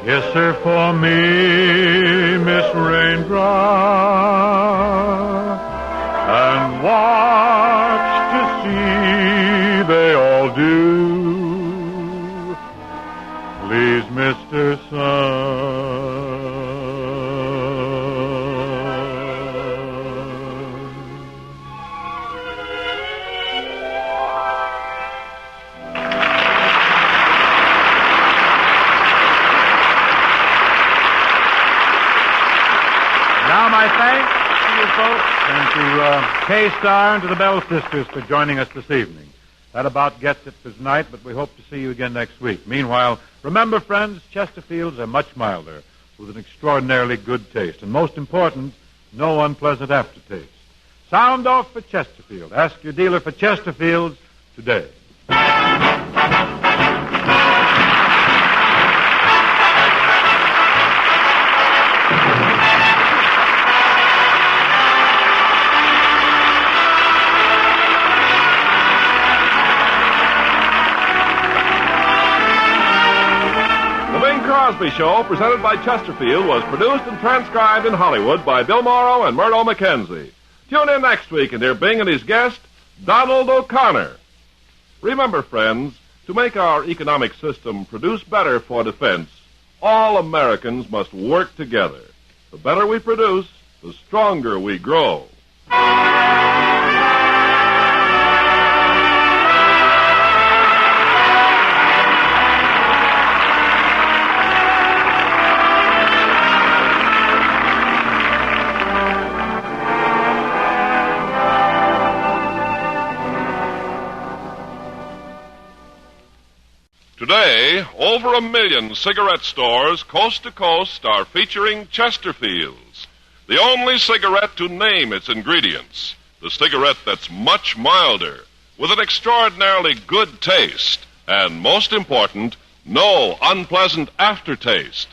Kiss her for me, Miss Raindrop, and watch to see they all do. Please, Mr. Sun. My thanks to you folks and to Kay Starr and to the Bell Sisters for joining us this evening. That about gets it for tonight, but we hope to see you again next week. Meanwhile, remember, friends, Chesterfields are much milder with an extraordinarily good taste. And most important, no unpleasant aftertaste. Sound off for Chesterfield. Ask your dealer for Chesterfields today. Crosby Show, presented by Chesterfield, was produced and transcribed in Hollywood by Bill Morrow and Murdo McKenzie. Tune in next week and hear Bing and his guest, Donald O'Connor. Remember, friends, to make our economic system produce better for defense, all Americans must work together. The better we produce, the stronger we grow. Today, over 1 million cigarette stores coast to coast are featuring Chesterfields. The only cigarette to name its ingredients. The cigarette that's much milder, with an extraordinarily good taste, and most important, no unpleasant aftertaste.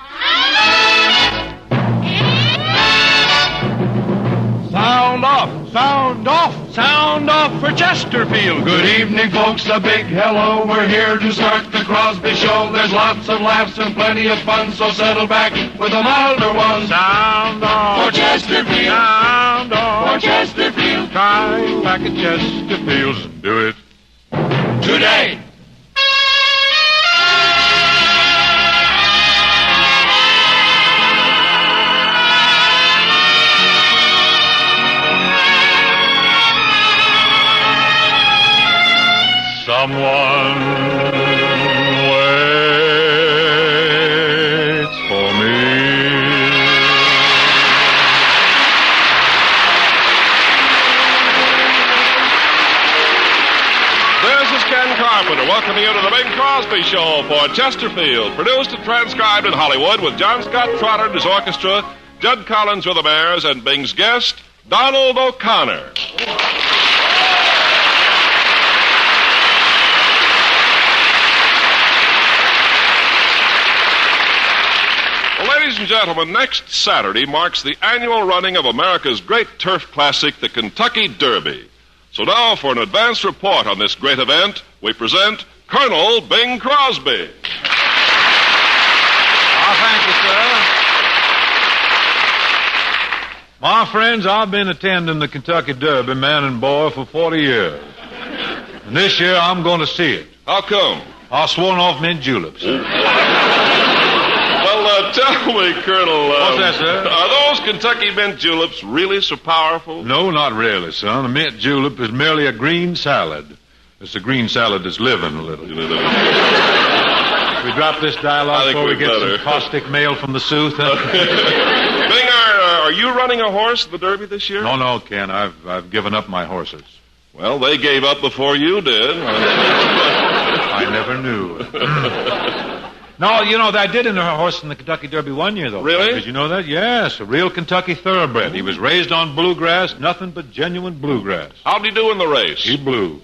Sound off, sound off, sound off for Chesterfield. Good evening, folks, a big hello. We're here to start the Crosby Show. There's lots of laughs and plenty of fun, so settle back with a milder one. Sound off for Chesterfield. Sound off for Chesterfield. Try back at Chesterfield's and do it today. Someone waits for me. This is Ken Carpenter welcoming you to the Bing Crosby Show for Chesterfield, produced and transcribed in Hollywood with John Scott Trotter and his orchestra, Judd Collins with the Bears, and Bing's guest, Donald O'Connor. Ladies and gentlemen, next Saturday marks the annual running of America's great turf classic, the Kentucky Derby. So now, for an advance report on this great event, we present Colonel Bing Crosby. Thank you, sir. My friends, I've been attending the Kentucky Derby, man and boy, for 40 years. And this year, I'm going to see it. How come? I sworn off mint juleps. Tell me, Colonel. What's that, sir? Are those Kentucky mint juleps really so powerful? No, not really, son. A mint julep is merely a green salad. It's a green salad that's living a little. We drop this dialogue before we get some caustic mail from the Sooth. Bing, are you running a horse at the Derby this year? No, Ken. I've given up my horses. Well, they gave up before you did. I never knew. No, you know, I did enter a horse in the Kentucky Derby one year, though. Really? Did you know that? Yes, a real Kentucky thoroughbred. He was raised on bluegrass, nothing but genuine bluegrass. How'd he do in the race? He blew.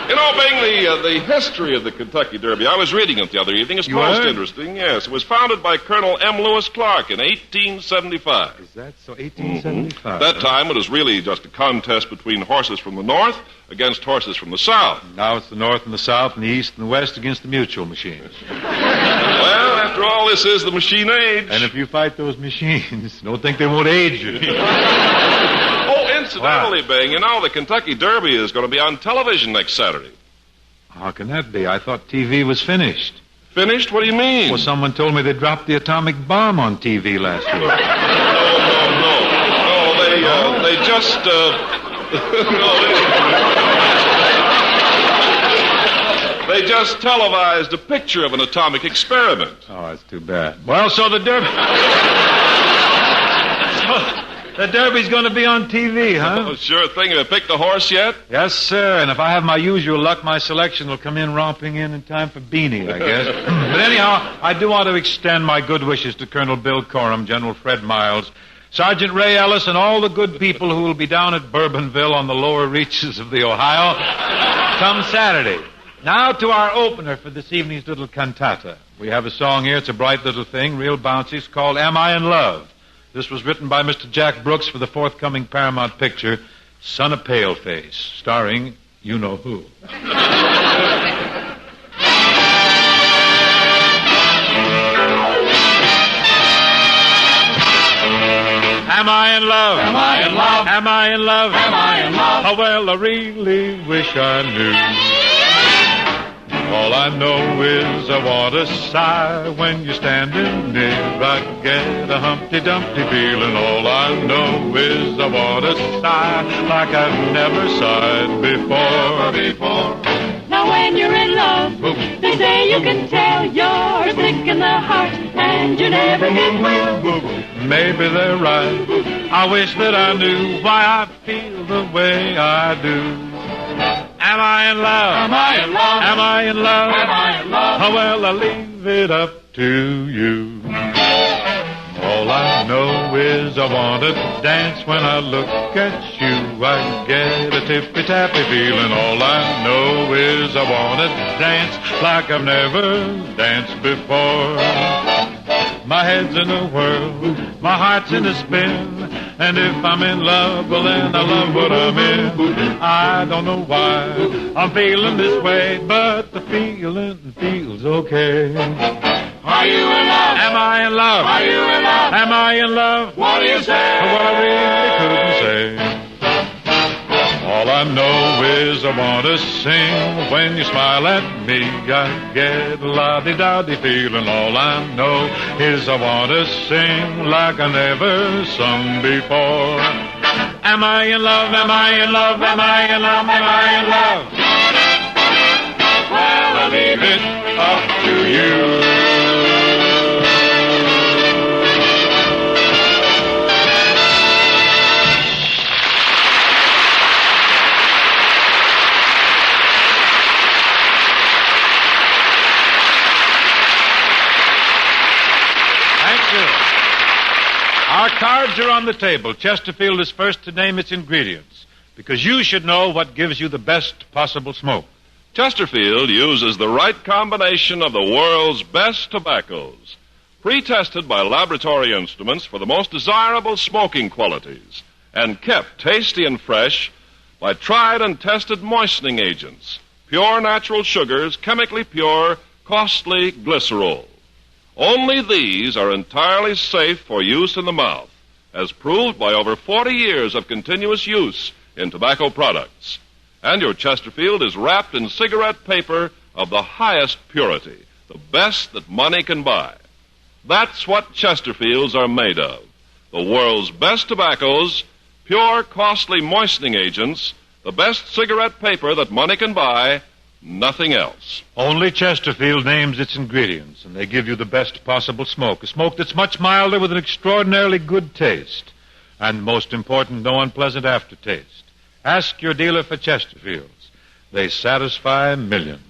You know, Bing, the history of the Kentucky Derby, I was reading it the other evening. It's most interesting, yes. It was founded by Colonel M. Lewis Clark in 1875. Is that so? 1875? That time, it was really just a contest between horses from the north against horses from the south. Now it's the north and the south and the east and the west against the mutual machines. Well, after all, this is the machine age. And if you fight those machines, don't think they won't age you. Incidentally, Bing, you know, the Kentucky Derby is going to be on television next Saturday. How can that be? I thought TV was finished. Finished? What do you mean? Well, someone told me they dropped the atomic bomb on TV last week. No, they just, they just televised a picture of an atomic experiment. Oh, that's too bad. Well, so the Derby... The Derby's going to be on TV, huh? Oh, sure thing. Have you picked the horse yet? Yes, sir. And if I have my usual luck, my selection will come in romping in time for Beanie, I guess. But anyhow, I do want to extend my good wishes to Colonel Bill Coram, General Fred Miles, Sergeant Ray Ellis, and all the good people who will be down at Bourbonville on the lower reaches of the Ohio come Saturday. Now to our opener for this evening's little cantata. We have a song here. It's a bright little thing, real bouncy. It's called Am I in Love? This was written by Mr. Jack Brooks for the forthcoming Paramount picture, Son of Paleface, starring you-know-who. Am I in love? Am I in love? Am I in love? Am I in love? Oh, well, I really wish I knew. All I know is I want to sigh when you're standing near. I get a Humpty Dumpty feeling. All I know is I want to sigh like I've never sighed before. Now when you're in love, they say you can tell you're sick in the heart and you never get well. Maybe they're right. I wish that I knew why I feel the way I do. Am I in love? Am I in love? Am I in love? Am I in love? Oh, well, I'll leave it up to you. All I I know is I want to dance. When I look at you, I get a tippy-tappy feeling. All I know is I want to dance like I've never danced before. My head's in a whirl, my heart's in a spin, and if I'm in love, well then I love what I'm in. I don't know why I'm feeling this way, but the feeling feels okay. Are you in love? Am I in love? Are you in love? Am I in love? What do you say? Well, I really couldn't say. All I know is I want to sing. When you smile at me, I get a la-di-da-di feeling. All I know is I want to sing like I never sung before. Am I in love? Am I in love? Am I in love? Am I in love? Well, I leave it up to you. Our cards are on the table. Chesterfield is first to name its ingredients, because you should know what gives you the best possible smoke. Chesterfield uses the right combination of the world's best tobaccos, pre-tested by laboratory instruments for the most desirable smoking qualities, and kept tasty and fresh by tried and tested moistening agents, pure natural sugars, chemically pure, costly glycerol. Only these are entirely safe for use in the mouth, as proved by over 40 years of continuous use in tobacco products. And your Chesterfield is wrapped in cigarette paper of the highest purity, the best that money can buy. That's what Chesterfields are made of. The world's best tobaccos, pure, costly moistening agents, the best cigarette paper that money can buy, nothing else. Only Chesterfield names its ingredients, and they give you the best possible smoke. A smoke that's much milder with an extraordinarily good taste. And most important, no unpleasant aftertaste. Ask your dealer for Chesterfields. They satisfy millions.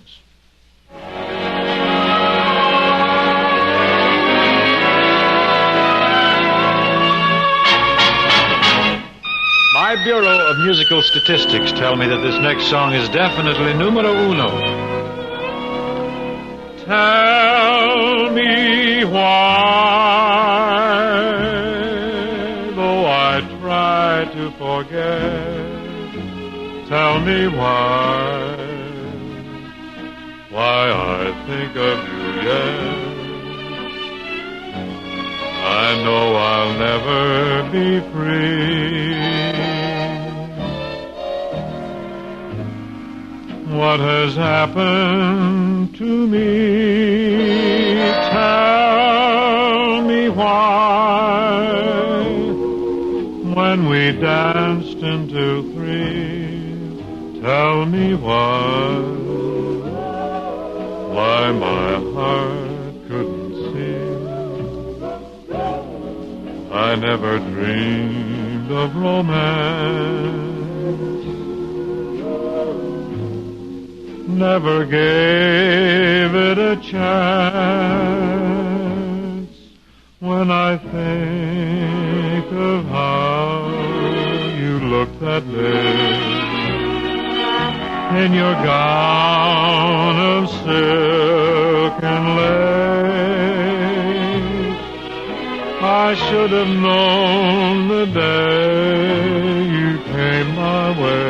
My Bureau of Musical Statistics tell me that this next song is definitely numero uno. Tell me why, though I try to forget, tell me why I think of you yet. I know I'll never be free. What has happened to me? Tell me why. When we danced until 3, tell me why my heart couldn't see. I never dreamed of romance. Never gave it a chance. When I think of how you looked that day in your gown of silk and lace, I should have known the day you came my way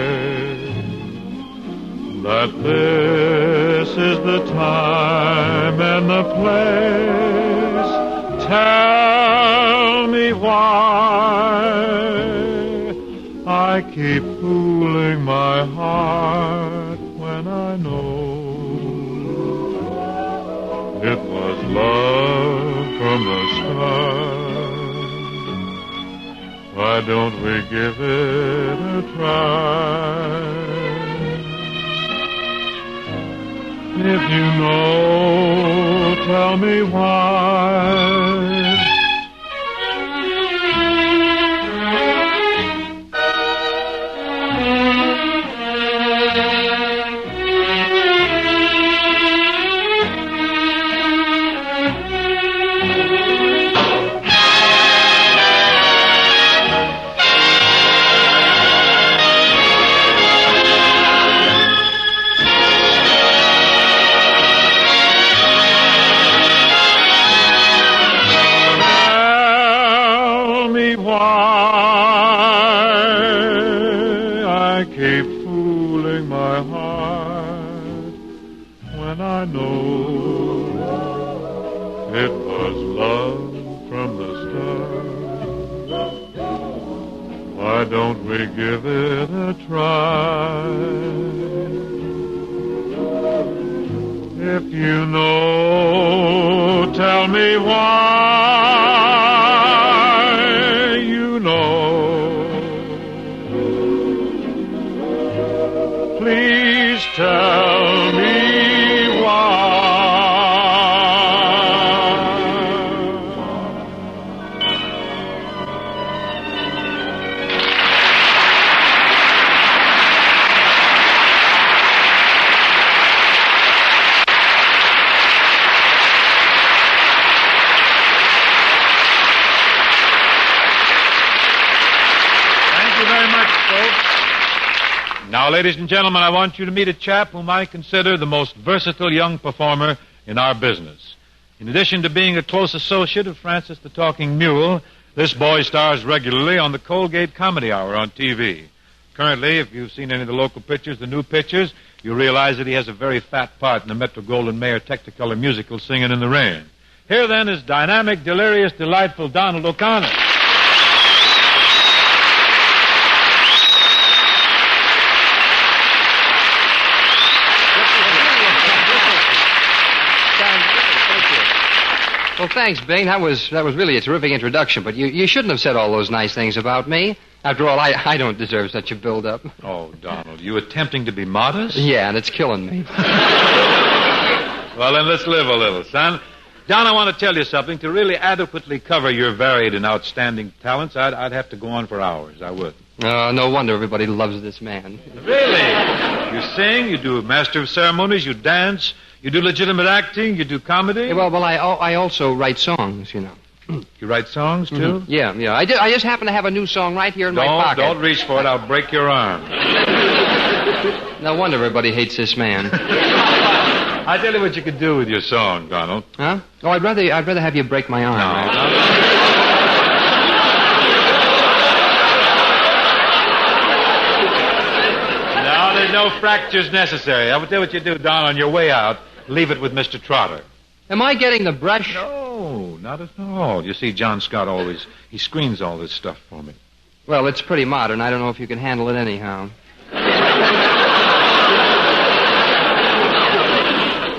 that this is the time and the place. Tell me why I keep fooling my heart when I know it was love from the start. Why don't we give it a try? If you know, tell me why. I keep fooling my heart when I know it was love from the start. Why don't we give it a try? If you know, tell me why. You know. Please tell me why. Now, ladies and gentlemen, I want you to meet a chap whom I consider the most versatile young performer in our business. In addition to being a close associate of Francis the Talking Mule, this boy stars regularly on the Colgate Comedy Hour on TV. Currently, if you've seen any of the local pictures, the new pictures, you realize that he has a very fat part in the Metro-Goldwyn-Mayer Technicolor musical Singin' in the Rain. Here, then, is dynamic, delirious, delightful Donald O'Connor. Well, thanks, Bing. That was really a terrific introduction, but you shouldn't have said all those nice things about me. After all, I don't deserve such a build-up. Oh, Donald, you attempting to be modest? Yeah, and it's killing me. Well, then let's live a little, son. Don, I want to tell you something. To really adequately cover your varied and outstanding talents, I'd have to go on for hours. I would. No wonder everybody loves this man. Really? You sing, you do Master of Ceremonies, you dance, you do legitimate acting, you do comedy? Yeah, well, I also write songs, you know. You write songs, too? Mm-hmm. Yeah. I just happen to have a new song right here in my pocket. Don't reach for it. I'll break your arm. No wonder everybody hates this man. I tell you what you could do with your song, Donald. Huh? Oh, I'd rather have you break my arm. No. No, there's no fractures necessary. I will tell you what you do, Don, on your way out. Leave it with Mr. Trotter. Am I getting the brush? No, not at all. You see, John Scott he screens all this stuff for me. Well, it's pretty modern. I don't know if you can handle it anyhow.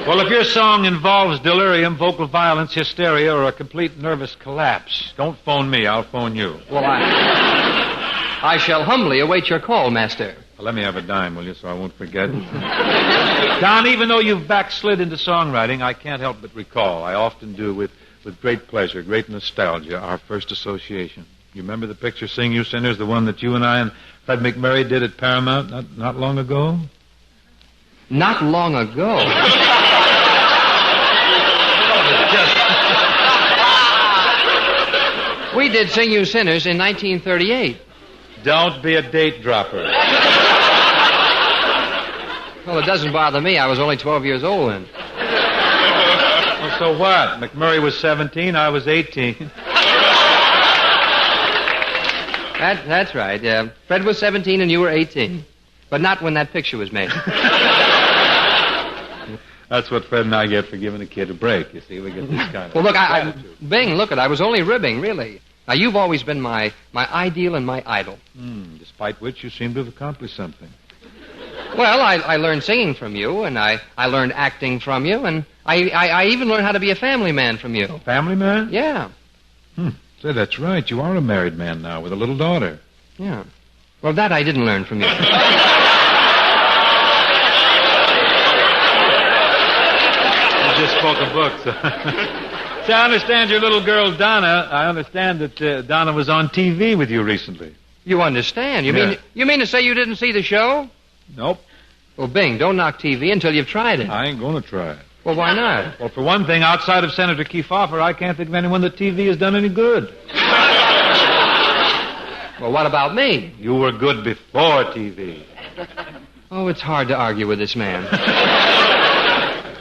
Well, if your song involves delirium, vocal violence, hysteria, or a complete nervous collapse, don't phone me. I'll phone you. Well, I shall humbly await your call, Master. Well, let me have a dime, will you, so I won't forget. Don, even though you've backslid into songwriting, I can't help but recall. I often do with great pleasure, great nostalgia, our first association. You remember the picture, Sing You Sinners, the one that you and I and Fred McMurray did at Paramount not long ago? Not long ago? We did Sing You Sinners in 1938. Don't be a date dropper. Well, it doesn't bother me. I was only 12 years old then. Well, so what? McMurray was 17, I was 18. That's right, yeah. Fred was 17 and you were 18. But not when that picture was made. That's what Fred and I get for giving a kid a break. You see, we get this kind of... Well, look, Bing, look, I was only ribbing, really. Now, you've always been my ideal and my idol. Despite which, you seem to have accomplished something. Well, I learned singing from you, and I learned acting from you, and I even learned how to be a family man from you. Family man? Yeah. Say, that's right. You are a married man now with a little daughter. Yeah. Well, that I didn't learn from you. You just spoke a book, so... See, I understand your little girl, Donna. I understand that Donna was on TV with you recently. You understand? You mean to say you didn't see the show? Nope. Well, Bing, don't knock TV until you've tried it. I ain't going to try it. Well, why not? Well, for one thing, outside of Senator Kefauver, I can't think of anyone that TV has done any good. Well, what about me? You were good before TV. Oh, it's hard to argue with this man.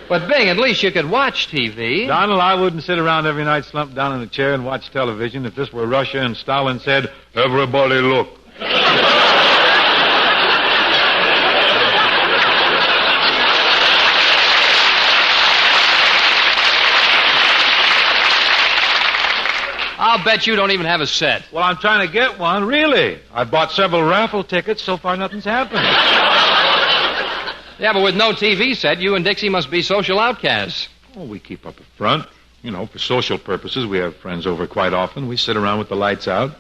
But, Bing, at least you could watch TV. Donald, I wouldn't sit around every night slumped down in a chair and watch television if this were Russia and Stalin said, everybody look. I'll bet you don't even have a set. Well, I'm trying to get one, really. I bought several raffle tickets. So far, nothing's happened. Yeah, but with no TV set, you and Dixie must be social outcasts. Oh, we keep up a front. You know, for social purposes, we have friends over quite often. We sit around with the lights out.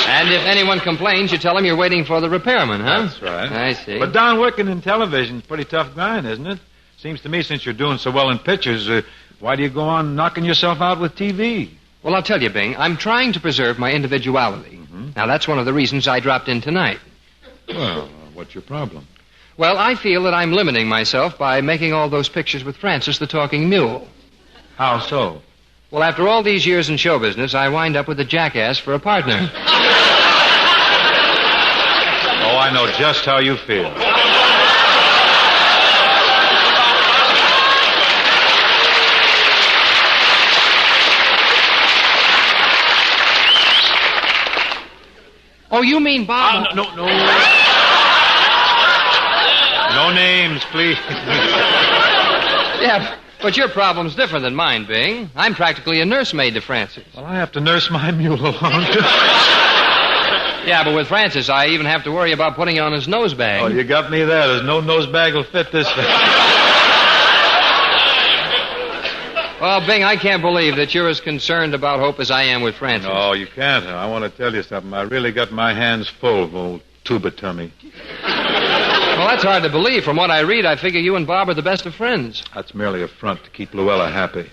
And if anyone complains, you tell them you're waiting for the repairman, huh? That's right. I see. But, Don, working in television's a pretty tough grind, isn't it? Seems to me, since you're doing so well in pictures, why do you go on knocking yourself out with TV? Well, I'll tell you, Bing, I'm trying to preserve my individuality. Now, that's one of the reasons I dropped in tonight. Well, what's your problem? Well, I feel that I'm limiting myself by making all those pictures with Francis the Talking Mule. How so? Well, after all these years in show business, I wind up with a jackass for a partner. Oh, I know just how you feel. Oh, you mean Bob? No. No names, please. Yeah, but your problem's different than mine, Bing. I'm practically a nursemaid to Francis. Well, I have to nurse my mule alone. Yeah, but with Francis, I even have to worry about putting on his nose bag. Oh, you got me there. There's no nose bag will fit this thing. Well, Bing, I can't believe that you're as concerned about Hope as I am with Francis. No, you can't. I want to tell you something. I really got my hands full of old tuba tummy. Well, that's hard to believe. From what I read, I figure you and Bob are the best of friends. That's merely a front to keep Luella happy.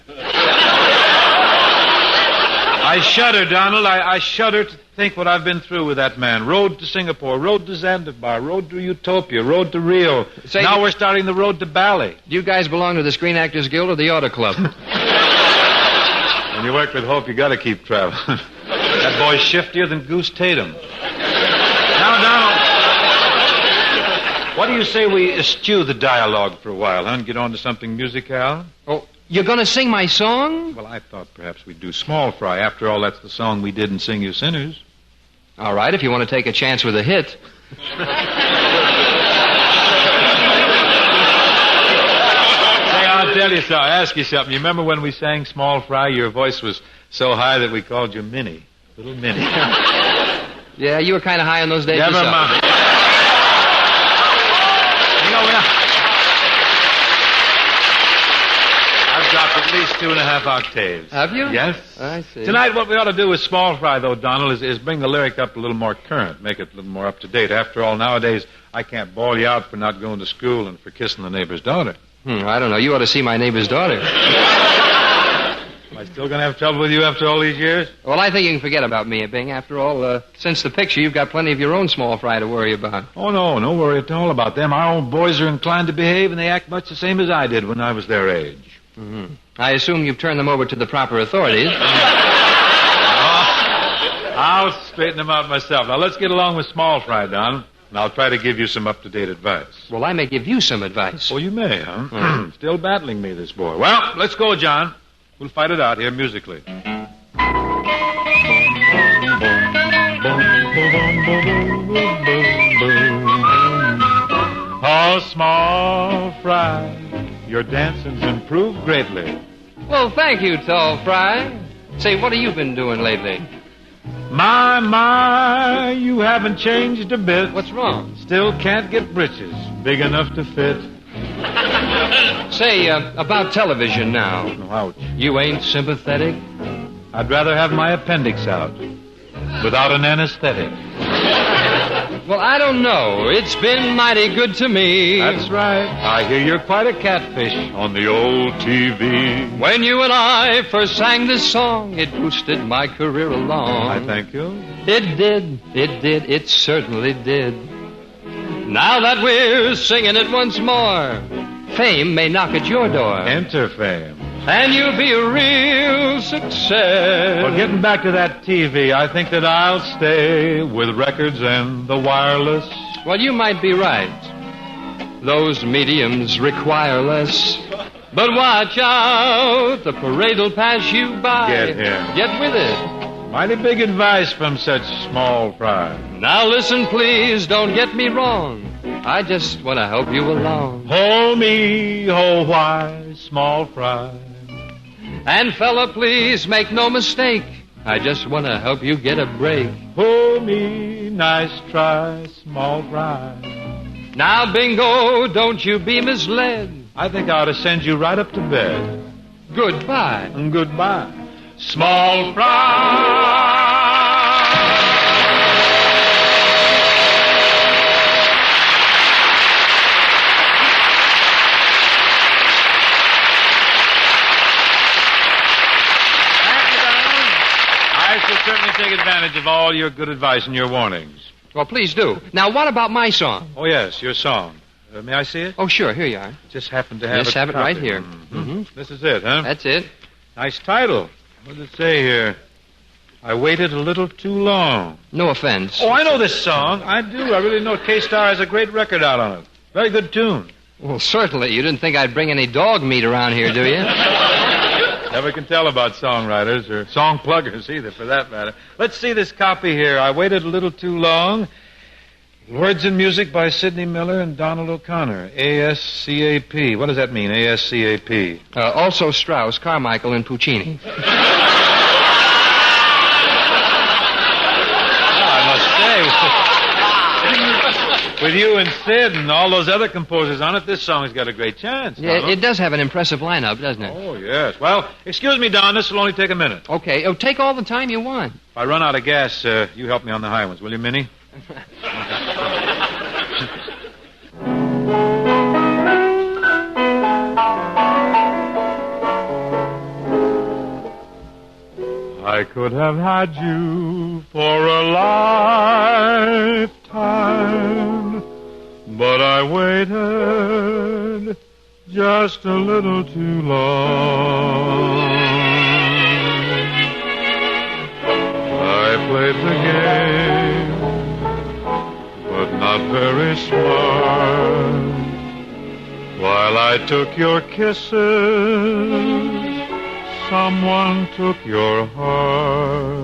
I shudder, Donald. I shudder to think what I've been through with that man. Road to Singapore, road to Zanzibar, road to Utopia, road to Rio. Now we're starting the road to Bali. Do you guys belong to the Screen Actors Guild or the Auto Club? When you work with Hope, you got to keep traveling. That boy's shiftier than Goose Tatum. Now, Donald, what do you say we eschew the dialogue for a while, huh, and get on to something musical? Oh, you're going to sing my song? Well, I thought perhaps we'd do Small Fry. After all, that's the song we did in Sing You Sinners. All right, if you want to take a chance with a hit. Say, I'll tell you something. I'll ask you something. You remember when we sang Small Fry? Your voice was so high that we called you Minnie. Little Minnie. Yeah, you were kind of high on those days Never yourself. mind. I've dropped at least 2.5 octaves. Have you? Yes. I see. Tonight, what we ought to do with Small Fry, though, Donald, is bring the lyric up a little more current, make it a little more up to date. After all, nowadays, I can't bawl you out for not going to school and for kissing the neighbor's daughter. I don't know. You ought to see my neighbor's daughter. Am I still going to have trouble with you after all these years? Well, I think you can forget about me, Bing. After all, since the picture, you've got plenty of your own Small Fry to worry about. Oh, no worry at all about them. Our own boys are inclined to behave, and they act much the same as I did when I was their age. Mm-hmm. I assume you've turned them over to the proper authorities. I'll straighten them out myself. Now, let's get along with Small Fry, Don, and I'll try to give you some up-to-date advice. Well, I may give you some advice. Oh, you may, huh? Still battling me, this boy. Well, let's go, John. We'll fight it out here musically. Oh, Small Fry, your dancing's improved greatly. Well, thank you, Tall Fry. Say, what have you been doing lately? My, you haven't changed a bit. What's wrong? Still can't get britches big enough to fit. Say, about television now. Ouch. You ain't sympathetic? I'd rather have my appendix out without an anesthetic. Well, I don't know. It's been mighty good to me. That's right. I hear you're quite a catfish on the old TV. When you and I first sang this song, it boosted my career along. I thank you. It did. It certainly did. Now that we're singing it once more, fame may knock at your door. Enter fame. And you'll be a real success. Well, getting back to that TV, I think that I'll stay with records and the wireless. Well, you might be right. Those mediums require less. But watch out, the parade'll pass you by. Get him. Get with it. Mighty big advice from such small fry. Now listen, please, don't get me wrong. I just want to help you along. Hold me, oh why, small fry. And fella, please make no mistake. I just want to help you get a break. Hold me, nice try, small fry. Now, Bingo, don't you be misled. I think I ought to send you right up to bed. Goodbye. And goodbye. Small fry. I shall certainly take advantage of all your good advice and your warnings. Well, please do. Now, what about my song? Oh, yes, your song. May I see it? Oh, sure. Here you are. Just happen to have Just have it copy. right here. Mm-hmm. This is it, huh? That's it. Nice title. What does it say here? I waited a little too long. No offense. Oh, I know this song. I do. I really know it. K-Star has a great record out on it. Very good tune. Well, certainly. You didn't think I'd bring any dog meat around here, do you? Never can tell about songwriters or song pluggers either, for that matter. Let's see this copy here. I waited a little too long. Words and music by Sidney Miller and Donald O'Connor. ASCAP. What does that mean, ASCAP? Also Strauss, Carmichael, and Puccini. I must say, with you and Sid and all those other composers on it, this song has got a great chance. Yeah, it does have an impressive lineup, doesn't it? Oh, yes. Well, excuse me, Don. This will only take a minute. Okay. Oh, take all the time you want. If I run out of gas, you help me on the high ones, will you, Minnie? I could have had you for a lifetime, but I waited just a little too long. I played the game, but not very smart. While I took your kisses, someone took your heart.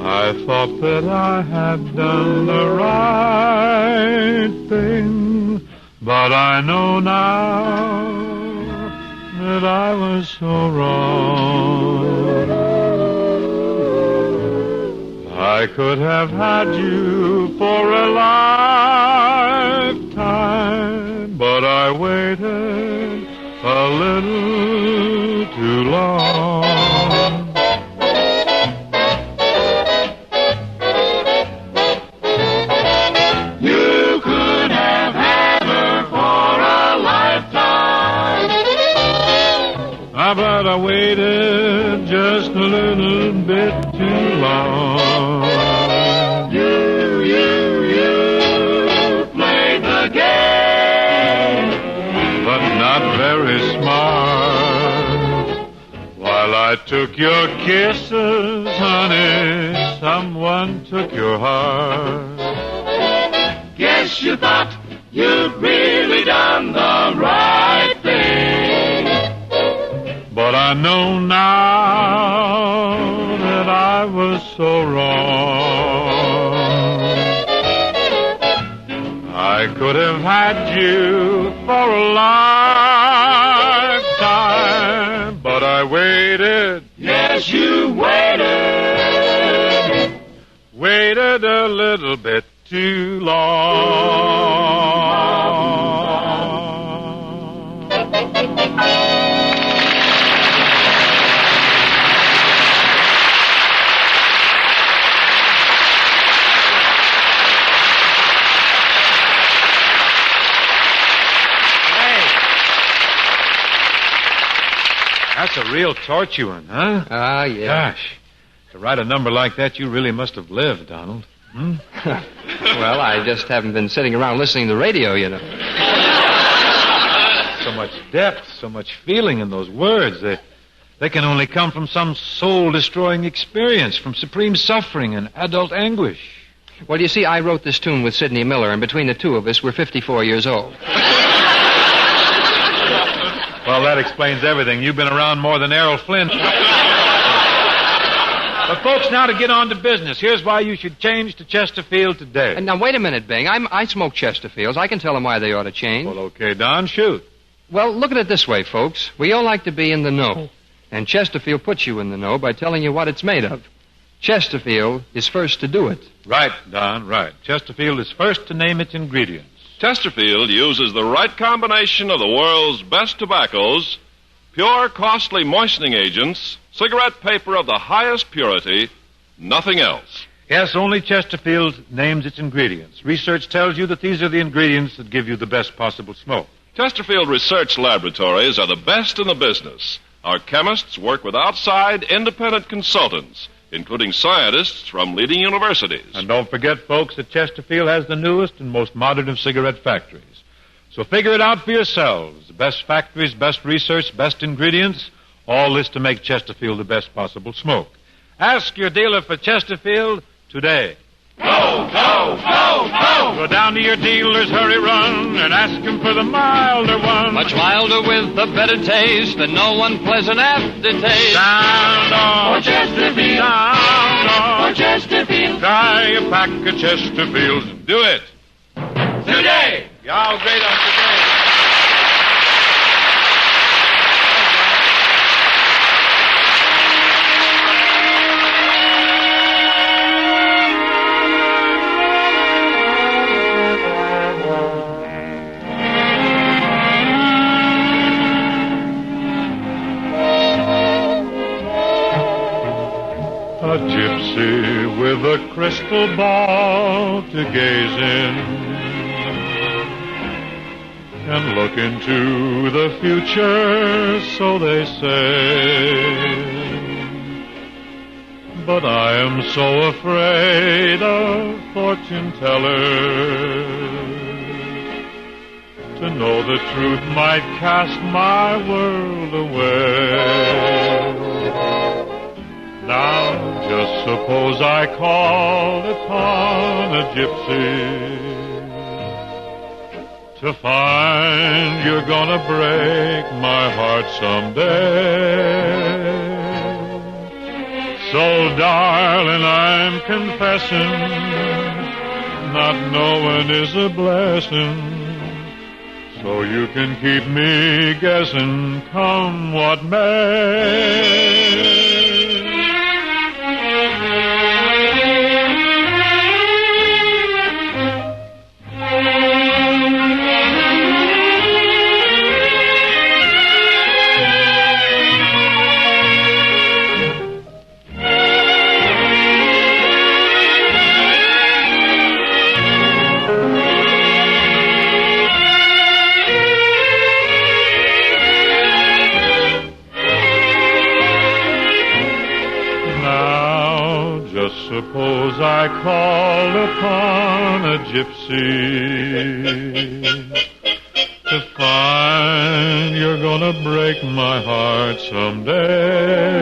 I thought that I had done the right thing, but I know now that I was so wrong. I could have had you for a lifetime, but I waited a little too long. You could have had her for a lifetime, but I waited just a little bit too long. You played the game, but not very smart. While I took your kisses, honey, someone took your heart. Guess you thought you'd really done the right thing, but I know now that I was so wrong. I could have had you for a lifetime, but I waited. Yes, you waited. Waited a little bit too long. That's a real torture one, huh? Ah, yeah. Gosh. To write a number like that, you really must have lived, Donald. Hmm? Well, I just haven't been sitting around listening to the radio, you know. So much depth, so much feeling in those words. They can only come from some soul-destroying experience, from supreme suffering and adult anguish. Well, you see, I wrote this tune with Sidney Miller, and between the two of us, we're 54 years old. Well, that explains everything. You've been around more than Errol Flynn. But, folks, now to get on to business. Here's why you should change to Chesterfield today. And now, wait a minute, Bing. I smoke Chesterfields. I can tell them why they ought to change. Well, okay, Don, shoot. Well, look at it this way, folks. We all like to be in the know. And Chesterfield puts you in the know by telling you what it's made of. Chesterfield is first to do it. Right, Don, right. Chesterfield is first to name its ingredients. Chesterfield uses the right combination of the world's best tobaccos, pure, costly moistening agents, cigarette paper of the highest purity, nothing else. Yes, only Chesterfield names its ingredients. Research tells you that these are the ingredients that give you the best possible smoke. Chesterfield Research Laboratories are the best in the business. Our chemists work with outside independent consultants, including scientists from leading universities. And don't forget, folks, that Chesterfield has the newest and most modern of cigarette factories. So figure it out for yourselves. The best factories, best research, best ingredients, all this to make Chesterfield the best possible smoke. Ask your dealer for Chesterfield today. Go, go, go, go! Go down to your dealer's hurry run and ask him for the milder one. Much milder with a better taste and no unpleasant aftertaste. Sound off. For Chesterfield. Sound off. For Chesterfield. Try a pack of Chesterfields. Do it. Today. Y'all great on today. A gypsy with a crystal ball to gaze in and look into the future, so they say. But I am so afraid of fortune tellers. To know the truth might cast my world away. Now, just suppose I called upon a gypsy to find you're gonna break my heart someday. So, darling, I'm confessing, not knowing is a blessing. So you can keep me guessing, come what may. Suppose I called upon a gypsy to find you're gonna break my heart someday.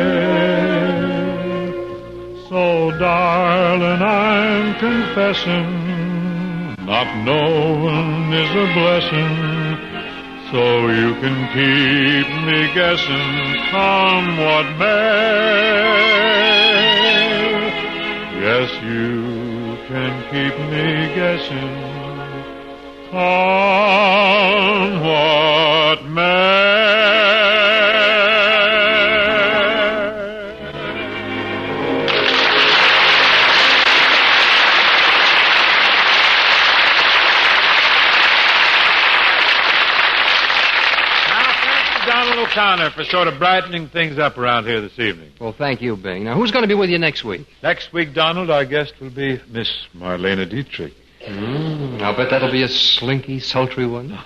So, darling, I'm confessing, not knowing is a blessing. So you can keep me guessing, come what may. Yes, you can keep me guessing, come what may. Donald O'Connor for sort of brightening things up around here this evening. Well, thank you, Bing. Now, who's going to be with you next week? Next week, Donald, our guest will be Miss Marlena Dietrich. I'll bet that'll be a slinky, sultry one.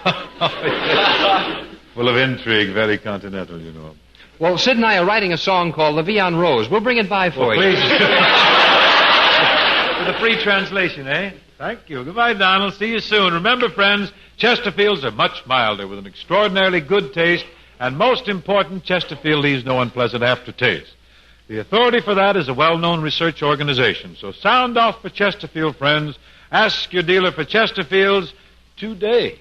Full of intrigue, very continental, you know. Well, Sid and I are writing a song called La Vie en Rose. We'll bring it by for you. Please. With a free translation, eh? Thank you. Goodbye, Donald. See you soon. Remember, friends, Chesterfields are much milder with an extraordinarily good taste, and most important, Chesterfield leaves no unpleasant aftertaste. The authority for that is a well-known research organization. So sound off for Chesterfield, friends. Ask your dealer for Chesterfields today.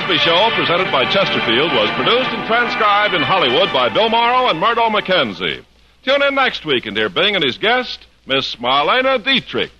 Crosby Show, presented by Chesterfield, was produced and transcribed in Hollywood by Bill Morrow and Murdo McKenzie. Tune in next week and hear Bing and his guest, Miss Marlena Dietrich.